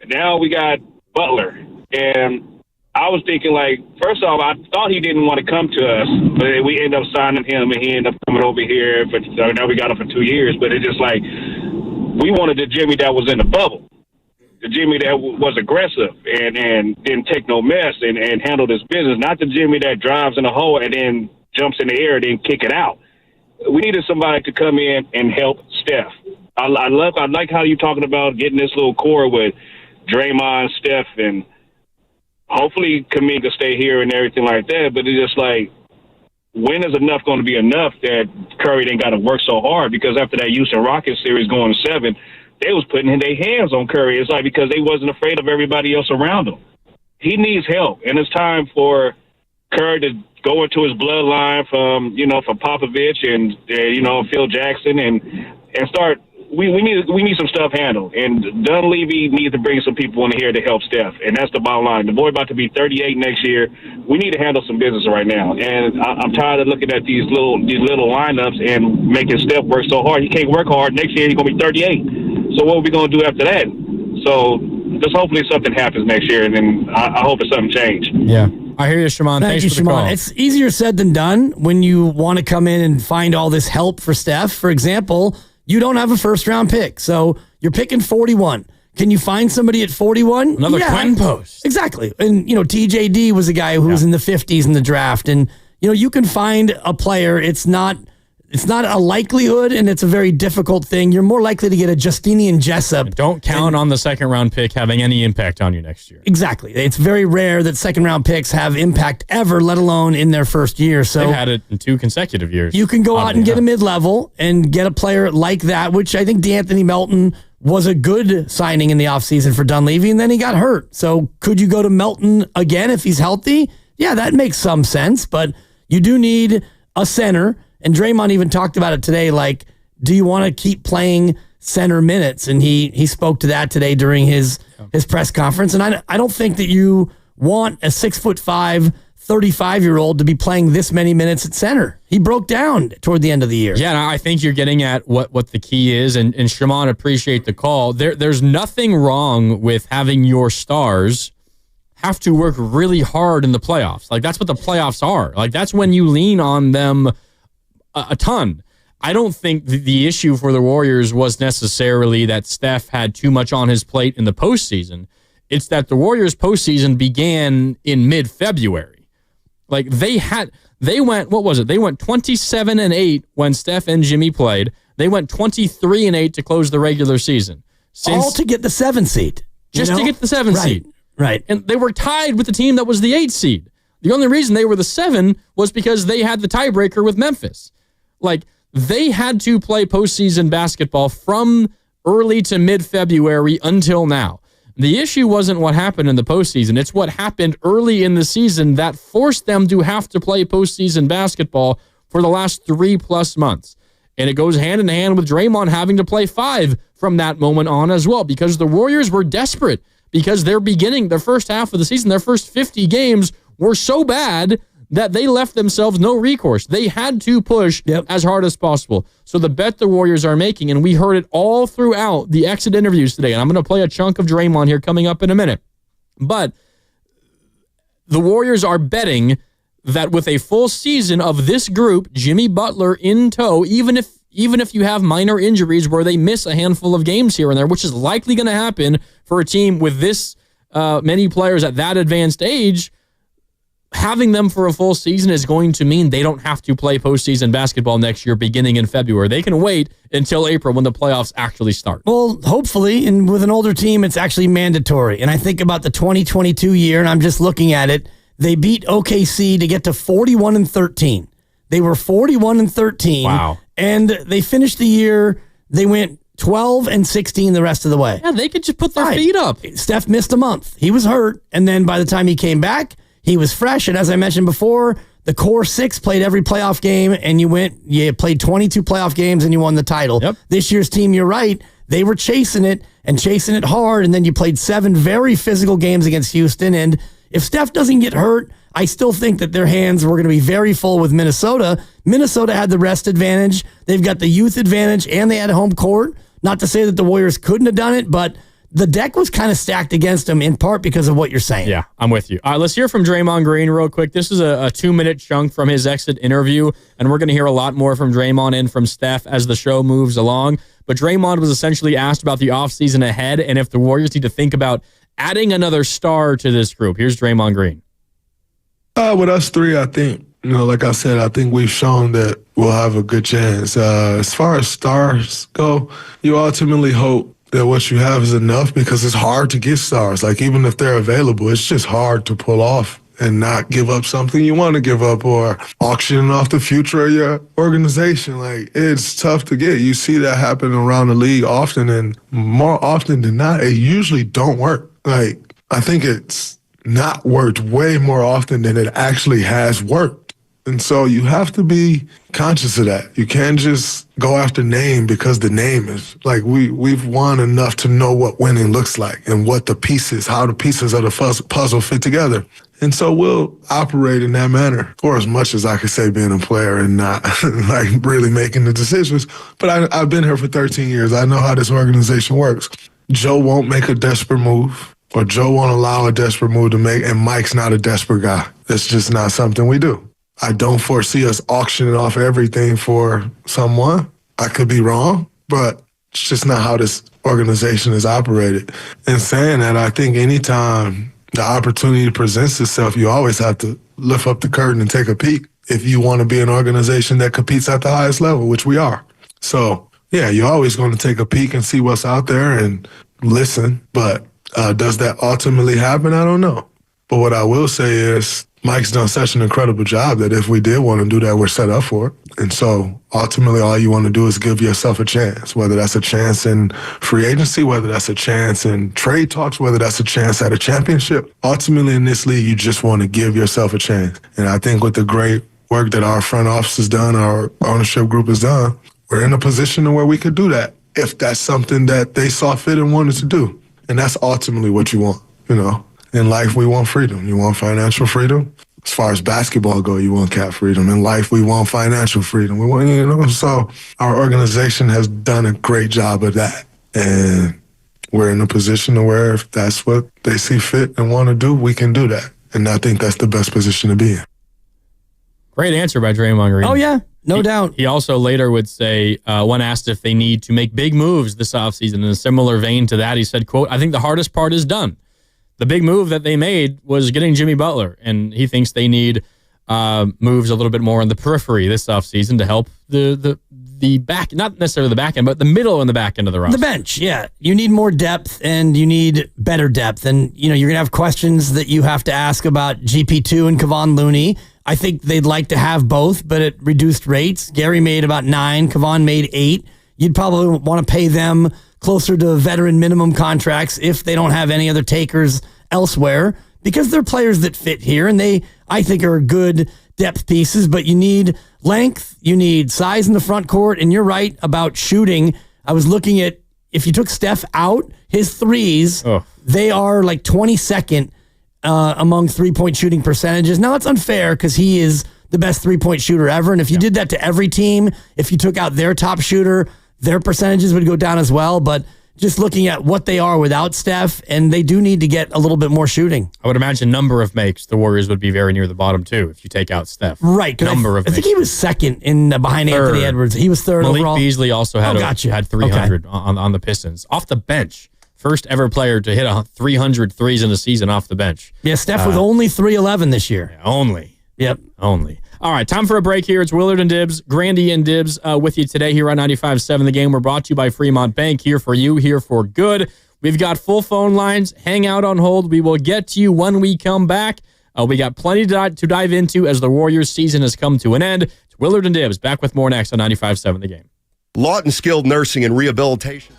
And now we got Butler. And I was thinking, like, first off, I thought he didn't want to come to us, but we ended up signing him, and he ended up coming over here. But now we got him for 2 years. But it's just like, we wanted the Jimmy that was in the bubble, the Jimmy that was aggressive and didn't take no mess and handled his business, not the Jimmy that drives in a hole and then jumps in the air and then kick it out. We needed somebody to come in and help Steph. I like how you're talking about getting this little core with Draymond, Steph, and hopefully Kuminga stay here and everything like that. But it's just like, when is enough going to be enough that Curry didn't got to work so hard? Because after that Houston Rockets series going to 7, they was putting their hands on Curry. It's like because they wasn't afraid of everybody else around him. He needs help, and it's time for Curry to go into his bloodline from Popovich and Phil Jackson and start. We need some stuff handled, and Dunleavy needs to bring some people in here to help Steph, and that's the bottom line. The boy about to be 38 next year. We need to handle some business right now, and I'm tired of looking at these little lineups and making Steph work so hard. He can't work hard next year. He's gonna be 38. So what are we gonna do after that? So just hopefully something happens next year, and then I hope it's something change. Yeah. I hear you, Shaman. Thanks for the Shaman. call. It's easier said than done when you want to come in and find all this help for Steph. For example, you don't have a first-round pick, so you're picking 41. Can you find somebody at 41? Another Quentin Post. Exactly. And, TJD was a guy who was in the 50s in the draft. And, you can find a player. It's not it's not a likelihood, and it's a very difficult thing. You're more likely to get a Justinian Jessup. Don't count on the second-round pick having any impact on you next year. Exactly. It's very rare that second-round picks have impact ever, let alone in their first year. So they've had it in 2 consecutive years. You can go out and get a mid-level and get a player like that, which I think DeAnthony Melton was a good signing in the offseason for Dunleavy, and then he got hurt. So could you go to Melton again if he's healthy? Yeah, that makes some sense, but you do need a center. And Draymond even talked about it today, like, do you want to keep playing center minutes? And he spoke to that today during his press conference. And I don't think that you want a 6'5", 35-year-old to be playing this many minutes at center. He broke down toward the end of the year. Yeah, and I think you're getting at what the key is. And Shimon, appreciate the call. There's nothing wrong with having your stars have to work really hard in the playoffs. Like, that's what the playoffs are. Like, that's when you lean on them a ton. I don't think the issue for the Warriors was necessarily that Steph had too much on his plate in the postseason. It's that the Warriors' postseason began in mid-February. Like, they went 27-8 when Steph and Jimmy played. They went 23-8 to close the regular season. All to get the 7 seed. Just to get the 7 seed. Right. And they were tied with the team that was the 8 seed. The only reason they were the 7 was because they had the tiebreaker with Memphis. Like, they had to play postseason basketball from early to mid-February until now. The issue wasn't what happened in the postseason. It's what happened early in the season that forced them to have to play postseason basketball for the last 3+ months. And it goes hand in hand with Draymond having to play 5 from that moment on as well, because the Warriors were desperate, because their first half of the season, their first 50 games were so bad that they left themselves no recourse. They had to push as hard as possible. So the bet the Warriors are making, and we heard it all throughout the exit interviews today, and I'm going to play a chunk of Draymond here coming up in a minute. But the Warriors are betting that with a full season of this group, Jimmy Butler in tow, even if you have minor injuries where they miss a handful of games here and there, which is likely going to happen for a team with this many players at that advanced age, having them for a full season is going to mean they don't have to play postseason basketball next year beginning in February. They can wait until April when the playoffs actually start. Well, hopefully, and with an older team, it's actually mandatory. And I think about the 2022 year, and I'm just looking at it. They beat OKC to get to 41-13. They were 41-13. Wow. And they finished the year, they went 12-16 the rest of the way. Yeah, they could just put their feet up. Steph missed a month. He was hurt. And then by the time he came back, he was fresh, and as I mentioned before, the core 6 played every playoff game, and you played 22 playoff games, and you won the title. Yep. This year's team, you're right, they were chasing it hard, and then you played 7 very physical games against Houston, and if Steph doesn't get hurt, I still think that their hands were going to be very full with Minnesota. Minnesota had the rest advantage. They've got the youth advantage, and they had home court. Not to say that the Warriors couldn't have done it, but the deck was kind of stacked against them in part because of what you're saying. Yeah, I'm with you. All right, let's hear from Draymond Green real quick. This is a 2-minute chunk from his exit interview, and we're going to hear a lot more from Draymond and from Steph as the show moves along. But Draymond was essentially asked about the offseason ahead and if the Warriors need to think about adding another star to this group. Here's Draymond Green. With us 3, I think, like I said, I think we've shown that we'll have a good chance. As far as stars go, you ultimately hope that what you have is enough, because it's hard to get stars. Like, even if they're available, it's just hard to pull off and not give up something you want to give up or auctioning off the future of your organization. Like, it's tough to get. You see that happen around the league often, and more often than not, it usually don't work. Like, I think it's not worked way more often than it actually has worked. And so you have to be conscious of that. You can't just go after name because the name is like, we've won enough to know what winning looks like and what the pieces, how the pieces of the puzzle fit together. And so we'll operate in that manner, for as much as I could say being a player and not like really making the decisions. But I've been here for 13 years. I know how this organization works. Joe won't make a desperate move, or Joe won't allow a desperate move to make, and Mike's not a desperate guy. That's just not something we do. I don't foresee us auctioning off everything for someone. I could be wrong, but it's just not how this organization is operated. And saying that, I think anytime the opportunity presents itself, you always have to lift up the curtain and take a peek. if you want to be an organization that competes at the highest level, which we are. So, yeah, you're always going to take a peek and see what's out there and listen. But does that ultimately happen? I don't know. But what I will say is Mike's done such an incredible job that if we did want to do that, we're set up for it. And so ultimately all you want to do is give yourself a chance, whether that's a chance in free agency, whether that's a chance in trade talks, whether that's a chance at a championship. Ultimately in this league, you just want to give yourself a chance. And I think with the great work that our front office has done, our ownership group has done, we're in a position where we could do that if that's something that they saw fit and wanted to do. And that's ultimately what you want, you know. In life, we want freedom. You want financial freedom. As far as basketball go, you want cap freedom. In life, we want financial freedom. We want, you know, so our organization has done a great job of that. And we're in a position to where if that's what they see fit and want to do, we can do that. And I think that's the best position to be in. Great answer by Draymond Green. Oh, yeah. No doubt. He also later would say, when asked if they need to make big moves this offseason, in a similar vein to that, he said, quote, "I think the hardest part is done. The big move that they made was getting Jimmy Butler, and he thinks they need moves a little bit more on the periphery this offseason to help the back, not necessarily the back end, but the middle and the back end of the roster. The bench, yeah. You need more depth, and you need better depth. And, you know, you're going to have questions that you have to ask about GP2 and Kevon Looney. I think they'd like to have both, but at reduced rates. Gary made about 9. Kevon made 8. You'd probably want to pay them closer to veteran minimum contracts if they don't have any other takers elsewhere, because they're players that fit here, and they, I think, are good depth pieces, but you need length, you need size in the front court, and you're right about shooting. I was looking at, if you took Steph out, his threes, they are like 22nd among three-point shooting percentages. Now, it's unfair because he is the best three-point shooter ever, and if you did that to every team, if you took out their top shooter, their percentages would go down as well. But just looking at what they are without Steph, and they do need to get a little bit more shooting. I would imagine number of makes, the Warriors would be very near the bottom too if you take out Steph. Right. Number of makes. I think he was second in behind Third. Anthony Edwards. He was third Malik overall. Beasley also had had 300 on the Pistons. Off the bench. First ever player to hit 300 threes in a season off the bench. Yeah, Steph was only 311 this year. Yeah, only. Yep. Only. All right, time for a break here. It's Willard and Dibs, Grandy and Dibs with you today here on 95.7 The Game. We're brought to you by Fremont Bank, here for you, here for good. We've got full phone lines. Hang out on hold. We will get to you when we come back. We got plenty to dive into as the Warriors season has come to an end. It's Willard and Dibs, back with more next on 95.7 The Game. Lawton Skilled Nursing and Rehabilitation.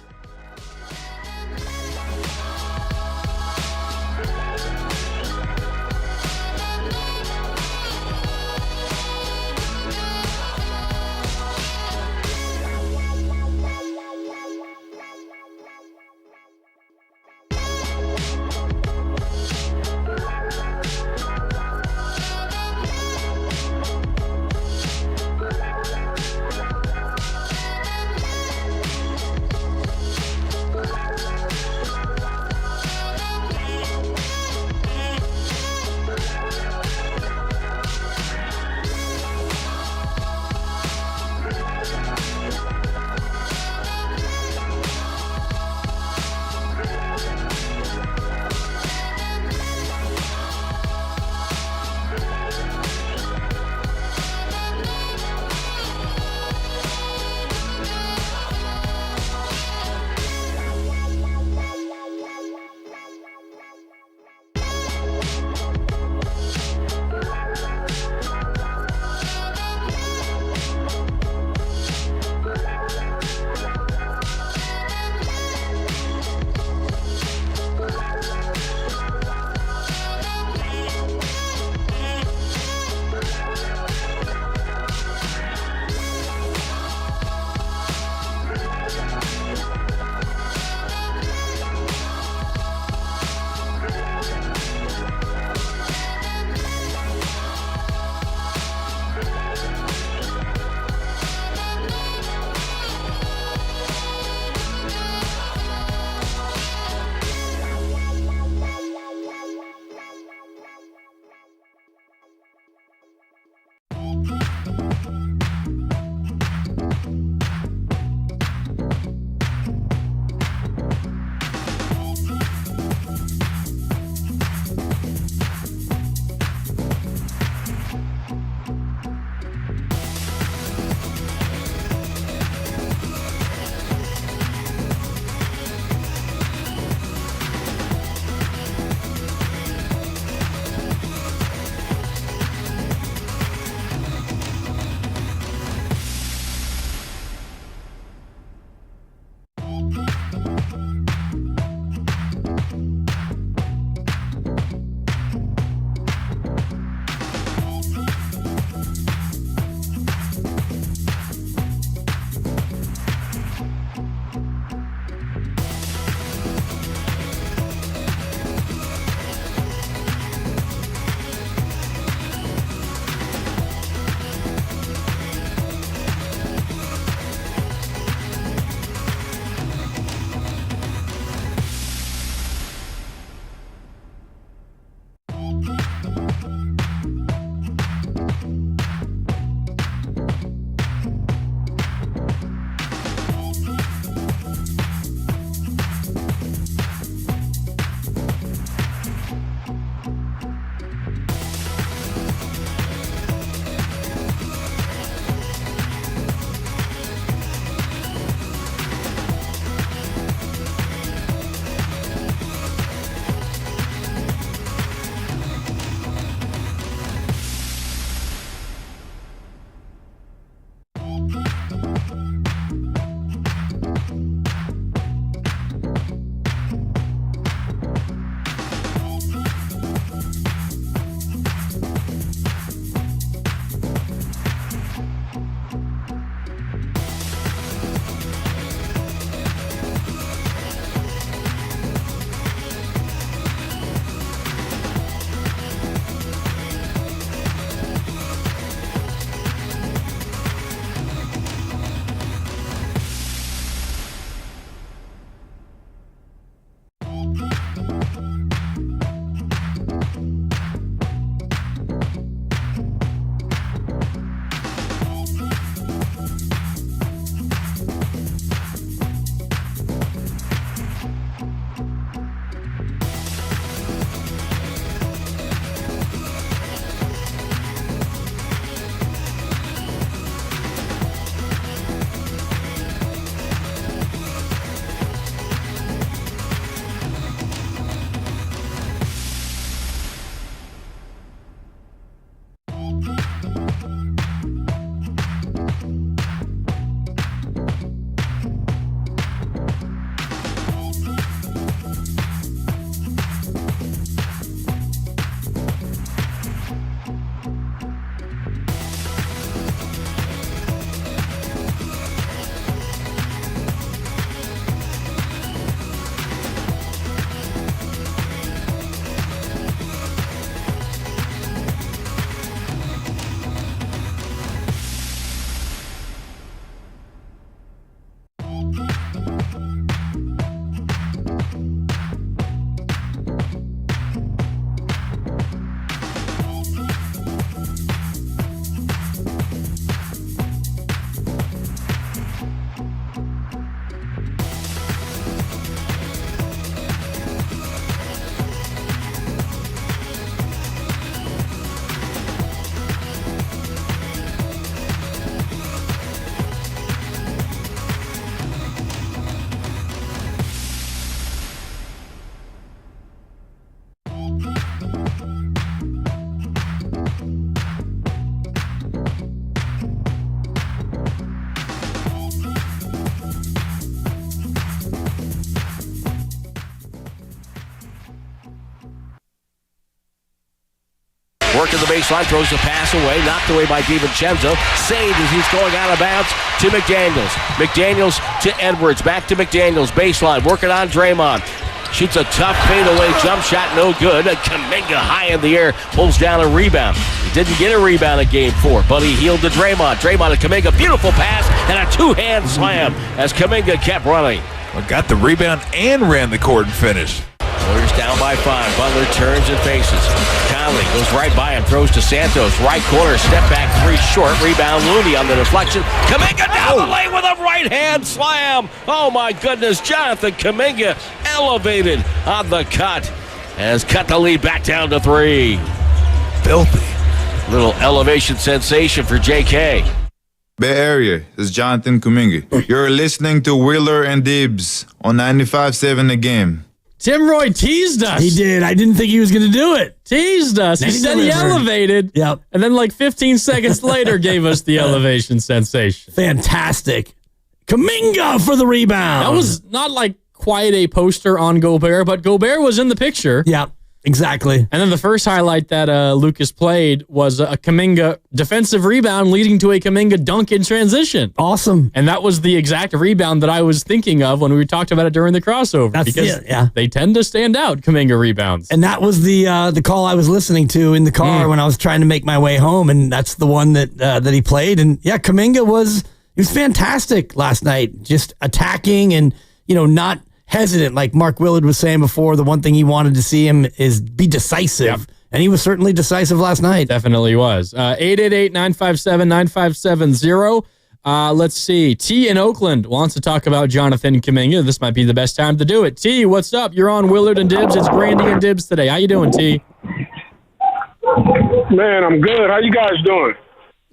working the baseline, throws the pass away, knocked away by DiVincenzo. Saved as he's going out of bounds to McDaniels. McDaniels to Edwards, back to McDaniels, baseline, working on Draymond. Shoots a tough fadeaway jump shot, no good. Kuminga high in the air, pulls down a rebound. He didn't get a rebound in game 4, but he healed to Draymond. Draymond to Kuminga, beautiful pass, and a two-hand slam as Kuminga kept running. Well, got the rebound and ran the court and finished. Warriors down by 5. Butler turns and faces. Conley goes right by him, throws to Santos. Right corner, step back 3 short. Rebound Looney on the deflection. Kuminga down the lane with a right-hand slam. Oh, my goodness. Jonathan Kuminga elevated on the cut. Has cut the lead back down to 3. Filthy. Little elevation sensation for JK. Bay Area, this is Jonathan Kuminga. You're listening to Wheeler and Dibs on 95.7 The Game. Tim Roy teased us. He did. I didn't think he was going to do it. Teased us. He said he elevated. Yep. And then like 15 seconds later gave us the elevation sensation. Fantastic. Kuminga for the rebound. That was not like quite a poster on Gobert, but Gobert was in the picture. Yeah, exactly. And then the first highlight that Lucas played was a Kuminga defensive rebound leading to a Kuminga dunk in transition. Awesome. And that was the exact rebound that I was thinking of when we talked about it during the crossover. That's because it, yeah. They tend to stand out, Kuminga rebounds. And that was the call I was listening to in the car when I was trying to make my way home, and that's the one that he played. And yeah, Kuminga was fantastic last night, just attacking and not hesitant, like Mark Willard was saying before. The one thing he wanted to see him is be decisive. Yep. And he was certainly decisive last night. Definitely was. 888-957-9570. Let's see. T in Oakland wants to talk about Jonathan Kuminga. This might be the best time to do it. T, what's up? You're on Willard and Dibs. It's Grandy and Dibs today. How you doing, T? Man, I'm good. How you guys doing?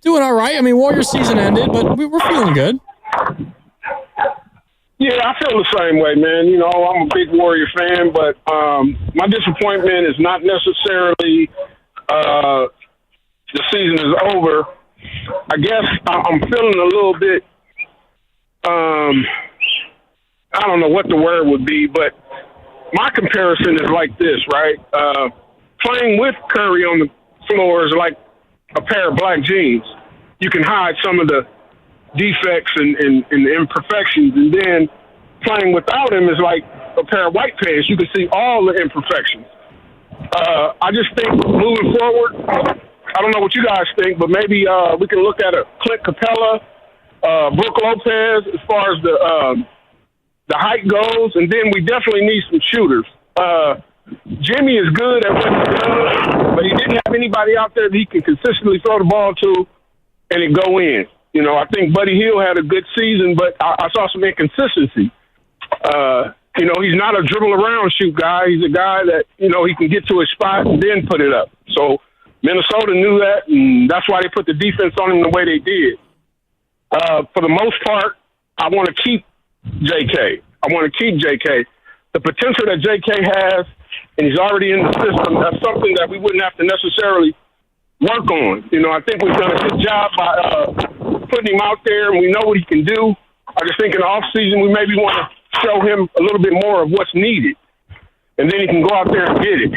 Doing all right. I mean, Warrior season ended, but we're feeling good. Yeah, I feel the same way, man. I'm a big Warrior fan, but my disappointment is not necessarily the season is over. I guess I'm feeling a little bit, I don't know what the word would be, but my comparison is like this, right? Playing with Curry on the floor is like a pair of black jeans. You can hide some of the defects and imperfections, and then playing without him is like a pair of white pants. You can see all the imperfections. I just think moving forward, I don't know what you guys think, but maybe we can look at a Clint Capella, Brook Lopez as far as the height goes, and then we definitely need some shooters. Jimmy is good at what he does, but he didn't have anybody out there that he can consistently throw the ball to and it go in. I think Buddy Hield had a good season, but I saw some inconsistency. He's not a dribble around shoot guy. He's a guy that, he can get to his spot and then put it up. So Minnesota knew that, and that's why they put the defense on him the way they did. For the most part, I want to keep JK. The potential that JK has, and he's already in the system, that's something that we wouldn't have to necessarily work on. I think we've done a good job by putting him out there, and we know what he can do. I just think in the offseason we maybe want to show him a little bit more of what's needed, and then he can go out there and get it.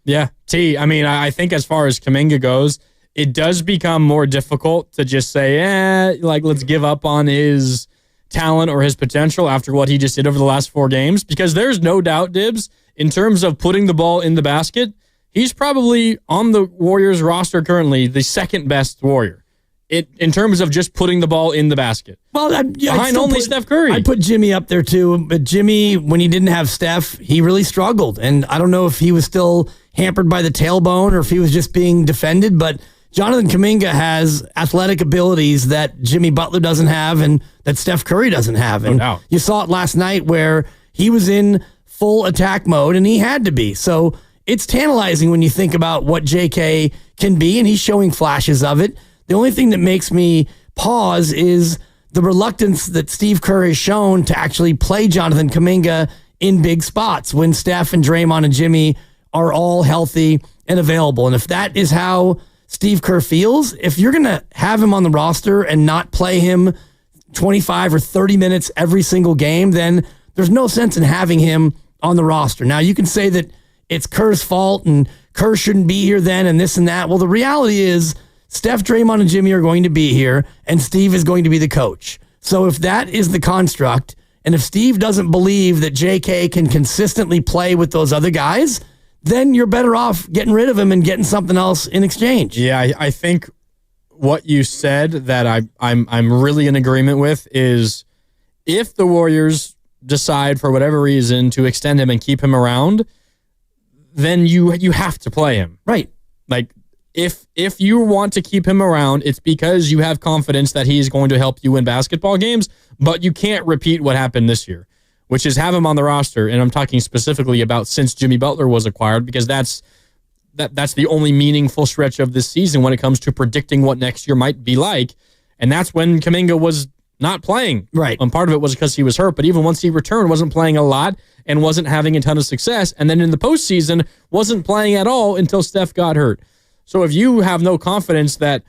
Yeah, T, I mean, I think as far as Kuminga goes, it does become more difficult to just say, let's give up on his talent or his potential after what he just did over the last 4 games, because there's no doubt, Dibs, in terms of putting the ball in the basket, he's probably on the Warriors roster currently the second best Warrior. In terms of just putting the ball in the basket. Well, behind only Steph Curry. I put Jimmy up there too, but Jimmy, when he didn't have Steph, he really struggled. And I don't know if he was still hampered by the tailbone or if he was just being defended, but Jonathan Kuminga has athletic abilities that Jimmy Butler doesn't have and that Steph Curry doesn't have. And you saw it last night where he was in full attack mode and he had to be. So it's tantalizing when you think about what JK can be, and he's showing flashes of it. The only thing that makes me pause is the reluctance that Steve Kerr has shown to actually play Jonathan Kuminga in big spots when Steph and Draymond and Jimmy are all healthy and available. And if that is how Steve Kerr feels, if you're going to have him on the roster and not play him 25 or 30 minutes every single game, then there's no sense in having him on the roster. Now, you can say that it's Kerr's fault and Kerr shouldn't be here then and this and that. Well, the reality is Steph, Draymond, and Jimmy are going to be here, and Steve is going to be the coach. So if that is the construct, and if Steve doesn't believe that JK can consistently play with those other guys, then you're better off getting rid of him and getting something else in exchange. Yeah, I think what you said that I'm really in agreement with is if the Warriors decide for whatever reason to extend him and keep him around, then you have to play him. Right. Like if you want to keep him around, it's because you have confidence that he's going to help you win basketball games, but you can't repeat what happened this year, which is have him on the roster. And I'm talking specifically about since Jimmy Butler was acquired, because that's the only meaningful stretch of this season when it comes to predicting what next year might be like. And that's when Kuminga was not playing. Right. And part of it was because he was hurt, but even once he returned, wasn't playing a lot and wasn't having a ton of success. And then in the postseason, wasn't playing at all until Steph got hurt. So if you have no confidence that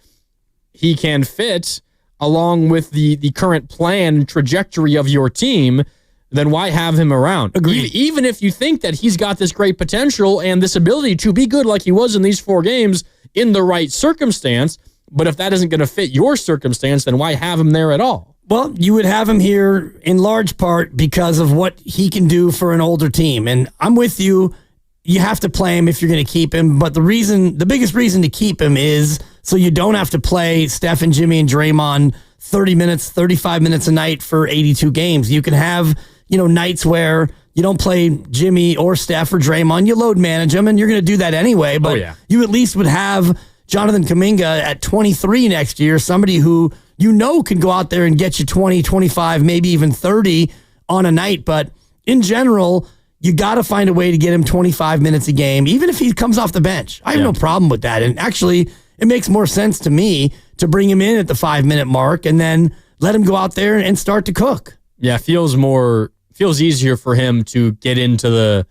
he can fit along with the current plan trajectory of your team, then why have him around? Agreed. Even if you think that he's got this great potential and this ability to be good like he was in these 4 games in the right circumstance, but if that isn't going to fit your circumstance, then why have him there at all? Well, you would have him here in large part because of what he can do for an older team. And I'm with you. You have to play him if you're going to keep him. But the biggest reason to keep him is so you don't have to play Steph and Jimmy and Draymond 30 minutes, 35 minutes a night for 82 games. You can have, nights where you don't play Jimmy or Steph or Draymond. You load manage them, and you're going to do that anyway. But you at least would have Jonathan Kuminga at 23 next year, somebody who can go out there and get you 20, 25, maybe even 30 on a night. But in general, you got to find a way to get him 25 minutes a game, even if he comes off the bench. I have no problem with that. And actually, it makes more sense to me to bring him in at the 5-minute mark and then let him go out there and start to cook. Yeah, feels easier for him to get into the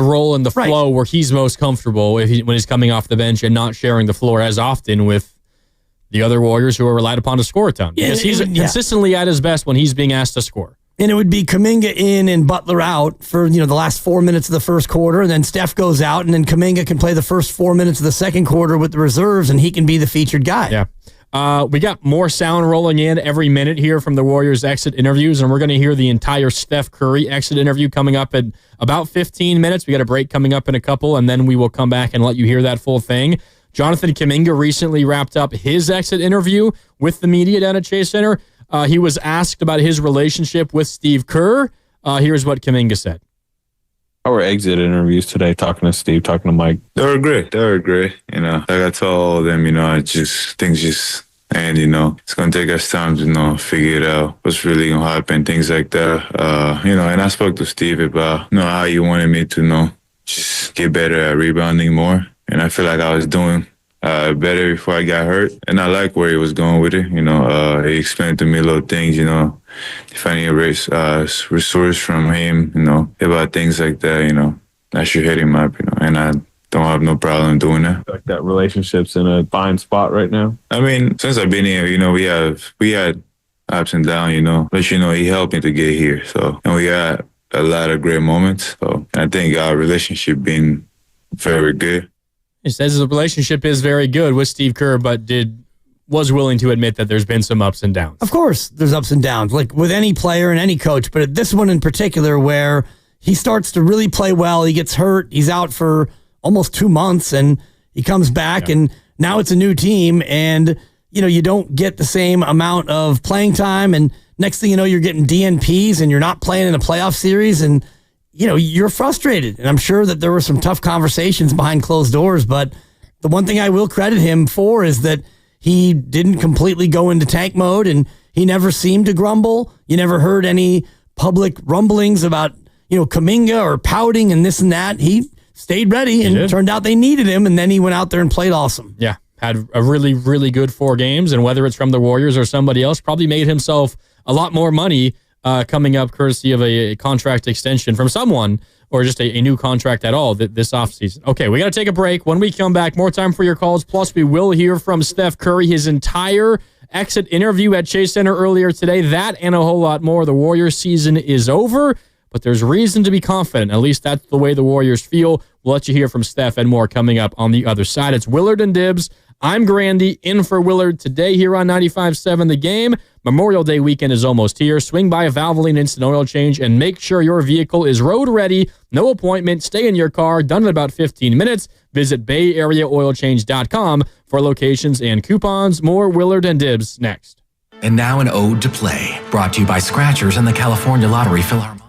role and the flow where he's most comfortable when he's coming off the bench and not sharing the floor as often with the other Warriors who are relied upon to score a ton. Because he's consistently at his best when he's being asked to score. And it would be Kuminga in and Butler out for the last 4 minutes of the first quarter, and then Steph goes out, and then Kuminga can play the first 4 minutes of the second quarter with the reserves, and he can be the featured guy. Yeah. We got more sound rolling in every minute here from the Warriors exit interviews, and we're going to hear the entire Steph Curry exit interview coming up in about 15 minutes. We got a break coming up in a couple, and then we will come back and let you hear that full thing. Jonathan Kuminga recently wrapped up his exit interview with the media down at Chase Center. He was asked about his relationship with Steve Kerr. Here's what Kuminga said. Our exit interviews today, talking to Steve, talking to Mike. They were great. Like I told them, and it's gonna take us time to figure it out what's really gonna happen, things like that. And I spoke to Steve about how he wanted me to just get better at rebounding more, and I feel like I was doing better before I got hurt, and I like where he was going with it. He explained to me little things, if I need a resource from him, about things like that, I should hit him up, and I don't have no problem doing that. Like that relationship's in a fine spot right now. I mean, since I've been here, we had ups and downs, but he helped me to get here. So, and we had a lot of great moments. So, and I think our relationship been very good. He says the relationship is very good with Steve Kerr, but was willing to admit that there's been some ups and downs. Of course, there's ups and downs, like with any player and any coach, but this one in particular where he starts to really play well, he gets hurt, he's out for almost 2 months, and he comes back, and now it's a new team, and you don't get the same amount of playing time, and next thing you know, you're getting DNPs, and you're not playing in a playoff series, and you're frustrated. And I'm sure that there were some tough conversations behind closed doors, but the one thing I will credit him for is that he didn't completely go into tank mode, and he never seemed to grumble. You never heard any public rumblings about, Kuminga or pouting and this and that. He stayed ready, and it turned out they needed him, and then he went out there and played awesome. Yeah, had a really, really good 4 games, and whether it's from the Warriors or somebody else, probably made himself a lot more money coming up courtesy of a contract extension from someone or just a new contract at all this offseason. Okay, we got to take a break. When we come back, more time for your calls. Plus, we will hear from Steph Curry, his entire exit interview at Chase Center earlier today. That and a whole lot more. The Warriors season is over, but but there's reason to be confident. At least that's the way the Warriors feel. We'll let you hear from Steph and more coming up on the other side. It's Willard and Dibs. I'm Grandy, in for Willard today here on 95.7 The Game. Memorial Day weekend is almost here. Swing by a Valvoline Instant Oil Change and make sure your vehicle is road ready. No appointment. Stay in your car. Done in about 15 minutes. Visit BayAreaOilChange.com for locations and coupons. More Willard and Dibs next. And now an ode to play, brought to you by Scratchers and the California Lottery Philharmonic.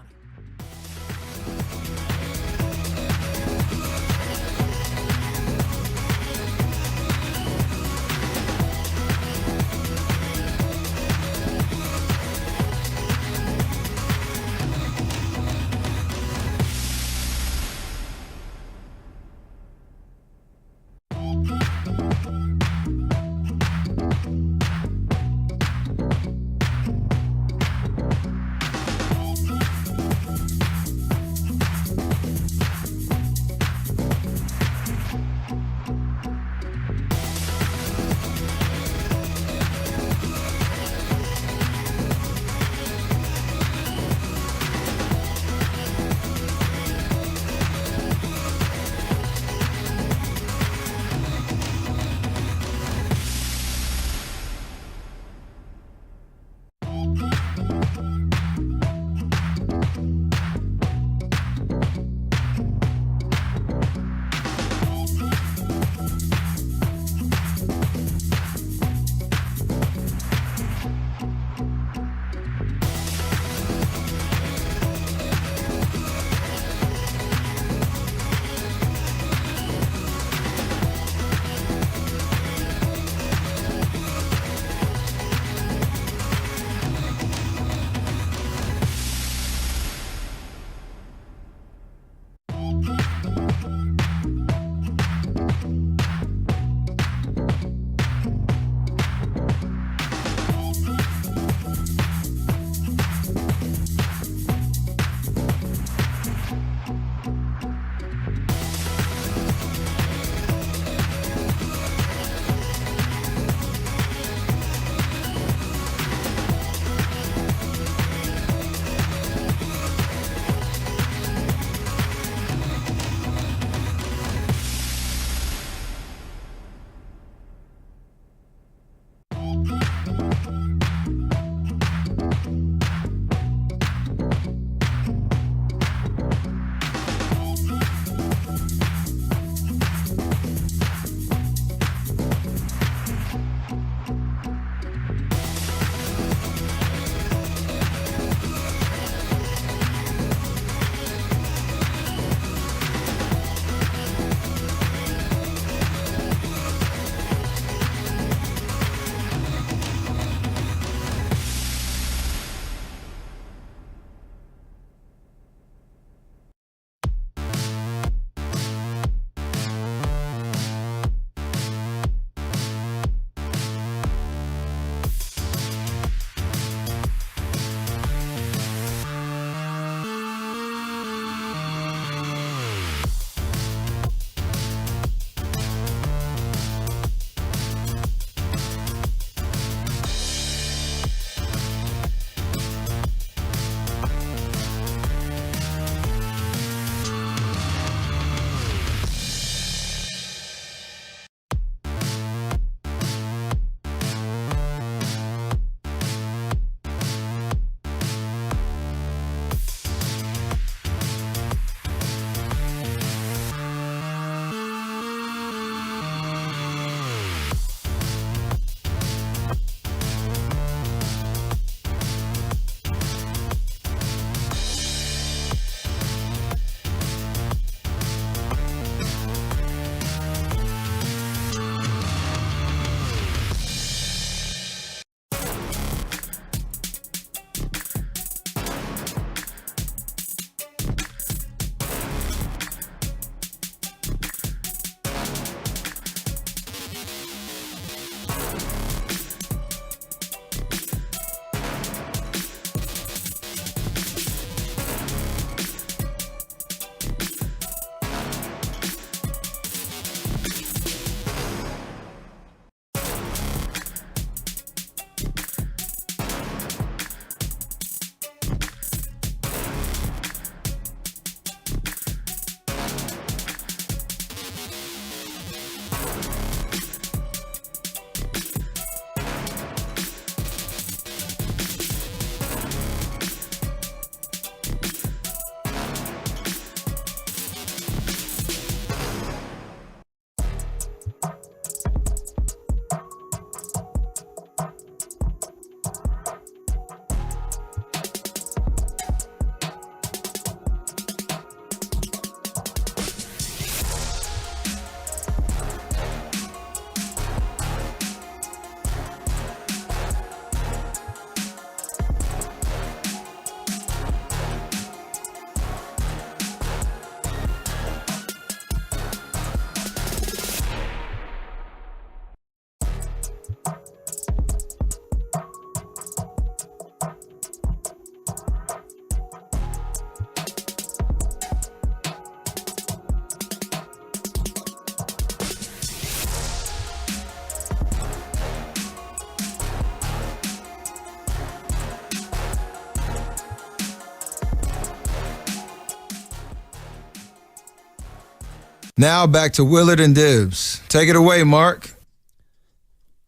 Now back to Willard and Dibbs. Take it away, Mark.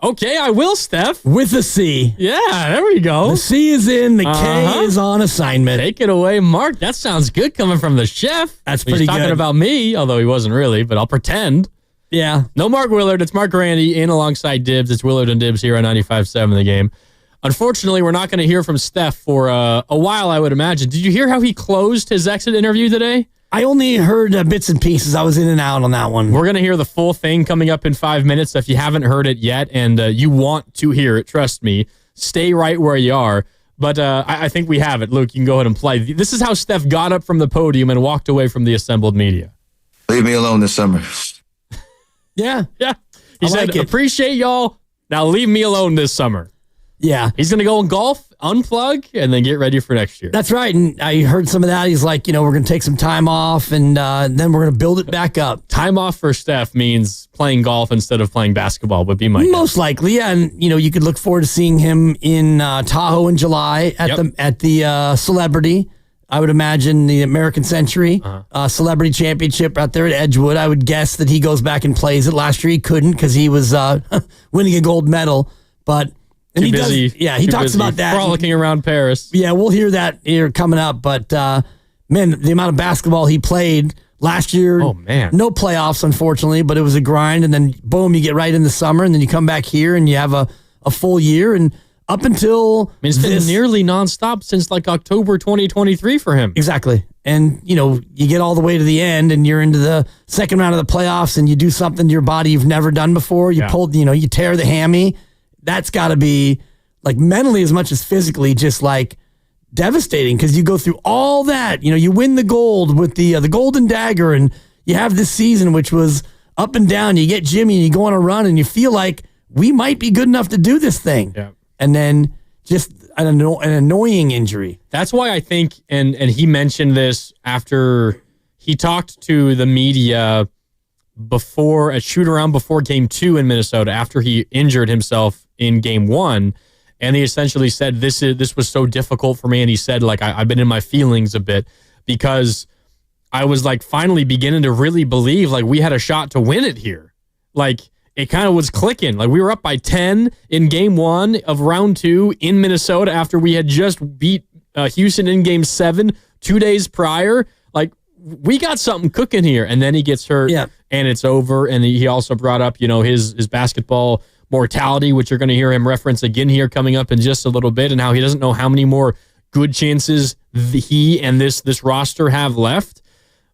Okay, I will, Steph. With a C. Yeah, there we go. The C is in, the K is on assignment. Take it away, Mark. That sounds good coming from the chef. That's He's pretty talking good. about me, although he wasn't really, but I'll pretend. Yeah. No Mark Willard. It's Mark Grandy in alongside Dibbs. It's Willard and Dibbs here on 95.7 The Game. Unfortunately, we're not going to hear from Steph for a while, I would imagine. Did you hear how he closed his exit interview today? I only heard bits and pieces. I was in and out on that one. We're going to hear the full thing coming up in 5 minutes. So if you haven't heard it yet and you want to hear it, trust me, stay right where you are. But I think we have it. Luke, you can go ahead and play. This is how Steph got up from the podium and walked away from the assembled media. Leave me alone this summer. Yeah. Yeah. He said, appreciate y'all. Now leave me alone this summer. Yeah. He's going to go and golf, unplug, and then get ready for next year. That's right. And I heard some of that. He's like, we're going to take some time off and then we're going to build it back up. Time off for Steph means playing golf instead of playing basketball would be my guess. Most likely, yeah. And, you could look forward to seeing him in Tahoe in July at the Celebrity. I would imagine the American Century Celebrity Championship out there at Edgewood. I would guess that he goes back and plays it. Last year he couldn't because he was winning a gold medal. But and he talks about that. Frolicking around Paris. Yeah, we'll hear that here coming up. But, man, the amount of basketball he played last year. Oh, man. No playoffs, unfortunately, but it was a grind. And then, boom, you get right in the summer. And then you come back here and you have a full year. And up until it's been nearly nonstop since like October 2023 for him. Exactly. And, you get all the way to the end and you're into the second round of the playoffs and you do something to your body you've never done before. You pulled, you tear the hammy. That's got to be like mentally as much as physically just like devastating because you go through all that. You win the gold with the Golden Dagger and you have this season which was up and down. You get Jimmy and you go on a run and you feel like we might be good enough to do this thing. Yeah. And then just an annoying injury. That's why I think, and he mentioned this after he talked to the media before a shoot around before game 2 in Minnesota after he injured himself in game 1. And he essentially said, this was so difficult for me. And he said, like, I've been in my feelings a bit because I was like finally beginning to really believe like we had a shot to win it here. Like it kind of was clicking. Like we were up by 10 in game 1 of round 2 in Minnesota after we had just beat Houston in game 7 2 days prior. Like we got something cooking here. And then he gets hurt and it's over. And he also brought up, his basketball mortality, which you're going to hear him reference again here coming up in just a little bit, and how he doesn't know how many more good chances he and this roster have left.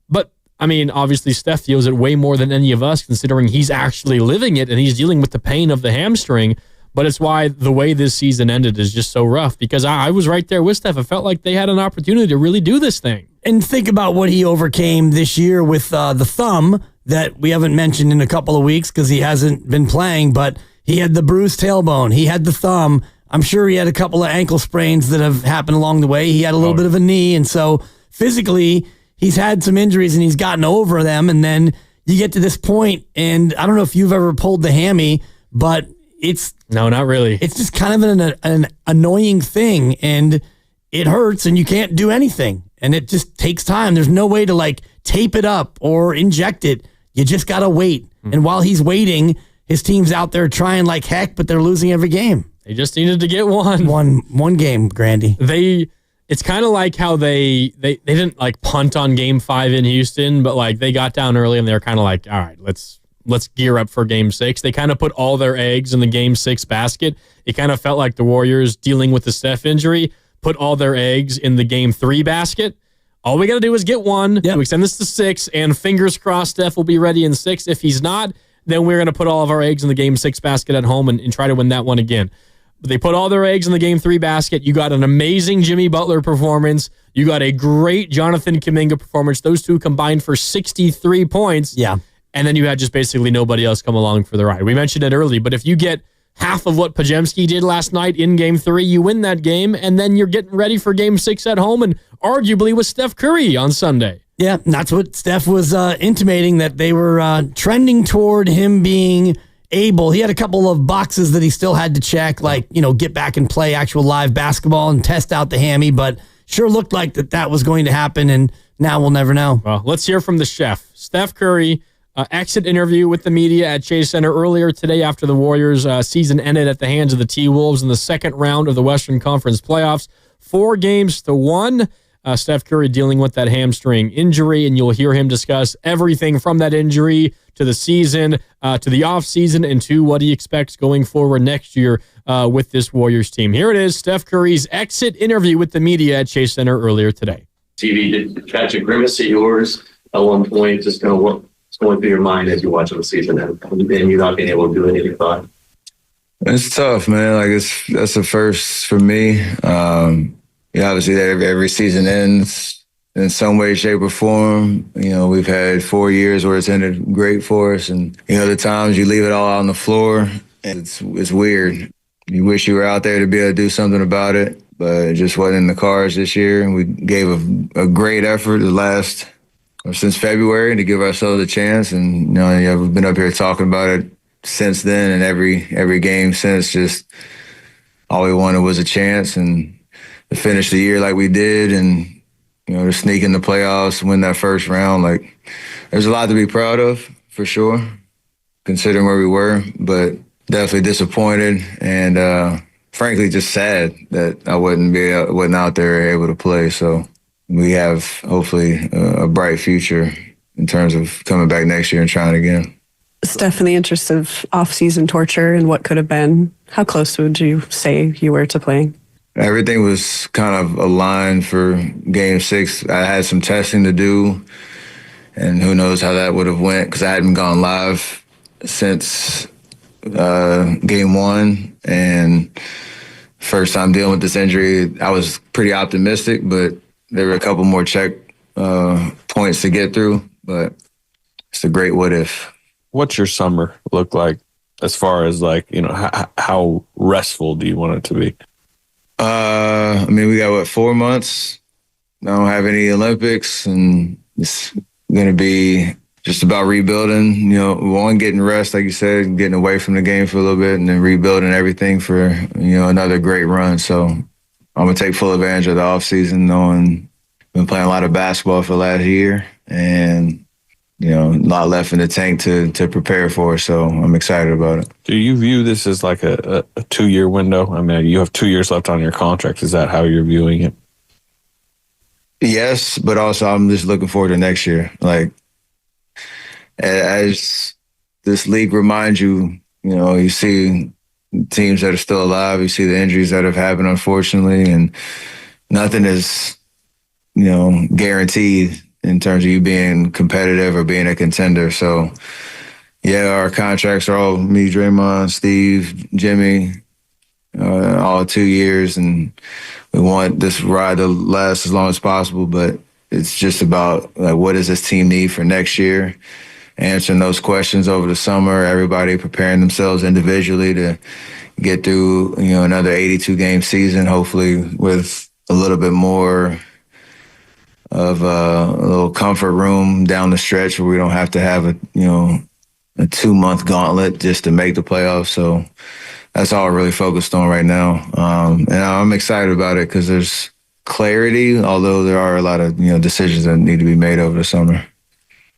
But, I mean, obviously Steph feels it way more than any of us, considering he's actually living it and he's dealing with the pain of the hamstring. But it's why the way this season ended is just so rough, because I was right there with Steph. I felt like they had an opportunity to really do this thing. And think about what he overcame this year with the thumb that we haven't mentioned in a couple of weeks because he hasn't been playing, but he had the bruised tailbone. He had the thumb. I'm sure he had a couple of ankle sprains that have happened along the way. He had a little bit of a knee. And so physically, he's had some injuries and he's gotten over them. And then you get to this point, and I don't know if you've ever pulled the hammy, but no, not really. It's just kind of an annoying thing, and it hurts and you can't do anything. And it just takes time. There's no way to like tape it up or inject it. You just got to wait. And while he's waiting, his team's out there trying like heck, but they're losing every game. They just needed to get one. One game, Grandy. It's kind of like how they didn't like punt on game 5 in Houston, but like they got down early and they were kind of like, all right, let's gear up for game 6. They kind of put all their eggs in the game 6 basket. It kind of felt like the Warriors dealing with the Steph injury, put all their eggs in the game 3 basket. All we got to do is get one to extend this to 6, and fingers crossed Steph will be ready in 6. If he's not, then we're going to put all of our eggs in the game 6 basket at home and try to win that one again. But they put all their eggs in the game 3 basket. You got an amazing Jimmy Butler performance. You got a great Jonathan Kuminga performance. Those two combined for 63 points. Yeah. And then you had just basically nobody else come along for the ride. We mentioned it early, but if you get half of what Podziemski did last night in game 3, you win that game, and then you're getting ready for game 6 at home and arguably with Steph Curry on Sunday. Yeah, and that's what Steph was intimating, that they were trending toward him being able. He had a couple of boxes that he still had to check, like, get back and play actual live basketball and test out the hammy, but sure looked like that was going to happen, and now we'll never know. Well, let's hear from the chef. Steph Curry exit interview with the media at Chase Center earlier today after the Warriors' season ended at the hands of the T-Wolves in the second round of the Western Conference playoffs. 4-1. Steph Curry dealing with that hamstring injury, and you'll hear him discuss everything from that injury to the season, to the offseason, and to what he expects going forward next year with this Warriors team. Here it is, Steph Curry's exit interview with the media at Chase Center earlier today. TV, did it catch a grimace at yours at one point? Just kind of what's going through your mind as you're watching the season and you not being able to do anything about it? It's tough, man. Like that's a first for me. Obviously every season ends in some way, shape, or form. We've had 4 years where it's ended great for us, and the times you leave it all out on the floor, it's weird. You wish you were out there to be able to do something about it, but it just wasn't in the cards this year. And we gave a great effort since February to give ourselves a chance, and we've been up here talking about it since then, and every game since. Just all we wanted was a chance, and to finish the year like we did, and to sneak in the playoffs, win that first round. Like, there's a lot to be proud of, for sure, considering where we were, but definitely disappointed and frankly just sad that I wasn't out there able to play. So we have hopefully a bright future in terms of coming back next year and trying again. Steph, in the interest of off-season torture and what could have been, how close would you say you were to playing? Everything was kind of aligned for Game 6. I had some testing to do, and who knows how that would have went because I hadn't gone live since Game 1. And first time dealing with this injury, I was pretty optimistic, but there were a couple more check points to get through. But it's a great what if. What's your summer look like as far as how restful do you want it to be? We got 4 months. I don't have any Olympics, and it's going to be just about rebuilding. Getting rest, like you said, getting away from the game for a little bit, and then rebuilding everything for another great run. So I'm gonna take full advantage of the off season, knowing I've been playing a lot of basketball for the last year, and a lot left in the tank to prepare for. So I'm excited about it. Do you view this as like a 2-year window? I mean, you have 2 years left on your contract. Is that how you're viewing it? Yes, but also I'm just looking forward to next year. Like, as this league reminds you, you see teams that are still alive, you see the injuries that have happened, unfortunately, and nothing is, guaranteed in terms of you being competitive or being a contender. So, yeah, our contracts are all me, Draymond, Steve, Jimmy, all 2 years, and we want this ride to last as long as possible, but it's just about what does this team need for next year, answering those questions over the summer, everybody preparing themselves individually to get through, another 82-game season, hopefully with a little bit more of a little comfort room down the stretch where we don't have to have a 2-month gauntlet just to make the playoffs. So that's all we're really focused on right now. And I'm excited about it because there's clarity, although there are a lot of, decisions that need to be made over the summer.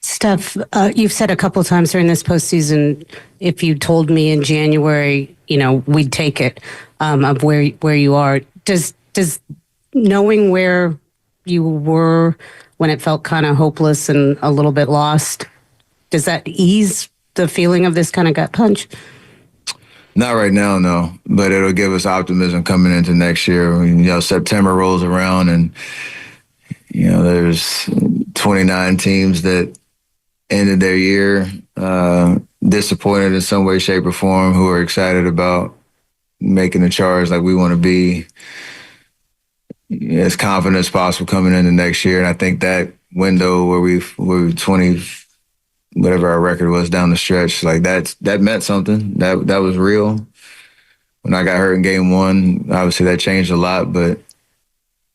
Steph, you've said a couple of times during this postseason, if you told me in January, we'd take it, of where you are. Does knowing where you were when it felt kind of hopeless and a little bit lost, does that ease the feeling of this kind of gut punch? Not right now, no, but it'll give us optimism coming into next year. September rolls around and, there's 29 teams that ended their year disappointed in some way, shape, or form, who are excited about making the charge like we want to be as confident as possible coming into next year. And I think that window where we're 20, whatever our record was down the stretch, like that meant something. That was real. When I got hurt in Game 1, obviously that changed a lot, but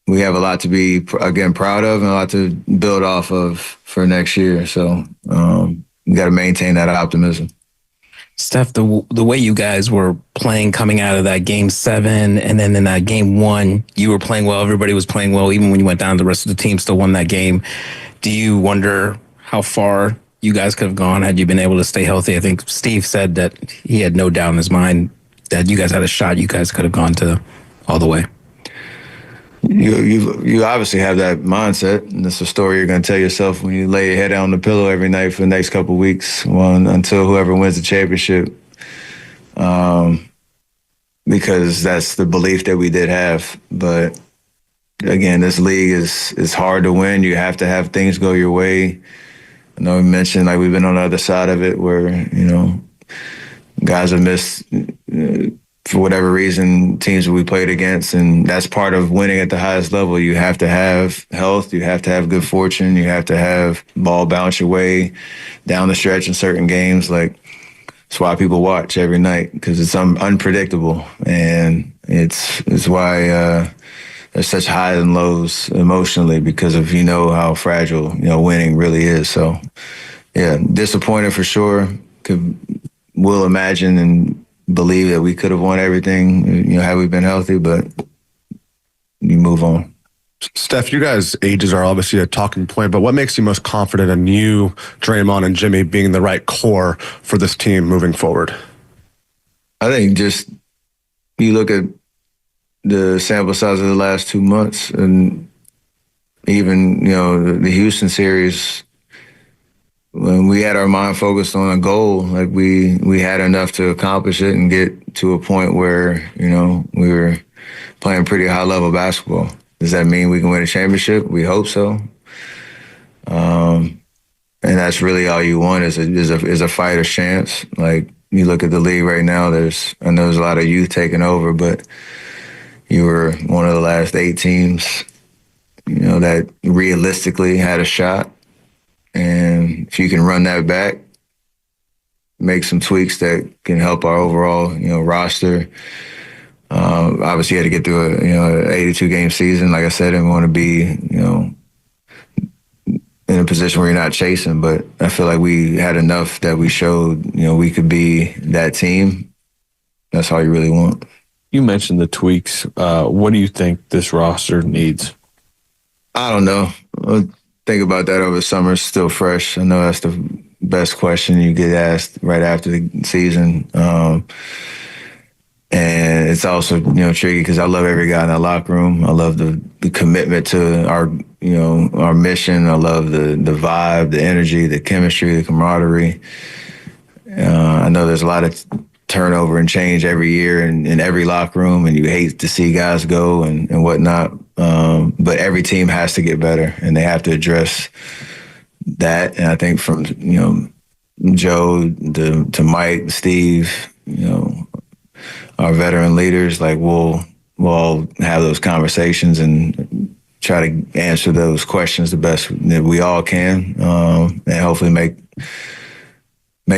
we have a lot to be, again, proud of and a lot to build off of for next year. So we got to maintain that optimism. Steph, the way you guys were playing coming out of that Game 7 and then in that Game 1, you were playing well. Everybody was playing well. Even when you went down, the rest of the team still won that game. Do you wonder how far you guys could have gone had you been able to stay healthy? I think Steve said that he had no doubt in his mind that you guys had a shot. You guys could have gone to all the way. You obviously have that mindset, and it's a story you're going to tell yourself when you lay your head out on the pillow every night for the next couple of weeks, until whoever wins the championship. Because that's the belief that we did have. But again, this league is hard to win. You have to have things go your way. I know we mentioned, like, we've been on the other side of it where, guys have missed, for whatever reason, teams that we played against. And that's part of winning at the highest level. You have to have health. You have to have good fortune. You have to have ball bounce your way down the stretch in certain games. Like, it's why people watch every night, because it's unpredictable. And it's why there's such highs and lows emotionally, because of how fragile winning really is. So yeah, disappointed for sure. We'll imagine and believe that we could have won everything had we been healthy, but you move on. Steph, you guys' ages are obviously a talking point, but what makes you most confident in you, Draymond, and Jimmy being the right core for this team moving forward? I think just you look at the sample size of the last 2 months, and even the Houston series, when we had our mind focused on a goal, like we had enough to accomplish it and get to a point where we were playing pretty high level basketball. Does that mean we can win a championship? We hope so. And that's really all you want is a fighter's chance. Like, you look at the league right now, I know there's a lot of youth taking over, but you were one of the last 8 teams, that realistically had a shot. And if you can run that back, make some tweaks that can help our overall, roster. Obviously, you had to get through an 82-game season. Like I said, and we want to be, in a position where you're not chasing. But I feel like we had enough that we showed, we could be that team. That's all you really want. You mentioned the tweaks. What do you think this roster needs? I don't know. I'll think about that over the summer. It's still fresh. I know that's the best question you get asked right after the season. And it's also, tricky because I love every guy in that locker room. I love the commitment to our mission. I love the vibe, the energy, the chemistry, the camaraderie. I know there's a lot of turnover and change every year in every locker room, and you hate to see guys go and whatnot. But every team has to get better, and they have to address that. And I think from, Joe to Mike, Steve, our veteran leaders, like we'll all have those conversations and try to answer those questions the best that we all can, and hopefully make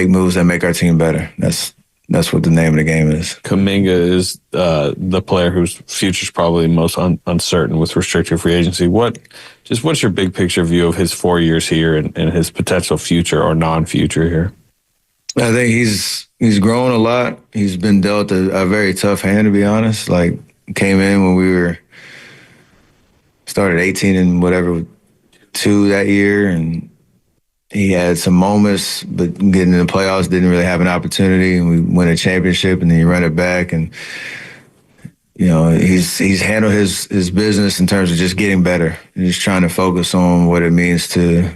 moves that make our team better. That's what the name of the game is. Kuminga is the player whose future is probably most uncertain with restricted free agency. What's your big picture view of his 4 years here and his potential future or non-future here? I think he's grown a lot. He's been dealt a very tough hand, to be honest. Like, came in when we started 18 and whatever, 2 that year, and he had some moments, but getting in the playoffs didn't really have an opportunity. And we win a championship, and then you run it back, and he's handled his business in terms of just getting better, and just trying to focus on what it means to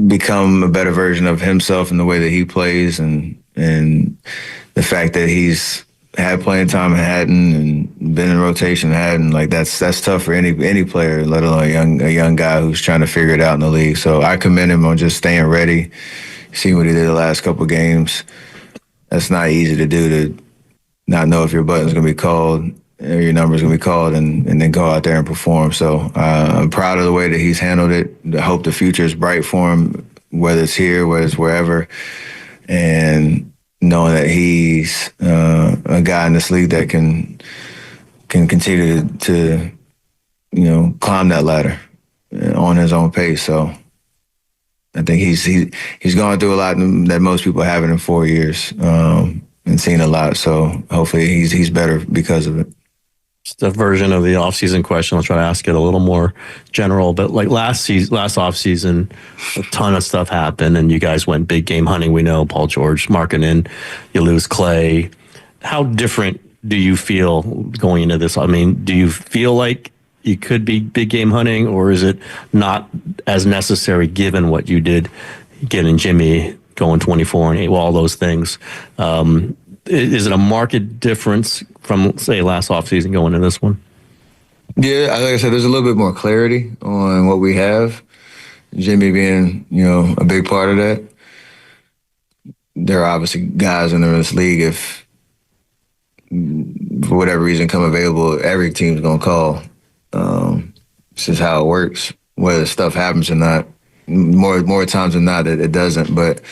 become a better version of himself in the way that he plays, and the fact that he's had playing time in Hatton and been in rotation in Hatton, like that's tough for any player, let alone a young guy who's trying to figure it out in the league. So I commend him on just staying ready, seeing what he did the last couple of games. That's not easy to do, to not know if your button's going to be called or your number's going to be called and then go out there and perform. So I'm proud of the way that he's handled it. I hope the future is bright for him, whether it's here, whether it's wherever. And knowing that he's a guy in this league that can continue to climb that ladder on his own pace. So I think he's gone through a lot that most people haven't in 4 years, and seen a lot. So hopefully he's better because of it. Just a version of the offseason question. I'll try to ask it a little more general. But like last offseason, a ton of stuff happened, and you guys went big game hunting. We know Paul George, Markkanen, you lose Clay. How different do you feel going into this? I mean, do you feel like you could be big game hunting, or is it not as necessary given what you did, getting Jimmy going 24 and 8, all those things? Is it a marked difference from, say, last offseason going into this one? Yeah, like I said, there's a little bit more clarity on what we have. Jimmy being, a big part of that. There are obviously guys in this league, if for whatever reason come available, every team's going to call. It's just how it works, whether stuff happens or not. More times than not, it doesn't. But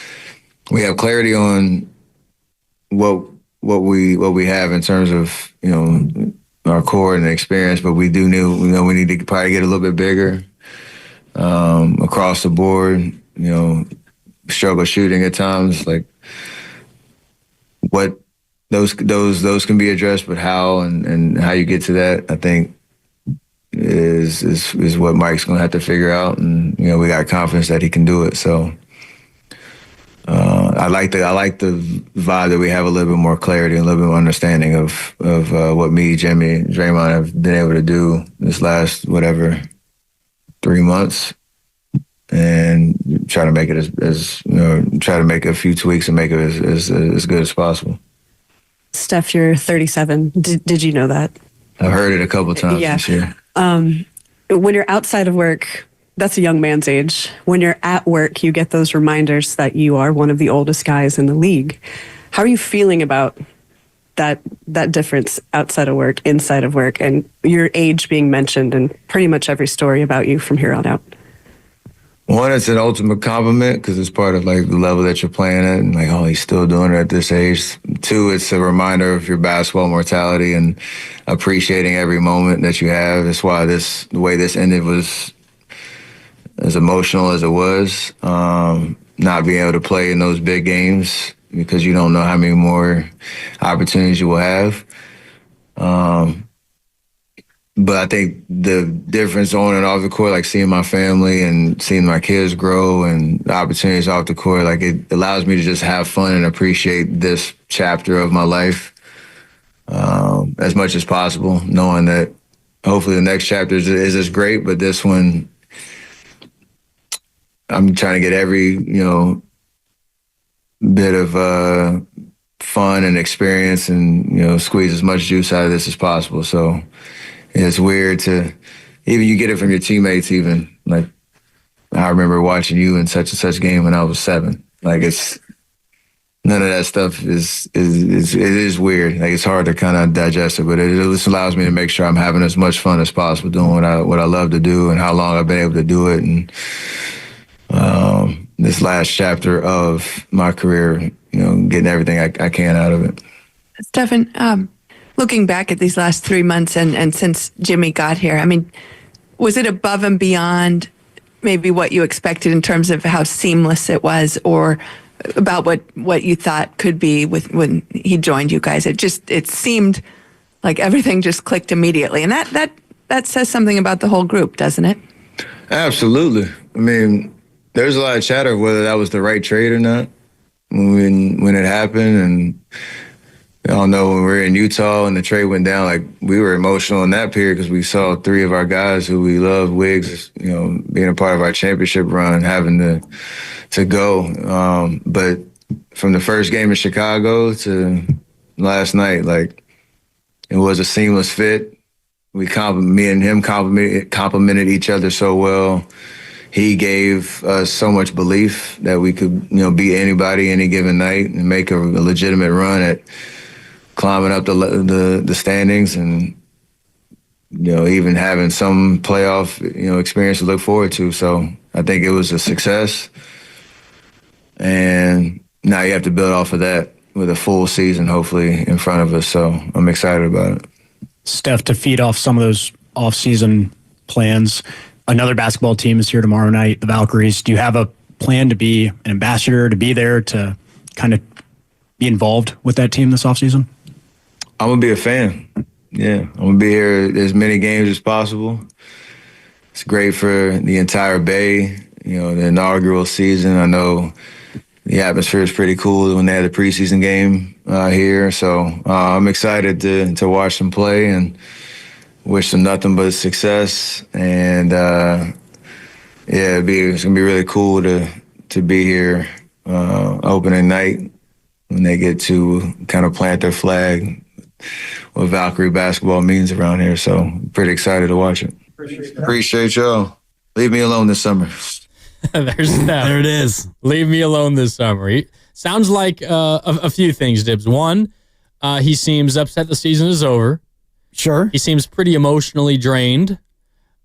we have clarity on what we have in terms of our core and experience, but we do we need to probably get a little bit bigger across the board. Struggle shooting at times, like what those can be addressed, but how and how you get to that, I think is what Mike's gonna have to figure out, and we got confidence that he can do it. So. I like the vibe that we have a little bit more clarity and a little bit more understanding of what me, Jimmy, and Draymond have been able to do this last 3 months, and try to make it try to make a few tweaks and make it as good as possible. Steph, you're 37. Did you know that? I've heard it a couple times this year. When you're outside of work, that's a young man's age. When you're at work, you get those reminders that you are one of the oldest guys in the league. How are you feeling about that difference outside of work, inside of work, and your age being mentioned in pretty much every story about you from here on out? One, it's an ultimate compliment because it's part of the level that you're playing at, and he's still doing it at this age. Two, it's a reminder of your basketball mortality and appreciating every moment that you have. That's why the way this ended was as emotional as it was, not being able to play in those big games because you don't know how many more opportunities you will have. But I think the difference on and off the court, seeing my family and seeing my kids grow and the opportunities off the court, it allows me to just have fun and appreciate this chapter of my life as much as possible, knowing that hopefully the next chapter is as great, but this one, I'm trying to get every, bit of fun and experience and, squeeze as much juice out of this as possible. So it's weird to, even you get it from your teammates even. I remember watching you in such and such game when I was 7. It's, none of that stuff it is weird. It's hard to kind of digest it, but it just allows me to make sure I'm having as much fun as possible doing what I love to do and how long I've been able to do it. And, this last chapter of my career, getting everything I can out of it. Stephen, looking back at these last 3 months and since Jimmy got here, was it above and beyond maybe what you expected in terms of how seamless it was, or about what you thought could be when he joined you guys? It seemed like everything just clicked immediately, and that says something about the whole group, doesn't it? Absolutely. There's a lot of chatter of whether that was the right trade or not when it happened. And I don't know, when we were in Utah and the trade went down, we were emotional in that period because we saw 3 of our guys who we love, Wiggs, being a part of our championship run, having to go. But from the first game in Chicago to last night, it was a seamless fit. Me and him complimented each other so well. He gave us so much belief that we could, beat anybody any given night and make a legitimate run at climbing up the standings and, even having some playoff, experience to look forward to. So I think it was a success. And now you have to build off of that with a full season, hopefully, in front of us. So I'm excited about it. Steph, to feed off some of those off-season plans, another basketball team is here tomorrow night, the Valkyries. Do you have a plan to be an ambassador, to be there, to kind of be involved with that team this offseason? I'm going to be a fan. I'm gonna be here as many games as possible. It's great for the entire Bay. You know, the inaugural season. I know the atmosphere is pretty cool when they had the preseason game here. So I'm excited to watch them play and wish them nothing but success. And it's gonna be really cool to be here opening night when they get to kind of plant their flag, what Valkyrie basketball means around here. So pretty excited to watch it. Appreciate y'all. Leave me alone this summer. There's Steph. There it is. Leave me alone this summer. Sounds like a few things, Dibs. One, he seems upset the season is over. Sure. He seems pretty emotionally drained.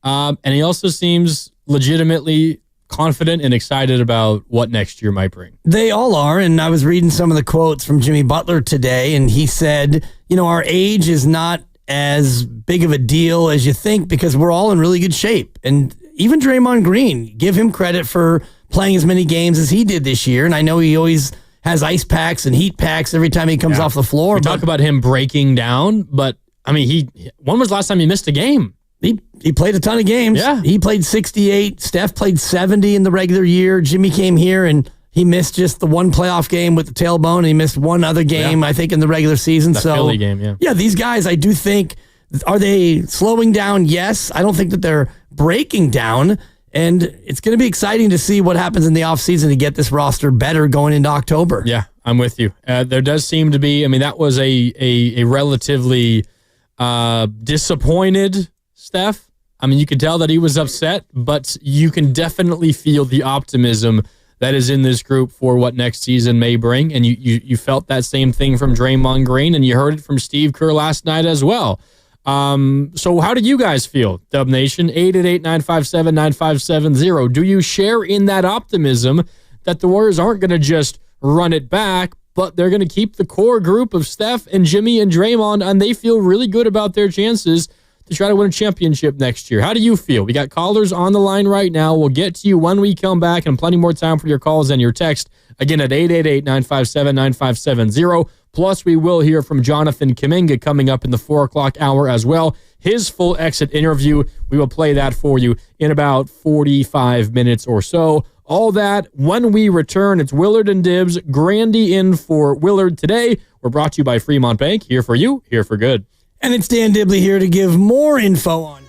And he also seems legitimately confident and excited about what next year might bring. They all are, and I was reading some of the quotes from Jimmy Butler today, and he said, our age is not as big of a deal as you think because we're all in really good shape. And even Draymond Green, give him credit for playing as many games as he did this year. And I know he always has ice packs and heat packs every time he comes off the floor. We talk about him breaking down, but I mean, when was the last time he missed a game? He played a ton of games. Yeah. He played 68. Steph played 70 in the regular year. Jimmy came here and he missed just the one playoff game with the tailbone. And he missed one other game, I think, in the regular season. The Philly game, Yeah, these guys, I do think, are they slowing down? Yes. I don't think that they're breaking down. And it's going to be exciting to see what happens in the offseason to get this roster better going into October. Yeah, I'm with you. There does seem to be, that was a relatively disappointed Steph. You could tell that he was upset, but you can definitely feel the optimism that is in this group for what next season may bring. And you felt that same thing from Draymond Green, and you heard it from Steve Kerr last night as well. So how do you guys feel, Dub Nation? 888-957-9570. Do you share in that optimism that the Warriors aren't going to just run it back, but they're going to keep the core group of Steph and Jimmy and Draymond, and they feel really good about their chances to try to win a championship next year? How do you feel? We got callers on the line right now. We'll get to you when we come back, and plenty more time for your calls and your text. Again, at 888-957-9570. Plus, we will hear from Jonathan Kuminga coming up in the 4 o'clock hour as well. His full exit interview, we will play that for you in about 45 minutes or so. All that when we return. It's Willard and Dibs. Grandy in for Willard today. We're brought to you by Fremont Bank. Here for you, here for good. And it's Dan Dibley here to give more info on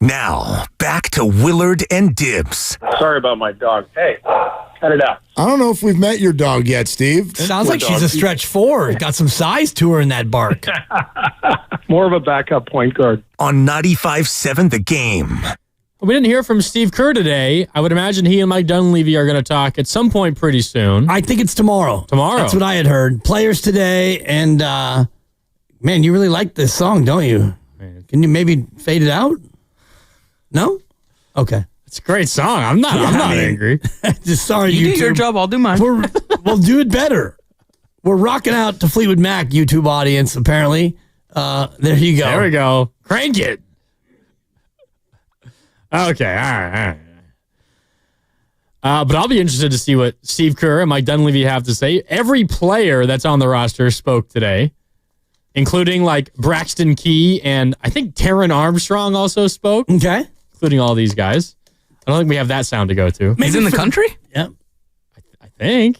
Now, back to Willard and Dibs. Sorry about my dog. Hey, cut it out. I don't know if we've met your dog yet, Steve. Sounds like she's a stretch 4. Got some size to her in that bark. More of a backup point guard. On 95.7 The Game. We didn't hear from Steve Kerr today. I would imagine he and Mike Dunleavy are going to talk at some point pretty soon. I think it's tomorrow. Tomorrow. That's what I had heard. Players today, and man, you really like this song, don't you? Can you maybe fade it out? No? Okay. It's a great song. I'm not angry. Just sorry, You YouTube. do your job, I'll do mine. We'll do it better. We're rocking out to Fleetwood Mac, YouTube audience, apparently. There you go. There we go. Crank it. Okay, all right. But I'll be interested to see what Steve Kerr and Mike Dunleavy have to say. Every player that's on the roster spoke today, including like Braxton Key, and I think Taron Armstrong also spoke. Okay. Including all these guys. I don't think we have that sound to go to. He's in the country? Yeah. I think.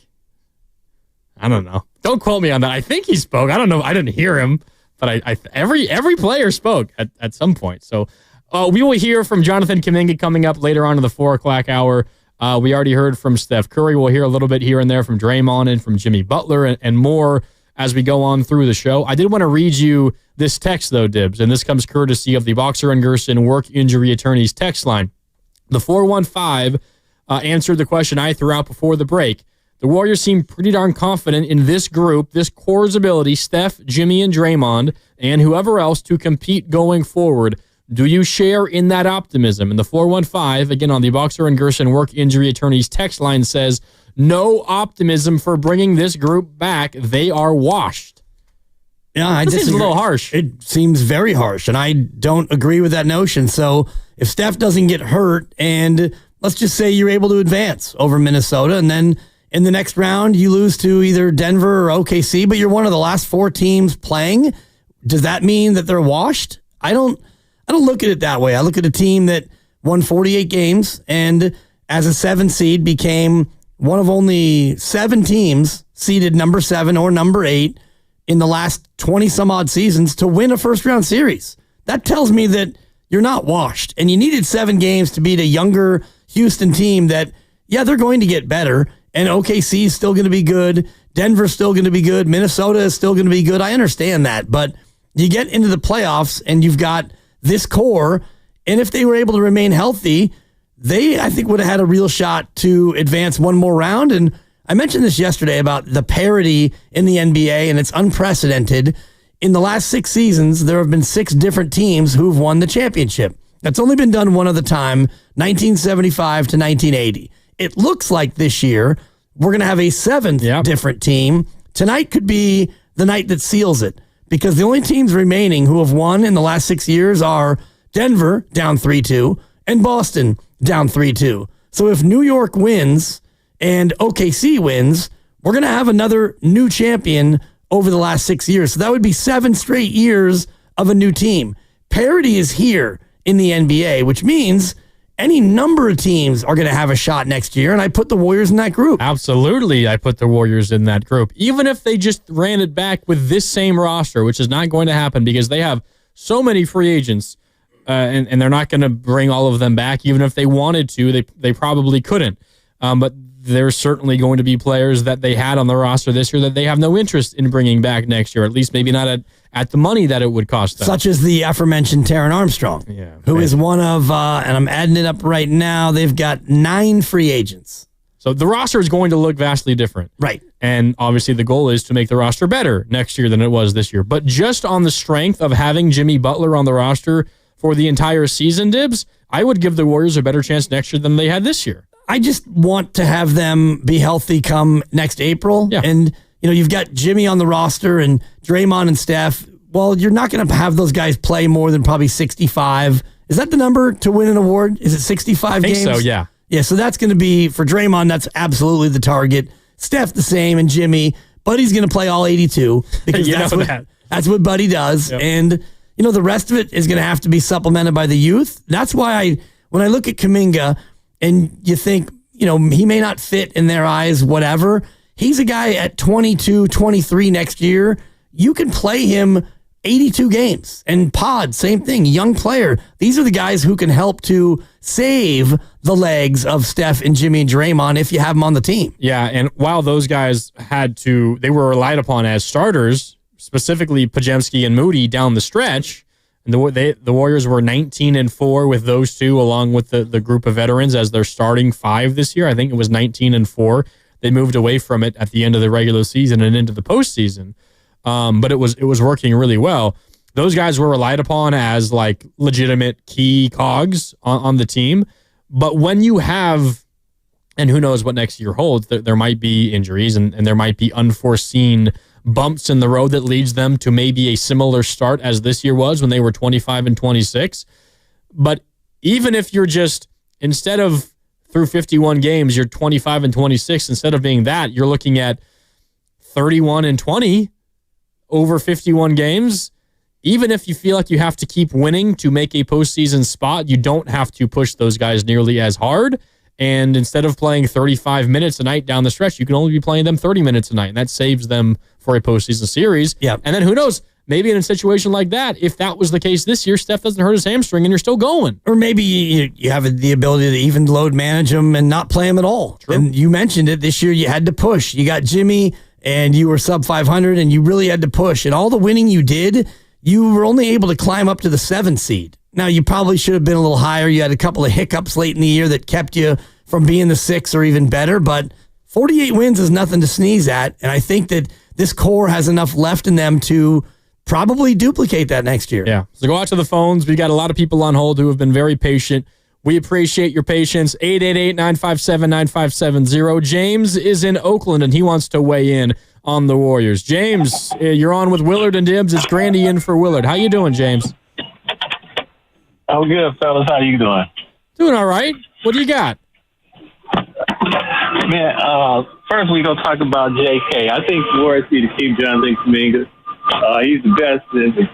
I don't know. Don't quote me on that. I think he spoke. I don't know. I didn't hear him, but every player spoke at some point. So we will hear from Jonathan Kuminga coming up later on in the 4 o'clock hour. We already heard from Steph Curry. We'll hear a little bit here and there from Draymond and from Jimmy Butler and more as we go on through the show. I did want to read you this text, though, Dibs, and this comes courtesy of the Boxer and Gerson Work Injury Attorneys text line. The 415 answered the question I threw out before the break. The Warriors seem pretty darn confident in this group, this core's ability, Steph, Jimmy, and Draymond, and whoever else to compete going forward. Do you share in that optimism? And the 415, again on the Boxer and Gerson Work Injury Attorneys text line, says, no optimism for bringing this group back. They are washed. Yeah, I disagree. Seems a little harsh. It seems very harsh, and I don't agree with that notion. So if Steph doesn't get hurt, and let's just say you're able to advance over Minnesota, and then in the next round you lose to either Denver or OKC, but you're one of the last 4 teams playing, does that mean that they're washed? I don't look at it that way. I look at a team that won 48 games and as a 7 seed became one of only 7 teams seeded number 7 or number 8 in the last 20 some odd seasons to win a first round series. That tells me that you're not washed, and you needed 7 games to beat a younger Houston team that, yeah, they're going to get better, and OKC is still going to be good. Denver's still going to be good. Minnesota is still going to be good. I understand that, but you get into the playoffs and you've got this core, and if they were able to remain healthy, they, I think, would have had a real shot to advance one more round. And I mentioned this yesterday about the parity in the NBA, and it's unprecedented. In the last 6 seasons, there have been 6 different teams who've won the championship. That's only been done one other time, 1975 to 1980. It looks like this year we're going to have a 7th different team. Tonight could be the night that seals it, because the only teams remaining who have won in the last 6 years are Denver, down 3-2, and Boston, down 3-2. So if New York wins and OKC wins, we're going to have another new champion over the last 6 years. So that would be 7 straight years of a new team. Parity is here in the NBA, which means any number of teams are going to have a shot next year, and I put the Warriors in that group. Absolutely, I put the Warriors in that group. Even if they just ran it back with this same roster, which is not going to happen because they have so many free agents, and they're not going to bring all of them back. Even if they wanted to, they probably couldn't. But there's certainly going to be players that they had on the roster this year that they have no interest in bringing back next year, at least maybe not at the money that it would cost them. Such as the aforementioned Taron Armstrong, who is one of, and I'm adding it up right now, they've got 9 free agents. So the roster is going to look vastly different. Right. And obviously the goal is to make the roster better next year than it was this year. But just on the strength of having Jimmy Butler on the roster for the entire season, Dibs, I would give the Warriors a better chance next year than they had this year. I just want to have them be healthy come next April. Yeah. And, you know, you've got Jimmy on the roster and Draymond and Steph. Well, you're not going to have those guys play more than probably 65. Is that the number to win an award? Is it 65 games? I think so, yeah. Yeah, so that's going to be, for Draymond, that's absolutely the target. Steph the same, and Jimmy. Buddy's going to play all 82 because that's what Buddy does. Yep. And, you know, the rest of it is going to have to be supplemented by the youth. That's why when I look at Kuminga, and you think, you know, he may not fit in their eyes, whatever. He's a guy at 22, 23 next year. You can play him 82 games. And Pod, same thing, young player. These are the guys who can help to save the legs of Steph and Jimmy and Draymond if you have them on the team. Yeah, and while those guys they were relied upon as starters, specifically Podziemski and Moody down the stretch, and the Warriors were 19-4 with those two, along with the group of veterans as their starting five this year. I think it was 19-4. They moved away from it at the end of the regular season and into the postseason. But it was working really well. Those guys were relied upon as like legitimate key cogs on the team. But when you have, and who knows what next year holds, there might be injuries and there might be unforeseen bumps in the road that leads them to maybe a similar start as this year was when they were 25-26. But even if you're just, instead of through 51 games, you're 25-26, instead of being that, you're looking at 31-20 over 51 games. Even if you feel like you have to keep winning to make a postseason spot, you don't have to push those guys nearly as hard. And instead of playing 35 minutes a night down the stretch, you can only be playing them 30 minutes a night. And that saves them for a postseason series. Yeah. And then who knows, maybe in a situation like that, if that was the case this year, Steph doesn't hurt his hamstring and you're still going. Or maybe you have the ability to even load manage them and not play them at all. True. And you mentioned it, this year you had to push. You got Jimmy and you were sub 500 and you really had to push. And all the winning you did, you were only able to climb up to the 7th seed. Now, you probably should have been a little higher. You had a couple of hiccups late in the year that kept you from being the 6 or even better, but 48 wins is nothing to sneeze at. And I think that this core has enough left in them to probably duplicate that next year. Yeah. So go out to the phones. We got a lot of people on hold who have been very patient. We appreciate your patience. 888-957-9570. James is in Oakland, and he wants to weigh in on the Warriors. James, you're on with Willard and Dibs. It's Grandy in for Willard. How you doing, James? I'm good, fellas. How you doing? Doing all right. What do you got? Man, first we gonna talk about J.K. I think Warriors need to keep Jonathan Kuminga. He's the best and the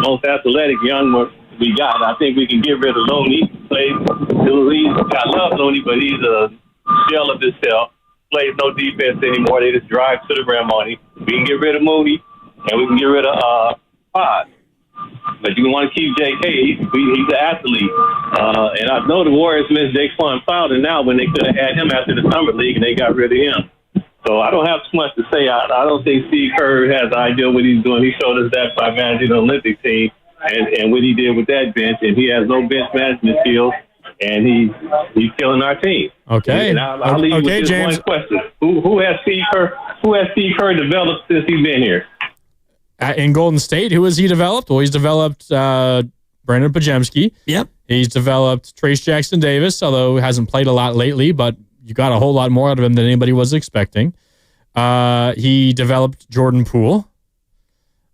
most athletic young one we got. I think we can get rid of Looney. I love Looney, but he's a shell of himself. Plays no defense anymore. They just drive to the rim on him. We can get rid of Moody, and we can get rid of Pod. But you want to keep J.K. He's an athlete. And I know the Warriors missed Jaquan Fowler now when they could have had him after the Summer League, and they got rid of him. So I don't have too much to say. I don't think Steve Kerr has an idea what he's doing. He showed us that by managing the Olympic team and what he did with that bench. And he has no bench management skills, and he's killing our team. Okay. And I'll leave you with this James. one question: Who has Steve Kerr developed since he's been here? In Golden State, who has he developed? Well, he's developed Brandon Podziemski. Yep. He's developed Trace Jackson Davis, although he hasn't played a lot lately, but you got a whole lot more out of him than anybody was expecting. He developed Jordan Poole.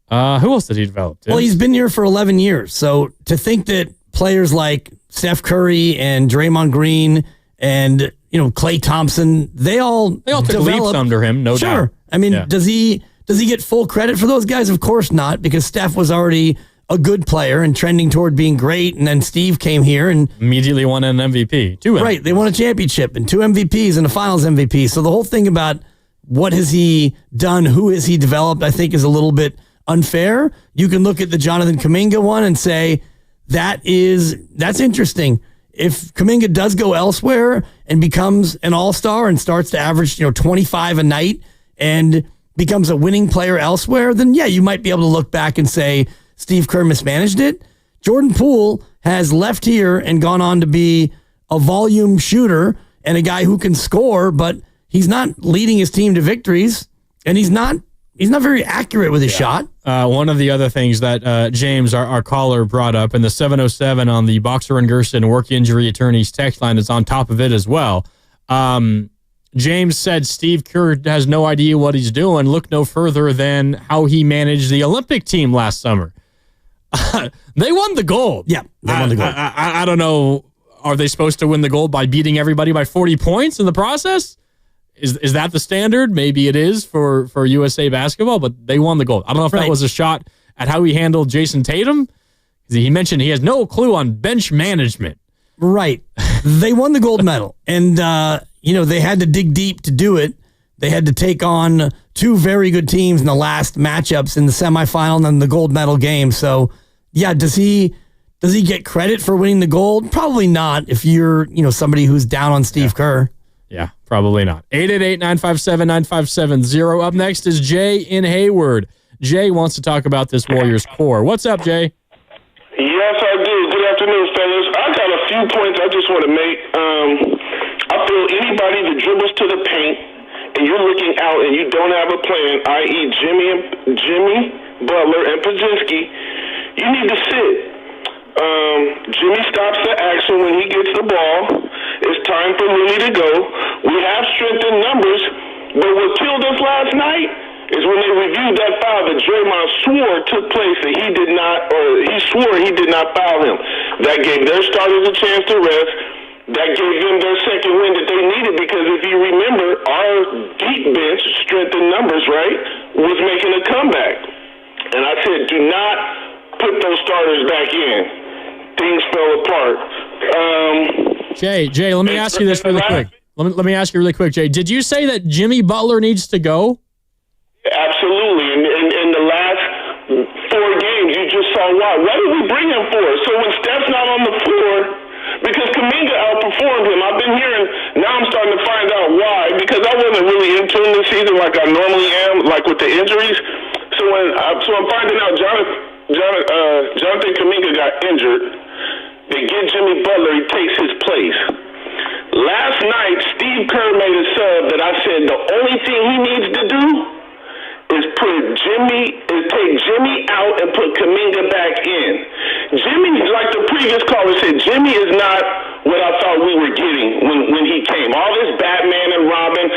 Who else did he develop? Well, he's been here for 11 years. So to think that players like Steph Curry and Draymond Green and Klay Thompson, they all took leaps under him, no doubt. Sure. I mean, Yeah. does he get full credit for those guys? Of course not, because Steph was already a good player and trending toward being great, and then Steve came here and immediately won an MVP. Right, they won a championship and 2 MVPs and a Finals MVP. So the whole thing about what has he done, who has he developed, I think is a little bit unfair. You can look at the Jonathan Kuminga one and say that's interesting. If Kuminga does go elsewhere and becomes an all-star and starts to average 25 a night and becomes a winning player elsewhere, then yeah, you might be able to look back and say Steve Kerr mismanaged it. Jordan Poole has left here and gone on to be a volume shooter and a guy who can score, but he's not leading his team to victories, and he's not very accurate with his shot. One of the other things that James, our caller, brought up, and the 707 on the Boxer and Gerson work injury attorneys text line is on top of it as well. James said Steve Kerr has no idea what he's doing. Look no further than how he managed the Olympic team last summer. They won the gold. Yeah, they won the gold. I don't know. Are they supposed to win the gold by beating everybody by 40 points in the process? Is that the standard? Maybe it is for USA basketball, but they won the gold. I don't know if that was a shot at how he handled Jason Tatum. He mentioned he has no clue on bench management. Right. They won the gold medal, and they had to dig deep to do it. They had to take on two very good teams in the last matchups in the semifinal and then the gold medal game. So, yeah, does he get credit for winning the gold? Probably not if you're, somebody who's down on Steve Kerr. Yeah, probably not. 888-957-9570. Up next is Jay in Hayward. Jay wants to talk about this Warriors core. What's up, Jay? Yes, I do. Good afternoon, fellas. I got a few points I just want to make. I feel anybody that dribbles to the paint and you're looking out and you don't have a plan, i.e. Jimmy Butler and Podziemski, you need to sit. Jimmy stops the action when he gets the ball. It's time for Looney to go. We have strength in numbers, but what killed us last night is when they reviewed that foul that Draymond swore took place that he did not, or he swore he did not foul him. That gave their starters a chance to rest. That gave them their second win that they needed, because if you remember, our deep bench, strength in numbers, right, was making a comeback. And I said, do not put those starters back in. Things fell apart. Jay, let me ask you this really quick. Let me ask you really quick, Jay. Did you say that Jimmy Butler needs to go? Absolutely. In the last 4 games, you just saw why. What did we bring him for? So when Steph's not on the floor, because Kuminga outperformed him, I've been hearing, now I'm starting to find out why, because I wasn't really in tune this season like I normally am, like with the injuries. So I'm finding out Jonathan Kuminga got injured. They get Jimmy Butler, he takes his place. Last night, Steve Kerr made a sub that I said the only thing he needs to do is take Jimmy out and put Kuminga back in. Jimmy, like the previous caller said, Jimmy is not what I thought we were getting when he came. All this Batman and Robin.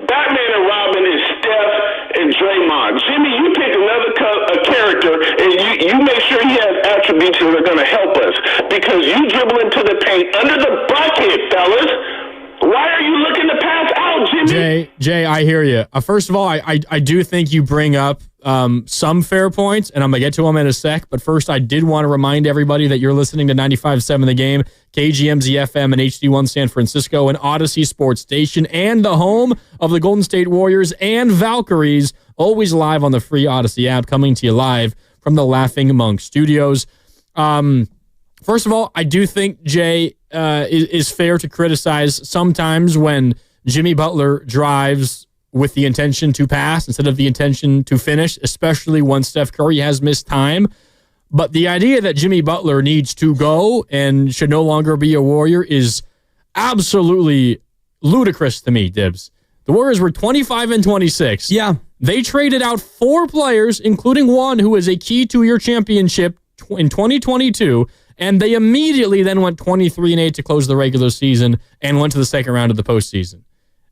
Batman and Robin is Steph and Draymond. Jimmy, you pick another character and you make sure he has attributes that are going to help us, because you dribble into the paint under the bucket, fellas. Why are you looking to pass out, Jimmy? Jay, I hear you. First of all, I do think you bring up some fair points, and I'm going to get to them in a sec. But first, I did want to remind everybody that you're listening to 95.7 The Game, KGMZ FM and HD1 San Francisco, and Odyssey Sports Station, and the home of the Golden State Warriors and Valkyries, always live on the free Odyssey app, coming to you live from the Laughing Monk Studios. First of all, I do think, Jay, is fair to criticize sometimes when Jimmy Butler drives with the intention to pass instead of the intention to finish, especially when Steph Curry has missed time. But the idea that Jimmy Butler needs to go and should no longer be a Warrior is absolutely ludicrous to me, Dibs. The Warriors were 25-26. Yeah. They traded out 4 players, including one who is a key to your championship in 2022, and they immediately then went 23-8 to close the regular season and went to the second round of the postseason.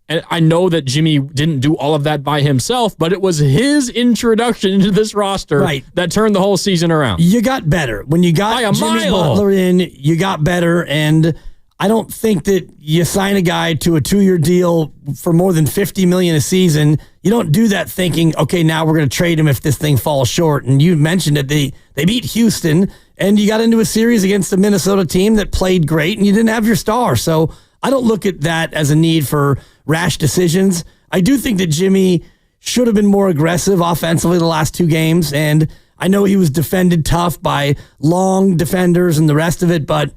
And I know that Jimmy didn't do all of that by himself, but it was his introduction into this roster that turned the whole season around. You got better. When you got Jimmy Butler in, you got better, and I don't think that you sign a guy to a 2-year deal for more than $50 million a season. You don't do that thinking, okay, now we're going to trade him if this thing falls short. And you mentioned it. They beat Houston, and you got into a series against a Minnesota team that played great, and you didn't have your star. So I don't look at that as a need for rash decisions. I do think that Jimmy should have been more aggressive offensively the last 2 games, and I know he was defended tough by long defenders and the rest of it, but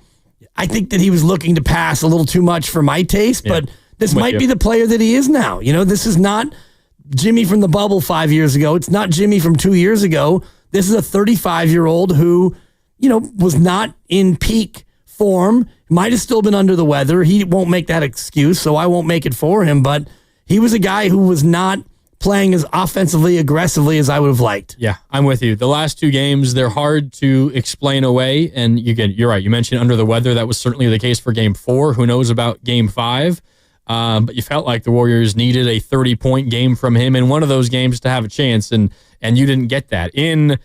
I think that he was looking to pass a little too much for my taste, but this might be the player that he is now. You know, this is not Jimmy from the bubble 5 years ago. It's not Jimmy from 2 years ago. This is a 35-year-old who, was not in peak form, might have still been under the weather. He won't make that excuse, so I won't make it for him, but he was a guy who was not playing as offensively aggressively as I would have liked. Yeah, I'm with you. The last 2 games, they're hard to explain away, and you're right. You mentioned under the weather. That was certainly the case for Game 4. Who knows about Game 5? But you felt like the Warriors needed a 30-point game from him in one of those games to have a chance, and you didn't get that. In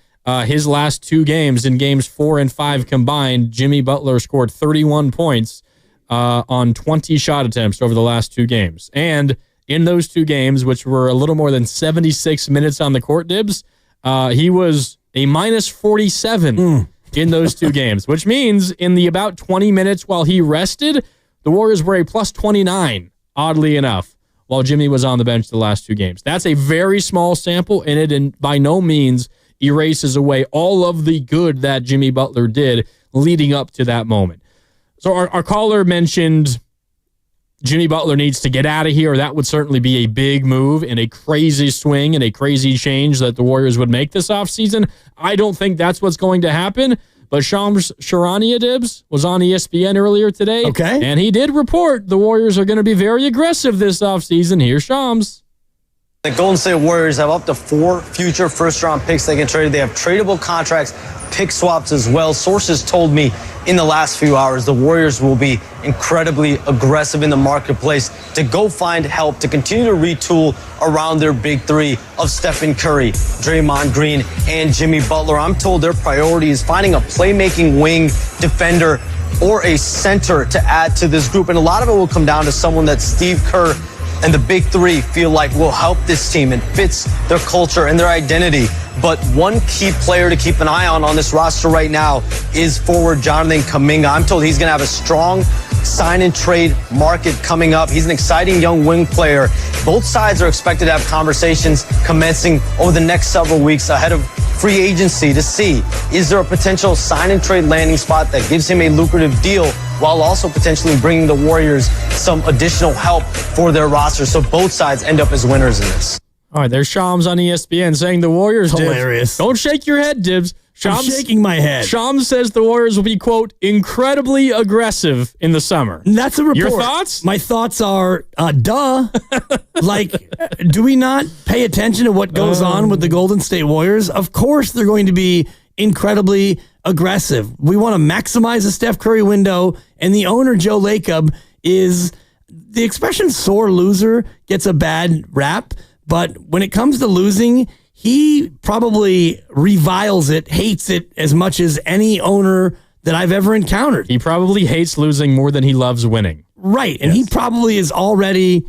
his last 2 games, in Games 4 and 5 combined, Jimmy Butler scored 31 points on 20 shot attempts over the last 2 games. And in those 2 games, which were a little more than 76 minutes on the court, Dibs, he was a minus 47 in those 2 games, which means in the about 20 minutes while he rested, the Warriors were a plus 29, oddly enough, while Jimmy was on the bench the last 2 games. That's a very small sample, and it by no means erases away all of the good that Jimmy Butler did leading up to that moment. So our caller mentioned Jimmy Butler needs to get out of here. That would certainly be a big move and a crazy swing and a crazy change that the Warriors would make this offseason. I don't think that's what's going to happen. But Shams Charania was on ESPN earlier today. Okay. And he did report the Warriors are going to be very aggressive this offseason. Here's Shams. The Golden State Warriors have up to 4 future first-round picks they can trade. They have tradable contracts, pick swaps as well. Sources told me in the last few hours the Warriors will be incredibly aggressive in the marketplace to go find help, to continue to retool around their big 3 of Stephen Curry, Draymond Green, and Jimmy Butler. I'm told their priority is finding a playmaking wing defender or a center to add to this group. And a lot of it will come down to someone that Steve Kerr and the big 3 feel like will help this team and fits their culture and their identity. But one key player to keep an eye on this roster right now is forward Jonathan Kuminga. I'm told he's going to have a strong sign and trade market coming up. He's an exciting young wing player. Both sides are expected to have conversations commencing over the next several weeks ahead of free agency to see, is there a potential sign and trade landing spot that gives him a lucrative deal while also potentially bringing the Warriors some additional help for their roster, so both sides end up as winners in this. All right, there's Shams on ESPN saying the Warriors, hilarious. Dibs. Don't shake your head, Dibs. I'm shaking my head. Shams says the Warriors will be, quote, incredibly aggressive in the summer. That's a report. Your thoughts? My thoughts are, duh. Like, do we not pay attention to what goes on with the Golden State Warriors? Of course they're going to be incredibly aggressive. We want to maximize the Steph Curry window, and the owner, Joe Lacob, is, the expression sore loser gets a bad rap, but when it comes to losing, he probably reviles it, hates it as much as any owner that I've ever encountered. He probably hates losing more than he loves winning. Right. And he probably is already,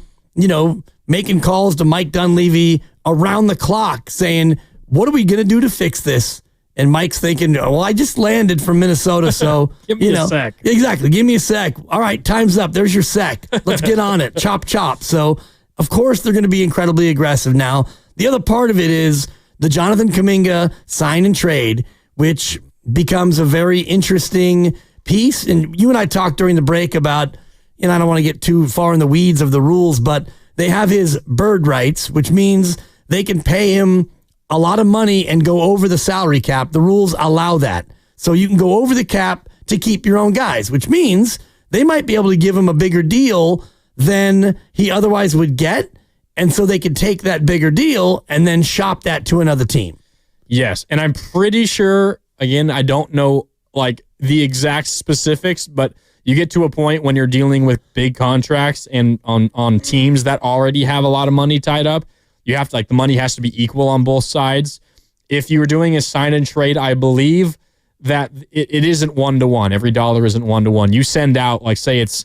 making calls to Mike Dunleavy around the clock saying, what are we going to do to fix this? And Mike's thinking, well, I just landed from Minnesota, so, give me a sec. Exactly. Give me a sec. All right, time's up. There's your sec. Let's get on it. Chop, chop. So, of course, they're going to be incredibly aggressive now. The other part of it is the Jonathan Kuminga sign and trade, which becomes a very interesting piece. And you and I talked during the break about, I don't want to get too far in the weeds of the rules, but they have his bird rights, which means they can pay him a lot of money and go over the salary cap. The rules allow that. So you can go over the cap to keep your own guys, which means they might be able to give him a bigger deal than he otherwise would get. And so they could take that bigger deal and then shop that to another team. Yes. And I'm pretty sure, again, I don't know like the exact specifics, but you get to a point when you're dealing with big contracts and on teams that already have a lot of money tied up, you have to, the money has to be equal on both sides. If you were doing a sign and trade, I believe that it isn't 1-to-1. Every dollar isn't 1-to-1. You send out, say it's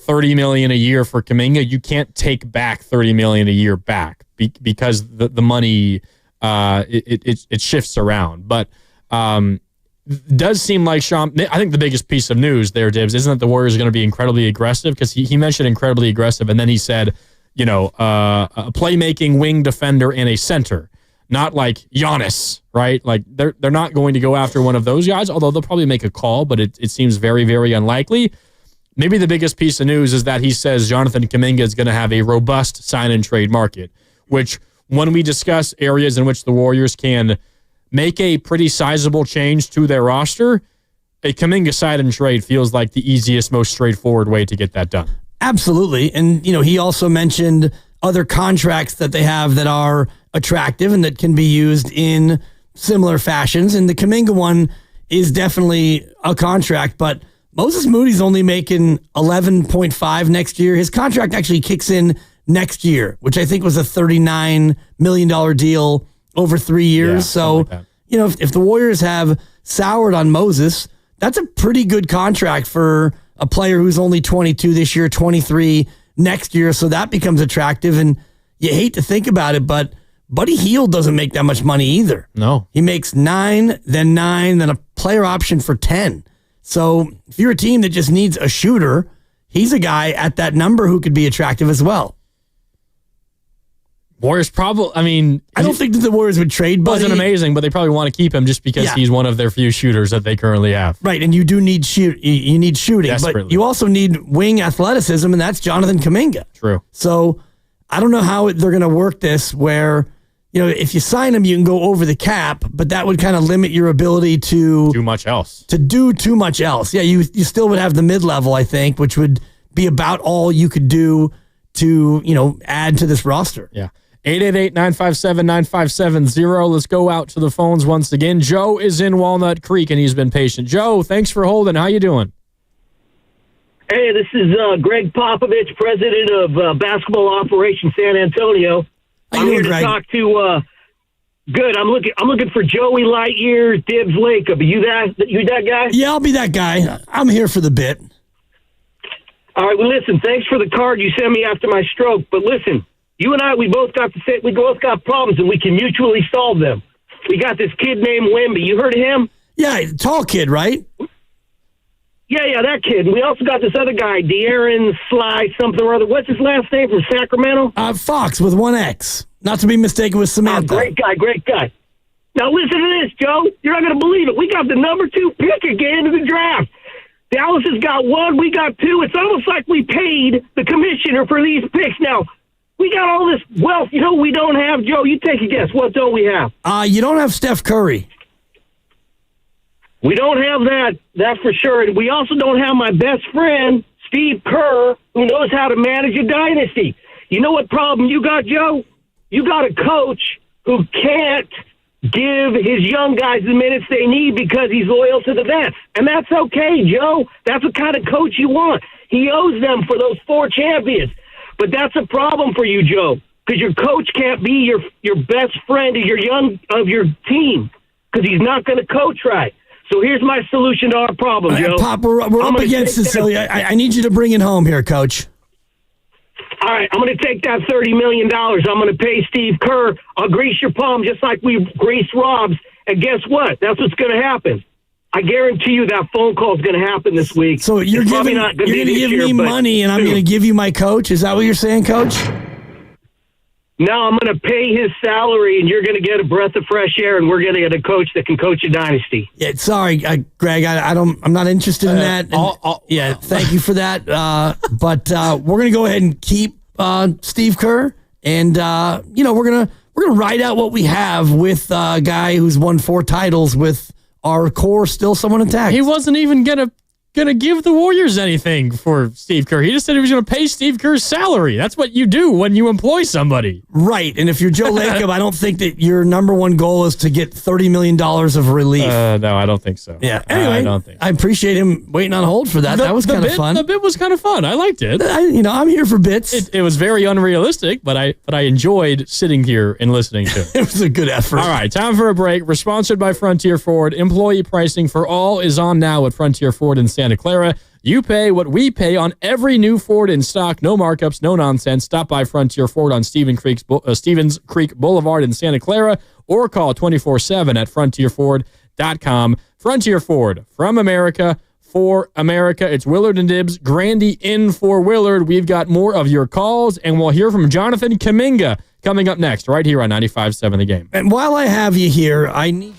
$30 million a year for Kuminga, you can't take back $30 million a year back because the money it shifts around. But does seem like Sean. I think the biggest piece of news there, Dibs, isn't that the Warriors are going to be incredibly aggressive, because he mentioned incredibly aggressive, and then he said, a playmaking wing defender and a center, not like Giannis, right? Like they're not going to go after one of those guys, although they'll probably make a call, but it seems very, very unlikely. Maybe the biggest piece of news is that he says Jonathan Kuminga is going to have a robust sign and trade market, which when we discuss areas in which the Warriors can make a pretty sizable change to their roster, a Kuminga sign and trade feels like the easiest, most straightforward way to get that done. Absolutely. And, he also mentioned other contracts that they have that are attractive and that can be used in similar fashions. And the Kuminga one is definitely a contract, but Moses Moody's only making $11.5 next year. His contract actually kicks in next year, which I think was a $39 million deal over 3 years. Yeah, so, if the Warriors have soured on Moses, that's a pretty good contract for a player who's only 22 this year, 23 next year. So that becomes attractive. And you hate to think about it, but Buddy Hield doesn't make that much money either. No. He makes 9, then a player option for 10. So if you're a team that just needs a shooter, he's a guy at that number who could be attractive as well. Warriors probably, I don't think that the Warriors would trade Buddy. Wasn't amazing, but they probably want to keep him just because he's one of their few shooters that they currently have. Right, and you do need you need shooting, but you also need wing athleticism, and that's Jonathan Kuminga. True. So I don't know how they're going to work this where, if you sign him, you can go over the cap, but that would kind of limit your ability to do much else. To do too much else. Yeah, you still would have the mid-level, I think, which would be about all you could do to, add to this roster. Yeah. 888-957-9570. Let's go out to the phones once again. Joe is in Walnut Creek, and he's been patient. Joe, thanks for holding. How you doing? Hey, this is Greg Popovich, president of Basketball Operations San Antonio. I'm here to talk to. Good. I'm looking for Joey Lightyear, Dibs Lacob. Are you that guy? Yeah, I'll be that guy. I'm here for the bit. All right. Well, listen. Thanks for the card you sent me after my stroke. But listen, you and I, we both got problems, and we can mutually solve them. We got this kid named Wemby. You heard of him? Yeah, tall kid, right? Yeah, that kid. And we also got this other guy, De'Aaron Sly something or other. What's his last name from Sacramento? Fox with one X. Not to be mistaken with Samantha. Great guy. Now listen to this, Joe. You're not going to believe it. We got the number 2 pick again in the draft. Dallas has got 1. We got 2. It's almost like we paid the commissioner for these picks. Now, we got all this wealth. We don't have, Joe. You take a guess. What don't we have? You don't have Steph Curry. We don't have that for sure. And we also don't have my best friend, Steve Kerr, who knows how to manage a dynasty. You know what problem you got, Joe? You got a coach who can't give his young guys the minutes they need because he's loyal to the vets. And that's okay, Joe. That's the kind of coach you want. He owes them for those 4 champions. But that's a problem for you, Joe, because your coach can't be your best friend of your team because he's not going to coach right. So here's my solution to our problem, Joe. Pop, we're up against it, so I need you to bring it home here, Coach. All right, I'm going to take that $30 million. I'm going to pay Steve Kerr. I'll grease your palm just like we grease Rob's. And guess what? That's what's going to happen. I guarantee you that phone call is going to happen this week. So you're going to give me money, and I'm going to give you my coach? Is that what you're saying, Coach? No, I'm going to pay his salary, and you're going to get a breath of fresh air, and we're going to get a coach that can coach a dynasty. Yeah, sorry, Greg. I'm not interested in that. Yeah, thank you for that. But we're going to go ahead and keep Steve Kerr, and we're going to ride out what we have with a guy who's won 4 titles with our core still somewhat intact. He wasn't even gonna give the Warriors anything for Steve Kerr. He just said he was going to pay Steve Kerr's salary. That's what you do when you employ somebody. Right. And if you're Joe Lacob, I don't think that your number one goal is to get $30 million of relief. No, I don't think so. Yeah. Anyway, I don't think so. I appreciate him waiting on hold for that. That was kind of fun. The bit was kind of fun. I liked it. I'm here for bits. It was very unrealistic, but I enjoyed sitting here and listening to it. It was a good effort. All right, time for a break. We're sponsored by Frontier Ford. Employee pricing for all is on now at Frontier Ford in Santa Clara. You pay what we pay on every new Ford in stock. No markups, no nonsense. Stop by Frontier Ford on Stevens Creek Boulevard in Santa Clara or call 24/7 at frontierford.com. Frontier Ford, from America, for America. It's Willard and Dibs. Grandy in for Willard. We've got more of your calls, and we'll hear from Jonathan Kuminga coming up next, right here on 95.7 The Game. And while I have you here, I need...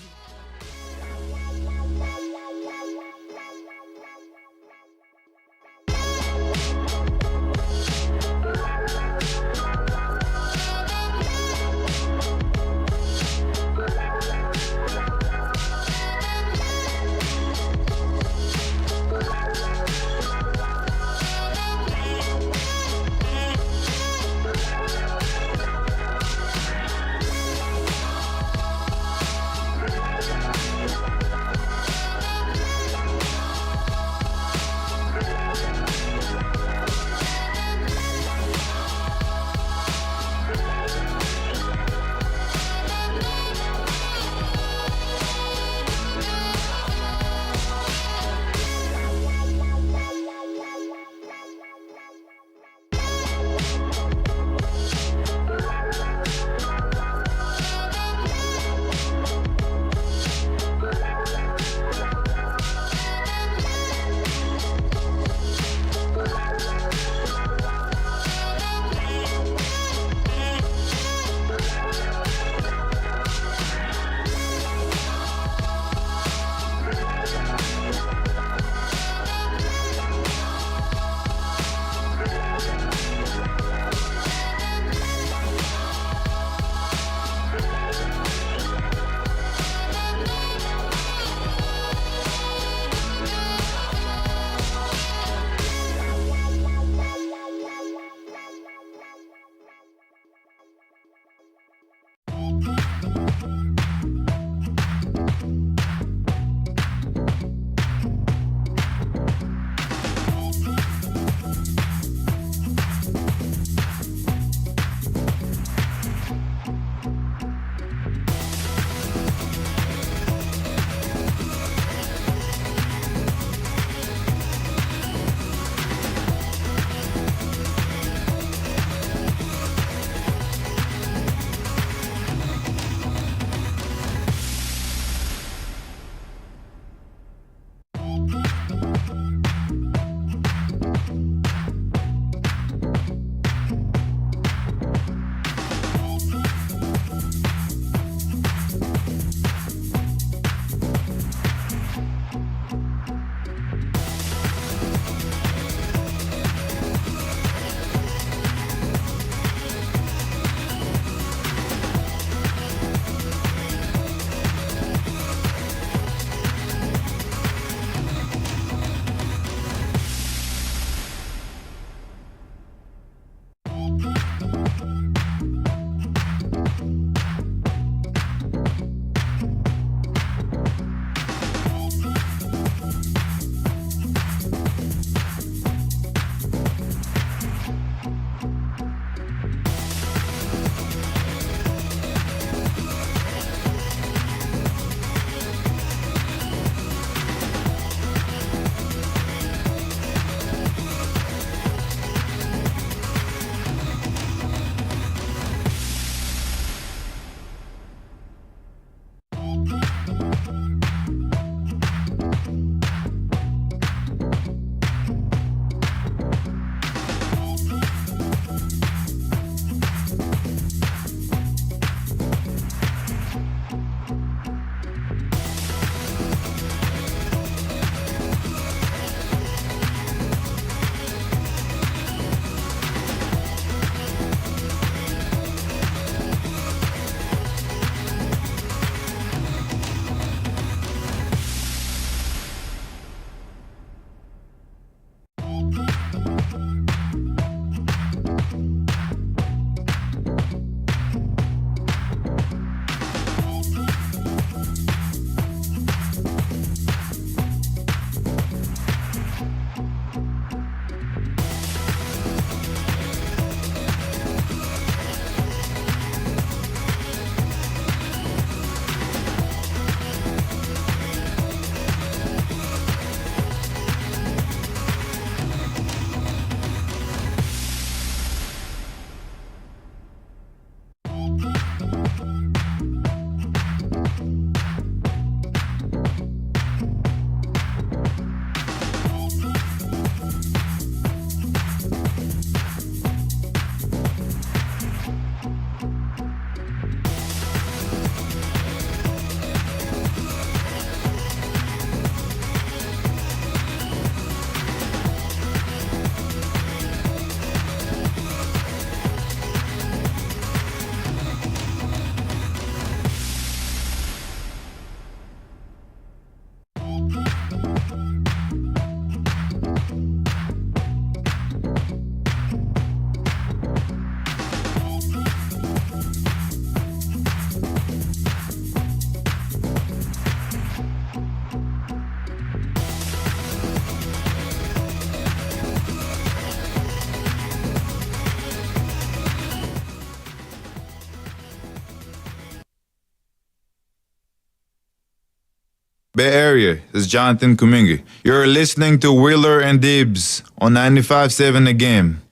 Bay Area. This is Jonathan Kuminga. You're listening to Wheeler and Dibs on 95.7 The Game.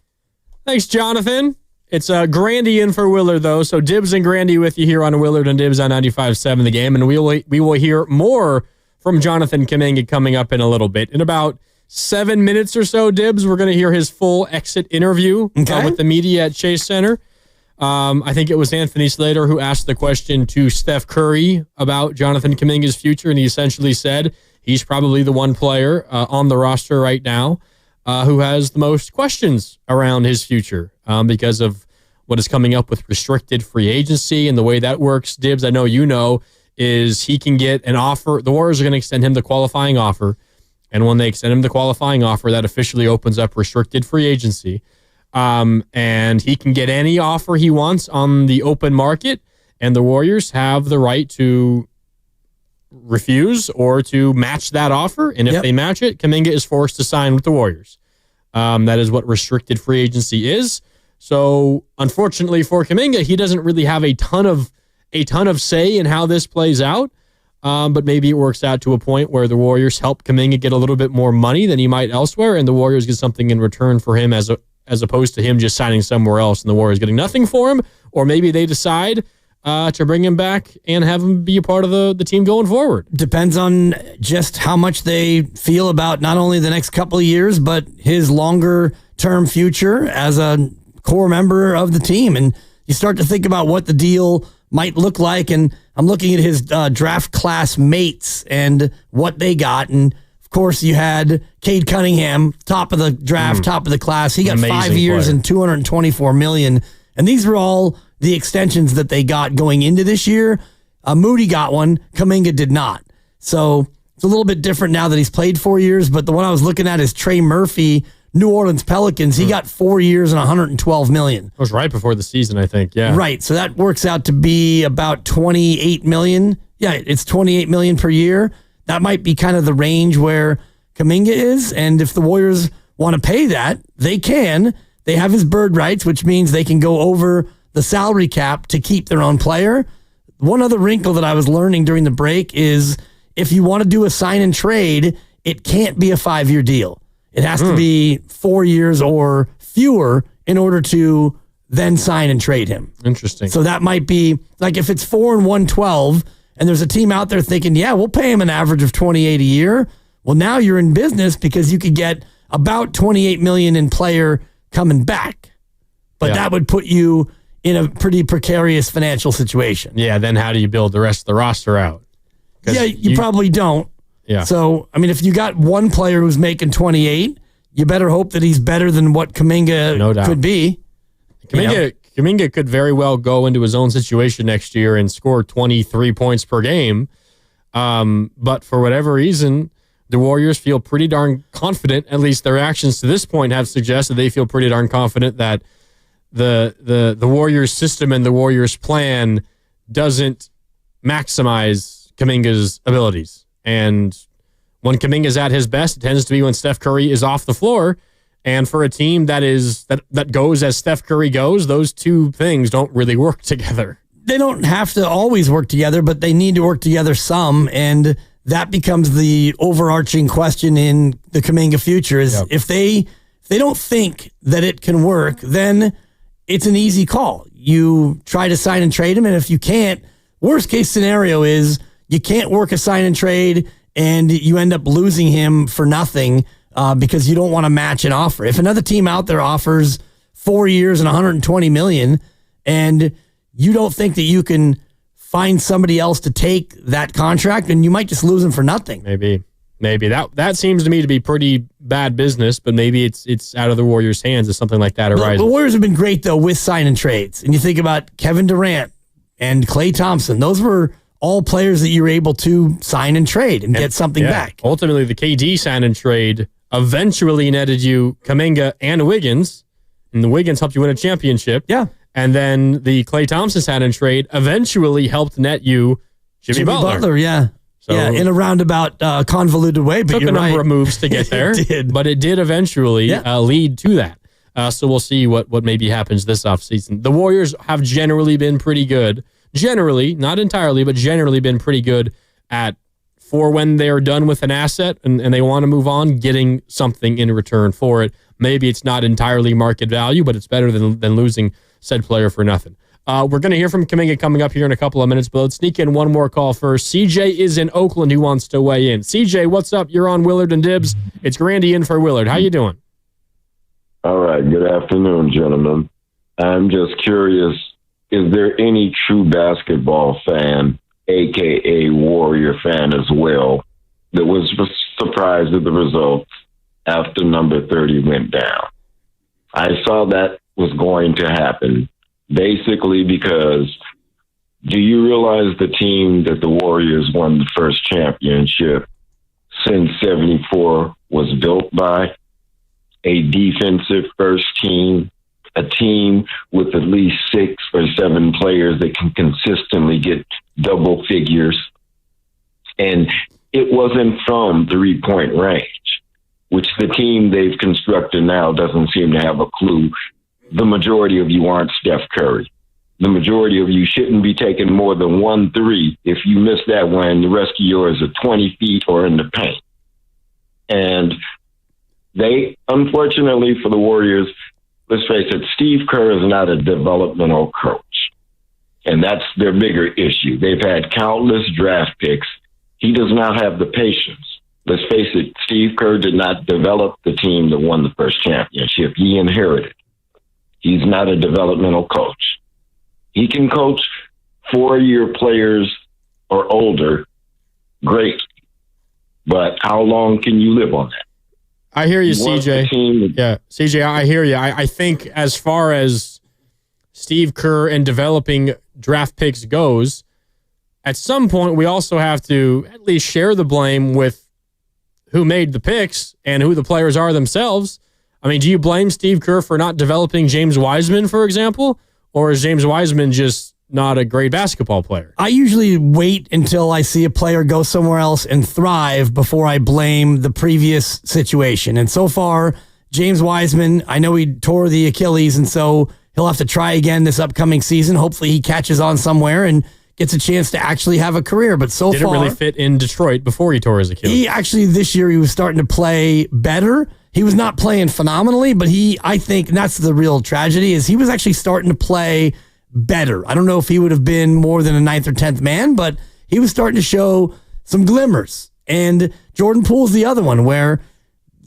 Thanks, Jonathan. It's Grandy in for Willard, though. So Dibs and Grandy with you here on Willard and Dibs on 95.7 The Game. And we will hear more from Jonathan Kuminga coming up in a little bit. In about 7 minutes or so, Dibs, we're going to hear his full exit interview with the media at Chase Center. I think it was Anthony Slater who asked the question to Steph Curry about Jonathan Kuminga's future, and he essentially said he's probably the one player on the roster right now who has the most questions around his future because of what is coming up with restricted free agency and the way that works. Dibs, I know you know, is he can get an offer. The Warriors are going to extend him the qualifying offer, and when they extend him the qualifying offer, that officially opens up restricted free agency. And he can get any offer he wants on the open market, and the Warriors have the right to refuse or to match that offer. And if they match it, Kuminga is forced to sign with the Warriors. That is what restricted free agency is. So unfortunately for Kuminga, he doesn't really have a ton of say in how this plays out. But maybe it works out to a point where the Warriors help Kuminga get a little bit more money than he might elsewhere, and the Warriors get something in return for him as opposed to him just signing somewhere else and the Warriors getting nothing for him. Or maybe they decide to bring him back and have him be a part of the team going forward. Depends on just how much they feel about not only the next couple of years, but his longer-term future as a core member of the team. And you start to think about what the deal might look like, and I'm looking at his draft class mates and what they got, and of course, you had Cade Cunningham, top of the draft, top of the class. He got 5 years and $224 million. And these were all the extensions that they got going into this year. Moody got one. Kuminga did not. So it's a little bit different now that he's played 4 years. But the one I was looking at is Trey Murphy, New Orleans Pelicans. He got 4 years and $112 million. That was right before the season, I think. Yeah. Right. So that works out to be about $28 million. Yeah, it's $28 million per year. That might be kind of the range where Kuminga is. And if the Warriors want to pay that, they can. They have his bird rights, which means they can go over the salary cap to keep their own player. One other wrinkle that I was learning during the break is if you want to do a sign and trade, it can't be a 5-year deal. It has to be 4 years or fewer in order to then sign and trade him. Interesting. So that might be like if it's 4 and 112, and there's a team out there thinking, yeah, we'll pay him an average of $28 a year. Well, now you're in business because you could get about $28 million in player coming back. But that would put you in a pretty precarious financial situation. Yeah, then how do you build the rest of the roster out? Yeah, you probably don't. Yeah. So, I mean, if you got one player who's making 28, you better hope that he's better than what Kuminga could be. Kuminga could very well go into his own situation next year and score 23 points per game. But for whatever reason, the Warriors feel pretty darn confident, at least their actions to this point have suggested they feel pretty darn confident that the Warriors system and the Warriors plan doesn't maximize Kuminga's abilities. And when Kuminga's at his best, it tends to be when Steph Curry is off the floor. And for a team that goes as Steph Curry goes, those two things don't really work together. They don't have to always work together, but they need to work together some. And that becomes the overarching question in the Kuminga future is if they don't think that it can work, then it's an easy call. You try to sign and trade him. And if you can't, worst case scenario is you can't work a sign and trade and you end up losing him for nothing. Because you don't want to match an offer. If another team out there offers 4 years and $120 million, and you don't think that you can find somebody else to take that contract, and you might just lose him for nothing. Maybe that seems to me to be pretty bad business. But maybe it's out of the Warriors' hands if something like that arises. The Warriors have been great though with sign and trades, and you think about Kevin Durant and Klay Thompson; those were all players that you were able to sign and trade and get something back. Ultimately, the KD sign and trade eventually netted you Kuminga and Wiggins, and the Wiggins helped you win a championship. Yeah. And then the Klay Thompson sign and trade eventually helped net you Jimmy Butler. Yeah. So in a roundabout, convoluted way. But took a number of moves to get there. It did. But it did eventually lead to that. So we'll see what maybe happens this offseason. The Warriors have generally been pretty good. Generally, not entirely, but generally been pretty good at for when they're done with an asset and they want to move on, getting something in return for it. Maybe it's not entirely market value, but it's better than losing said player for nothing. We're going to hear from Kuminga coming up here in a couple of minutes, but let's sneak in one more call first. CJ is in Oakland who wants to weigh in. CJ, what's up? You're on Willard and Dibs. It's Grandy in for Willard. How you doing? All right. Good afternoon, gentlemen. I'm just curious, is there any true basketball fan, a.k.a. Warrior fan as well, that was surprised at the results after number 30 went down? I saw that was going to happen, basically because do you realize the team that the Warriors won the first championship since 74 was built by? A defensive first team, a team with at least 6 or 7 players that can consistently get double figures. And it wasn't from 3-point range, which the team they've constructed now doesn't seem to have a clue. The majority of you aren't Steph Curry. The majority of you shouldn't be taking more than 1 3. If you miss that one, the rest of yours are 20 feet or in the paint. And they, unfortunately for the Warriors, let's face it, Steve Kerr is not a developmental coach. And that's their bigger issue. They've had countless draft picks. He does not have the patience. Let's face it, Steve Kerr did not develop the team that won the first championship. He inherited. He's not a developmental coach. He can coach 4-year players or older, great. But how long can you live on that? I hear you, CJ. Yeah, CJ, I hear you. I think as far as Steve Kerr and developing draft picks goes, at some point we also have to at least share the blame with who made the picks and who the players are themselves. I mean, do you blame Steve Kerr for not developing James Wiseman, for example? Or is James Wiseman just not a great basketball player? I usually wait until I see a player go somewhere else and thrive before I blame the previous situation. And so far, James Wiseman, I know he tore the Achilles, and so he'll have to try again this upcoming season. Hopefully he catches on somewhere and gets a chance to actually have a career. But so Didn't far, really fit in Detroit before he tore his Achilles. He actually, this year, he was starting to play better. He was not playing phenomenally, but I think, and that's the real tragedy, is he was actually starting to play better. I don't know if he would have been more than a 9th or 10th man, but he was starting to show some glimmers. And Jordan Poole's the other one where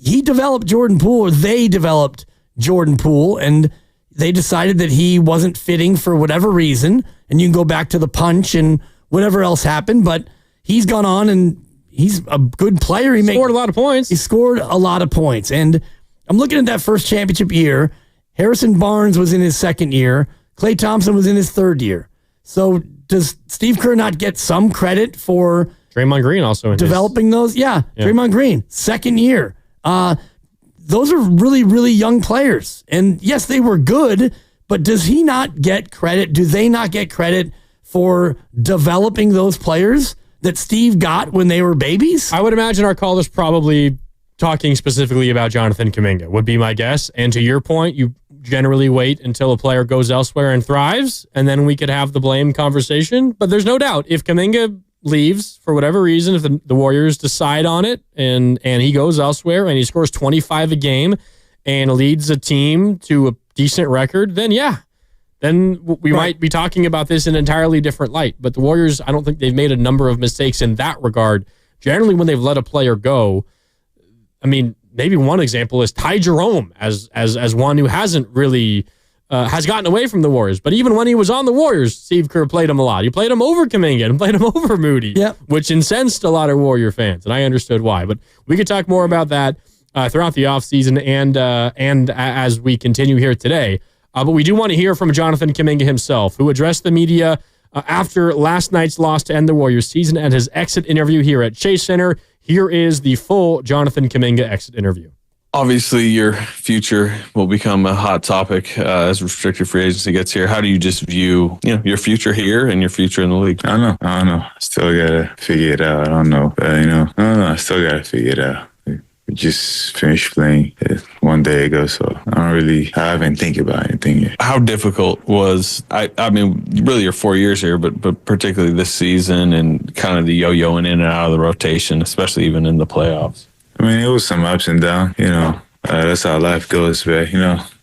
he developed Jordan Poole, or they developed Jordan Poole, and they decided that he wasn't fitting for whatever reason. And you can go back to the punch and whatever else happened, but he's gone on and he's a good player. He scored a lot of points. He scored a lot of points. And I'm looking at that first championship year. Harrison Barnes was in his second year. Klay Thompson was in his third year. So does Steve Kerr not get some credit for Draymond Green also in developing those? Yeah, Draymond Green, second year. Those are really, really young players. And yes, they were good, but does he not get credit? Do they not get credit for developing those players that Steve got when they were babies? I would imagine our caller's probably talking specifically about Jonathan Kuminga, would be my guess. And to your point, you generally wait until a player goes elsewhere and thrives, and then we could have the blame conversation. But there's no doubt, if Kuminga leaves for whatever reason, if the Warriors decide on it and he goes elsewhere and he scores 25 a game and leads a team to a decent record, then then we might be talking about this in an entirely different light. But the Warriors, I don't think they've made a number of mistakes in that regard. Generally, when they've let a player go, I mean, maybe one example is Ty Jerome as one who hasn't really has gotten away from the Warriors. But even when he was on the Warriors, Steve Kerr played him a lot. He played him over Kuminga and played him over Moody, which incensed a lot of Warrior fans, and I understood why. But we could talk more about that throughout the offseason and as we continue here today. But we do want to hear from Jonathan Kuminga himself, who addressed the media after last night's loss to end the Warriors season and his exit interview here at Chase Center. Here is the full Jonathan Kuminga exit interview. Obviously, your future will become a hot topic as restricted free agency gets here. How do you just view, your future here and your future in the league? I don't know. I still gotta figure it out. I don't know. But, I don't know. I still gotta figure it out. We just finished playing. one day ago, so I haven't think about anything yet. How difficult was, I mean, really your 4 years here, but particularly this season and kind of the yo-yoing in and out of the rotation, especially even in the playoffs? I mean, it was some ups and downs, that's how life goes, but,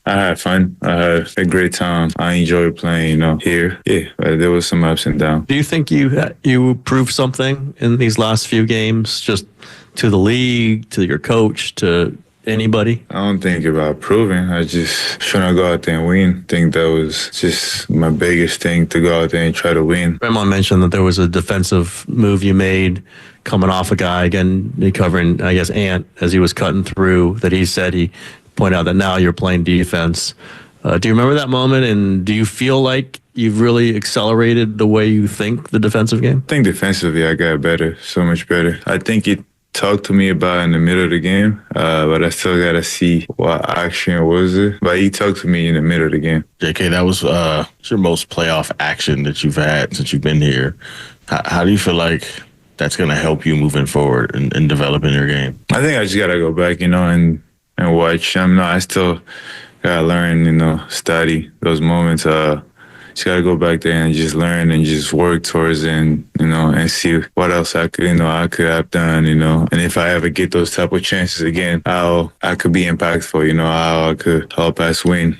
I had fun. I had a great time. I enjoyed playing, here. Yeah, but there was some ups and downs. Do you think you proved something in these last few games, just to the league, to your coach, to anybody? I don't think about proving. I just trying to go out there and win. I think that was just my biggest thing, to go out there and try to win. Draymond mentioned that there was a defensive move you made coming off a guy, again, covering, I guess, Ant, as he was cutting through, that he said he pointed out that now you're playing defense. Do you remember that moment, and do you feel like you've really accelerated the way you think the defensive game? I think defensively I got better, so much better. I think it talked to me about in the middle of the game, but I still got to see what action was it. But he talked to me in the middle of the game. JK, that was your most playoff action that you've had since you've been here. How do you feel like that's going to help you moving forward and developing your game? I think I just got to go back, and watch. I still got to learn, study those moments. Just got to go back there and just learn and just work towards it and see what else I could have done, And if I ever get those type of chances again, how I could be impactful, how I could help us win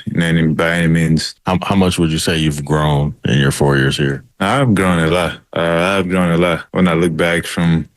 by any means. How much would you say you've grown in your 4 years here? I've grown a lot. I've grown a lot. When I look back from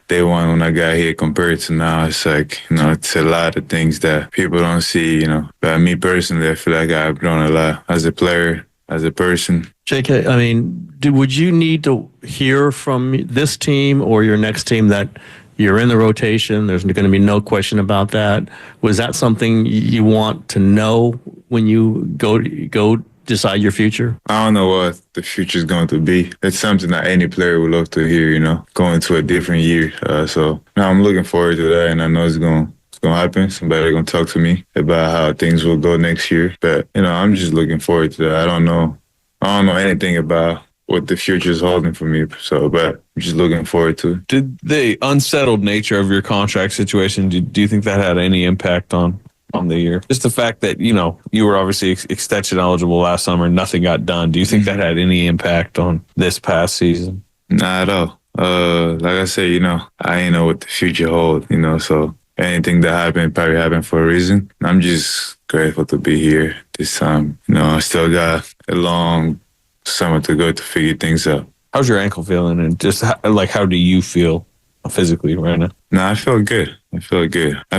day one when I got here compared to now, it's like, it's a lot of things that people don't see, But me personally, I feel like I've grown a lot as a player, as a person. JK, I mean, would you need to hear from this team or your next team that you're in the rotation? There's going to be no question about that. Was that something you want to know when you go decide your future? I don't know what the future is going to be. It's something that any player would love to hear, going to a different year. So I'm looking forward to that, and I know it's going to happen. Somebody going to talk to me about how things will go next year. But, I'm just looking forward to that. I don't know anything about what the future is holding for me. But I'm just looking forward to it. Did the unsettled nature of your contract situation, do you think that had any impact on the year? Just the fact that, you were obviously extension eligible last summer, nothing got done. Do you think that had any impact on this past season? Not at all. Like I said, I ain't know what the future holds, so anything that happened probably happened for a reason. I'm just grateful to be here this time. I still got a long summer to go to figure things out. How's your ankle feeling? And just how do you feel physically right now? No, I feel good. I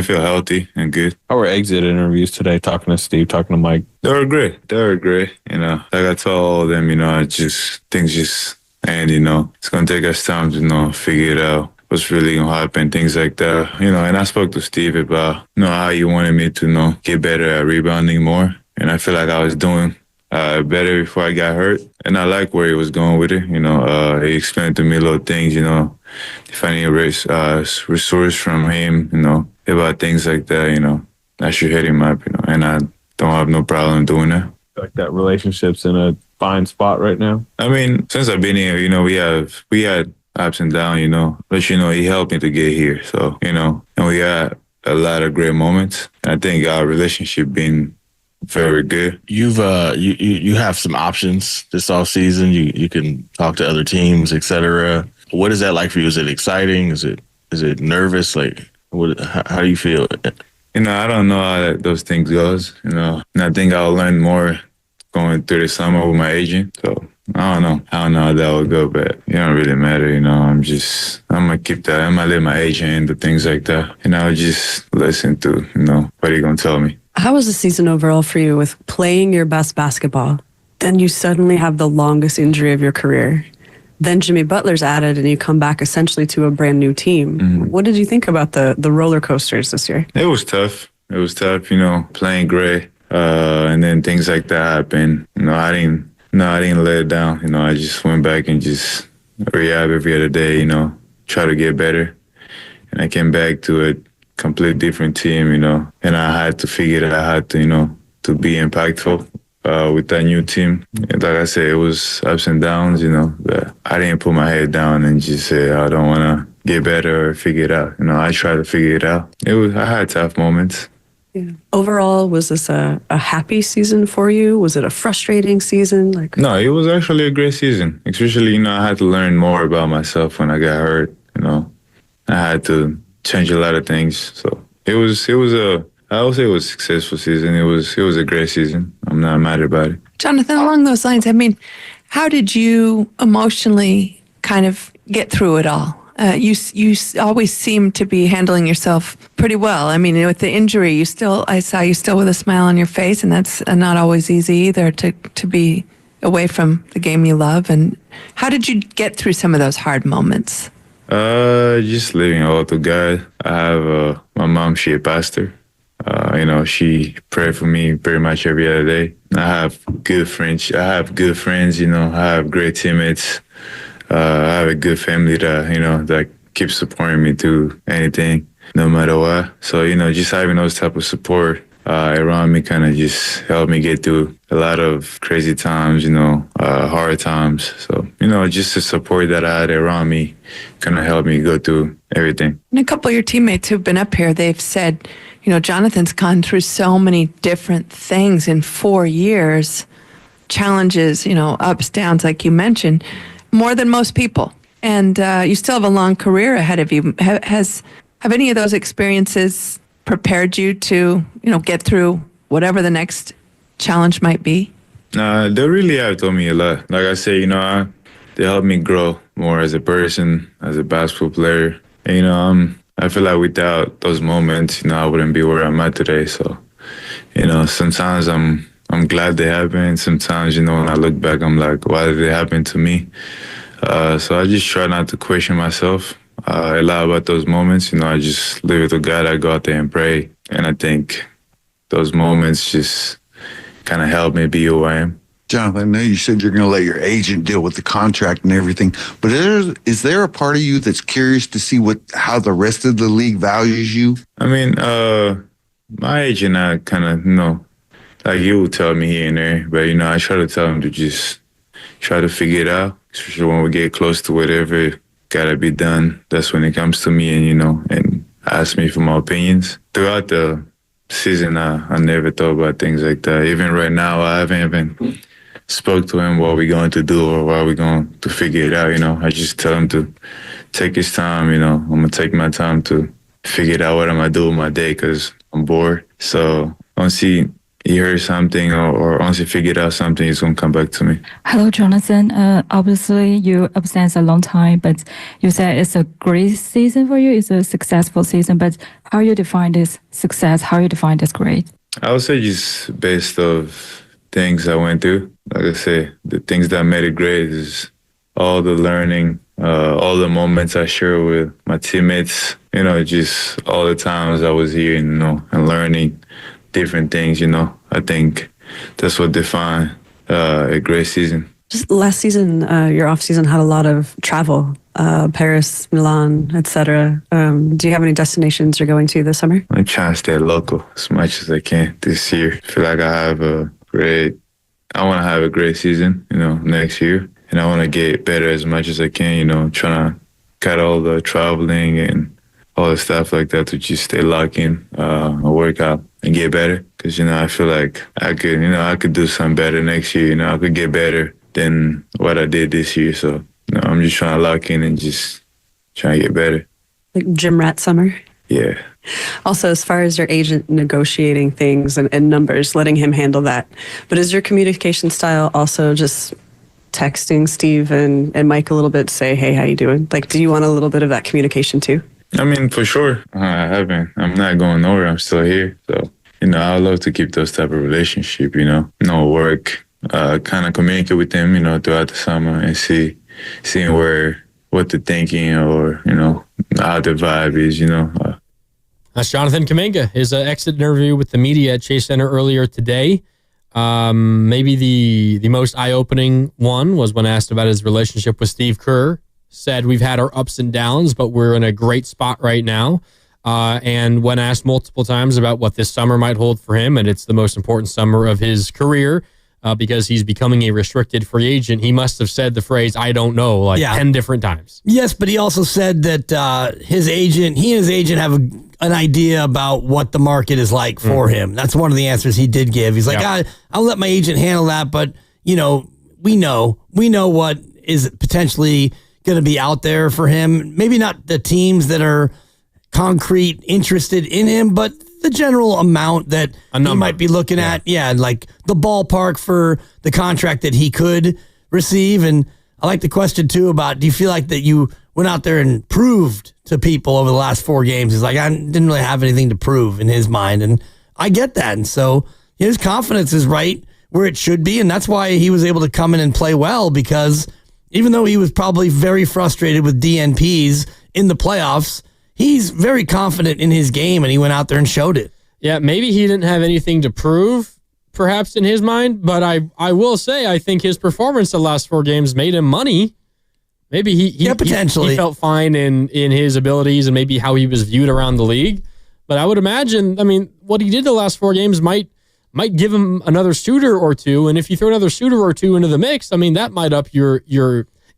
feel healthy and good. How were exit interviews today? Talking to Steve, talking to Mike. They were great. Like I told all of them, things just, and it's gonna take us time to figure it out. What's really gonna happen, things like that. And I spoke to Steve about how he wanted me to get better at rebounding more. And I feel like I was doing better before I got hurt. And I like where he was going with it. He explained to me little things, if I need a resource from him, about things like that, I should hit him up, and I don't have no problem doing that. Like that relationship's in a fine spot right now? I mean, since I've been here, we had ups and downs, but he helped me to get here. So, and we had a lot of great moments. And I think our relationship been very good. You've you have some options this offseason. You can talk to other teams, etc. What is that like for you? Is it exciting? Is it nervous? Like, how do you feel? I don't know how those things goes. And I think I'll learn more going through the summer with my agent. So I don't know how that will go, but it don't really matter. I'm gonna keep that. I'm gonna let my agent handle things like that, and I'll just listen to what he gonna tell me. How was the season overall for you with playing your best basketball? Then you suddenly have the longest injury of your career. Then Jimmy Butler's added and you come back essentially to a brand new team. Mm-hmm. What did you think about the roller coasters this year? It was tough. Playing great. And then things like that happened. I didn't let it down. I just went back and just rehab every other day, try to get better. And I came back to a complete different team, and I had to figure that I had to be impactful with that new team. And like I said, it was ups and downs, but I didn't put my head down and just say, I don't want to get better or figure it out. I tried to figure it out. I had tough moments, Yeah. Overall, was this a happy season for you? Was it a frustrating season? No, it was actually a great season. Especially, I had to learn more about myself when I got hurt. I had to change a lot of things. So I would say it was a successful season. It was a great season. I'm not mad about it. Jonathan, along those lines, how did you emotionally kind of get through it all? You always seem to be handling yourself pretty well. With the injury, I saw you still with a smile on your face, and that's not always easy either to be away from the game you love. And how did you get through some of those hard moments? Just leaving all to God. I have my mom. She a pastor. She prayed for me pretty much every other day. I have good friends. I have great teammates. I have a good family that keeps supporting me through anything, no matter what. So, just having those type of support around me kind of just helped me get through a lot of crazy times, hard times. So, just the support that I had around me kind of helped me go through everything. And a couple of your teammates who've been up here, they've said, Jonathan's gone through so many different things in 4 years, challenges, ups, downs, like you mentioned, more than most people. And you still have a long career ahead of you. Have any of those experiences prepared you to, get through whatever the next challenge might be? They really have taught me a lot. Like I say, they helped me grow more as a person, as a basketball player. And, I feel like without those moments, I wouldn't be where I'm at today. So, sometimes I'm glad they happened. Sometimes, when I look back, I'm like, why did they happen to me? So I just try not to question myself a lot about those moments. I just leave it to God. I go out there and pray. And I think those moments just kind of help me be who I am. Jonathan, I know you said you're going to let your agent deal with the contract and everything, but is there a part of you that's curious to see how the rest of the league values you? My agent, I kind of, like he will tell me here and there, but, I try to tell him to just try to figure it out, especially when we get close to whatever got to be done. That's when it comes to me and ask me for my opinions. Throughout the season, I never thought about things like that. Even right now, I haven't even spoke to him what we're going to do or what we're going to figure it out. I just tell him to take his time. I'm going to take my time to figure out what I'm going to do with my day because I'm bored. So once he hears something or once he figured out something, he's going to come back to me. Hello, Jonathan. Obviously, you absent a long time, but you said it's a great season for you. It's a successful season, but how you define this success? How you define this great? I would say just based off things I went through. Like I say, the things that made it great is all the learning, all the moments I share with my teammates, just all the times I was here, and learning different things, I think that's what defined a great season. Just last season, your off season had a lot of travel, Paris, Milan, etc. Do you have any destinations you're going to this summer? I'm trying to stay local as much as I can this year. I feel like I want to have a great season, next year. And I want to get better as much as I can, trying to cut all the traveling and all the stuff like that to just stay locked in, work out and get better. Because, I feel like I could do something better next year. I could get better than what I did this year. So, I'm just trying to lock in and just trying to get better. Like gym rat summer? Yeah. Also, as far as your agent negotiating things and numbers, letting him handle that. But is your communication style also just texting Steve and Mike a little bit, say, hey, how you doing? Like, do you want a little bit of that communication too? For sure. I haven't. I'm not going nowhere. I'm still here. So, I would love to keep those type of relationship, no work, kind of communicate with them, throughout the summer and seeing what they're thinking or, how the vibe is, That's Jonathan Kuminga. His exit interview with the media at Chase Center earlier today. Maybe the most eye-opening one was when asked about his relationship with Steve Kerr. Said, we've had our ups and downs, but we're in a great spot right now. And when asked multiple times about what this summer might hold for him, and it's the most important summer of his career because he's becoming a restricted free agent, he must have said the phrase, I don't know, 10 different times. Yes, but he also said that he and his agent have an idea about what the market is like for him. That's one of the answers he did give. He's like, I'll let my agent handle that, but we know what is potentially going to be out there for him. Maybe not the teams that are concrete interested in him, but the general amount that he might be looking at. Yeah, like the ballpark for the contract that he could receive. And I like the question too about, do you feel like that you went out there and proved to people over the last 4 games? He's like, I didn't really have anything to prove in his mind. And I get that. And so his confidence is right where it should be. And that's why he was able to come in and play well, because even though he was probably very frustrated with DNPs in the playoffs, he's very confident in his game, and he went out there and showed it. Yeah, maybe he didn't have anything to prove, perhaps in his mind, but I will say I think his performance the last 4 games made him money. Maybe he potentially he felt fine in his abilities and maybe how he was viewed around the league. But I would imagine, what he did the last 4 games might give him another shooter or two, and if you throw another shooter or two into the mix, that might up your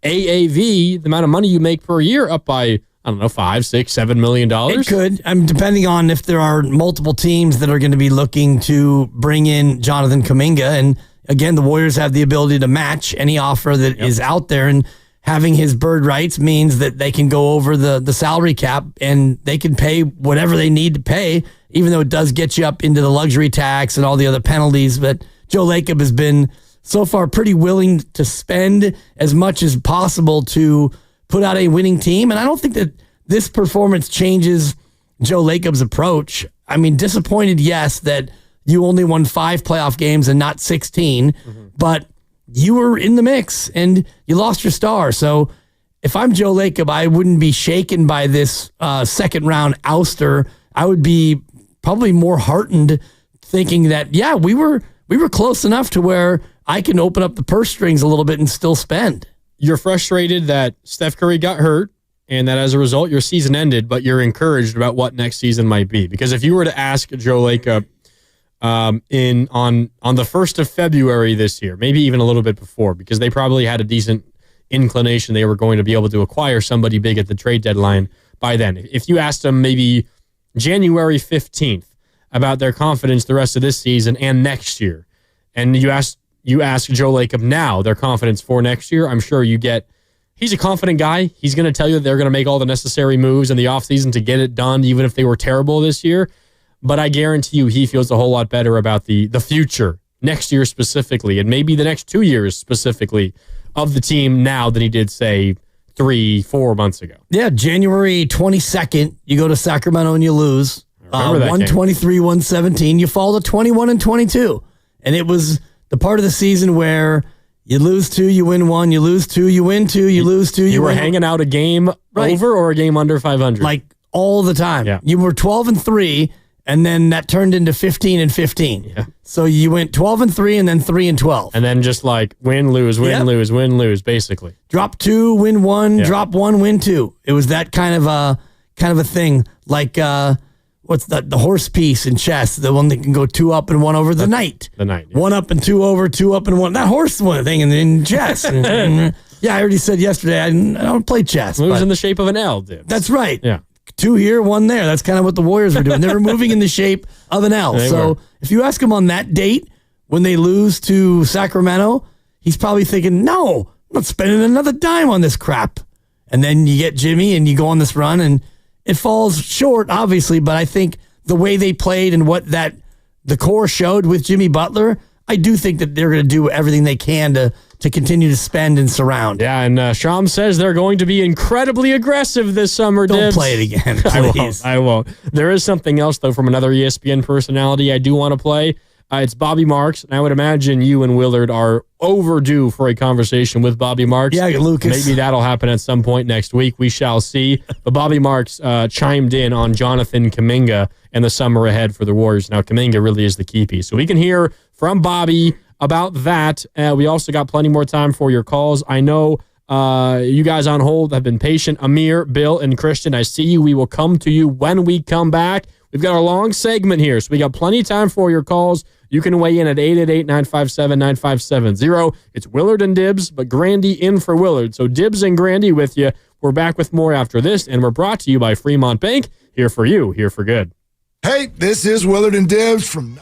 AAV, the amount of money you make per year, up by, I don't know, $5, $6, $7 million. It could. Depending on if there are multiple teams that are going to be looking to bring in Jonathan Kuminga. And again, the Warriors have the ability to match any offer that is out there. And having his bird rights means that they can go over the salary cap and they can pay whatever they need to pay, even though it does get you up into the luxury tax and all the other penalties. But Joe Lacob has been so far pretty willing to spend as much as possible to put out a winning team. And I don't think that this performance changes Joe Lacob's approach. Disappointed, yes, that you only won 5 playoff games and not 16, but you were in the mix and you lost your star. So if I'm Joe Lacob, I wouldn't be shaken by this second round ouster. I would be probably more heartened thinking that, we were close enough to where I can open up the purse strings a little bit and still spend. You're frustrated that Steph Curry got hurt and that as a result your season ended, but you're encouraged about what next season might be. Because if you were to ask Joe Lacob on the 1st of February this year, maybe even a little bit before, because they probably had a decent inclination they were going to be able to acquire somebody big at the trade deadline by then. If you asked them maybe January 15th about their confidence the rest of this season and next year, and you ask Joe Lacob now their confidence for next year, I'm sure you get, he's a confident guy. He's going to tell you that they're going to make all the necessary moves in the offseason to get it done, even if they were terrible this year. But I guarantee you he feels a whole lot better about the future, next year specifically, and maybe the next 2 years specifically of the team now than he did, say, 3-4 months ago. Yeah, January 22nd, you go to Sacramento and you lose. 123-117. You fall to 21-22. And it was the part of the season where you lose 2, you win 1, you lose 2, you win 2, you lose 2, you were hanging out a game over or a game under 500? Like all the time. Yeah. You were 12-3, and then that turned into 15-15. Yeah. So you went 12-3 and then 3-12. And then just like win, lose, lose, basically. Drop 2, win 1, drop 1, win 2. It was that kind of a thing. Like what's the horse piece in chess? The one that can go 2 up and 1 over. The knight. The knight. Yeah. 1 up and 2 over, 2 up and 1. That horse one thing in chess. I already said yesterday I don't play chess. It was in the shape of an L, dude. That's right. Yeah. 2 here, 1 there. That's kind of what the Warriors were doing. They were moving in the shape of an L. So if you ask him on that date when they lose to Sacramento, he's probably thinking, no, I'm not spending another dime on this crap. And then you get Jimmy and you go on this run and it falls short, obviously, but I think the way they played and what the core showed with Jimmy Butler, I do think that they're going to do everything they can to continue to spend and surround. Yeah, and Sham says they're going to be incredibly aggressive this summer. Don't Dibs. play it again, please. I won't. There is something else, though, from another ESPN personality I do want to play. It's Bobby Marks, and I would imagine you and Willard are overdue for a conversation with Bobby Marks. Yeah, Lucas. Maybe that'll happen at some point next week. We shall see. But Bobby Marks chimed in on Jonathan Kuminga and the summer ahead for the Warriors. Now, Kuminga really is the key piece. So we can hear from Bobby about that. We also got plenty more time for your calls. I know you guys on hold have been patient. Amir, Bill, and Christian, I see you. We will come to you when we come back. We've got our long segment here, so we got plenty of time for your calls. You can weigh in at 888-957-9570. It's Willard and Dibs, but Grandy in for Willard. So Dibs and Grandy with you. We're back with more after this, and we're brought to you by Fremont Bank. here for you, here for good. Hey, this is Willard and Dibs from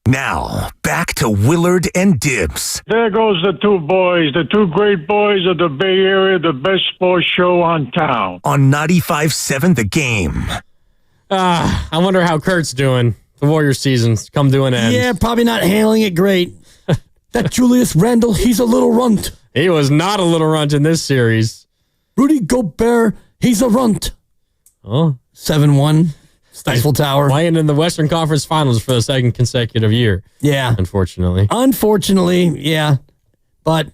Now, back to Willard and Dibs. There goes the two boys, the two great boys of the Bay Area, the best sports show on town. On 95.7 The Game. I wonder how Kurt's doing. The Warriors season's come to an end. Yeah, probably not handling it great. That Julius Randle, he's a little runt. He was not a little runt in this series. Rudy Gobert, he's a runt. Oh. 7-1. Stifle Tower. Playing in the Western Conference Finals for the second consecutive year. Yeah. Unfortunately. Yeah. But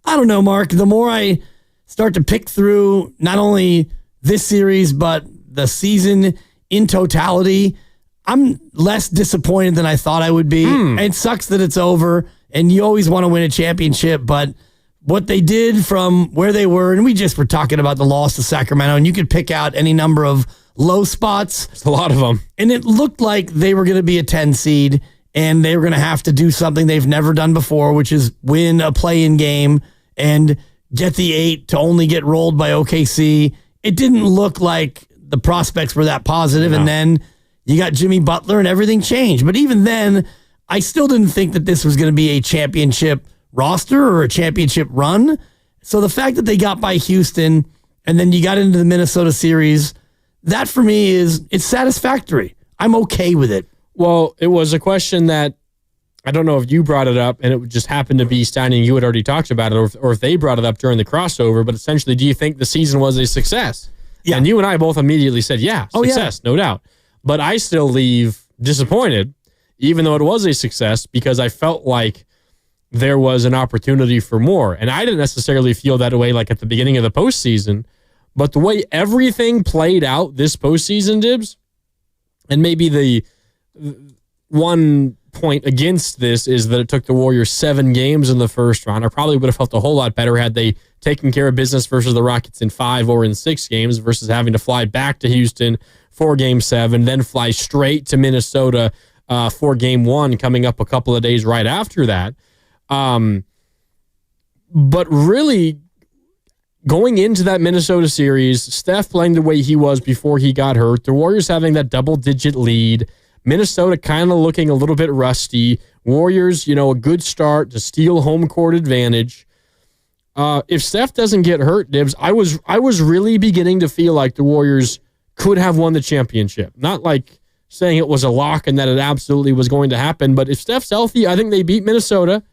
I don't know, Mark. The more I start to pick through not only this series, but the season in totality, I'm less disappointed than I thought I would be. It sucks that it's over, and you always want to win a championship, but what they did from where they were, and we just were talking about the loss to Sacramento, and you could pick out any number of low spots. There's a lot of them. And it looked like they were going to be a 10 seed, and they were going to have to do something they've never done before, which is win a play-in game and get the 8 to only get rolled by OKC. It didn't look like the prospects were that positive, and then you got Jimmy Butler and everything changed. But even then, I still didn't think that this was going to be a championship roster or a championship run. So the fact that they got by Houston and then you got into the Minnesota series, that for me it's satisfactory. I'm okay with it. Well, it was a question that I don't know if you brought it up and it just happened to be Steiny, you had already talked about it, or if they brought it up during the crossover, but essentially, do you think the season was a success? Yeah. And you and I both immediately said, success, no doubt. But I still leave disappointed, even though it was a success, because I felt like there was an opportunity for more. And I didn't necessarily feel that way like at the beginning of the postseason, but the way everything played out this postseason, Dibs, and maybe the one point against this is that it took the Warriors 7 games in the first round. I probably would have felt a whole lot better had they taken care of business versus the Rockets in 5 or in 6 games versus having to fly back to Houston for Game 7, then fly straight to Minnesota for Game 1 coming up a couple of days right after that. But really, going into that Minnesota series, Steph playing the way he was before he got hurt, the Warriors having that double-digit lead, Minnesota kind of looking a little bit rusty, Warriors, a good start to steal home court advantage. If Steph doesn't get hurt, Dibs, I was really beginning to feel like the Warriors could have won the championship. Not like saying it was a lock and that it absolutely was going to happen, but if Steph's healthy, I think they beat Minnesota.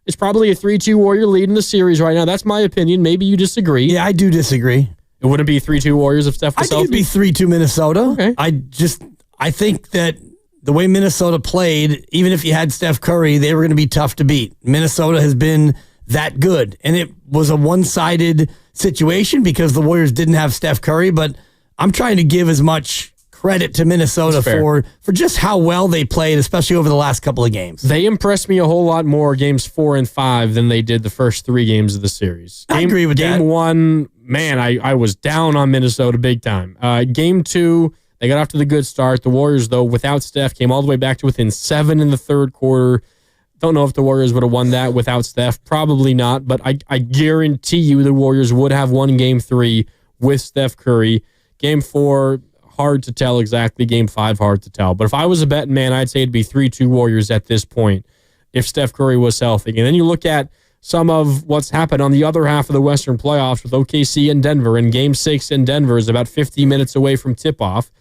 It's probably a 3-2 Warrior lead in the series right now. That's my opinion. Maybe you disagree. Yeah, I do disagree. It wouldn't be 3-2 Warriors if Steph was healthy? I think it'd be 3-2 Minnesota. Okay. I think that the way Minnesota played, even if you had Steph Curry, they were going to be tough to beat. Minnesota has been that good. And it was a one-sided situation because the Warriors didn't have Steph Curry, but I'm trying to give as much credit to Minnesota for just how well they played, especially over the last couple of games. They impressed me a whole lot more games 4 and 5 than they did the first 3 games of the series. I agree with that. Game 1, man, I was down on Minnesota big time. Game 2, they got off to the good start. The Warriors, though, without Steph, came all the way back to within 7 in the third quarter. Don't know if the Warriors would have won that without Steph. Probably not, but I guarantee you the Warriors would have won Game 3 with Steph Curry. Game 4, hard to tell exactly. Game 5, hard to tell. But if I was a betting man, I'd say it'd be 3-2 Warriors at this point if Steph Curry was healthy. And then you look at some of what's happened on the other half of the Western playoffs with OKC and Denver. And Game 6 in Denver is about 50 minutes away from tip-off.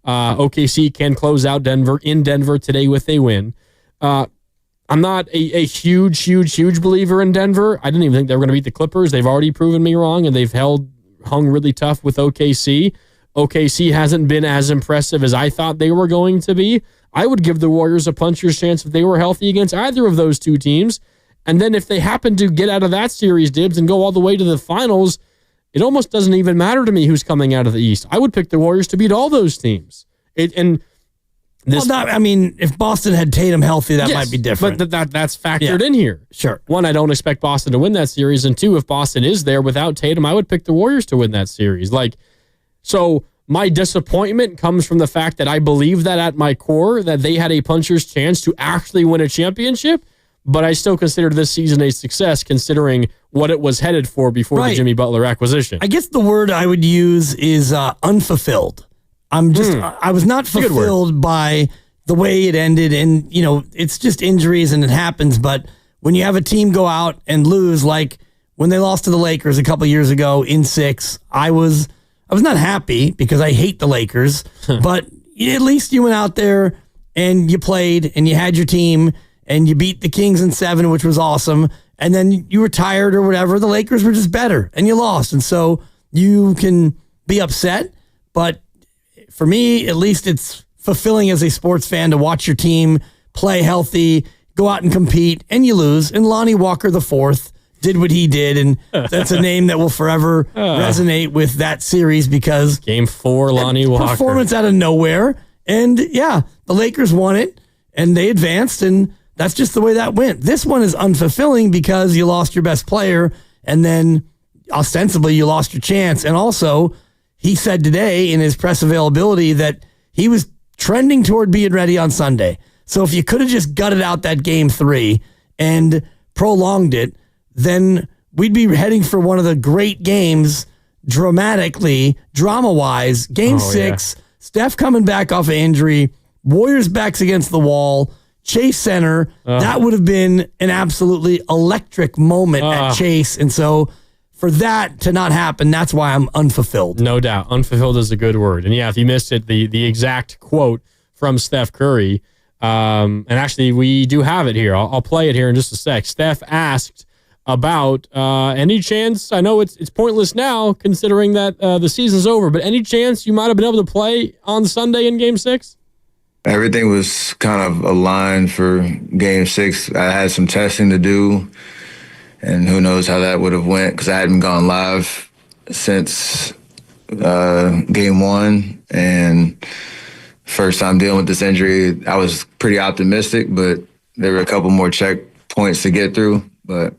OKC can close out Denver in Denver today with a win. I'm not a huge believer in Denver. I didn't even think they were going to beat the Clippers. They've already proven me wrong, and they've hung really tough with OKC. OKC hasn't been as impressive as I thought they were going to be. I would give the Warriors a puncher's chance if they were healthy against either of those two teams. And then if they happen to get out of that series, Dibs, and go all the way to the finals, it almost doesn't even matter to me who's coming out of the East. I would pick the Warriors to beat all those teams. If Boston had Tatum healthy, that might be different. But that's factored in here. Sure. 1, I don't expect Boston to win that series. And 2, if Boston is there without Tatum, I would pick the Warriors to win that series. So my disappointment comes from the fact that I believe that at my core, that they had a puncher's chance to actually win a championship, but I still consider this season a success considering what it was headed for before the Jimmy Butler acquisition. I guess the word I would use is unfulfilled. I was not fulfilled by the way it ended. And, it's just injuries and it happens. But when you have a team go out and lose, like when they lost to the Lakers a couple years ago in 6, I was not happy because I hate the Lakers, but at least you went out there and you played and you had your team and you beat the Kings in 7, which was awesome. And then you were tired or whatever. The Lakers were just better and you lost. And so you can be upset. But for me, at least it's fulfilling as a sports fan to watch your team play healthy, go out and compete, and you lose. And Lonnie Walker IV did what he did. And that's a name that will forever resonate with that series because Game 4, Lonnie Walker. Performance out of nowhere. And yeah, the Lakers won it and they advanced, and that's just the way that went. This one is unfulfilling because you lost your best player and then ostensibly you lost your chance. And also, he said today in his press availability that he was trending toward being ready on Sunday. So if you could have just gutted out that Game 3 and prolonged it, then we'd be heading for one of the great games dramatically, drama-wise. Game 6, Steph coming back off of injury, Warriors backs against the wall, Chase Center. That would have been an absolutely electric moment at Chase. And so for that to not happen, that's why I'm unfulfilled. No doubt. Unfulfilled is a good word. And yeah, if you missed it, the exact quote from Steph Curry, and actually we do have it here. I'll play it here in just a sec. Steph asked about any chance, I know it's pointless now considering that the season's over, but any chance you might have been able to play on Sunday in Game 6? Everything was kind of aligned for Game 6. I had some testing to do, and who knows how that would have went because I hadn't gone live since Game 1. And first time dealing with this injury, I was pretty optimistic, but there were a couple more checkpoints to get through. But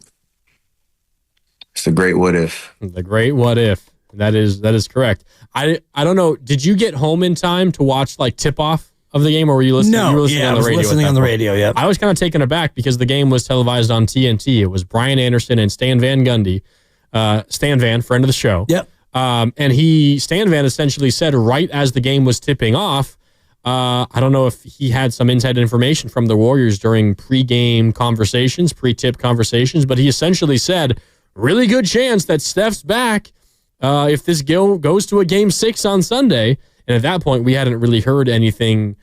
it's a great what if. The great what if. That is correct. I don't know. Did you get home in time to watch like tip off of the game, or were you listening? No, you were listening on the radio. Listening on the radio. Yeah, I was kind of taken aback because the game was televised on TNT. It was Brian Anderson and Stan Van Gundy, Stan Van, friend of the show. Yep. And Stan Van essentially said right as the game was tipping off. I don't know if he had some inside information from the Warriors during pre-game conversations, pre-tip conversations, but he essentially said, really good chance that Steph's back if this goes to a Game 6 on Sunday. And at that point, we hadn't really heard anything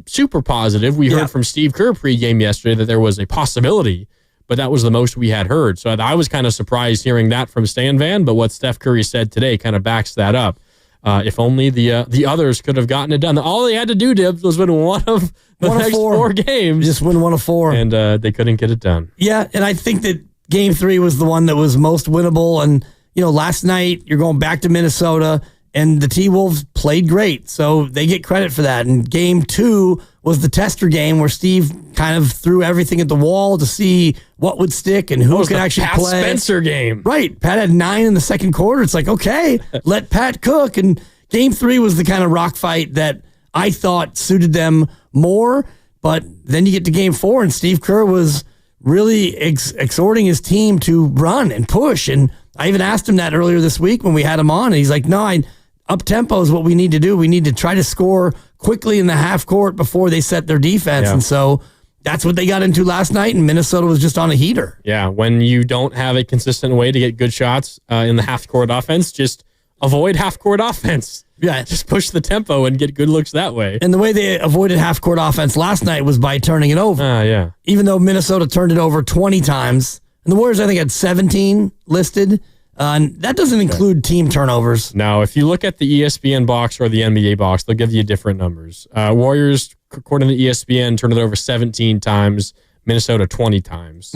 super positive. We heard from Steve Kerr pregame yesterday that there was a possibility, but that was the most we had heard. So I was kind of surprised hearing that from Stan Van, but what Steph Curry said today kind of backs that up. If only the others could have gotten it done. All they had to do, Dibs, was win one of the next 4 games. Just win 1 of 4. And they couldn't get it done. Yeah, and I think that Game 3 was the one that was most winnable. And, last night you're going back to Minnesota, and the T-Wolves played great, so they get credit for that. And Game 2 was the tester game where Steve kind of threw everything at the wall to see what would stick and who could actually Pat play. Spencer game. Right. Pat had 9 in the second quarter. It's like, okay, let Pat cook. And Game 3 was the kind of rock fight that I thought suited them more. But then you get to Game 4, and Steve Kerr was really exhorting his team to run and push. And I even asked him that earlier this week when we had him on, and he's like, no, up-tempo is what we need to do. We need to try to score quickly in the half court before they set their defense. Yeah. And so that's what they got into last night, and Minnesota was just on a heater. Yeah, when you don't have a consistent way to get good shots in the half-court offense, just avoid half-court offense. Yeah. Just push the tempo and get good looks that way. And the way they avoided half-court offense last night was by turning it over. Yeah. Even though Minnesota turned it over 20 times, and the Warriors, I think, had 17 listed. And that doesn't include team turnovers. Now, if you look at the ESPN box or the NBA box, they'll give you different numbers. Warriors, according to ESPN, turned it over 17 times, Minnesota 20 times.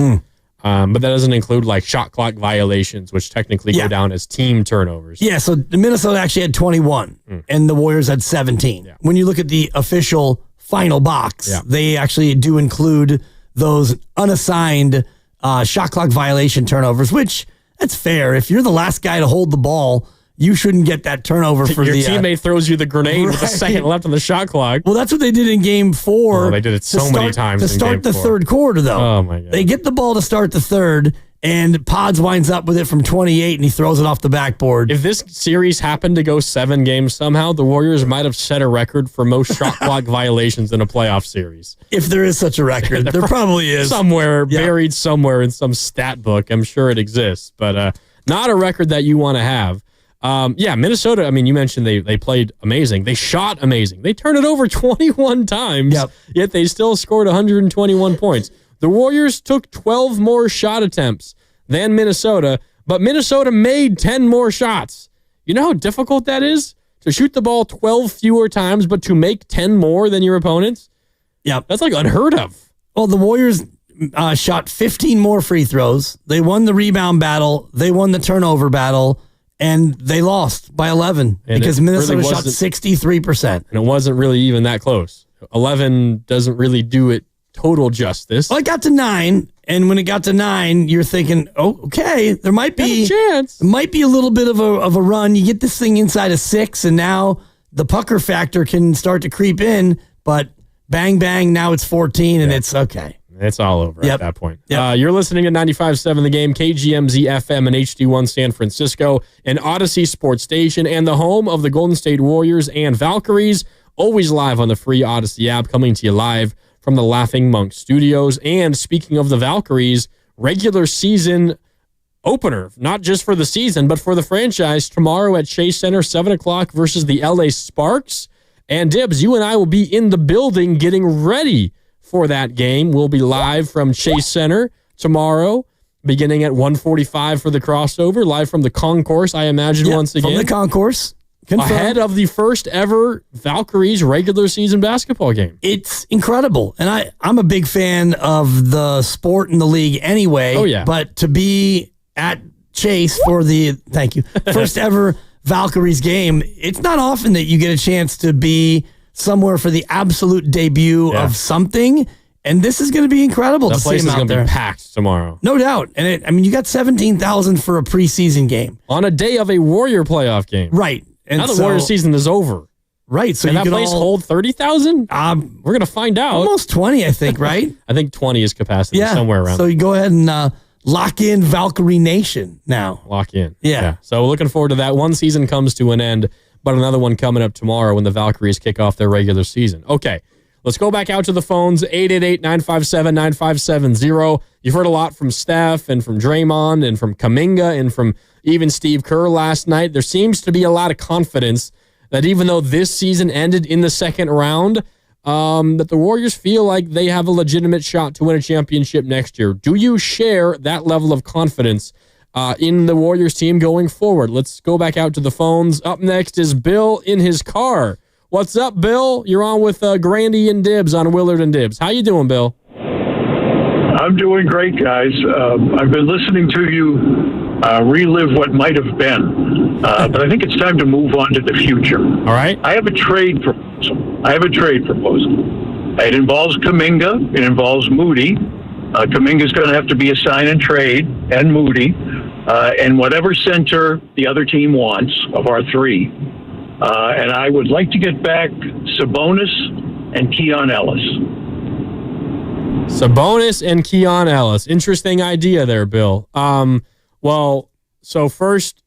But that doesn't include like shot clock violations, which technically go down as team turnovers. Yeah, so Minnesota actually had 21, and the Warriors had 17. Yeah. When you look at the official final box, they actually do include those unassigned shot clock violation turnovers, which... That's fair. If you're the last guy to hold the ball, you shouldn't get that turnover for your teammate throws you the grenade with a second left on the shot clock. Well, that's what they did in Game 4. Oh, they did it so many times to start the third quarter, though. Oh my God! They get the ball to start the third, and Pods winds up with it from 28, and he throws it off the backboard. If this series happened to go 7 games somehow, the Warriors might have set a record for most shot clock violations in a playoff series. If there is such a record, there probably is. Somewhere, buried somewhere in some stat book. I'm sure it exists, but not a record that you want to have. Minnesota, I mean, you mentioned they played amazing. They shot amazing. They turned it over 21 times, yet they still scored 121 points. The Warriors took 12 more shot attempts than Minnesota, but Minnesota made 10 more shots. You know how difficult that is? To shoot the ball 12 fewer times, but to make 10 more than your opponents? Yeah. That's like unheard of. Well, the Warriors shot 15 more free throws. They won the rebound battle. They won the turnover battle. And they lost by 11 because Minnesota shot 63%. And it wasn't really even that close. 11 doesn't really do it total justice. Well, it got to 9, and when it got to 9, you're thinking, oh, okay, there might be a chance. There might be a little bit of a run. You get this thing inside of 6, and now the pucker factor can start to creep in, but bang, bang, now it's 14, and it's okay. It's all over at that point. You're listening to 95.7 The Game, KGMZ FM and HD1 San Francisco, an Odyssey sports station, and the home of the Golden State Warriors and Valkyries, always live on the free Odyssey app, coming to you live from the Laughing Monk Studios. And speaking of the Valkyries, regular season opener, not just for the season, but for the franchise, tomorrow at Chase Center, 7 o'clock versus the LA Sparks. And Dibs, you and I will be in the building getting ready for that game. We'll be live from Chase Center tomorrow, beginning at 1:45 for the crossover, live from the concourse, I imagine, once again. From the concourse. Confirmed. Ahead of the first ever Valkyries regular season basketball game. It's incredible. And I'm a big fan of the sport and the league anyway. Oh, yeah. But to be at Chase for the, first ever Valkyries game, it's not often that you get a chance to be somewhere for the absolute debut of something, and this is going to be incredible to see him out there. The place is going to be packed tomorrow. No doubt. And you got 17,000 for a preseason game. On a day of a Warrior playoff game. Right. And now the Warrior season is over. Right. So Can that place hold 30,000? We're going to find out. Almost 20, I think, right? I think 20 is capacity, somewhere around so you go ahead and lock in Valkyrie Nation now. Lock in. Yeah. So looking forward to that. One season comes to an end, but another one coming up tomorrow when the Valkyries kick off their regular season. Okay, let's go back out to the phones, 888-957-9570. You've heard a lot from Steph and from Draymond and from Kuminga and from even Steve Kerr last night. There seems to be a lot of confidence that even though this season ended in the second round, that the Warriors feel like they have a legitimate shot to win a championship next year. Do you share that level of confidence in the Warriors team going forward? Let's go back out to the phones. Up next is Bill in his car. What's up, Bill? You're on with Grandy and Dibs on Willard and Dibs. How you doing, Bill? I'm doing great, guys. I've been listening to you relive what might have been, but I think it's time to move on to the future. All right. I have a trade proposal. It involves Kuminga. It involves Moody. Kuminga's going to have to be a sign and trade, and Moody, and whatever center the other team wants of our three. And I would like to get back Sabonis and Keon Ellis. Sabonis and Keon Ellis. Interesting idea there, Bill. So first,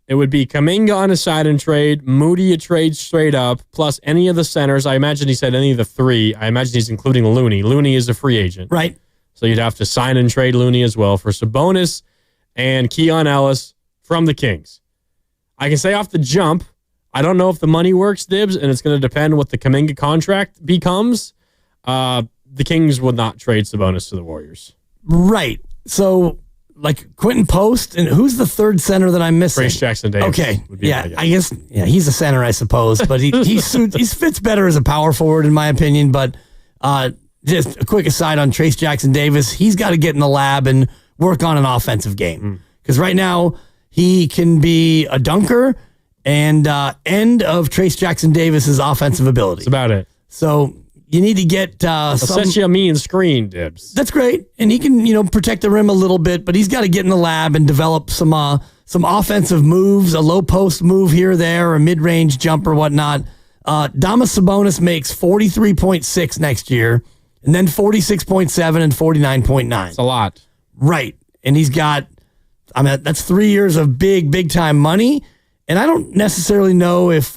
it would be Kuminga on a sign and trade, Moody a trade straight up, plus any of the centers. I imagine he said any of the three. I imagine he's including Looney. Looney is a free agent. Right. So you'd have to sign and trade Looney as well for Sabonis and Keon Ellis from the Kings. I can say off the jump, I don't know if the money works, Dibs, and it's going to depend what the Kuminga contract becomes. The Kings would not trade Sabonis to the Warriors. Right. So, like Quentin Post, and who's the third center that I'm missing? Trayce Jackson-Davis. Okay. I guess he's a center, I suppose, but he fits better as a power forward, in my opinion. But just a quick aside on Trayce Jackson-Davis, he's got to get in the lab and work on an offensive game. Because right now, he can be a dunker and end of Trayce Jackson-Davis's offensive ability. That's about it. So you need to get set you a mean screen, Dibs. That's great, and he can protect the rim a little bit, but he's got to get in the lab and develop some offensive moves, a low post move here or there, a mid range jump or whatnot. Domas Sabonis makes 43.6 next year, and then 46.7 and 49.9. That's a lot. Right. And he's got, that's 3 years of big time money. And I don't necessarily know if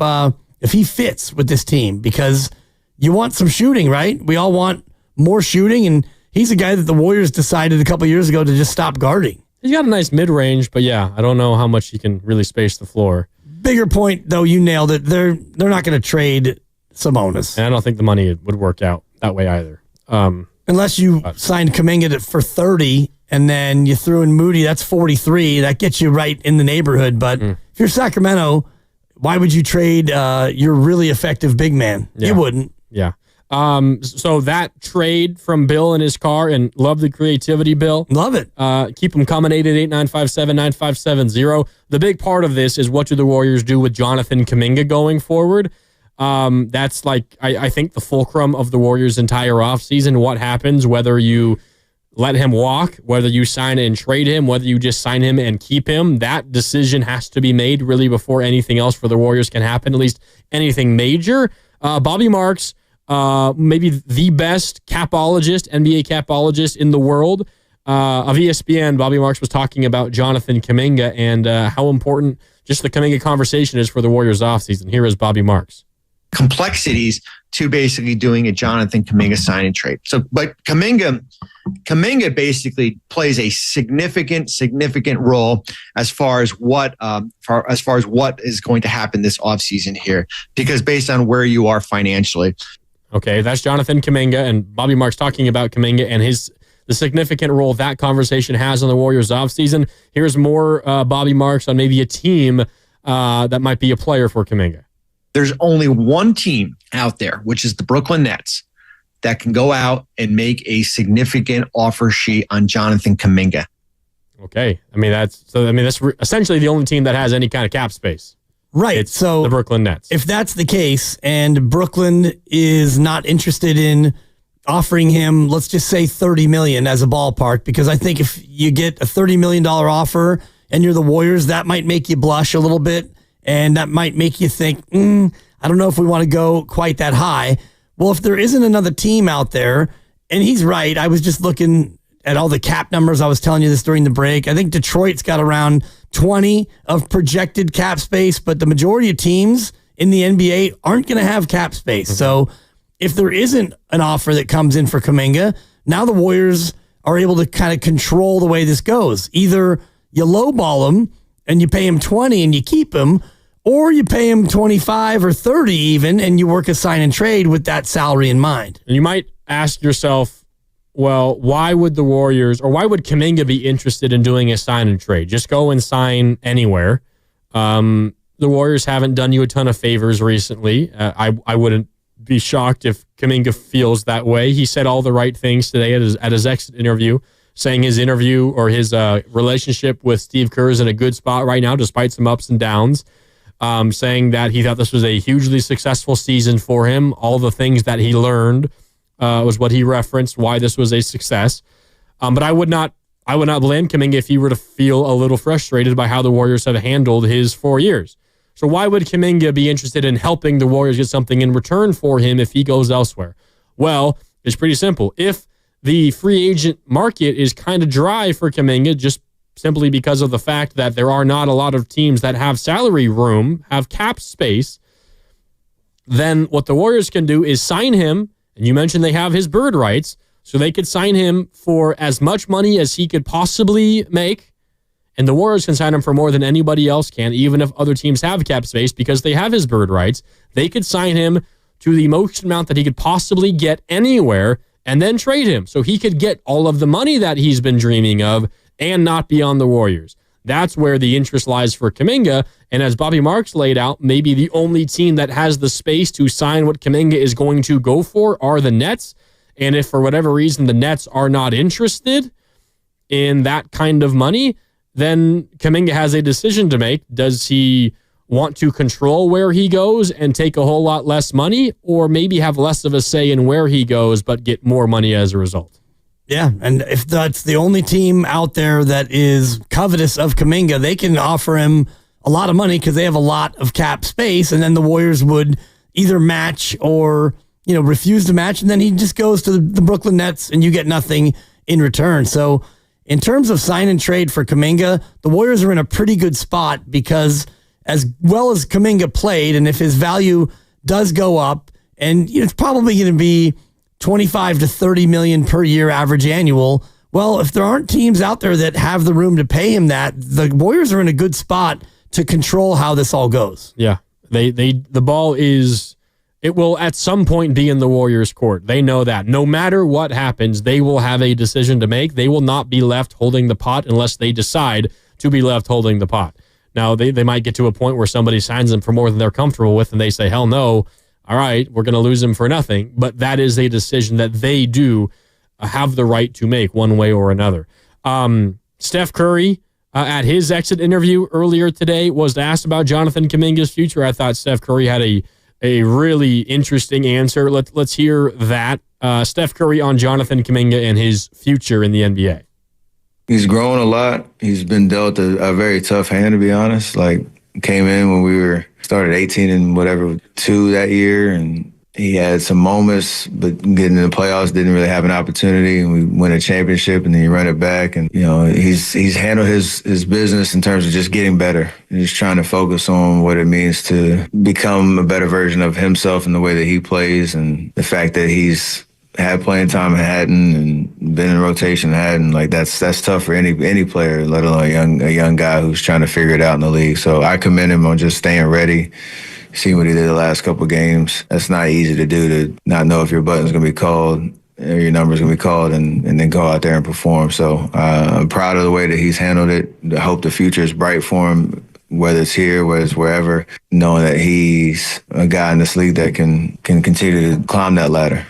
he fits with this team, because you want some shooting, right? We all want more shooting, and he's a guy that the Warriors decided a couple years ago to just stop guarding. He's got a nice mid-range, but yeah, I don't know how much he can really space the floor. Bigger point, though, you nailed it. They're not going to trade Sabonis. And I don't think the money would work out that way either. Unless you signed Kuminga for 30, and then you threw in Moody, that's 43. That gets you right in the neighborhood. But if you're Sacramento, why would you trade your really effective big man? Yeah. You wouldn't. Yeah. So that trade from Bill in his car, and love the creativity, Bill. Love it. Keep them coming, 888-957-9570. The big part of this is, what do the Warriors do with Jonathan Kuminga going forward? That's like, I think, the fulcrum of the Warriors' entire offseason. What happens, whether you let him walk, whether you sign and trade him, whether you just sign him and keep him, that decision has to be made really before anything else for the Warriors can happen, at least anything major. Bobby Marks, maybe the best capologist, NBA capologist in the world of ESPN, Bobby Marks was talking about Jonathan Kuminga and how important just the Kuminga conversation is for the Warriors offseason. Here is Bobby Marks. Complexities to basically doing a Jonathan Kuminga sign and trade. So, but Kuminga basically plays a significant role as far as what is going to happen this offseason here, because based on where you are financially. Okay, that's Jonathan Kuminga, and Bobby Marks talking about Kuminga and the significant role that conversation has on the Warriors offseason. Here's more Bobby Marks on maybe a team that might be a player for Kuminga. There's only one team out there, which is the Brooklyn Nets, that can go out and make a significant offer sheet on Jonathan Kuminga. Okay. That's essentially the only team that has any kind of cap space. Right. It's so the Brooklyn Nets. If that's the case, and Brooklyn is not interested in offering him, let's just say $30 million as a ballpark, because I think if you get a $30 million offer and you're the Warriors, that might make you blush a little bit. And that might make you think, I don't know if we want to go quite that high. Well, if there isn't another team out there, and he's right, I was just looking at all the cap numbers. I was telling you this during the break. I think Detroit's got around 20 of projected cap space, but the majority of teams in the NBA aren't going to have cap space. Mm-hmm. So if there isn't an offer that comes in for Kuminga, now the Warriors are able to kind of control the way this goes. Either you lowball him and you pay him 20 and you keep him, or you pay him 25 or 30 even, and you work a sign and trade with that salary in mind. And you might ask yourself, well, why would the Warriors, or why would Kuminga be interested in doing a sign and trade? Just go and sign anywhere. The Warriors haven't done you a ton of favors recently. I wouldn't be shocked if Kuminga feels that way. He said all the right things today at his exit interview, saying his interview or his relationship with Steve Kerr is in a good spot right now, despite some ups and downs. Saying that he thought this was a hugely successful season for him. All the things that he learned was what he referenced, why this was a success. But I would not blame Kuminga if he were to feel a little frustrated by how the Warriors have handled his 4 years. So why would Kuminga be interested in helping the Warriors get something in return for him if he goes elsewhere? Well, it's pretty simple. If the free agent market is kind of dry for Kuminga, just simply because of the fact that there are not a lot of teams that have salary room, have cap space, then what the Warriors can do is sign him, and you mentioned they have his bird rights, so they could sign him for as much money as he could possibly make, and the Warriors can sign him for more than anybody else can, even if other teams have cap space, because they have his bird rights. They could sign him to the most amount that he could possibly get anywhere, and then trade him, so he could get all of the money that he's been dreaming of, and not be on the Warriors. That's where the interest lies for Kuminga. And as Bobby Marks laid out, maybe the only team that has the space to sign what Kuminga is going to go for are the Nets. And if for whatever reason the Nets are not interested in that kind of money, then Kuminga has a decision to make. Does he want to control where he goes and take a whole lot less money, or maybe have less of a say in where he goes but get more money as a result? Yeah, and if that's the only team out there that is covetous of Kuminga, they can offer him a lot of money because they have a lot of cap space, and then the Warriors would either match or refuse to match, and then he just goes to the Brooklyn Nets, and you get nothing in return. So in terms of sign and trade for Kuminga, the Warriors are in a pretty good spot because as well as Kuminga played, and if his value does go up, and it's probably going to be 25 to 30 million per year average annual. Well, if there aren't teams out there that have the room to pay him that, the Warriors are in a good spot to control how this all goes. Yeah. The ball is, it will at some point be in the Warriors' court. They know that. No matter what happens, they will have a decision to make. They will not be left holding the pot unless they decide to be left holding the pot. Now, they might get to a point where somebody signs them for more than they're comfortable with, and they say, hell no, all right, we're going to lose him for nothing. But that is a decision that they do have the right to make one way or another. Steph Curry, at his exit interview earlier today, was asked about Jonathan Kuminga's future. I thought Steph Curry had a really interesting answer. Let's hear that. Steph Curry on Jonathan Kuminga and his future in the NBA. He's grown a lot. He's been dealt a very tough hand, to be honest. Like, came in when we started 18 and whatever, 2 that year, and he had some moments, but getting in the playoffs didn't really have an opportunity. And we win a championship, and then you run it back. And he's handled his business in terms of just getting better and just trying to focus on what it means to become a better version of himself in the way that he plays, and the fact that he's had playing time in Hatton and been in rotation in Hatton. Like, that's tough for any player, let alone a young guy who's trying to figure it out in the league. So I commend him on just staying ready. See what he did the last couple of games. That's not easy to do, to not know if your button's going to be called or your number's going to be called and then go out there and perform. So I'm proud of the way that he's handled it. I hope the future is bright for him, whether it's here, whether it's wherever, knowing that he's a guy in this league that can continue to climb that ladder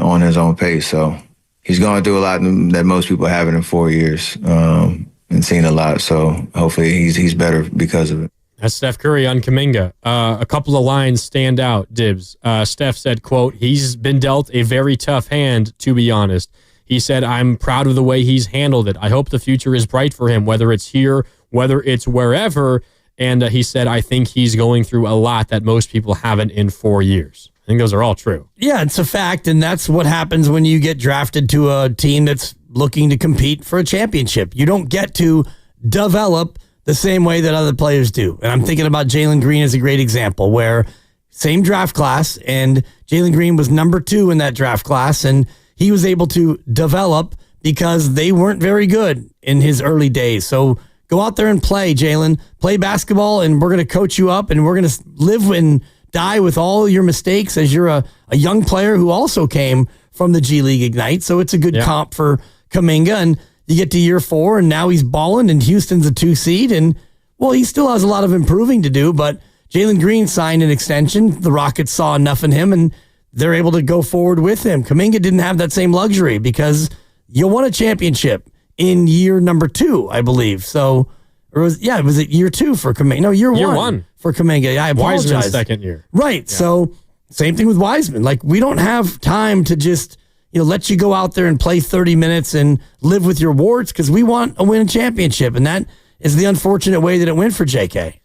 on his own pace. So he's gone through a lot that most people haven't in 4 years and seen a lot. So hopefully he's better because of it. That's Steph Curry on Kuminga. A couple of lines stand out, Dibs. Steph said, quote, he's been dealt a very tough hand, to be honest. He said, I'm proud of the way he's handled it. I hope the future is bright for him, whether it's here, whether it's wherever. And he said, I think he's going through a lot that most people haven't in 4 years. I think those are all true. Yeah, it's a fact, and that's what happens when you get drafted to a team that's looking to compete for a championship. You don't get to develop the same way that other players do. And I'm thinking about Jalen Green as a great example, where same draft class, and Jalen Green was number 2 in that draft class, and he was able to develop because they weren't very good in his early days. So go out there and play, Jalen. Play basketball, and we're going to coach you up, and we're going to live and die with all your mistakes as you're a young player who also came from the G League Ignite. So it's a good comp for Kuminga, and you get to year 4, and now he's balling, and Houston's a 2 seed, and, well, he still has a lot of improving to do, but Jalen Green signed an extension. The Rockets saw enough in him, and they're able to go forward with him. Kuminga didn't have that same luxury because you won a championship in year number 2, I believe. So, was it year 2 for Kuminga? No, year one for Kuminga. Yeah, I apologize. Wiseman's second year. Right. Yeah. So, same thing with Wiseman. Like, we don't have time to just let you go out there and play 30 minutes and live with your warts because we want to win a championship. And that is the unfortunate way that it went for JK.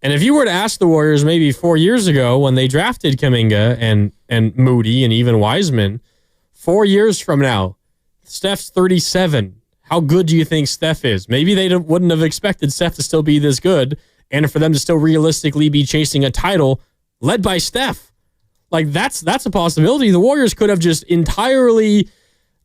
And if you were to ask the Warriors maybe 4 years ago when they drafted Kuminga and Moody and even Wiseman, 4 years from now, Steph's 37. How good do you think Steph is? Maybe they wouldn't have expected Steph to still be this good and for them to still realistically be chasing a title led by Steph. Like, that's a possibility. The Warriors could have just entirely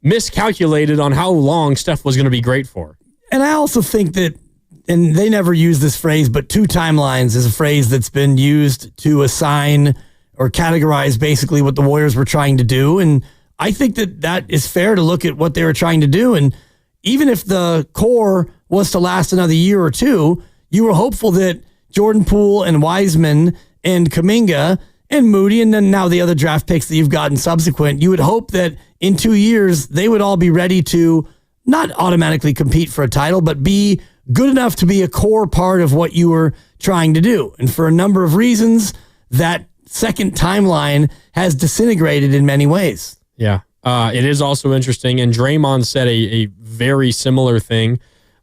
miscalculated on how long Steph was going to be great for. And I also think that, and they never use this phrase, but 2 timelines is a phrase that's been used to assign or categorize basically what the Warriors were trying to do. And I think that is fair to look at what they were trying to do. And even if the core was to last another year or 2, you were hopeful that Jordan Poole and Wiseman and Kuminga and Moody, and then now the other draft picks that you've gotten subsequent, you would hope that in 2 years, they would all be ready to not automatically compete for a title, but be good enough to be a core part of what you were trying to do. And for a number of reasons, that second timeline has disintegrated in many ways. Yeah. It is also interesting, and Draymond said a very similar thing.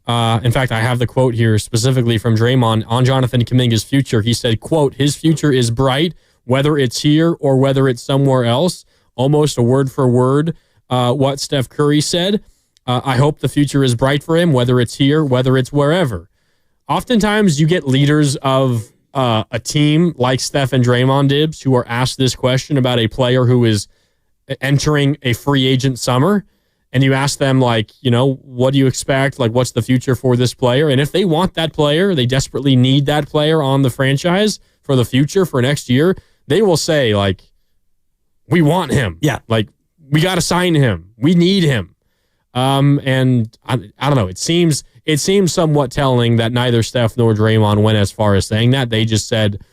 In fact, I have the quote here specifically from Draymond on Jonathan Kuminga's future. He said, quote, his future is bright, whether it's here or whether it's somewhere else, almost a word for word what Steph Curry said. I hope the future is bright for him, whether it's here, whether it's wherever. Oftentimes, you get leaders of a team like Steph and Draymond Dibbs who are asked this question about a player who is entering a free agent summer, and you ask them, like, what do you expect? Like, what's the future for this player? And if they want that player, they desperately need that player on the franchise for the future, for next year, they will say, like, we want him. Yeah. Like, we got to sign him. We need him. And I don't know. It seems somewhat telling that neither Steph nor Draymond went as far as saying that. They just said,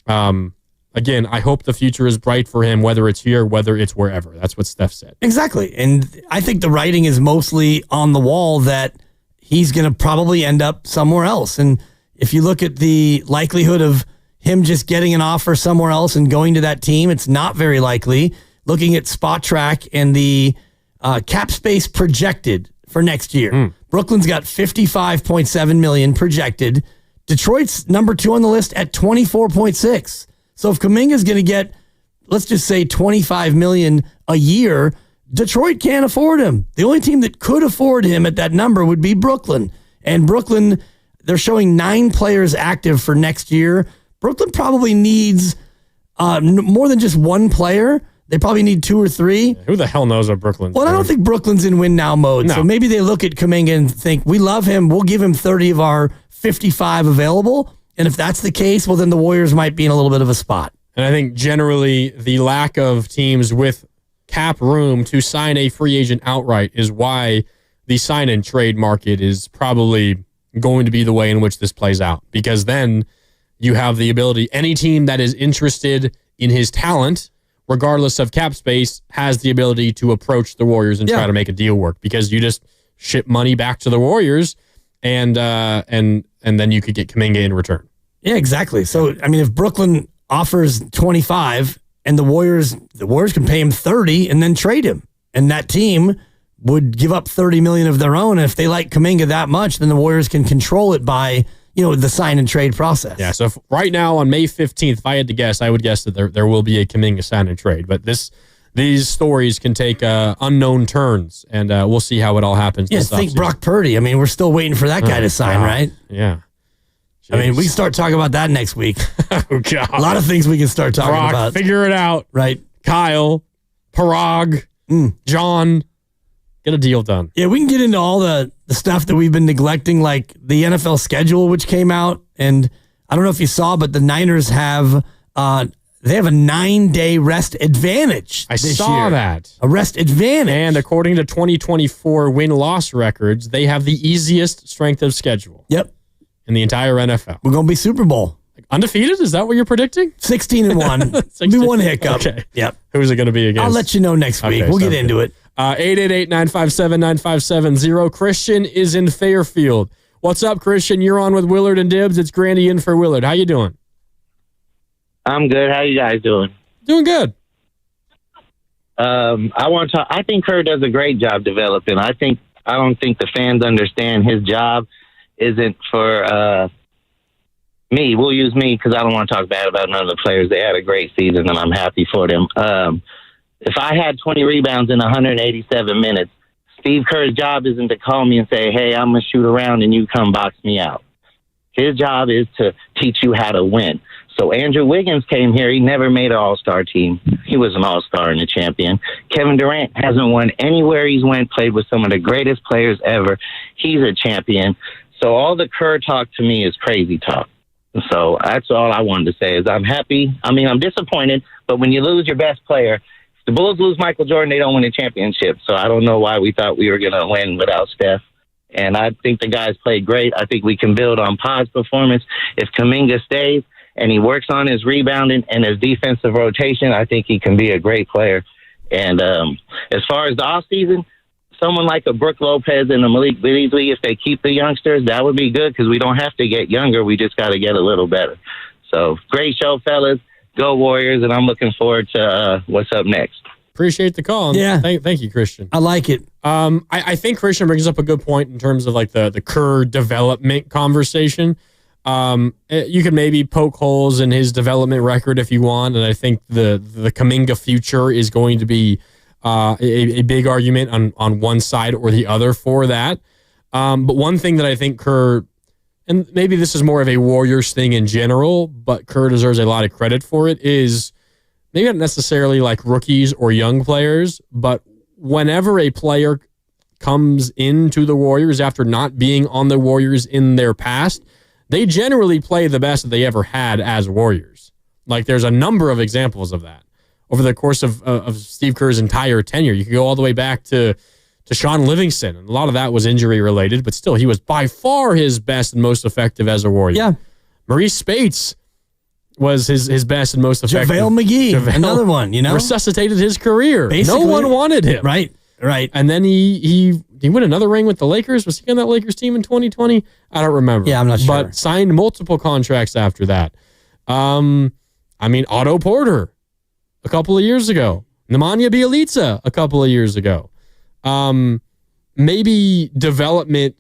again, I hope the future is bright for him, whether it's here, whether it's wherever. That's what Steph said. Exactly. And I think the writing is mostly on the wall that he's going to probably end up somewhere else. And if you look at the likelihood of him just getting an offer somewhere else and going to that team, it's not very likely. Looking at Spot Track and the cap space projected for next year, Brooklyn's got $55.7 million projected. Detroit's number 2 on the list at $24.6. So if Kuminga's going to get, let's just say, $25 million a year, Detroit can't afford him. The only team that could afford him at that number would be Brooklyn. And Brooklyn, they're showing 9 players active for next year. Brooklyn probably needs more than just one player. They probably need 2 or 3. Who the hell knows what Brooklyn's Well, doing? I don't think Brooklyn's in win now mode. No. So maybe they look at Kuminga and think, we love him. We'll give him 30 of our 55 available. And if that's the case, well, then the Warriors might be in a little bit of a spot. And I think generally the lack of teams with cap room to sign a free agent outright is why the sign and trade market is probably going to be the way in which this plays out. Because then you have the ability, any team that is interested in his talent, regardless of cap space, has the ability to approach the Warriors and try to make a deal work, because you just ship money back to the Warriors and then you could get Kuminga in return. Yeah, exactly. So, I mean, if Brooklyn offers 25 and the Warriors can pay him 30 and then trade him, and that team would give up 30 million of their own. And if they like Kuminga that much, then the Warriors can control it by, the sign and trade process. Yeah. So right now on May 15th, if I had to guess, I would guess that there will be a Kuminga sign and trade, but these stories can take unknown turns, and we'll see how it all happens. Yeah, think Brock Purdy. I mean, we're still waiting for that guy to sign, right? Yeah. Jeez. I mean, we can start talking about that next week. Oh, God. A lot of things we can start talking Brock, about. Figure it out. Right. Kyle, Parag, John, get a deal done. Yeah, we can get into all the stuff that we've been neglecting, like the NFL schedule, which came out. And I don't know if you saw, but the Niners have they have a 9-day rest advantage. I this saw year. that. A rest advantage. And according to 2024 win-loss records, they have the easiest strength of schedule. Yep. In the entire NFL. We're going to be Super Bowl. Undefeated? Is that what you're predicting? 16-1. Be one hiccup. Okay. Yep. Who's it going to be against? I'll let you know next week. We'll get into it. 888-957-9570. Christian is in Fairfield. What's up, Christian? You're on with Willard and Dibbs. It's Grandy in for Willard. How you doing? I'm good. How you guys doing? Doing good. I want to talk. I think Kerr does a great job developing. I don't think the fans understand his job isn't for me. We'll use me because I don't want to talk bad about none of the players. They had a great season, and I'm happy for them. If I had 20 rebounds in 187 minutes, Steve Kerr's job isn't to call me and say, hey, I'm going to shoot around and you come box me out. His job is to teach you how to win. So Andrew Wiggins came here. He never made an all-star team. He was an all-star and a champion. Kevin Durant hasn't won anywhere he's went, played with some of the greatest players ever. He's a champion. So all the Kerr talk to me is crazy talk. So that's all I wanted to say is I'm happy. I mean, I'm disappointed, but when you lose your best player, if the Bulls lose Michael Jordan, they don't win a championship. So I don't know why we thought we were going to win without Steph. And I think the guys played great. I think we can build on Pod's performance. If Kuminga stays and he works on his rebounding and his defensive rotation, I think he can be a great player. And as far as the offseason, someone like a Brook Lopez and a Malik Beasley, if they keep the youngsters, that would be good because we don't have to get younger. We just got to get a little better. So great show, fellas. Go Warriors, and I'm looking forward to what's up next. Appreciate the call. Yeah. Thank you, Christian. I like it. I think Christian brings up a good point in terms of like the Kerr development conversation. You could maybe poke holes in his development record if you want, and I think the Kuminga future is going to be a big argument on one side or the other for that. But one thing that I think Kerr, and maybe this is more of a Warriors thing in general, but Kerr deserves a lot of credit for it, is maybe not necessarily like rookies or young players, but whenever a player comes into the Warriors after not being on the Warriors in their past, they generally play the best that they ever had as Warriors. Like, there's a number of examples of that over the course of Steve Kerr's entire tenure. You could go all the way back to Sean Livingston, and a lot of that was injury related, but still, he was by far his best and most effective as a Warrior. Yeah. Maurice Spates was his best and most effective. JaVale McGee, another one, resuscitated his career. Basically, no one wanted him. Right. And then he win another ring with the Lakers. Was he on that Lakers team in 2020? I don't remember. Yeah, I'm not sure. But signed multiple contracts after that. Otto Porter a couple of years ago. Nemanja Bjelica a couple of years ago. Maybe development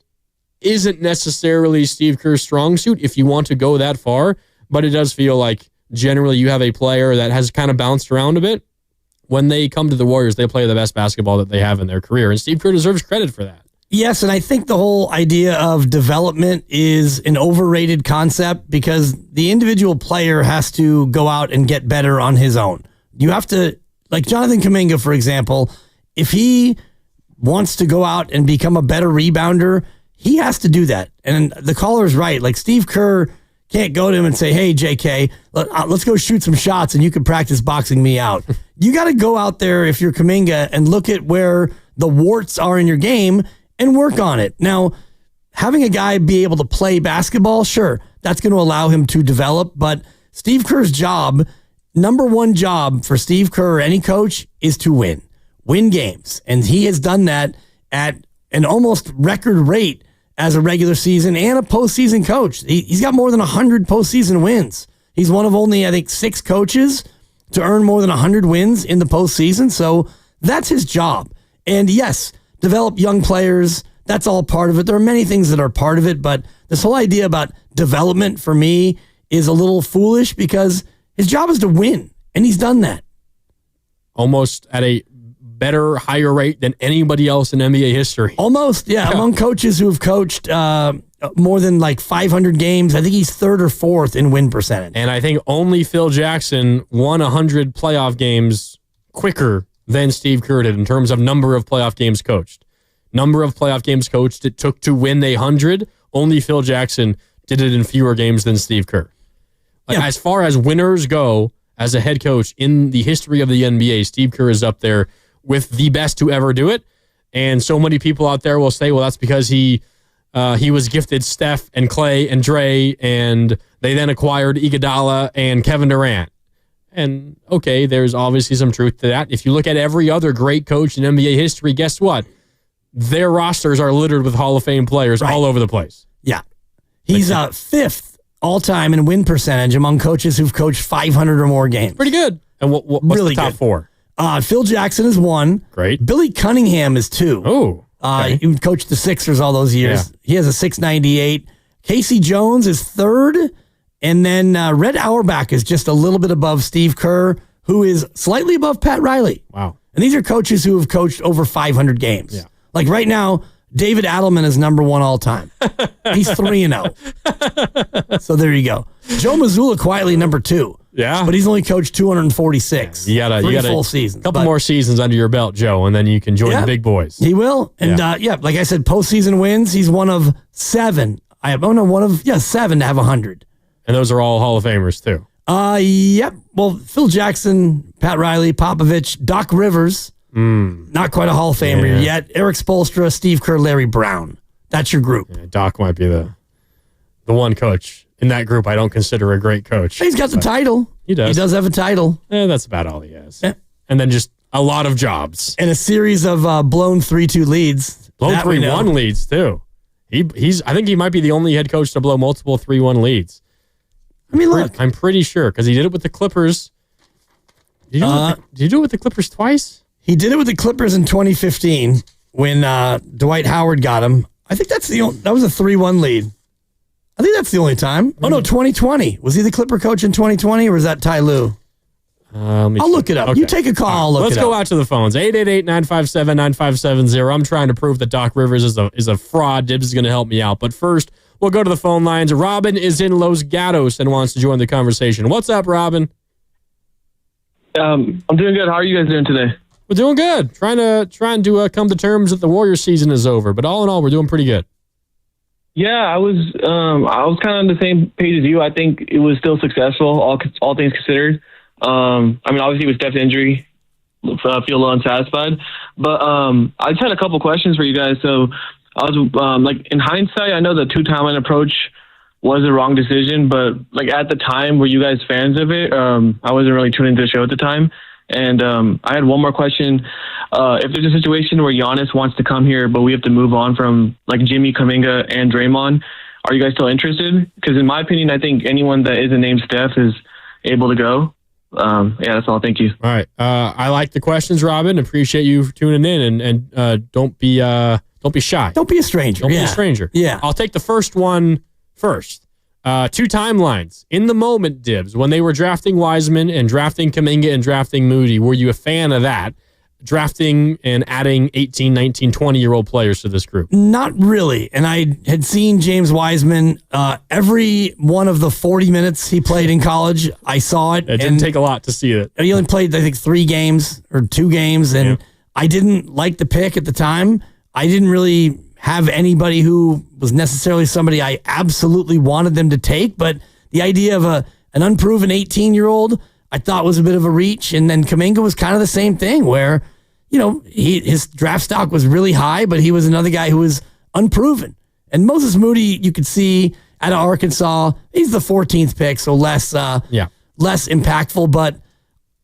isn't necessarily Steve Kerr's strong suit if you want to go that far, but it does feel like generally you have a player that has kind of bounced around a bit. When they come to the Warriors, they play the best basketball that they have in their career, and Steve Kerr deserves credit for that. Yes, and I think the whole idea of development is an overrated concept because the individual player has to go out and get better on his own. You have to, like Jonathan Kuminga, for example, if he wants to go out and become a better rebounder, he has to do that. And the caller's right. Like, Steve Kerr can't go to him and say, hey, JK, let's go shoot some shots and you can practice boxing me out. You got to go out there if you're Kuminga and look at where the warts are in your game and work on it. Now, having a guy be able to play basketball, sure, that's going to allow him to develop. But Steve Kerr's job, number one job for Steve Kerr or any coach, is to win games. And he has done that at an almost record rate as a regular season and a postseason coach. He's got more than 100 postseason wins. He's one of only, I think, 6 coaches to earn more than 100 wins in the postseason. So that's his job. And yes, develop young players. That's all part of it. There are many things that are part of it, but this whole idea about development for me is a little foolish because his job is to win, and he's done that. Almost at a better, higher rate than anybody else in NBA history. Almost, yeah. Among coaches who have coached more than like 500 games, I think he's 3rd or 4th in win percentage. And I think only Phil Jackson won 100 playoff games quicker than Steve Kerr did in terms of number of playoff games coached. Number of playoff games coached it took to win 100, only Phil Jackson did it in fewer games than Steve Kerr. As far as winners go, as a head coach in the history of the NBA, Steve Kerr is up there with the best to ever do it. And so many people out there will say, well, that's because he was gifted Steph and Clay and Dre, and they then acquired Iguodala and Kevin Durant. And okay, there's obviously some truth to that. If you look at every other great coach in NBA history, guess what? Their rosters are littered with Hall of Fame players all over the place. Yeah. He's 5th all-time in win percentage among coaches who've coached 500 or more games. Pretty good. And what's really the top 4? Phil Jackson is 1. Great. Billy Cunningham is 2. Oh. Okay. He coached the Sixers all those years. Yeah. He has a 698. Casey Jones is 3rd. And then Red Auerbach is just a little bit above Steve Kerr, who is slightly above Pat Riley. Wow. And these are coaches who have coached over 500 games. Yeah. Like right now, David Adelman is number 1 all time. He's 3-0. So there you go. Joe Mazzulla quietly number 2. Yeah. But he's only coached 246. Yeah, you got full seasons. A couple more seasons under your belt, Joe, and then you can join the big boys. He will. And like I said, postseason wins. He's one of 7. 7 to have 100. And those are all Hall of Famers too. Yep. Well, Phil Jackson, Pat Riley, Popovich, Doc Rivers. Not quite a Hall of Famer yet. Eric Spoelstra, Steve Kerr, Larry Brown. That's your group. Yeah, Doc might be the one coach in that group I don't consider a great coach. He's got the title. He does. He does have a title. That's about all he has. Yeah. And then just a lot of jobs. And a series of blown 3-2 leads. Blown 3-1 leads, too. I think he might be the only head coach to blow multiple 3-1 leads. I'm pretty sure, because he did it with the Clippers. Did you do it with the Clippers twice? He did it with the Clippers in 2015 when Dwight Howard got him. I think that was a 3-1 lead. I think that's the only time. Oh, no, 2020. Was he the Clipper coach in 2020, or was that Ty Lue? I'll look it up. Okay. You take a call. I'll look Let's it go up. out to the phones. 888-957-9570. I'm trying to prove that Doc Rivers is a fraud. Dibs is going to help me out. But first, we'll go to the phone lines. Robin is in Los Gatos and wants to join the conversation. What's up, Robin? I'm doing good. How are you guys doing today? We're doing good. Trying to come to terms that the Warriors season is over. But all in all, we're doing pretty good. Yeah, I was kind of on the same page as you. I think it was still successful, all things considered. I mean, obviously with Steph's injury, I feel a little unsatisfied. But I just had a couple questions for you guys. So I was like, in hindsight, I know the 2-timeline approach was the wrong decision, but like at the time, were you guys fans of it? I wasn't really tuning into the show at the time. And I had one more question. If there's a situation where Giannis wants to come here, but we have to move on from like Jimmy, Kuminga, and Draymond, are you guys still interested? Because in my opinion, I think anyone that isn't named Steph is able to go. Yeah, that's all. Thank you. All right. I like the questions, Robin. Appreciate you tuning in, and don't be shy. Don't be a stranger. Don't be a stranger. Yeah. I'll take the first one first. 2 timelines. In the moment, Dibs, when they were drafting Wiseman and drafting Kuminga and drafting Moody, were you a fan of that? Drafting and adding 18, 19, 20-year-old players to this group? Not really. And I had seen James Wiseman every one of the 40 minutes he played in college. I saw it. It didn't take a lot to see it. He only played, I think, 3 games or 2 games. And I didn't like the pick at the time. I didn't really have anybody who was necessarily somebody I absolutely wanted them to take. But the idea of an unproven 18-year-old, I thought was a bit of a reach. And then Kuminga was kind of the same thing where, you know, his draft stock was really high, but he was another guy who was unproven. And Moses Moody, you could see out of Arkansas, he's the 14th pick, so less impactful. But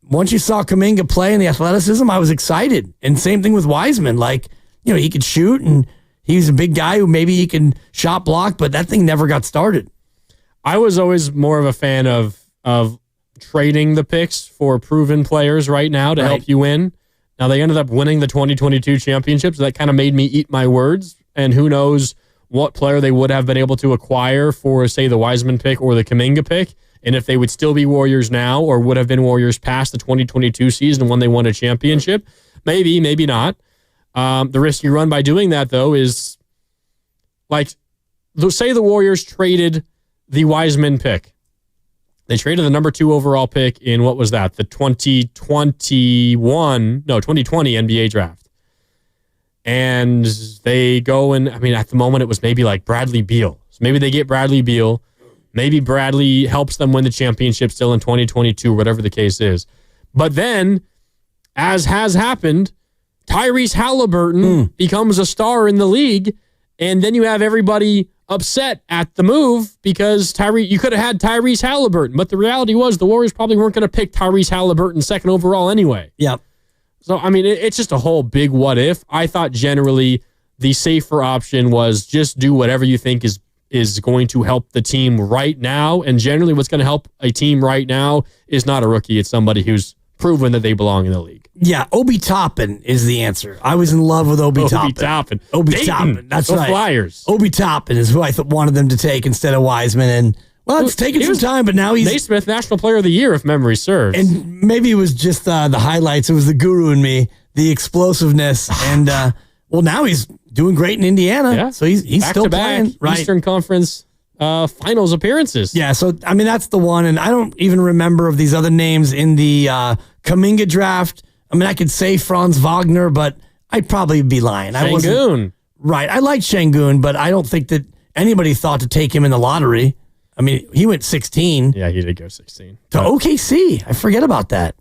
once you saw Kuminga play in the athleticism, I was excited. And same thing with Wiseman. Like, you know, he could shoot and he's a big guy who maybe he can shot block, but that thing never got started. I was always more of a fan of trading the picks for proven players right now to help you win. Now, they ended up winning the 2022 championship, so that kind of made me eat my words. And who knows what player they would have been able to acquire for, say, the Wiseman pick or the Kuminga pick, and if they would still be Warriors now or would have been Warriors past the 2022 season when they won a championship. Maybe, maybe not. The risk you run by doing that, though, is like, say the Warriors traded the Wiseman pick. They traded the number 2 overall pick in, what was that? The 2020 NBA draft. And they go and, I mean, at the moment it was maybe like Bradley Beal. So maybe they get Bradley Beal. Maybe Bradley helps them win the championship still in 2022, whatever the case is. But then, as has happened, Tyrese Halliburton becomes a star in the league. And then you have everybody upset at the move because you could have had Tyrese Halliburton, but the reality was the Warriors probably weren't going to pick Tyrese Halliburton 2nd overall anyway. Yep. So, I mean, it's just a whole big what if. I thought generally the safer option was just do whatever you think is going to help the team right now. And generally what's going to help a team right now is not a rookie. It's somebody who's proven that they belong in the league. Yeah, Obi Toppin is the answer. I was in love with Obi Toppin. Obi Toppin, that's right. Flyers. Obi Toppin is who I wanted them to take instead of Wiseman. And, well, it's taken some time, but now he's... Naismith National Player of the Year, if memory serves. And maybe it was just the highlights. It was the guru in me, the explosiveness. And, well, now he's doing great in Indiana. Yeah. So he's still playing. Right. Eastern Conference finals appearances. Yeah, so, I mean, that's the one. And I don't even remember of these other names in the Kuminga draft. I mean, I could say Franz Wagner, but I'd probably be lying. Şengün. Right. I like Şengün, but I don't think that anybody thought to take him in the lottery. I mean, he went 16. Yeah, he did go 16. To OKC. I forget about that.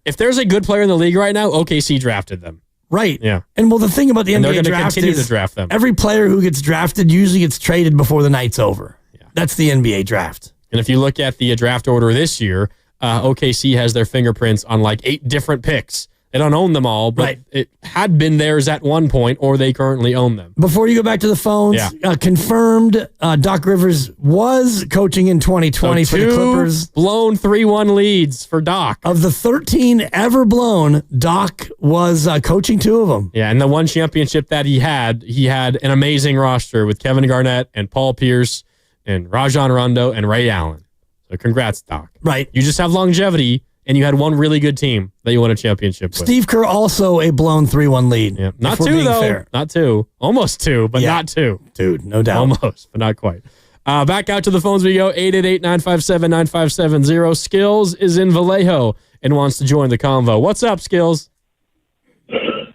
If there's a good player in the league right now, OKC drafted them. Right. Yeah. And well, the thing about the NBA they're going to draft continue is to draft them. Every player who gets drafted usually gets traded before the night's over. Yeah. That's the NBA draft. And if you look at the draft order this year, OKC has their fingerprints on like 8 different picks. They don't own them all, but it had been theirs at one point, or they currently own them. Before you go back to the phones, confirmed Doc Rivers was coaching in 2020 for the Clippers. Blown 3-1 leads for Doc. Of the 13 ever blown, Doc was coaching 2 of them. Yeah, and the one championship that he had an amazing roster with Kevin Garnett and Paul Pierce and Rajon Rondo and Ray Allen. So congrats, Doc. Right. You just have longevity and you had one really good team that you won a championship with. Steve Kerr also a blown 3-1 lead. Yeah. Not 2, though. Fair. Not 2. Almost 2, but not 2. Dude, no doubt. Almost, but not quite. Back out to the phones we go. 888-957-9570. Skills is in Vallejo and wants to join the convo. What's up, Skills?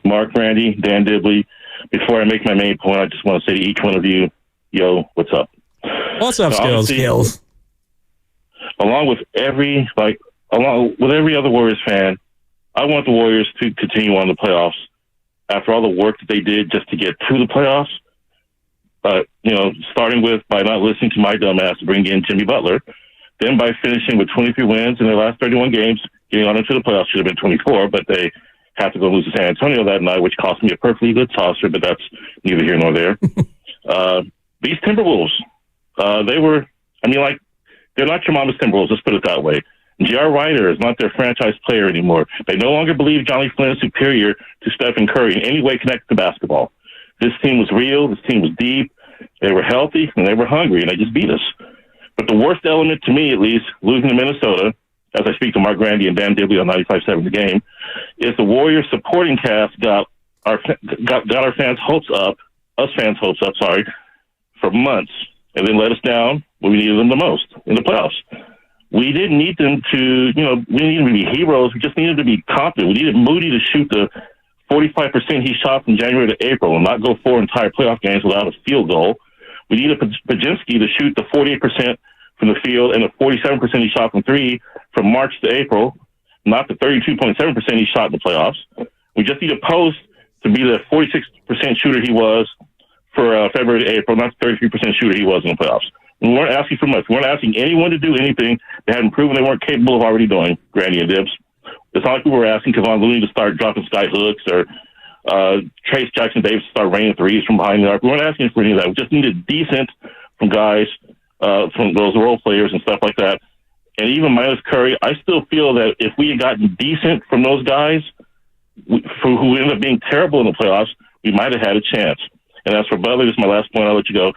Mark, Randy, Dan Dibley. Before I make my main point, I just want to say to each one of you, yo, what's up? What's up, Skills? Along with every other Warriors fan, I want the Warriors to continue on the playoffs after all the work that they did just to get to the playoffs. Starting with by not listening to my dumbass to bring in Jimmy Butler, then by finishing with 23 wins in their last 31 games, getting on into the playoffs. Should have been 24, but they had to go lose to San Antonio that night, which cost me a perfectly good saucer, but that's neither here nor there. These Timberwolves, they're not your mama's Timberwolves, let's put it that way. J.R. Ryder is not their franchise player anymore. They no longer believe Johnny Flynn is superior to Stephen Curry in any way connected to basketball. This team was real. This team was deep. They were healthy, and they were hungry, and they just beat us. But the worst element to me, at least, losing to Minnesota, as I speak to Mark Grandy and Dan Dibley on 95.7 The Game, is the Warriors supporting cast got our fans' hopes up, for months, and then let us down when we needed them the most in the playoffs. We didn't need them to, we didn't need them to be heroes. We just needed them to be confident. We needed Moody to shoot the 45% he shot from January to April and not go 4 entire playoff games without a field goal. We needed Podziemski to shoot the 48% from the field and the 47% he shot from 3 from March to April, not the 32.7% he shot in the playoffs. We just need Post to be the 46% shooter he was for February to April, not the 33% shooter he was in the playoffs. We weren't asking for much. We weren't asking anyone to do anything they hadn't proven they weren't capable of already doing, Grandy and Dibs. It's not like we were asking Kevon Looney to start dropping sky hooks or Trace Jackson Davis to start raining threes from behind the arc. We weren't asking for any of that. We just needed decent from guys, from those role players and stuff like that. And even minus Curry, I still feel that if we had gotten decent from those guys who ended up being terrible in the playoffs, we might have had a chance. And as for Butler, this is my last point, I'll let you go.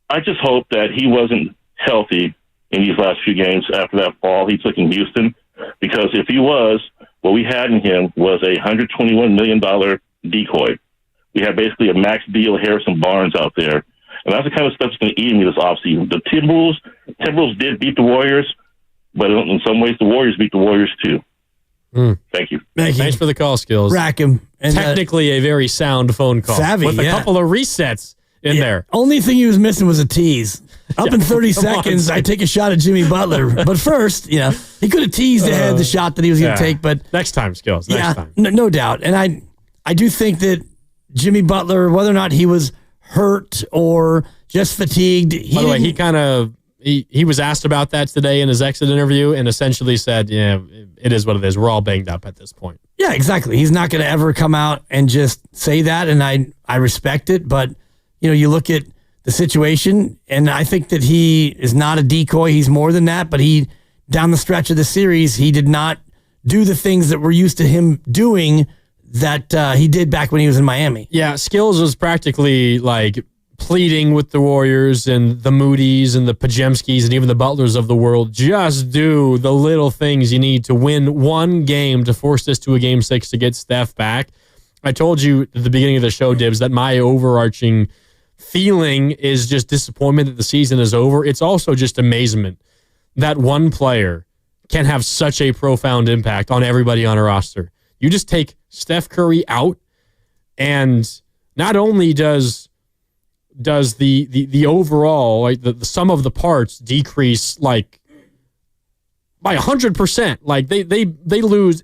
I just hope that he wasn't healthy in these last few games after that fall he took in Houston. Because if he was, what we had in him was a $121 million decoy. We had basically a max deal Harrison Barnes out there. And that's the kind of stuff that's going to eat me this offseason. The Timberwolves did beat the Warriors, but in some ways the Warriors beat the Warriors too. Thank you. Thanks for the call, Skills. Rack him. And, technically a very sound phone call. Savvy, with a couple of resets in there. Only thing he was missing was a tease. Up in 30 seconds, I take a shot at Jimmy Butler. But first, he could have teased ahead the shot that he was going to take. But next time, Skills. Next time. No doubt. And I do think that Jimmy Butler, whether or not he was hurt or just fatigued. By the way, he was asked about that today in his exit interview and essentially said, it is what it is. We're all banged up at this point. Yeah, exactly. He's not going to ever come out and just say that, and I respect it. But, you look at the situation, and I think that he is not a decoy. He's more than that, but down the stretch of the series, he did not do the things that we're used to him doing that he did back when he was in Miami. Yeah, Skills was practically like pleading with the Warriors and the Moody's and the Podziemskis and even the Butlers of the world, just do the little things you need to win one game to force this to a Game 6 to get Steph back. I told you at the beginning of the show, Dibs, that my overarching feeling is just disappointment that the season is over. It's also just amazement that one player can have such a profound impact on everybody on a roster. You just take Steph Curry out, and not only does the overall, like the sum of the parts decrease like by 100%. Like they lose